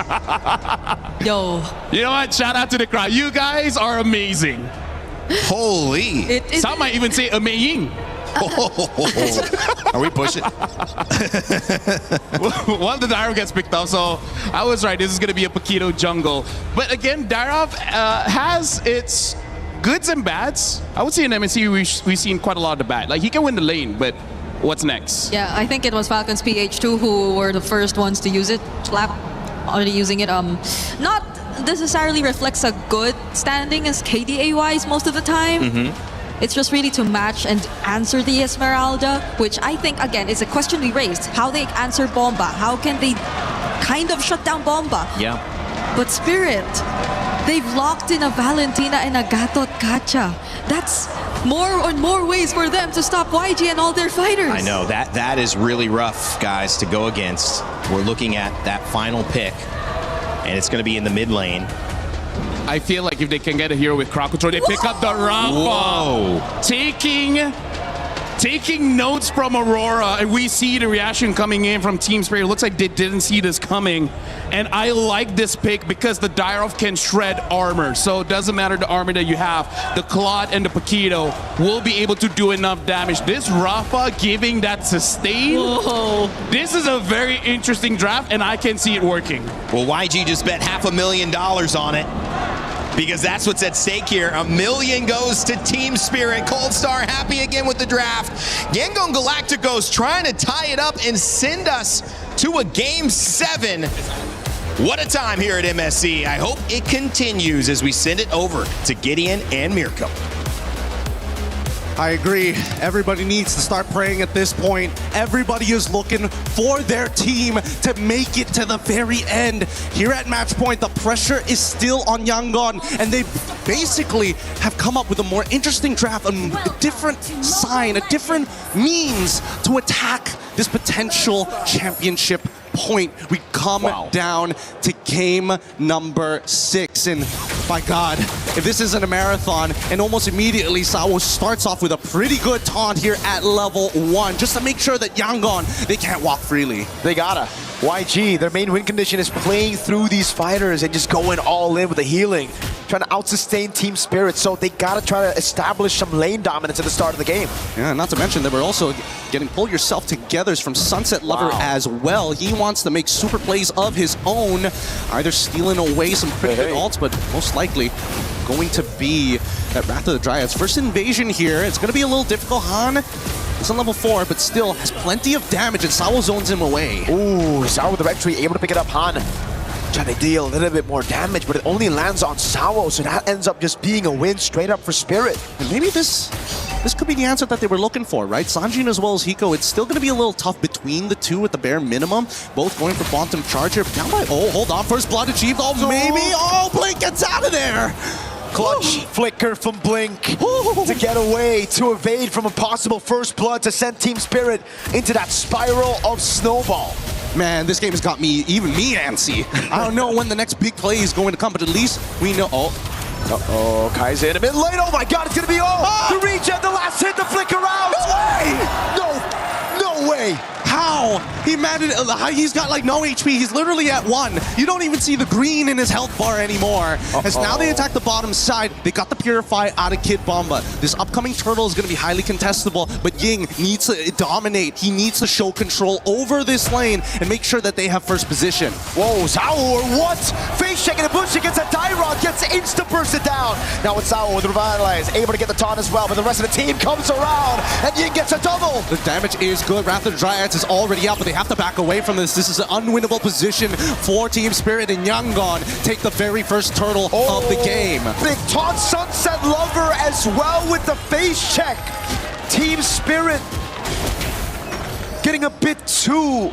Yo. You know what? Shout out to the crowd. You guys are amazing. Holy. Some might even say amazing. Are we pushing? Well, the Dairoth gets picked up, so I was right. This is going to be a Paquito jungle. But again, Dairoth has its goods and bads. I would say in MSC we've seen quite a lot of the bad. Like, he can win the lane, but what's next? Yeah, I think it was Falcons PH2 who were the first ones to use it. Slap already using it. Not necessarily reflects a good standing as KDA-wise most of the time. It's just really to match and answer the Esmeralda, which I think, again, is a question we raised. How they answer Bomba. How can they kind of shut down Bomba? Yeah. But Spirit, They've locked in a Valentina and a Gatot Kacha. That's more and more ways for them to stop YG and all their fighters. I know, that is really rough, guys, to go against. We're looking at that final pick, and it's going to be in the mid lane. I feel like if they can get a hero with crowd control, they pick up the Rafa. Whoa. Taking notes from Aurora, and we see the reaction coming in from Team Spirit. It looks like they didn't see this coming. And I like this pick because the Dyrov can shred armor. So it doesn't matter the armor that you have. The Claude and the Paquito will be able to do enough damage. This Rafa giving that sustain. Whoa. This is a very interesting draft, and I can see it working. Well, YG just bet $500,000 on it, because that's what's at stake here. $1 million goes to Team Spirit. Cold Star happy again with the draft. Yangon Galacticos trying to tie it up and send us to a Game 7. What a time here at MSC. I hope it continues as we send it over to Gideon and Mirko. I agree. Everybody needs to start praying at this point. Everybody is looking for their team to make it to the very end. Here at match point, the pressure is still on Yangon, and they basically have come up with a more interesting draft, a different sign, a different means to attack this potential championship point. We come down to game number 6, and by God, if this isn't a marathon, and almost immediately Sawo starts off with a pretty good taunt here at level 1, just to make sure that Yangon, they can't walk freely. They gotta. YG, their main win condition is playing through these fighters and just going all in with the healing, trying to out-sustain Team Spirit, so they gotta try to establish some lane dominance at the start of the game. Yeah, not to mention they were also getting Pull Yourself Togethers from Sunset Lover as well. He wants to make super plays of his own, either stealing away some pretty good ults, but most likely going to be that Wrath of the Dryads. First invasion here, it's gonna be a little difficult. Han, it's on level 4, but still has plenty of damage, and Sawo zones him away. Ooh, Sawo with the Rectory able to pick it up. Han trying to deal a little bit more damage, but it only lands on Sawo, so that ends up just being a win straight up for Spirit. And maybe this could be the answer that they were looking for, right? Sanjin as well as Hiko, it's still going to be a little tough between the two at the bare minimum. Both going for Quantum Charger. Down by, oh, hold on, first blood achieved. Oh, maybe, oh, Blink gets out of there. Clutch flicker from Blink to get away, to evade from a possible first blood, to send Team Spirit into that spiral of snowball. Man, this game has got me, even me, antsy. I don't know when the next big play is going to come, but at least we know. Uh-oh, Kai's in a bit late. Oh my God, it's gonna be the regen, the last hit, the flicker out. No way. How? He managed, he's got like no HP. He's literally at 1. You don't even see the green in his health bar anymore. As now they attack the bottom side, they got the Purify out of Kid Bomba. This upcoming turtle is going to be highly contestable, but Ying needs to dominate. He needs to show control over this lane and make sure that they have first position. Whoa, Sawo or what? Face check in the bush against a Dyrog, gets insta-bursted down. Now it's Sawo with Revitalize, able to get the taunt as well, but the rest of the team comes around, and Ying gets a double. The damage is good. Wrath of the Dryads is already out, but they have to back away from this. This is an unwinnable position for Team Spirit, and Yangon take the very first turtle of the game. Big taunt, Sunset Lover as well with the face check. Team Spirit getting a bit too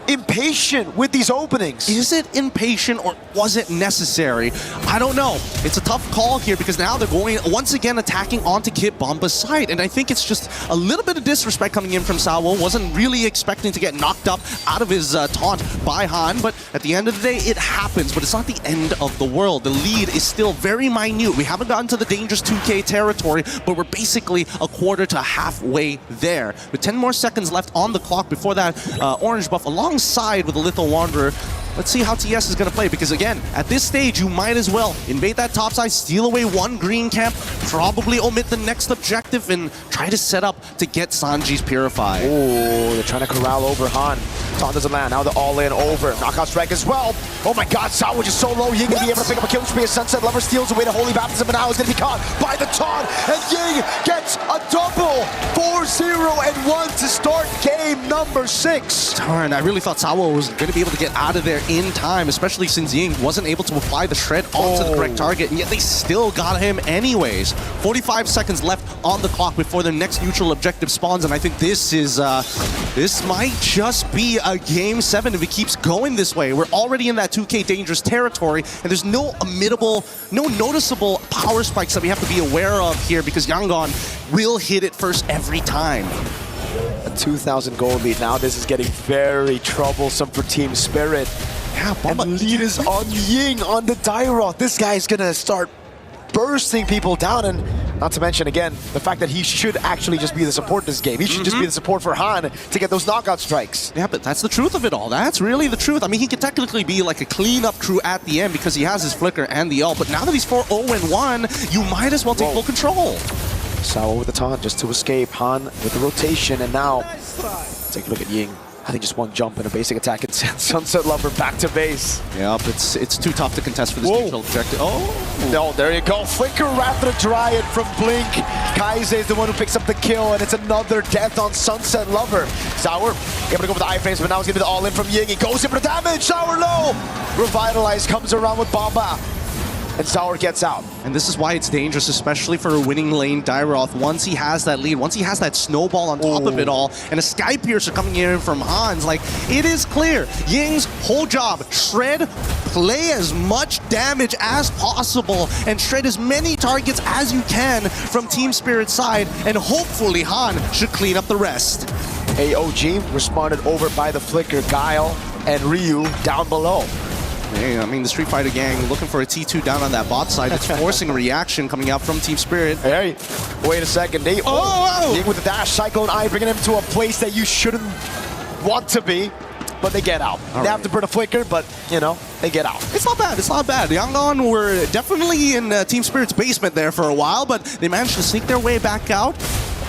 impatient with these openings. Is it impatient or was it necessary? I don't know. It's a tough call here because now they're going once again attacking onto Kid Bomba's side, and I think it's just a little bit of disrespect coming in from Sawo. Wasn't really expecting to get knocked up out of his taunt by Han, but at the end of the day, it happens, but it's not the end of the world. The lead is still very minute. We haven't gotten to the dangerous 2K territory, but we're basically a quarter to halfway there. With 10 more seconds left on the clock before that orange buff alongside with the Lethal Wanderer. Let's see how TS is going to play, because again, at this stage, you might as well invade that top side, steal away one green camp, probably omit the next objective, and try to set up to get Sanji's Purify. Oh, they're trying to corral over Han. Taunt doesn't land. Now they're all in over. Knockout strike as well. Oh my God, Sawo just so low. Ying gonna be able to pick up a kill spree as Sunset Lover steals away the Holy Baptism, but now he's gonna be caught by the taunt, and Ying gets a double. 4-0-1 to start game number 6. Darn, I really thought Sawo was going to be able to get out of there in time, especially since Ying wasn't able to apply the shred onto the correct target, and yet they still got him anyways. 45 seconds left on the clock before their next neutral objective spawns, and I think this is this might just be a Game 7 if it keeps going this way. We're already in that 2K dangerous territory, and there's no noticeable power spikes that we have to be aware of here because Yangon will hit it first every time. A 2,000 gold lead. Now this is getting very troublesome for Team Spirit. Yeah, and lead is on Ying on the Dairoth. This guy's gonna start bursting people down, and not to mention, again, the fact that he should actually just be the support in this game. He should just be the support for Han to get those knockout strikes. Yeah, but that's the truth of it all. That's really the truth. I mean, he could technically be like a cleanup crew at the end because he has his flicker and the ult, but now that he's 4-0-1, you might as well take full control. Sao with the taunt just to escape. Han with the rotation, and now take a look at Ying. I think just one jump and a basic attack and send Sunset Lover back to base. Yep, it's too tough to contest for this neutral objective. Oh! No, there you go. Flicker after the Dryad from Blink. Kaize is the one who picks up the kill, and it's another death on Sunset Lover. Sour able to go for the iframes, but now he's going to be the all-in from Ying. He goes in for the damage. Sour low! Revitalize comes around with Bomba. And Sour gets out. And this is why it's dangerous, especially for a winning lane Dairoth. Once he has that lead, once he has that snowball on top of it all, and a Sky Piercer coming in from Hans, like, it is clear. Ying's whole job, shred, play as much damage as possible, and shred as many targets as you can from Team Spirit's side, and hopefully Han should clean up the rest. AOG responded over by the Flicker, Guile and Ryu down below. Yeah, I mean, the Street Fighter gang looking for a T2 down on that bot side. It's forcing a reaction coming out from Team Spirit. Hey, wait a second. They Ying with the dash, Cyclone Eye, bringing him to a place that you shouldn't want to be, but they get out. They have to burn a flicker, but, you know, they get out. It's not bad. It's not bad. Yangon were definitely in Team Spirit's basement there for a while, but they managed to sneak their way back out.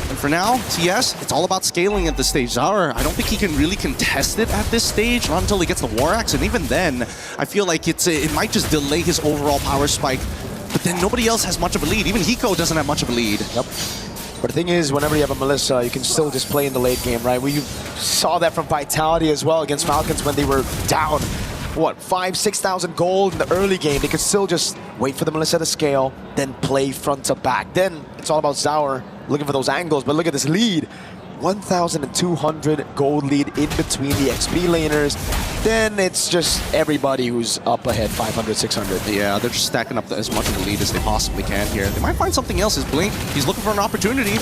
And for now, TS, it's all about scaling at this stage. Zaur, I don't think he can really contest it at this stage, not until he gets the War Axe, and even then, I feel like it might just delay his overall power spike, but then nobody else has much of a lead. Even Hiko doesn't have much of a lead. Yep. But the thing is, whenever you have a Melissa, you can still just play in the late game, right? We saw that from Vitality as well against Falcons when they were down, what, 5,000-6,000 gold in the early game. They could still just wait for the Melissa to scale, then play front to back. Then it's all about Zaur looking for those angles, but look at this lead. 1,200 gold lead in between the XP laners. Then it's just everybody who's up ahead, 500, 600. Yeah, they're just stacking up as much of the lead as they possibly can here. They might find something else. His Blink, he's looking for an opportunity.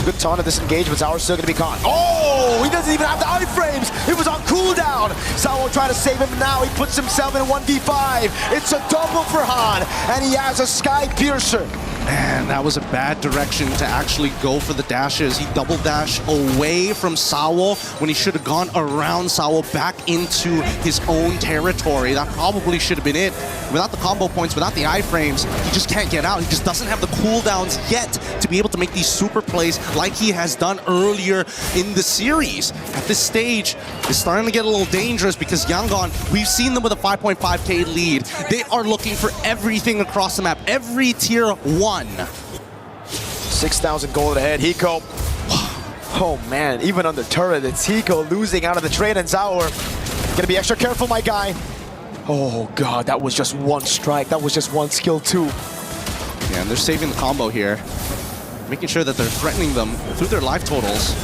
Good taunt to disengage, but Zaur's still going to be caught. Oh, he doesn't even have the iframes. It was on cooldown. Zaur will try to save him now. He puts himself in a 1v5. It's a double for Han, and he has a Sky Piercer. Man, that was a bad direction to actually go for the dashes. He double dashed away from Sao when he should have gone around Sao back into his own territory. That probably should have been it. Without the combo points, without the iframes, he just can't get out. He just doesn't have the cooldowns yet to be able to make these super plays like he has done earlier in the series. At this stage, it's starting to get a little dangerous because Yangon, we've seen them with a 5.5k lead. They are looking for everything across the map, every tier 1. 6,000 gold ahead. Hiko. Oh man, even on the turret, it's Hiko losing out of the trade, and Zaur gonna be extra careful, my guy. Oh god, that was just one strike. That was just one skill too. Yeah, and they're saving the combo here, making sure that they're threatening them through their life totals.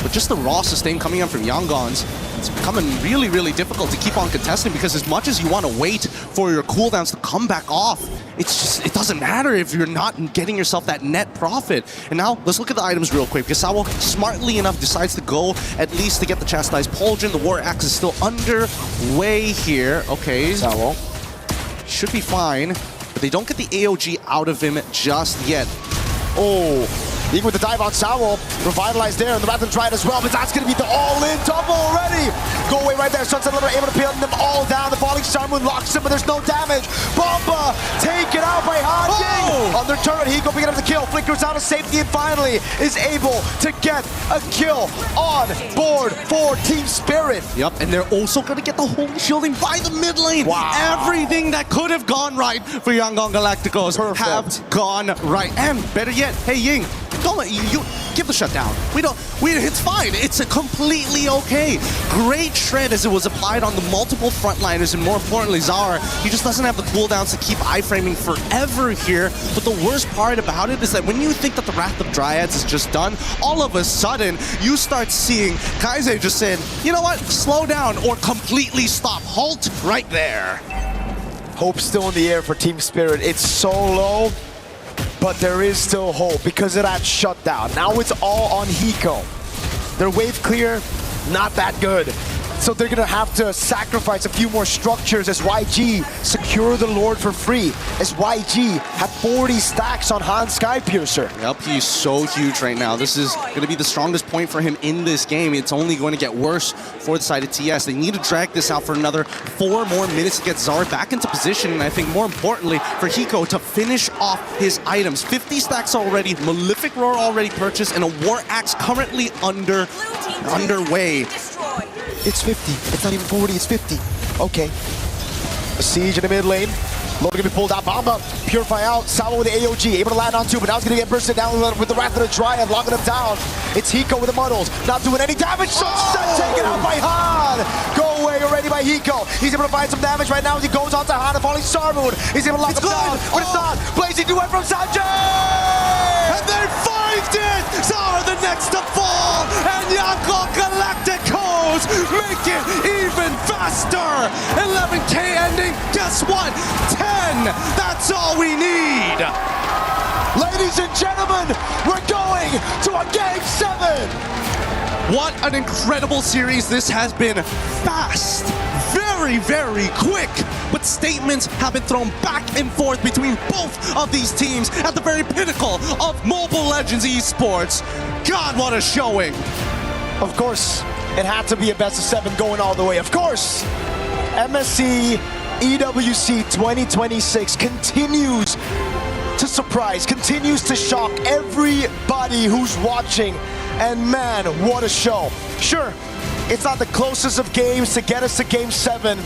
But just the raw sustain coming up from Yangon's, it's becoming really, really difficult to keep on contesting because as much as you want to wait for your cooldowns to come back off, it doesn't matter if you're not getting yourself that net profit. And now, let's look at the items real quick because Sao, smartly enough, decides to go at least to get the Chastised Pauldron. The War Axe is still underway here. Okay. Sao should be fine, but they don't get the AOG out of him just yet. Oh, even with the dive on Sao, revitalized there, and the Rathan tried as well, but that's going to be the all-in double already. Go away right there. Sunset Lover able to pin them all down. The falling Star Moon locks him, but there's no damage. Bomba taken out by Han Ying. On their turret, Hiko picking up the kill. Flickers out of safety and finally is able to get a kill on board for Team Spirit. Yep, and they're also going to get the holy shielding by the mid lane. Wow. Everything that could have gone right for Yangon Galacticos have gone right. And better yet, hey Ying, Don't let you give the shutdown. It's fine. It's completely okay. Great shred as it was applied on the multiple frontliners, and more importantly, Zara. He just doesn't have the cooldowns to keep iframing forever here. But the worst part about it is that when you think that the Wrath of Dryads is just done, all of a sudden you start seeing Kaise just saying, you know what, slow down or completely stop. Halt right there. Hope still in the air for Team Spirit. It's so low, but there is still hope because of that shutdown. Now it's all on Hiko. Their wave clear, not that good. So they're gonna have to sacrifice a few more structures as YG secure the Lord for free. As YG have 40 stacks on Han Skypiercer. Yep, he's so huge right now. This is gonna be the strongest point for him in this game. It's only going to get worse for the side of TS. They need to drag this out for another 4 more minutes to get Zara back into position. And I think more importantly for Hiko to finish off his items. 50 stacks already, Malefic Roar already purchased, and a War Axe currently underway. It's 50. It's not even 40, it's 50. Okay. A siege in the mid lane. Load gonna be pulled out. Bomba, purify out. Salvo with the AOG, able to land on 2, but now it's gonna get bursted down with the Wrath of the Dryad, locking him down. It's Hiko with the muddles, not doing any damage. Taken out by Han. Go away already by Hiko. He's able to find some damage right now as he goes on to Han and falling Star Moon. He's able to lock him down, but it's not. Blazing duel from Sanjay! And they 5'd it! Zara the next to fall! And Yanko Galacticos make it even faster! 11K ending, guess what? 10! That's all we need! Ladies and gentlemen, we're going to a Game 7! What an incredible series this has been. Fast, very, very quick. But statements have been thrown back and forth between both of these teams at the very pinnacle of Mobile Legends esports. God, what a showing. Of course, it had to be a best of 7 going all the way. Of course, MSC EWC 2026 continues to surprise, continues to shock everybody who's watching. And man, what a show. Sure, it's not the closest of games to get us to Game 7.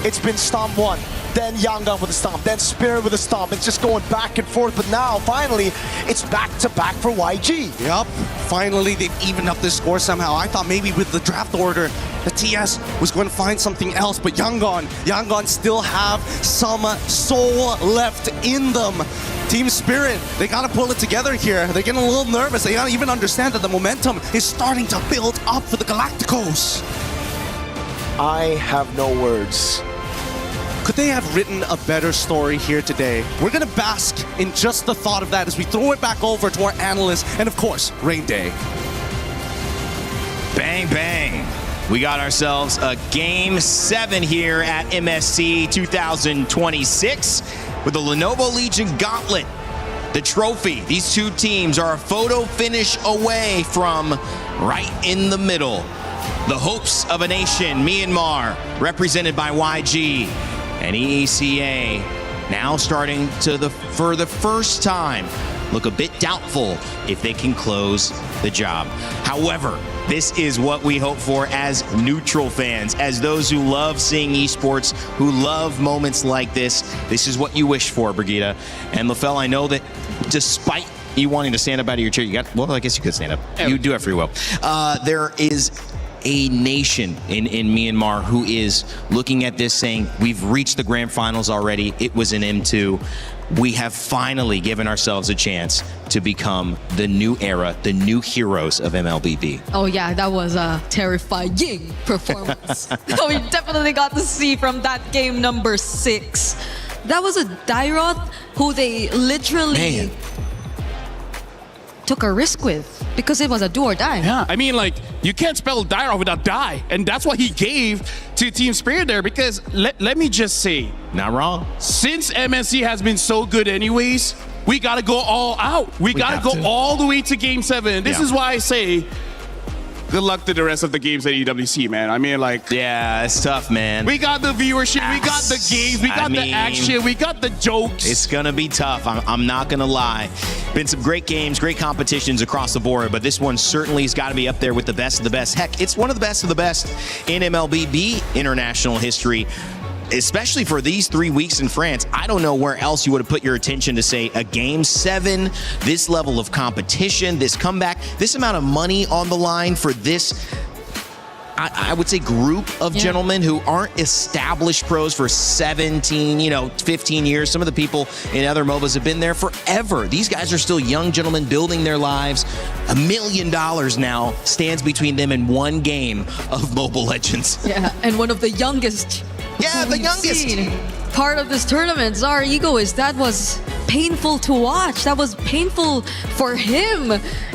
It's been Stomp 1, then Yangon with a Stomp, then Spirit with a Stomp. It's just going back and forth, but now, finally, it's back-to-back for YG. Yup, finally they've evened up this score somehow. I thought maybe with the draft order, the TS was going to find something else, but Yangon still have some soul left in them. Team Spirit, they gotta pull it together here. They're getting a little nervous. They gotta even understand that the momentum is starting to build up for the Galacticos. I have no words. Could they have written a better story here today? We're gonna bask in just the thought of that as we throw it back over to our analysts and of course, Rain Day. Bang, bang. We got ourselves a Game 7 here at MSC 2026 with the Lenovo Legion Gauntlet, the trophy. These two teams are a photo finish away from right in the middle. The hopes of a nation, Myanmar, represented by YG, and EECA now starting to, for the first time, look a bit doubtful if they can close the job. However, this is what we hope for as neutral fans, as those who love seeing esports, who love moments like this. This is what you wish for, Brigitte. And LaFell, I know that despite you wanting to stand up out of your chair, well, I guess you could stand up. You do have free will. There is a nation in Myanmar who is looking at this saying, we've reached the grand finals already. It was an M2. We have finally given ourselves a chance to become the new era, the new heroes of MLBB. Oh yeah, that was a terrifying performance. We definitely got to see from that game number 6. That was a Dairoth who they literally took a risk with because it was a do or die. Yeah, I mean, like, you can't spell Dairoth without die, and that's what he gave to Team Spirit there, because let me just say, not wrong. Since MSC has been so good anyways, we gotta go all out. We gotta go all the way to Game 7. This is why I say, good luck to the rest of the games at EWC, man. I mean, like... Yeah, it's tough, man. We got the viewership, we got the games, we got the action, we got the jokes. It's gonna be tough, I'm not gonna lie. Been some great games, great competitions across the board, but this one certainly has got to be up there with the best of the best. Heck, it's one of the best in MLBB international history. especially for these 3 weeks in France, I don't know where else you would have put your attention to say a Game 7, this level of competition, this comeback, this amount of money on the line for this, I would say, group of gentlemen who aren't established pros for 17, 15 years. Some of the people in other MOBAs have been there forever. These guys are still young gentlemen building their lives. $1 million now stands between them and one game of Mobile Legends. Yeah, and one of the youngest. Yeah, the youngest. Part of this tournament, Zar Egoist, that was painful to watch. That was painful for him.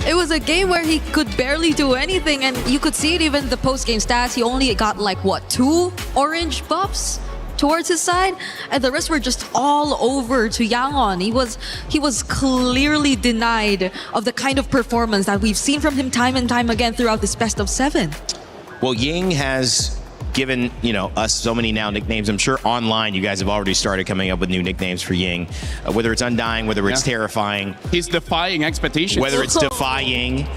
It was a game where he could barely do anything, and you could see it even the post-game stats. He only got 2 orange buffs towards his side, and the rest were just all over to Yangon. He was clearly denied of the kind of performance that we've seen from him time and time again throughout this best of 7. Well, Ying has given us so many now nicknames. I'm sure online you guys have already started coming up with new nicknames for Ying, whether it's Undying, whether it's Terrifying. He's defying expectations. Whether it's Defying,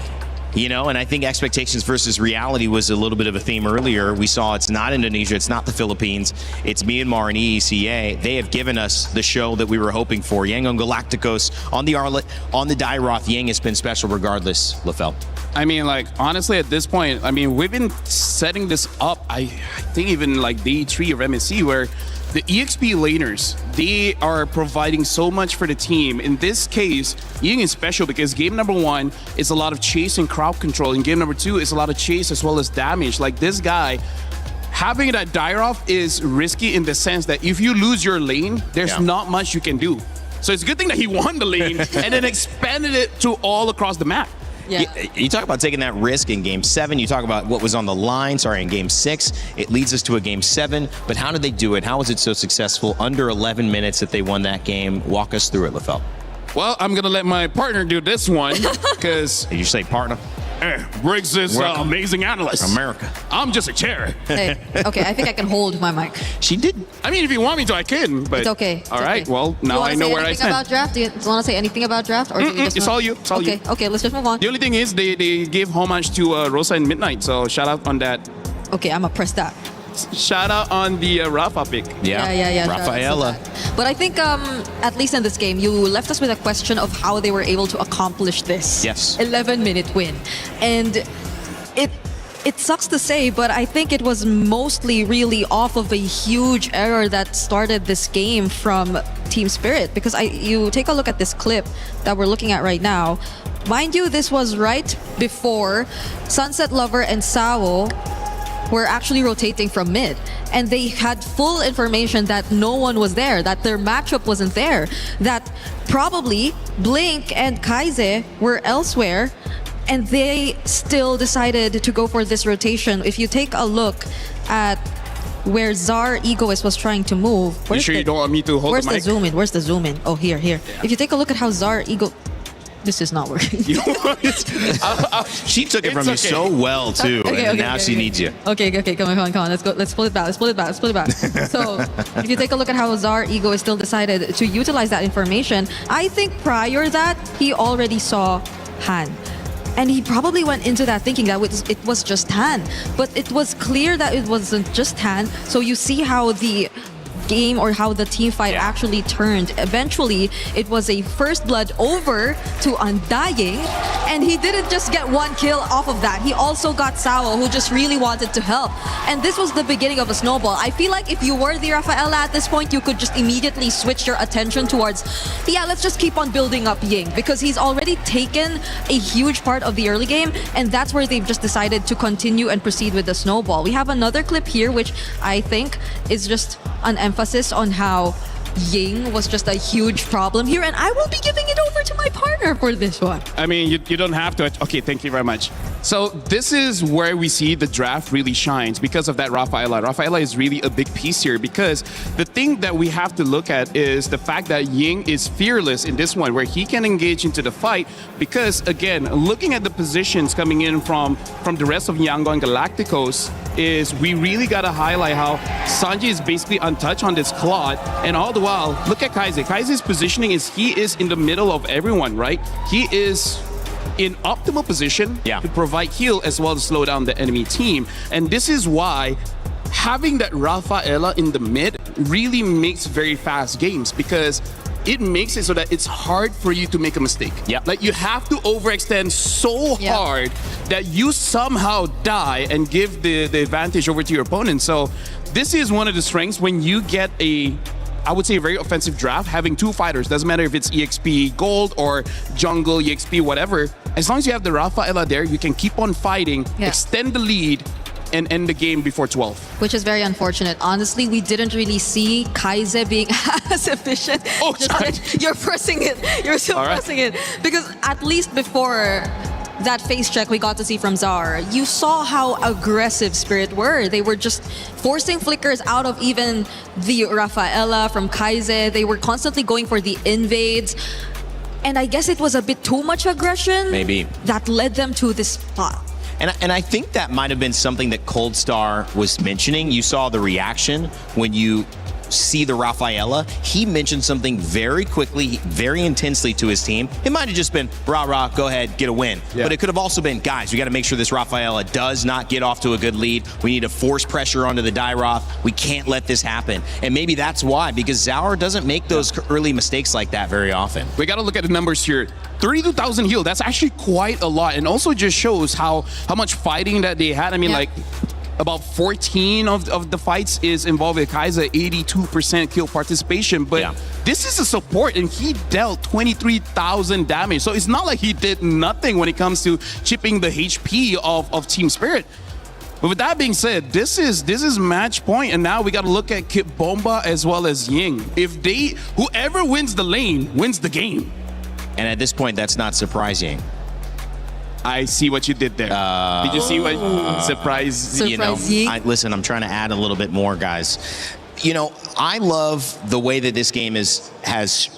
and I think expectations versus reality was a little bit of a theme earlier. We saw it's not Indonesia, it's not the Philippines, it's Myanmar and EECA. They have given us the show that we were hoping for. Yangon Galacticos on the Arlet, on the Dairoth. Ying has been special regardless, Lefel. I mean, honestly, at this point, we've been setting this up, I think even day 3 of MSC, where the EXP laners, they are providing so much for the team. In this case, Ying is special because game number 1 is a lot of chase and crowd control. And game number 2 is a lot of chase as well as damage. This guy, having that Dairoth is risky in the sense that if you lose your lane, there's not much you can do. So it's a good thing that he won the lane and then expanded it to all across the map. Yeah. You talk about taking that risk in Game 7. You talk about what was on the line, in Game 6. It leads us to a Game 7. But how did they do it? How was it so successful? Under 11 minutes that they won that game. Walk us through it, Lefel. Well, I'm going to let my partner do this one because... Did you say partner? Briggs is amazing analyst. America. I'm just a chair. Hey, okay, I think I can hold my mic. She did. I mean, if you want me to, I can. But it's okay. All right. Well, now I know where I stand. About draft? Do you want to say anything about draft, or do we just it's all you. It's all you. Okay, let's just move on. The only thing is they gave homage to Rosa and Midnight, so shout out on that. Okay, I'm gonna press that. Shout out on the Rafa pick. Yeah. Rafaela. But I think, at least in this game, you left us with a question of how they were able to accomplish this. Yes. 11-minute win. And it sucks to say, but I think it was mostly really off of a huge error that started this game from Team Spirit. Because you take a look at this clip that we're looking at right now. Mind you, this was right before Sunset Lover and Sao were actually rotating from mid, and they had full information that no one was there, that their matchup wasn't there, that probably Blink and Kaize were elsewhere, and they still decided to go for this rotation. If you take a look at where Zar Egoist was trying to move, you sure you don't want me to hold the mic? Where's the zoom in? Where's the zoom in? Oh, here. Yeah. If you take a look at how Zar Ego... This is not working. She took it from you so well too, and now she needs you. Okay, come on. Let's go. Let's pull it back. So, if you take a look at how Zar Ego still decided to utilize that information, I think prior that he already saw Han. And he probably went into that thinking that it was just Han. But it was clear that it wasn't just Han. So you see how the game or how the team fight actually turned. Eventually, it was a first blood over to Undying, and he didn't just get one kill off of that. He also got Sao, who just really wanted to help. And this was the beginning of a snowball. I feel like if you were the Rafaela at this point, you could just immediately switch your attention towards, let's just keep on building up Ying, because he's already taken a huge part of the early game, and that's where they've just decided to continue and proceed with the snowball. We have another clip here, which I think is just an emphasis on how Ying was just a huge problem here, and I will be giving it over to my partner for this one. I mean, you don't have to. Okay, thank you very much. So this is where we see the draft really shines because of that Rafaela. Rafaela is really a big piece here because the thing that we have to look at is the fact that Ying is fearless in this one, where he can engage into the fight because, again, looking at the positions coming in from the rest of Yangon Galacticos, is we really got to highlight how Sanji is basically untouched on this Claude, and all the while, look at Kaize. Kaize's positioning is he is in the middle of everyone, right? He is in optimal position to provide heal as well as slow down the enemy team. And this is why having that Rafaela in the mid really makes very fast games because it makes it so that it's hard for you to make a mistake. Yep. Like you have to overextend so hard that you somehow die and give the advantage over to your opponent. So this is one of the strengths when you get I would say a very offensive draft, having two fighters. Doesn't matter if it's EXP Gold or Jungle, EXP, whatever. As long as you have the Rafaela there, you can keep on fighting, extend the lead, and end the game before 12. Which is very unfortunate. Honestly, we didn't really see Kaize being as efficient. Oh, sorry. You're pressing it. You're still pressing it. Because at least before that face check we got to see from Zar, you saw how aggressive Spirit were. They were just forcing flickers out of even the Rafaela from Kaize. They were constantly going for the invades. And I guess it was a bit too much aggression. Maybe. That led them to this spot. And I think that might have been something that Cold Star was mentioning. You saw the reaction when you see the Rafaela. He mentioned something very quickly, very intensely to his team. It might have just been, rah, go ahead, get a win. Yeah. But it could have also been, guys, we got to make sure this Rafaela does not get off to a good lead. We need to force pressure onto the Dairoth. We can't let this happen. And maybe that's why, because Zaur doesn't make those early mistakes like that very often. We got to look at the numbers here. 32,000 heal, that's actually quite a lot. And also just shows how much fighting that they had. I mean, like, about 14 of the fights is involved with Kaize, 82% kill participation. But this is a support, and he dealt 23,000 damage. So it's not like he did nothing when it comes to chipping the HP of Team Spirit. But with that being said, this is match point, and now we got to look at Kit Bomba as well as Ying. Whoever wins the lane wins the game. And at this point, that's not surprising. I see what you did there. Did you see what surprise? You know, listen, I'm trying to add a little bit more, guys. You know, I love the way that this game has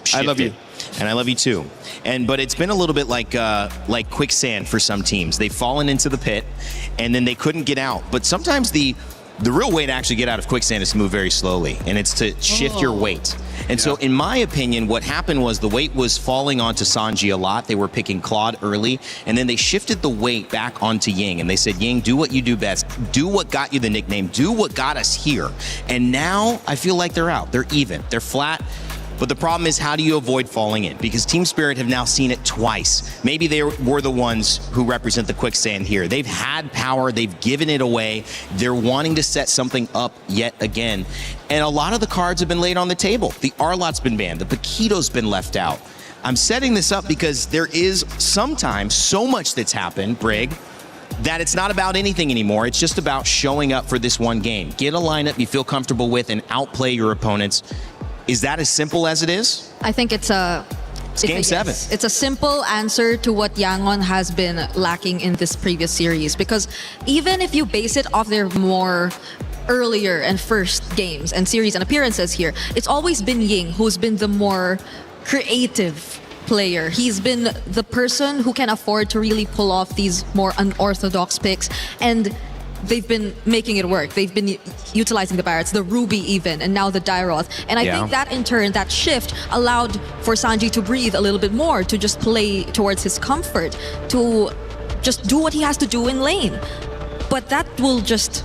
shifted. I love you. And I love you too. But it's been a little bit like quicksand for some teams. They've fallen into the pit, and then they couldn't get out. But sometimes the real way to actually get out of quicksand is to move very slowly, and it's to shift your weight. And so, in my opinion, what happened was the weight was falling onto Sanji a lot. They were picking Claude early, and then they shifted the weight back onto Ying, and they said, Ying, do what you do best. Do what got you the nickname. Do what got us here. And now, I feel like they're out. They're even. They're flat. But the problem is, how do you avoid falling in? Because Team Spirit have now seen it twice. Maybe they were the ones who represent the quicksand here. They've had power. They've given it away. They're wanting to set something up yet again. And a lot of the cards have been laid on the table. The Arlot's been banned. The Paquito's been left out. I'm setting this up because there is sometimes so much that's happened, Brig, that it's not about anything anymore. It's just about showing up for this one game. Get a lineup you feel comfortable with and outplay your opponents. Is that as simple as it is? I think it's game 7. It's a simple answer to what Yangon has been lacking in this previous series. Because even if you base it off their more earlier and first games and series and appearances here, it's always been Ying who's been the more creative player. He's been the person who can afford to really pull off these more unorthodox picks, and they've been making it work. They've been utilizing the Barretts, the Ruby even, and now the Dairoth. And I think that in turn, that shift allowed for Sanji to breathe a little bit more, to just play towards his comfort, to just do what he has to do in lane. But that will just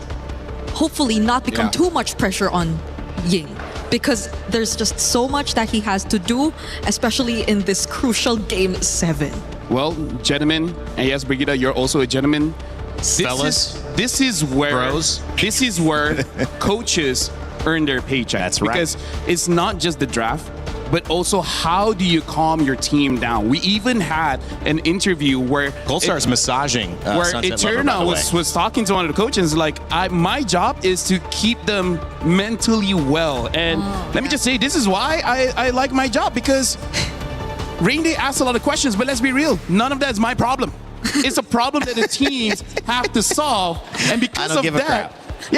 hopefully not become too much pressure on Ying, because there's just so much that he has to do, especially in this crucial game 7. Well, gentlemen, and yes, Brigitte, you're also a gentleman. This is where coaches earn their paycheck. That's right. Because it's not just the draft, but also how do you calm your team down? We even had an interview where Goldstar's massaging where Eterna was talking to one of the coaches like, my job is to keep them mentally well. And let me just say, this is why I like my job, because Rain Day asks a lot of questions, but let's be real, none of that is my problem. It's a problem that the teams have to solve, and because of that,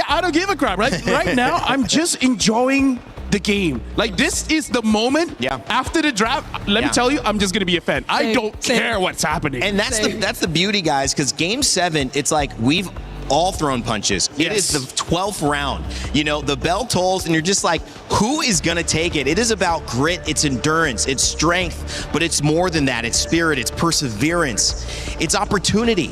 I don't give a crap. Right now, I'm just enjoying the game. Like, this is the moment after the draft. Let me tell you, I'm just gonna be a fan. I don't care what's happening. And that's the beauty, guys, because game 7, it's like we've all thrown punches. It is the 12th round. You know, the bell tolls, and you're just like, who is going to take it? It is about grit, it's endurance, it's strength, but it's more than that. It's spirit, it's perseverance, it's opportunity,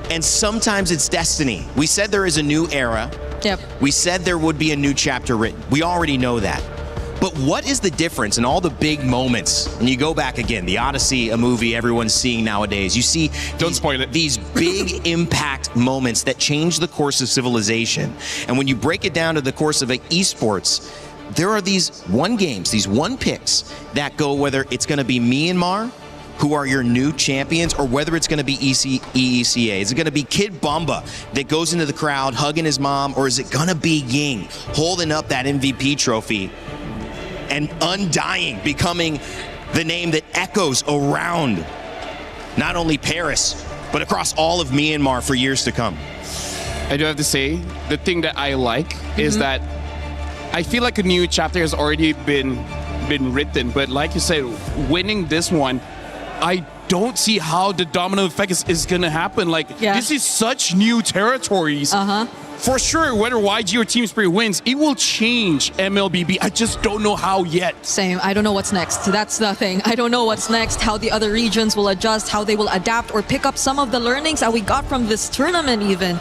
and sometimes it's destiny. We said there is a new era Yep. We said there would be a new chapter written. We already know that. But what is the difference in all the big moments? And you go back again, the Odyssey, a movie everyone's seeing nowadays. You see these big impact moments that change the course of civilization. And when you break it down to the course of esports, there are these one games, these one picks that go, whether it's going to be Myanmar, who are your new champions, or whether it's going to be EECA. Is it going to be Kid Bomba that goes into the crowd hugging his mom, or is it going to be Ying holding up that MVP trophy and undying, becoming the name that echoes around not only Paris, but across all of Myanmar for years to come? I do have to say, the thing that I like is that I feel like a new chapter has already been written, but like you said, winning this one, I don't see how the domino effect is going to happen. Like, this is such new territories. For sure, whether YG or Team Spirit wins, it will change MLBB. I just don't know how yet. Same. I don't know what's next. That's the thing. I don't know what's next, how the other regions will adjust, how they will adapt or pick up some of the learnings that we got from this tournament even.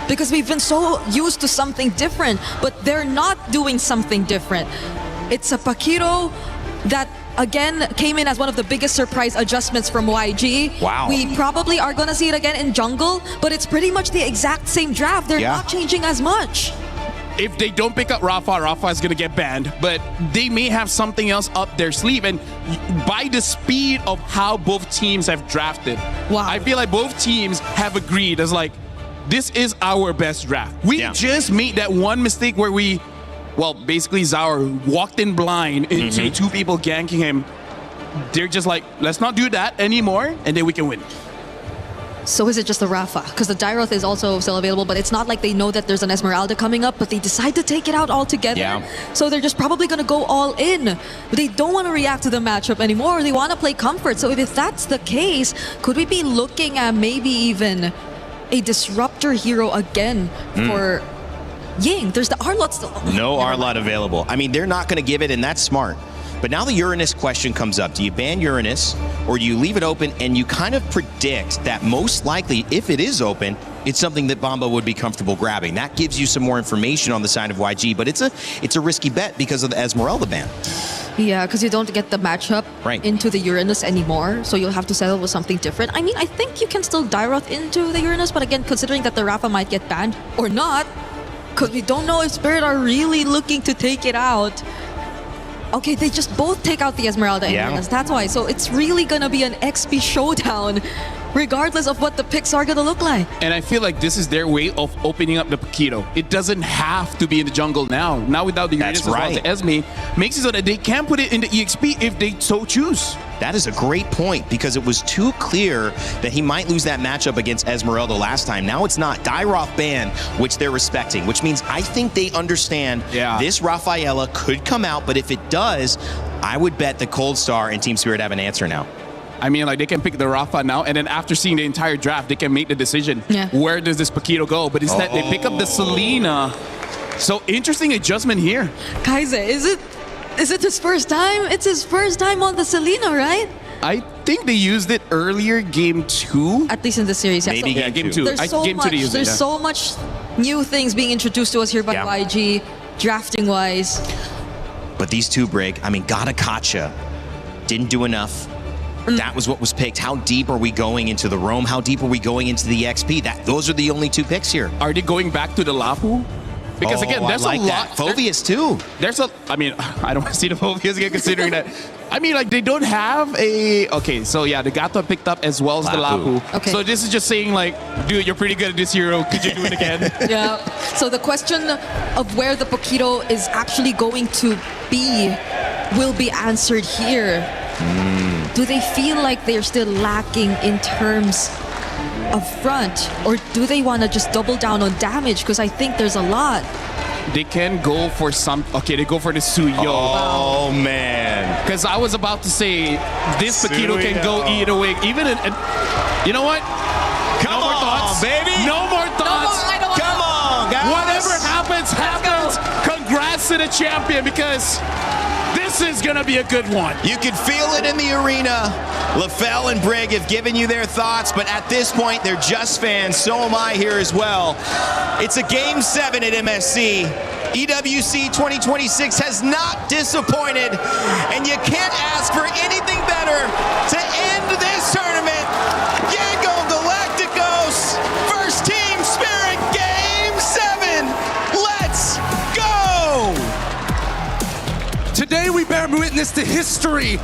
Because we've been so used to something different, but they're not doing something different. It's a Paquito that, again, came in as one of the biggest surprise adjustments from YG. Wow. We probably are going to see it again in Jungle, but it's pretty much the exact same draft. They're not changing as much. If they don't pick up Rafa is going to get banned, but they may have something else up their sleeve. And by the speed of how both teams have drafted, I feel like both teams have agreed as like, this is our best draft. We just made that one mistake where we, well, basically Zaur walked in blind into two people ganking him. They're just like, let's not do that anymore, and then we can win. So is it just the Rafa? Because the Dyroth is also still available, but it's not like they know that there's an Esmeralda coming up, but they decide to take it out altogether. So they're just probably going to go all in. They don't want to react to the matchup anymore, or they want to play comfort. So if that's the case, could we be looking at maybe even a disruptor hero again for Ying? There's the Arlott still. No Arlott available. I mean, they're not going to give it, and that's smart. But now the Uranus question comes up. Do you ban Uranus, or do you leave it open and you kind of predict that most likely, if it is open, it's something that Bomba would be comfortable grabbing? That gives you some more information on the side of YG, but it's a risky bet because of the Esmeralda ban. Yeah, because you don't get the matchup into the Uranus anymore, so you'll have to settle with something different. I mean, I think you can still Dyroth into the Uranus, but again, considering that the Rafa might get banned or not, because we don't know if Spirit are really looking to take it out. Okay, they just both take out the Esmeralda and Uranus, that's why. So it's really going to be an XP showdown, regardless of what the picks are going to look like. And I feel like this is their way of opening up the Paquito. It doesn't have to be in the jungle now. Now without the Uranus as well as the Esme, makes it so that they can put it in the EXP if they so choose. That is a great point, because it was too clear that he might lose that matchup against Esmeralda last time. Now it's not. Dyroth ban, which they're respecting, which means I think they understand this Rafaela could come out, but if it does, I would bet the Cold Star and Team Spirit have an answer now. I mean, like, they can pick the Rafa now, and then after seeing the entire draft, they can make the decision. Where does this Paquito go? But instead, they pick up the Selena. So, interesting adjustment here. Kaiser, is it his first time? It's his first time on the Selena, right? I think they used it earlier, game 2. At least in the series. Maybe game 2. There's so much new things being introduced to us here by YG, drafting-wise. But these two, Brig, I mean, Gatakacha didn't do enough. That was what was picked. How deep are we going into the Roam? How deep are we going into the XP? Those are the only two picks here. Are they going back to the Lapu? Because again, there's a lot. Phoveus too. I mean, I don't want to see the Phoveus again, considering that. I mean, like, they don't have a. Okay, so yeah, the Gato picked up as well as the Lapu. Okay. So this is just saying, like, dude, you're pretty good at this hero. Could you do it again? Yeah. So the question of where the Paquito is actually going to be will be answered here. Do they feel like they're still lacking in terms of front, or do they want to just double down on damage? Because I think there's a lot. They can go for some. Okay, they go for the Suyo. Oh man! Because I was about to say this Paquito can go either way. Even you know what? Come no more thoughts, baby. No more thoughts. Come on, guys. Whatever happens, happens. Congrats to the champion, because this is gonna be a good one. You can feel it in the arena. LaFell and Brig have given you their thoughts, but at this point, they're just fans. So am I here as well. It's a Game 7 at MSC. EWC 2026 has not disappointed, and you can't ask for anything better to end this tournament. Yangon Galacticos, first team Spirit, Game 7. Let's go! Today we bear witness to history.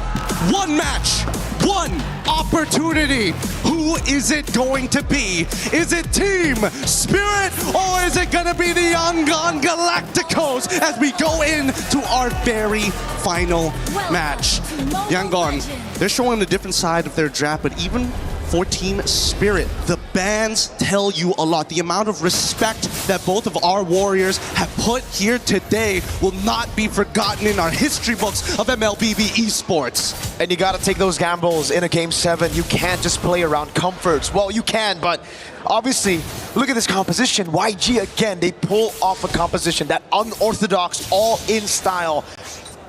One match, one opportunity. Who is it going to be? Is it Team Spirit or is it gonna be the Yangon Galacticos as we go into our very final match? Yangon, they're showing a different side of their draft, but even for Team Spirit, the bans tell you a lot. The amount of respect that both of our warriors have put here today will not be forgotten in our history books of MLBB esports. And you gotta take those gambles in a Game 7. You can't just play around comforts. Well, you can, but obviously, look at this composition. YG, again, they pull off a composition, that unorthodox, all-in style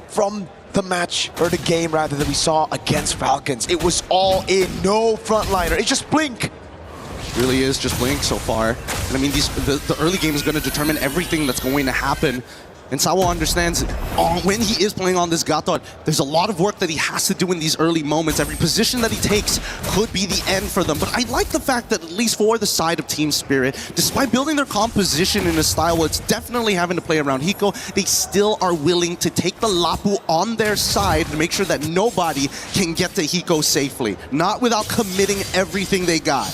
from the match, or the game rather, that we saw against Falcons. It was all in, no frontliner. It's just Blink. It really is just Blink so far. And I mean, the early game is going to determine everything that's going to happen. And Sawo understands when he is playing on this Gatot, there's a lot of work that he has to do in these early moments. Every position that he takes could be the end for them. But I like the fact that, at least for the side of Team Spirit, despite building their composition in a style where it's definitely having to play around Hiko, they still are willing to take the Lapu on their side to make sure that nobody can get to Hiko safely. Not without committing everything they got.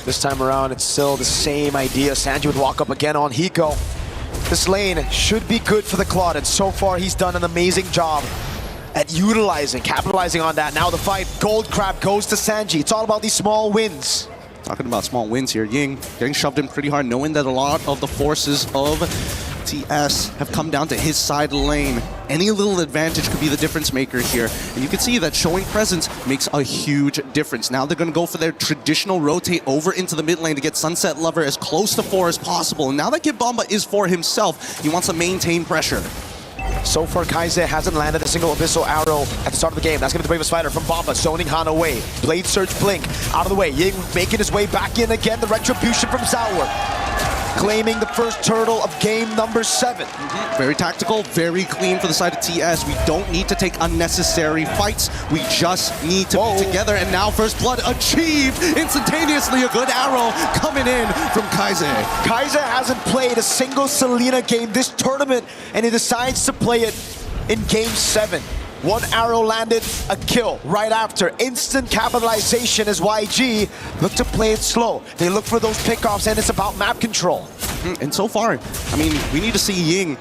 This time around, it's still the same idea. Sanji would walk up again on Hiko. This lane should be good for the Claude, and so far he's done an amazing job at capitalizing on that. Now the fight, Gold Crab goes to Sanji. It's all about these small wins. Talking about small wins here, Ying getting shoved in pretty hard, knowing that a lot of the forces of TS have come down to his side lane. Any little advantage could be the difference maker here. And you can see that showing presence makes a huge difference. Now they're going to go for their traditional rotate over into the mid lane to get Sunset Lover as close to 4 as possible. And now that Kid Bomba is for himself, he wants to maintain pressure. So far, Kaize hasn't landed a single Abyssal arrow at the start of the game. That's going to be the bravest fighter from Bomba, zoning Han away. Blade Surge Blink out of the way. Ying making his way back in again. The retribution from Zaur, claiming the first turtle of game number 7. Very tactical, very clean for the side of TS. We don't need to take unnecessary fights. We just need to be together. And now first blood achieved instantaneously. A good arrow coming in from Kaize. Kaize hasn't played a single Selena game this tournament, and he decides to play it in game 7. One arrow landed, a kill right after. Instant capitalization as YG look to play it slow. They look for those pickoffs, and it's about map control. And so far, I mean, we need to see Ying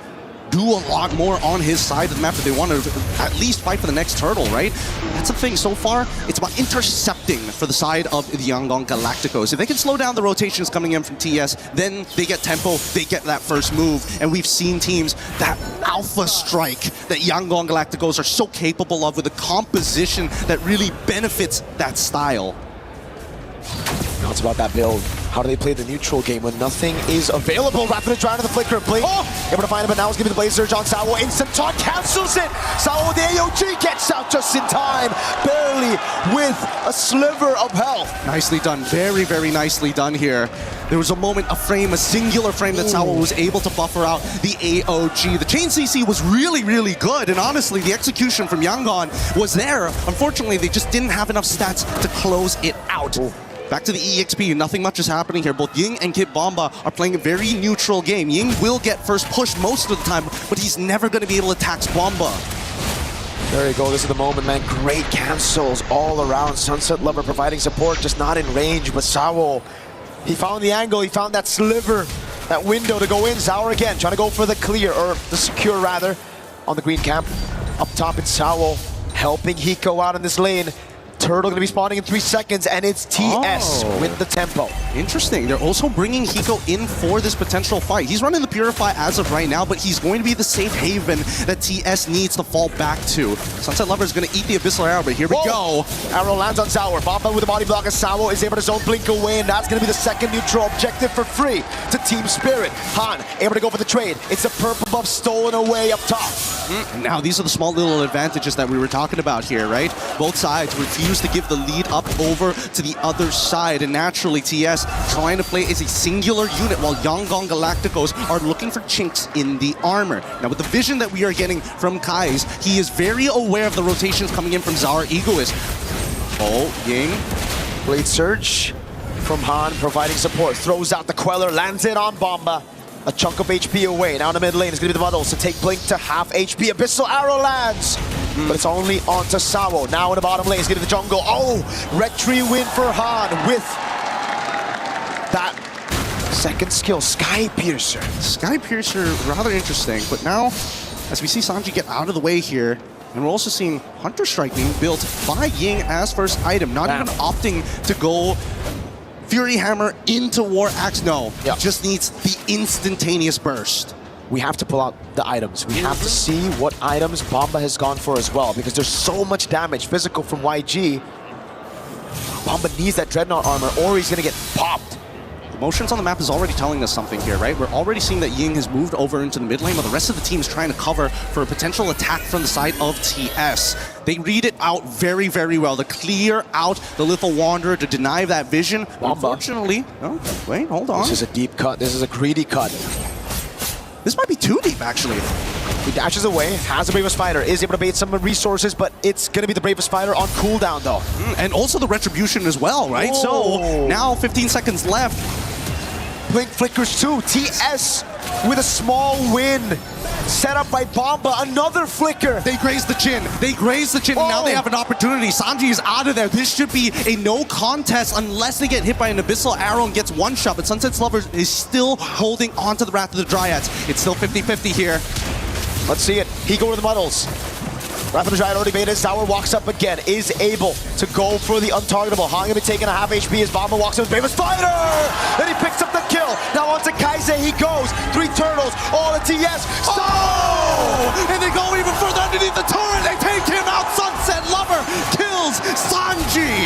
do a lot more on his side of the map if they want to at least fight for the next turtle, right? That's the thing. So far, it's about intercepting for the side of the Yangon Galacticos. If they can slow down the rotations coming in from TS, then they get tempo, they get that first move. And we've seen teams, that alpha strike that Yangon Galacticos are so capable of with a composition that really benefits that style. Now it's about that build. How do they play the neutral game when nothing is available? Rapid dry to the flicker of Blink. Able to find him, but now he's giving the Blaze Surge on Sawo. Instant taunt cancels it. Sawo, the AOG, gets out just in time. Barely with a sliver of health. Nicely done. Very, very nicely done here. There was a moment, a singular frame that Sawo was able to buffer out the AOG. The chain CC was really, really good. And honestly, the execution from Yangon was there. Unfortunately, they just didn't have enough stats to close it out. Back to the EXP, nothing much is happening here. Both Ying and Kid Bomba are playing a very neutral game. Ying will get first push most of the time, but he's never going to be able to tax Bomba. There you go, this is the moment, man. Great cancels all around. Sunset Lover providing support, just not in range. But Sawo, he found the angle, he found that sliver, that window to go in. Zaur again, trying to go for the clear, or the secure rather, on the green camp. Up top, it's Sawo helping Hiko out in this lane. turtle gonna be spawning in 3 seconds, and it's TS with the tempo. Interesting. They're also bringing Hiko in for this potential fight. He's running the Purify as of right now, but he's going to be the safe haven that TS needs to fall back to. Sunset Lover is going to eat the Abyssal Arrow, but here we go. Arrow lands on Sour. Bomba with a body block, as Sour is able to zone blink away, and that's going to be the second neutral objective for free to Team Spirit. Han able to go for the trade. It's a purple buff stolen away up top. Now, these are the small little advantages that we were talking about here, right? Both sides refuse to give the lead up over to the other side, and naturally TS trying to play as a singular unit while Yangon Galacticos are looking for chinks in the armor. Now, with the vision that we are getting from Kai's, he is very aware of the rotations coming in from Zara Egoist. Oh, Ying. Blade Surge from Han providing support. Throws out the Queller, lands it on Bomba. A chunk of HP away. Now in the mid lane is going to be the Muddles to take Blink to half HP. Abyssal Arrow lands, but it's only onto Sawo. Now in the bottom lane is going to be the jungle. Oh, Red Tree win for Han with that second skill, Sky Piercer. Sky Piercer, rather interesting, but now as we see Sanji get out of the way here, and we're also seeing Hunter Strike being built by Ying as first item, not even opting to go Fury Hammer into War Axe. No, just needs the instantaneous burst. We have to pull out the items. We have to see what items Bomba has gone for as well, because there's so much damage physical from YG. Bomba needs that Dreadnought armor or he's going to get popped. The motions on the map is already telling us something here, right? We're already seeing that Ying has moved over into the mid lane, while the rest of the team is trying to cover for a potential attack from the side of TS. They read it out very, very well to clear out the Lethal Wanderer, to deny that vision. Unfortunately, oh, wait, hold on. This is a deep cut. This is a greedy cut. This might be too deep, actually. He dashes away, has the Bravest Fighter, is able to bait some resources, but it's going to be the Bravest Fighter on cooldown, though. And also the Retribution as well, right? So now 15 seconds left. Blink flickers too. TS with a small win. Set up by Bomba, another flicker. They graze the chin. They graze the chin, and now they have an opportunity. Sanji is out of there. This should be a no contest unless they get hit by an Abyssal Arrow and gets one shot. But Sunset Lover is still holding on to the Wrath of the Dryads. It's still 50-50 here. Let's see it. He go to the Muddles. Wrath of the Dryad already baited. Sour walks up again, is able to go for the untargetable. Han gonna be taking a half HP as Bomba walks in with Bravest Fighter! And he picks up the kill. Now onto Kaise he goes. 3 turtles, all at TS. Oh! And they go even further underneath the turret. They take him out. Sunset Lover kills Sanji.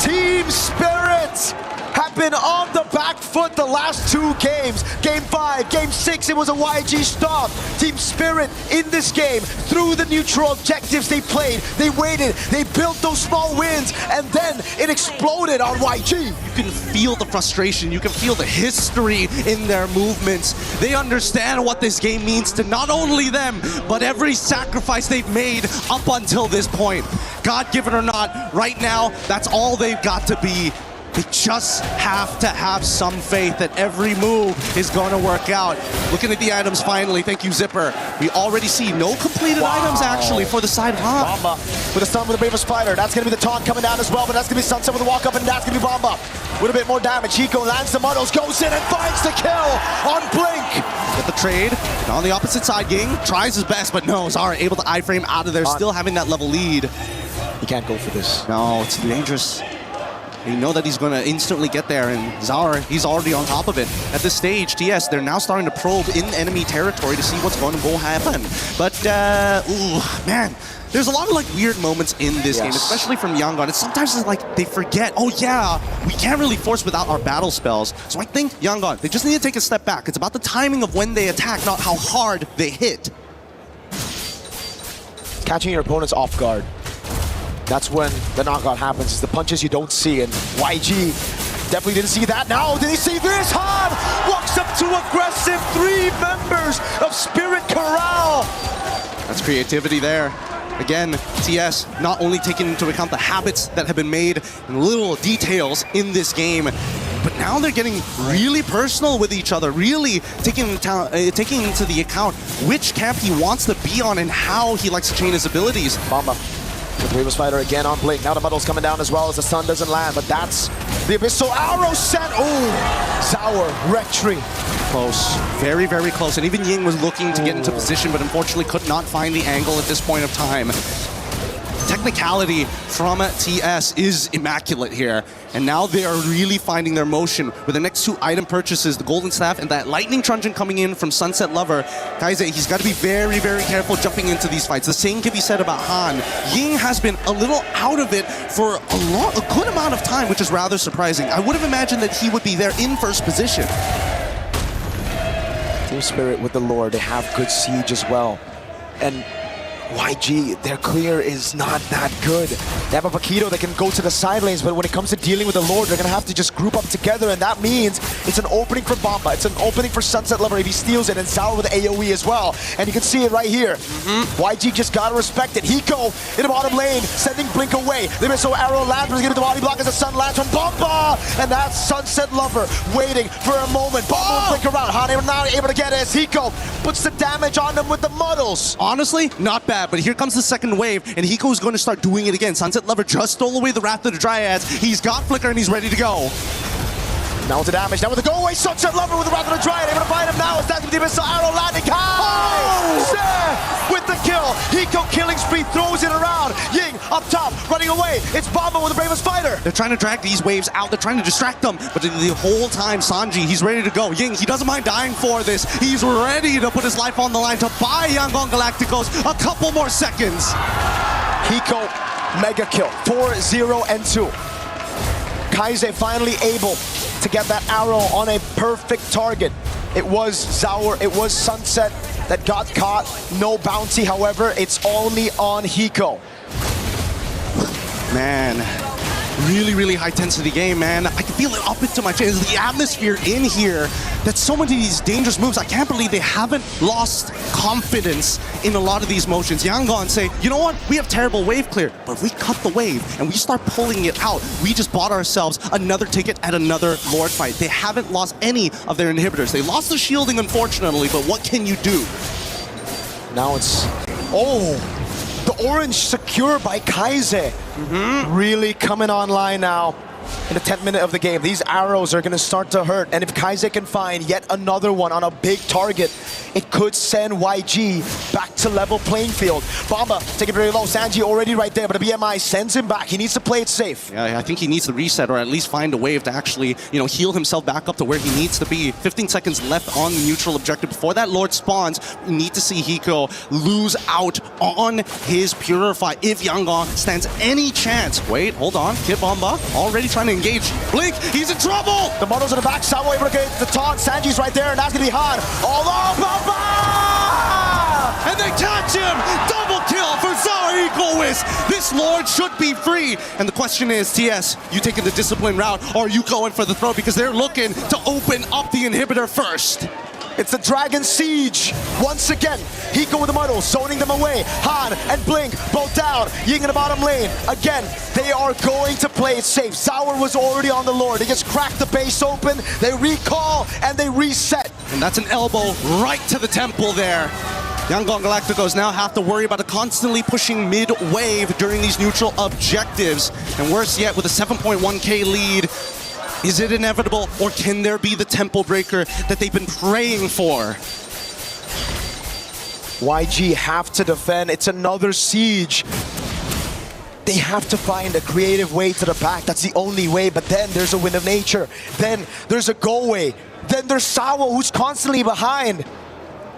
Team Spirit have been on the back foot the last 2 games. Game 5, Game 6, it was a YG stop. Team Spirit in this game, through the neutral objectives they played, they waited, they built those small wins, and then it exploded on YG. You can feel the frustration, you can feel the history in their movements. They understand what this game means to not only them, but every sacrifice they've made up until this point. God-given or not, right now, that's all they've got to be. They just have to have some faith that every move is going to work out. Looking at the items finally, thank you Zipper. We already see no completed items actually for the side of Han. Bomba with a stun with the Bravest Fighter. That's going to be the taunt coming down as well, but that's going to be Sunset with a walk up, and that's going to be Bomba with a bit more damage. Hiko lands the Muddles, goes in and finds the kill on Blink. Get the trade. And on the opposite side, Ying tries his best, but no, Zara able to iframe out of there, still having that level lead. He can't go for this. No, it's dangerous. They know that he's going to instantly get there, and Zara, he's already on top of it. At this stage, TS, they're now starting to probe in enemy territory to see what's going to go happen. But, ooh, man, there's a lot of like weird moments in this game, especially from Yangon. It's sometimes it's like they forget, oh yeah, we can't really force without our battle spells. So I think Yangon, they just need to take a step back. It's about the timing of when they attack, not how hard they hit. Catching your opponents off guard. That's when the knockout happens. It's the punches you don't see, and YG definitely didn't see that. Now, did he see this? Han walks up to aggressive 3 members of Spirit Corral. That's creativity there. Again, TS not only taking into account the habits that have been made and little details in this game, but now they're getting really personal with each other, really taking into the account which camp he wants to be on and how he likes to chain his abilities. Bomba with the Bravest Fighter again on Blink. Now the Muddle's coming down as well as the sun doesn't land, but that's the Abyssal Arrow set. Oh, Sour, Red Tree. Close, very, very close. And even Ying was looking to get into position, but unfortunately could not find the angle at this point of time. Tech technicality from TS is immaculate here. And now they are really finding their motion with the next 2 item purchases, the Golden Staff and that Lightning Truncheon coming in from Sunset Lover. Kaise, he's got to be very, very careful jumping into these fights. The same can be said about Han. Ying has been a little out of it for a good amount of time, which is rather surprising. I would have imagined that he would be there in first position. Team Spirit with the Lord, they have good siege as well. And YG, their clear is not that good. They have a Paquito that can go to the side lanes, but when it comes to dealing with the Lord, they're going to have to just group up together, and that means it's an opening for Bomba, it's an opening for Sunset Lover if he steals it, and Sour with AoE as well. And you can see it right here. YG just got to respect it. Hiko in the bottom lane, sending Blink away. The missile arrow lands, was getting the body block as the sun lands from Bomba, and that's Sunset Lover waiting for a moment. Bomba will blink around. Han not able to get it as Hiko puts the damage on them with the muddles. Honestly, not bad. But here comes the second wave, and Hiko is going to start doing it again. Sunset Lover just stole away the Wrath of the Dryads. He's got Flicker, and he's ready to go. Now with the damage, now with the go away, Sunset Lover with the Wrath of the Dryad, able to find him now. It's that the missile arrow landing. With the kill, Hiko killing spree, throws it around. Ying up top, running away. It's Bomba with the bravest fighter. They're trying to drag these waves out. They're trying to distract them, but the whole time, Sanji, he's ready to go. Ying, he doesn't mind dying for this. He's ready to put his life on the line to buy Yangon Galacticos a couple more seconds. Hiko, mega kill, 4-0-2. Kaise finally able to get that arrow on a perfect target. It was Zaur, it was Sunset that got caught. No bounty, however, it's only on Hiko. Man, really high intensity game, man. I can feel it up into my chest. The atmosphere in here, that's so many of these dangerous moves. I can't believe they haven't lost confidence in a lot of these motions. Yangon say, you know what? We have terrible wave clear, but if we cut the wave and we start pulling it out, we just bought ourselves another ticket at another Lord fight. They haven't lost any of their inhibitors. They lost the shielding, unfortunately, but what can you do? Now it's... Oh! The orange secure by Kaise. Really coming online now in the 10th minute of the game. These arrows are going to start to hurt, and if Kaise can find yet another one on a big target, it could send YG back to level playing field. Bomba taking very low. Sanji already right there, but the BMI sends him back. He needs to play it safe. Yeah, I think he needs to reset or at least find a wave to actually, heal himself back up to where he needs to be. 15 seconds left on the neutral objective before that Lord spawns. We need to see Hiko lose out on his Purify if Yangon stands any chance. Wait, hold on. Kid Bomba already trying to engage. Blink, he's in trouble! The models in the back, Sawa able to get the taunt. Sanji's right there, and that's gonna be Han. Although Bomba! And they catch him! Double kill for Zaur Egoist! This Lord should be free! And the question is, TS, you taking the discipline route, or are you going for the throw? Because they're looking to open up the inhibitor first. It's the Dragon Siege. Once again, Hiko with the muddle, zoning them away. Han and Blink both down. Ying in the bottom lane. Again, they are going to play it safe. Zaur was already on the Lord. They just cracked the base open. They recall and they reset. And that's an elbow right to the temple there. Yangon Galacticos now have to worry about constantly pushing mid-wave during these neutral objectives. And worse yet, with a 7.1k lead, is it inevitable, or can there be the temple breaker that they've been praying for? YG have to defend. It's another siege. They have to find a creative way to the back. That's the only way, but then there's a Wind of Nature. Then there's a go away. Then there's Sawa, who's constantly behind.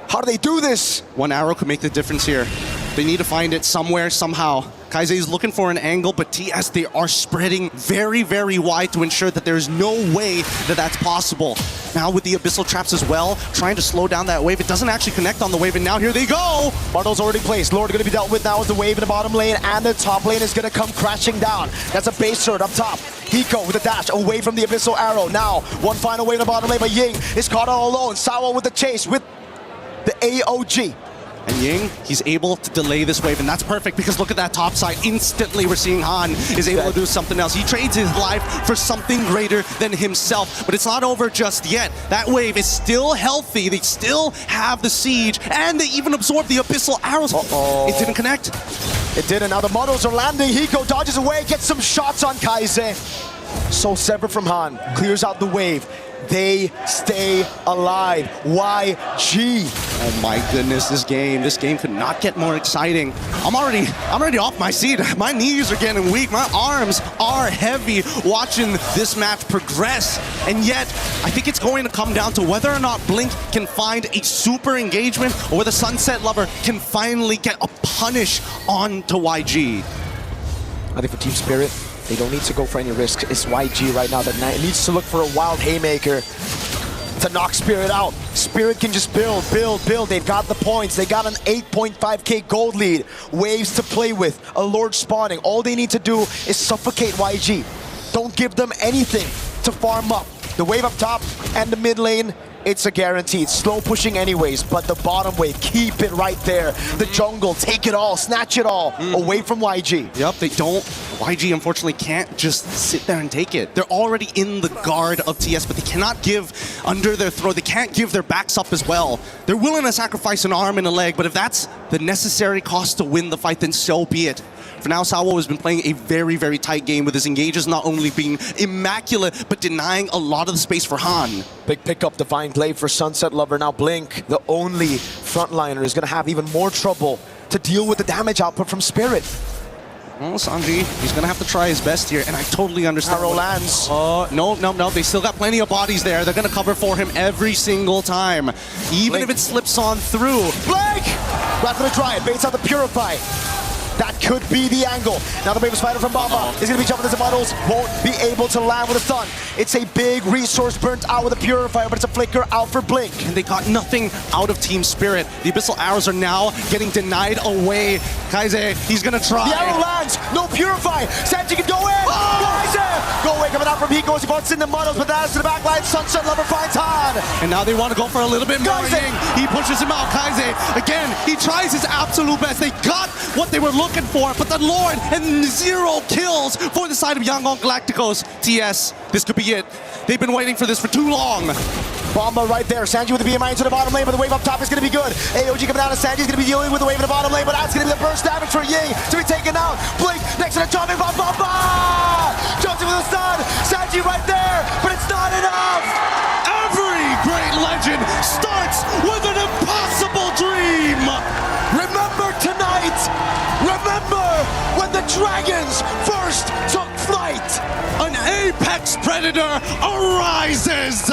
How do they do this? One arrow could make the difference here. They need to find it somewhere, somehow. Kaise is looking for an angle, but TS, they are spreading very wide to ensure that there's no way that that's possible. Now with the Abyssal Traps as well, trying to slow down that wave. It doesn't actually connect on the wave, and now here they go! Muddle's already placed. Lord going to be dealt with now as the wave in the bottom lane, and the top lane is going to come crashing down. That's a base sword up top. Hiko with a dash away from the Abyssal Arrow. Now, one final wave in the bottom lane, but Ying is caught all alone. Sawa with the chase with the AOG. And Ying, he's able to delay this wave, and that's perfect because look at that top side. Instantly, we're seeing Han is able to do something else. He trades his life for something greater than himself, but it's not over just yet. That wave is still healthy. They still have the siege, and they even absorb the Abyssal Arrows. It didn't connect. It didn't. Now the models are landing. Hiko dodges away, gets some shots on Kaise. So severed from Han, clears out the wave. They stay alive. YG. Oh my goodness, this game could not get more exciting. I'm already off my seat. My knees are getting weak. My arms are heavy watching this match progress. And yet, I think it's going to come down to whether or not Blink can find a super engagement or whether Sunset Lover can finally get a punish onto YG. I think for Team Spirit, they don't need to go for any risks. It's YG right now that needs to look for a wild haymaker to knock Spirit out. Spirit can just build. They've got the points. They got an 8.5k gold lead. Waves to play with. A Lord spawning. All they need to do is suffocate YG. Don't give them anything to farm up. The wave up top and the mid lane, it's a guaranteed. Slow pushing anyways, but the bottom wave, keep it right there. The jungle, take it all, snatch it all away from YG. Yep, they don't. YG unfortunately can't just sit there and take it. They're already in the guard of TS, but they cannot give under their throat. They can't give their backs up as well. They're willing to sacrifice an arm and a leg, but if that's the necessary cost to win the fight, then so be it. For now, Sawo has been playing a very, very tight game with his engages not only being immaculate, but denying a lot of the space for Han. Big pickup, Divine Glaive for Sunset Lover. Now Blink, the only frontliner, is going to have even more trouble to deal with the damage output from Spirit. Well, Sanji, he's going to have to try his best here, and I totally understand. Arrow lands. No. They still got plenty of bodies there. They're going to cover for him every single time, even if it slips on through. Blink! Right for the Dryad, baits out the Purify. That could be the angle. Now the Brave Spider from Bamba is going to be jumping into models. Won't be able to land with a stun. It's a big resource burnt out with a Purifier, but it's a flicker out for Blink. And they got nothing out of Team Spirit. The Abyssal Arrows are now getting denied away. Kaize, he's going to try. The arrow lands. No Purify. Sanji can go in. Kaize! Go away, coming out from Hiko. He wants in the models, but that's to the back line. Sunset Lover finds Han. And now they want to go for a little bit more. He pushes him out. Kaize, again, he tries his absolute best. They got what they were looking for, but the Lord and 0 kills for the side of Yangon Galacticos. TS, this could be it. They've been waiting for this for too long. Bomba right there. Sanji with the BMI into the bottom lane, but the wave up top is going to be good. AOG coming out of Sanji's going to be dealing with the wave in the bottom lane, but that's going to be the burst damage for Ying to be taken out. Blink next to the jumping from Bomba! Johnson with a stun. Sanji right there, but it's not enough. Every great legend starts with an impossible dream. Remember tonight. Remember when the dragons first took flight. An apex predator arises.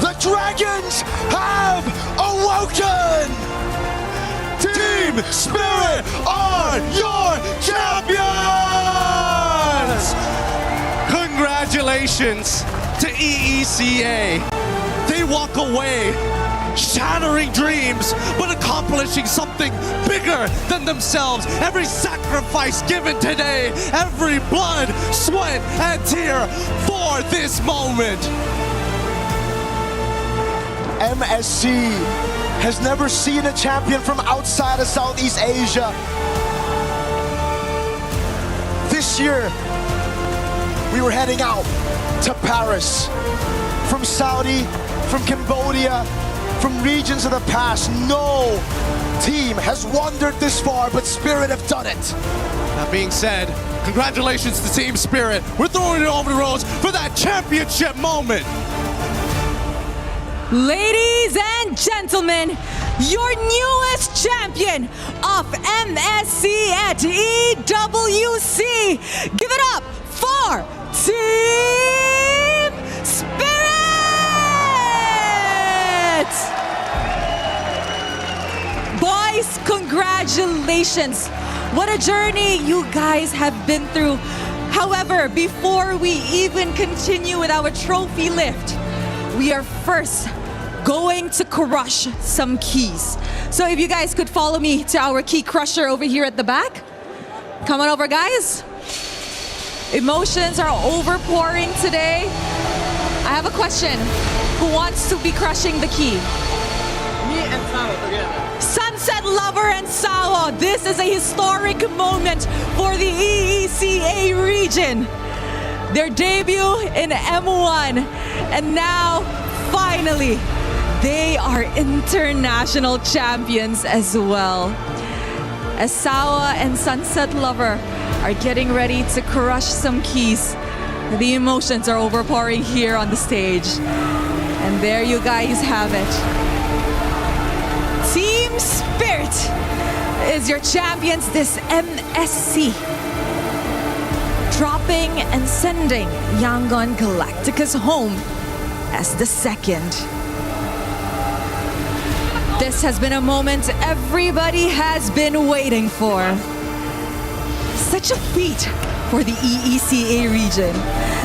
The dragons have awoken! Team Spirit are your champions! Congratulations to EECA. They walk away shattering dreams, but accomplishing something bigger than themselves. Every sacrifice given today, every blood, sweat, and tear for this moment. MSC has never seen a champion from outside of Southeast Asia. This year, we were heading out to Paris. From Saudi, from Cambodia, from regions of the past, no team has wandered this far, but Spirit have done it. That being said, congratulations to Team Spirit. We're throwing it over the roads for that championship moment. Ladies and gentlemen, your newest champion of MSC at EWC. Give it up for Team Spirit! Boys, congratulations. What a journey you guys have been through. However, before we even continue with our trophy lift, we are first going to crush some keys. So if you guys could follow me to our key crusher over here at the back. Come on over, guys. Emotions are overpouring today. I have a question. Who wants to be crushing the key? Me and Sawo together. Sunset Lover and Sawo. This is a historic moment for the EECA region. Their debut in M1. And now, finally, they are international champions as well. As Sawa and Sunset Lover are getting ready to crush some keys, the emotions are overpouring here on the stage. And there you guys have it. Team Spirit is your champions this MSC. Dropping and sending Yangon Galacticus home as the second. This has been a moment everybody has been waiting for. Such a feat for the EECA region.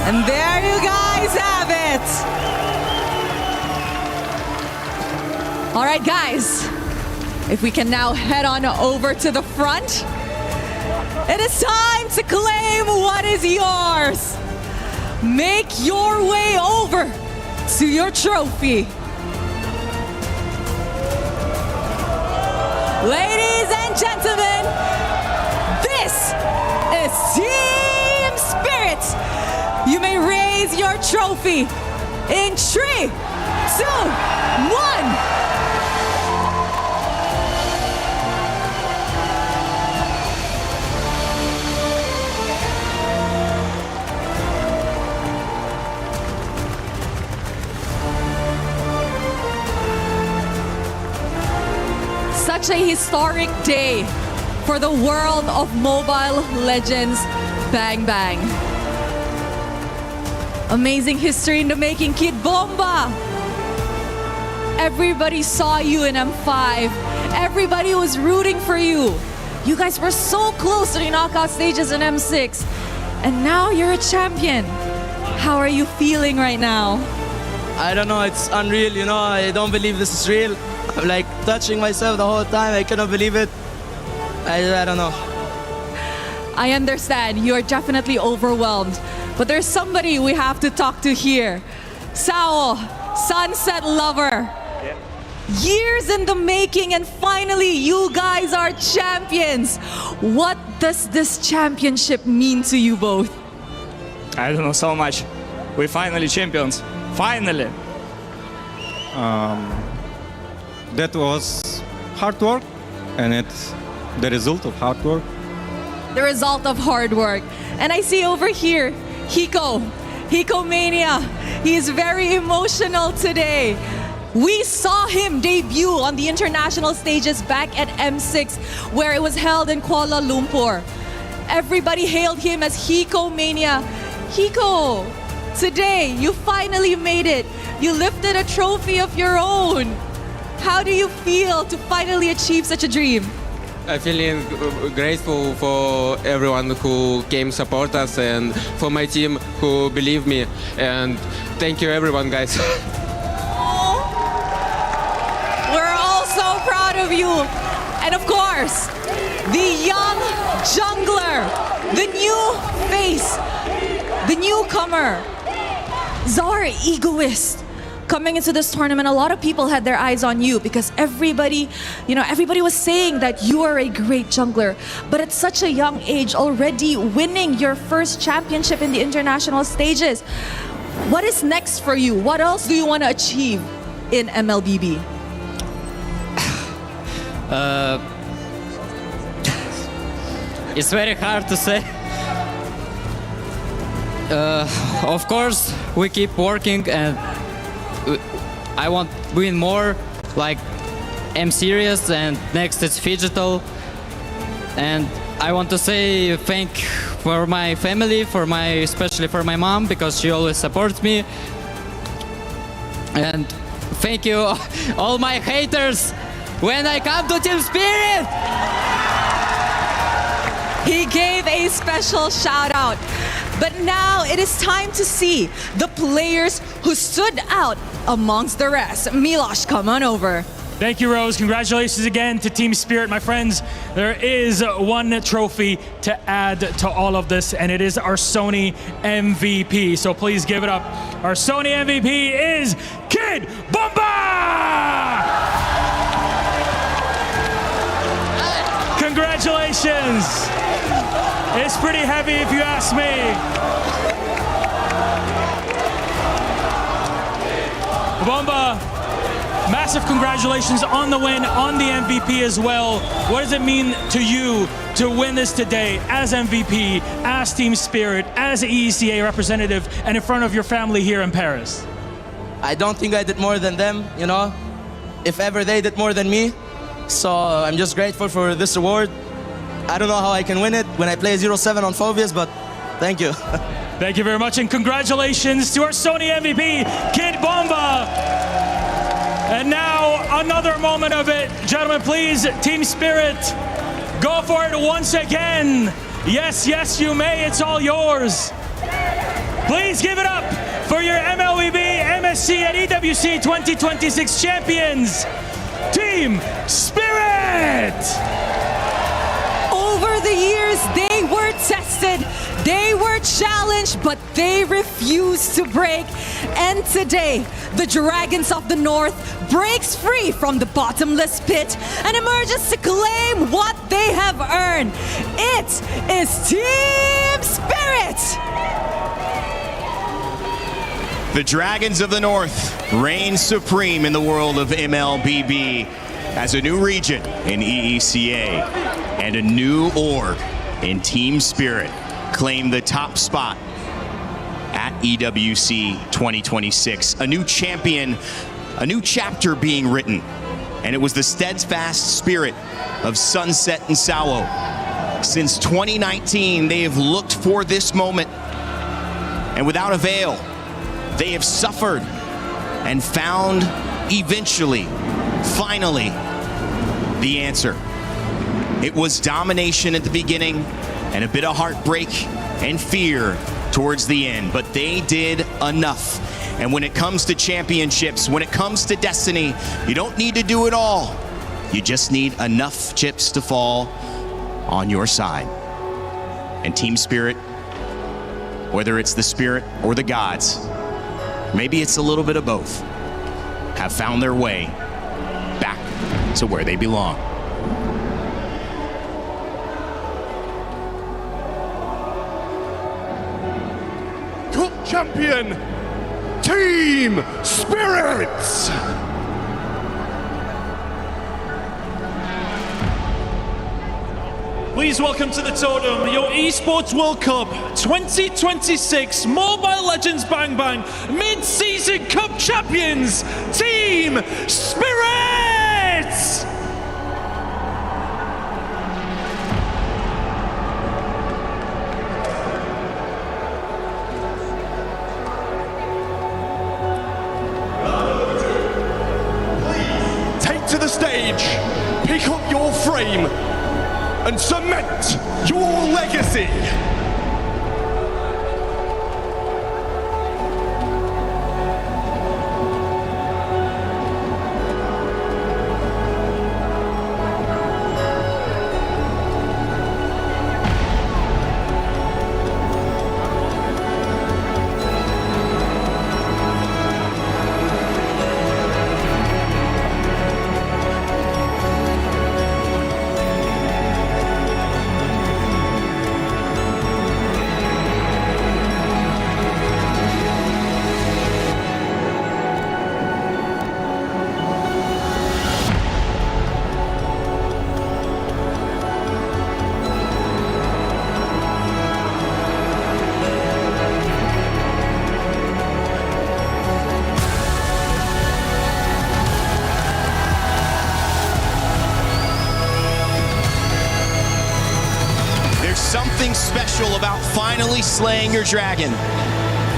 And there you guys have it. All right, guys, if we can now head on over to the front. It is time to claim what is yours. Make your way over to your trophy. Ladies and gentlemen, this is Team Spirit. You may raise your trophy in 3, 2, 1. Such a historic day for the world of Mobile Legends Bang Bang. Amazing history in the making, Kid Bomba. Everybody saw you in M5. Everybody was rooting for you. You guys were so close to the knockout stages in M6. And now you're a champion. How are you feeling right now? I don't know, it's unreal, you know, I don't believe this is real. I'm like touching myself the whole time, I cannot believe it. I don't know. I understand, you are definitely overwhelmed. But there's somebody we have to talk to here. Sao, Sunset Lover. Years in the making and finally you guys are champions. What does this championship mean to you both? I don't know, so much. We're finally champions. Finally. That was hard work, and it's the result of hard work. The result of hard work. And I see over here, Hiko Mania. He is very emotional today. We saw him debut on the international stages back at M6, where it was held in Kuala Lumpur. Everybody hailed him as Hiko Mania. Hiko, today you finally made it. You lifted a trophy of your own. How do you feel to finally achieve such a dream? I'm feeling grateful for everyone who came support us and for my team who believe me. And thank you everyone, guys. We're all so proud of you. And of course, the young jungler, the new face, the newcomer, Czar Egoist. Coming into this tournament, a lot of people had their eyes on you because everybody was saying that you are a great jungler. But at such a young age, already winning your first championship in the international stages. What is next for you? What else do you want to achieve in MLBB? It's very hard to say. Of course, we keep working and I want to win more, like M-Series, and next it's Phygital. And I want to say thank for my family, especially for my mom, because she always supports me. And thank you all my haters when I come to Team Spirit. He gave a special shout out. But now it is time to see the players who stood out amongst the rest. Milosh, come on over. Thank you, Rose. Congratulations again to Team Spirit, my friends. There is one trophy to add to all of this, and it is our Sony MVP. So please give it up. Our Sony MVP is Kid Bomba! Congratulations. It's pretty heavy if you ask me. Bomba, massive congratulations on the win, on the MVP as well. What does it mean to you to win this today as MVP, as Team Spirit, as an EECA representative, and in front of your family here in Paris? I don't think I did more than them, you know. If ever they did more than me, So I'm just grateful for this award. I don't know how I can win it when I play 0-7 on Phobias, but thank you. Thank you very much, and congratulations to our Sony MVP, Kid Bomba. And now another moment of it. Gentlemen, please, Team Spirit, go for it once again. Yes, yes, you may. It's all yours. Please give it up for your MLBB, MSC, and EWC 2026 champions, Team Spirit! Over the years, they were tested, they were challenged, but they refused to break. And today, the Dragons of the North breaks free from the bottomless pit and emerges to claim what they have earned. It is Team Spirit! The Dragons of the North reign supreme in the world of MLBB as a new region in EECA and a new org in Team Spirit claim the top spot at EWC 2026. A new champion, a new chapter being written, and it was the steadfast spirit of Sunset and Sawo. Since 2019, they have looked for this moment, and without avail, they have suffered and found eventually, finally, the answer. It was domination at the beginning and a bit of heartbreak and fear towards the end, but they did enough. And when it comes to championships, when it comes to destiny, you don't need to do it all. You just need enough chips to fall on your side. And Team Spirit, whether it's the spirit or the gods, maybe it's a little bit of both, have found their way back to where they belong. Cup champion, Team Spirit! Please welcome to the totem your Esports World Cup 2026 Mobile Legends Bang Bang Mid-Season Cup Champions, Team Spirit! Take to the stage, pick up your frame, and cement your legacy. Something special about finally slaying your dragon.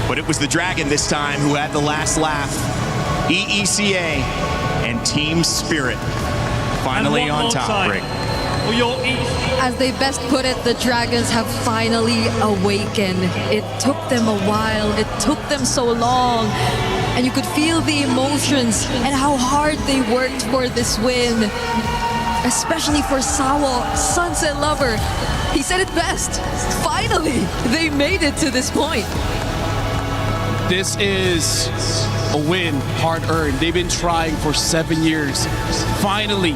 But it was the dragon this time who had the last laugh. EECA and Team Spirit finally on top, Rick. As they best put it, the Dragons have finally awakened. It took them a while, it took them so long, and you could feel the emotions and how hard they worked for this win. Especially for Sawo, Sunset Lover. He said it best. Finally, they made it to this point. This is a win, hard-earned. They've been trying for 7 years. Finally,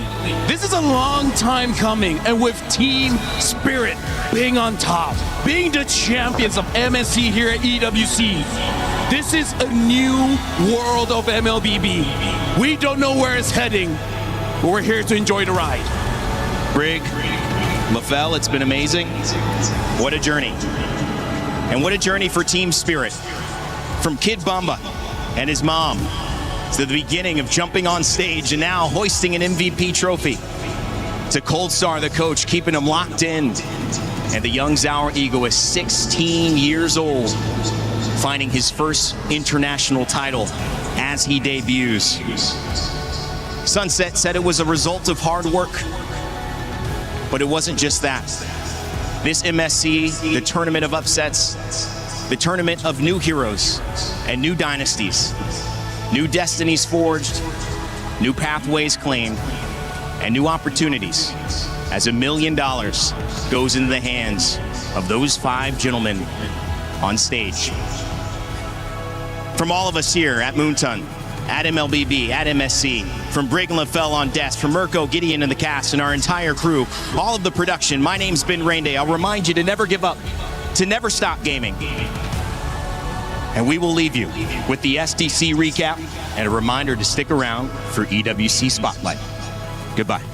this is a long time coming, and with Team Spirit being on top, being the champions of MSC here at EWC, this is a new world of MLBB. We don't know where it's heading, but we're here to enjoy the ride. Brig, LaFell, it's been amazing. What a journey. And what a journey for Team Spirit. From Kid Bamba and his mom to the beginning of jumping on stage and now hoisting an MVP trophy. to Cold Star, the coach, keeping him locked in. And the young Zauer Eagle is 16 years old, finding his first international title as he debuts. Sunset said it was a result of hard work, but it wasn't just that. This MSC, the tournament of upsets, the tournament of new heroes and new dynasties, new destinies forged, new pathways claimed, and new opportunities, as $1 million goes into the hands of those 5 gentlemen on stage. From all of us here at Moonton, at MLBB, at MSC, from Brig and LaFell on desk, from Mirko, Gideon, and the cast, and our entire crew, all of the production, my name's Ben Rainday. I'll remind you to never give up, to never stop gaming. And we will leave you with the SDC recap and a reminder to stick around for EWC Spotlight. Goodbye.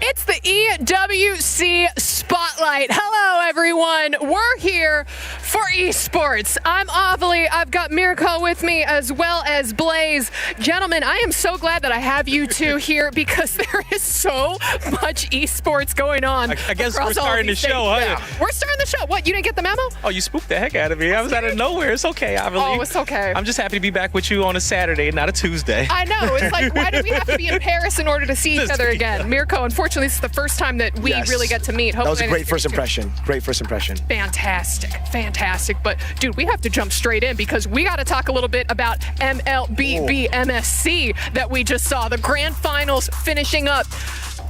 It's the EWC Spotlight. Hello, everyone. We're here for for esports. I'm Avali. I've got Mirko with me as well as Blaze. Gentlemen, I am so glad that I have you two here because there is so much esports going on. I guess we're starting the show, huh? Yeah. We're starting the show. What, you didn't get the memo? Oh, you spooked the heck out of me. I was out of nowhere. It's okay, Avali. Oh, it's okay. I'm just happy to be back with you on a Saturday, not a Tuesday. I know. It's like, why do we have to be in Paris in order to see each other again? Mirko, unfortunately, this is the first time that we really get to meet. That was a great first impression. Great first impression. Fantastic. Fantastic. But, dude, we have to jump straight in because we got to talk a little bit about MLBB MSC that we just saw. The grand finals finishing up.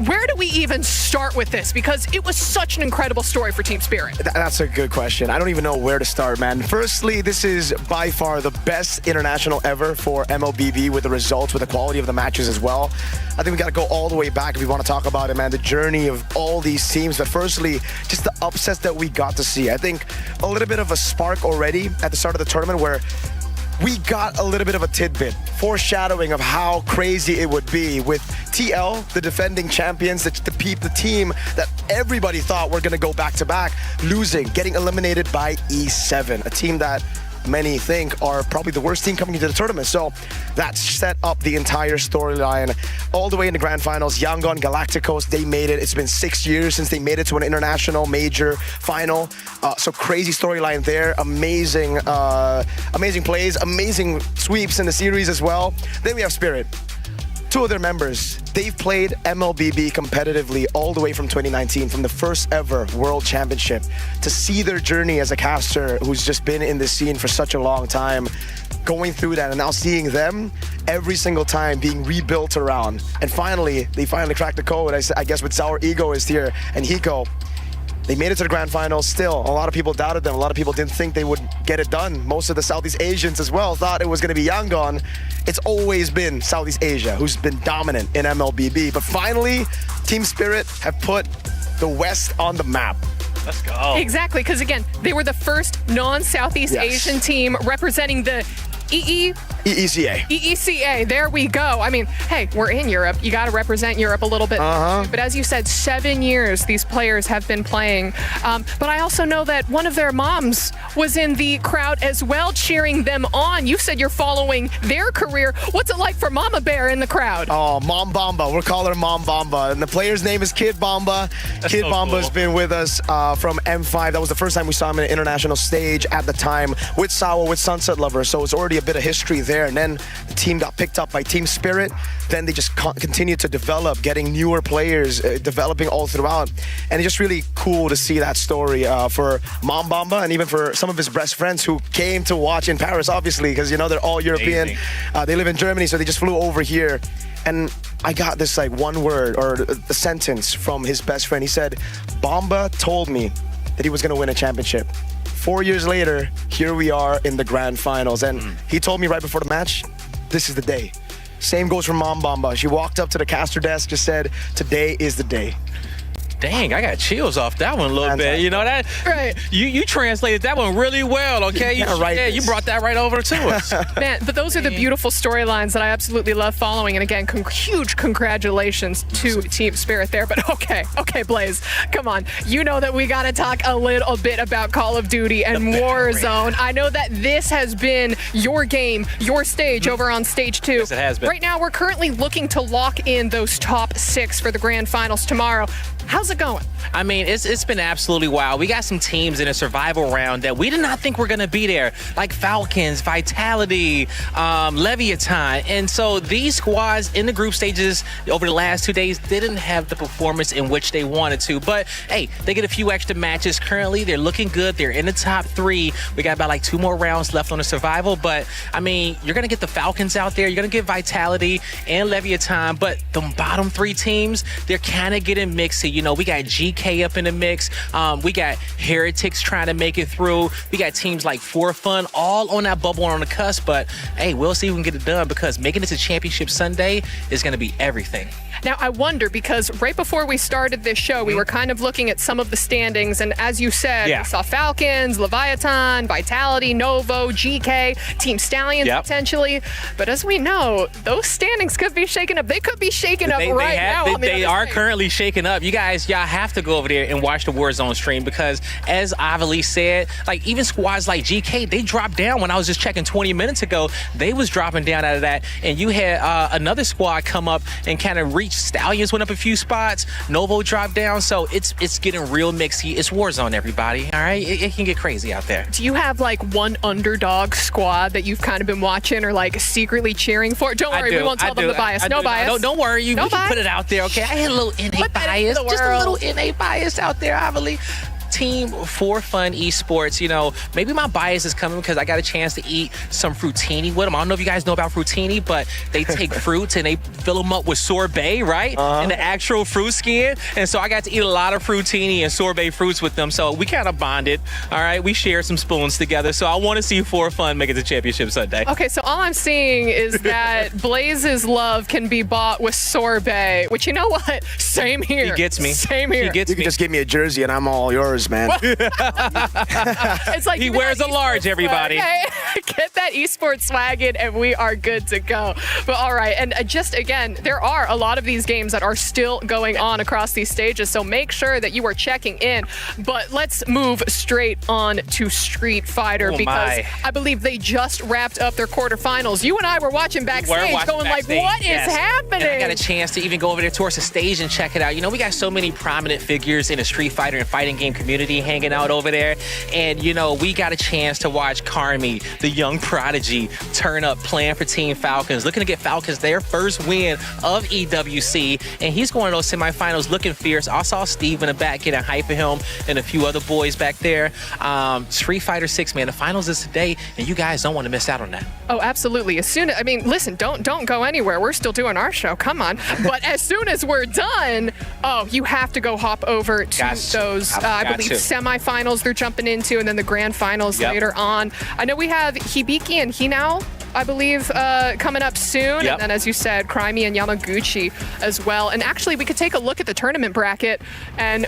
Where do we even start with this? Because it was such an incredible story for Team Spirit. That's a good question. I don't even know where to start, man. Firstly, this is by far the best international ever for MLBB with the results, with the quality of the matches as well. I think we got to go all the way back if we want to talk about it, man. The journey of all these teams. But firstly, just the upsets that we got to see. I think a little bit of a spark already at the start of the tournament where we got a little bit of a tidbit, foreshadowing of how crazy it would be with TL, the defending champions, the team that everybody thought were going to go back-to-back, losing, getting eliminated by E7, a team that many think are probably the worst team coming into the tournament. So that set up the entire storyline all the way in the grand finals. Yangon, Galacticos, they made it. It's been 6 years since they made it to an international major final. So crazy storyline there. Amazing, amazing plays, amazing sweeps in the series as well. Then we have Spirit. Two of their members, they've played MLBB competitively all the way from 2019, from the first ever World Championship. To see their journey as a caster who's just been in the scene for such a long time, going through that and now seeing them every single time being rebuilt around. And finally, they finally cracked the code. I guess with Sour Ego is here and Hiko. They made it to the grand finals still. A lot of people doubted them. A lot of people didn't think they would get it done. Most of the Southeast Asians as well thought it was going to be Yangon. It's always been Southeast Asia who's been dominant in MLBB. But finally, Team Spirit have put the West on the map. Let's go. Exactly, because again, they were the first non-Southeast Asian team representing the EECA. EECA, there we go. I mean, hey, we're in Europe. You got to represent Europe a little bit. But as you said, 7 years these players have been playing. But I also know that one of their moms was in the crowd as well, cheering them on. You said you're following their career. What's it like for Mama Bear in the crowd? Oh, Mom Bamba. We're calling her Mom Bamba. And the player's name is Kid Bamba. That's Kid so Bamba's cool. been with us from M5. That was the first time we saw him in an international stage at the time with Sawa, with Sunset Lover. So it's already a bit of history there. And then the team got picked up by Team Spirit. Then they just continued to develop, getting newer players, developing all throughout. And it's just really cool to see that story for Mom Bamba and even for some of his best friends who came to watch in Paris, obviously, because, you know, they're all European. They live in Germany, so they just flew over here. And I got this like one word or a sentence from his best friend. He said, Bamba told me that he was going to win a championship. 4 years later, here we are in the grand finals. And he told me right before the match, this is the day. Same goes for Mom Bamba. She walked up to the caster desk, just said, today is the day. Dang, I got chills off that one a little bit. You know that? Right. You translated that one really well, okay? You brought that right over to us. Man, but those are the beautiful storylines that I absolutely love following. And again, huge congratulations to Team Spirit there. But okay, Blaze, come on. You know that we got to talk a little bit about Call of Duty and Warzone. I know that this has been your game, your stage over on stage 2. Yes, it has been. Right now, we're currently looking to lock in those top 6 for the grand finals tomorrow. How's it going? I mean, it's been absolutely wild. We got some teams in a survival round that we did not think were going to be there, like Falcons, Vitality, Leviathan. And so these squads in the group stages over the last 2 days didn't have the performance in which they wanted to. But, hey, they get a few extra matches. Currently, they're looking good. They're in the top 3. We got about like 2 more rounds left on the survival. But, I mean, you're going to get the Falcons out there. You're going to get Vitality and Leviathan. But the bottom 3 teams, they're kind of getting mixed here. You know, we got GK up in the mix. We got Heretics trying to make it through. We got teams like For Fun all on that bubble on the cusp. But, hey, we'll see if we can get it done because making it to Championship Sunday is going to be everything. Now, I wonder, because right before we started this show, we were kind of looking at some of the standings. And as you said, we saw Falcons, Leviathan, Vitality, Novo, GK, Team Stallions potentially. But as we know, those standings could be shaken up. They could be shaken up right now. They are currently shaken up. You guys Yes, y'all have to go over there and watch the Warzone stream because, as Avali said, like even squads like GK, they dropped down. When I was just checking 20 minutes ago, they was dropping down out of that, and you had another squad come up and kind of reach. Stallions went up a few spots. Novo dropped down, so it's getting real mixy. It's Warzone, everybody. All right, it can get crazy out there. Do you have like one underdog squad that you've kind of been watching or like secretly cheering for? Don't worry, we won't tell them the bias. No bias. Don't worry, we can put it out there, okay? I had a little NA bias, just a little NA bias out there, Avali. Team For Fun Esports, you know, maybe my bias is coming because I got a chance to eat some fruitini with them. I don't know if you guys know about fruitini, but they take fruits and they fill them up with sorbet, right? And the actual fruit skin. And so I got to eat a lot of fruitini and sorbet fruits with them. So we kind of bonded, all right? We shared some spoons together. So I want to see For Fun make it to Championship Sunday. Okay, so all I'm seeing is that Blaze's love can be bought with sorbet, which, you know what? Same here. He gets me. Same here. He gets You can me. just give me a jersey and I'm all yours, man. It's like He wears a large, everybody. Okay? Get that esports swag in and we are good to go. But all right, and just again, there are a lot of these games that are still going on across these stages, so make sure that you are checking in. But let's move straight on to Street Fighter because I believe they just wrapped up their quarterfinals. You and I were watching backstage going like, what is happening? And I got a chance to even go over there towards the stage and check it out. You know, we got so many prominent figures in the Street Fighter and fighting game community hanging out over there. And, you know, we got a chance to watch Carmi, the young prodigy, turn up playing for Team Falcons, looking to get Falcons their first win of EWC. And he's going to those semifinals looking fierce. I saw Steve in the back getting hype for him and a few other boys back there. Street Fighter 6, man, the finals is today, and you guys don't want to miss out on that. Oh, absolutely. As soon as, I mean, listen, don't go anywhere. We're still doing our show. Come on. But as soon as we're done, you have to go hop over to those, I believe, semifinals they're jumping into, and then the grand finals later on. I know we have Hibiki and Hinao, I believe, coming up soon. And then, as you said, Crimey and Yamaguchi as well. And actually, we could take a look at the tournament bracket and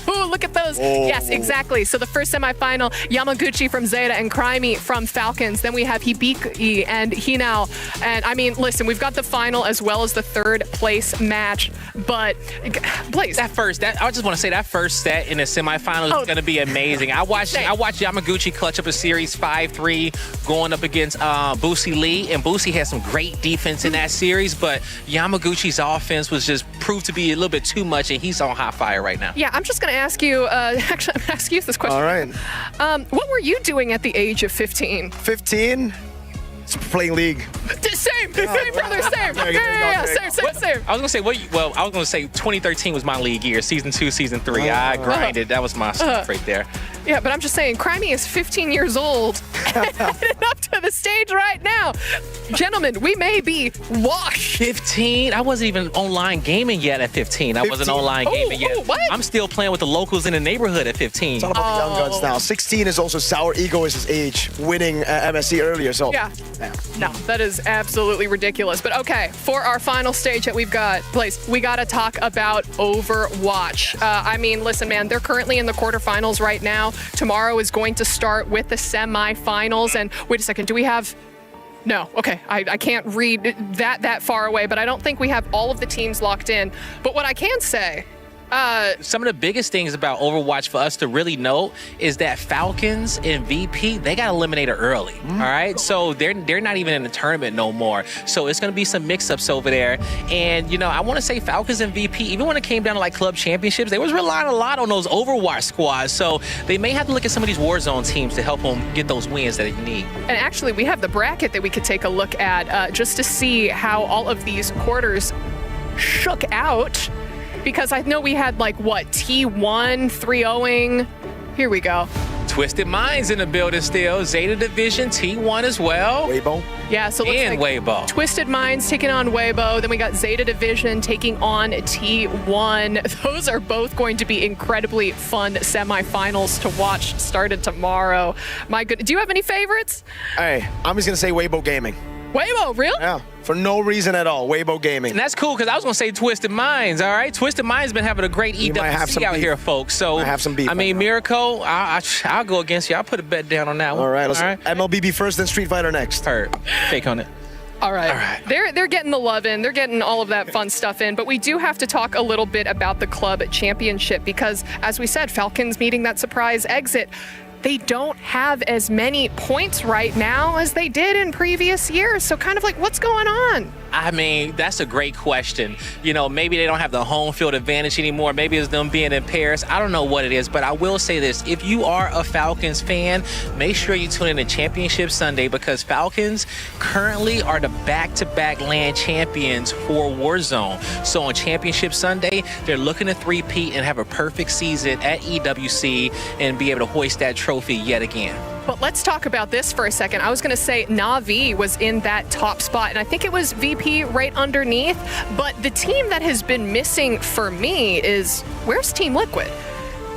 look at those. Yes, exactly. So the first semifinal, Yamaguchi from Zeta and Crimey from Falcons. Then we have Hibiki and Hinao. And I mean, listen, we've got the final as well as the third place match. But Blaze, I just want to say that first set in the semifinals is going to be amazing. I watched Yamaguchi clutch up a series 5-3 going up against Boosie Lee, and Boosie had some great defense in that series, but Yamaguchi's offense was just proved to be a little bit too much, and he's on hot fire right now. Yeah, I'm just going to ask you, actually, I'm going to ask you this question. All right. What were you doing at the age of 15? 15? Playing League. Same, brother, same. Yeah, same. I was gonna say 2013 was my league year, season 2, season 3. I grinded. That was my stuff right there. Yeah, but I'm just saying, Crimey is 15 years old and headed up to the stage right now. Gentlemen, we may be washed. 15? I wasn't even online gaming yet at 15. I wasn't online gaming yet. What? I'm still playing with the locals in the neighborhood at 15. It's all about the young guns now. 16 is also Sour Ego's age, winning MSC earlier. So yeah. No, that is absolutely ridiculous. But okay, for our final stage that we've got, Blaze, we got to talk about Overwatch. I mean, listen, man, they're currently in the quarterfinals right now. Tomorrow is going to start with the semifinals. And wait a second, do we have... No, okay, I can't read that far away, but I don't think we have all of the teams locked in. But what I can say... some of the biggest things about Overwatch for us to really know is that Falcons and VP, they got eliminated early, all right? So they're not even in the tournament no more. So it's going to be some mix-ups over there. And, you know, I want to say Falcons and VP, even when it came down to, like, club championships, they was relying a lot on those Overwatch squads. So they may have to look at some of these Warzone teams to help them get those wins that they need. And actually, we have the bracket that we could take a look at just to see how all of these quarters shook out. Because I know we had, like, what, T1, 3-0ing? Here we go. Twisted Minds in the building still. Zeta Division, T1 as well. Weibo. Yeah, so it looks like Weibo. Twisted Minds taking on Weibo. Then we got Zeta Division taking on T1. Those are both going to be incredibly fun semifinals to watch started tomorrow. My goodness. Do you have any favorites? Hey, I'm just going to say Weibo Gaming. Weibo, really? Yeah, for no reason at all. Weibo Gaming. And that's cool because I was going to say Twisted Minds, all right? Twisted Minds been having a great EWC out here, folks. So, I have some beef. I mean, Miracle, I'll go against you. I'll put a bet down on that one. All right, let's MLB be first, then Street Fighter next. Heard. Take on it. All right. They're getting the love in. They're getting all of that fun stuff in. But we do have to talk a little bit about the club championship because, as we said, Falcons meeting that surprise exit. They don't have as many points right now as they did in previous years. So kind of like, what's going on? I mean, that's a great question. You know, maybe they don't have the home field advantage anymore. Maybe it's them being in Paris. I don't know what it is, but I will say this. If you are a Falcons fan, make sure you tune in to Championship Sunday because Falcons currently are the back-to-back land champions for Warzone. So on Championship Sunday, they're looking to three-peat and have a perfect season at EWC and be able to hoist that trophy yet again. But let's talk about this for a second. I was going to say Na'Vi was in that top spot, and I think it was VP right underneath. But the team that has been missing for me is, where's Team Liquid?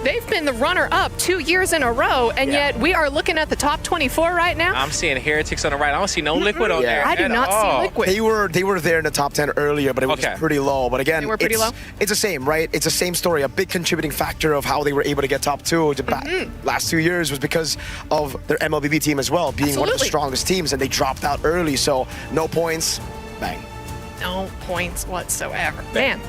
They've been the runner-up 2 years in a row, and yet we are looking at the top 24 right now. I'm seeing Heretics on the right. I don't see no Liquid on there. I do not see Liquid. They were there in the top 10 earlier, but it was pretty low. But again, they were pretty low? It's the same, right? It's the same story. A big contributing factor of how they were able to get top 2 the last 2 years was because of their MLBB team as well, being one of the strongest teams, and they dropped out early. So no points, bang. No points whatsoever. Man.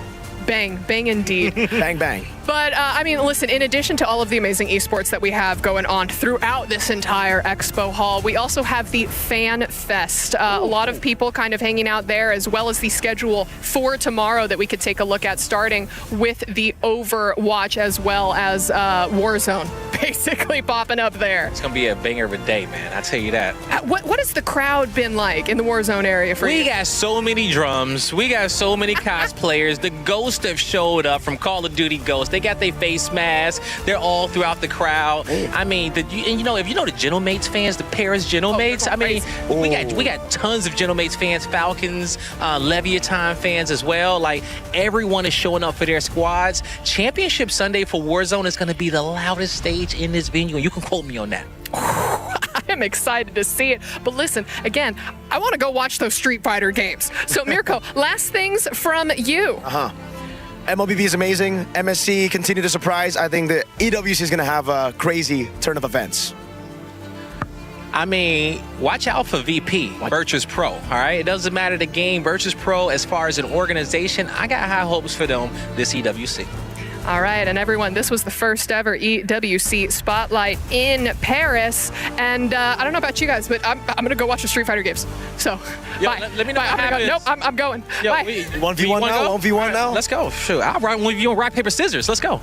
Bang, bang indeed. Bang, bang. But, I mean, listen, in addition to all of the amazing esports that we have going on throughout this entire expo hall, we also have the Fan Fest. A lot of people kind of hanging out there, as well as the schedule for tomorrow that we could take a look at, starting with the Overwatch as well as Warzone, basically popping up there. It's going to be a banger of a day, man. I tell you that. What has the crowd been like in the Warzone area for you? We got so many drums. We got so many cosplayers. The Ghosts have showed up from Call of Duty Ghosts. They got their face masks. They're all throughout the crowd. I mean, if you know the Genomates fans, the Paris Genomates, I mean, we got tons of Genomates fans, Falcons, Leviathan fans as well. Like, everyone is showing up for their squads. Championship Sunday for Warzone is going to be the loudest stage in this venue, and you can quote me on that. I am excited to see it. But listen, again, I want to go watch those Street Fighter games. So, Mirko, last things from you. MLBB is amazing. MSC continue to surprise. I think the EWC is going to have a crazy turn of events. I mean, watch out for VP, Virtus Pro, all right? It doesn't matter the game. Virtus Pro, as far as an organization, I got high hopes for them this EWC. All right, and everyone, this was the first ever EWC Spotlight in Paris. And I don't know about you guys, but I'm going to go watch the Street Fighter games. So, bye. Let me know what happens. Nope, I'm going. Yo, bye. 1v1 now? 1v1 now? Let's go. Sure, I'll run 1v1 rock, paper, scissors. Let's go.